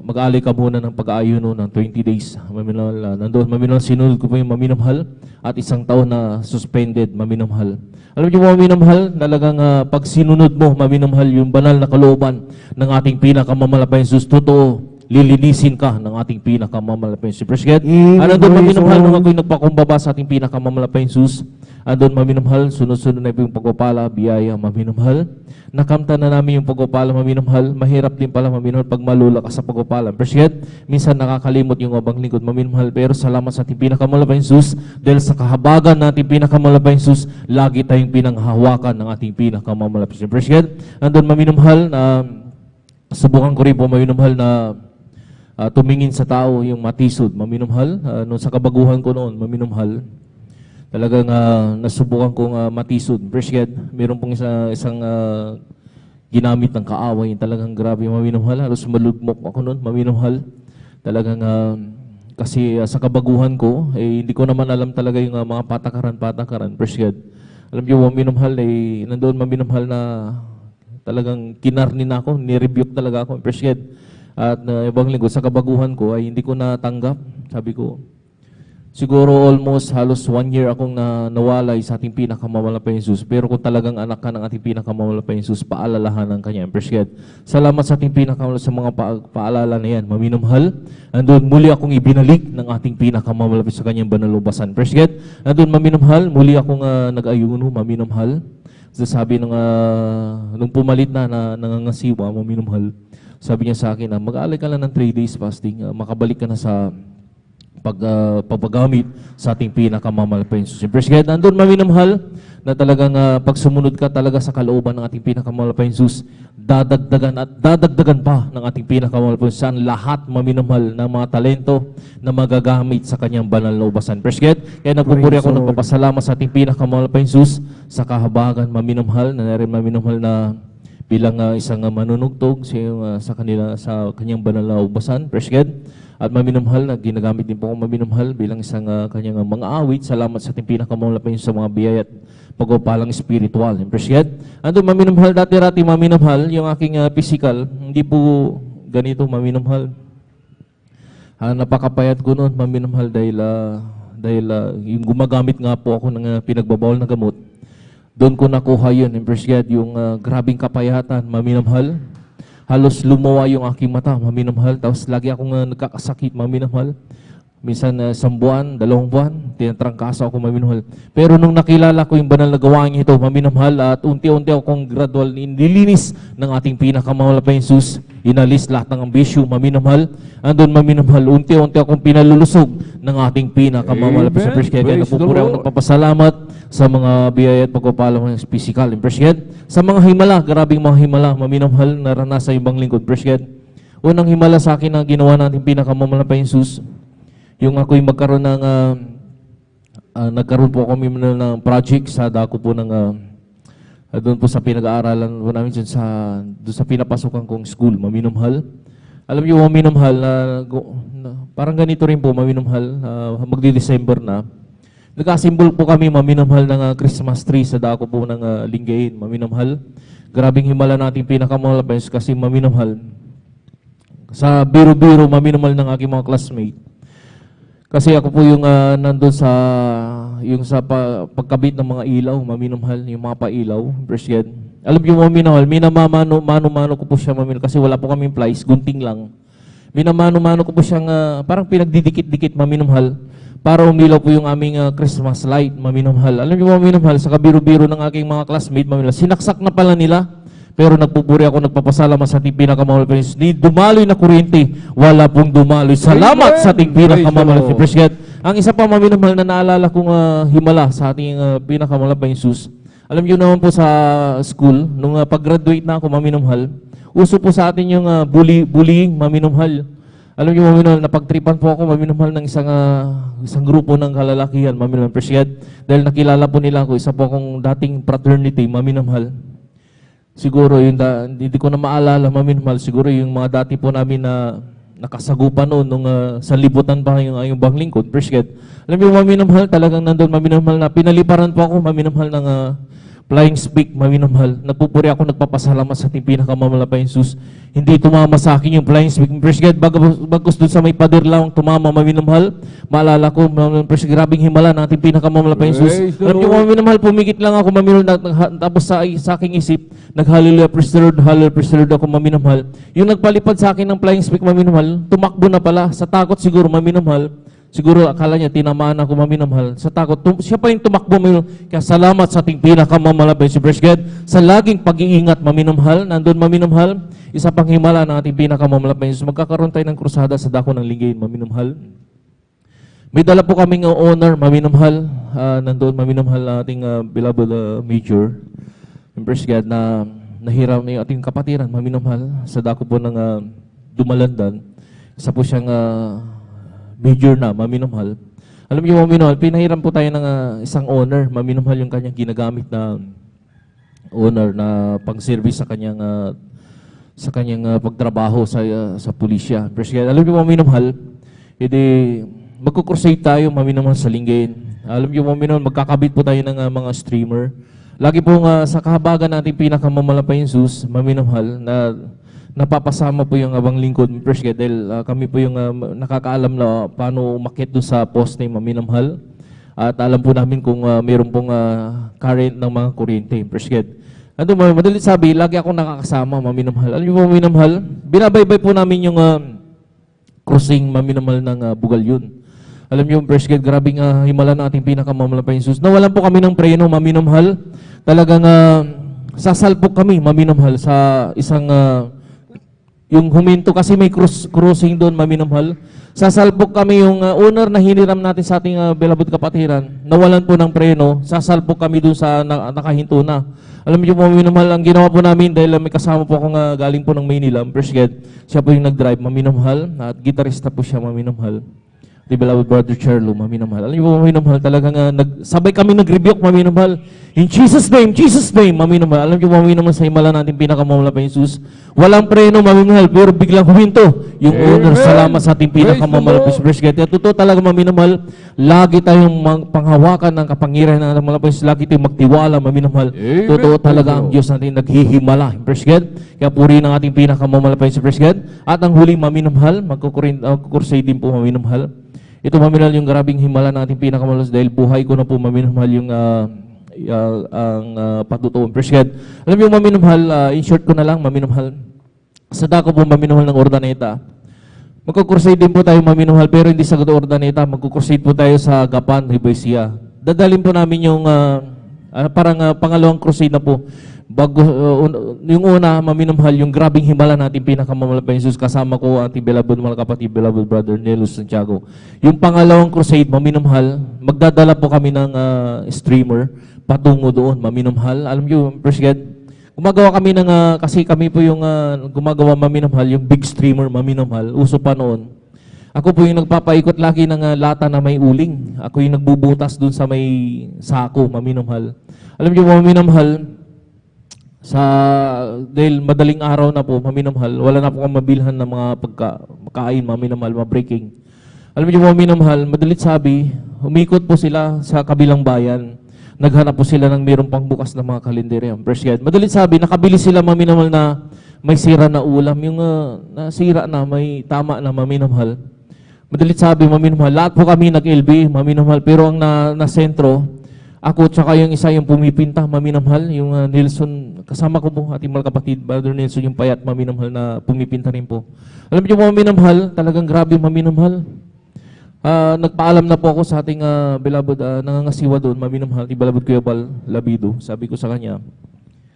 mag-alay ka muna ng pag-aayuno ng 20 days. Maminamahal, nandun, maminamahal, sinunod ko po yung maminamahal at 1 taon na suspended, maminamahal. Alam niyo, maminamahal, talagang pag sinunod mo, maminamahal, yung banal na kalooban ng ating pinakamamahal pa Jesus, totoo, lilinisin ka ng ating pinakamamahal pa Jesus. Preshed, nandun, maminamahal, nung ako'y nagpakumbaba sa ating pinakamamahal pa Jesus, andun, maminamahal, sunod-sunod na yung pagpapala, biyaya, maminamahal. Nakamta na namin yung pagpapala, maminamahal. Mahirap din pala, maminamahal, pag malula ka sa pagpapala. Preshed, minsan nakakalimot yung abang lingkod, maminamahal. Pero salamat sa ating pinakamahal pa Jesus, dahil sa kahabagan ng ating pinakamahal pa Jesus, lagi tayong pinanghahawakan ng ating pinakamahal pa Jesus. Preshed, andun, maminamahal, na subukan ko rin po, maminamahal, na tumingin sa tao yung matisod, maminamahal. Noon sa kabaguhan ko noon, maminamahal, talagang nasubukan kong matisod. Preshed, meron pong isang ginamit ng kaaway. Talagang grabe, maminamahal. Halos malugmok ako noon, maminamahal. Talagang kasi sa kabaguhan ko, hindi ko naman alam talaga yung mga patakaran. Preshed, alam niyo, maminamahal, nandoon, maminamahal, na talagang kinarnin ako, nirebuke talaga ako. Preshed, at ibang linggo, sa kabaguhan ko ay hindi ko natanggap. Sabi ko, siguro almost halos 1 year akong nawalay sa ating pinakamamahal pa Jesus. Pero kung talagang anak ka ng ating pinakamamahal pa Jesus, paalalahanan ka niya. Preshed, salamat sa ating pinakamamahal sa mga paalala na yan, maminamahal. Andun, muli akong ibinalik ng ating pinakamamahal sa kanyang banal na ubasan. Preshed, andun, maminamahal, muli akong nag-ayuno, maminamahal. Sabi nung pumalit na nangangasiwa, maminamahal, sabi niya sa akin, mag-aalay ka lang ng 3 days fasting, makabalik ka na sa pagpagamit sa ating pinakamamahal pa Jesus. Praise God. Nandun maminamahal na talagang pag sumunod ka talaga sa kalooban ng ating pinakamamahal pa Jesus, dadagdagan at dadagdagan pa ng ating pinakamamahal pa Jesus ang lahat maminamahal ng mga talento na magagamit sa kanyang banal na ubasan. Praise God. Kaya nagpupuri ako, nagpapasalamat sa ating pinakamamahal pa Jesus sa kahabagan maminamahal na narin maminamahal na bilang isang manunugtog sa kanyang banal na ubasan. Praise God. At maminamahal na ginagamit din po akong maminamahal bilang isang kanyang mga awit. Salamat sa ating pinakamahal pa sa mga biyaya at pagpapalang spiritual. Praise God. Ando maminamahal dati-rati maminamahal yung aking physical. Hindi po ganito maminamahal. Napakapayat ko noon maminamahal dahil yung gumagamit nga po ako ng pinagbabawal na gamot. Doon ko nakuha yun. Praise God. Yung grabing kapayatan maminamahal. Halos lumawa yung aking mata, maminamahal. Tapos lagi akong nagkakasakit, maminamahal. Minsan 1 buwan, 2 buwan, tinatrangkasa ako, maminamahal. Pero nung nakilala ko yung banal na gawain ito, maminamahal, at unti-unti akong gradual nilinis ng ating pinakamahal pa Jesus, inalis lahat ng ambisyo, maminamahal. Andun maminamahal, unti-unti akong pinalulusog ng ating pinakamahal pa Jesus. Kaya napupuri ako, nagpapasalamat sa mga biyaya at pagpapalang ng physical. Praise God. Sa mga himala, grabing mga himala, maminamahal, naranasan ibang lingkod. Praise God. Unang himala sa akin na ginawa natin pinakamamahal pa Jesus, yung ako'y magkaroon ng, nagkaroon po kami ng project sa dako po ng, doon po sa pinag-aaralan po namin doon sa pinapasukan kong school, maminamahal. Alam niyo, maminamahal, parang ganito rin po, maminamahal, magdi-December na. Nagkasimbol po kami, maminamahal, ng Christmas tree sa dako po ng Lingayen, maminamahal. Grabing himala natin pinakamahal kasi maminamahal. Sa biro-biro, maminamahal ng aking mga classmate. Kasi ako po yung nandun sa pagkabit ng mga ilaw, maminamahal, yung mga pailaw, praise God. Alam niyo maminamahal, minamano-mano ko po siya maminamahal kasi wala po kaming plies, gunting lang. Minamano-mano ko po siyang parang pinagdidikit-dikit maminamahal para umilaw po yung aming Christmas light, maminamahal. Alam niyo maminamahal, sa kabiro-biro ng aking mga classmate, maminamahal, sinaksak na pala nila. Pero nagpupuri ako, nagpapasalamat sa ating pinakamahal pa Jesus. Ni dumaloy na kuryente, wala pong dumaloy. Salamat sa ating pinakamahal pa Jesus. Ang isa pa maminamahal na naalala kong himala sa ating pinakamahal pa Jesus. Alam niyo naman po sa school, nung pag-graduate na ako, maminamahal, uso po sa atin yung bullying, maminamahal. Alam niyo maminamahal, napagtripan po ako, maminamahal, ng isang grupo ng kalalakihan, maminamahal, dahil nakilala po nila ako, isa po akong dating fraternity, maminamahal. Siguro yung hindi ko na maalala, maminamahal, siguro yung mga dati po namin na nakasagupan noon nung sa libutan pa yung banglingkod, praise God. Alam niyo maminamahal, talagang nandun maminamahal na pinaliparan po ako, maminamahal, ng flying speak, maminamahal. Nagpupuri ako, nagpapasalamat sa ating pinakamamahal pa Jesus. Hindi tumama sa akin yung flying speak, praise God. Bagos doon sa may pader lang tumama, maminamahal. Maalala ko, praise God, grabing himala ng ating pinakamamahal pa Jesus. Alam niyo maminamahal, pumikit lang ako, maminamahal, tapos sa aking isip, nag-hallelujah, praise the Lord ako, maminamahal. Yung nagpalipad sa akin ng flying speak, maminamahal, tumakbo na pala, sa takot siguro, maminamahal. Siguro akala niya, tinamaan ako, maminamahal. Sa takot, siya pa yung tumakbo, maminamahal. Kaya salamat sa ating pinakamamahal pa Jesus, praise God, sa laging pag-iingat, maminamahal. Nandun, maminamahal, isa pang himala ng ating pinakamamahal pa Jesus. Magkakaroon tayo ng krusada sa dako ng Lingayen, maminamahal. May dala po kaming honor, maminamahal. Nandun, maminamahal, ating beloved Major. Praise God, na nahiram yung ating kapatiran, maminamahal, sa dako po ng Dumalandan. Isa po siyang major na, maminamahal. Alam niyo, maminamahal, pinahiram po tayo ng isang honor, maminamahal, yung kanyang ginagamit na honor na pang-service sa kanyang pagtrabaho sa pulisya. Praise God. Alam niyo, maminamahal, magkukrusade tayo, maminamahal, sa Lingayen. Alam niyo, maminamahal, magkakabit po tayo ng mga streamer. Lagi po sa kahabagan natin pinakamamahal pa Jesus, maminamahal, na napapasama po yung abang lingkod, praise God, dahil kami po yung nakakaalam na paano umakyat doon sa poste, maminamahal. At alam po namin kung mayroon pong current ng mga kuryente, praise God. Ano, madalit sabi, lagi akong nakakasama, maminamahal. Alam niyo po, maminamahal, binabaybay po namin yung crossing, maminamahal, ng Bugalyon. Alam niyo, praise God, grabing himala ng ating pinakamamahal pa Jesus. Nawalan po kami ng preno, maminamahal. Talagang sasalpok kami, maminamahal, sa Yung huminto kasi may crossing doon, maminamahal. Sasalpok kami yung owner na hiniram natin sa ating beloved kapatiran. Nawalan po ng preno, sasalpok kami doon sa nakahinto na. Alam niyo po, maminamahal, ang ginawa po namin dahil may kasama po akong galing po ng Maynila, First God, siya po yung nag-drive, maminamahal, at gitarista po siya, maminamahal. The beloved brother Charlo, maminamahal. Alam niyo po, maminamahal, talagang sabay kami nag-rebuke, maminamahal. In Jesus' name, maminamahal. Alam niyo po, maminamahal, sa himala natin pinakamamala pa Jesus. Walang preno, maminamahal, pero biglang huminto. Yung owner, salamat sa ating pinakamamala pa Jesus. Totoo talaga, maminamahal, lagi tayong panghawakan ng kapangyarihan ng ating Jesus. Lagi tayong magtiwala, maminamahal. Totoo talaga ang Diyos natin naghihimala. First God, kaya puri ng ating pinakamamala pa Jesus. First God. At ang huling, maminamahal, magkukursay din po, maminamahal. Ito, maminamahal, yung grabing himala ng ating pinakamalas dahil buhay ko na po, maminamahal, yung ang patutuon. First God. Alam niyo, maminamahal, in short ko na lang, maminamahal. Sa dako po, maminamahal ng Ordaneta. Magkukursay din po tayo, maminamahal, pero hindi sa Ordaneta. Magkukursay po tayo sa Gapan, Hibaysia. Dadalhin po namin yung parang pangalawang crusade na po. Bago, yung una, maminamahal, yung grabing himala natin pinakamamahal pa Jesus, kasama ko ating beloved mga kapatid, beloved brother Nelos Santiago. Yung pangalawang crusade, maminamahal, magdadala po kami ng streamer patungo doon, maminamahal. Alam niyo, First God, gumagawa kami ng, kasi kami po yung gumagawa, maminamahal, yung big streamer, maminamahal, uso pa noon. Ako po yung nagpapaikot lagi ng lata na may uling. Ako yung nagbubutas doon sa may sako, maminamahal. Alam niyo, maminamahal, dahil madaling araw na po, maminamahal, wala na po kang mabilhan ng mga pagkain, maminamahal, ma-breaking. Alam niyo, maminamahal, madalit sabi, umikot po sila sa kabilang bayan. Naghanap po sila ng mayroong pangbukas na mga kalendaryo. First God. Madalit sabi, nakabili sila, maminamahal, na may sira na ulam. Yung nasira na, may tama na, maminamahal. Madalit sabi, maminamahal, lahat po kami nag-LB, maminamahal, pero ang na-sentro, ako tsaka yung isa yung pumipinta, maminamahal, yung Nelson, kasama ko po, ating mga kapatid, Brother Nelson, yung payat, maminamahal, na pumipinta rin po. Alam niyo po, maminamahal, talagang grabe, maminamahal. Nagpaalam na po ako sa ating beloved, nangangasiwa doon, maminamahal, ni beloved Kuya Bal Labido. Sabi ko sa kanya,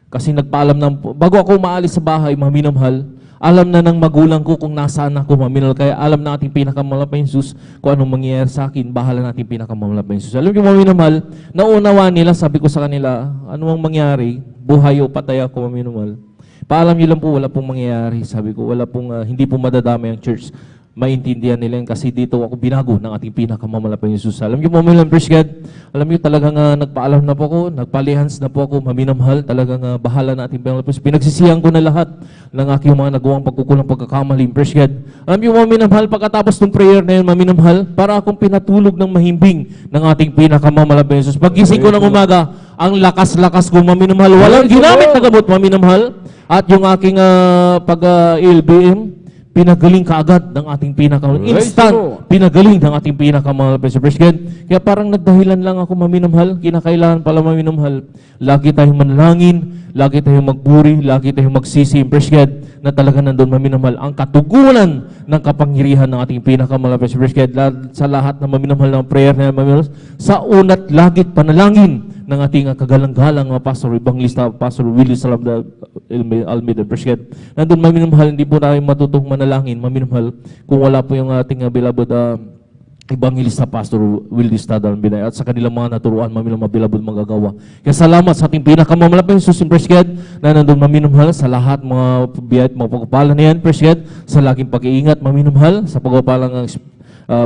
kasi nagpaalam na, bago ako maalis sa bahay, maminamahal, alam na ng magulang ko kung nasaan ako, maminamahal. Kaya alam na ating pinakamamahal pa Jesus kung anong mangyayari sa akin, bahala na ating pinakamamahal pa Jesus. Alam niyo, maminamahal, naunawa nila, sabi ko sa kanila, ano ang mangyari, buhay o patay ako, maminamahal. Paalam niyo lang po, wala pong mangyayari. Sabi ko, wala pong, hindi po madadamay ang church. Maintindihan nila yan kasi dito ako binago ng ating pinakamamahal pa Jesus. Alam niyo, maminamahal, First God, alam niyo, talagang nagpaalam na po ako, nagpalihans na po ako, maminamahal, talagang bahala na ating pinakamamahal pa Jesus. Pinagsisihan ko na lahat ng aking mga nagawang pagkukulang pagkakamali, First God. Alam niyo, maminamahal, pagkatapos ng prayer na yun, maminamahal, para akong pinatulog ng mahimbing ng ating pinakamamahal pa Jesus. Paggising ko ng umaga, ang lakas-lakas ko, maminamahal, walang ginamit na gamot, maminamahal, at yung aking pag-LBM, pinagaling kaagad ng ating pinakamahal. Instant, pinagaling ng ating pinakamahal. First God. Kaya parang nagdahilan lang ako, maminamahal. Kinakailangan pala, maminamahal. Lagi tayong manalangin, lagi tayong magburi, lagi tayong magsisi. First God, na talaga nandun, maminamahal, ang katugunan ng kapangyarihan ng ating pinakamahal. First God, sa lahat ng maminamahal ng prayer na maminamahal, sa unat lagit panalangin ng ating kagalang-galang mga pastor, Evangelista, Pastor Willie Salamda Almeida, First God. Nandun, maminamahal, hindi po namin matutong manalangin, maminamahal, kung wala po yung ating beloved Evangelista, Pastor Willie Almeida, at sa kanilang mga naturuan, maminamahal, beloved magagawa. Kaya salamat sa ating pinakamalapit Jesus, First God, na nandun, maminamahal, sa lahat mga biyaya at mga pagpapalan na yan, First God, sa laging pag-iingat, maminamahal, sa pagpapalang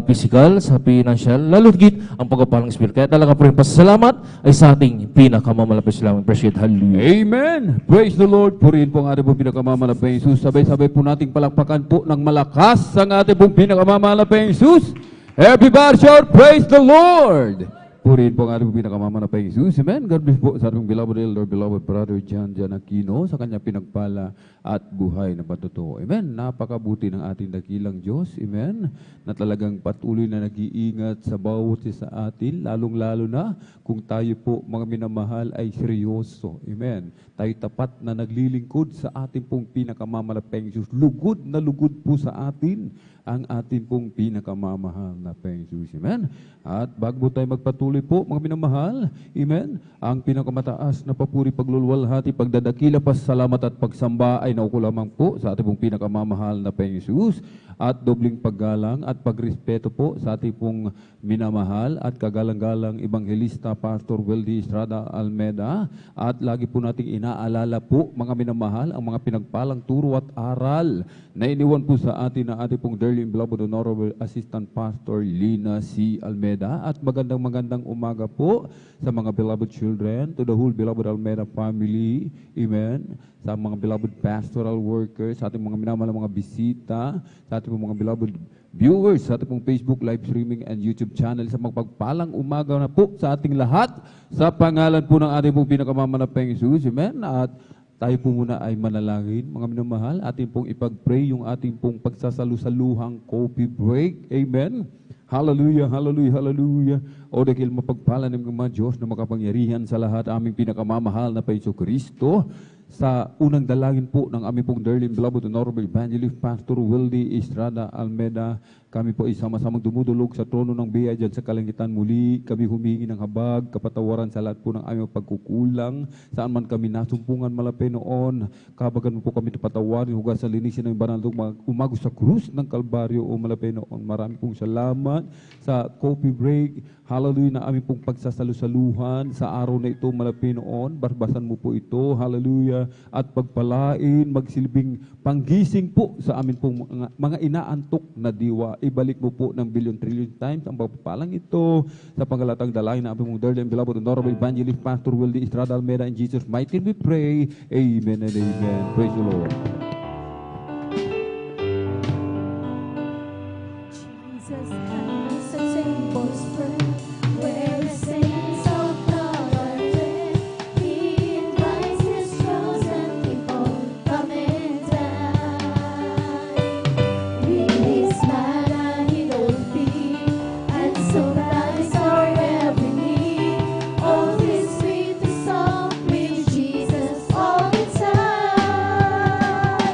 physical, sa financial, lalo higit ang pagpapalang spiritual. Kaya talaga po rin pasasalamat ay sa ating pinakamamalapit salamat. Appreciate. Hallelujah. Amen. Praise the Lord. Purihin po ang ating pong pinakamamalapit Jesus. Sabay-sabay po nating palakpakan po ng malakas ang ating pong pinakamamalapit Jesus. Everybody shout, praise the Lord. Purihin po ang ating pinakamamalapit Jesus. Amen. God bless po sa ating beloved elder, beloved brother John Aquino, sa kanya pinagpala at buhay na patutuo. Amen. Napakabuti ng ating dakilang Diyos. Amen. Na talagang patuloy na nag-iingat sa bawat isa sa atin, lalong-lalo na kung tayo po, mga minamahal, ay seryoso. Amen. Tayo tapat na naglilingkod sa ating pong pinakamamalapit Jesus. Lugod na lugod po sa atin ang ating pong pinakamamahal na Panginoong Jesus. Amen? At bago tayo magpatuloy po, mga minamahal, amen, ang pinakamataas na papuri, pagluluwalhati, pagdadakila, pasalamat at pagsamba ay nauko lamang po sa ating pong pinakamamahal na Panginoong Jesus at dobling paggalang at pagrespeto po sa ating pong minamahal at kagalang-galang Ebanghelista Pastor Weldy Estrada Almeda. At lagi po nating inaalala po, mga minamahal, ang mga pinagpalang turo at aral na iniwan po sa atin na ating pong dearly beloved Honorable Assistant Pastor Lina C. Almeda. At magandang umaga po sa mga beloved children, to the whole beloved Almeda family, amen, sa mga beloved pastoral workers, sa ating mga minamahal mga bisita, sa ating mga beloved viewers, sa ating pong Facebook live streaming and YouTube channel, sa magpagpalang umaga na po sa ating lahat, sa pangalan po ng ating pong pinakamanapeng Jesus, amen. At tayo po muna ay manalangin, mga minamahal, ating pong ipag-pray yung ating pong pagsasalusaluhang coffee break, amen. Hallelujah, hallelujah, hallelujah. O dahil mapagpala ng mga Diyos na makapangyarihan sa lahat, aming pinakamamahal na Panginoon Kristo, sa unang dalangin po ng aming pong dearly beloved Honorable Evangelist Pastor Weldy Estrada Almeda, kami po ay sama-samang dumudulog sa trono ng biyaya dyan sa kalangitan muli. Kami humingi ng habag, kapatawaran sa lahat po ng aming pagkukulang. Saan man kami nasumpungan malapit noon, kabagan mo po kami napatawarin, hugasan, linisin ng banal umagos sa krus ng Kalbaryo o malapit noon. Marami pong salamat sa coffee break. Hallelujah, na aming pong pagsasalusaluhan sa araw na ito malapit noon. Barbasan mo po ito. Hallelujah. At pagpalain, magsilbing panggising po sa amin pong mga inaantok na diwa. Ibalik mo po ng billion-trillion times ang pagpapalang ito sa pangalatang dalangin na aming mong dearly and beloved Honorable Evangelist Pastor Weldy Estrada Almeda. In Jesus' mighty name we pray. Amen and amen. Praise the Lord. Jesus has a table spread where the saints of God are led. He invites his chosen people come and dine. He is manna he don't feed and supplies our every need. Always sweet the song with Jesus all the time.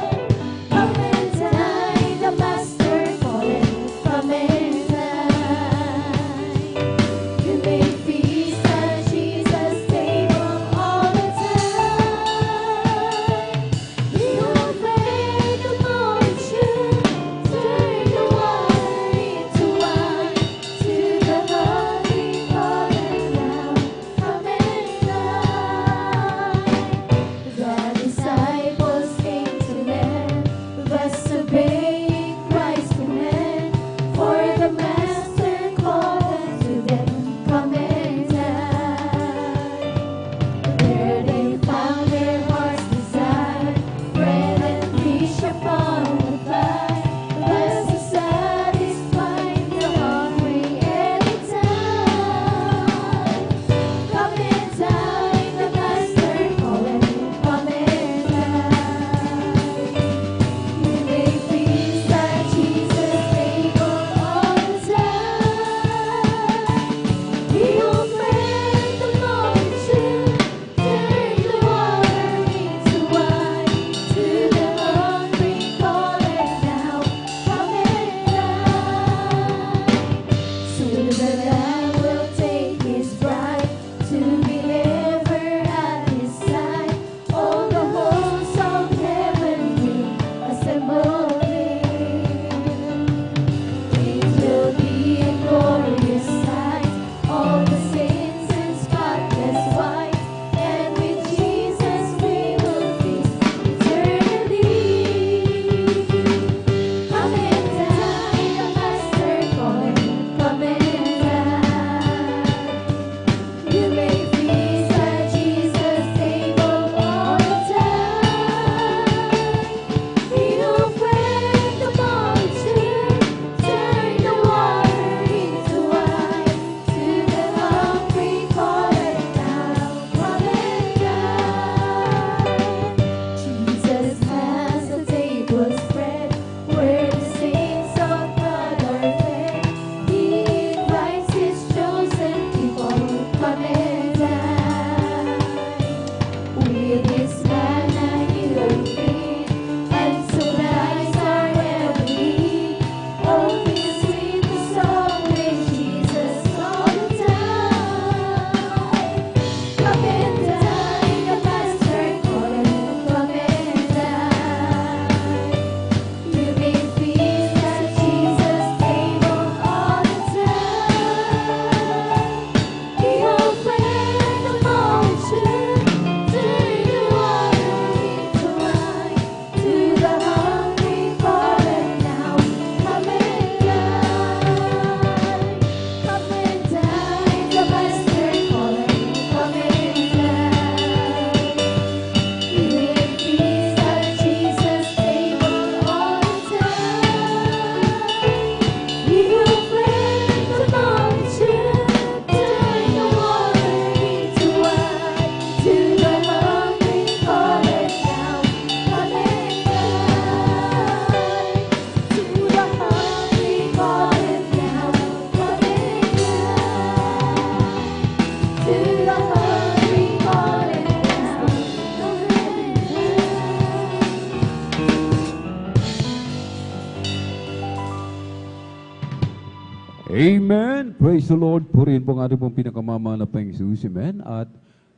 Amen. Praise the Lord. Purihin po ang ating pong pinakamamahal na Panginoon. Amen. At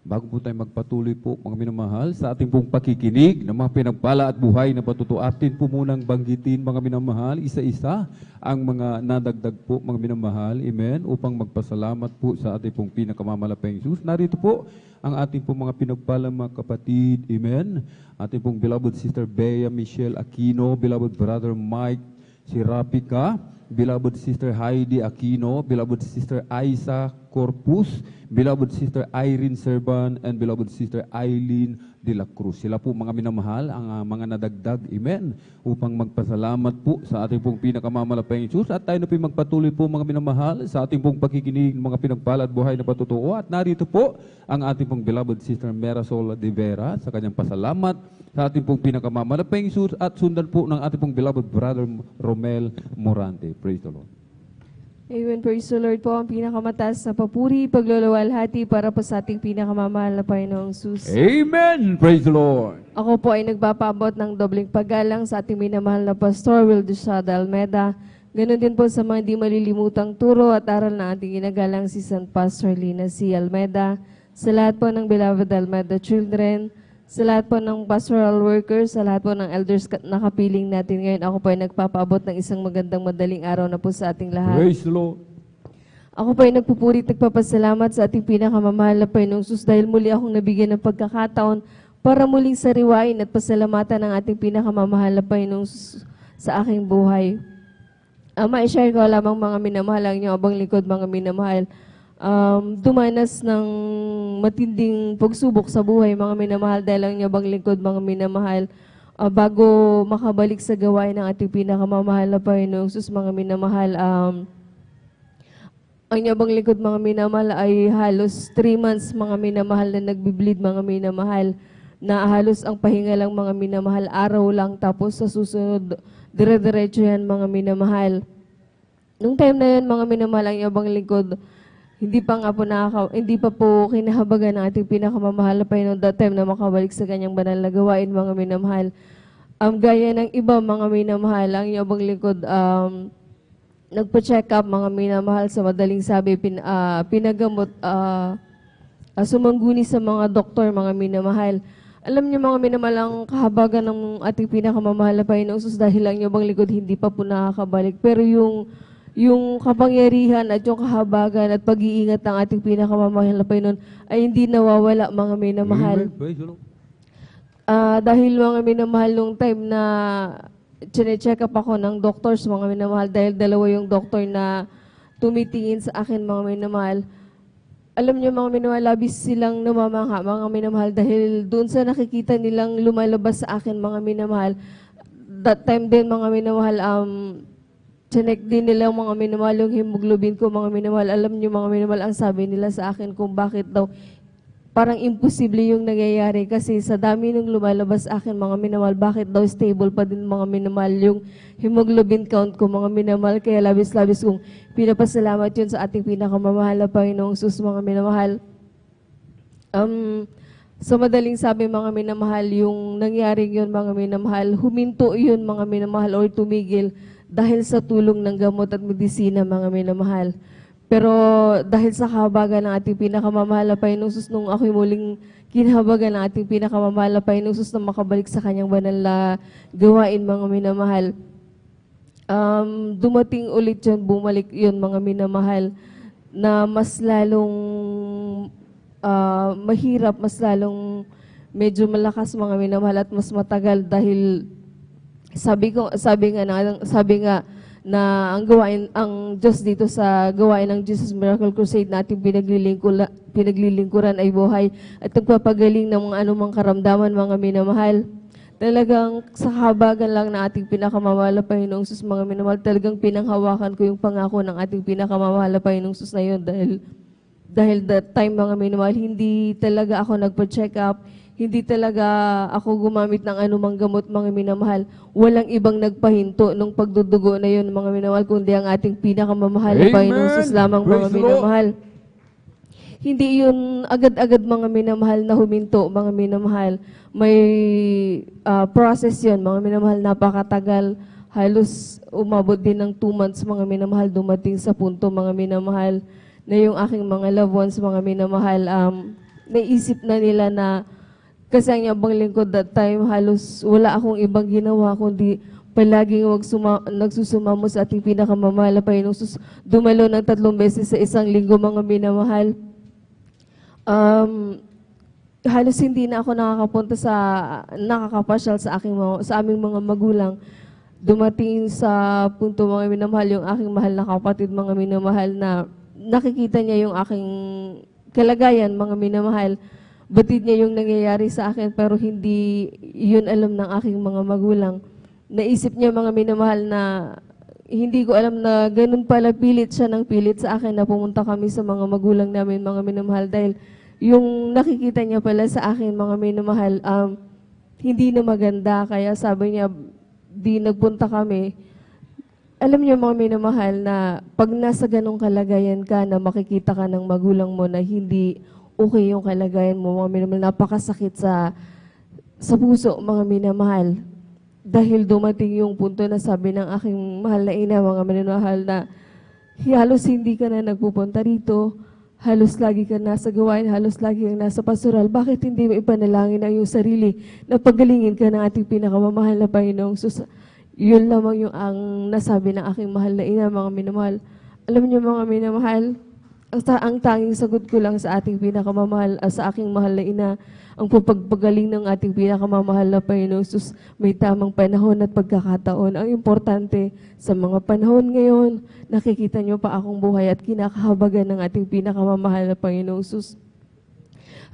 bago po tayo magpatuloy po, mga minamahal, sa ating pong pakikinig ng mga pinagpala at buhay na patutuo, atin po munang banggitin, mga minamahal, isa-isa ang mga nadagdag po, mga minamahal. Amen. Upang magpasalamat po sa ating pong pinakamamahal na Panginoon. Narito po ang ating pong mga pinagpala, mga kapatid. Amen. Ating pong beloved Sister Bea Michelle Aquino, beloved Brother Mike Sirapika, beloved Sister Heidi Aquino, beloved Sister Aiza Corpus, beloved Sister Irene Serban, and beloved Sister Eileen de la Cruz. Sila po mga minamahal, ang mga nadagdag, amen, upang magpasalamat po sa ating pong pinakamamalaking Diyos. At tayo na po magpatuloy po mga minamahal sa ating pong pakikinig, mga pinagpala at buhay na patutuo. At narito po ang ating pong beloved Sister Merasol de Vera sa kanyang pasalamat sa ating pong pinakamamalaking Diyos, at sundan po ng ating pong beloved Brother Romel Morante. Praise the Lord. Amen. Praise the Lord po. Ang pinakamataas na papuri, pagluluwalhati para po sa ating pinakamamahal na Panginoong Jesus. Amen. Praise the Lord. Ako po ay nagpapaabot ng dobleng paggalang sa ating minamahal na Pastor Wildishad Almeda. Ganon din po sa mga di malilimutang turo at aral na ating ginagalang si San Pastor Lina C. Almeda. Sa lahat po ng beloved Almeda children, sa lahat po ng pastoral workers, sa lahat po ng elders na kapiling natin ngayon, ako po ay nagpapaabot ng isang magandang madaling araw na po sa ating lahat. Praise the Lord. Ako po ay nagpupuri at nagpapasalamat sa ating pinakamamahal na Panginoong Jesus dahil muli akong nabigyan ng pagkakataon para muling sariwain at pasalamatan ang ating pinakamamahal na Panginoong Jesus sa aking buhay. Ma-share ko lamang mga minamahal, ang inyong abang likod, mga minamahal. Dumanas ng matinding pagsubok sa buhay, mga minamahal, dahil ang inyong abang likod, mga minamahal, bago makabalik sa gawain ng ating pinakamamahal na Panginoong Jesus, mga minamahal, ang inyong abang likod, mga minamahal, ay halos 3 months, mga minamahal, na nagbiblid, mga minamahal, na halos ang pahinga lang, mga minamahal, araw lang, tapos sa susunod, dire-diretso yan, mga minamahal. Nung time na yan, mga minamahal, ang inyong abang likod, hindi pa po kinahabagan ng ating pinakamamahal na Panginoon that time na makabalik sa kanyang banal na gawain, mga minamahal. Gaya ng iba, mga minamahal, ang inyong abang likod, nagpa-check up, mga minamahal, sa madaling sabi, pinagamot, sumangguni sa mga doktor, mga minamahal. Alam niyo, mga minamahal, ang kahabagan ng ating pinakamamahal na Panginoong Jesus dahil ang inyong abang likod hindi pa po nakakabalik. Pero yung kapangyarihan at yung kahabagan at pag-iingat ng ating pinakamamahal na Panginoon ay hindi nawawala, mga minamahal. Dahil mga minamahal, nung time na chine-check up ako ng doctors, mga minamahal, dahil dalawa yung doktor na tumitingin sa akin, mga minamahal. Alam niyo, mga minamahal, labis silang namamangha, mga minamahal, dahil doon sa nakikita nilang lumalabas sa akin, mga minamahal. That time din, mga minamahal, chinek din nila mga minamahal yung hemoglobin ko, mga minamahal. Alam niyo, mga minamahal, ang sabi nila sa akin kung bakit daw parang imposible yung nangyayari kasi sa dami nung lumalabas sa akin, mga minamahal, bakit daw stable pa din, mga minamahal, yung hemoglobin count ko, mga minamahal. Kaya labis-labis kong pinapasalamat yun sa ating pinakamamahal na Panginoong Jesus, mga minamahal. Sa madaling sabi, mga minamahal, yung nangyaring yun, mga minamahal, huminto yun, mga minamahal, or tumigil dahil sa tulong ng gamot at medisina, mga minamahal. Pero dahil sa kahabagan ng ating pinakamamahal na Panginoong Jesus, nung ako'y muling kinahabagan ng ating pinakamamahal na Panginoong Jesus na makabalik sa kanyang banal na gawain, mga minamahal, dumating ulit yun, bumalik yun, mga minamahal, na mas lalong mahirap, mas lalong medyo malakas, mga minamahal, at mas matagal dahil sabi nga na ang Diyos dito sa gawain ng Jesus Miracle Crusade na ating pinaglilingkuran ay buhay at nagpapagaling ng mga anumang karamdaman, mga minamahal. Talagang sa kahabagan lang na ating pinakamamahal na Panginoong Jesus, mga minamahal, talagang pinanghawakan ko yung pangako ng ating pinakamamahal na Panginoong Jesus na yun dahil that time, mga minamahal, hindi talaga ako nagpa-check up. Hindi talaga ako gumamit ng anumang gamot, mga minamahal. Walang ibang nagpahinto nung pagdudugo na yun, mga minamahal, kundi ang ating pinakamamahal na Panginoong Jesus lamang, mga minamahal. Hindi yun agad-agad, mga minamahal, na huminto, mga minamahal. May process yun, mga minamahal, napakatagal. halos umabot din ng 2 months, mga minamahal, dumating sa punto, mga minamahal, na yung aking mga loved ones, mga minamahal, naisip na nila na kasi ang yabang lingkod that time, halos wala akong ibang ginawa kundi palaging nagsusumamo sa ating pinakamamahal na Panginoong Sus. Dumalo ng 3 beses sa isang linggo, mga minamahal. Halos hindi na ako nakakapasyal sa aming mga magulang. Dumating sa punto, mga minamahal, yung aking mahal na kapatid, mga minamahal, na nakikita niya yung aking kalagayan, mga minamahal. Batid niya yung nangyayari sa akin, pero hindi yun alam ng aking mga magulang. Naisip niya, mga minamahal, na hindi ko alam na ganun pala, pilit siya ng pilit sa akin na pumunta kami sa mga magulang namin, mga minamahal, dahil yung nakikita niya pala sa akin, mga minamahal, hindi na maganda. Kaya sabi niya, di nagpunta kami. Alam niyo, mga minamahal, na pag nasa ganong kalagayan ka, na makikita ka ng magulang mo na hindi okay yung kalagayan mo, mga minamahal, napakasakit sa puso, mga minamahal. Dahil dumating yung punto na sabi ng aking mahal na ina, mga minamahal, na halos hindi ka na nagpupunta rito, halos lagi ka nasa gawain, halos lagi kang nasa pastoral. Bakit hindi mo ipanalangin ang iyong sarili na pagalingin ka ng ating pinakamamahal na Panginoong Sus? Yun lamang yung ang nasabi ng aking mahal na ina, mga minamahal. Alam niyo, mga minamahal, ang tanging sagot ko lang sa ating pinakamamahal, sa aking mahal na ina, ang pagpagaling ng ating pinakamamahal na Panginoong Sus, may tamang panahon at pagkakataon. Ang importante sa mga panahon ngayon, nakikita niyo pa akong buhay at kinakahabagan ng ating pinakamamahal na Panginoong Sus.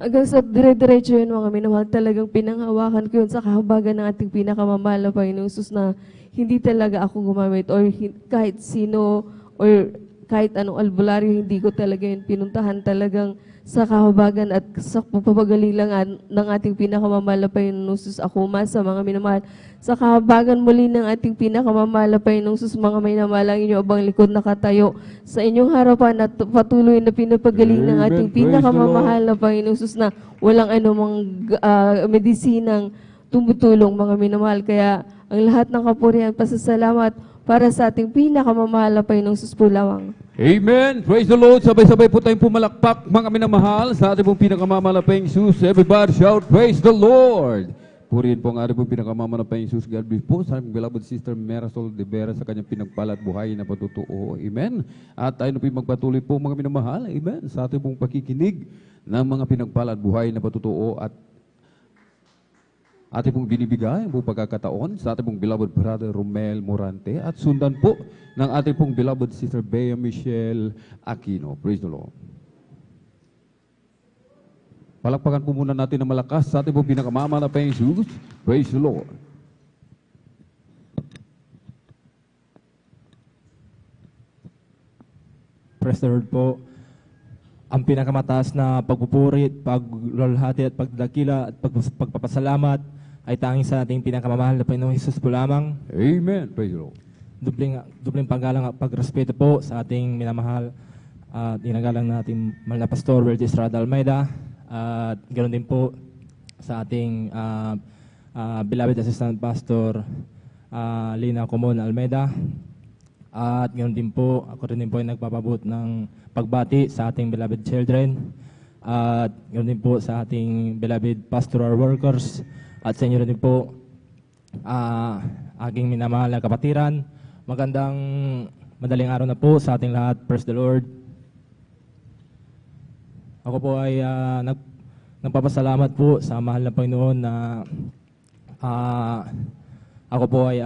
Hanggang sa dire-diretso yun, mga minamahal, talagang pinanghawakan ko yun sa kahabagan ng ating pinakamamahal na Panginoong Sus, na hindi talaga ako gumamit or kahit sino or kahit anong albularyo, hindi ko talaga yun pinuntahan. Talagang sa kahabagan at sa pagpapagaling lang ng ating pinakamamahal na Panginoong Sus, ako sa mga minamahal. Sa kahabagan muli ng ating pinakamamahal na Panginoong Sus, mga minamahal, ang inyong abang likod nakatayo sa inyong harapan at patuloy na pinapagaling ng ating pinakamamahal na Panginoong Sus, na walang anumang medisinang tumutulong, mga minamahal. Kaya ang lahat ng kapurihan, pasasalamat para sa ating pinakamamahal na Panginoong Sus po lamang. Amen. Praise the Lord. Sabay-sabay po tayong pumalakpak, mga minamahal, sa ating pong pinakamamahal na Panginoong Sus. Everybody shout, praise the Lord. Purihin po ang ating pong pinakamamahal na Panginoong Sus. God bless po sa aming beloved sister Marisol de Vera sa kanyang pinagpala at buhay na patutuo. Amen. At tayo na po magpatuloy po, mga minamahal. Amen. Sa ating pong pakikinig ng mga pinagpala at buhay na patutuo, at ating pong binibigay ang buong pagkakataon sa ating pong beloved brother Romel Morante, at sundan po ng ating pong beloved sister Bea Michelle Aquino. Praise the Lord. Palakpakan po muna natin ng malakas sa ating pong pinakamamahal na Panginoong Jesus. Praise the Lord. Praise the Lord po. Ang pinakamataas na pagpupurit, pagluwalhati at pagdakila at pagpapasalamat ay tanging sa ating pinakamamahal na Panginoong Hesus po lamang. Amen. Praise the Lord. Dubling paggalang at pagrespeto po sa ating minamahal at ginagalang natin mahal na Pastor Wildy Estrada Almeida, at ganoon din po sa ating beloved Assistant Pastor Lina Comon Almeida, at ganoon din po, ako rin din po ay nagpapabot ng pagbati sa ating beloved children, at ganoon din po sa ating beloved pastoral workers, at sa inyo rin din po, aking minamahal na kapatiran. Magandang madaling araw na po sa ating lahat. Praise the Lord. Ako po ay nagpapasalamat po sa mahal na Panginoon na ako po ay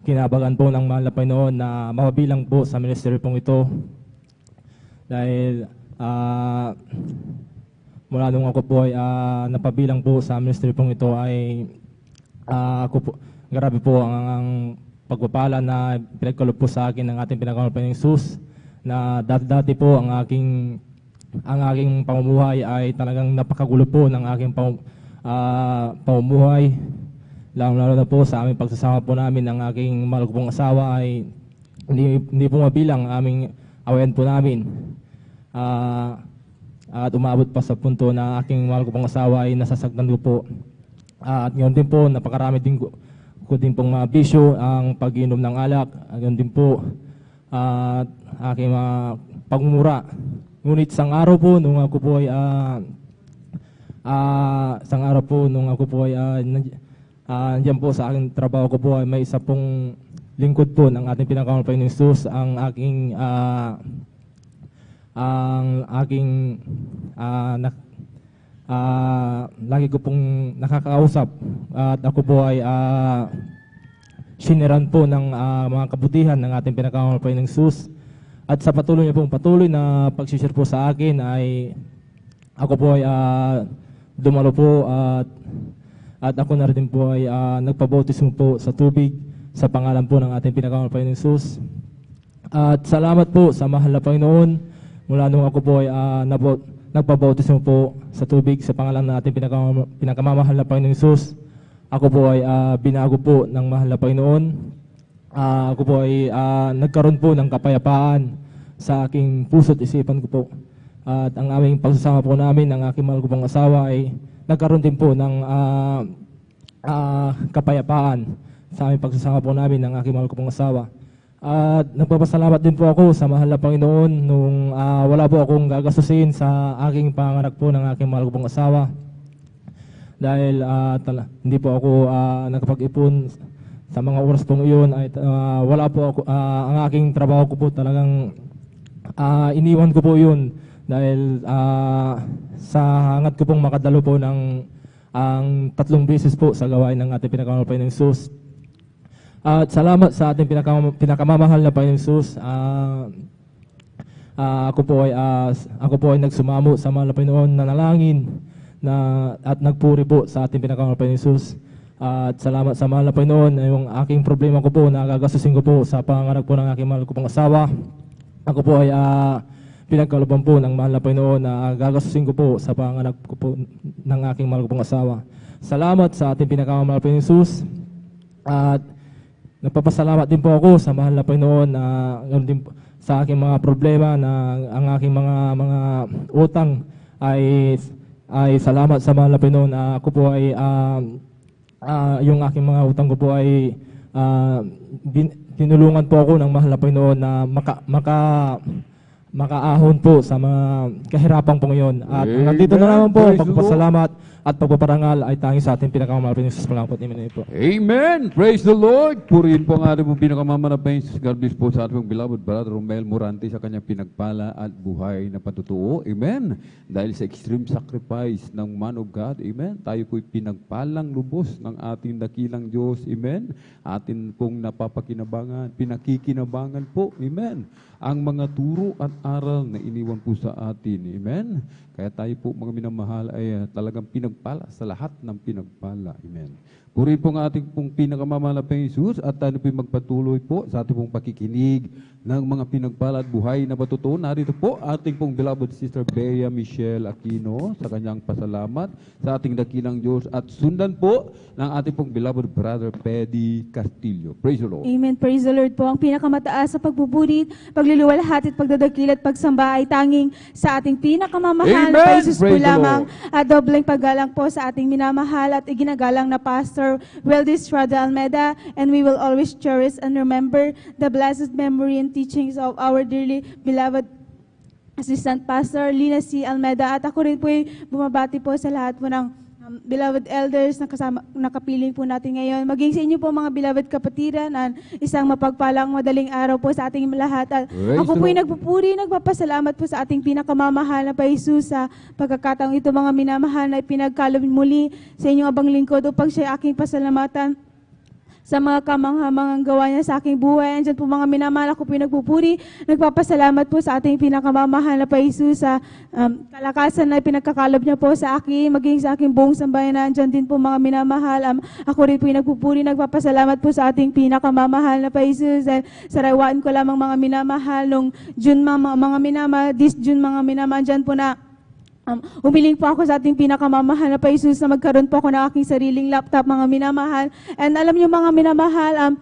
kinabagan po ng mahal na Panginoon na mapabilang po sa ministry pong ito. Dahil mula nung ako po ay napabilang po sa ministry pong ito ay ako po, grabe po ang pagpapala na pinagkaloob po sa akin ng ating pinakamamahal na Panginoong Hesus, na dati po ang aking pamumuhay ay talagang napakagulo po ng aking pamumuhay, lalo na po sa aming pagsasama po namin ng aking mahal ko pong asawa ay hindi po mabilang aming awayan po namin. At umabot pa sa punto na aking mahal ko pong asawa ay nasasaktan ko po. At ngayon din po, napakarami din ko ko din pong mga bisyo, ang pag-inom ng alak, ganun din po, at aking mga pagmumura. Ngunit isang araw po, nung ako po ay, nandiyan po sa aking trabaho ko po, ay may isa pong lingkod po ng ating pinakamahal na Panginoong Hesus, lagi ko pong nakakausap at ako po ay siniran po ng mga kabutihan ng ating pinakamahal na Panginoong Hesus. At sa patuloy niya pong patuloy na pagsishare po sa akin ay ako po ay dumalo po at ako na rin po ay nagpabautismo po sa tubig sa pangalan po ng ating pinakamahal na Panginoong Hesus. At salamat po sa mahal na Panginoon mula nung ako po ay nagpabautismo po sa tubig sa pangalan ng ating pinakamamahal na Panginoong Hesus. Ako po ay binago po ng mahal na Panginoon. Ako po ay nagkaroon po ng kapayapaan sa aking puso't isipan ko po. At ang aming pagsasama po namin ng aking mahal ko pong asawa ay nagkaroon din po ng kapayapaan sa aming pagsasama po namin ng aking mahal ko pong asawa. At nagpapasalamat din po ako sa mahal na Panginoon nung wala po akong gagastusin sa aking panganak po ng aking mahal ko pong asawa. Dahil hindi po ako nakapag-ipon sa mga oras pong iyon ay wala po ako, ang aking trabaho ko po talagang iniwan ko po yun dahil sa hangat ko pong makadalo po ng 3 beses po sa gawain ng ating pinakamamahal na Panginoong Hesus. At salamat sa ating pinakamamahal na Panginoong Hesus. Ako po ay nagsumamo sa mahal na Panginoon, nanalangin at nagpuri po sa ating pinakamamahal na Panginoong Hesus. At salamat sa mahal na Panginoon, yung aking problema ko po, nagagastusin ko po sa panganak po ng aking mahal ko pong asawa. Ako po ay pinagkalooban po ng mahal na Panginoon na gagastusin ko po sa panganak ko po ng aking mahal ko pong asawa. Salamat sa ating pinakamamahal na Panginoong Hesus. At nagpapasalamat din po ako sa mahal na Panginoon na din sa aking mga problema na ang aking mga utang ay salamat sa mahal na Panginoon na ako po ay yung aking mga utang ko po ay tinulungan po ako ng mahal na Panginoon na makaahon po sa mga kahirapan po ngayon. At nandito na naman po, pagpasalamat at pagpaparangal ay tanging sa ating pinakamamahal na Panginoon Hesus. Salamat po. Amen po. Amen! Praise the Lord! Purihin po ang ating pong pinakamamahal na Panginoon Hesus. God bless po sa ating beloved brother Romel Morante sa kanyang pinagpala at buhay na patutuo. Amen! Dahil sa extreme sacrifice ng man of God, amen, tayo po'y pinagpalang lubos ng ating dakilang Diyos. Amen! Atin pong napapakinabangan, pinakikinabangan po. Amen! Ang mga turo at aral na iniwan po sa atin. Amen? Kaya tayo po mga minamahal ay talagang pinagpala sa lahat ng pinagpala. Amen. Purihin po ang ating pong pinakamamahal na Panginoong Hesus at tayo po magpatuloy po sa ating pong pakikinig ng mga pinagpala at buhay na patutuo. Narito po ating pong beloved sister Bea Michelle Aquino sa kanyang pasalamat sa ating dakilang Diyos at sundan po ng ating pong beloved brother Pedi Castillo. Praise the Lord. Amen. Praise the Lord po. Ang pinakamataas sa pagbuburit, pagluluwalhati at pagdadakil at pagsamba ay tanging sa ating pinakamamahal na Panginoon Hesus po lamang. At dobleng paggalang po sa ating minamahal at iginagalang na Pastor Wildy Estrada Almeida, and we will always cherish and remember the blessed memory and teachings of our dearly beloved Assistant Pastor Lina C. Almeida. At ako rin po ay bumabati po sa lahat po ng beloved elders na nakapiling po natin ngayon. Maging sa inyo po mga beloved kapatiran, isang mapagpalang madaling araw po sa ating lahat. At ako po ay nagpupuri, nagpapasalamat po sa ating pinakamamahal na Panginoon sa pagkakataong ito mga minamahal na ipinagkaloob muli sa inyong abang lingkod upang siya aking pasalamatan sa mga kamanghamangang gawa niya sa aking buhay. Andyan po mga minamahal, ako po nagpupuri, nagpapasalamat po sa ating pinakamamahal na Panginoon sa kalakasan na pinagkakalob niya po sa akin, maging sa aking buong sambayanan. Andyan din po mga minamahal, ako rin po nagpupuri, nagpapasalamat po sa ating pinakamamahal na Panginoon. Sarawaan ko lamang mga minamahal, nung June mga minamahal, this June mga minamahal, andyan po na umiling po ako sa ating pinakamamahal na Panginoon na magkaroon po ako ng aking sariling laptop, mga minamahal. And alam niyo mga minamahal,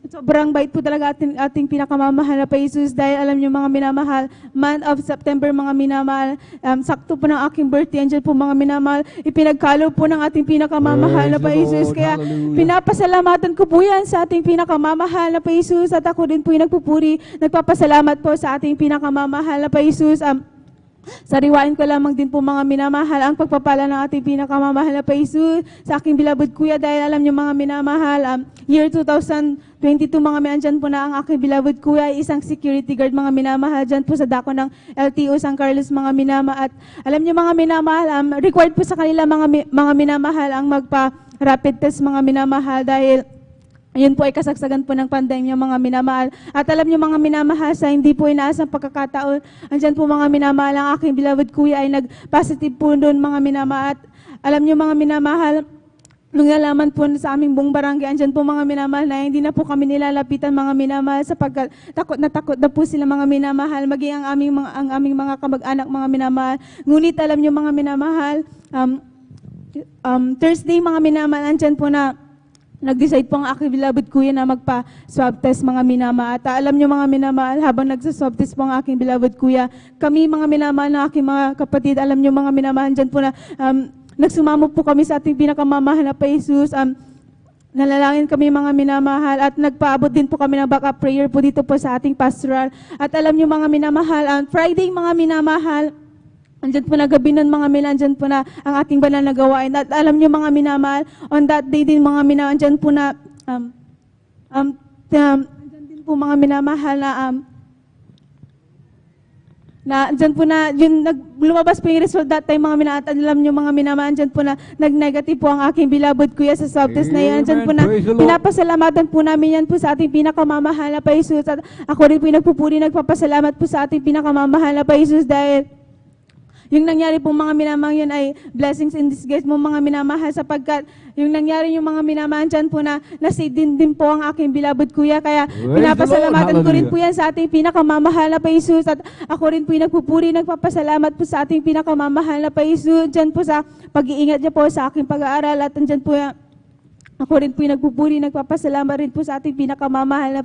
Sobrang bait po talaga ating pinakamamahal na pa Jesus dahil alam niyo mga minamahal, month of September mga minamahal, sakto po ng aking birthday, andyan po mga minamahal, ipinagkalo po ng ating pinakamamahal na pa Jesus. Kaya pinapasalamatan ko po yan sa ating pinakamamahal na pa Jesus at ako din po yung nagpupuri, nagpapasalamat po sa ating pinakamamahal na pa Jesus. Sariwain ko lamang din po mga minamahal ang pagpapala ng ating pinakamamahal na pa Jesus sa aking beloved kuya dahil alam niyo mga minamahal, year 2022 mga andyan po na ang aking beloved kuya ay isang security guard mga minamahal dyan po sa dako ng LTO San Carlos mga minamahal. At alam niyo mga minamahal, required po sa kanila mga minamahal ang magpa-rapid test mga minamahal dahil yun po ay kasagsagan po ng pandemya mga minamahal. At alam niyo mga minamahal, sa hindi po inaasang pagkakataon, andyan po mga minamahal, ang aking beloved kuya ay nag-positive po doon mga minamahal. At alam niyo mga minamahal, nung nalaman po sa aming buong barangay, andyan po mga minamahal na hindi na po kami nilalapitan mga minamahal sapagkat takot na po sila mga minamahal, maging ang aming mga kamag-anak mga minamahal. Ngunit alam niyo mga minamahal, Thursday mga minamahal, andyan po na nag-decide po ang aking beloved kuya na magpa-swab test mga minamahal. At alam niyo mga minamahal, habang nagsa-swab test po ang aking beloved kuya, kami mga minamahal na aking mga kapatid, alam niyo mga minamahal, dyan po na nagsumamo po kami sa ating pinakamamahal na pa Jesus. Nalalangin kami mga minamahal at nagpaabot din po kami ng backup prayer po dito po sa ating pastoral. At alam niyo mga minamahal, Friday mga minamahal, andyan po na gabi nun mga minamahal, andyan po na ang ating banal na gawain. At alam niyo mga minamahal, on that day din mga minamahal, andyan po na, andyan din po mga minamahal na andyan po na, yun, lumabas po yung result that time mga minamahal. At alam niyo mga minamahal, andyan po na nag-negative po ang aking beloved kuya sa swab test na yan. Andyan po na, pinapasalamatan po namin yan po sa ating pinakamamahal na pa Jesus. At ako rin po yung nagpupuri, nagpapasalamat po sa ating pinakamamahal na pa Jesus dahil yung nangyari po mga minamahal yun ay blessings in disguise mo mga minamahal sapagkat yung nangyari yung mga minamahal dyan po na nasi din po ang aking beloved kuya. Kaya pinapasalamatan ko rin po yan sa ating pinakamamahal na pa Jesus. At ako rin po yung nagpupuri, nagpapasalamat po sa ating pinakamamahal na pa Jesus dyan po sa pag-iingat niya po sa aking pag-aaral. At dyan po ako rin po yung nagpupuri, nagpapasalamat rin po sa ating pinakamamahal na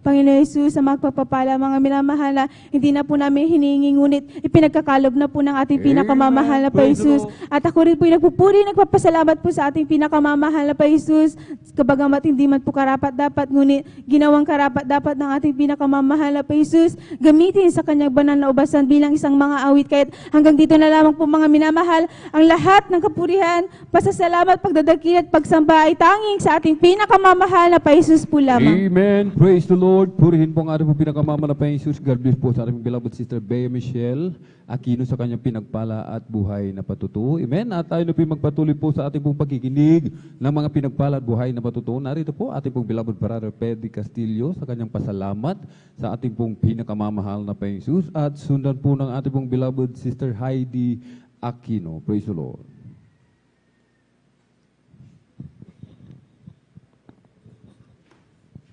Panginoon Jesus sa magpapapala mga minamahal na hindi na po namin hinihingi ngunit ipinagkakalob na po ng ating pinakamamahal na pa Jesus. At ako rin po yung nagpupuri, nagpapasalamat po sa ating pinakamamahal na pa Jesus. Kabagamat hindi man po karapat-dapat ngunit ginawang karapat-dapat ng ating pinakamamahal na pa Jesus. Gamitin sa kanyang banal na ubasan bilang isang mga awit. Kahit hanggang dito na lamang po mga minamahal, ang lahat ng kapurihan, pasasalamat, pagdadakil at pagsamba ay tanging sa ating pinakamamahal na pa Jesus po lamang. Amen. Praise the Lord. Purihin po ang ating pinakamamahal na pa Jesus. God bless po sa ating beloved sister Bea Michelle Aquino sa kanyang pinagpala at buhay na patutuo. Amen. At tayo na po magpatuloy po sa ating pong pagkikinig ng mga pinagpala at buhay na patutuo. Narito po ating pong beloved brother Pedro Castillo sa kanyang pasalamat sa ating pong pinakamamahal na pa Jesus. At sundan po ng ating pong beloved sister Heidi Aquino. Praise the Lord.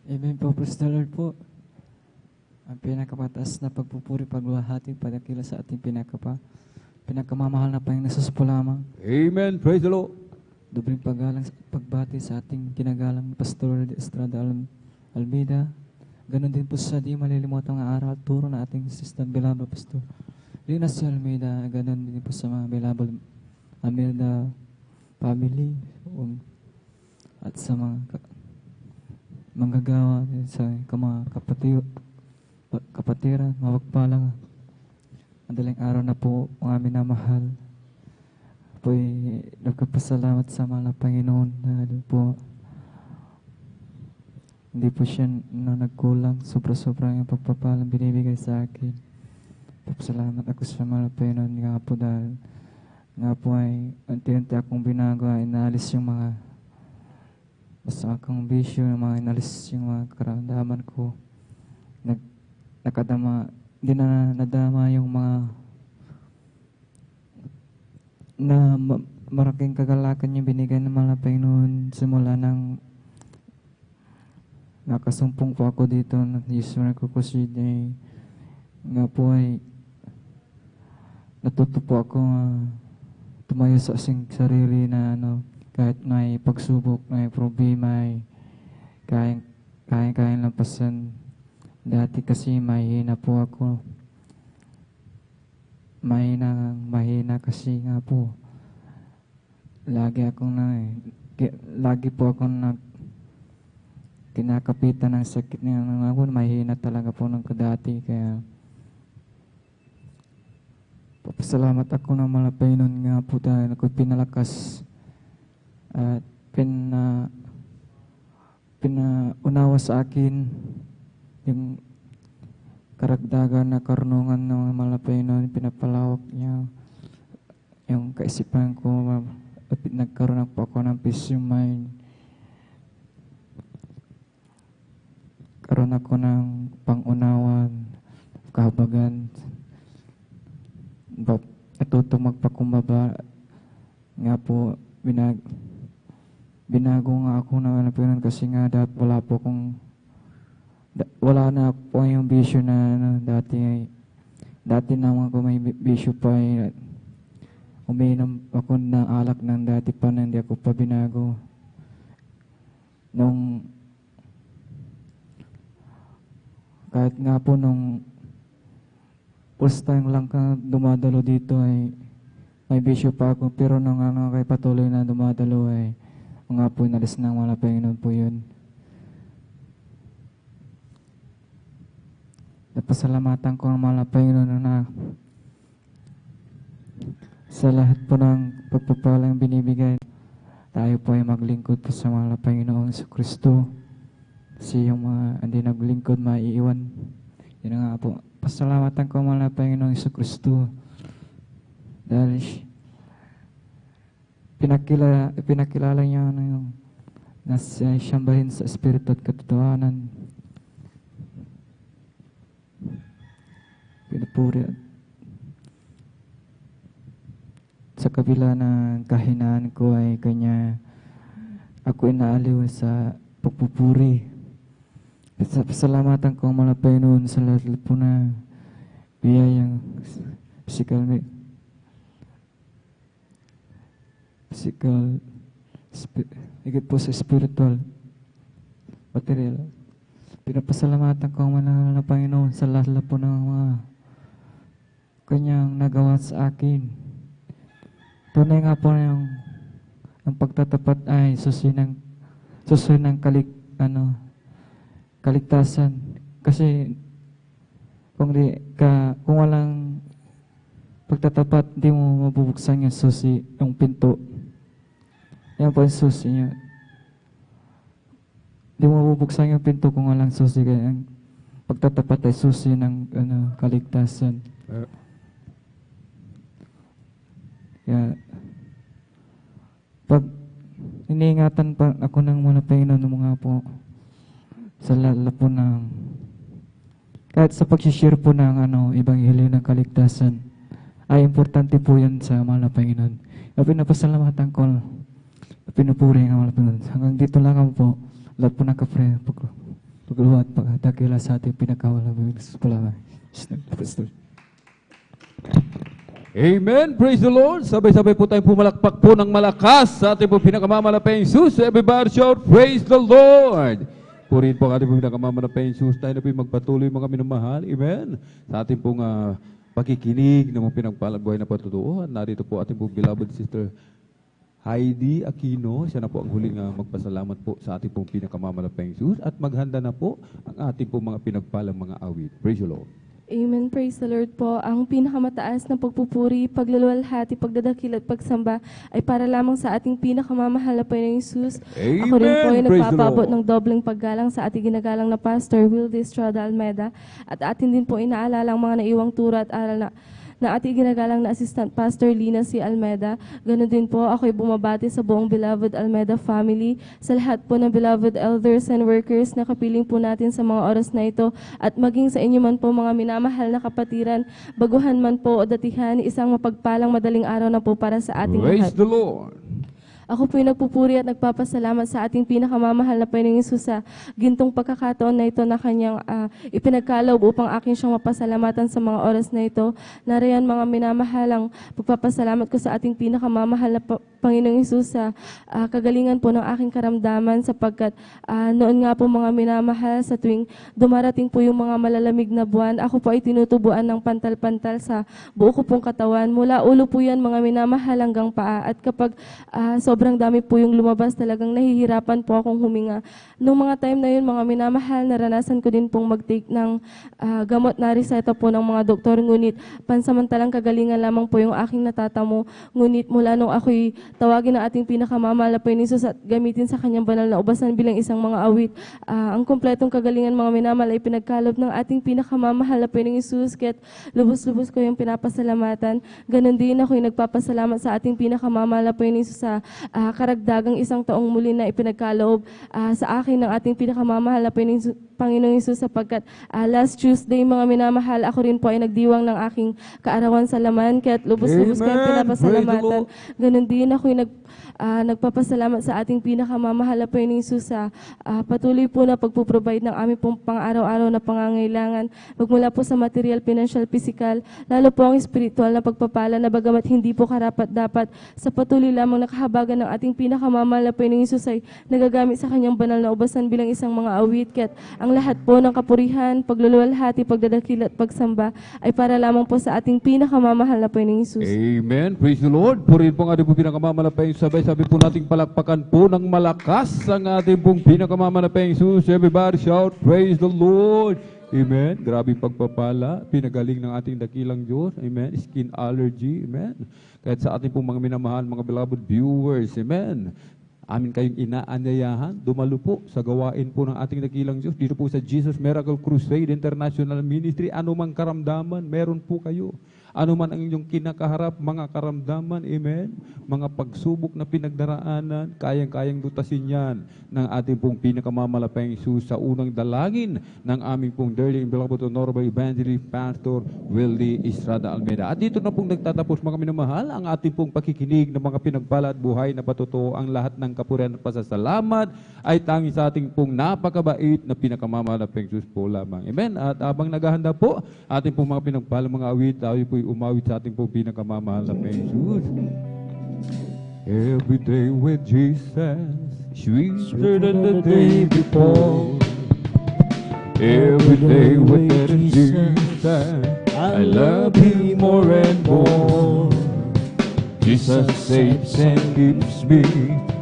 Amen po, praise the Lord po. Ang pinakamataas na pagpupuri, pagluwalhati, padakila sa ating pinakamamahal na Panginoon Jesus po lamang. Amen, praise the Lord. Dobling paggalang pagbati sa ating ginagalang Pastor Estrada Almeida. Ganon din po sa di malilimutang araw at turo na ating assistant beloved Pastor Linas Almeida. Ganon din po sa mga beloved Almeida family at sa mga manggagawa sa mga kapatiran, mapagpalang madaling araw na po ang aming namahal. Po'y nagkapasalamat sa mga Panginoon dahil po hindi po siya nagkulang, sobra-sobra yung pagpapalang binibigay sa akin. Salamat ako sa mga Panginoon nga po dahil nga po ay unti-unti akong binagawa, inaalis yung mga basta akong bisyo, mga inalis yung mga karamdaman ko. Nakadama, hindi na nadama yung mga na maraking kagalakan yung binigay ng mga Panginoon simula ng nakasumpong po ako dito na Yusuf ko kasi nga po ay natuto po ako tumayo sa asing sarili na kahit may pagsubok, may problema, ay kaya-kaya lampasan. Dati kasi mahina po ako. Mahina kasi nga po. Lagi po akong kinakapitan ng sakit niya. Mahina talaga po ng kadati. Kaya papasalamat ako ng malapay nun nga po dahil ako pinalakas at pinaunawa sa akin yung karagdagan na karunungan ng malapay nun, pinapalawak niya yung kaisipan ko at nagkaroon po ako ng peace of mind. Karoon ako ng pangunawan, kahabagan, natuto magpakumbaba nga po, binago nga ako na pinan kasi nga wala na po yung bisyo na dati naman ako may bisyo pa uminom ako ng alak ng dati pa na hindi ako pa binago kahit nga po nung first time lang ka dumadalo dito ay may bisyo pa ako pero nung kay patuloy na dumadalo ay nga po nalis ng mga Panginoon po yun. Napasalamatan ko ang mga Panginoon na sa lahat po ng pagpapalang binibigay tayo po ay maglingkod po sa mga Panginoong sa Kristo kasi yung mga hindi naglingkod maiiwan. Yun nga po. Pasalamatan ko ang mga Panginoong sa Kristo dahil pinakilala niya yung siyambahin sa Espiritu at katotohanan. Pinupuri sa kabila ng kahinaan ko ay kanya ako inaaliw sa pagpupuri. Pasalamatan ko ang mga Panginoon sa lahat po na biyayang physical, higit po sa spiritual, material. Pinapasalamatan ko ang mga Panginoon sa lahat po ng mga kanyang nagawa sa akin. Tunay nga po ang pagtatapat ay susi ng kaligtasan. Kasi kung walang pagtatapat, hindi mo mabubuksan yung susi, yung pinto. Yan po yung susi niya. Hindi mo mabubuksan yung pinto kung walang susi. Kaya ang pagtatapat ay susi ng kaligtasan. Kaya pag iniingatan pa ako ng mga Panginoon mga po sa lala po ng kahit sa pag-share po ng ebanghelyo ng kaligtasan ay importante po yan sa mga Panginoon. Kaya pinapasalamatan ko, pinupuri ang mga Panginoon. Hanggang dito lang ako po, lahat po ng kapre, pagluhat, pagdakila sa ating pinakawala. Amen. Praise the Lord. Sabay-sabay po tayong pumalakpak po ng malakas sa ating po pinakamamalapay Jesus. Everybody shout, praise the Lord. Purihin po ang ating po pinakamamalapay Jesus. Tayo na po magpatuloy mga minamahal. Amen. Sa ating pong pakikinig ng mga pinagpalagway na patutuan. Narito po ating po beloved sister Heidi Aquino. Siya na po ang huling magpasalamat po sa ating pong pinakamamalapay Jesus. At maghanda na po ang ating po mga pinagpalang mga awit. Praise the Lord. Amen. Praise the Lord po. Ang pinakamataas na pagpupuri, pagluluwalhati, pagdadakil at pagsamba ay para lamang sa ating pinakamamahal na Panginoong Hesus. Ako rin po ay nagpapaabot ng dobleng paggalang sa ating ginagalang na Pastor Wildy Estrada Almeida at atin din po inaalala ang mga naiwang turo at aral na ating ginagalang na Assistant Pastor Lina C. Almeida. Ganon din po, ako'y bumabati sa buong Beloved Almeida family, sa lahat po ng Beloved Elders and Workers na kapiling po natin sa mga oras na ito, at maging sa inyo man po mga minamahal na kapatiran, baguhan man po o datihan, isang mapagpalang madaling araw na po para sa ating lahat. Praise the Lord. Ako po'y nagpupuri at nagpapasalamat sa ating pinakamamahal na Panginoong Hesus sa gintong pagkakataon na ito na kanyang ipinagkaloob upang akin siyang mapasalamatan sa mga oras na ito. Narayan mga minamahalang pagpapasalamat ko sa ating pinakamamahal na Panginoong Hesus, sa kagalingan po ng aking karamdaman, sapagkat noon nga po mga minamahal, sa tuwing dumarating po yung mga malalamig na buwan, ako po ay tinutubuan ng pantal-pantal sa buo ko pong katawan. Mula ulo po yan mga minamahal hanggang paa. At kapag sobrang dami po yung lumabas, talagang nahihirapan po akong huminga. Noong mga time na yun mga minamahal, naranasan ko din pong mag-take ng gamot na reseta po ng mga doktor, ngunit pansamantalang kagalingan lamang po yung aking natatamo. Ngunit mula nung ako'y tawagin ng ating pinakamamahal na Panginoon Hesus at gamitin sa kanyang banal na ubasan bilang isang mga awit, ang kumpletong kagalingan mga minamahal ay pinagkaloob ng ating pinakamamahal na Panginoon Hesus, kaya't lubos-lubos ko yung pinapasalamatan. Ganon din ako'y nagpapasalamat sa ating pinakamamahal na Panginoon Hesus sa karagdagang isang taong muli na ipinagkaloob sa akin ng ating pinakamamahal na Panginoong Hesus, sapagkat last Tuesday mga minamahal, ako rin po ay nagdiwang ng aking kaarawan sa laman, kaya't lubos-lubos ko yung pinapasalamatan. Ganon din ako'y nagpapasalamat sa ating pinakamamahal na Panginoong Hesus sa patuloy po na pagpuprovide ng aming pong pang-araw-araw na pangangailangan, magmula po sa material, financial, physical, lalo po ang spiritual na pagpapala na bagamat hindi po karapat-dapat, sa patuloy lamang nakahabagan ng ating pinakamamahal na Panginoong Hesus ay nagagamit sa kanyang banal na ubasan bilang isang mga awit, kaya't ang lahat po ng kapurihan, pagluluwalhati, pagdadakil at pagsamba ay para lamang po sa ating pinakamamahal na Panginoong Hesus. Amen. Praise the Lord. Purihin po ang ating pong pinakamamahal na Panginoon. Sabay-sabay po nating palakpakan po ng malakas ang ating pong pinakamamahal na Panginoon. Everybody shout, praise the Lord. Amen. Grabe pagpapala. Pinagaling ng ating dakilang Diyos. Amen. Skin allergy. Amen. Kahit sa ating pong mga minamahal, mga beloved viewers. Amen. Amin kayong inaanyayahan, dumalo po sa gawain po ng ating dakilang Diyos dito po sa Jesus Miracle Crusade International Ministry. Ano mang karamdaman, meron po kayo. Ano man ang inyong kinakaharap, mga karamdaman, amen, mga pagsubok na pinagdaraanan, kayang-kayang lutasin yan ng ating pong pinakamamalaking Hesus sa unang dalangin ng aming pong dearly beloved Honorable Evangelist Pastor Willie Estrada Almeida. At dito na pong nagtatapos mga minamahal ang ating pong pakikinig ng mga pinagpala at buhay na patotoo. Ang lahat ng kapurihan at pasasalamat ay tangi sa ating pong napakabait na pinakamamalaking Hesus po lamang. Amen. At habang naghahanda po, ating pong mga pinagpala mga awit, tayo po umawit sa ating pong pinakamamahal na Jesus. Every day with Jesus, sweeter than the day before. Every day with Jesus, I love Him more and more. Jesus saves and keeps me,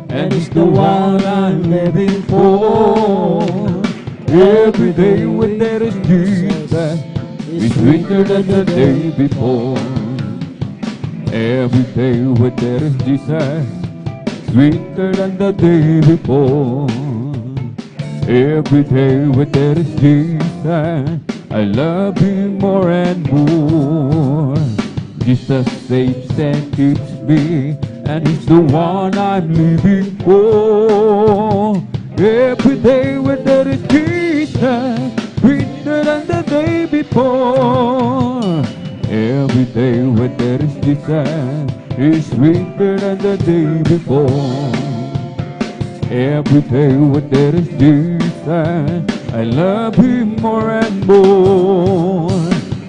and He's the one I'm living for. Every day with there is Jesus, it's sweeter than the day before. Every day with there is Jesus, sweeter than the day before. Every day with there is Jesus, I love Him more and more. Jesus saves and keeps me, and He's the one I'm living for. Every day with there is Jesus, sweeter than the day before. Every day when there is Jesus is sweeter than the day before. Every day when there is Jesus, I love Him more and more.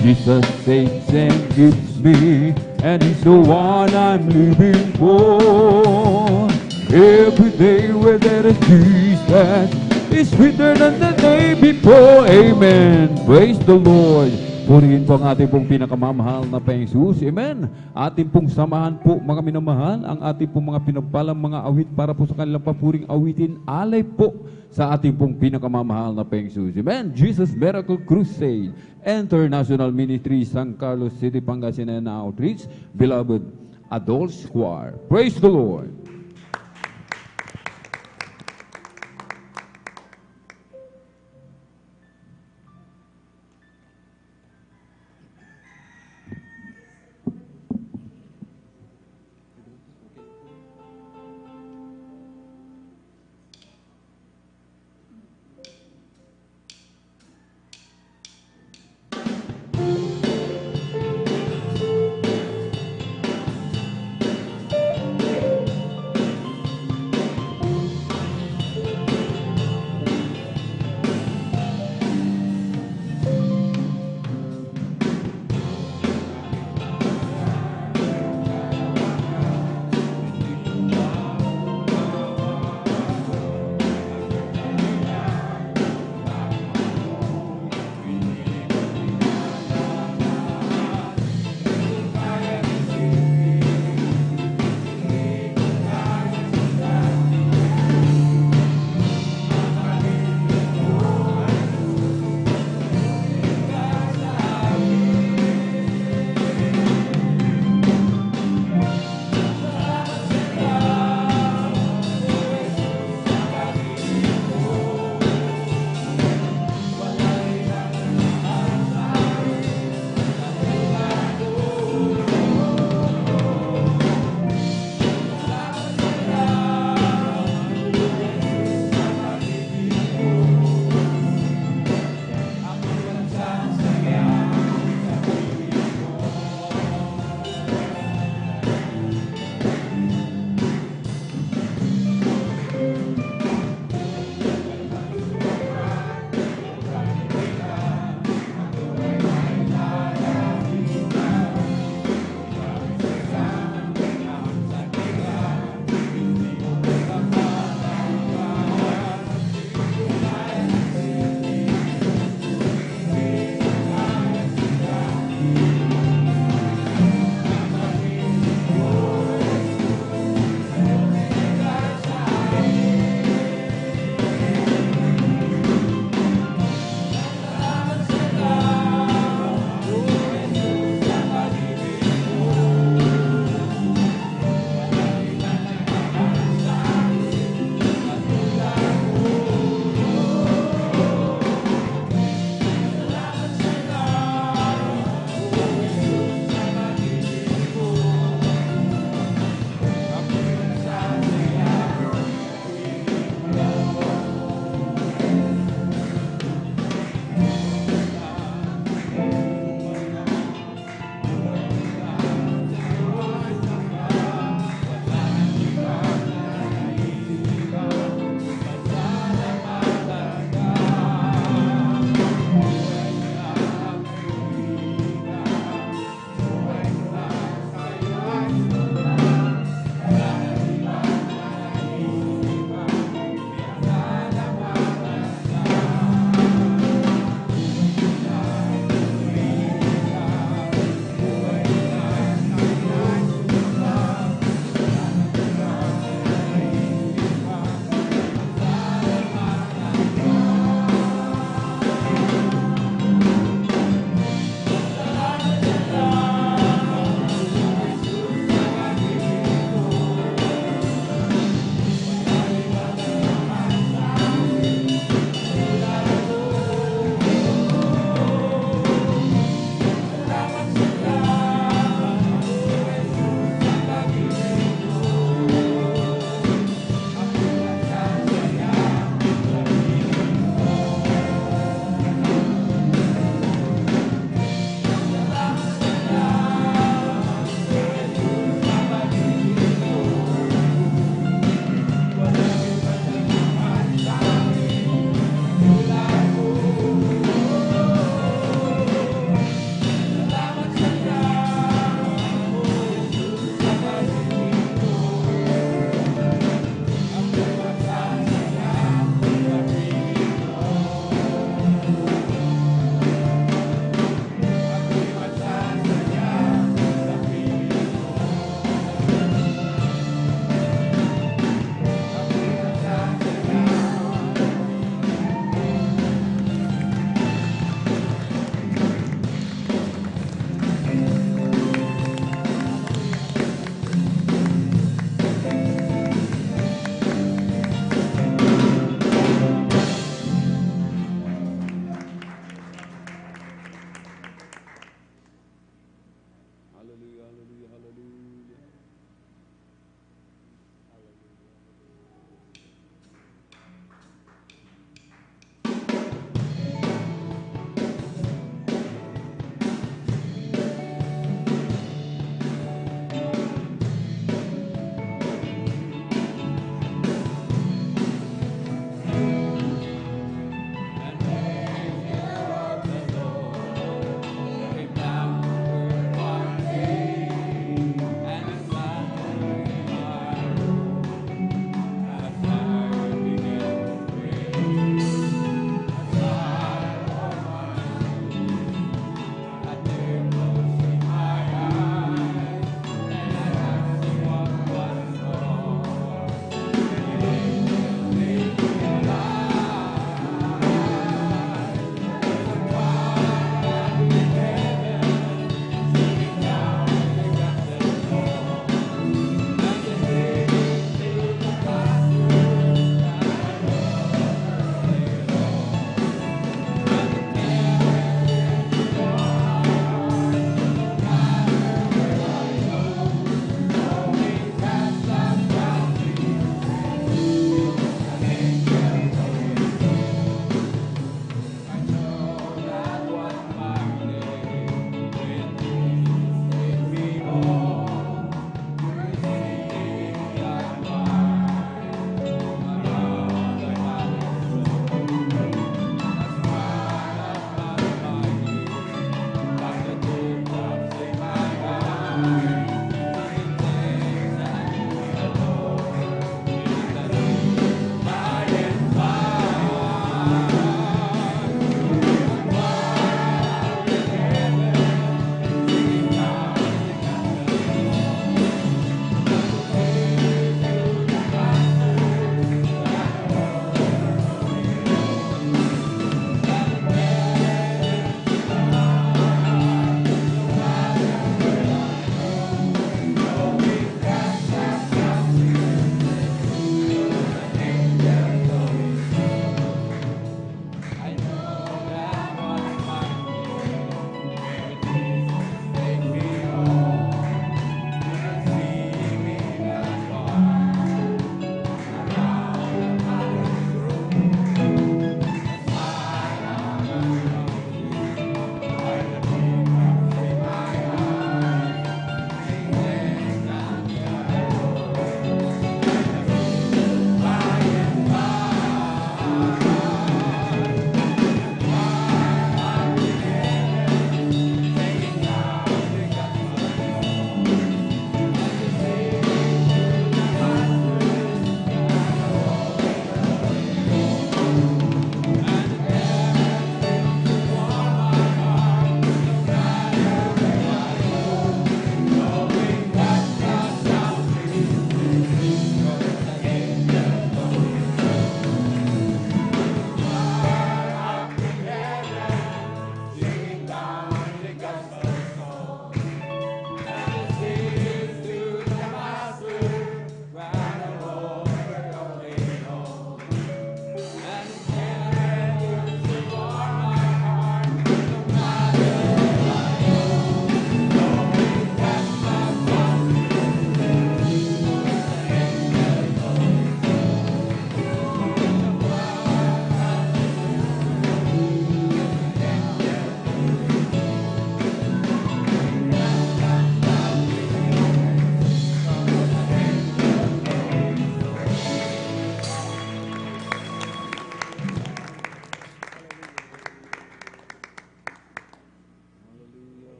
Jesus saves and keeps me, and He's the one I'm living for. Every day when there is Jesus is sweeter than the day before. Amen. Praise the Lord. Purihin po ang ating pong pinakamamahal na Panginoon. Amen. Ating pong samahan po mga minamahal ang ating pong mga pinagpalang mga awit para po sa kanilang papuring awitin. Alay po sa ating pong pinakamamahal na Panginoon. Amen. Jesus Miracle Crusade International Ministry, San Carlos City, Pangasinan Outreach, Beloved Adult Choir. Praise the Lord.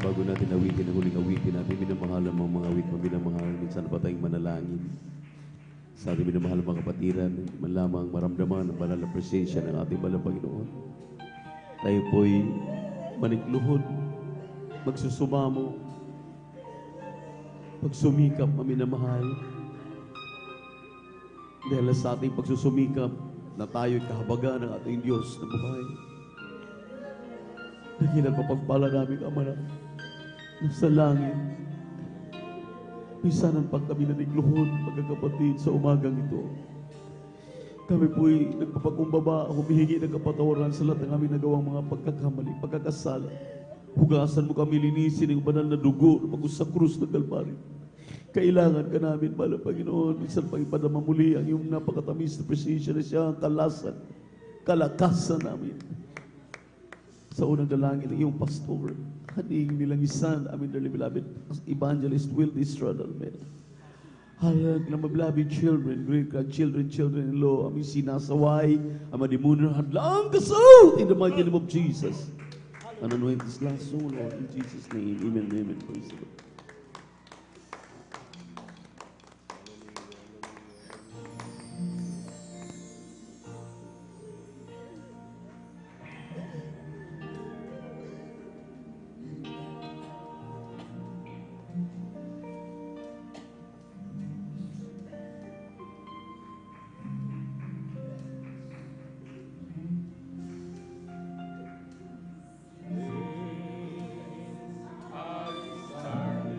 Bago natin awitin ang huling awitin natin, minamahal ang mga awit mo, minamahal, minsan pa tayong manalangin. Sa ating minamahal mga kapatiran, man lamang maramdaman ang banal na presensya ng ating banal Panginoon. Tayo po'y manikluhod, magsusumamo, pagsumikap, maminamahal. Dahil sa ating pagsusumikap na tayo'y kahabagan ng ating Diyos na buhay. Dakilang mapagpala namin, Ama na sa langit. Misanan pag kami nanikluhod, magkakapatid, sa umagang ito. Kami po'y nagpapakumbaba, humihingi ng kapatawaran sa lahat ng aming nagawang mga pagkakamali, pagkakasala. Hugasan mo kami, linisin ng banal na dugo na pag sa krus ng Kalbaryo. Kailangan ka namin, mahal na Panginoon, minsan pang ipadama muli ang iyong napakatamis na presensya na siya, ang kalasan, kalakasan namin. Sa unang dalangin ng iyong pastor, haning nilang isan, amin dearly beloved, Evangelist Will Estrada Almeida. Halag na mablabid children, great grandchildren, children-in-law, aming sinasaway, ang madimunan hadlang kasal, in the mighty name of Jesus. And anoint this last soul, Lord, in Jesus' name, amen, amen, praise the Lord. Star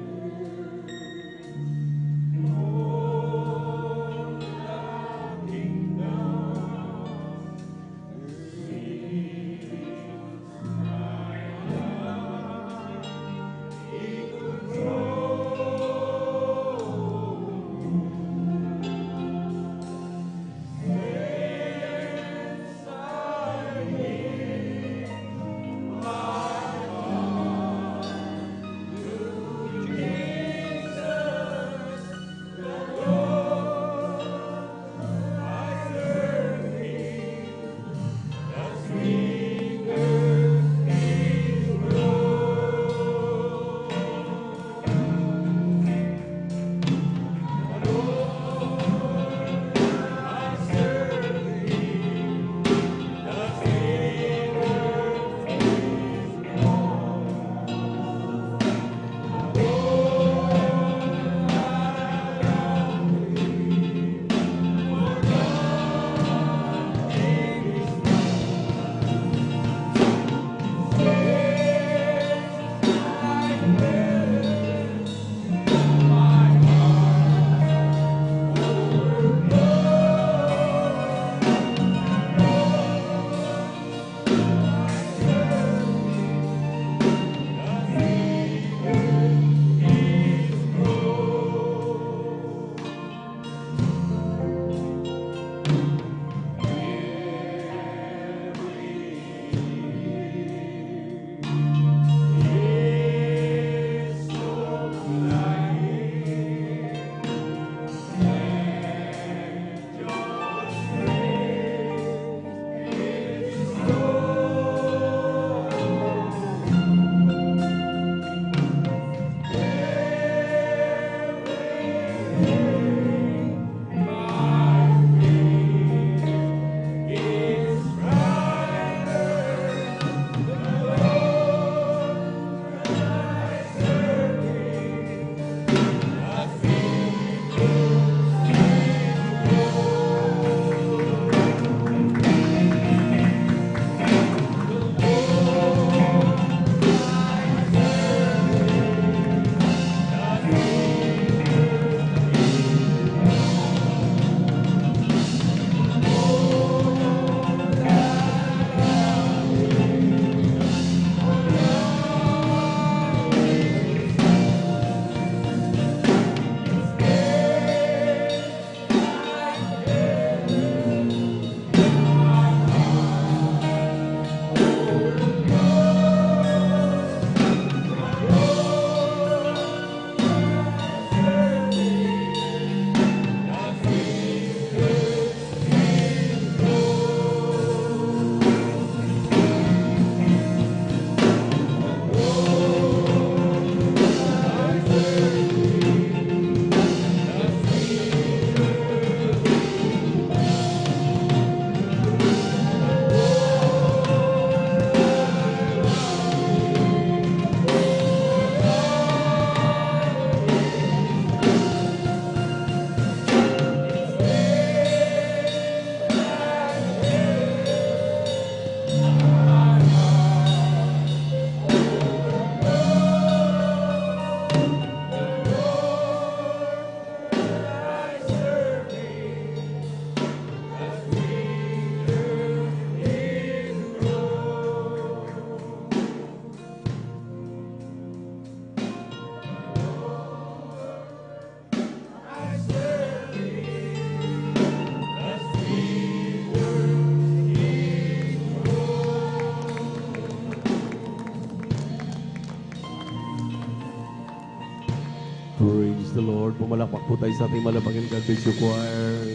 Praise the Lord. Pumalakpak po tayo sa ating malapagin Confession Choir.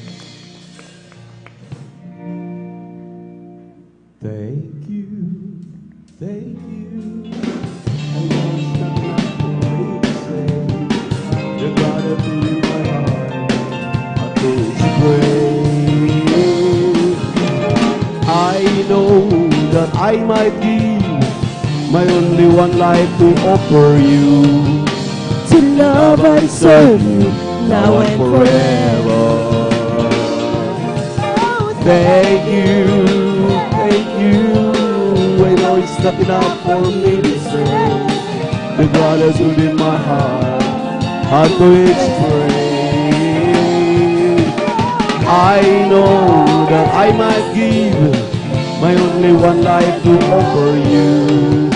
Thank you. Thank you. I was not going to say the God of in my heart. I could pray. I know that I might give my only one life to offer you, to love and serve you now and forever. Thank you, thank you. I know it's not enough for me to say the God has good in my heart, how to explain. I know that I might give my only one life to offer you.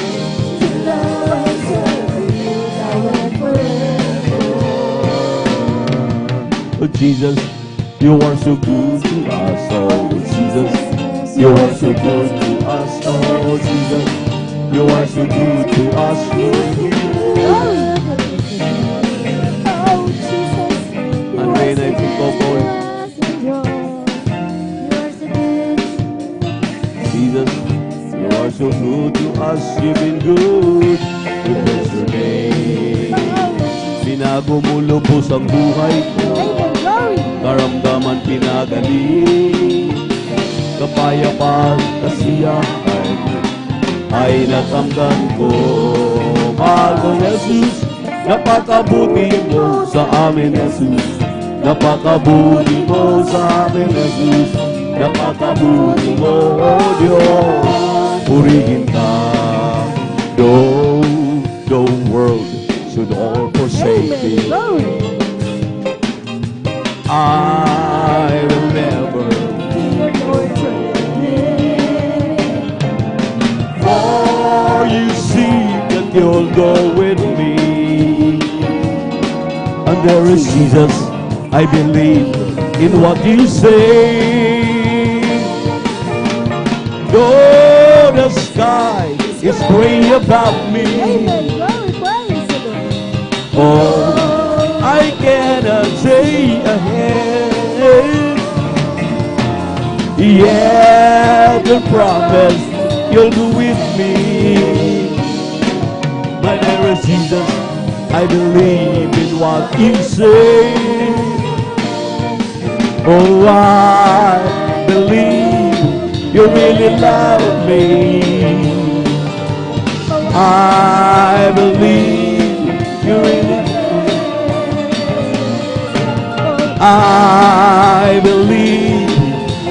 Oh Jesus, you are so good to us. Oh Jesus, you are so good to us. Oh Jesus, you are so good to us. And when I think of all, Jesus, you are so good to us. You've been good. We bless your name. Binago mo lubos ang buhay ko. Karamdaman pinagaling. Kapayapaan, kasiyahan ay natamdan ko. Mahal ko, Jesus, napakabuti mo sa amin, Jesus. Napakabuti mo sa amin, Jesus. Napakabuti mo, oh Diyos. Purihin ka. Though the world should all forsake me, I will never for you see that you'll go with me. And there is Jesus, I believe in what you say. Though the sky is gray about me, oh, I cannot say ahead. Yeah, the promise you'll do with me. My dear Jesus, I believe in what you say. Oh, I believe you really love me. I believe you really. I believe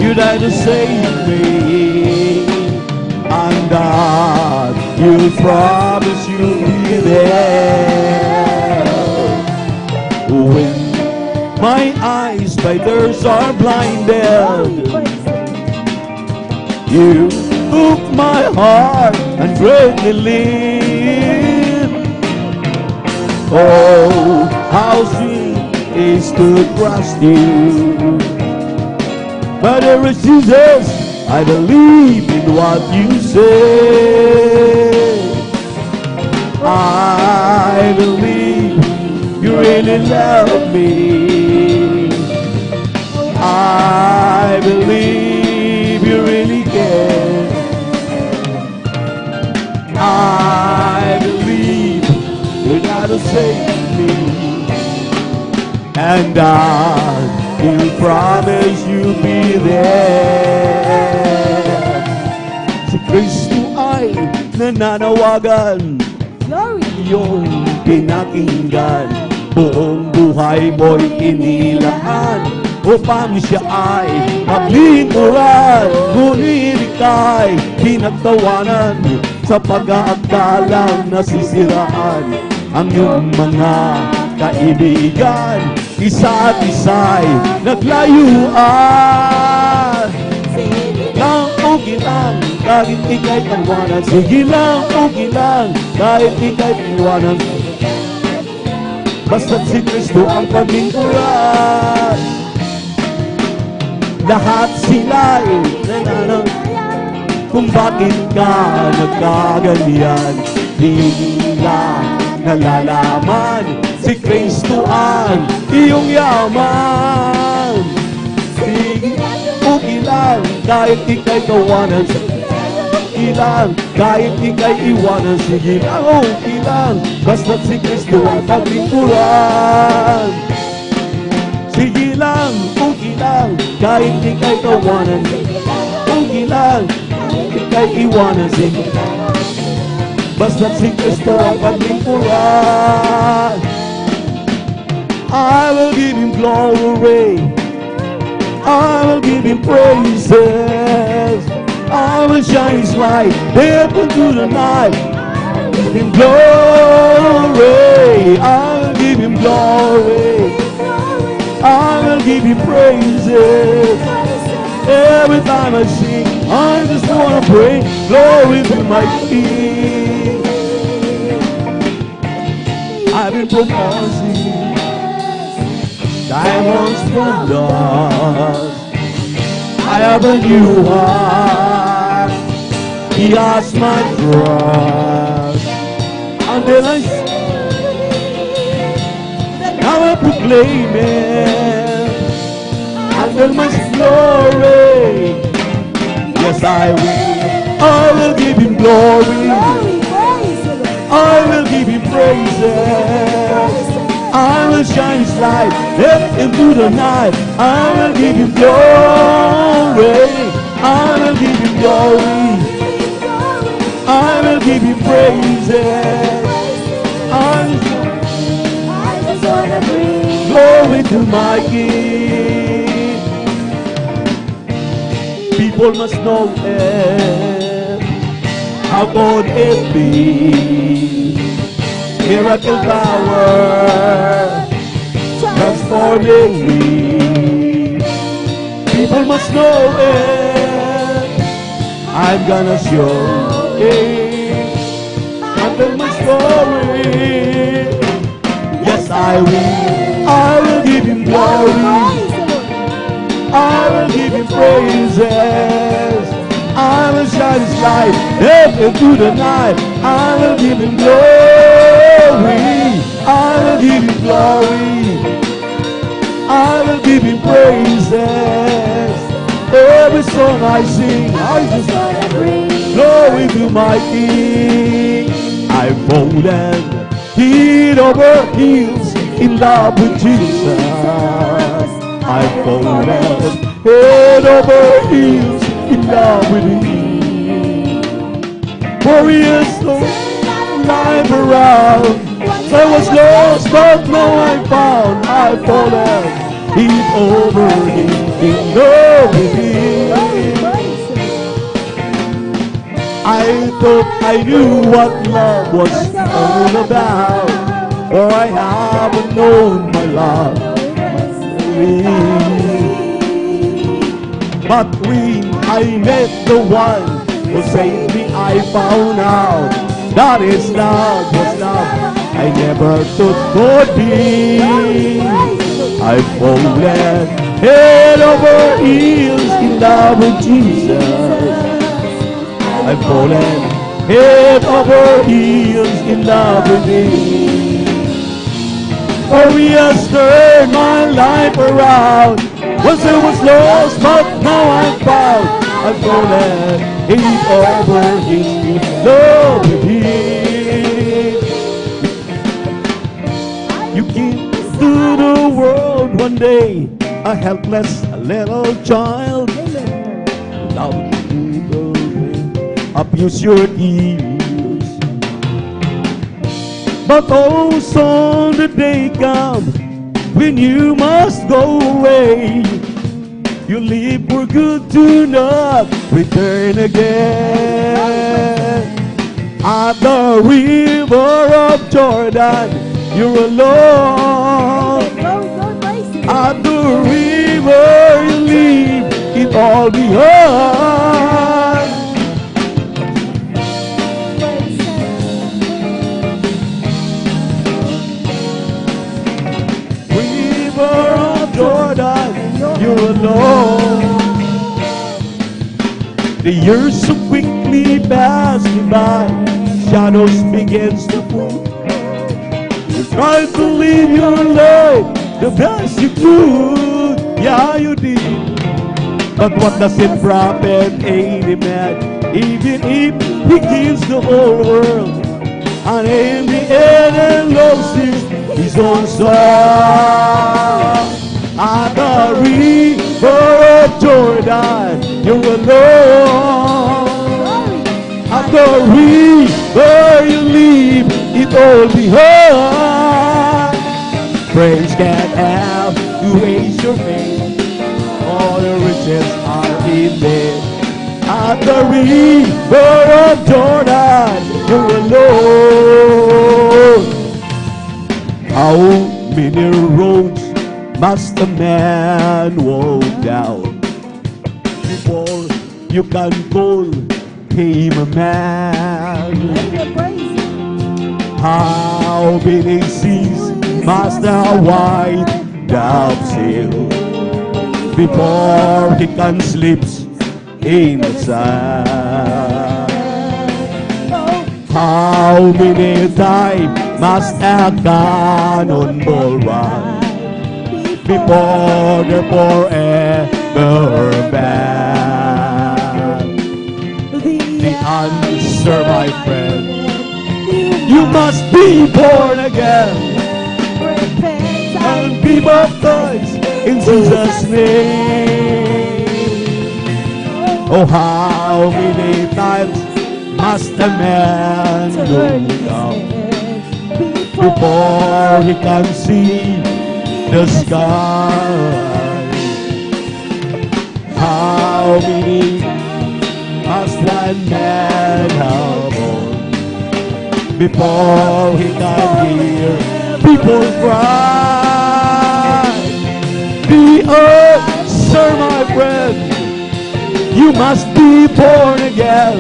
you died to save me, and that you promise you'll be there. When my eyes by thirst are blinded, you took my heart and greatly live. Oh, how sweet is to trust you. But there is Jesus, I believe in what you say. I believe you really love me. I believe you really care. I believe you gotta save me. And you promise you'll be there. Si Kristo ay nananawagan, iyong pinakinggan. Buong buhay mo'y inilaan upang siya ay maglingkuran. Ngunit ika'y pinagtawanan sa pag-aakalang nasisiraan ang iyong mga kaibigan. Isa't isa'y naglayuan. Sige lang, okay lang, kahit ika'y tawanan. Sige lang, okay lang, kahit ika'y tawanan. Basta't si Kristo ang paglingkuran. Lahat sila'y nananang kung bakit ka nagkaganyan. Di nila nalalaman si Kristo ang iyong yaman. Sige, okay lang, kahit ika'y kawanan. Okay lang, kahit ika'y iwanan. Sige lang, okay lang, basta't si Kristo ang paglingkuran. Sige lang, okay lang, kahit ika'y kawanan. Okay lang, kahit ika'y iwanan. Sige lang, basta't si Kristo ang paglingkuran. I will give Him glory, I will give Him praises, I will shine His light deep into the night. Give Him glory, I will give Him glory, I will give Him praises. Every time I sing, I just wanna bring glory to my King. I've been proposing diamonds from dust. I have a new heart. He has my trust. Until I now I proclaim it. Until my glory. Yes, I will give Him glory. I will give Him praises. I will shine His light into the night. I will give Him glory. I will give Him glory. I will give Him praises. I just wanna bring glory to my King. People must know it. How God it be. Miracle power transforming me. People must know it. I'm gonna show it. Until my story. Yes, I will. I will give Him glory. I will give Him praises. I will shine His light into the night. I will give Him glory. I will give Him glory. I will give Him praises. Every song I sing, I just want to bring glory to my King. I've fallen head over heels in love with Jesus. I've fallen head over heels in love with Him. For He has turned life around. I was lost, but now I'm found. I've fallen head over heels in love with Him. I thought I knew what love was all about, for I haven't known my love. But when I met the one who saved me, I found out that His love was love I never thought could be. I've fallen head over heels in love with Jesus. I've fallen head over heels in love with Him. For He has turned my life around. Once I was lost, but now I'm found. I've fallen head over heels in love with Him. You came to the world one day, a helpless little child. Love people abuse your ears. But oh, soon the day comes when you must go away. You leave for good to not return again. At the river of Jordan, you're alone. At the river you leave it all behind. River of Jordan, you're alone. The years so quickly pass me by, shadows begins to fall. Try to live your life the best you could. Yeah, you did. But what does it profit a man, even if he gives the whole world, and in the end he loses his own soul? At the river of Jordan, you're alone. At the river you leave it all behind. Praise can't have to waste your faith. All the riches are in there. At the river of Jordan, you're alone. How many roads must a man walk down before you can call him a man? How many seas must a white dove sail before he can sleep in the sand? How many times must a cannonball run before they're forever banned? The answer, my friend, you must be born again and be baptized in Jesus' name. Oh, how many times must a man go down before he can see the sky? How many must one man have on before he can hear people cry? The answer, my friend, you must be born again.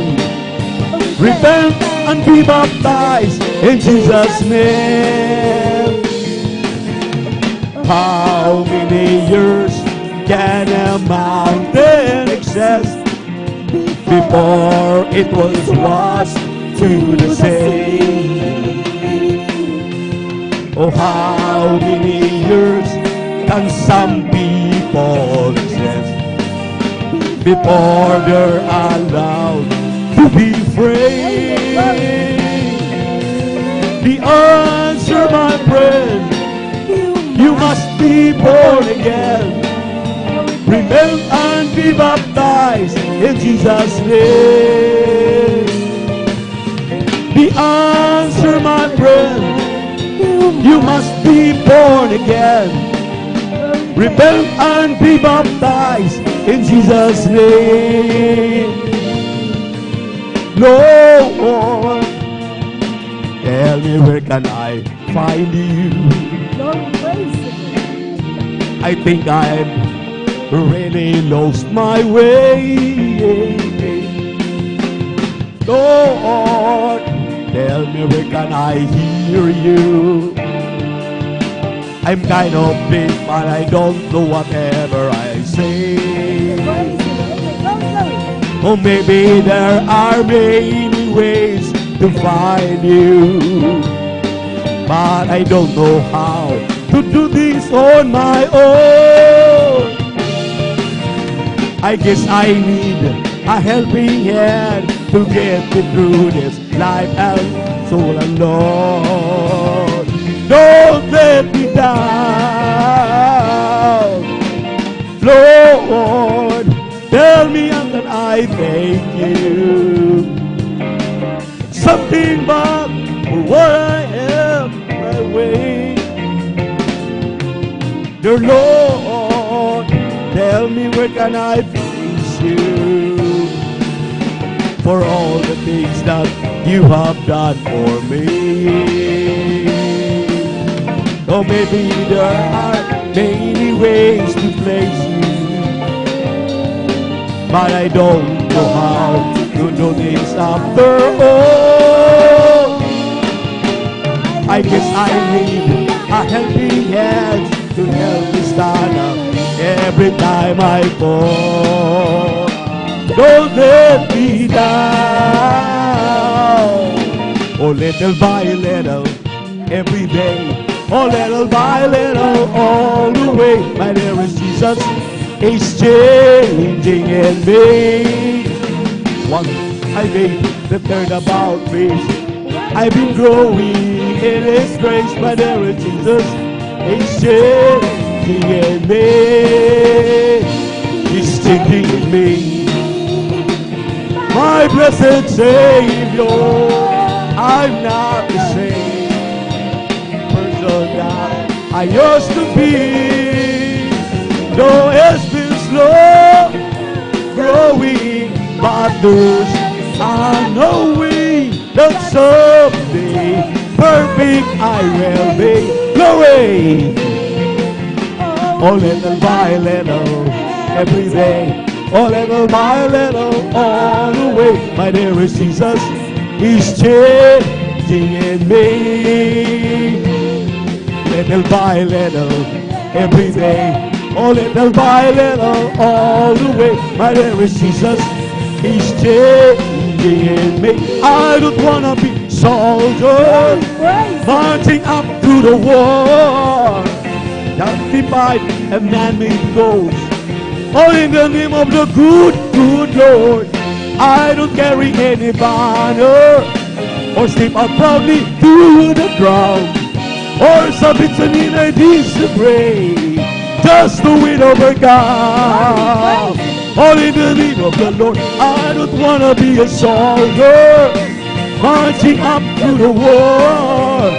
Repent and be baptized in Jesus' name. How many years can a mountain exist before it was washed to the sea? Oh, how many years can some people exist before they're allowed to be free? The answer, my friend, you must be born again. Repent and be baptized in Jesus' name. The answer, my friend, you must be born again. Repent and be baptized in Jesus' name. Lord, tell me, where can I find you? I think I've really lost my way. Lord, tell me, where can I hear you? I'm kind of big, but I don't know whatever I say. Or maybe there are many ways to find you, but I don't know how to do this on my own. I guess I need a helping hand to get me through this life and so alone. Don't let me down, Lord. Tell me and that I thank you. Something back for what I am, my way. Dear Lord, tell me, where can I please you for all the things that you have done for me? Or maybe there are many ways to place you, but I don't know how to do this after all. I guess I need a helping hand to help me stand up every time I fall. Don't let me down. Oh, little by little, every day Oh, little by little, all the way, my dearest Jesus is changing in me. Once I made the turn about face, I've been growing in His grace, my dearest Jesus is changing in me. He's changing in me. My blessed Savior, I'm not the same person that I used to be. Though it's been slow growing, but those are knowing that someday perfect I will be. Glory! Oh, little by little, every day. Oh, little by little, all the way, my dearest Jesus is changing in me. Little by little, every day. Oh, little by little, all the way, my dearest Jesus is changing in me. I don't wanna be soldier marching up to the war, justified and man-made goals. Oh, in the name of the good, good Lord, I don't carry any banner or step out proudly to the ground or submit in a disarray just to win over God. Oh, in the name of the Lord, I don't want to be a soldier marching up to the war,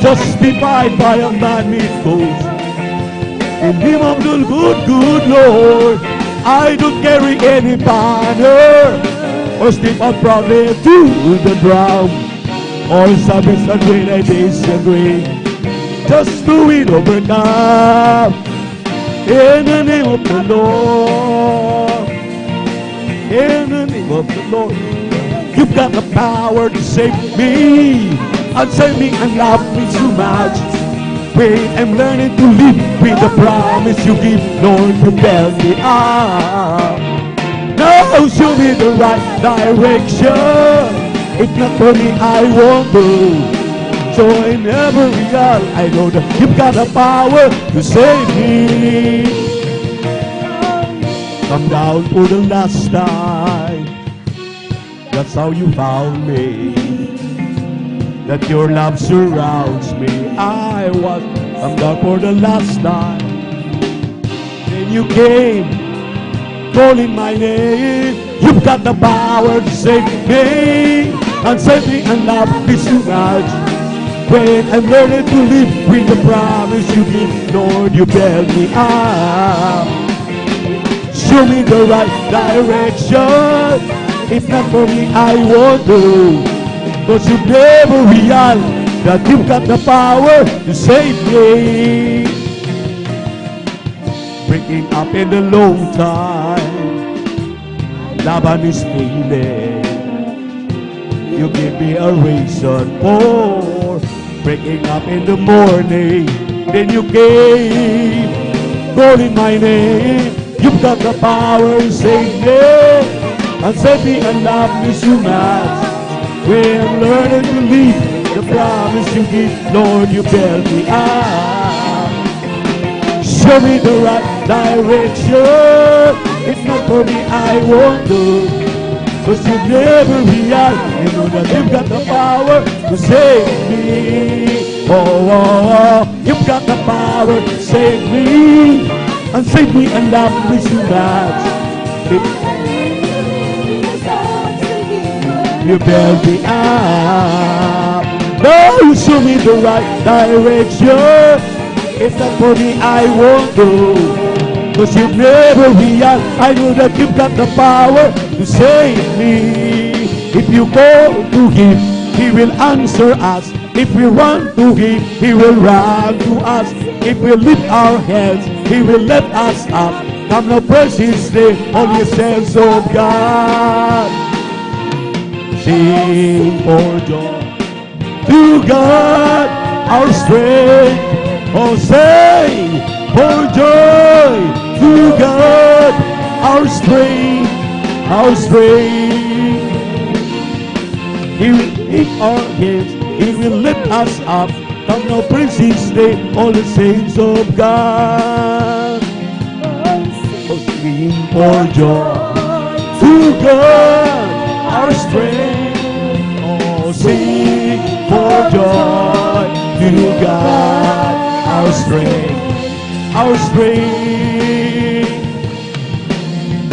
justified by a man-made goals. In the name of the good, good Lord, I don't carry any banner or step out proudly to the ground. All submit and when I disagree, just to win over God. In the name of the Lord, in the name of the Lord, you've got the power to save me and save me and love me so much. Wait, I'm learning to live with the promise you give, Lord, you bail me up. Now show me the right direction. If not for me, I won't go. So in every real, I know that you've got the power to save me. Come down for the last time. That's how you found me. That your love surrounds me. I was come down for the last time. Then you came, calling my name. You've got the power to save me and save me and love me so much. When I'm learning to live with the promise you give, Lord, you bail me up. Show me the right direction. If not for me, I won't do. Cause you never realize that you've got the power to save me. Breaking up in the low time, laban is failing. You give me a reason for breaking up in the morning. Then you came, calling my name. You've got the power to save me and save me and love me so much. When I'm learning to live the promise you give, Lord, you bail me up. Show me the right direction. If not for me, I won't do. Cause you never realize, you know that you've got the power to save me. Oh, oh, oh, you've got the power to save me and save me and love me so much. You bail me up. No, you show me the right direction. If not for me, I won't go. Cause you've never realized, I know that you've got the power to save me. If you go to Him, He will answer us. If we run to Him, He will run to us. If we lift our heads, He will lift us up. Come now, praise His name, all ye saints of God. Sing for joy to God, our strength. Oh, sing for joy to God, our strength, our strength. He will lift our heads, He will lift us up. Come now, praise His name, all the saints of God. Oh, sing for joy to God, our strength. Oh, sing for joy to God, our strength, our strength.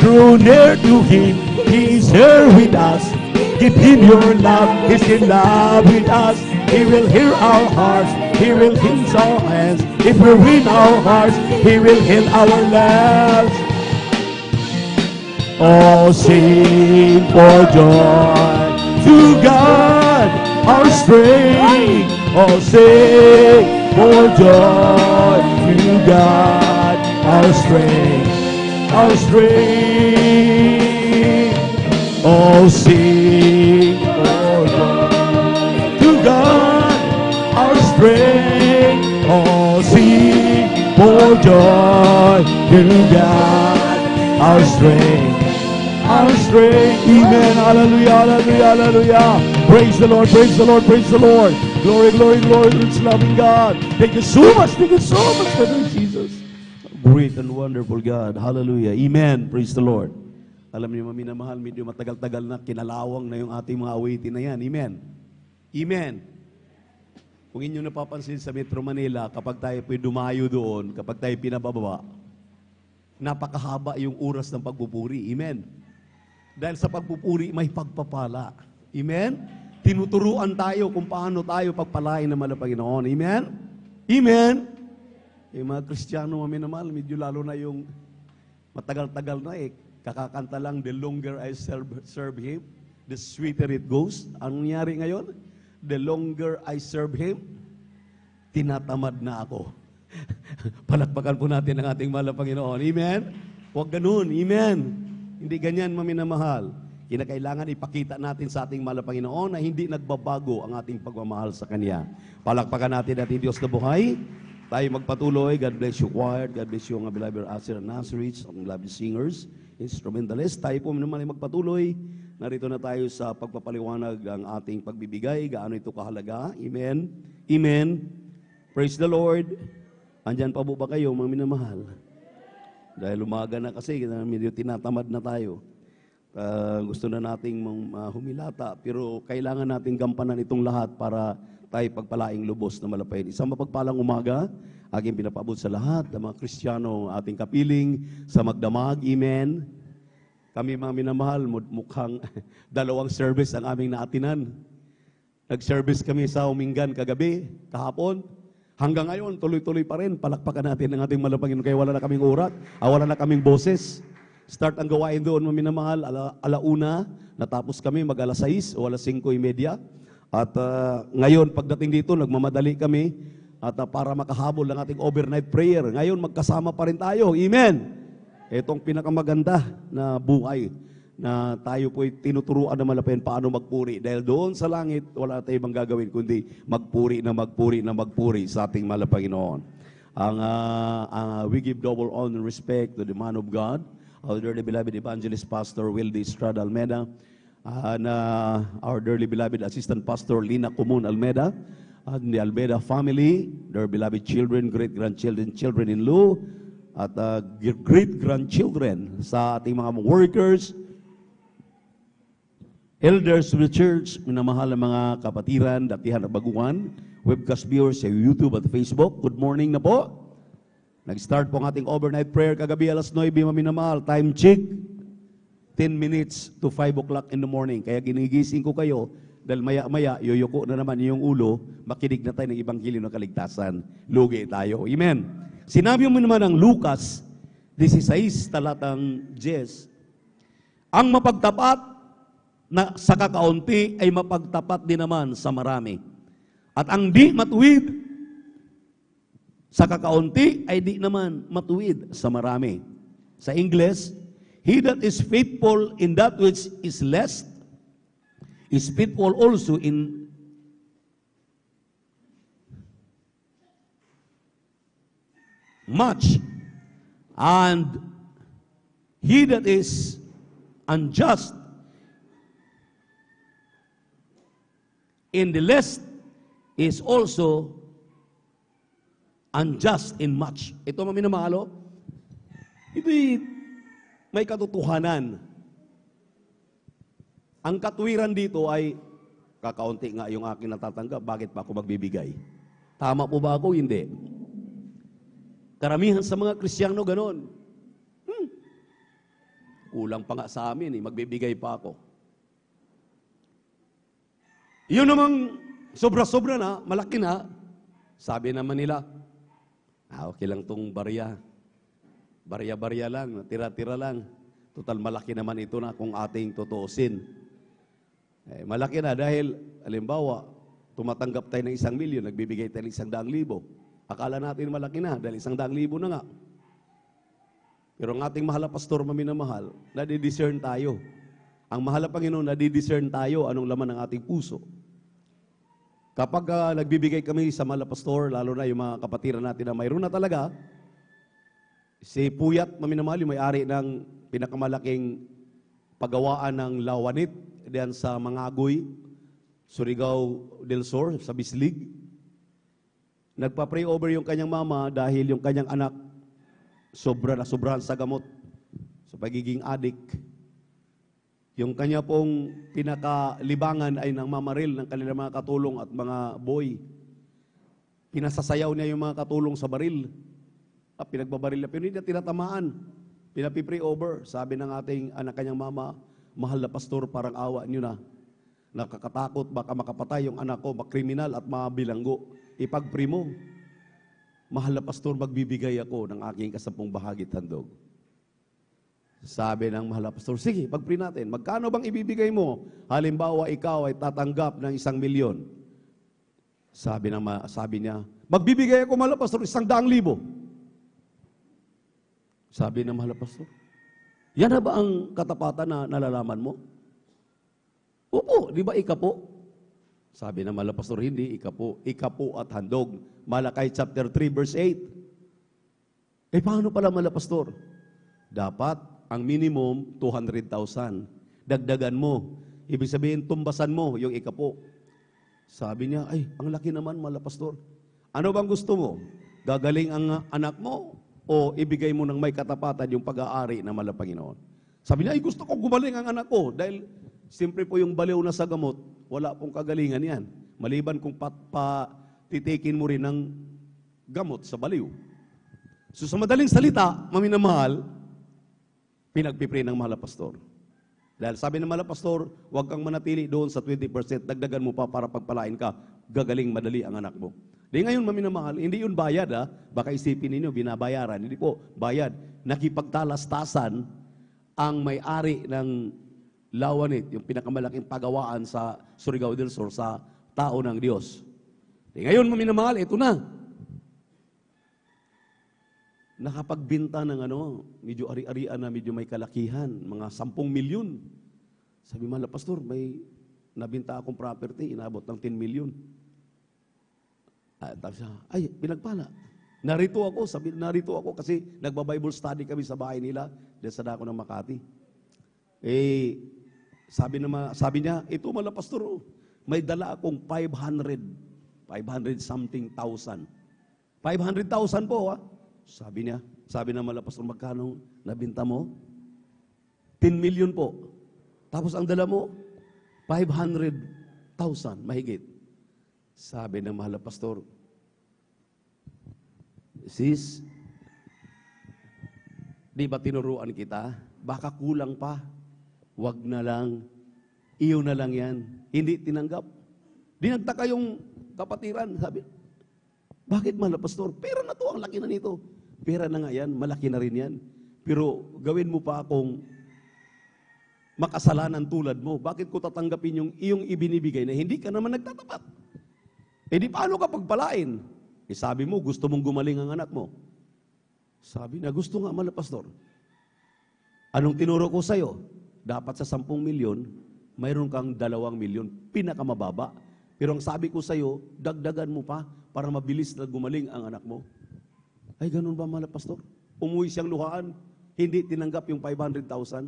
Draw near to Him, He is here with us. Give Him your love, He's in love with us. He will hear our hearts, He will heal our hands. If we win our hearts, He will heal our lives. Oh, sing for joy to God, our strength. Oh, sing for joy to God, our strength, our strength. Oh, sing for joy to God, our strength. Oh, sing for joy to God, our strength. Our strength. Amen. Hallelujah, hallelujah, hallelujah. Praise the Lord, praise the Lord, praise the Lord. Glory, glory, glory to this loving God. Thank you so much, Brother Jesus. Great and wonderful God. Hallelujah. Amen. Praise the Lord. Alam niyo, minamahal, medyo matagal-tagal na, kinalawang na yung ating mga awitin na yan. Amen. Amen. Kung inyo napapansin sa Metro Manila, kapag tayo po'y dumayo doon, kapag tayo pinababa, napakahaba yung oras ng pagpupuri. Amen. Dahil sa pagpupuri, may pagpapala. Amen? Tinuturuan tayo kung paano tayo pagpalain naman ng Panginoon. Amen? Amen? Yung mga Kristiyano, minamahal, medyo lalo na yung matagal-tagal na kakakanta lang, the longer I serve Him, the sweeter it goes. Anong nangyari ngayon? The longer I serve Him, tinatamad na ako. Palakpakan po natin ang ating mahal na Panginoon. Amen? Huwag ganun. Amen? Hindi ganyan, maminamahal. Kinakailangan ipakita natin sa ating mahal na Panginoon na hindi nagbabago ang ating pagmamahal sa Kanya. Palakpakan natin ating Diyos na buhay. Tayo magpatuloy. God bless you, choir. God bless you, mga beloved Asir and Nazarites, ang beloved singers, instrumentalists. Tayo po naman ay magpatuloy. Narito na tayo sa pagpapaliwanag ang ating pagbibigay. Gaano ito kahalaga. Amen. Amen. Praise the Lord. Andyan pa po ba kayo, mga minamahal? Dahil umaga na kasi, medyo tinatamad na tayo. Gusto na nating humilata, pero kailangan nating gampanan itong lahat para tayo pagpalaing lubos na malapayin. Isang mapagpalang umaga, aking pinapaabot sa lahat ng mga Kristiyano, ating kapiling sa magdamag. Amen. Kami mga minamahal, mukhang 2 service ang aming naatinan. Nag-service kami sa Umingan kagabi, kahapon. Hanggang ngayon, tuloy-tuloy pa rin. Palakpakan natin ang ating malapangin. Kaya wala na kaming urat, wala na kaming boses. Start ang gawain doon, maminamahal, alauna. Natapos kami mag-alas 6 o alas 5:30. At ngayon, pagdating dito, nagmamadali kami at para makahabol ng ating overnight prayer. Ngayon, magkasama pa rin tayo. Amen! Itong pinakamaganda na buhay na tayo po'y tinuturuan na malapayan paano magpuri. Dahil doon sa langit, wala tayong ibang gagawin kundi magpuri na magpuri na magpuri sa ating mahal na Panginoon. We give double honor and respect to the man of God, our dearly beloved evangelist pastor Wildy Estrada Almeida, and our dearly beloved assistant pastor Lina Comun Almeida, and the Almeida family, their beloved children, great-grandchildren, children-in-law, at great-grandchildren sa ating mga workers, elders of the church, minamahal na mga kapatiran, datihan at baguhan, webcast viewers sa YouTube at Facebook. Good morning na po. Nag-start po ang ating overnight prayer kagabi alas 9, minamahal. Time check, 10 minutes to 5 o'clock in the morning. Kaya ginigising ko kayo dahil maya-maya, yuyuko na naman yung ulo, makinig na tayo ng Ebanghelyo ng Kaligtasan. Lugi tayo. Amen. Sinabi mo naman ng Lucas 16, talatang 10, ang mapagtapat na sa kakaunti ay mapagtapat din naman sa marami. At ang di matuwid sa kakaunti ay di naman matuwid sa marami. Sa English, he that is faithful in that which is less is faithful also in much. And he that is unjust in the less is also unjust in much. Ito mga minamahal, ito'y may katotohanan. Ang katwiran dito ay, kakaunti nga yung aking natatanggap, bakit pa ako magbibigay? Tama po ba ako? Hindi. Karamihan sa mga Kristiyano ganon. Kulang pa nga sa amin, magbibigay pa ako. Yun namang sobra-sobra na, malaki na, sabi naman nila, okay lang tong barya. Barya-barya lang, tira-tira lang. Total malaki naman ito na kung ating tutuusin. Malaki na dahil, halimbawa, tumatanggap tayo ng 1 milyon, nagbibigay tayo ng 100,000. Akala natin malaki na dahil 100,000 na nga. Pero ang ating mahal na pastor, maminamahal, nadidiscern tayo. Ang mahal na Panginoon, nadidiscern tayo anong laman ng ating puso. Kapag nagbibigay kami sa mahal na pastor, lalo na yung mga kapatiran natin na mayroon na talaga, si Puyat, maminamahal, yung may-ari ng pinakamalaking paggawaan ng lawanit diyan sa Mangagoy, Surigao del Sur, sa Bislig. Nagpa-pray over yung kanyang mama dahil yung kanyang anak sobrahan sa gamot sa pagiging adik. Yung kanya pong pinakalibangan ay nang mamaril ng kanilang mga katulong at mga boy. Pinasasayaw niya yung mga katulong sa baril. Pinagbabaril na, pero hindi niya tinatamaan. Pinapipray over. Sabi ng ating anak kanyang mama, mahal na pastor, parang awa niyo na. Nakakatakot, baka makapatay yung anak ko, makriminal at mabilanggo. Ipag-pray mo. Mahal na pastor, magbibigay ako ng aking kasampung bahagi handog. Sabi ng mahal na pastor, sige, pag-pray natin. Magkano bang ibibigay mo? Halimbawa, ikaw ay tatanggap ng 1 milyon. Sabi niya, magbibigay ako, mahal na pastor, 100,000. Sabi ng mahal na pastor, yan na ba ang katapatan na nalalaman mo? Opo, di ba ikapo? Sabi ng mahal na pastor, hindi, ikapo at handog. Malakay chapter 3 verse 8. Paano pala mahal na pastor? Dapat ang minimum 200,000. Dagdagan mo. Ibig sabihin, tumbasan mo yung ikapo. Sabi niya, ang laki naman mahal na pastor. Ano bang gusto mo? Gagaling ang anak mo o ibigay mo ng may katapatan yung pag-aari ng mahal na Panginoon? Sabi niya, gusto ko gumaling ang anak ko dahil siyempre po yung baliw na sa gamot, wala pong kagalingan yan. Maliban kung titikin mo rin ng gamot sa baliw. So sa madaling salita, maminamahal, pinagpipray ng mahal na pastor. Dahil sabi ng mahal na pastor, huwag kang manatili doon sa 20%, dagdagan mo pa para pagpalain ka, gagaling madali ang anak mo. Di ngayon, maminamahal, hindi yun bayad baka isipin ninyo, binabayaran. Hindi po, bayad. Nakipagtalastasan ang may-ari ng lawanit, yung pinakamalaking pagawaan sa Surigao del Sur, sa tao ng Diyos. Ngayon, maminamahal, ito na. Nakapagbinta ng medyo ari-arian na medyo may kalakihan, mga 10 milyon. Sabi mahal na pastor, may nabinta akong property, inabot ng 10 milyon. Tapos pinagpala. Narito ako kasi nagba-Bible study kami sa bahay nila, dyan sa dako ng Makati. Sabi niya, ito mahal na pastor, may dala akong 500 something thousand. 500,000 po Sabi ng mahal na pastor, magkano nabinta mo? 10 million po. Tapos ang dala mo, 500,000, mahigit. Sabi ng mahal na pastor, sis, di ba tinuruan kita? Baka kulang pa. Wag na lang. Iyo na lang yan. Hindi tinanggap. Di nagtaka yung kapatiran. Sabi, bakit mahal na pastor? Pera na to, ang laki na nito. Pera na nga yan, malaki na rin yan. Pero gawin mo pa akong makasalanan tulad mo. Bakit ko tatanggapin yung iyong ibinibigay na hindi ka naman nagtatapat? Di paano ka pagpalain? Sabi mo, gusto mong gumaling ang anak mo. Sabi na, gusto nga mahal na pastor. Anong tinuro ko sa'yo? Dapat sa 10 milyon, mayroon kang 2 milyon, pinakamababa. Pero ang sabi ko sa'yo, dagdagan mo pa para mabilis na gumaling ang anak mo. Ganun ba mahal na pastor? Umuwi siyang luhaan, hindi tinanggap yung 500,000.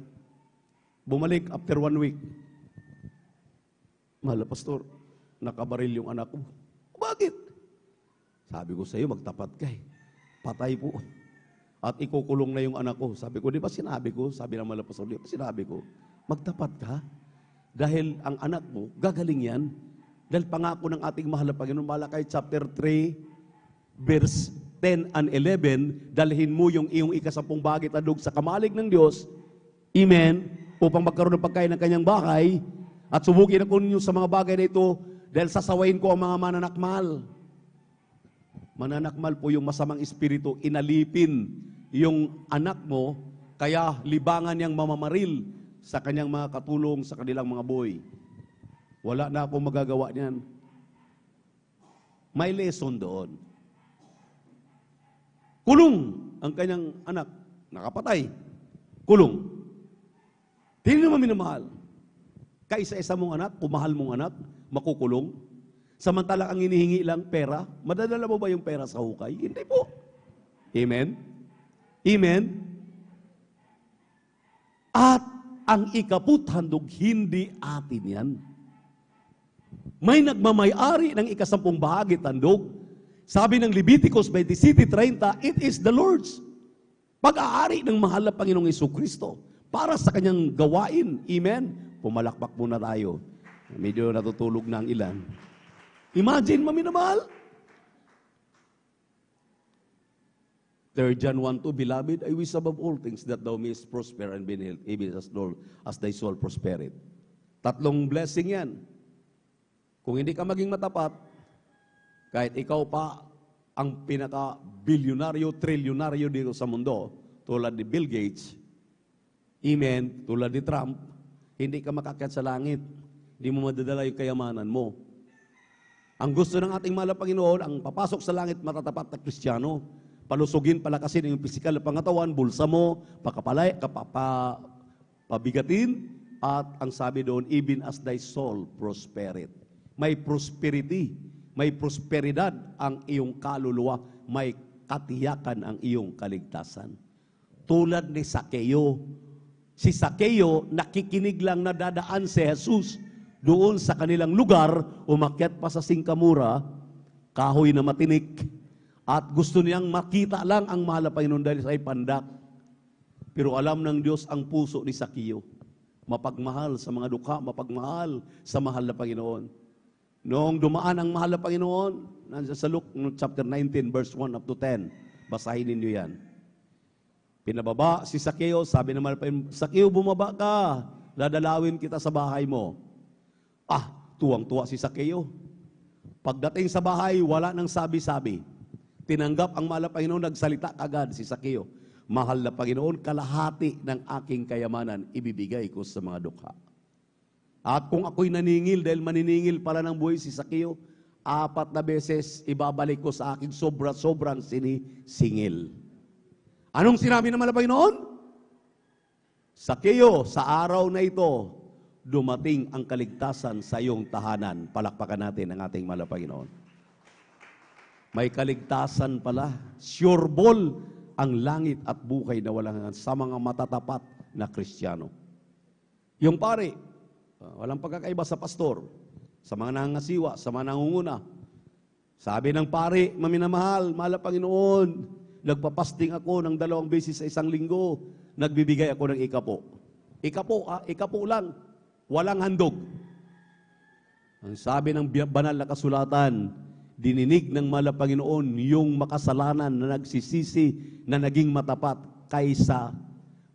Bumalik after 1 week. Mahal na pastor, nakabaril yung anak ko. Bakit? Sabi ko sa iyo, magtapat ka eh. Patay po. At ikukulong na yung anak ko. Sabi ko, di ba sinabi ko? Sabi ng mga pastor, di ba sinabi ko? Magtapat ka. Dahil ang anak mo, gagaling yan. Dahil pangako ng ating mahal na Panginoon, Malakay chapter 3, verse 10 and 11, dalhin mo yung iyong ikasampung bagay tandog sa kamalig ng Diyos. Amen. Upang magkaroon ng pagkain ng kanyang bahay. At subukin ako ninyo sa mga bagay na ito dahil sasawayin ko ang mga mananakmal. Mananakmal po yung masamang espiritu, inalipin yung anak mo, kaya libangan niyang mamamaril sa kanyang mga katulong, sa kanilang mga boy. Wala na akong magagawa niyan. May lesson doon. Kulong ang kanyang anak, nakapatay. Kulong. Hindi naman minamahal. Kaisa-isa mong anak, kumahal mong anak, makukulong. Samantala ang hinihingi lang pera, madadala mo ba yung pera sa hukay? Hindi po. Amen? Amen? At ang ikaputhandog, hindi atin yan. May nagmamayari ng ikasampung bahagi tandog. Sabi ng Leviticus 27:30, it is the Lord's. Pag-aari ng mahal na Panginoong Jesucristo para sa kanyang gawain. Amen? Pumalakpak muna tayo. Medyo natutulog na ang ilan. Imagine, maminamahal. 3 John 1:2, Beloved, I wish above all things that thou mayest prosper and be in health, even as thy soul prospereth. Tatlong blessing yan. Kung hindi ka maging matapat, kahit ikaw pa ang pinaka-bilyonaryo, trilyonaryo dito sa mundo, tulad ni Bill Gates, amen, tulad ni Trump, hindi ka makakyat sa langit. Hindi mo madadala yung kayamanan mo. Ang gusto ng ating mahal na Panginoon, ang papasok sa langit matatapat na Kristiyano, palusugin, palakasin yung pisikal na pangatawan, bulsa mo, pabigatin, at ang sabi doon, even as thy soul prospereth. May prosperity, may prosperidad ang iyong kaluluwa, may katiyakan ang iyong kaligtasan. Tulad ni Sakeo. Si Sakeo, nakikinig lang na dadaan si Jesus doon sa kanilang lugar, umakyat pa sa singkamura, kahoy na matinik, at gusto niyang makita lang ang mahal na Panginoon dahil sa pandak. Pero alam ng Diyos ang puso ni Sakeo. Mapagmahal sa mga dukha, mapagmahal sa mahal na Panginoon. Noong dumaan ang mahal na Panginoon, nandiyan sa Luke chapter 19, verse 1 up to 10. Basahin ninyo yan. Pinababa si Sakeo, sabi ng mahal na Panginoon, Sakeo, bumaba ka, dadalawin kita sa bahay mo. Tuwang-tuwa si Sakeo. Pagdating sa bahay, wala nang sabi-sabi. Tinanggap ang mahal na Panginoon, nagsalita kagad si Sakeo. Mahal na Panginoon, kalahati ng aking kayamanan, ibibigay ko sa mga dukha. At kung ako'y naningil, dahil maniningil pala ng buhay si Sakeo, 4 na beses ibabalik ko sa aking sobrang sinisingil. Anong sinabi ng mahal na Panginoon? Sakeo, sa araw na ito, dumating ang kaligtasan sa iyong tahanan. Palakpakan natin ang ating mahal na Panginoon. May kaligtasan pala. Sure ball ang langit at buhay na walang hanggan sa mga matatapat na Kristiyano. Yung pare, walang pagkakaiba sa pastor, sa mga nangangasiwa, sa mga nangunguna. Sabi ng pare, maminamahal, mahal na Panginoon, nagpapasting ako ng 2 beses sa isang linggo, nagbibigay ako ng ikapo. Ikapo lang. Walang handog. Ang sabi ng banal na kasulatan, dininig ng mahal na Panginoon yung makasalanan na nagsisisi na naging matapat kaysa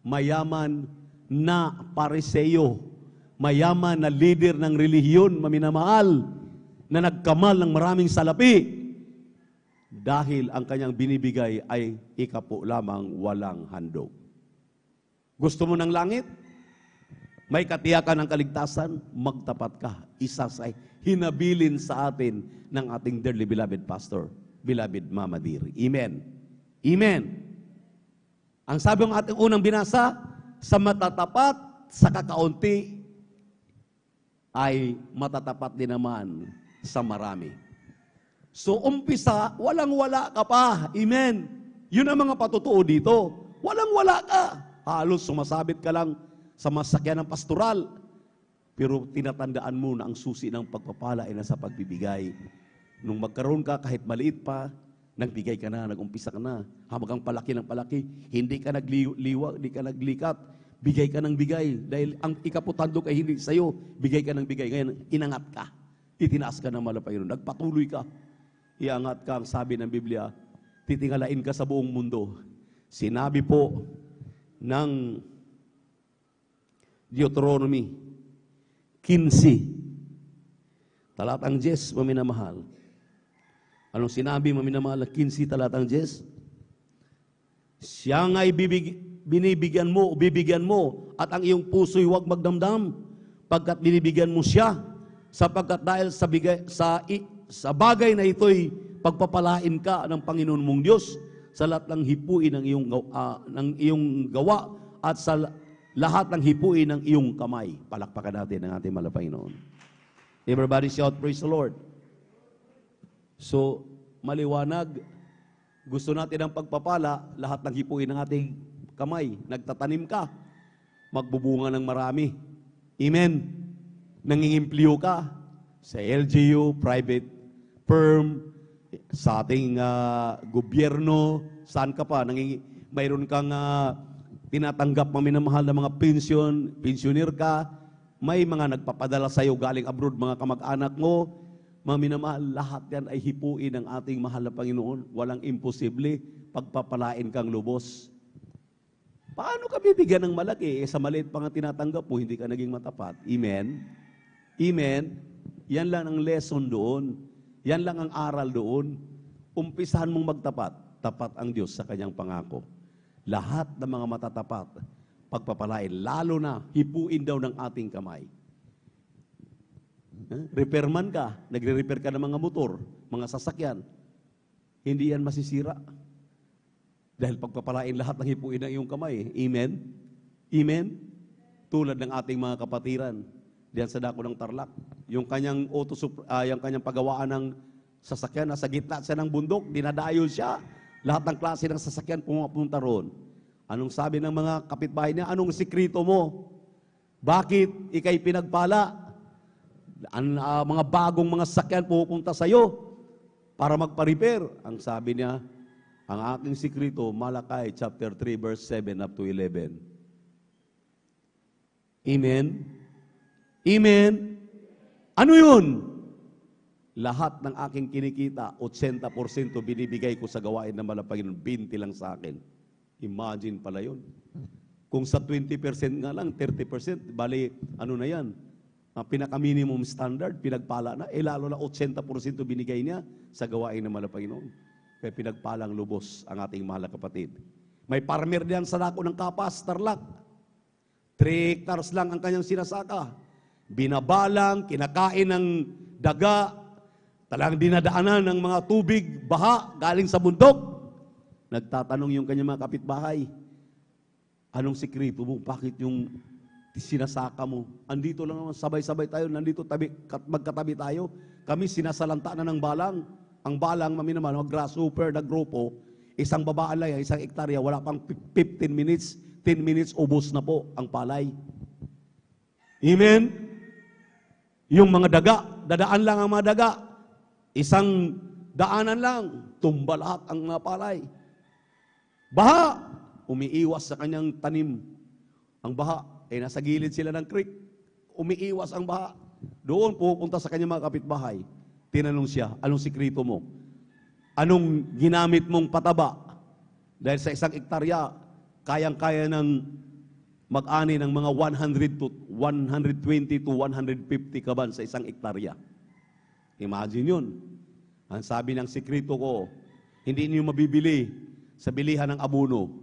mayaman na pariseyo, mayaman na leader ng relihiyon, maminamahal, na nagkamal ng maraming salapi dahil ang kanyang binibigay ay ikapo lamang, walang handog. Gusto mo ng langit? May katiyakan ng kaligtasan, magtapat ka. Isa sa hinabilin sa atin ng ating dearly beloved pastor, beloved Mama Dear. Amen. Amen. Ang sabi ng ating unang binasa, sa matatapat, sa kakaunti, ay matatapat din naman sa marami. So, umpisa, walang-wala ka pa. Amen. Yun ang mga patutuo dito. Walang-wala ka. Halos sumasabit ka lang sa masakyan ng pastoral. Pero tinatandaan mo na ang susi ng pagpapala ay nasa pagbibigay. Nung magkaroon ka kahit maliit pa, Nagbigay ka na, nag-umpisa ka na, hamagang palaki ng palaki, hindi ka nagliwa, hindi ka naglikat, bigay ka ng bigay, dahil ang ikaputandog ay hindi sa'yo, bigay ka ng bigay, ngayon inangat ka, itinaas ka ng malapayron, nagpatuloy ka, iangat ka, ang sabi ng Biblia, titingalain ka sa buong mundo. Sinabi po ng Deuteronomy 15, talatang 10, maminamahal. Anong sinabi, maminamahal, 15 talatang 10? Siya nga'y binibigyan mo, at ang iyong puso'y huwag magdamdam, pagkat binibigyan mo siya, sapagkat dahil sa bagay na ito'y pagpapalain ka ng Panginoon mong Diyos, sa lahat ng hipuin ng iyong gawa, at sa lahat ng hipuin ng iyong kamay. Palakpakan natin ang ating mahal na Panginoon. Everybody shout, praise the Lord. So, maliwanag, gusto natin ang pagpapala, lahat ng hipuin ng ating kamay. Nagtatanim ka, magbubunga ng marami. Amen. Nangingimplyo ka sa LGU, private firm, sa ating gobyerno, saan ka pa? Mayroon kang tinatanggap maminamahal na mga pensioner ka, may mga nagpapadala sa iyo galing abroad, mga kamag-anak mo, maminamahal, lahat yan ay hipuin ng ating mahal na Panginoon. Walang imposible, pagpapalain kang lubos. Paano ka bibigyan ng malaki? Sa maliit pa nga tinatanggap mo, hindi ka naging matapat. Amen? Amen? Yan lang ang lesson doon. Yan lang ang aral doon. Umpisahan mong magtapat. Tapat ang Diyos sa kanyang pangako. Lahat ng mga matatapat, pagpapalain, lalo na hipuin daw ng ating kamay. Repairman ka, nagre-repair ka ng mga motor, mga sasakyan, hindi yan masisira. Dahil pagpapalain lahat ng hipuin ng iyong kamay. Amen? Amen? Tulad ng ating mga kapatiran, diyan sa dako ng Tarlac, yung kanyang yung kanyang paggawaan ng sasakyan, nasa gitna siya ng bundok, dinadayo siya, lahat ng klase ng sasakyan pumapunta roon. Anong sabi ng mga kapitbahay niya? Anong sikrito mo? Bakit ikay pinagpala? Mga bagong mga sasakyan pupunta sa iyo para magpa-repair. Ang sabi niya, ang aking sikrito, Malakay chapter 3 verse 7 up to 11. Amen? Amen? Ano yun? Lahat ng aking kinikita, 80% binibigay ko sa gawain ng Panginoon, 20 lang sa akin. Imagine pala yun. Kung sa 20% nga lang, 30%, bali, ano na yan? Pinaka-minimum standard, pinagpala na, lalo na 80% binigay niya sa gawain ng Panginoon. Kaya pinagpalang lubos ang ating mahal na kapatid. May farmer diyan sa dako ng Kapas, Tarlac. 3 hectares lang ang kanyang sinasaka. Binabalang, kinakain ng daga, talagang dinadaanan ng mga tubig, baha, galing sa bundok. Nagtatanong yung kanyang mga kapitbahay, anong sikreto mo? Bakit yung sinasaka mo? Andito lang naman, sabay-sabay tayo, nandito magkatabi tayo. Kami sinasalanta na ng balang. Ang balang, maminamahal, grasshopper na grupo, isang babaalay, isang hektarya, wala pang 15 minutes, 10 minutes, ubos na po ang palay. Amen? Yung mga daga, dadaan lang ang mga daga. Isang daanan lang, tumba lahat ang mga palay. Baha, umiiwas sa kanyang tanim. Ang baha, nasa gilid sila ng creek. Umiiwas ang baha. Doon pupunta sa kanyang mga kapitbahay. Tinanong siya, anong sikrito mo? Anong ginamit mong pataba? Dahil sa isang hektarya, kayang-kaya ng mag-ani ng mga 100 to 120 to 150 kaban sa isang hektarya. Imagine yun. Ang sabi ng sikrito ko, hindi niyo mabibili sa bilihan ng abono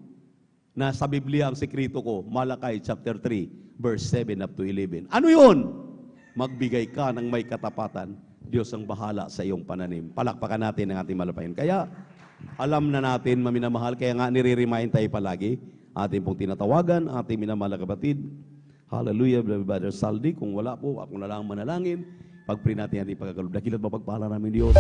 na sa Biblia ang sikrito ko, Malakay chapter 3, verse 7 up to 11. Ano yun? Magbigay ka ng may katapatan. Diyos ang bahala sa iyong pananim. Palakpakan natin ang ating malapayan. Kaya, alam na natin, maminamahal, kaya nga nire-remind tayo palagi, ating pong tinatawagan, ating minamahal na kapatid. Hallelujah, Brother Saldi. Kung wala po, ako na lang manalangin. Pag-pray natin ating pagkakalob. Dakilat mapagpala namin Diyos.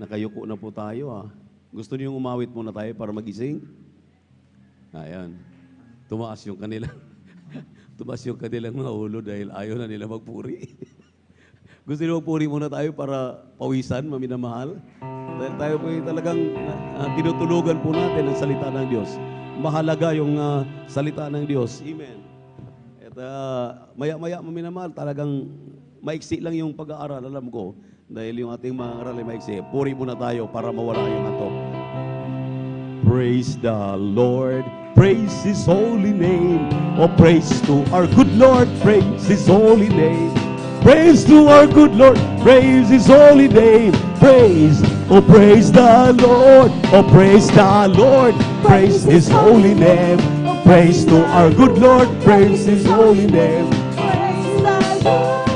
Nakayuko na po tayo ah. Gusto niyong umawit muna tayo para magising? Ayan. Tumaas yung kanila. Tumaas yung kanilang mga ulo dahil ayaw na nila magpuri. Gusto niyo magpuri muna tayo para pawisan, maminamahal? Dahil tayo po talagang tinutulugan po natin ang salita ng Diyos. Mahalaga yung salita ng Diyos. Amen. At maya-maya maminamahal, talagang maiksi lang yung pag-aaral, alam ko. Dahil yung ating mga aral ay maiksi. Puri muna tayo para mawala yung atok. Praise the Lord. Praise His holy name. Oh, praise to our good Lord. Praise His holy name. Praise to our good Lord. Praise His holy name. Praise. Oh, praise the Lord. Oh, praise the Lord. Praise His holy name. Praise to our good Lord. Praise His holy name.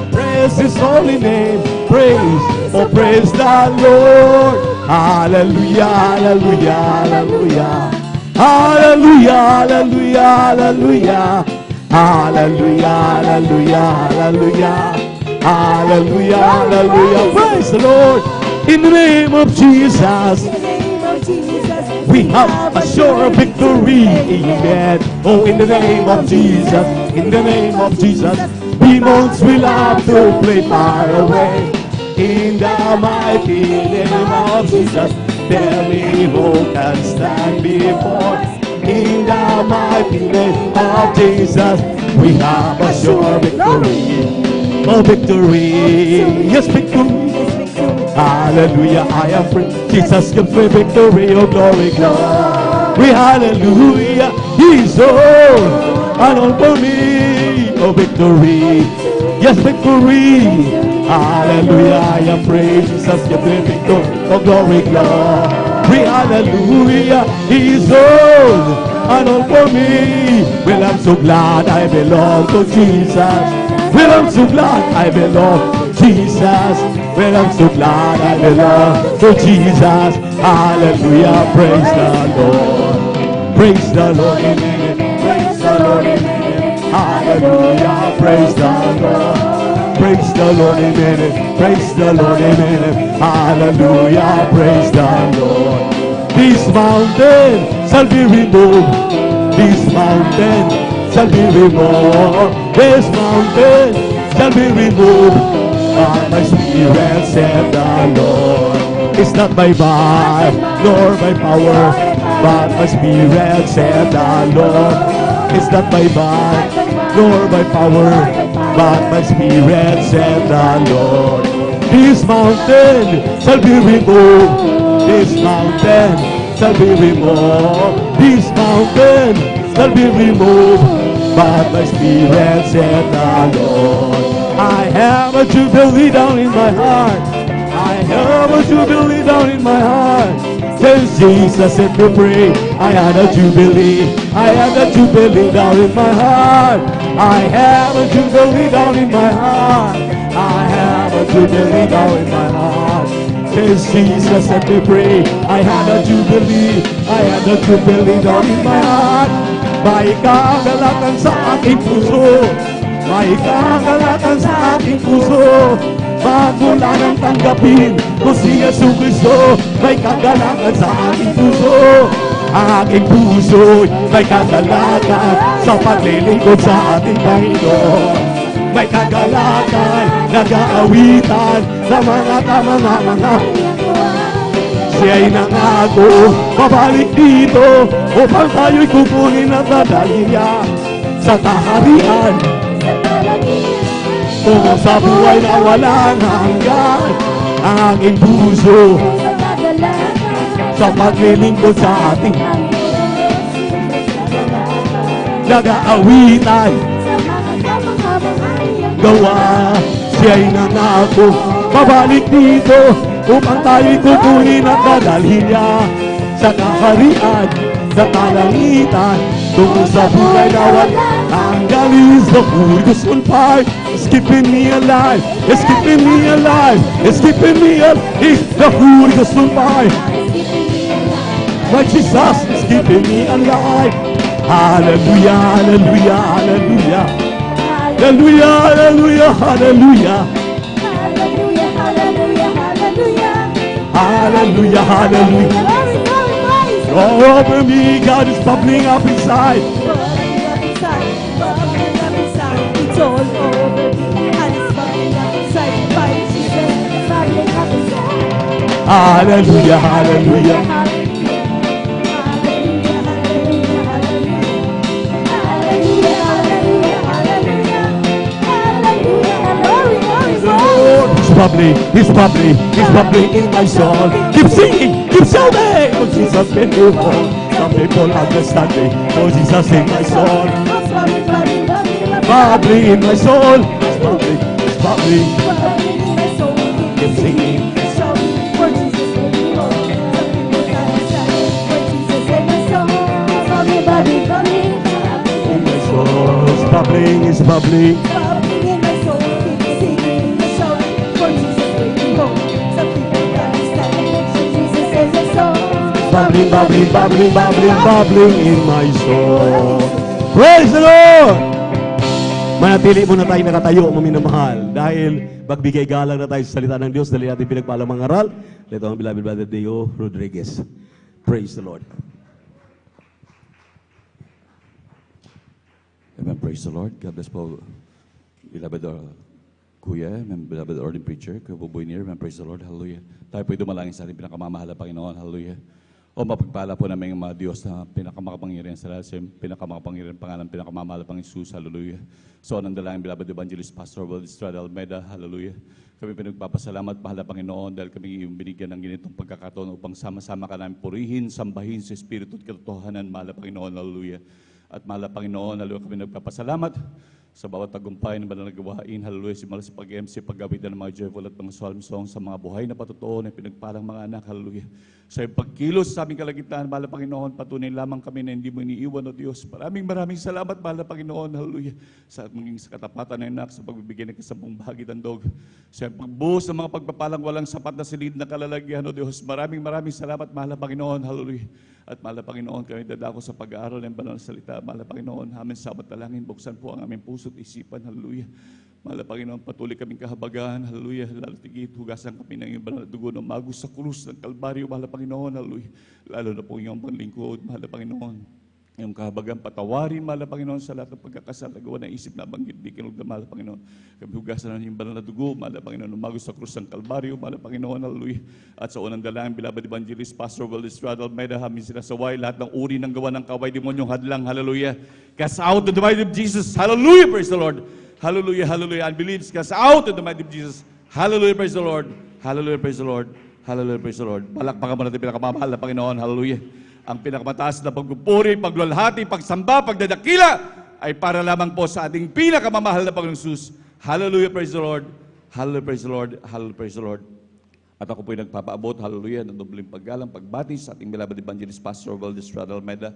Praise His holy name. Praise. Oh, praise the Lord. Hallelujah, hallelujah, hallelujah. Hallelujah, hallelujah, hallelujah. Hallelujah, hallelujah, hallelujah. Hallelujah, hallelujah. Praise the Lord. In the name of Jesus, we have a sure victory. Amen. Oh, in the name of Jesus, in the name of Jesus, demons will have to play far away. In the mighty name of Jesus, tell me who can stand before. In the mighty name of Jesus, we have a sure victory. Oh, victory. Yes, victory. Hallelujah, I am free. Jesus gives me victory. Oh, glory, glory. Hallelujah. He's all and all for me. Oh, victory. Yes, victory. Hallelujah, I am free. Jesus gives me victory. Oh, glory, glory. Hallelujah. He's all and all for me. Well, I'm so glad I belong to Jesus. Well, I'm so glad I belong to Jesus. Well, I'm so glad I belong to Jesus. Hallelujah, praise the Lord. Praise the Lord, amen. Praise the Lord, amen. Hallelujah, praise the Lord. Praise the Lord, amen. Praise the Lord, amen. Hallelujah, praise the Lord. This mountain shall be removed. This mountain shall be removed. This mountain shall be removed. By my spirit, said the Lord. It's not by might nor by power, but my spirit, said the Lord. It's not by might nor by power, but my spirit, said the Lord. This mountain shall be removed. This mountain shall be removed. This mountain shall be removed. But my spirit, said the Lord. I have a jubilee down in my heart. I have a jubilee down in my heart. Since Jesus set me free, I had a jubilee. I had a jubilee down in my heart. I have a jubilee down in my heart. I have a jubilee down in my heart. Since Jesus set me free, I had a jubilee. I had a jubilee down in my heart. May kagalatan sa aking puso. May kagalatan sa aking puso. Magmula nang tanggapin ko si Yesu Cristo. May kagalatan sa aking puso. Aking puso may kagalakan sa paglilingkod sa ating Panginoon. May kagalakan, nag-aawitan sa mga mga Siya'y nangako, babalik dito upang tayo'y kukunin at dadalhin niya sa kaharian. Tungo sa buhay na walang hanggan, ang aking puso sa paglilingkod sa ating nag-aawitan gawa. Siya'y nangako, babalik dito upang tayo'y kukunin at dadalhin niya sa kaharian, sa kalangitan, tungo sa buhay na walang hanggan. Is the Holy Ghost on fire, it's keeping me alive, it's keeping me alive, it's keeping me alive. Is the Holy Ghost on fire, my Jesus is keeping me alive. Hallelujah, hallelujah, hallelujah. Hallelujah, hallelujah, hallelujah. Hallelujah, Hallelujah, hallelujah. All over me, God is bubbling up inside. It's all over me, and it's bubbling up inside. Fire Jesus, bubbling up inside. Hallelujah, hallelujah. He's bubbling in my soul. Keep singing, keep shouting. Oh, Jesus made me whole. Some people understand me. Oh, Jesus in my soul. Bubbling in my soul. It's bubbling. Keep singing. In my soul, it's bubbling, it's bubbling. Bubbling, bubbling, bubbling, bubbling, bubbling in my soul. Praise the Lord! Manatili muna tayo nakatayo, maminamahal. Dahil magbigay galang na tayo sa salita ng Diyos, dali natin pinagpalang mga aral. Ito ang beloved brother Deo Rodriguez. Praise the Lord. Amen. Praise the Lord. God bless po, beloved Kuya, beloved ordained preacher, Kuya Boboy Nier. Amen. Praise the Lord. Hallelujah. Tayo po dumalangin sa ating pinakamamahal na Panginoon. Hallelujah. O mapagpala po namin ang mga Diyos na pinakamakapangyarihan sa lahat, sa pinakamakapangyarihan pangalan, pinakamamahal pang Jesus. Hallelujah. So, anong dalangin, beloved evangelist, Pastor Will Estrada Almeida. Hallelujah. Kami pinagpapasalamat, mahal na Panginoon, dahil kami iyong binigyan ng ganitong pagkakataon upang sama-sama ka namin purihin, sambahin sa Espiritu at katotohanan, mahal na Panginoon. Hallelujah. At mahal na Panginoon, hallelujah, kami nagpapasalamat sa bawat tagumpay ng banal na gawain. Hallelujah. Simula sa pag-MC, paggawitan ng mga joyful at mga psalm songs sa mga buhay na patotoo na pinagpalang mga anak. Hallelujah. Sa iyong pagkilos sa aming kalagitnaan, mahal na Panginoon, patunay lamang kami na hindi mo iniiwan, o Diyos. Maraming salamat, mahal na Panginoon. Hallelujah. Sa maging sa katapatan ng anak, sa pagbibigay ng kasampung bahagi ng dog. Sa iyong pagbuhos ng mga pagpapalang walang sapat na silid na kalalagyan, o Diyos. Maraming salamat, mahal na Panginoon. Hallelujah. At mahal na Panginoon, kami dadako sa pag-aaral ng banal na salita. Mahal na Panginoon, amin sabat talangin, buksan po ang aming puso at isipan. Hallelujah. Mahal na Panginoon, patuloy kaming kahabagan. Hallelujah. Lalo tigit, hugasan kami ng iyong banal na dugo na umagos sa krus ng Kalbaryo. Mahal na Panginoon, hallelujah. Lalo na po iyong panlingkod, mahal na Panginoon. Iyong kahabagan, patawarin, mahal na Panginoon, sa lahat ng pagkakasal na gawa ng isip na banggit, di kinugda, mahal na Panginoon. Kami hugasan ng iyong banal na dugo, mahal na Panginoon, umagos sa krus ng Kalbaryo, mahal na Panginoon, hallelujah. At sa unang dalangin, beloved evangelist, Pastor Will Estrada Almeida, amin sinasaway lahat ng uri ng gawa ng kaway demonyong hadlang, hallelujah. Cast out the might of Jesus, hallelujah, praise the Lord. Hallelujah, hallelujah. Unbeliefs cast out in the might of Jesus. Hallelujah, praise the Lord. Hallelujah, praise the Lord. Hallelujah, praise the Lord. Palakpakan mo natin pinakamamahal na Panginoon. Hallelujah. Ang pinakamataas na pagpupuri, pagluwalhati, pagsamba, pagdadakila ay para lamang po sa ating pinakamamahal na Panginoong Jesus. Hallelujah, praise the Lord. Hallelujah, praise the Lord. Hallelujah, praise the Lord. At ako po'y nagpapaabot, hallelujah, ng dobling paggalang, pagbati sa ating beloved evangelist, Pastor Will Estrada Almeida.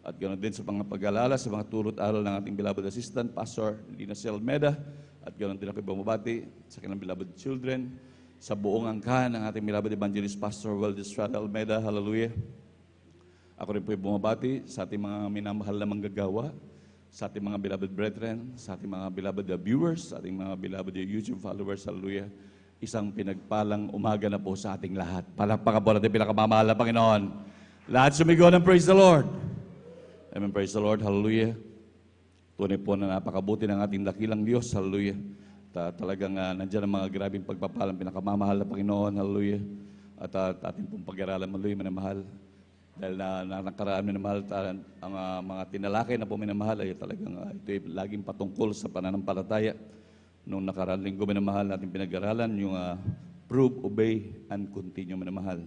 At ganoon din sa mga pag-alala, sa mga turot aral ng ating beloved assistant, Pastor Lina C. Almeida. At ganoon din ako bumabati sa kanilang beloved children, sa buong angkan ng ating beloved evangelist, Pastor Will Estrada Almeida. Hallelujah. Ako rin po bumabati sa ating mga minamahal na manggagawa, sa ating mga beloved brethren, sa ating mga beloved viewers, sa ating mga beloved YouTube followers. Hallelujah. Isang pinagpalang umaga na po sa ating lahat. Palakpakan po natin pinakamamahal na Panginoon. Lahat sumigaw ng praise the Lord. Amen. Praise the Lord. Hallelujah. Tunay po na napakabuti ng ating dakilang Diyos. Hallelujah. Talagang nandiyan ang mga grabing pagpapalang pinakamamahal na Panginoon. Hallelujah. At ating pong pag-aralan muli, minamahal. Dahil na nakaraan minamahal, ang mga tinalakay na po minamahal ay talagang ito ay laging patungkol sa pananampalataya. Noong nakaraan linggo minamahal natin pinag-aralan yung prove, obey, and continue minamahal.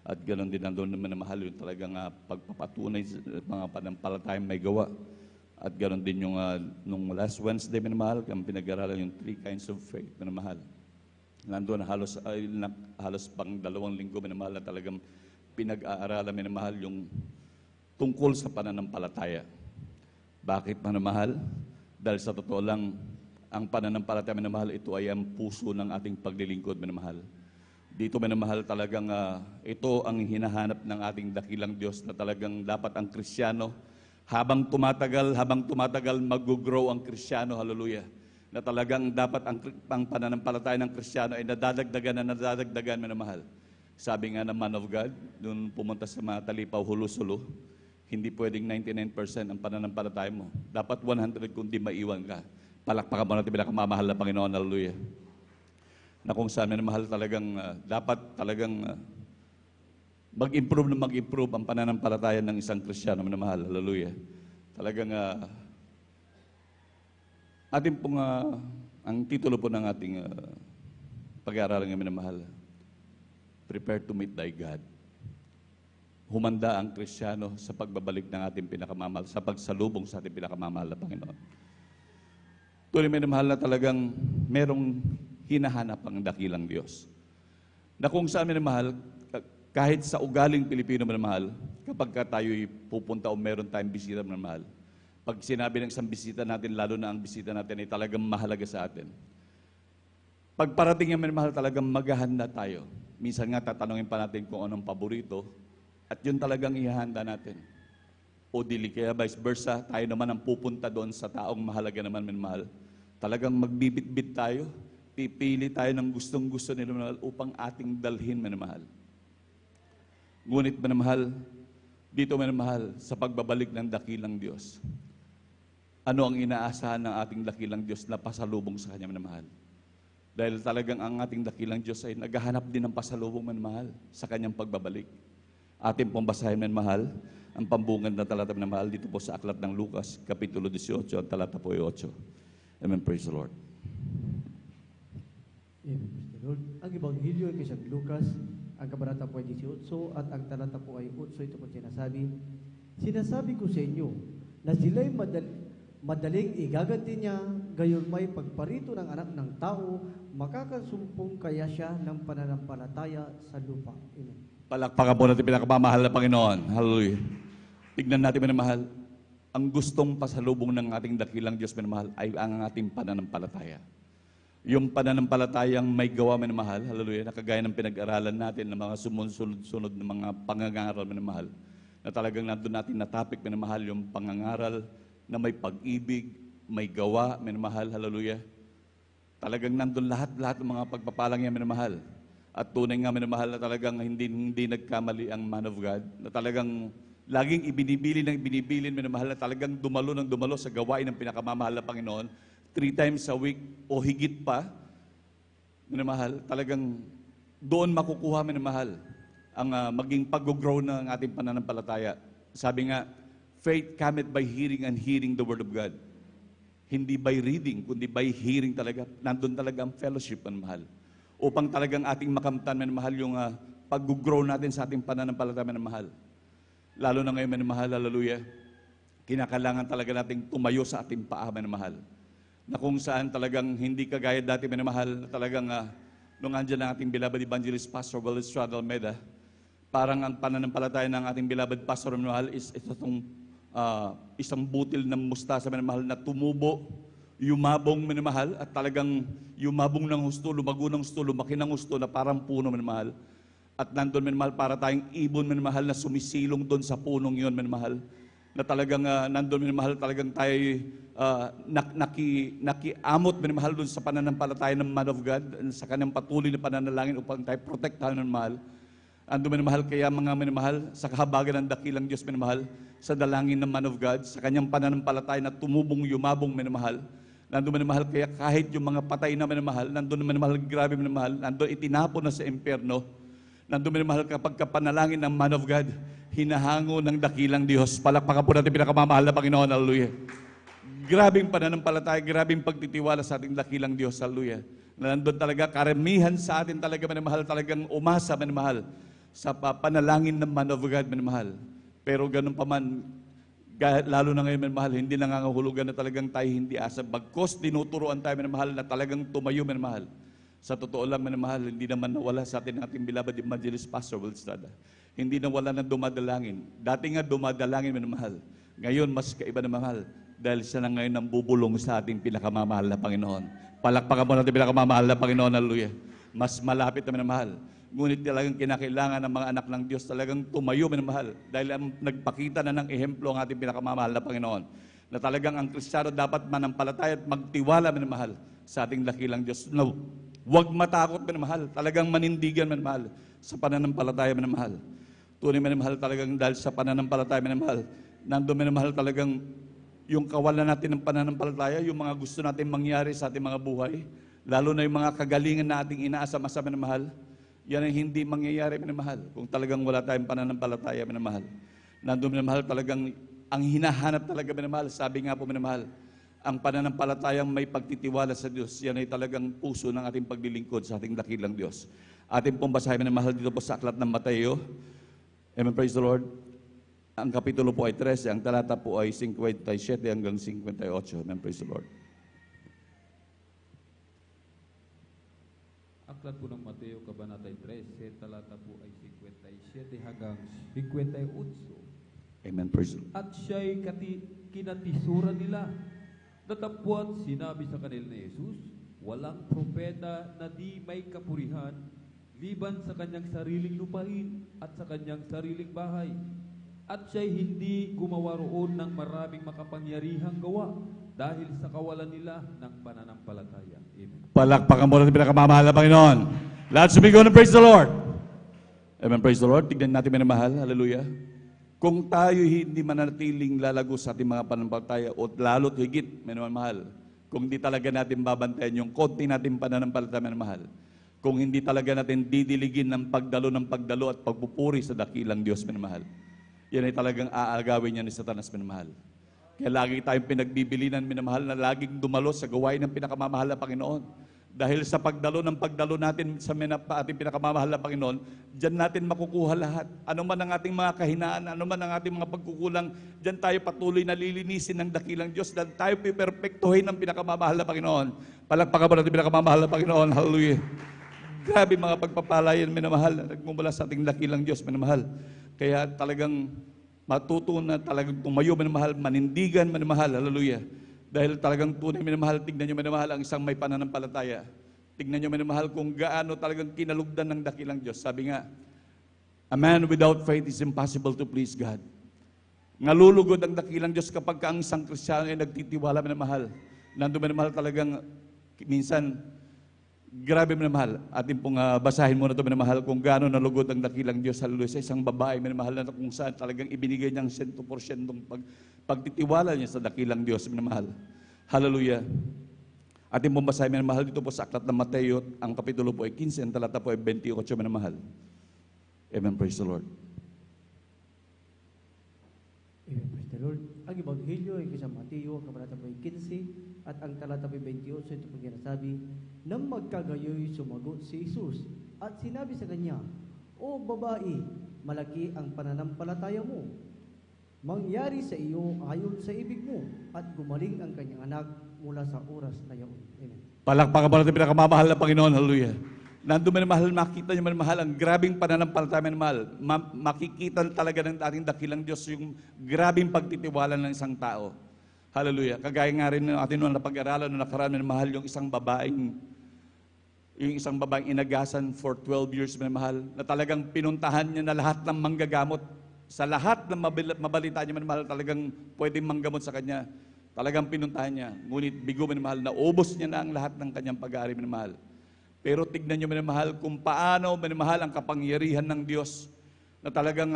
At ganoon din nandun naman na mahal yung talagang pagpapatunay sa mga panampalatayang may gawa. At ganoon din yung nung last Wednesday minamahal, kami pinag-aralan yung 3 kinds of faith minamahal. Nandun halos pang 2 linggo minamahal na talagang pinag-aaralan minamahal yung tungkol sa pananampalataya. Bakit minamahal? Dahil sa totoo lang, ang pananampalataya minamahal, ito ay ang puso ng ating paglilingkod minamahal. Dito minamahal talagang ito ang hinahanap ng ating dakilang Diyos na talagang dapat ang Kristiyano habang tumatagal mag-grow ang Kristiyano, hallelujah. Na talagang dapat ang pananampalataya ng Kristiyano ay nadadagdagan minamahal. Sabi nga ng man of God, nung pumunta sa mga Talipaw, Hulusulo, hindi pwedeng 99% ang pananampalataya mo. Dapat 100 kung di maiwan ka. Palakpakan mo natin pinakamamahal na Panginoon. Hallelujah. Na kung saan mahal talagang, dapat talagang mag-improve ang pananampalataya ng isang Kristiyano na mahal. Hallelujah. Talagang, ating pong, ang titulo po ng ating pag-aaralan ng minamahal, Prepare to meet thy God. Humanda ang Kristiyano sa pagbabalik ng ating pinakamamahal, sa pagsalubong sa ating pinakamamahal na Panginoon. Tuloy minamahal na talagang merong hinahanap ang dakilang Diyos. Na kung saan minamahal, kahit sa ugaling Pilipino minamahal, kapag tayo'y pupunta o meron tayong bisita minamahal, pag sinabi ng isang bisita natin, lalo na ang bisita natin ay talagang mahalaga sa atin. Pag parating yung minamahal, talagang maghahanda tayo. Minsan nga tatanungin pa natin kung anong paborito at yun talagang ihahanda natin. O dili kaya vice versa, tayo naman ang pupunta doon sa taong mahalaga naman minamahal. Talagang magbibit-bit tayo, pipili tayo ng gustong-gusto nila minamahal upang ating dalhin minamahal. Ngunit minamahal, dito minamahal sa pagbabalik ng dakilang Diyos. Ano ang inaasahan ng ating dakilang Diyos na pasalubong sa Kanya minamahal? Dahil talagang ang ating dakilang Diyos ay naghahanap din ng pasalubong minamahal sa Kanyang pagbabalik. Ating pong basahin minamahal ang pambungad na talata minamahal dito po sa aklat ng Lucas, Kapitulo 18, at talata po 8. Amen. Praise the Lord. Amen. Praise the Lord. Ang Ebanghelyo ay kay San Lucas, ang kabanata po ay 18 at ang talata po ay 8. Ito po sinasabi ko sa inyo na sila'y madaling igaganti niya, gayon may pagparito ng anak ng tao, makakasumpong kaya siya ng pananampalataya sa lupa. Amen. Palakpakan po natin pinakamamahal na Panginoon. Hallelujah. Tignan natin minamahal, ang gustong pasalubong ng ating dakilang Diyos minamahal ay ang ating pananampalataya. Yung pananampalatayang may gawa minamahal, hallelujah, na kagaya ng pinag-aralan natin ng mga sumunod-sunod na mga pangangaral minamahal, na talagang nandun natin na topic minamahal, yung pangangaral na may pag-ibig, may gawa minamahal, hallelujah. Talagang nandun lahat-lahat ng mga pagpapalang yan minamahal. At tunay nga minamahal na talagang hindi nagkamali ang man of God, na talagang laging ibinibilin minamahal na talagang dumalo sa gawain ng pinakamamahal na Panginoon, 3 times a week o higit pa, minamahal, talagang doon makukuha minamahal ang maging pag-grow ng ating pananampalataya. Sabi nga, faith cometh by hearing and hearing the Word of God. Hindi by reading, kundi by hearing talaga. Nandun talaga ang fellowship, minamahal. Upang talagang ating makamtan, minamahal, yung pag-grow natin sa ating pananampalataya, minamahal. Lalo na ngayon, minamahal, hallelujah, kinakailangan talaga nating tumayo sa ating paa, minamahal. Na kung saan talagang hindi kagaya dati, minamahal, na talagang nung andyan ang ating beloved evangelist Pastor Will Estrada Almeida, parang ang pananampalataya ng ating beloved Pastor minamahal is itong isang butil ng mustasa minamahal na tumubo, yumabong minamahal, at talagang yumabong ng husto, lumago ng husto, lumaki ng husto na parang puno minamahal. At nandun minamahal para tayong ibon minamahal na sumisilong doon sa punong yun minamahal. Na talagang nandun minamahal, talagang tayo nakiamot minamahal doon sa pananampalataya ng man of God, sa kanyang patuloy na pananalangin upang tayo protektahan minamahal. Ando minamahal, kaya mga minamahal, sa kahabagan ng dakilang Diyos minamahal, sa dalangin ng man of God, sa kanyang pananampalataya na tumubong, yumabong minamahal, nandun minamahal, kaya kahit yung mga patay na minamahal, nandun minamahal, grabe minamahal, nandun itinapon na sa impyerno, nandun minamahal, kapag kapanalangin ng man of God, hinahango ng dakilang Diyos. Palakpakan po natin pinakamamahal na Panginoon, hallelujah. Grabing pananampalataya, grabing pagtitiwala sa ating dakilang Diyos, hallelujah. Na nandun talaga, karamihan sa atin talaga minamahal, talagang umasa minamahal sa panalangin ng man of God minamahal. Pero ganun pa man, lalo na ngayon minamahal, hindi nangangahulugan na talagang tayo hindi asa. Bagkos tinuturuan tayo minamahal na talagang tumayo minamahal. Sa totoo lang minamahal, hindi naman nawala sa atin ating beloved evangelist Pastor Will Estrada. Hindi nawala na dumadalangin. Dati nga dumadalangin minamahal. Ngayon mas kaiba na mahal dahil siya na ngayon ang bubulong sa ating pinakamamahal na Panginoon. Palakpakan mo natin pinakamamahal na Panginoon, hallelujah. Mas malapit na minamahal. Ngunit talagang kinakailangan ng mga anak ng Diyos talagang tumayo minamahal dahil ang nagpakita na ng ehemplo ang ating pinakamamahal na Panginoon. Na talagang ang Kristiyano dapat manampalataya at magtiwala minamahal sa ating dakilang Diyos. Huwag matakot, minamahal. Talagang manindigan, minamahal. Sa pananampalataya, minamahal. Tunay, minamahal, talagang dahil sa pananampalataya, minamahal. Nandun, minamahal, talagang yung kawalan natin ng pananampalataya, yung mga gusto natin mangyari sa ating mga buhay, lalo na yung mga kagalingan na ating inaasam-asam, minamahal, yan ay hindi mangyayari, minamahal, kung talagang wala tayong pananampalataya, minamahal. Nandun, minamahal, talagang ang hinahanap talaga, minamahal, sabi nga po, minamahal, ang pananampalatayang may pagtitiwala sa Diyos, yan ay talagang puso ng ating paglilingkod sa ating dakilang Diyos. Ating pong basahin, minamahal, dito po sa aklat ng Mateo. Amen, praise the Lord. Ang kapitulo po ay 13, ang talata po ay 57 hanggang 58. Amen, praise the Lord. Aklat po ng Mateo, Kabanata 13, talata po ay 57 hanggang 58. Amen, praise the Lord. At siya'y kinatisura nila. Datapwat sinabi sa kanila ni Jesus, walang propeta na di may kapurihan, liban sa kanyang sariling lupain at sa kanyang sariling bahay. At siya'y hindi gumawa roon ng maraming makapangyarihang gawa dahil sa kawalan nila ng pananampalataya. Amen. Palakpakan mo natin pinakamamahal na Panginoon. Let's begin and praise the Lord. Amen, praise the Lord. Tignan natin, minamahal. Hallelujah. Kung tayo hindi mananatiling lalago sa ating mga pananampalataya o lalo't higit, minamahal, kung hindi talaga natin babantayan yung konti natin pananampalataya, minamahal, kung hindi talaga natin didiligin ng pagdalo at pagpupuri sa dakilang Diyos, minamahal, yan ay talagang aagawin niya ni Satanas, minamahal. Kaya lagi tayong pinagbibilinan, minamahal, na laging dumalo sa gawain ng pinakamamahal na Panginoon. Dahil sa pagdalo natin sa ating pinakamamahal na Panginoon, dyan natin makukuha lahat. Ano man ang ating mga kahinaan, ano man ang ating mga pagkukulang, dyan tayo patuloy na lilinisin ng dakilang Diyos, dyan tayo piperpektuhin ng pinakamamahal na Panginoon. Palagpakan mo natin pinakamamahal na Panginoon. Hallelujah. Grabe mga pagpapalayan, minamahal, na nagmumula sa ating dakilang Diyos, minamahal. Kaya talagang matuto na talagang tumayo, minamahal, manindigan, minamahal, hallelujah. Dahil talagang tunay, minamahal, tignan nyo, minamahal, ang isang may pananampalataya. Tignan nyo, minamahal, kung gaano talagang kinalugdan ng dakilang Diyos. Sabi nga, a man without faith is impossible to please God. Nalulugod ang dakilang Diyos kapag ang isang Kristiyano ay nagtitiwala, minamahal. Nandun, minamahal, talagang minsan, grabe, minamahal. Atin pong basahin muna ito, minamahal, kung gaano nalugod ang dakilang Diyos, hallelujah, sa isang babae, minamahal, na kung saan talagang ibinigay niyang 100% pagtitiwala niya sa dakilang Diyos, minamahal. Hallelujah. Atin pong basahin, minamahal, dito po sa aklat ng Mateo, ang kapitulo po ay 15, ang talata po ay 28, minamahal. Amen, praise the Lord. Amen, praise the Lord. Ang Ebanghelyo ay sa Mateo, kabanata po ay 15, at ang talata po ay 28, ito po ginasabi, nang magkagayoy sumagot si Jesus, at sinabi sa kanya, O babae, malaki ang pananampalataya mo. Mangyari sa iyo ayon sa ibig mo, at gumaling ang kanyang anak mula sa oras na iyon. Amen. Palakpakan mo natin pinakamamahal na Panginoon, hallelujah. Nandun, minamahal, makita niyo, minamahal, ang grabing pananampalataya, minamahal. Makikita talaga ng ating dakilang Diyos yung grabing pagtitiwala ng isang tao. Hallelujah. Kagaya nga rin ng ating na pag-aralan na nakaraan, minamahal, yung isang babaeng inagasan for 12 years, minamahal, na talagang pinuntahan niya na lahat ng manggagamot. Sa lahat ng mabalita niya, minamahal, talagang pwedeng manggamot sa kanya. Talagang pinuntahan niya. Ngunit bigo, minamahal, naubos niya na ang lahat ng kanyang pag-aari, minamahal. Pero tignan niyo, minamahal, kung paano, minamahal, ang kapangyarihan ng Diyos na talagang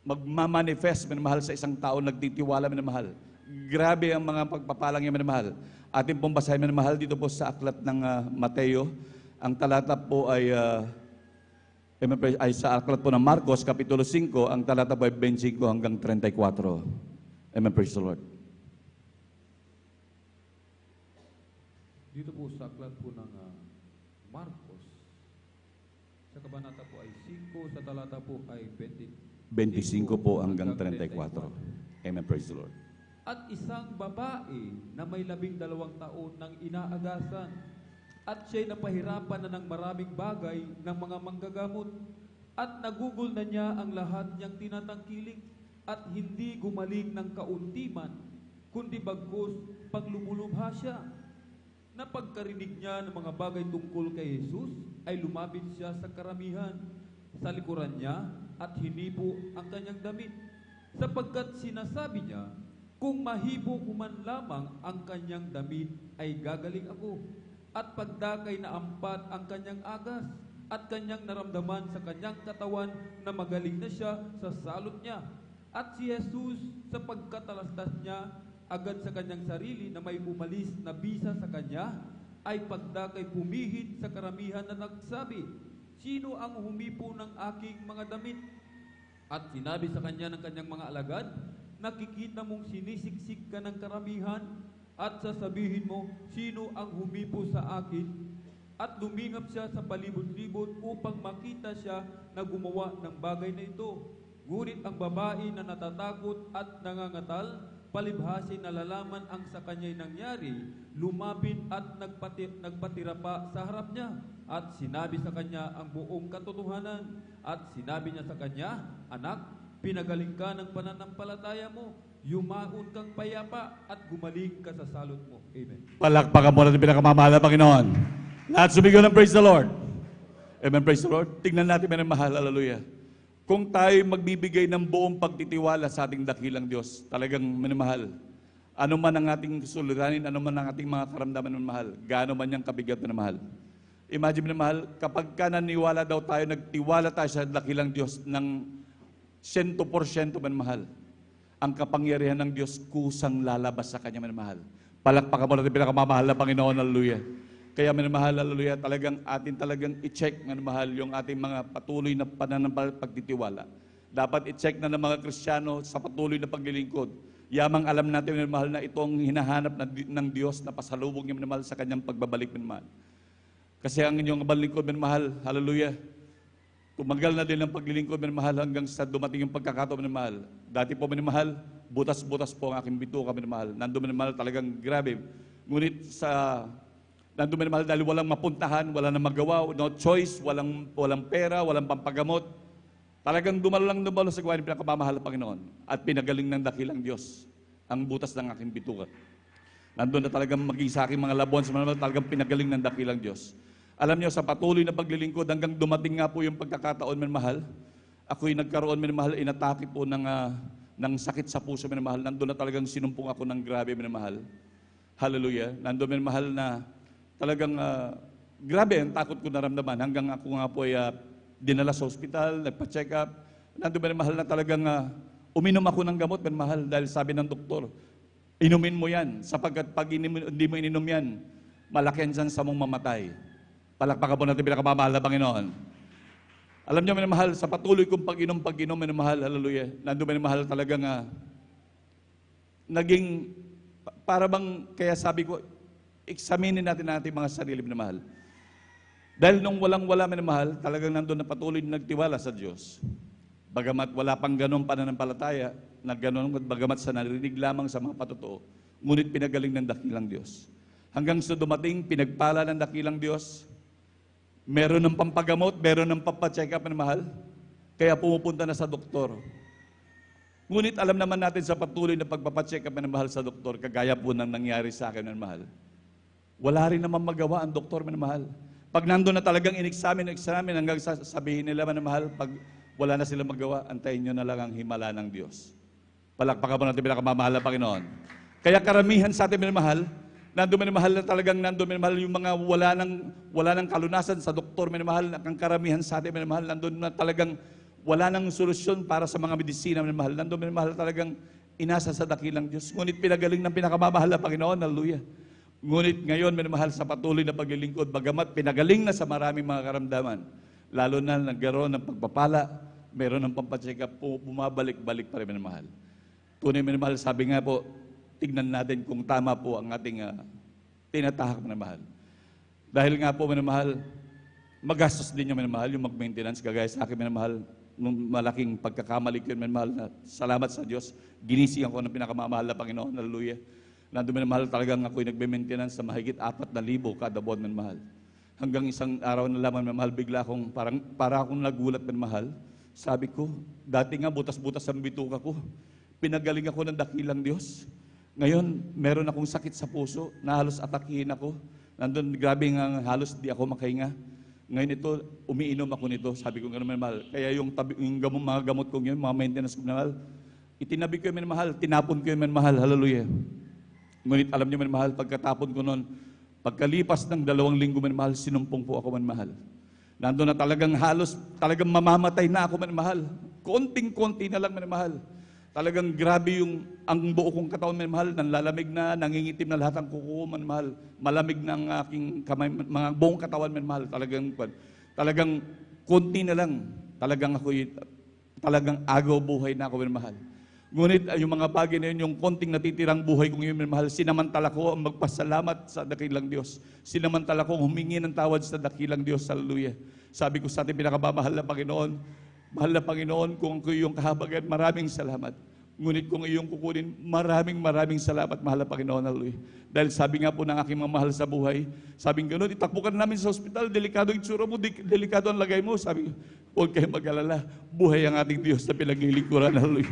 magmamanifest, minamahal, sa isang tao nagtitiwala, minamahal. Grabe ang mga pagpapalang niya, minamahal. Ating pong basahin, minamahal, dito po sa aklat ng Mateo. Ang talata po ay sa aklat po ng Marcos, Kapitulo 5, ang talata po ay 25 hanggang 34. Amen, praise the Lord. Dito po sa aklat po ng Marcos, sa kabanata po ay 5, sa talata po ay 25 po hanggang 34. Amen, praise the Lord. At isang babae na may 12 taon nang inaagasan, at siya'y napahirapan na ng maraming bagay ng mga manggagamot, at nagugol na niya ang lahat niyang tinatangkilik, at hindi gumaling ng kaunti man, kundi bagkus paglumulubha siya. Napagkarinig niya ng mga bagay tungkol kay Jesus, ay lumapit siya sa karamihan, sa likuran niya, at hinipo ang kanyang damit, sapagkat sinasabi niya, Kung mahibo ko man lamang ang kanyang damit, ay gagaling ako. At pagdakay na ampat ang kanyang agas, at kanyang naramdaman sa kanyang katawan na magaling na siya sa salot niya. At si Jesus, sa pagkatalastas niya, agad sa kanyang sarili na may umalis na bisa sa kanya, ay pagdakay pumihit sa karamihan na nagsabi, "Sino ang humipo ng aking mga damit?" At sinabi sa kanya ng kanyang mga alagad, "Nakikita mong sinisiksik ka ng karamihan, at sasabihin mo, sino ang humipo sa akin?" At lumingap siya sa palibot-libot upang makita siya na gumawa ng bagay na ito. Ngunit ang babae na natatakot at nangangatal, palibhasi nalalaman ang sa kanya'y nangyari, lumapit at nagpatira pa sa harap niya. At sinabi sa kanya ang buong katotohanan. At sinabi niya sa kanya, "Anak, pinagaling ka ng pananampalataya mo. Yumaon kang payapa at gumaling ka sa salot mo." Amen. Palakpakan mo natin pinakamamahal na Panginoon. Lahat sumigaw ng praise the Lord. Amen, praise the Lord. Tingnan natin minamahal, hallelujah. Kung tayo magbibigay ng buong pagtitiwala sa ating dakilang Diyos, talagang minamahal, ano man ang ating suliranin, ano man ang ating mga karamdaman minamahal, gaano man niyang kabigat minamahal. Imagine minamahal, kapag ka naniwala daw tayo, nagtiwala tayo sa dakilang Diyos ng 100% minamahal, ang kapangyarihan ng Diyos kusang lalabas sa Kanya minamahal. Palakpakan mo natin pinakamamahal na Panginoon, hallelujah. Kaya minamahal, hallelujah, talagang i-check minamahal yung ating mga patuloy na pagtitiwala. Dapat i-check na ng mga Kristiyano sa patuloy na paglilingkod. Yamang alam natin minamahal na itong hinahanap ng Diyos na pasalubong niya minamahal sa Kanyang pagbabalik minamahal. Kasi ang inyong paglilingkod minamahal, hallelujah, tumagal na din ang paglilingkod minamahal hanggang sa dumating yung pagkakataon minamahal. Dati po minamahal, butas-butas po ang aking bituka minamahal. Nandun minamahal talagang grabe. Ngunit nandun minamahal dahil walang mapuntahan, walang magawa, no choice, walang pera, walang pampagamot. Talagang dumalo sa gawain ng pinakamamahal ng Panginoon at pinagaling ng dakilang Diyos ang butas ng aking bituka. Nandun na talagang maging sa aking mga labon sa minamahal, talagang pinagaling ng dakilang Diyos. Alam niyo, sa patuloy na paglilingkod, hanggang dumating nga po yung pagkakataon, minamahal, ako'y nagkaroon, minamahal, inatake po ng sakit sa puso, minamahal. Nandun na talagang sinumpong ako ng grabe, minamahal. Hallelujah. Nandun, minamahal, na talagang grabe ang takot ko naramdaman hanggang ako nga po ay dinala sa ospital, nagpa-check up. Nandun, minamahal, na talagang uminom ako ng gamot, minamahal, dahil sabi ng doktor, inumin mo yan, sapagkat pag hindi mo ininom yan, malaki ang chance mong mamatay. Palakpakan po natin pinakamamahal na Panginoon. Alam niyo, minamahal, sa patuloy kong pag-inom, minamahal, hallelujah, nandun, minamahal, talagang naging, para bang, kaya sabi ko, examinin natin ating mga sarili, minamahal. Dahil nung walang-wala, minamahal, talagang nandun na patuloy na nagtiwala sa Diyos. Bagamat wala pang ganong pananampalataya, bagamat sa narinig lamang sa mga patotoo, ngunit pinagaling ng dakilang Diyos. Hanggang sa dumating, pinagpala ng dakilang Diyos, meron ng pampagamot, meron ng pampacheck up, minamahal, kaya pumupunta na sa doktor. Ngunit alam naman natin sa patuloy na pagpapacheck up, minamahal, sa doktor, kagaya po nang nangyari sa akin, minamahal, wala rin naman magawa ang doktor, minamahal. Pag nandun na talagang in-examine hanggang sabihin nila, minamahal, pag wala na sila magawa, antayin nyo na lang ang himala ng Diyos. Palakpakan mo natin pinakamamahal na Panginoon. Kaya karamihan sa atin, minamahal, nandun, minamahal, na talagang nandun, minamahal, yung mga wala ng kalunasan sa doktor, minamahal, ang karamihan sa atin, minamahal, nandun na talagang wala ng solusyon para sa mga medisina, minamahal. Nandun, minamahal, talagang inasa sa dakilang Diyos. Ngunit pinagaling ng pinakamamahal na Panginoon, hallelujah. Ngunit ngayon, minamahal, sa patuloy na paglilingkod, bagamat pinagaling na sa maraming mga karamdaman, lalo na nagkaroon ng pagpapala, meron ng pampacheck up, bumabalik-balik pa rin, minamahal. Tunay, minamahal, sabi nga po, tignan natin kung tama po ang ating tinatahak, minamahal. Dahil nga po, minamahal, magastos din yung minamahal, yung mag-maintenance, kagaya sa akin, minamahal, nung malaking pagkakamali ko, minamahal, na salamat sa Diyos, ginising ako ng pinakamamahal na Panginoon, hallelujah. Nandun, minamahal, talagang ako'y nagbe-maintenance sa mahigit 4,000 kada buwan, minamahal. Hanggang isang araw na lamang, minamahal, bigla akong, para akong nagulat, minamahal. Sabi ko, dati nga butas-butas ang bituka ko. Pinagaling ako ng dakilang Diyos. Ngayon, meron akong sakit sa puso, na halos atakihin ako. Nandun, grabe nga, halos di ako makahinga. Ngayon ito, umiinom ako nito. Sabi ko, gano'n, minamahal. Kaya yung mga gamot ko ngayon, mga maintenance ko, minamahal, Itinabi ko yung minamahal, tinapon ko yung minamahal. Hallelujah. Ngunit alam niyo minamahal, pagkatapon ko noon, pagkalipas ng 2 linggo minamahal, sinumpong po ako minamahal. Nandun na talagang halos, talagang mamamatay na ako minamahal. Konting-konti na lang minamahal. Talagang grabe ang buo kong katawan minamahal, nanlalamig na, nangingitim na lahat ang kuko minamahal. Malamig na ang aking kamay, mga buong katawan minamahal. Talagang konti na lang. Talagang agaw buhay na ako minamahal. Ngunit yung mga bagay na yun, yung konting natitirang buhay kong yun, minamahal, sinamantala ko ang magpasalamat sa dakilang Diyos. Sinamantala ko humingi ng tawad sa dakilang Diyos. Hallelujah. Sabi ko sa ating pinakamamahal na Panginoon, mahal na Panginoon, kung ang iyong kahabagan, maraming salamat. Ngunit kung iyong kukunin, maraming salamat, mahal na Panginoon. Hallelujah. Dahil sabi nga po ng aking mga mahal sa buhay, sabing gano'n, itakbo ka na namin sa ospital, delikado yung tsura mo, delikado ang lagay mo. Sabi ko, huwag kayo mag-alala, buhay ang ating Diyos na pinaglilingkuran. Hallelujah.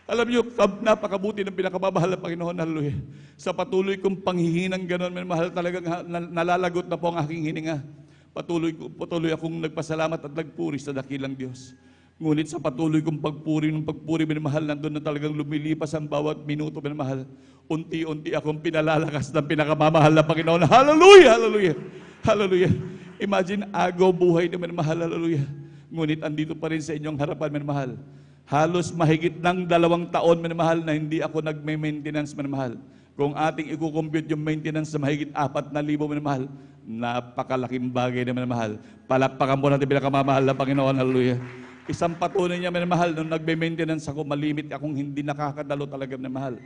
Alam niyo, napakabuti ng pinakamamahal na Panginoon, hallelujah. Sa patuloy kong panghihinang gano'n, mahal, talagang nalalagot na po ang aking hininga. Patuloy akong nagpasalamat at nagpuri sa dakilang Diyos. Ngunit sa patuloy kong pagpuri, minamahal, nandun na talagang lumilipas ang bawat minuto, minamahal. Unti-unti akong pinalalakas ng pinakamamahal na Panginoon. Hallelujah! Hallelujah! Hallelujah! Imagine, agaw buhay na minamahal, hallelujah. Ngunit andito pa rin sa inyong harapan, minamahal. Halos mahigit ng 2 taon, minamahal, na hindi ako nagme-maintenance, minamahal. Kung ating i-compute yung maintenance sa mahigit 4,000, minamahal, napakalaking bagay na minamahal. Palakpakan po natin pinakamamahal na Panginoon, hallelujah. Isang patunay niya, minamahal, nung nagme-maintenance ako, malimit akong hindi nakakadalo talaga, minamahal.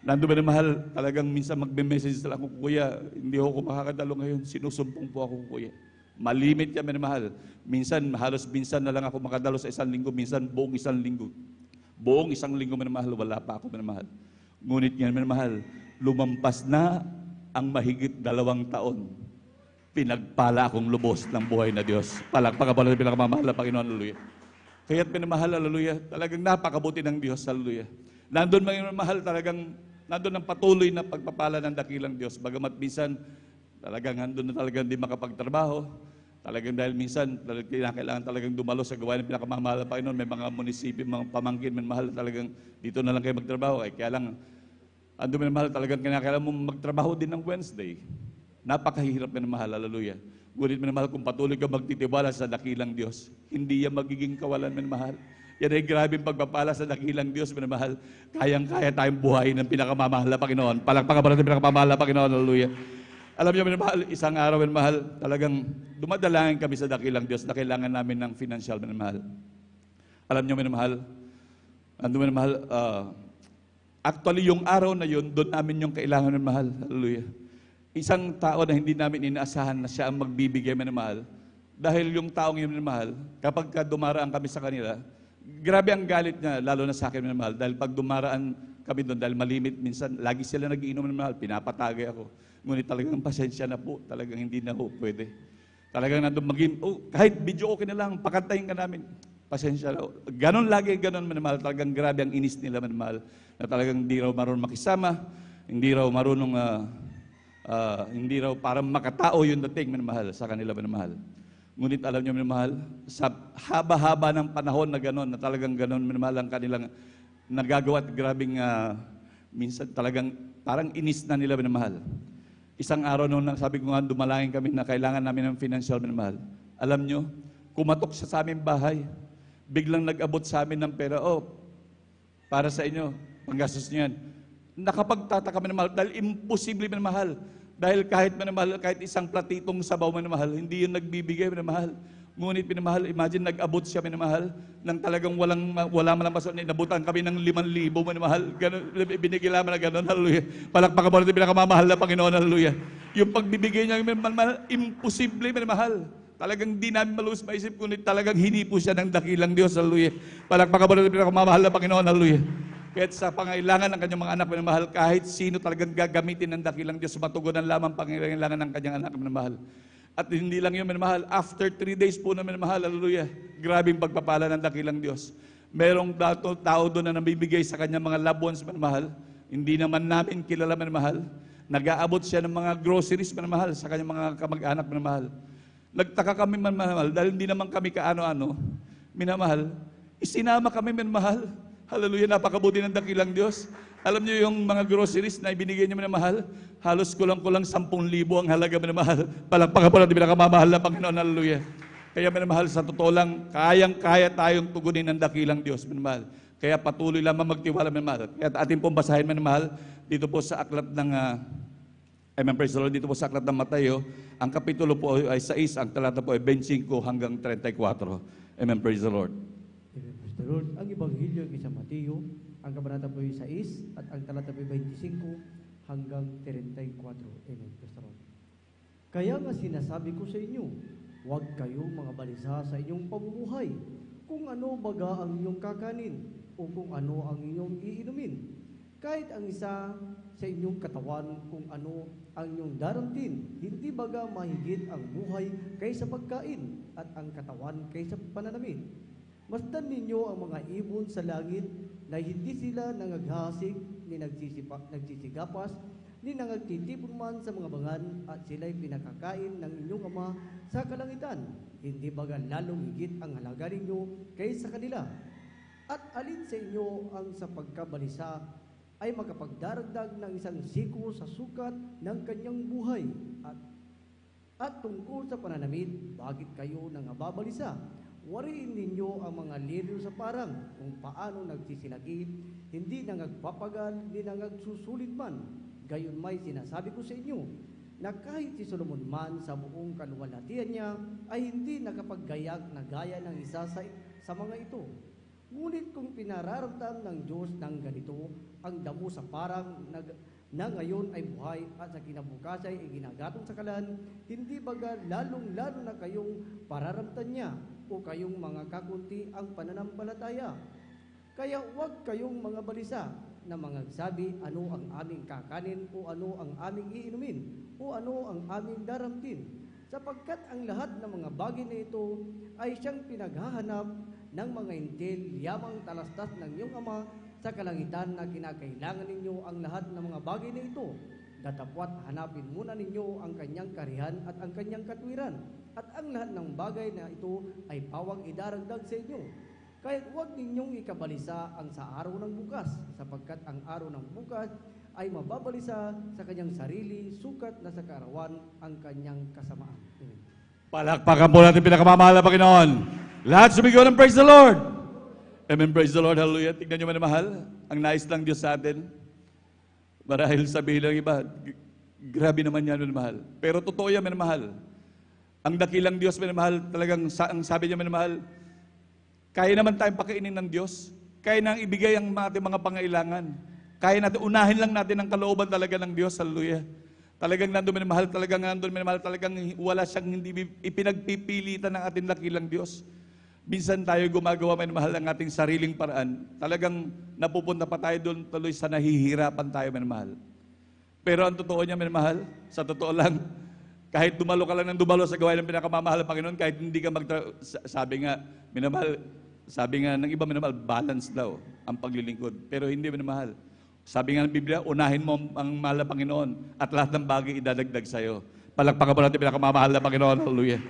Nandun, minamahal, talagang minsan magme-message lang ako, kuya, hindi ako makakadalo ngayon, sinusumpong po ako, kuya. Malimit yan, minamahal. Minsan, halos minsan na lang ako makadalo sa 1 linggo, minsan buong 1 linggo. Buong 1 linggo, minamahal, wala pa ako, minamahal. Ngunit yan, minamahal, lumampas na ang mahigit 2 taon. Pinagpala akong lubos ng buhay na Diyos. Palakpakan po natin pinakamamahal na Panginoon, hallelujah. Kaya't minamahal, hallelujah, talagang napakabuti ng Diyos, hallelujah. Nandun, minamahal, talagang nandun ang patuloy na pagpapala ng dakilang Diyos. Bagamat minsan, talagang nandun na talagang hindi makapagtrabaho. Talagang dahil minsan, kailangan talagang dumalo sa gawain ng pinakamamahal na Panginoon. May mga munisipyo, mga pamangkin, minamahal, talagang dito na lang kayo magtrabaho. Kaya lang, andun minamahal, talagang kailangan mo magtrabaho din ng Wednesday. Napakahirap minamahal, hallelujah. Ngunit minamahal, kung patuloy ka magtitiwala sa dakilang Diyos, hindi yan magiging kawalan, minamahal. Yan ay grabing pagpapala sa dakilang Diyos, minamahal. Kayang-kaya tayong buhayin ng pinakamamahal na Panginoon. Palakpakan pa natin pinakamamahal na Panginoon, hallelujah. Alam niyo, minamahal, isang araw, minamahal, talagang dumadalangin kami sa dakilang Diyos na kailangan namin ng financial, minamahal. Alam niyo, minamahal, actually, yung araw na yun, doon namin yung kailangan, minamahal. Hallelujah. Isang tao na hindi namin inaasahan na siya ang magbibigay, minamahal. Dahil yung taong yun, minamahal, kapag dumaraan kami sa kanila, grabe ang galit niya, lalo na sa akin, minamahal. Dahil pag dumaraan kami doon, dahil malimit, minsan, lagi sila nag-iinom, minamahal, pinapatagay ako. Ngunit talagang pasensya na po, talagang hindi na po pwede. Talagang nandun kahit video okay na lang, pakantayin ka namin. Pasensya na. Ganon lagi, ganon, minamahal. Talagang grabe ang inis nila, minamahal. Na talagang hindi raw marunong makisama, hindi raw marunong, hindi raw parang makatao yung dating, minamahal, sa kanila, minamahal. Ngunit alam niyo, minamahal, sa haba-haba ng panahon na ganon, na talagang ganon, minamahal, ang kanilang nagagawa at grabing, minsan talagang parang inis na nila, minamahal. Isang araw noon, sabi ko nga, dumalangin kami na kailangan namin ng financial, minamahal. Alam nyo, kumatok siya sa aming bahay. Biglang nag-abot sa amin ng pera. Para sa inyo, panggastos niyan. Nakapagtataka, minamahal, dahil imposible, minamahal. Dahil kahit, minamahal, kahit isang platitong sabaw, minamahal, hindi yun nagbibigay, minamahal. Ngunit, minamahal, imagine, nag-abot siya, minamahal, nang talagang wala malang pasok. Inabutan kami ng 5,000, minamahal. Ganun, binigay naman na gano'n, hallelujah. Palakpakan mo natin pinakamamahal na Panginoon, hallelujah. Yung pagbibigay niya, minamahal, imposible, minamahal. Talagang di namin malus maisip, kundi talagang hinipo siya ng dakilang Diyos, hallelujah. Palakpakan mo natin pinakamamahal na Panginoon, hallelujah. Kahit sa pangailangan ng kanyang mga anak, minamahal, kahit sino talagang gagamitin ng dakilang Diyos, matugunan lamang pangailangan ng kanyang anak, minamahal. At hindi lang yun, minamahal. After 3 days po na, minamahal, hallelujah, grabing pagpapala ng dakilang Diyos. Merong tao doon na nabibigay sa kanyang mga loved ones, minamahal. Hindi naman namin kilala, minamahal. Nag-aabot siya ng mga groceries, minamahal, sa kanyang mga kamag-anak, minamahal. Nagtaka kami, minamahal, dahil hindi naman kami kaano-ano, minamahal. Isinama kami, minamahal. Hallelujah, napakabuti ng dakilang Diyos. Alam niyo yung mga groceries na ibinigay niyo minamahal, halos kulang-kulang 10,000 ang halaga minamahal. Palakpakan po natin pinakamamahal na Panginoon. Hallelujah. Kaya minamahal, sa totoo lang, kayang-kaya tayong tugunin ng dakilang Diyos minamahal. Kaya patuloy lamang magtiwala minamahal. Kaya atin pong basahin minamahal dito po sa aklat ng Amen, praise the Lord. Dito po sa aklat ng Mateo, ang kapitulo po ay 6, ang talata po ay 25 hanggang 34. Amen, praise the Lord. Amen, praise the Lord. Ang Ebanghelyo ay sa Mateo, ang kabanata po ay 6, at ang talata po ay 25 hanggang 34. Amen, praise the Lord. Kaya nga sinasabi ko sa inyo, huwag kayong mga balisa sa inyong pamumuhay, kung ano baga ang inyong kakanin, o kung ano ang inyong iinumin. Kahit ang isa sa inyong katawan kung ano ang inyong daramtin, hindi baga mahigit ang buhay kaysa pagkain at ang katawan kaysa pananamit. Masdan ninyo ang mga ibon sa langit na hindi sila nangaghasik, ni nagsisigapas, ni nangagtitipon man sa mga bangan at sila'y pinakakain ng inyong Ama sa kalangitan. Hindi baga lalong higit ang halaga ninyo kaysa kanila. At alin sa inyo ang sa pagkabalisa ay makapagdaragdag ng isang siko sa sukat ng kanyang buhay. At tungkol sa pananamit, bakit kayo nangababalisa? Wariin ninyo ang mga liryo sa parang, kung paano nagsisilagi, hindi nangagpapagal, hindi nangagsusulit man. Gayon may sinasabi ko sa inyo, na kahit si Solomon man sa buong kaluwalhatian niya, ay hindi nakapaggayag na gaya ng isa sa mga ito. Ngunit kung pinararamdam ng Diyos ng ganito, ang damo sa parang na ngayon ay buhay at sa kinabukasan ay ginagatong sa kalan, hindi baga lalong-lalo na kayong pararamtan niya o kayong mga kakunti ang pananampalataya. Kaya huwag kayong mga balisa na mga sabi ano ang aming kakanin o ano ang aming iinumin o ano ang aming daramtin. Sapagkat ang lahat ng mga bagay na ito ay siyang pinaghahanap ng mga intil, yamang talastas ng iyong Ama sa kalangitan na kinakailangan ninyo ang lahat ng mga bagay na ito. Datapwat hanapin muna ninyo ang kanyang karihan at ang kanyang katwiran, at ang lahat ng bagay na ito ay pawang idaragdag sa inyo. Kahit huwag ninyong ikabalisa ang sa araw ng bukas, sapagkat ang araw ng bukas ay mababalisa sa kanyang sarili, sukat na sa kaarawan ang kanyang kasamaan. Amen. Palakpakan po natin pinakamamahal na Panginoon. Lahat sumigaw ng praise the Lord. Amen, praise the Lord, hallelujah. Tignan nyo manamahal, ang nais lang Diyos sa atin. Marahil sabihin ng iba, grabe naman yan manamahal. Pero totoo yan manamahal. Ang dakilang Diyos manamahal, talagang ang sabi niya manamahal, kaya naman tayong pakainin ng Diyos. Kaya nang ibigay ang ating mga pangailangan. Kaya natin, unahin lang natin ang kalooban talaga ng Diyos, hallelujah. Talagang nandun manamahal, talagang wala siyang hindi ipinagpipilitan ng ating dakilang Diyos. Minsan tayo gumagawa manamahal ang ating sariling paraan. Talagang napupunta pa tayo doon tuloy sa nahihirapan tayo manamahal. Pero ang totoo niya manamahal, sa totoo lang, kahit dumalo ka lang ng dumalo sa gawain ng pinakamamahal ng Panginoon, kahit hindi ka sabi nga, minamahal, sabi nga ng iba minamahal, balance daw ang paglilingkod. Pero hindi minamahal. Sabi nga ng Biblia, unahin mo ang mahal na Panginoon at lahat ng bagay idadagdag sa iyo. Palakpakan po natin pinakamamahal na Panginoon. Hallelujah.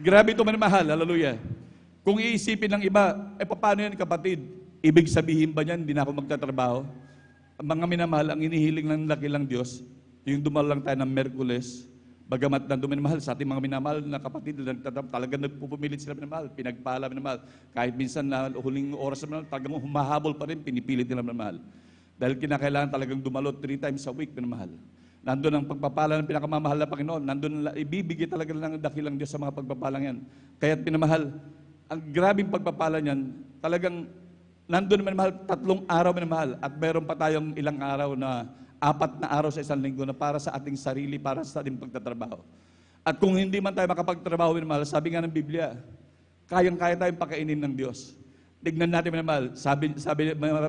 Grabe ito manamahal. Hallelujah. Kung iisipin ng iba, paano yan kapatid? Ibig sabihin ba niyan, hindi na ako magtatrabaho? Ang mga minamahal, ang inihiling ng dakilang Diyos, yung dumalo lang tayo ng Merkules, bagamat na minamahal sa ating mga minamahal na kapatid, talagang nagpupumilit sila minamahal, pinagpala minamahal. Kahit minsan na huling oras na minamahal, talagang humahabol pa rin, pinipilit nila minamahal. Dahil kinakailangan talagang dumalo 3 times a week minamahal. Nandun ang pagpapala ng pinakamamahal na Panginoon, nandun ibibigay talaga ng dakilang Diyos sa mga pagpapalang yan. Kaya't pinamahal, ang grabing pagpapala niyan, talagang nandun minamahal 3 araw minamahal, at meron pa tayong ilang araw na 4 na araw sa isang linggo na para sa ating sarili, para sa ating pagtatrabaho. At kung hindi man tayo makapagtrabaho minamahal, sabi nga ng Biblia, kayang-kaya tayong pakainin ng Diyos. Tignan natin minamahal,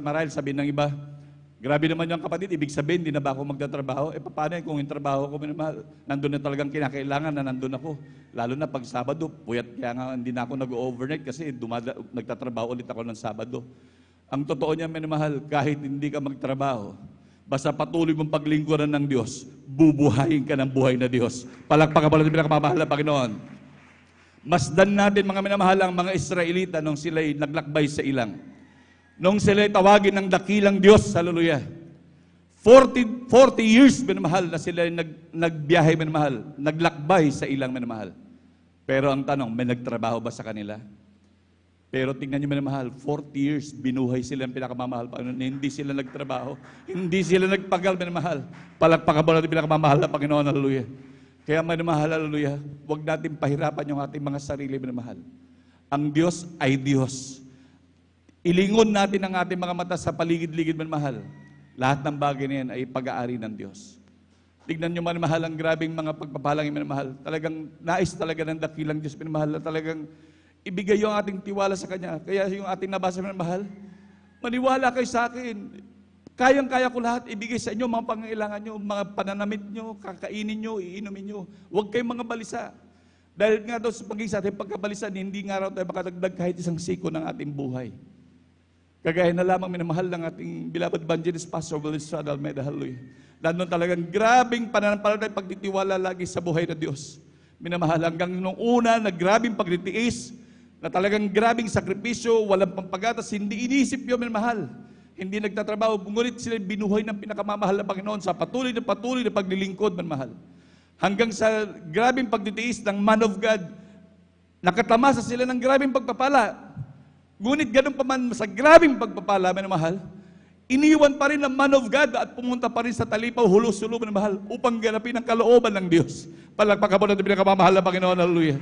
marahil sabi ng iba, grabe naman yung kapatid, ibig sabihin, hindi na ba ako magtatrabaho? Paano yan kung yung trabaho ko minamahal? Nandun na talagang kinakailangan na nandun ako. Lalo na pag Sabado, puyat kaya nga hindi na ako nag-overnight kasi nagtatrabaho ulit ako ng Sabado. Ang totoo niya minamahal, kahit hindi ka magtrabaho, basta patuloy mong paglingkuran ng Diyos, bubuhayin ka ng buhay na Diyos. Palakpakan pala natin pinakamamahal na Panginoon. Masdan natin mga minamahal ang mga Israelita nung sila'y naglakbay sa ilang. Nung sila tawagin ng dakilang Diyos, hallelujah. 40 years, minamahal, na sila nagbiyahe, minamahal, naglakbay sa ilang, minamahal. Pero ang tanong, may nagtrabaho ba sa kanila? Pero tingnan niyo, minamahal, 40 years, binuhay sila ng pinakamamahal. Hindi sila nagtrabaho. Hindi sila nagpagal, minamahal. Palakpakan mo natin pinakamamahal na Panginoon, hallelujah. Kaya, minamahal, hallelujah, huwag natin pahirapan yung ating mga sarili, minamahal. Ang Diyos ay Diyos. Ilingon natin ang ating mga mata sa paligid-ligid, minamahal. Lahat ng bagay na yan ay pag-aari ng Diyos. Tignan nyo, minamahal, ang grabing mga pagpapalang, minamahal. Talagang nais talaga ng dakilang Diyos, minamahal, na talagang ibigay yung ating tiwala sa Kanya. Kaya yung ating nabasa, minamahal, maniwala kayo sa akin. Kayang-kaya ko lahat ibigay sa inyo, mga pangangailangan nyo, mga pananamit nyo, kakainin nyo, iinumin nyo. Huwag kayong mga balisa. Dahil nga daw sa pagiging sa ating pagkabalisan, hindi nga raw tayo makadagdag kahit isang siko ng ating buhay. Kagaya na lamang minamahal ng ating beloved evangelist Pastor Will Estrada Almeida, hallelujah. Nandun talagang grabing pananampalataya, pagtitiwala lagi sa buhay ng Diyos. Minamahal hanggang nung una na grabing pagtitiis, na talagang grabing sakripisyo, walang pampagatas, hindi inisip yun, minamahal. Hindi nagtatrabaho, ngunit sila binuhay ng pinakamamahal na Panginoon sa patuloy na paglilingkod, minamahal. Hanggang sa grabing pagtitiis ng man of God, nakatamasa sila ng grabing pagpapala. Ngunit ganun pa man sa grabing pagpapala, minamahal, iniwan pa rin ng man of God at pumunta pa rin sa Talipaw, Hulos-Sulo, minamahal, upang ganapin ang kalooban ng Diyos. Palakpakan po natin pinakamamahal na Panginoon, hallelujah.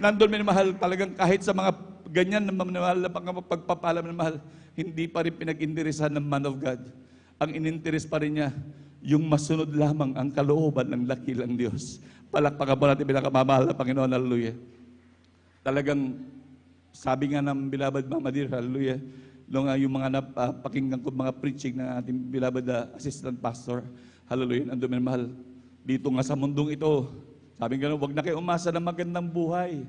Nandun, minamahal, talagang kahit sa mga ganyan na minamahal na pagpapala, minamahal, hindi pa rin pinag-interesan ng man of God. Ang ininteres pa rin niya, yung masunod lamang ang kalooban ng dakilang Diyos. Palakpakan po natin pinakamamahal na Panginoon, hallelujah. Talagang sabi nga ng beloved Mama Dear, hallelujah, nung yung mga napakinggan ko, mga preaching ng ating beloved assistant pastor, hallelujah, nandun, minamahal, dito nga sa mundong ito, sabi nga, huwag na kayo umasa ng magandang buhay.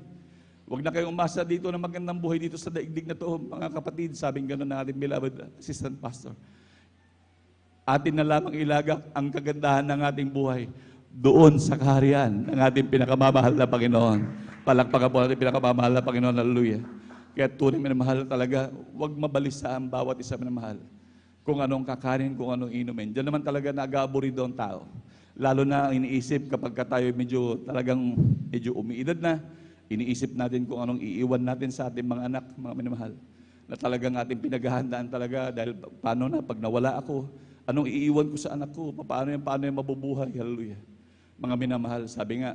Huwag na kayo umasa dito ng magandang buhay dito sa daigdig na to, mga kapatid, sabi nga ng ating beloved assistant pastor. Atin na lamang ilagak ang kagandahan ng ating buhay doon sa kaharian ng ating pinakamamahal na Panginoon. Palakpakan po natin pinakamamahal na Panginoon, hallelujah. Kaya tunay, minamahal, talaga, huwag mabalisa ang bawat isa, minamahal. Kung anong kakanin, kung anong inumin. Diyan naman talaga nag-aaburido ang tao. Lalo na iniisip kapag tayo medyo umiidad na, iniisip natin kung anong iiwan natin sa ating mga anak, mga minamahal. Na talagang ating pinaghahandaan talaga dahil paano na, pag nawala ako, anong iiwan ko sa anak ko, paano yung mabubuhay, hallelujah. Mga minamahal, sabi nga,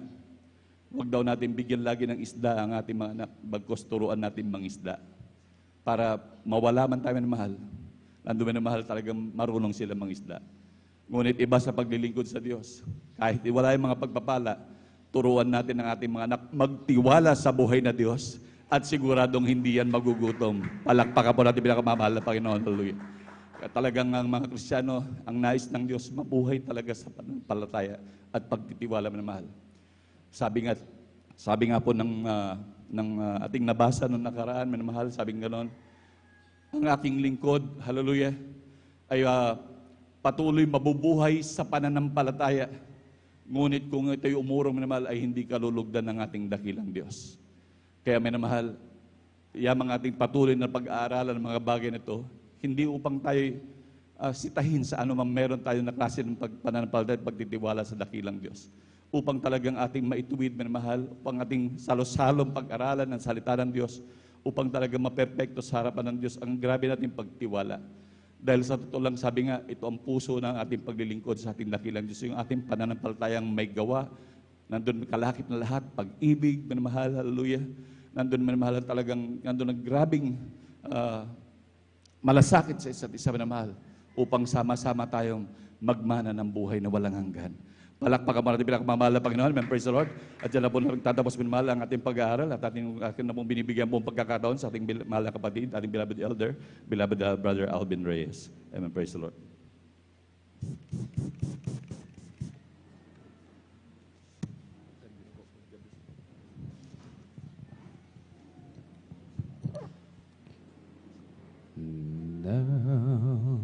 huwag daw natin bigyan lagi ng isda ang ating mga anak, bagkos turuan natin mangisda. Para mawala man tayo ng mahal, nandun na mahal talagang marunong sila mangisda. Ngunit iba sa paglilingkod sa Diyos. Kahit wala yung mga pagpapala, turuan natin ang ating mga anak magtiwala sa buhay na Diyos at siguradong hindi yan magugutom. Palakpakan po natin pinakamamahal na Panginoon, hallelujah. Kaya talagang ang mga Kristiyano, ang nais ng Diyos, mabuhay talaga sa pananampalataya at pagtitiwala na mahal. Sabi nga po ng ating nabasa noong nakaraan, minamahal, sabi nga noon, ang aking lingkod, hallelujah, ay patuloy mabubuhay sa pananampalataya. Ngunit kung ito'y umurong, minamahal, ay hindi kalulugdan ng ating dakilang Diyos. Kaya minamahal, yamang ating patuloy na pag-aaralan ng mga bagay na ito, hindi upang tayo sitahin sa anumang meron tayo na klase ng pananampalataya at pagtitiwala sa dakilang Diyos. Upang talagang ating maituwid, minamahal, upang ating salo-salong pag-aralan ng salita ng Diyos, upang talagang maperpekto sa harapan ng Diyos ang grabe nating pagtiwala. Dahil sa totoo lang, sabi nga, ito ang puso ng ating paglilingkod sa ating dakilang Diyos, yung ating pananampalatayang may gawa. Nandun kalakip na lahat, pag-ibig, minamahal, hallelujah. Nandun, minamahal, talagang, nandun ang grabing malasakit sa isa't isa, minamahal, upang sama-sama tayong magmana ng buhay na walang hanggan. Palakpakan mo natin pinakamamahal na Panginoon. Amen. Praise the Lord. At dyan na po nagtatapos minamahal ang ating pag-aaral at ating na pong binibigyan pong pagkakataon sa ating mahal na kapatid, ating beloved elder, beloved brother Alvin Reyes. Amen. Praise the Lord. Now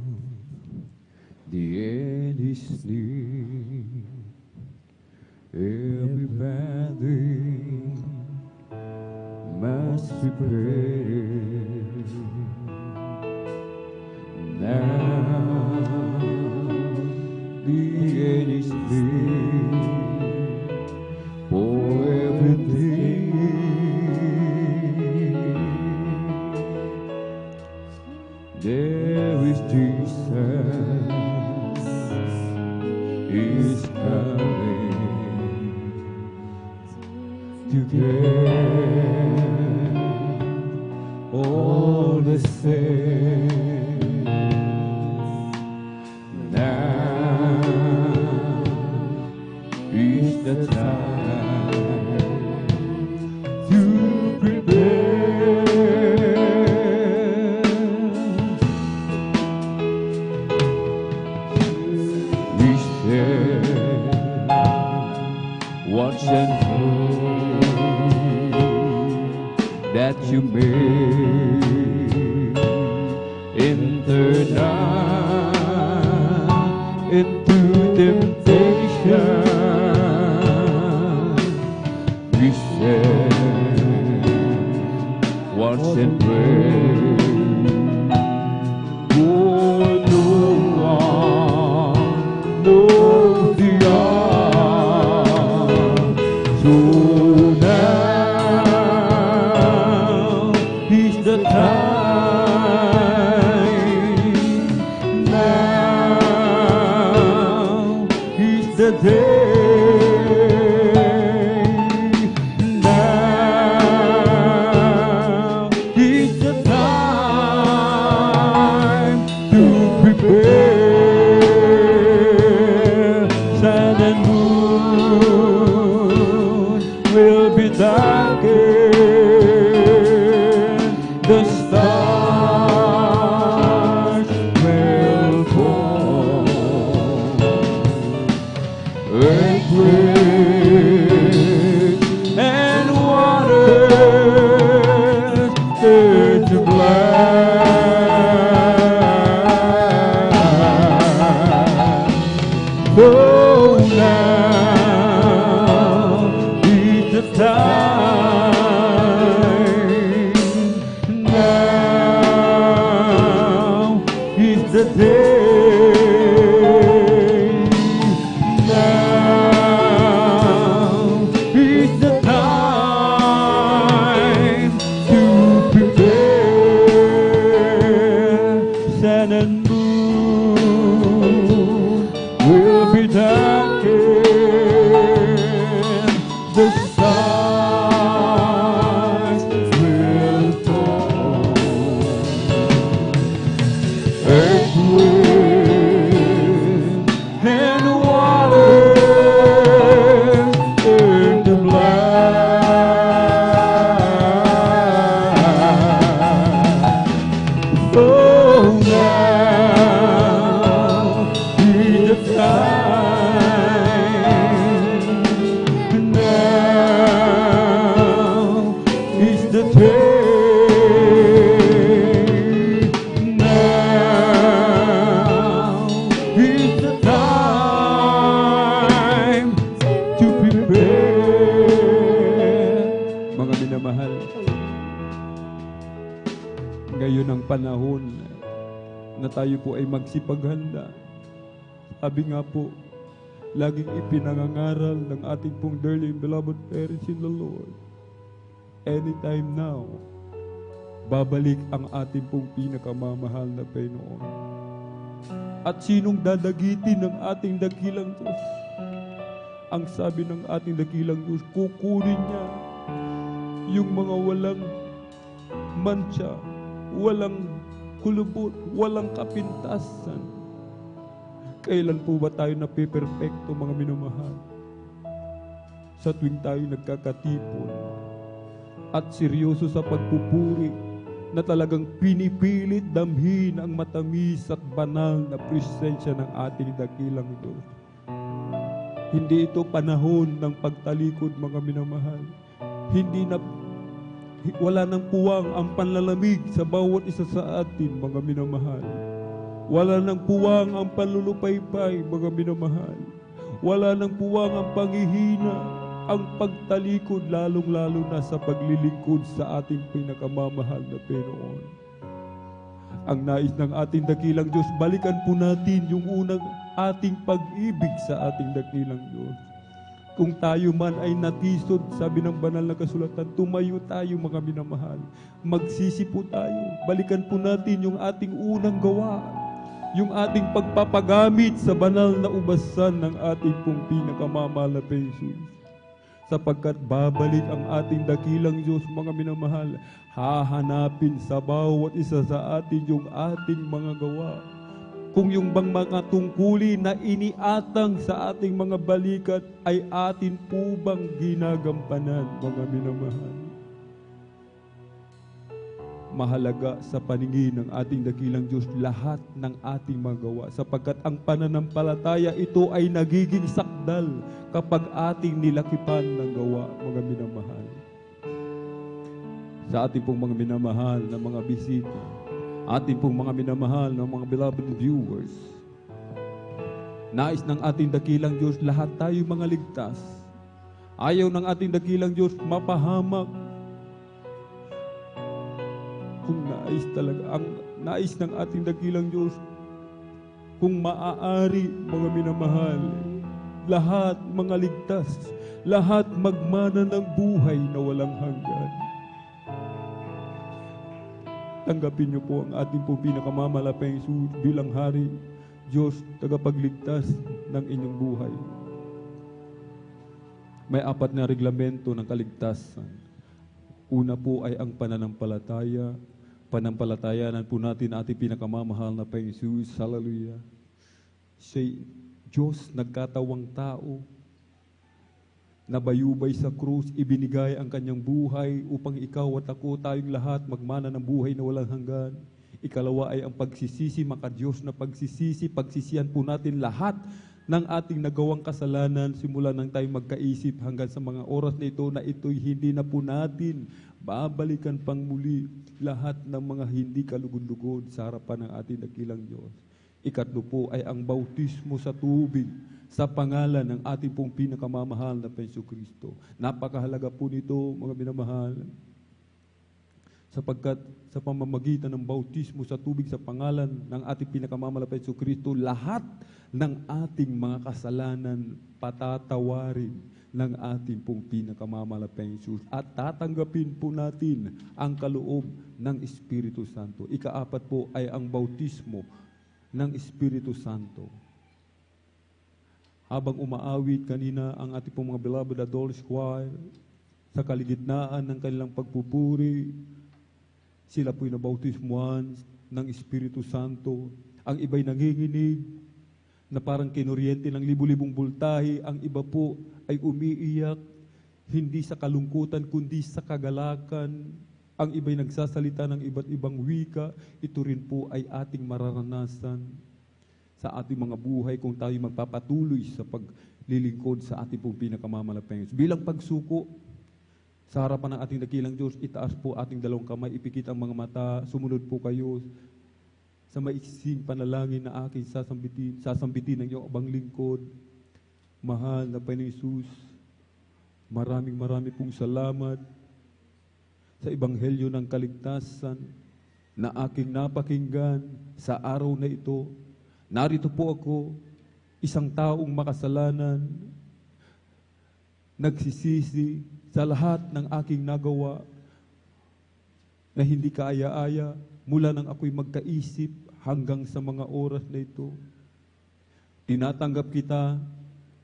the end is near. Everybody must prepare. Now the end is clear for everything. There is Jesus is coming to get all the same. Now is the time to prepare. We said, watch and pray that you may enter not into temptation. We said, watch and pray. For no one knows the hour. So now is the time. Now is the day. Now is the time to prepare. Sun and moon will be darkened. The stars will fall. Earthquakes and waters turn to blood. Oh, now is the time. Now is the day. Now is the time to prepare. Sun and moon will be darkened. The stars will fall. Earthquake and water turn to blood. Oh, now is the time. Now is the day. Now is the time to prepare. Mga minamahal, ngayon ang panahon na tayo po ay magsipaghanda. Sabi nga po, laging ipinangangaral ng ating pong dearly beloved parents in the Lord. Anytime now, babalik ang ating pong pinakamamahal na Panginoon. At sinong dadagitin ng ating dakilang Diyos? Ang sabi ng ating dakilang Diyos, kukunin niya yung mga walang mancha, walang kulubot, walang kapintasan. Kailan po ba tayo napiperfecto, mga minamahal? Sa tuwing tayo nagkakatipon at seryoso sa pagpupuri na talagang pinipilit damhin ang matamis at banal na presensya ng ating dakilang Diyos. Hindi ito panahon ng pagtalikod, mga minamahal. Wala nang puwang ang panlalamig sa bawat isa sa atin, mga minamahal. Wala nang puwang ang panlulupaypay, mga minamahal. Wala nang puwang ang panghihina, ang pagtalikod, lalong-lalo na sa paglilingkod sa ating pinakamamahal na Panginoon. Ang nais ng ating dakilang Diyos, balikan po natin yung unang ating pag-ibig sa ating dakilang Diyos. Kung tayo man ay natisod, sabi ng banal na kasulatan, tumayo tayo mga minamahal. Magsisi po tayo. Balikan po natin yung ating unang gawa. Yung ating pagpapagamit sa banal na ubasan ng ating pong pinakamamahal na Jesus. Sapagkat babalik ang ating dakilang Diyos, mga minamahal. Hahanapin sa bawat isa sa atin yung ating mga gawa. Kung yung bang mga tungkulin na iniatang sa ating mga balikat ay atin po bang ginagampanan, mga minamahal? Mahalaga sa paningin ng ating dakilang Diyos lahat ng ating magawa, sapagkat ang pananampalataya ito ay nagiging sakdal kapag ating nilakipan ng gawa, mga minamahal. Sa ating pong mga minamahal na mga bisita, ating pong mga minamahal ng mga beloved viewers, nais ng ating dakilang Diyos lahat tayo mga ligtas. Ayaw ng ating dakilang Diyos mapahamak. Kung nais talaga, ang nais ng ating dakilang Diyos, kung maaari, mga minamahal, lahat mga ligtas, lahat magmana ng buhay na walang hanggan. Tanggapin niyo po ang ating po pinakamamalapayang Jesus bilang Hari, Diyos, tagapagligtas ng inyong buhay. May 4 na reglamento ng kaligtasan. Una po ay ang pananampalataya. Panampalatayanan po natin ating pinakamamahal na Panginoong Jesus. Hallelujah. Siya'y Diyos nagkatawang tao, nabayubay sa krus, ibinigay ang kanyang buhay upang ikaw at ako, tayong lahat, magmana ng buhay na walang hanggan. Ikalawa ay ang pagsisisi, maka-Diyos na pagsisisi. Pagsisihan po natin lahat ng ating nagawang kasalanan simula nang tayo magkaisip hanggang sa mga oras na ito'y hindi na po natin babalikan pang muli lahat ng mga hindi kalugod-lugod sa harapan ng ating dakilang Diyos. Ikatlo po ay ang bautismo sa tubig sa pangalan ng ating pong pinakamamahal na Panginoong Kristo. Napakahalaga po nito, mga minamahal, sapagkat sa pamamagitan ng bautismo sa tubig sa pangalan ng ating pinakamamahal na Panginoong Kristo, lahat ng ating mga kasalanan patatawarin ng ating pong pinakamamahal na Panginoon at tatanggapin po natin ang kaloob ng Espiritu Santo. Ika-4 po ay ang bautismo ng Espiritu Santo. Habang umaawit kanina ang ating pong mga beloved adult choir, sa kaligitnaan ng kanilang pagpupuri, sila po'y nabautismuhan ng Espiritu Santo. Ang iba'y nanginginig na parang kinuryente ng libu-libong bultahe. Ang iba po ay umiiyak, hindi sa kalungkutan kundi sa kagalakan. Ang iba'y nagsasalita ng iba't ibang wika. Ito rin po ay ating mararanasan sa ating mga buhay kung tayo magpapatuloy sa paglilingkod sa ating pong pinakamamahal na Panginoon. Bilang pagsuko sa harapan ng ating dakilang Diyos, itaas po ating dalawang kamay, ipikit ang mga mata, sumunod po kayo sa maiksing panalangin na aking sasambitin ng iyong abang lingkod. Mahal na Panginoon Jesus, maraming pong salamat sa ebanghelyo ng kaligtasan na aking napakinggan sa araw na ito. Narito po ako, isang taong makasalanan, nagsisisi sa lahat ng aking nagawa na hindi kaaya-aya mula nang ako'y magkaisip hanggang sa mga oras na ito. Tinatanggap kita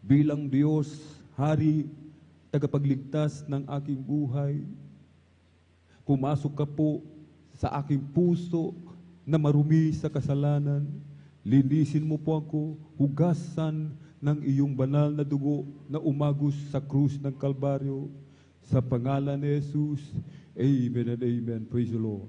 bilang Diyos, Hari, tagapagligtas ng aking buhay. Pumasok ka po sa aking puso na marumi sa kasalanan. Linisin mo po ako, hugasan ng iyong banal na dugo na umagos sa krus ng Kalbaryo. Sa pangalan ni Jesus, amen and amen. Praise the Lord.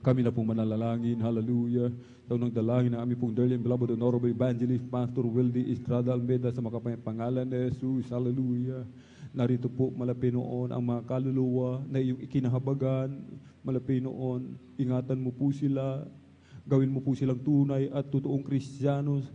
Kami na pong manalalangin, hallelujah. Sa unang dalangin na aming pong dearly and beloved Honorable Evangelist Pastor Wildy Estrada Almeida sa makapayang pangalan ni Jesus, hallelujah. Narito po malapit noon ang mga kaluluwa na iyong ikinahabagan. Malapit noon, ingatan mo po sila. Gawin mo po silang tunay at totoong Kristiyanos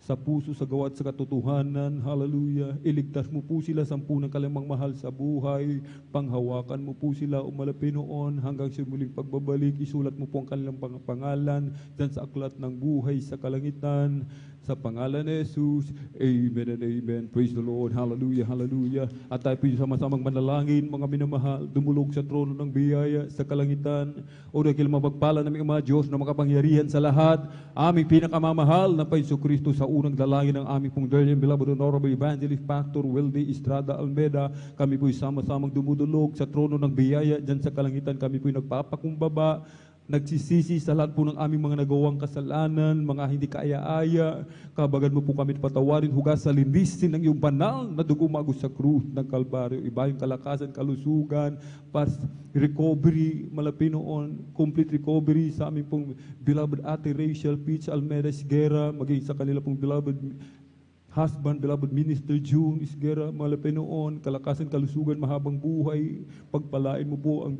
sa puso, sa gawa at sa katotohanan. Hallelujah. Iligtas mo po sila sa punang kalamang mahal sa buhay. Panghawakan mo po sila, umalapin noon hanggang sa muling pagbabalik. Isulat mo po ang kanilang pangalan dyan sa aklat ng buhay sa kalangitan. Sa pangalan ni Jesus, amen and amen. Praise the Lord. Hallelujah, hallelujah. At tayo po sama-samang manalangin, mga minamahal, dumulog sa trono ng biyaya sa kalangitan. O dahil mapagpala namin ang mga Diyos na makapangyarihan sa lahat, aming pinakamamahal na Paiso Kristo sa unang dalangin ng aming pong dearly beloved Honorable Evangelist Pastor Wildy Estrada Almeda. Kami po'y sama-samang dumudulog sa trono ng biyaya dyan sa kalangitan. Kami po'y nagpapakumbaba, nagsisisi sa lahat po ng aming mga nagawang kasalanan, mga hindi kaaya-aya. Kabagan mo po kami patawarin, hugasan, linisin ng iyong banal na dugo umagos sa krus ng Kalbaryo. Iba yung kalakasan, kalusugan, recovery, malapit noon, complete recovery sa aming pong beloved Ate Rachel Peach Almeda Esguera, maging sa kanila pong beloved husband, beloved Minister June Esguera, malapit noon, kalakasan, kalusugan, mahabang buhay. Pagpalain mo po ang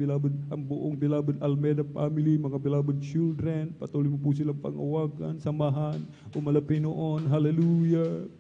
buong beloved Almeda family, mga beloved children. Patuloy mo po silang pangawagan, samahan, umalapit noon. Hallelujah.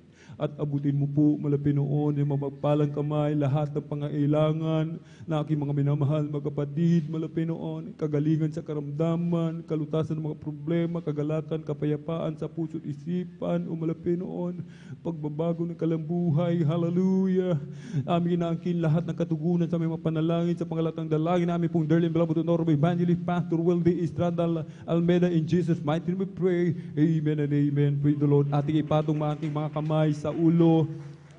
At abutin mo po, malapit noon, yung mapagpalang kamay, lahat ng pangailangan na aking mga minamahal, mga kapatid, malapit noon, kagalingan sa karamdaman, kalutasan ng mga problema, kagalatan, kapayapaan sa puso't isipan, umalapit noon, pagbabago ng kalambuhay, hallelujah. Aming inaangkin lahat ng katugunan sa mga panalangin, sa pangalatang dalangin namin pong dearly beloved Honorable Evangelist Pastor Wildy Estrada Almeda, in Jesus' mighty name we pray, amen and amen. Praise the Lord. Ating ipatong ating mga kamay sa ulo,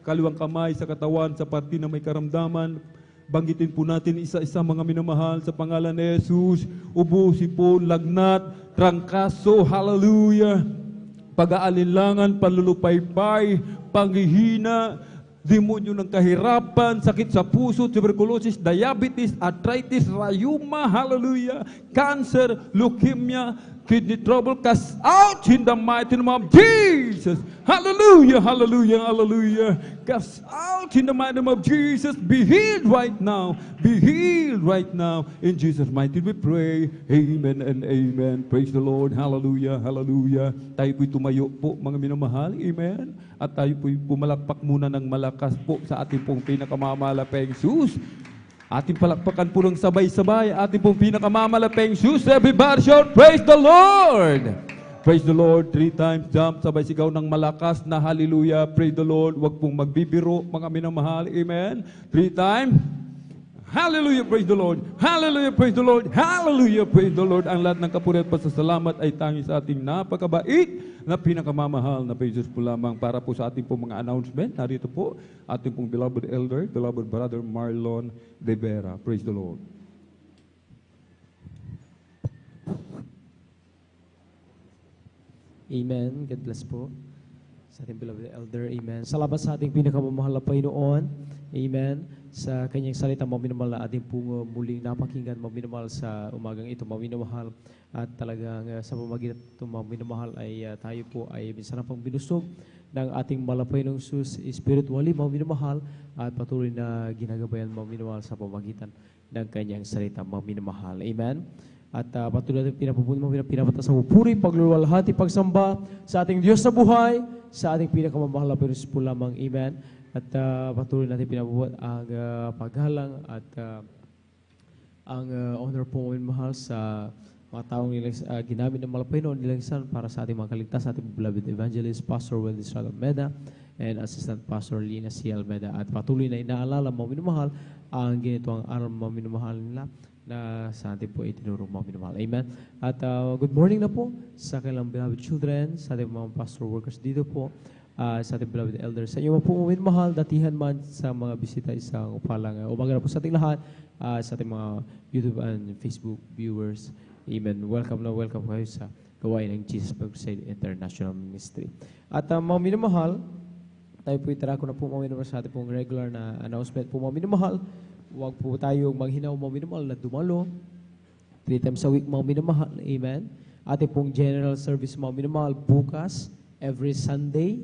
kaliwang kamay sa katawan, sa parte na may karamdaman. Banggitin po natin isa-isa, mga minamahal, sa pangalan ni Jesus. Ubo, sipon, lagnat, trangkaso, hallelujah. Pag-aalinlangan, panlulupaypay, panghihina, demonyo ng kahirapan, sakit sa puso, tuberculosis, diabetes, arthritis, rheuma, hallelujah, cancer, leukemia, kidney trouble, cast out in the mighty name of Jesus. Hallelujah, hallelujah, hallelujah. Cast out in the mighty name of Jesus. Be healed right now. Be healed right now. In Jesus' mighty name we pray. Amen and amen. Praise the Lord. Hallelujah, hallelujah. Tayo po'y tumayo po, mga minamahal. Amen. At tayo po'y pumalakpak muna ng malakas po sa ating pong pinakamamalapeng Jesus. Ating palakpakan po ng sabay-sabay, ating pong pinakamamalapeng Jesus. Everybody shout, praise the Lord! Praise the Lord. 3 times jump, sabay sigaw ng malakas na hallelujah. Praise the Lord. Huwag pong magbibiro, mga minamahal. Amen. 3 times. Hallelujah, praise the Lord. Hallelujah, praise the Lord. Hallelujah, praise the Lord. Ang lahat ng kapurihan at pasasalamat ay tangi sa ating napakabait na pinakamamahal na Jesus po lamang. Para po sa ating pong mga announcement, narito po ating pong beloved elder, beloved brother Marlon De Vera. Praise the Lord. Amen. God bless po sa ating beloved elder. Amen. Salamat sa ating pinakamamahal na Panginoon. Amen. Sa kanyang salita, maminamahal na ating pong muling napakinggan, maminamahal sa umagang ito, maminamahal. At talagang sa pamagitan ito, maminamahal ay tayo po ay minsan pang binusog ng ating malapay ng Jesus spiritually, maminamahal. At patuloy na ginagabayan, maminamahal sa pamagitan ng kanyang salita, maminamahal. Amen. At patuloy natin pinapata sa pupuri, pagluluwalhati, pagsamba sa ating Diyos na buhay, sa ating pinakamamahal na Panginoon po lamang. Amen. At patuloy natin pinabubuhat ang paghalang at ang honor po mahal sa mga taong ginamit ng malapay noon nilagsan para sa ating mga kaligtas, sa ating beloved evangelist, Pastor Wildy Estrada Almeda, and Assistant Pastor Lina C. Almeda. At patuloy na inaalala, mga minamahal, ang ginito ang aral mga minamahal nila na sa ating po itinuro mga minamahal. Amen. At good morning na po sa kailang beloved children, sa ating mga pastor workers dito po, sa ating beloved elders. Sa inyo po mahal, datihan man sa mga bisita isang upalang umaga na po sa ating lahat, sa ating mga YouTube and Facebook viewers. Amen. Welcome na welcome kayo sa gawain ng Jesus Crusade International Ministry. At mga minamahal, tayo po itarako na po mga minamahal sa ating pong regular na announcement po mga minamahal. Huwag po tayong manghinaw mga minamahal na dumalo. 3 times a week mga minamahal. Amen. Ating pong general service mga minamahal bukas, every Sunday.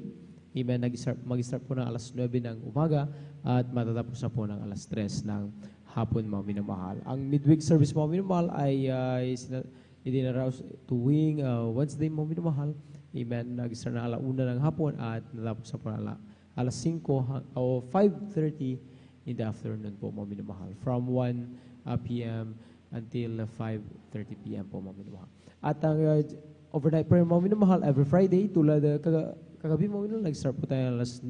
Amen. Mag-start po ng alas 9 ng umaga at matatapos na po ng alas 3 ng hapon mga minamahal. Ang midweek service mga minamahal ay idinaraos tuwing Wednesday mga minamahal. Amen. Nag-start na 1:00 ng hapon at natapos sa alas 5 o 5:30 in the afternoon po, mga minamahal. From 1 p.m. until 5:30 p.m. po, mga minamahal. At ang overnight prayer, mga minamahal, every Friday, tulad kagabi, mga minamahal, nag-start po tayo alas 9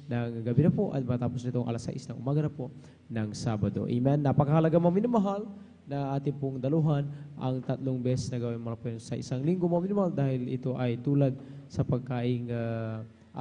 ng gabi na po at matapos nitong alas 6 ng umaga na po ng Sabado. Amen. Napakahalaga, mga minamahal, na ating pong daluhan ang 3 beses na gawin mga sa isang linggo, mga minamahal, dahil ito ay tulad sa pagkaing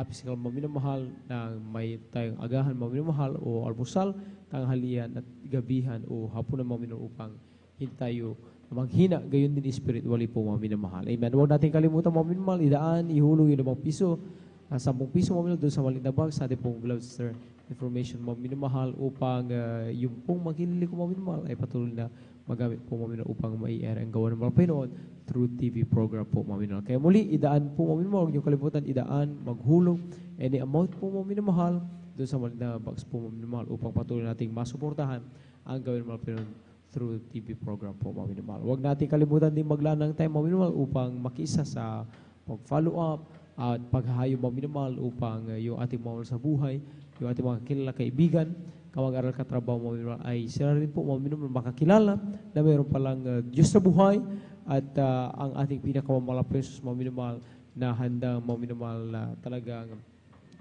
physical, mga minamahal, na may tayong agahan, mga minamahal, o almusal, tanghalian at gabihan o hapunan, mga minamahal, upang hindi tayo maghina, gayon din spiritually po, mga minamahal. Amen. Huwag natin kalimutan, mga minamahal, idaan, ihulog yung 5 piso, 10 piso, mga minamahal, doon sa maliit na bag sa ating pong beloved sister information, mga minamahal, upang yung pong maghinili ko, mga minamahal, ay patuloy na magamit po, mga minamahal, upang mai-air ang gawa ng mga Pinoon through TV program po, mga minamahal. Kaya muli, idaan po, mga minamahal, huwag niyo kalimutan, idaan, maghulog, any amount po, mga minamahal, doon sa maliit na box po, mga minamahal, upang patuloy nating masuportahan ang gawin ng mga Pinoon through TV program po, mga minamahal. Huwag natin kalimutan din maglaan ng time, mga minamahal, upang makisa sa pag-follow up at paghahayo, mga minamahal, upang yung ating mga sa buhay, yung ating mga kilala kaibigan, kamag-aral katrabaho, mga minamahal, ay sila rin po, mga minamahal, makakilala na mayroon palang Diyos sa buhay at ang ating pinakamamahal na Jesus, mga minamahal, na handang, mga minamahal, na talagang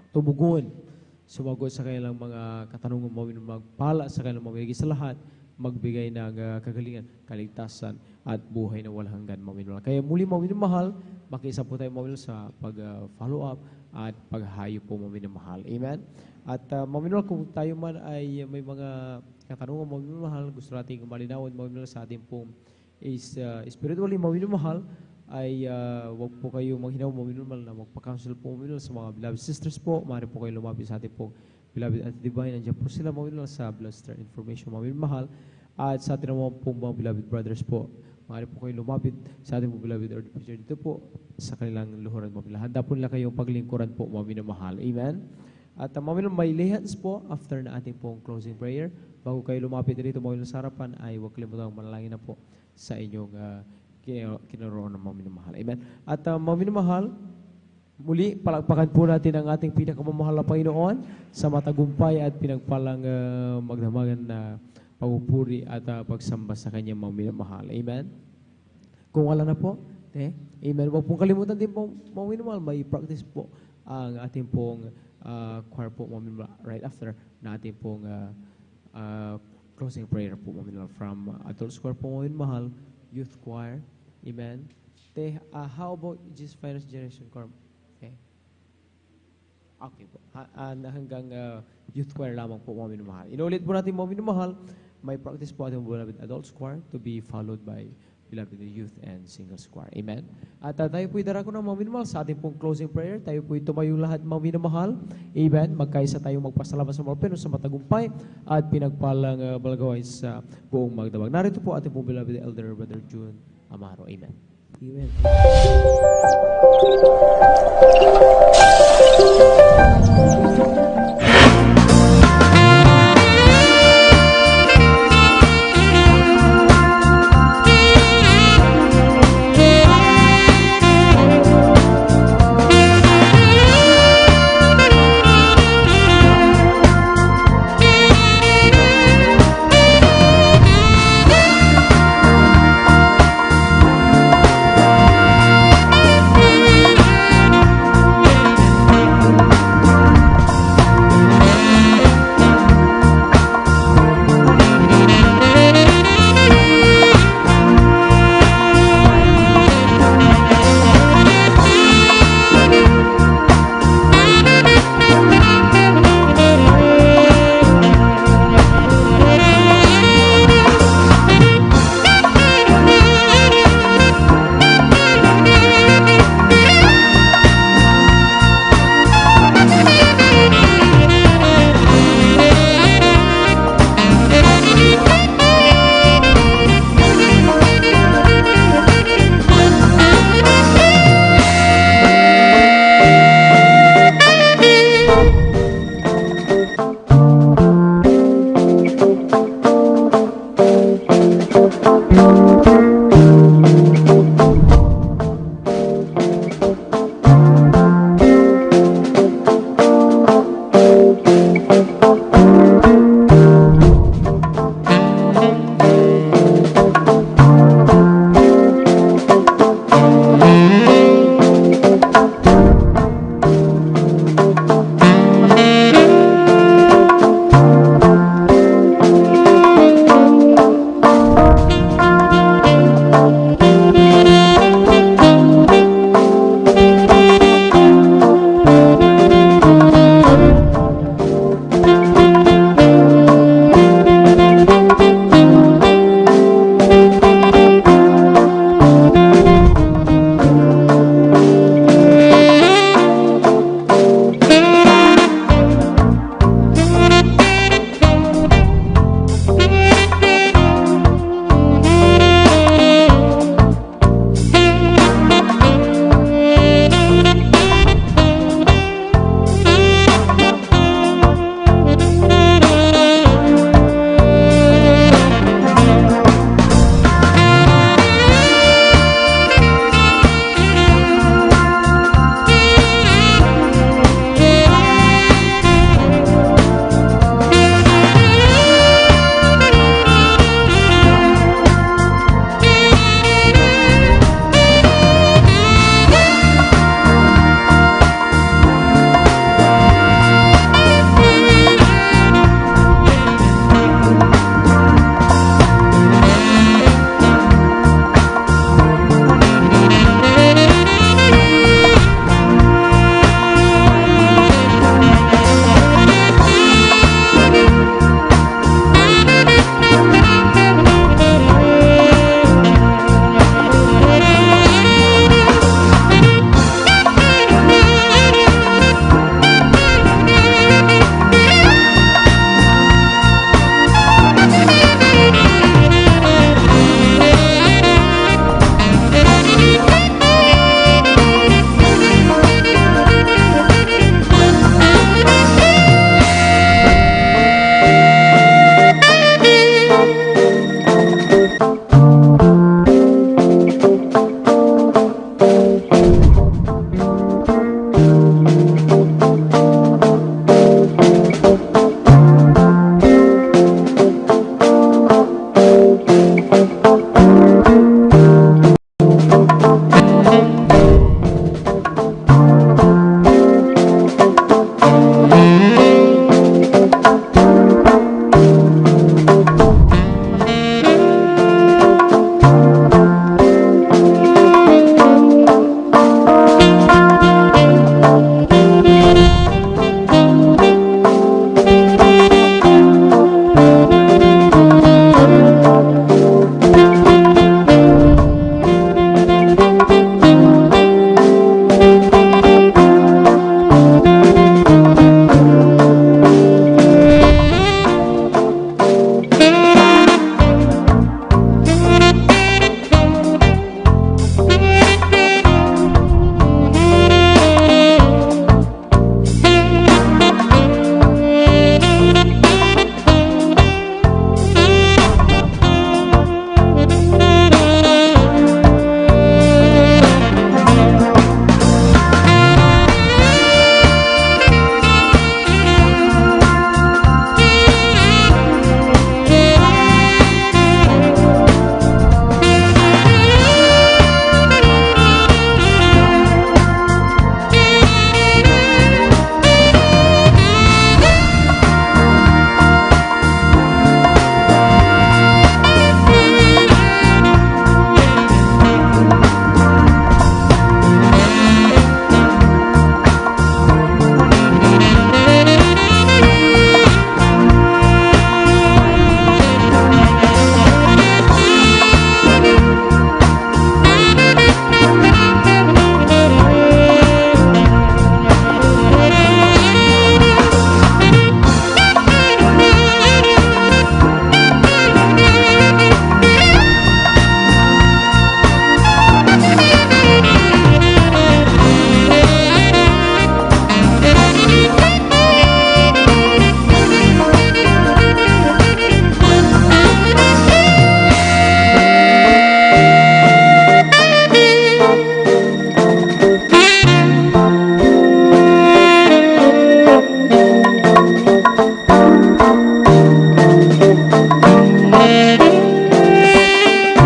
tumugon, sumagot sa kanilang mga katanungan, mga minamahal, magpala sa kanilang mga sa lahat, magbigay ng kagalingan, kaligtasan, at buhay na walang hanggan, mga minamahal. Kaya muli, mga minamahal, makiisa po tayo, mga minamahal, sa pag-follow up at paghahayo po, mga minamahal. Amen? At mga minamahal, kung tayo man ay may mga katanungan, mga minamahal, gusto natin malinawan, mga minamahal, sa ating pong spiritually, mga minamahal, ay wag po kayo maghinaw, mga minamahal, na magpa-counsel po, mga minamahal, sa mga beloved sisters po. Maaari po kayo lumapit sa ating pong beloved at divine. Nandiyan po sila, mga minamahal, sa Blood Star Information, mga minamahal. At sa ating naman pong mga beloved brothers po, maaari po kayo lumapit sa ating pong beloved Lord Preacher dito po sa kanilang luhuran, mga minamahal. Handa po nila kayong paglingkuran po, mga minamahal. Amen? At mga minamahal, may lihans po after na ating pong closing prayer. Bago kayo lumapit dito, mga minamahal, sa harapan, ay huwag kalimutan manalangin na po sa inyong kinoroon ng mga minamahal. Amen? At mga minamahal, muli, palakpakan po natin ang ating pinakamamahal na Panginoon sa matagumpay at pinagpalang magdamagan na pagpupuri at pagsamba sa kanyang mga minamahal. Amen? Kung wala na po, amen. Huwag pong kalimutan din po, mga minamahal, may practice po ang ating pong choir po, mga minamahal, right after na ating pong closing prayer po, mga minamahal, from adults choir po, mga minamahal, youth choir. Amen? How about just Finance Generation Choir? Okay po. Hanggang youth choir lamang po, mga minamahal. Inulit po natin, mga minamahal, may practice po ating beloved adults choir to be followed by beloved youth and singles choir. Amen? At tayo po'y darako ng mga minamahal sa ating pong closing prayer. Tayo po'y tumayo lahat, mga minamahal. Amen? Magkaisa tayong magpasalamat sa mga Panginoon sa matagumpay at pinagpalang balagawain sa buong magdamag. Narito po ating pong beloved Elder Brother June Amaro. Amen. Amen.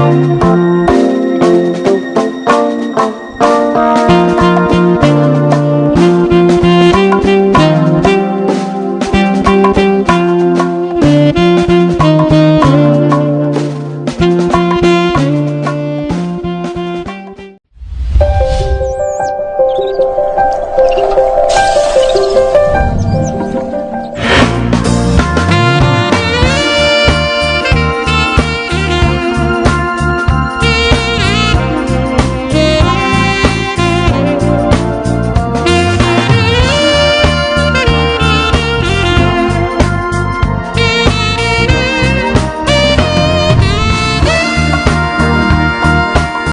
Panginoon.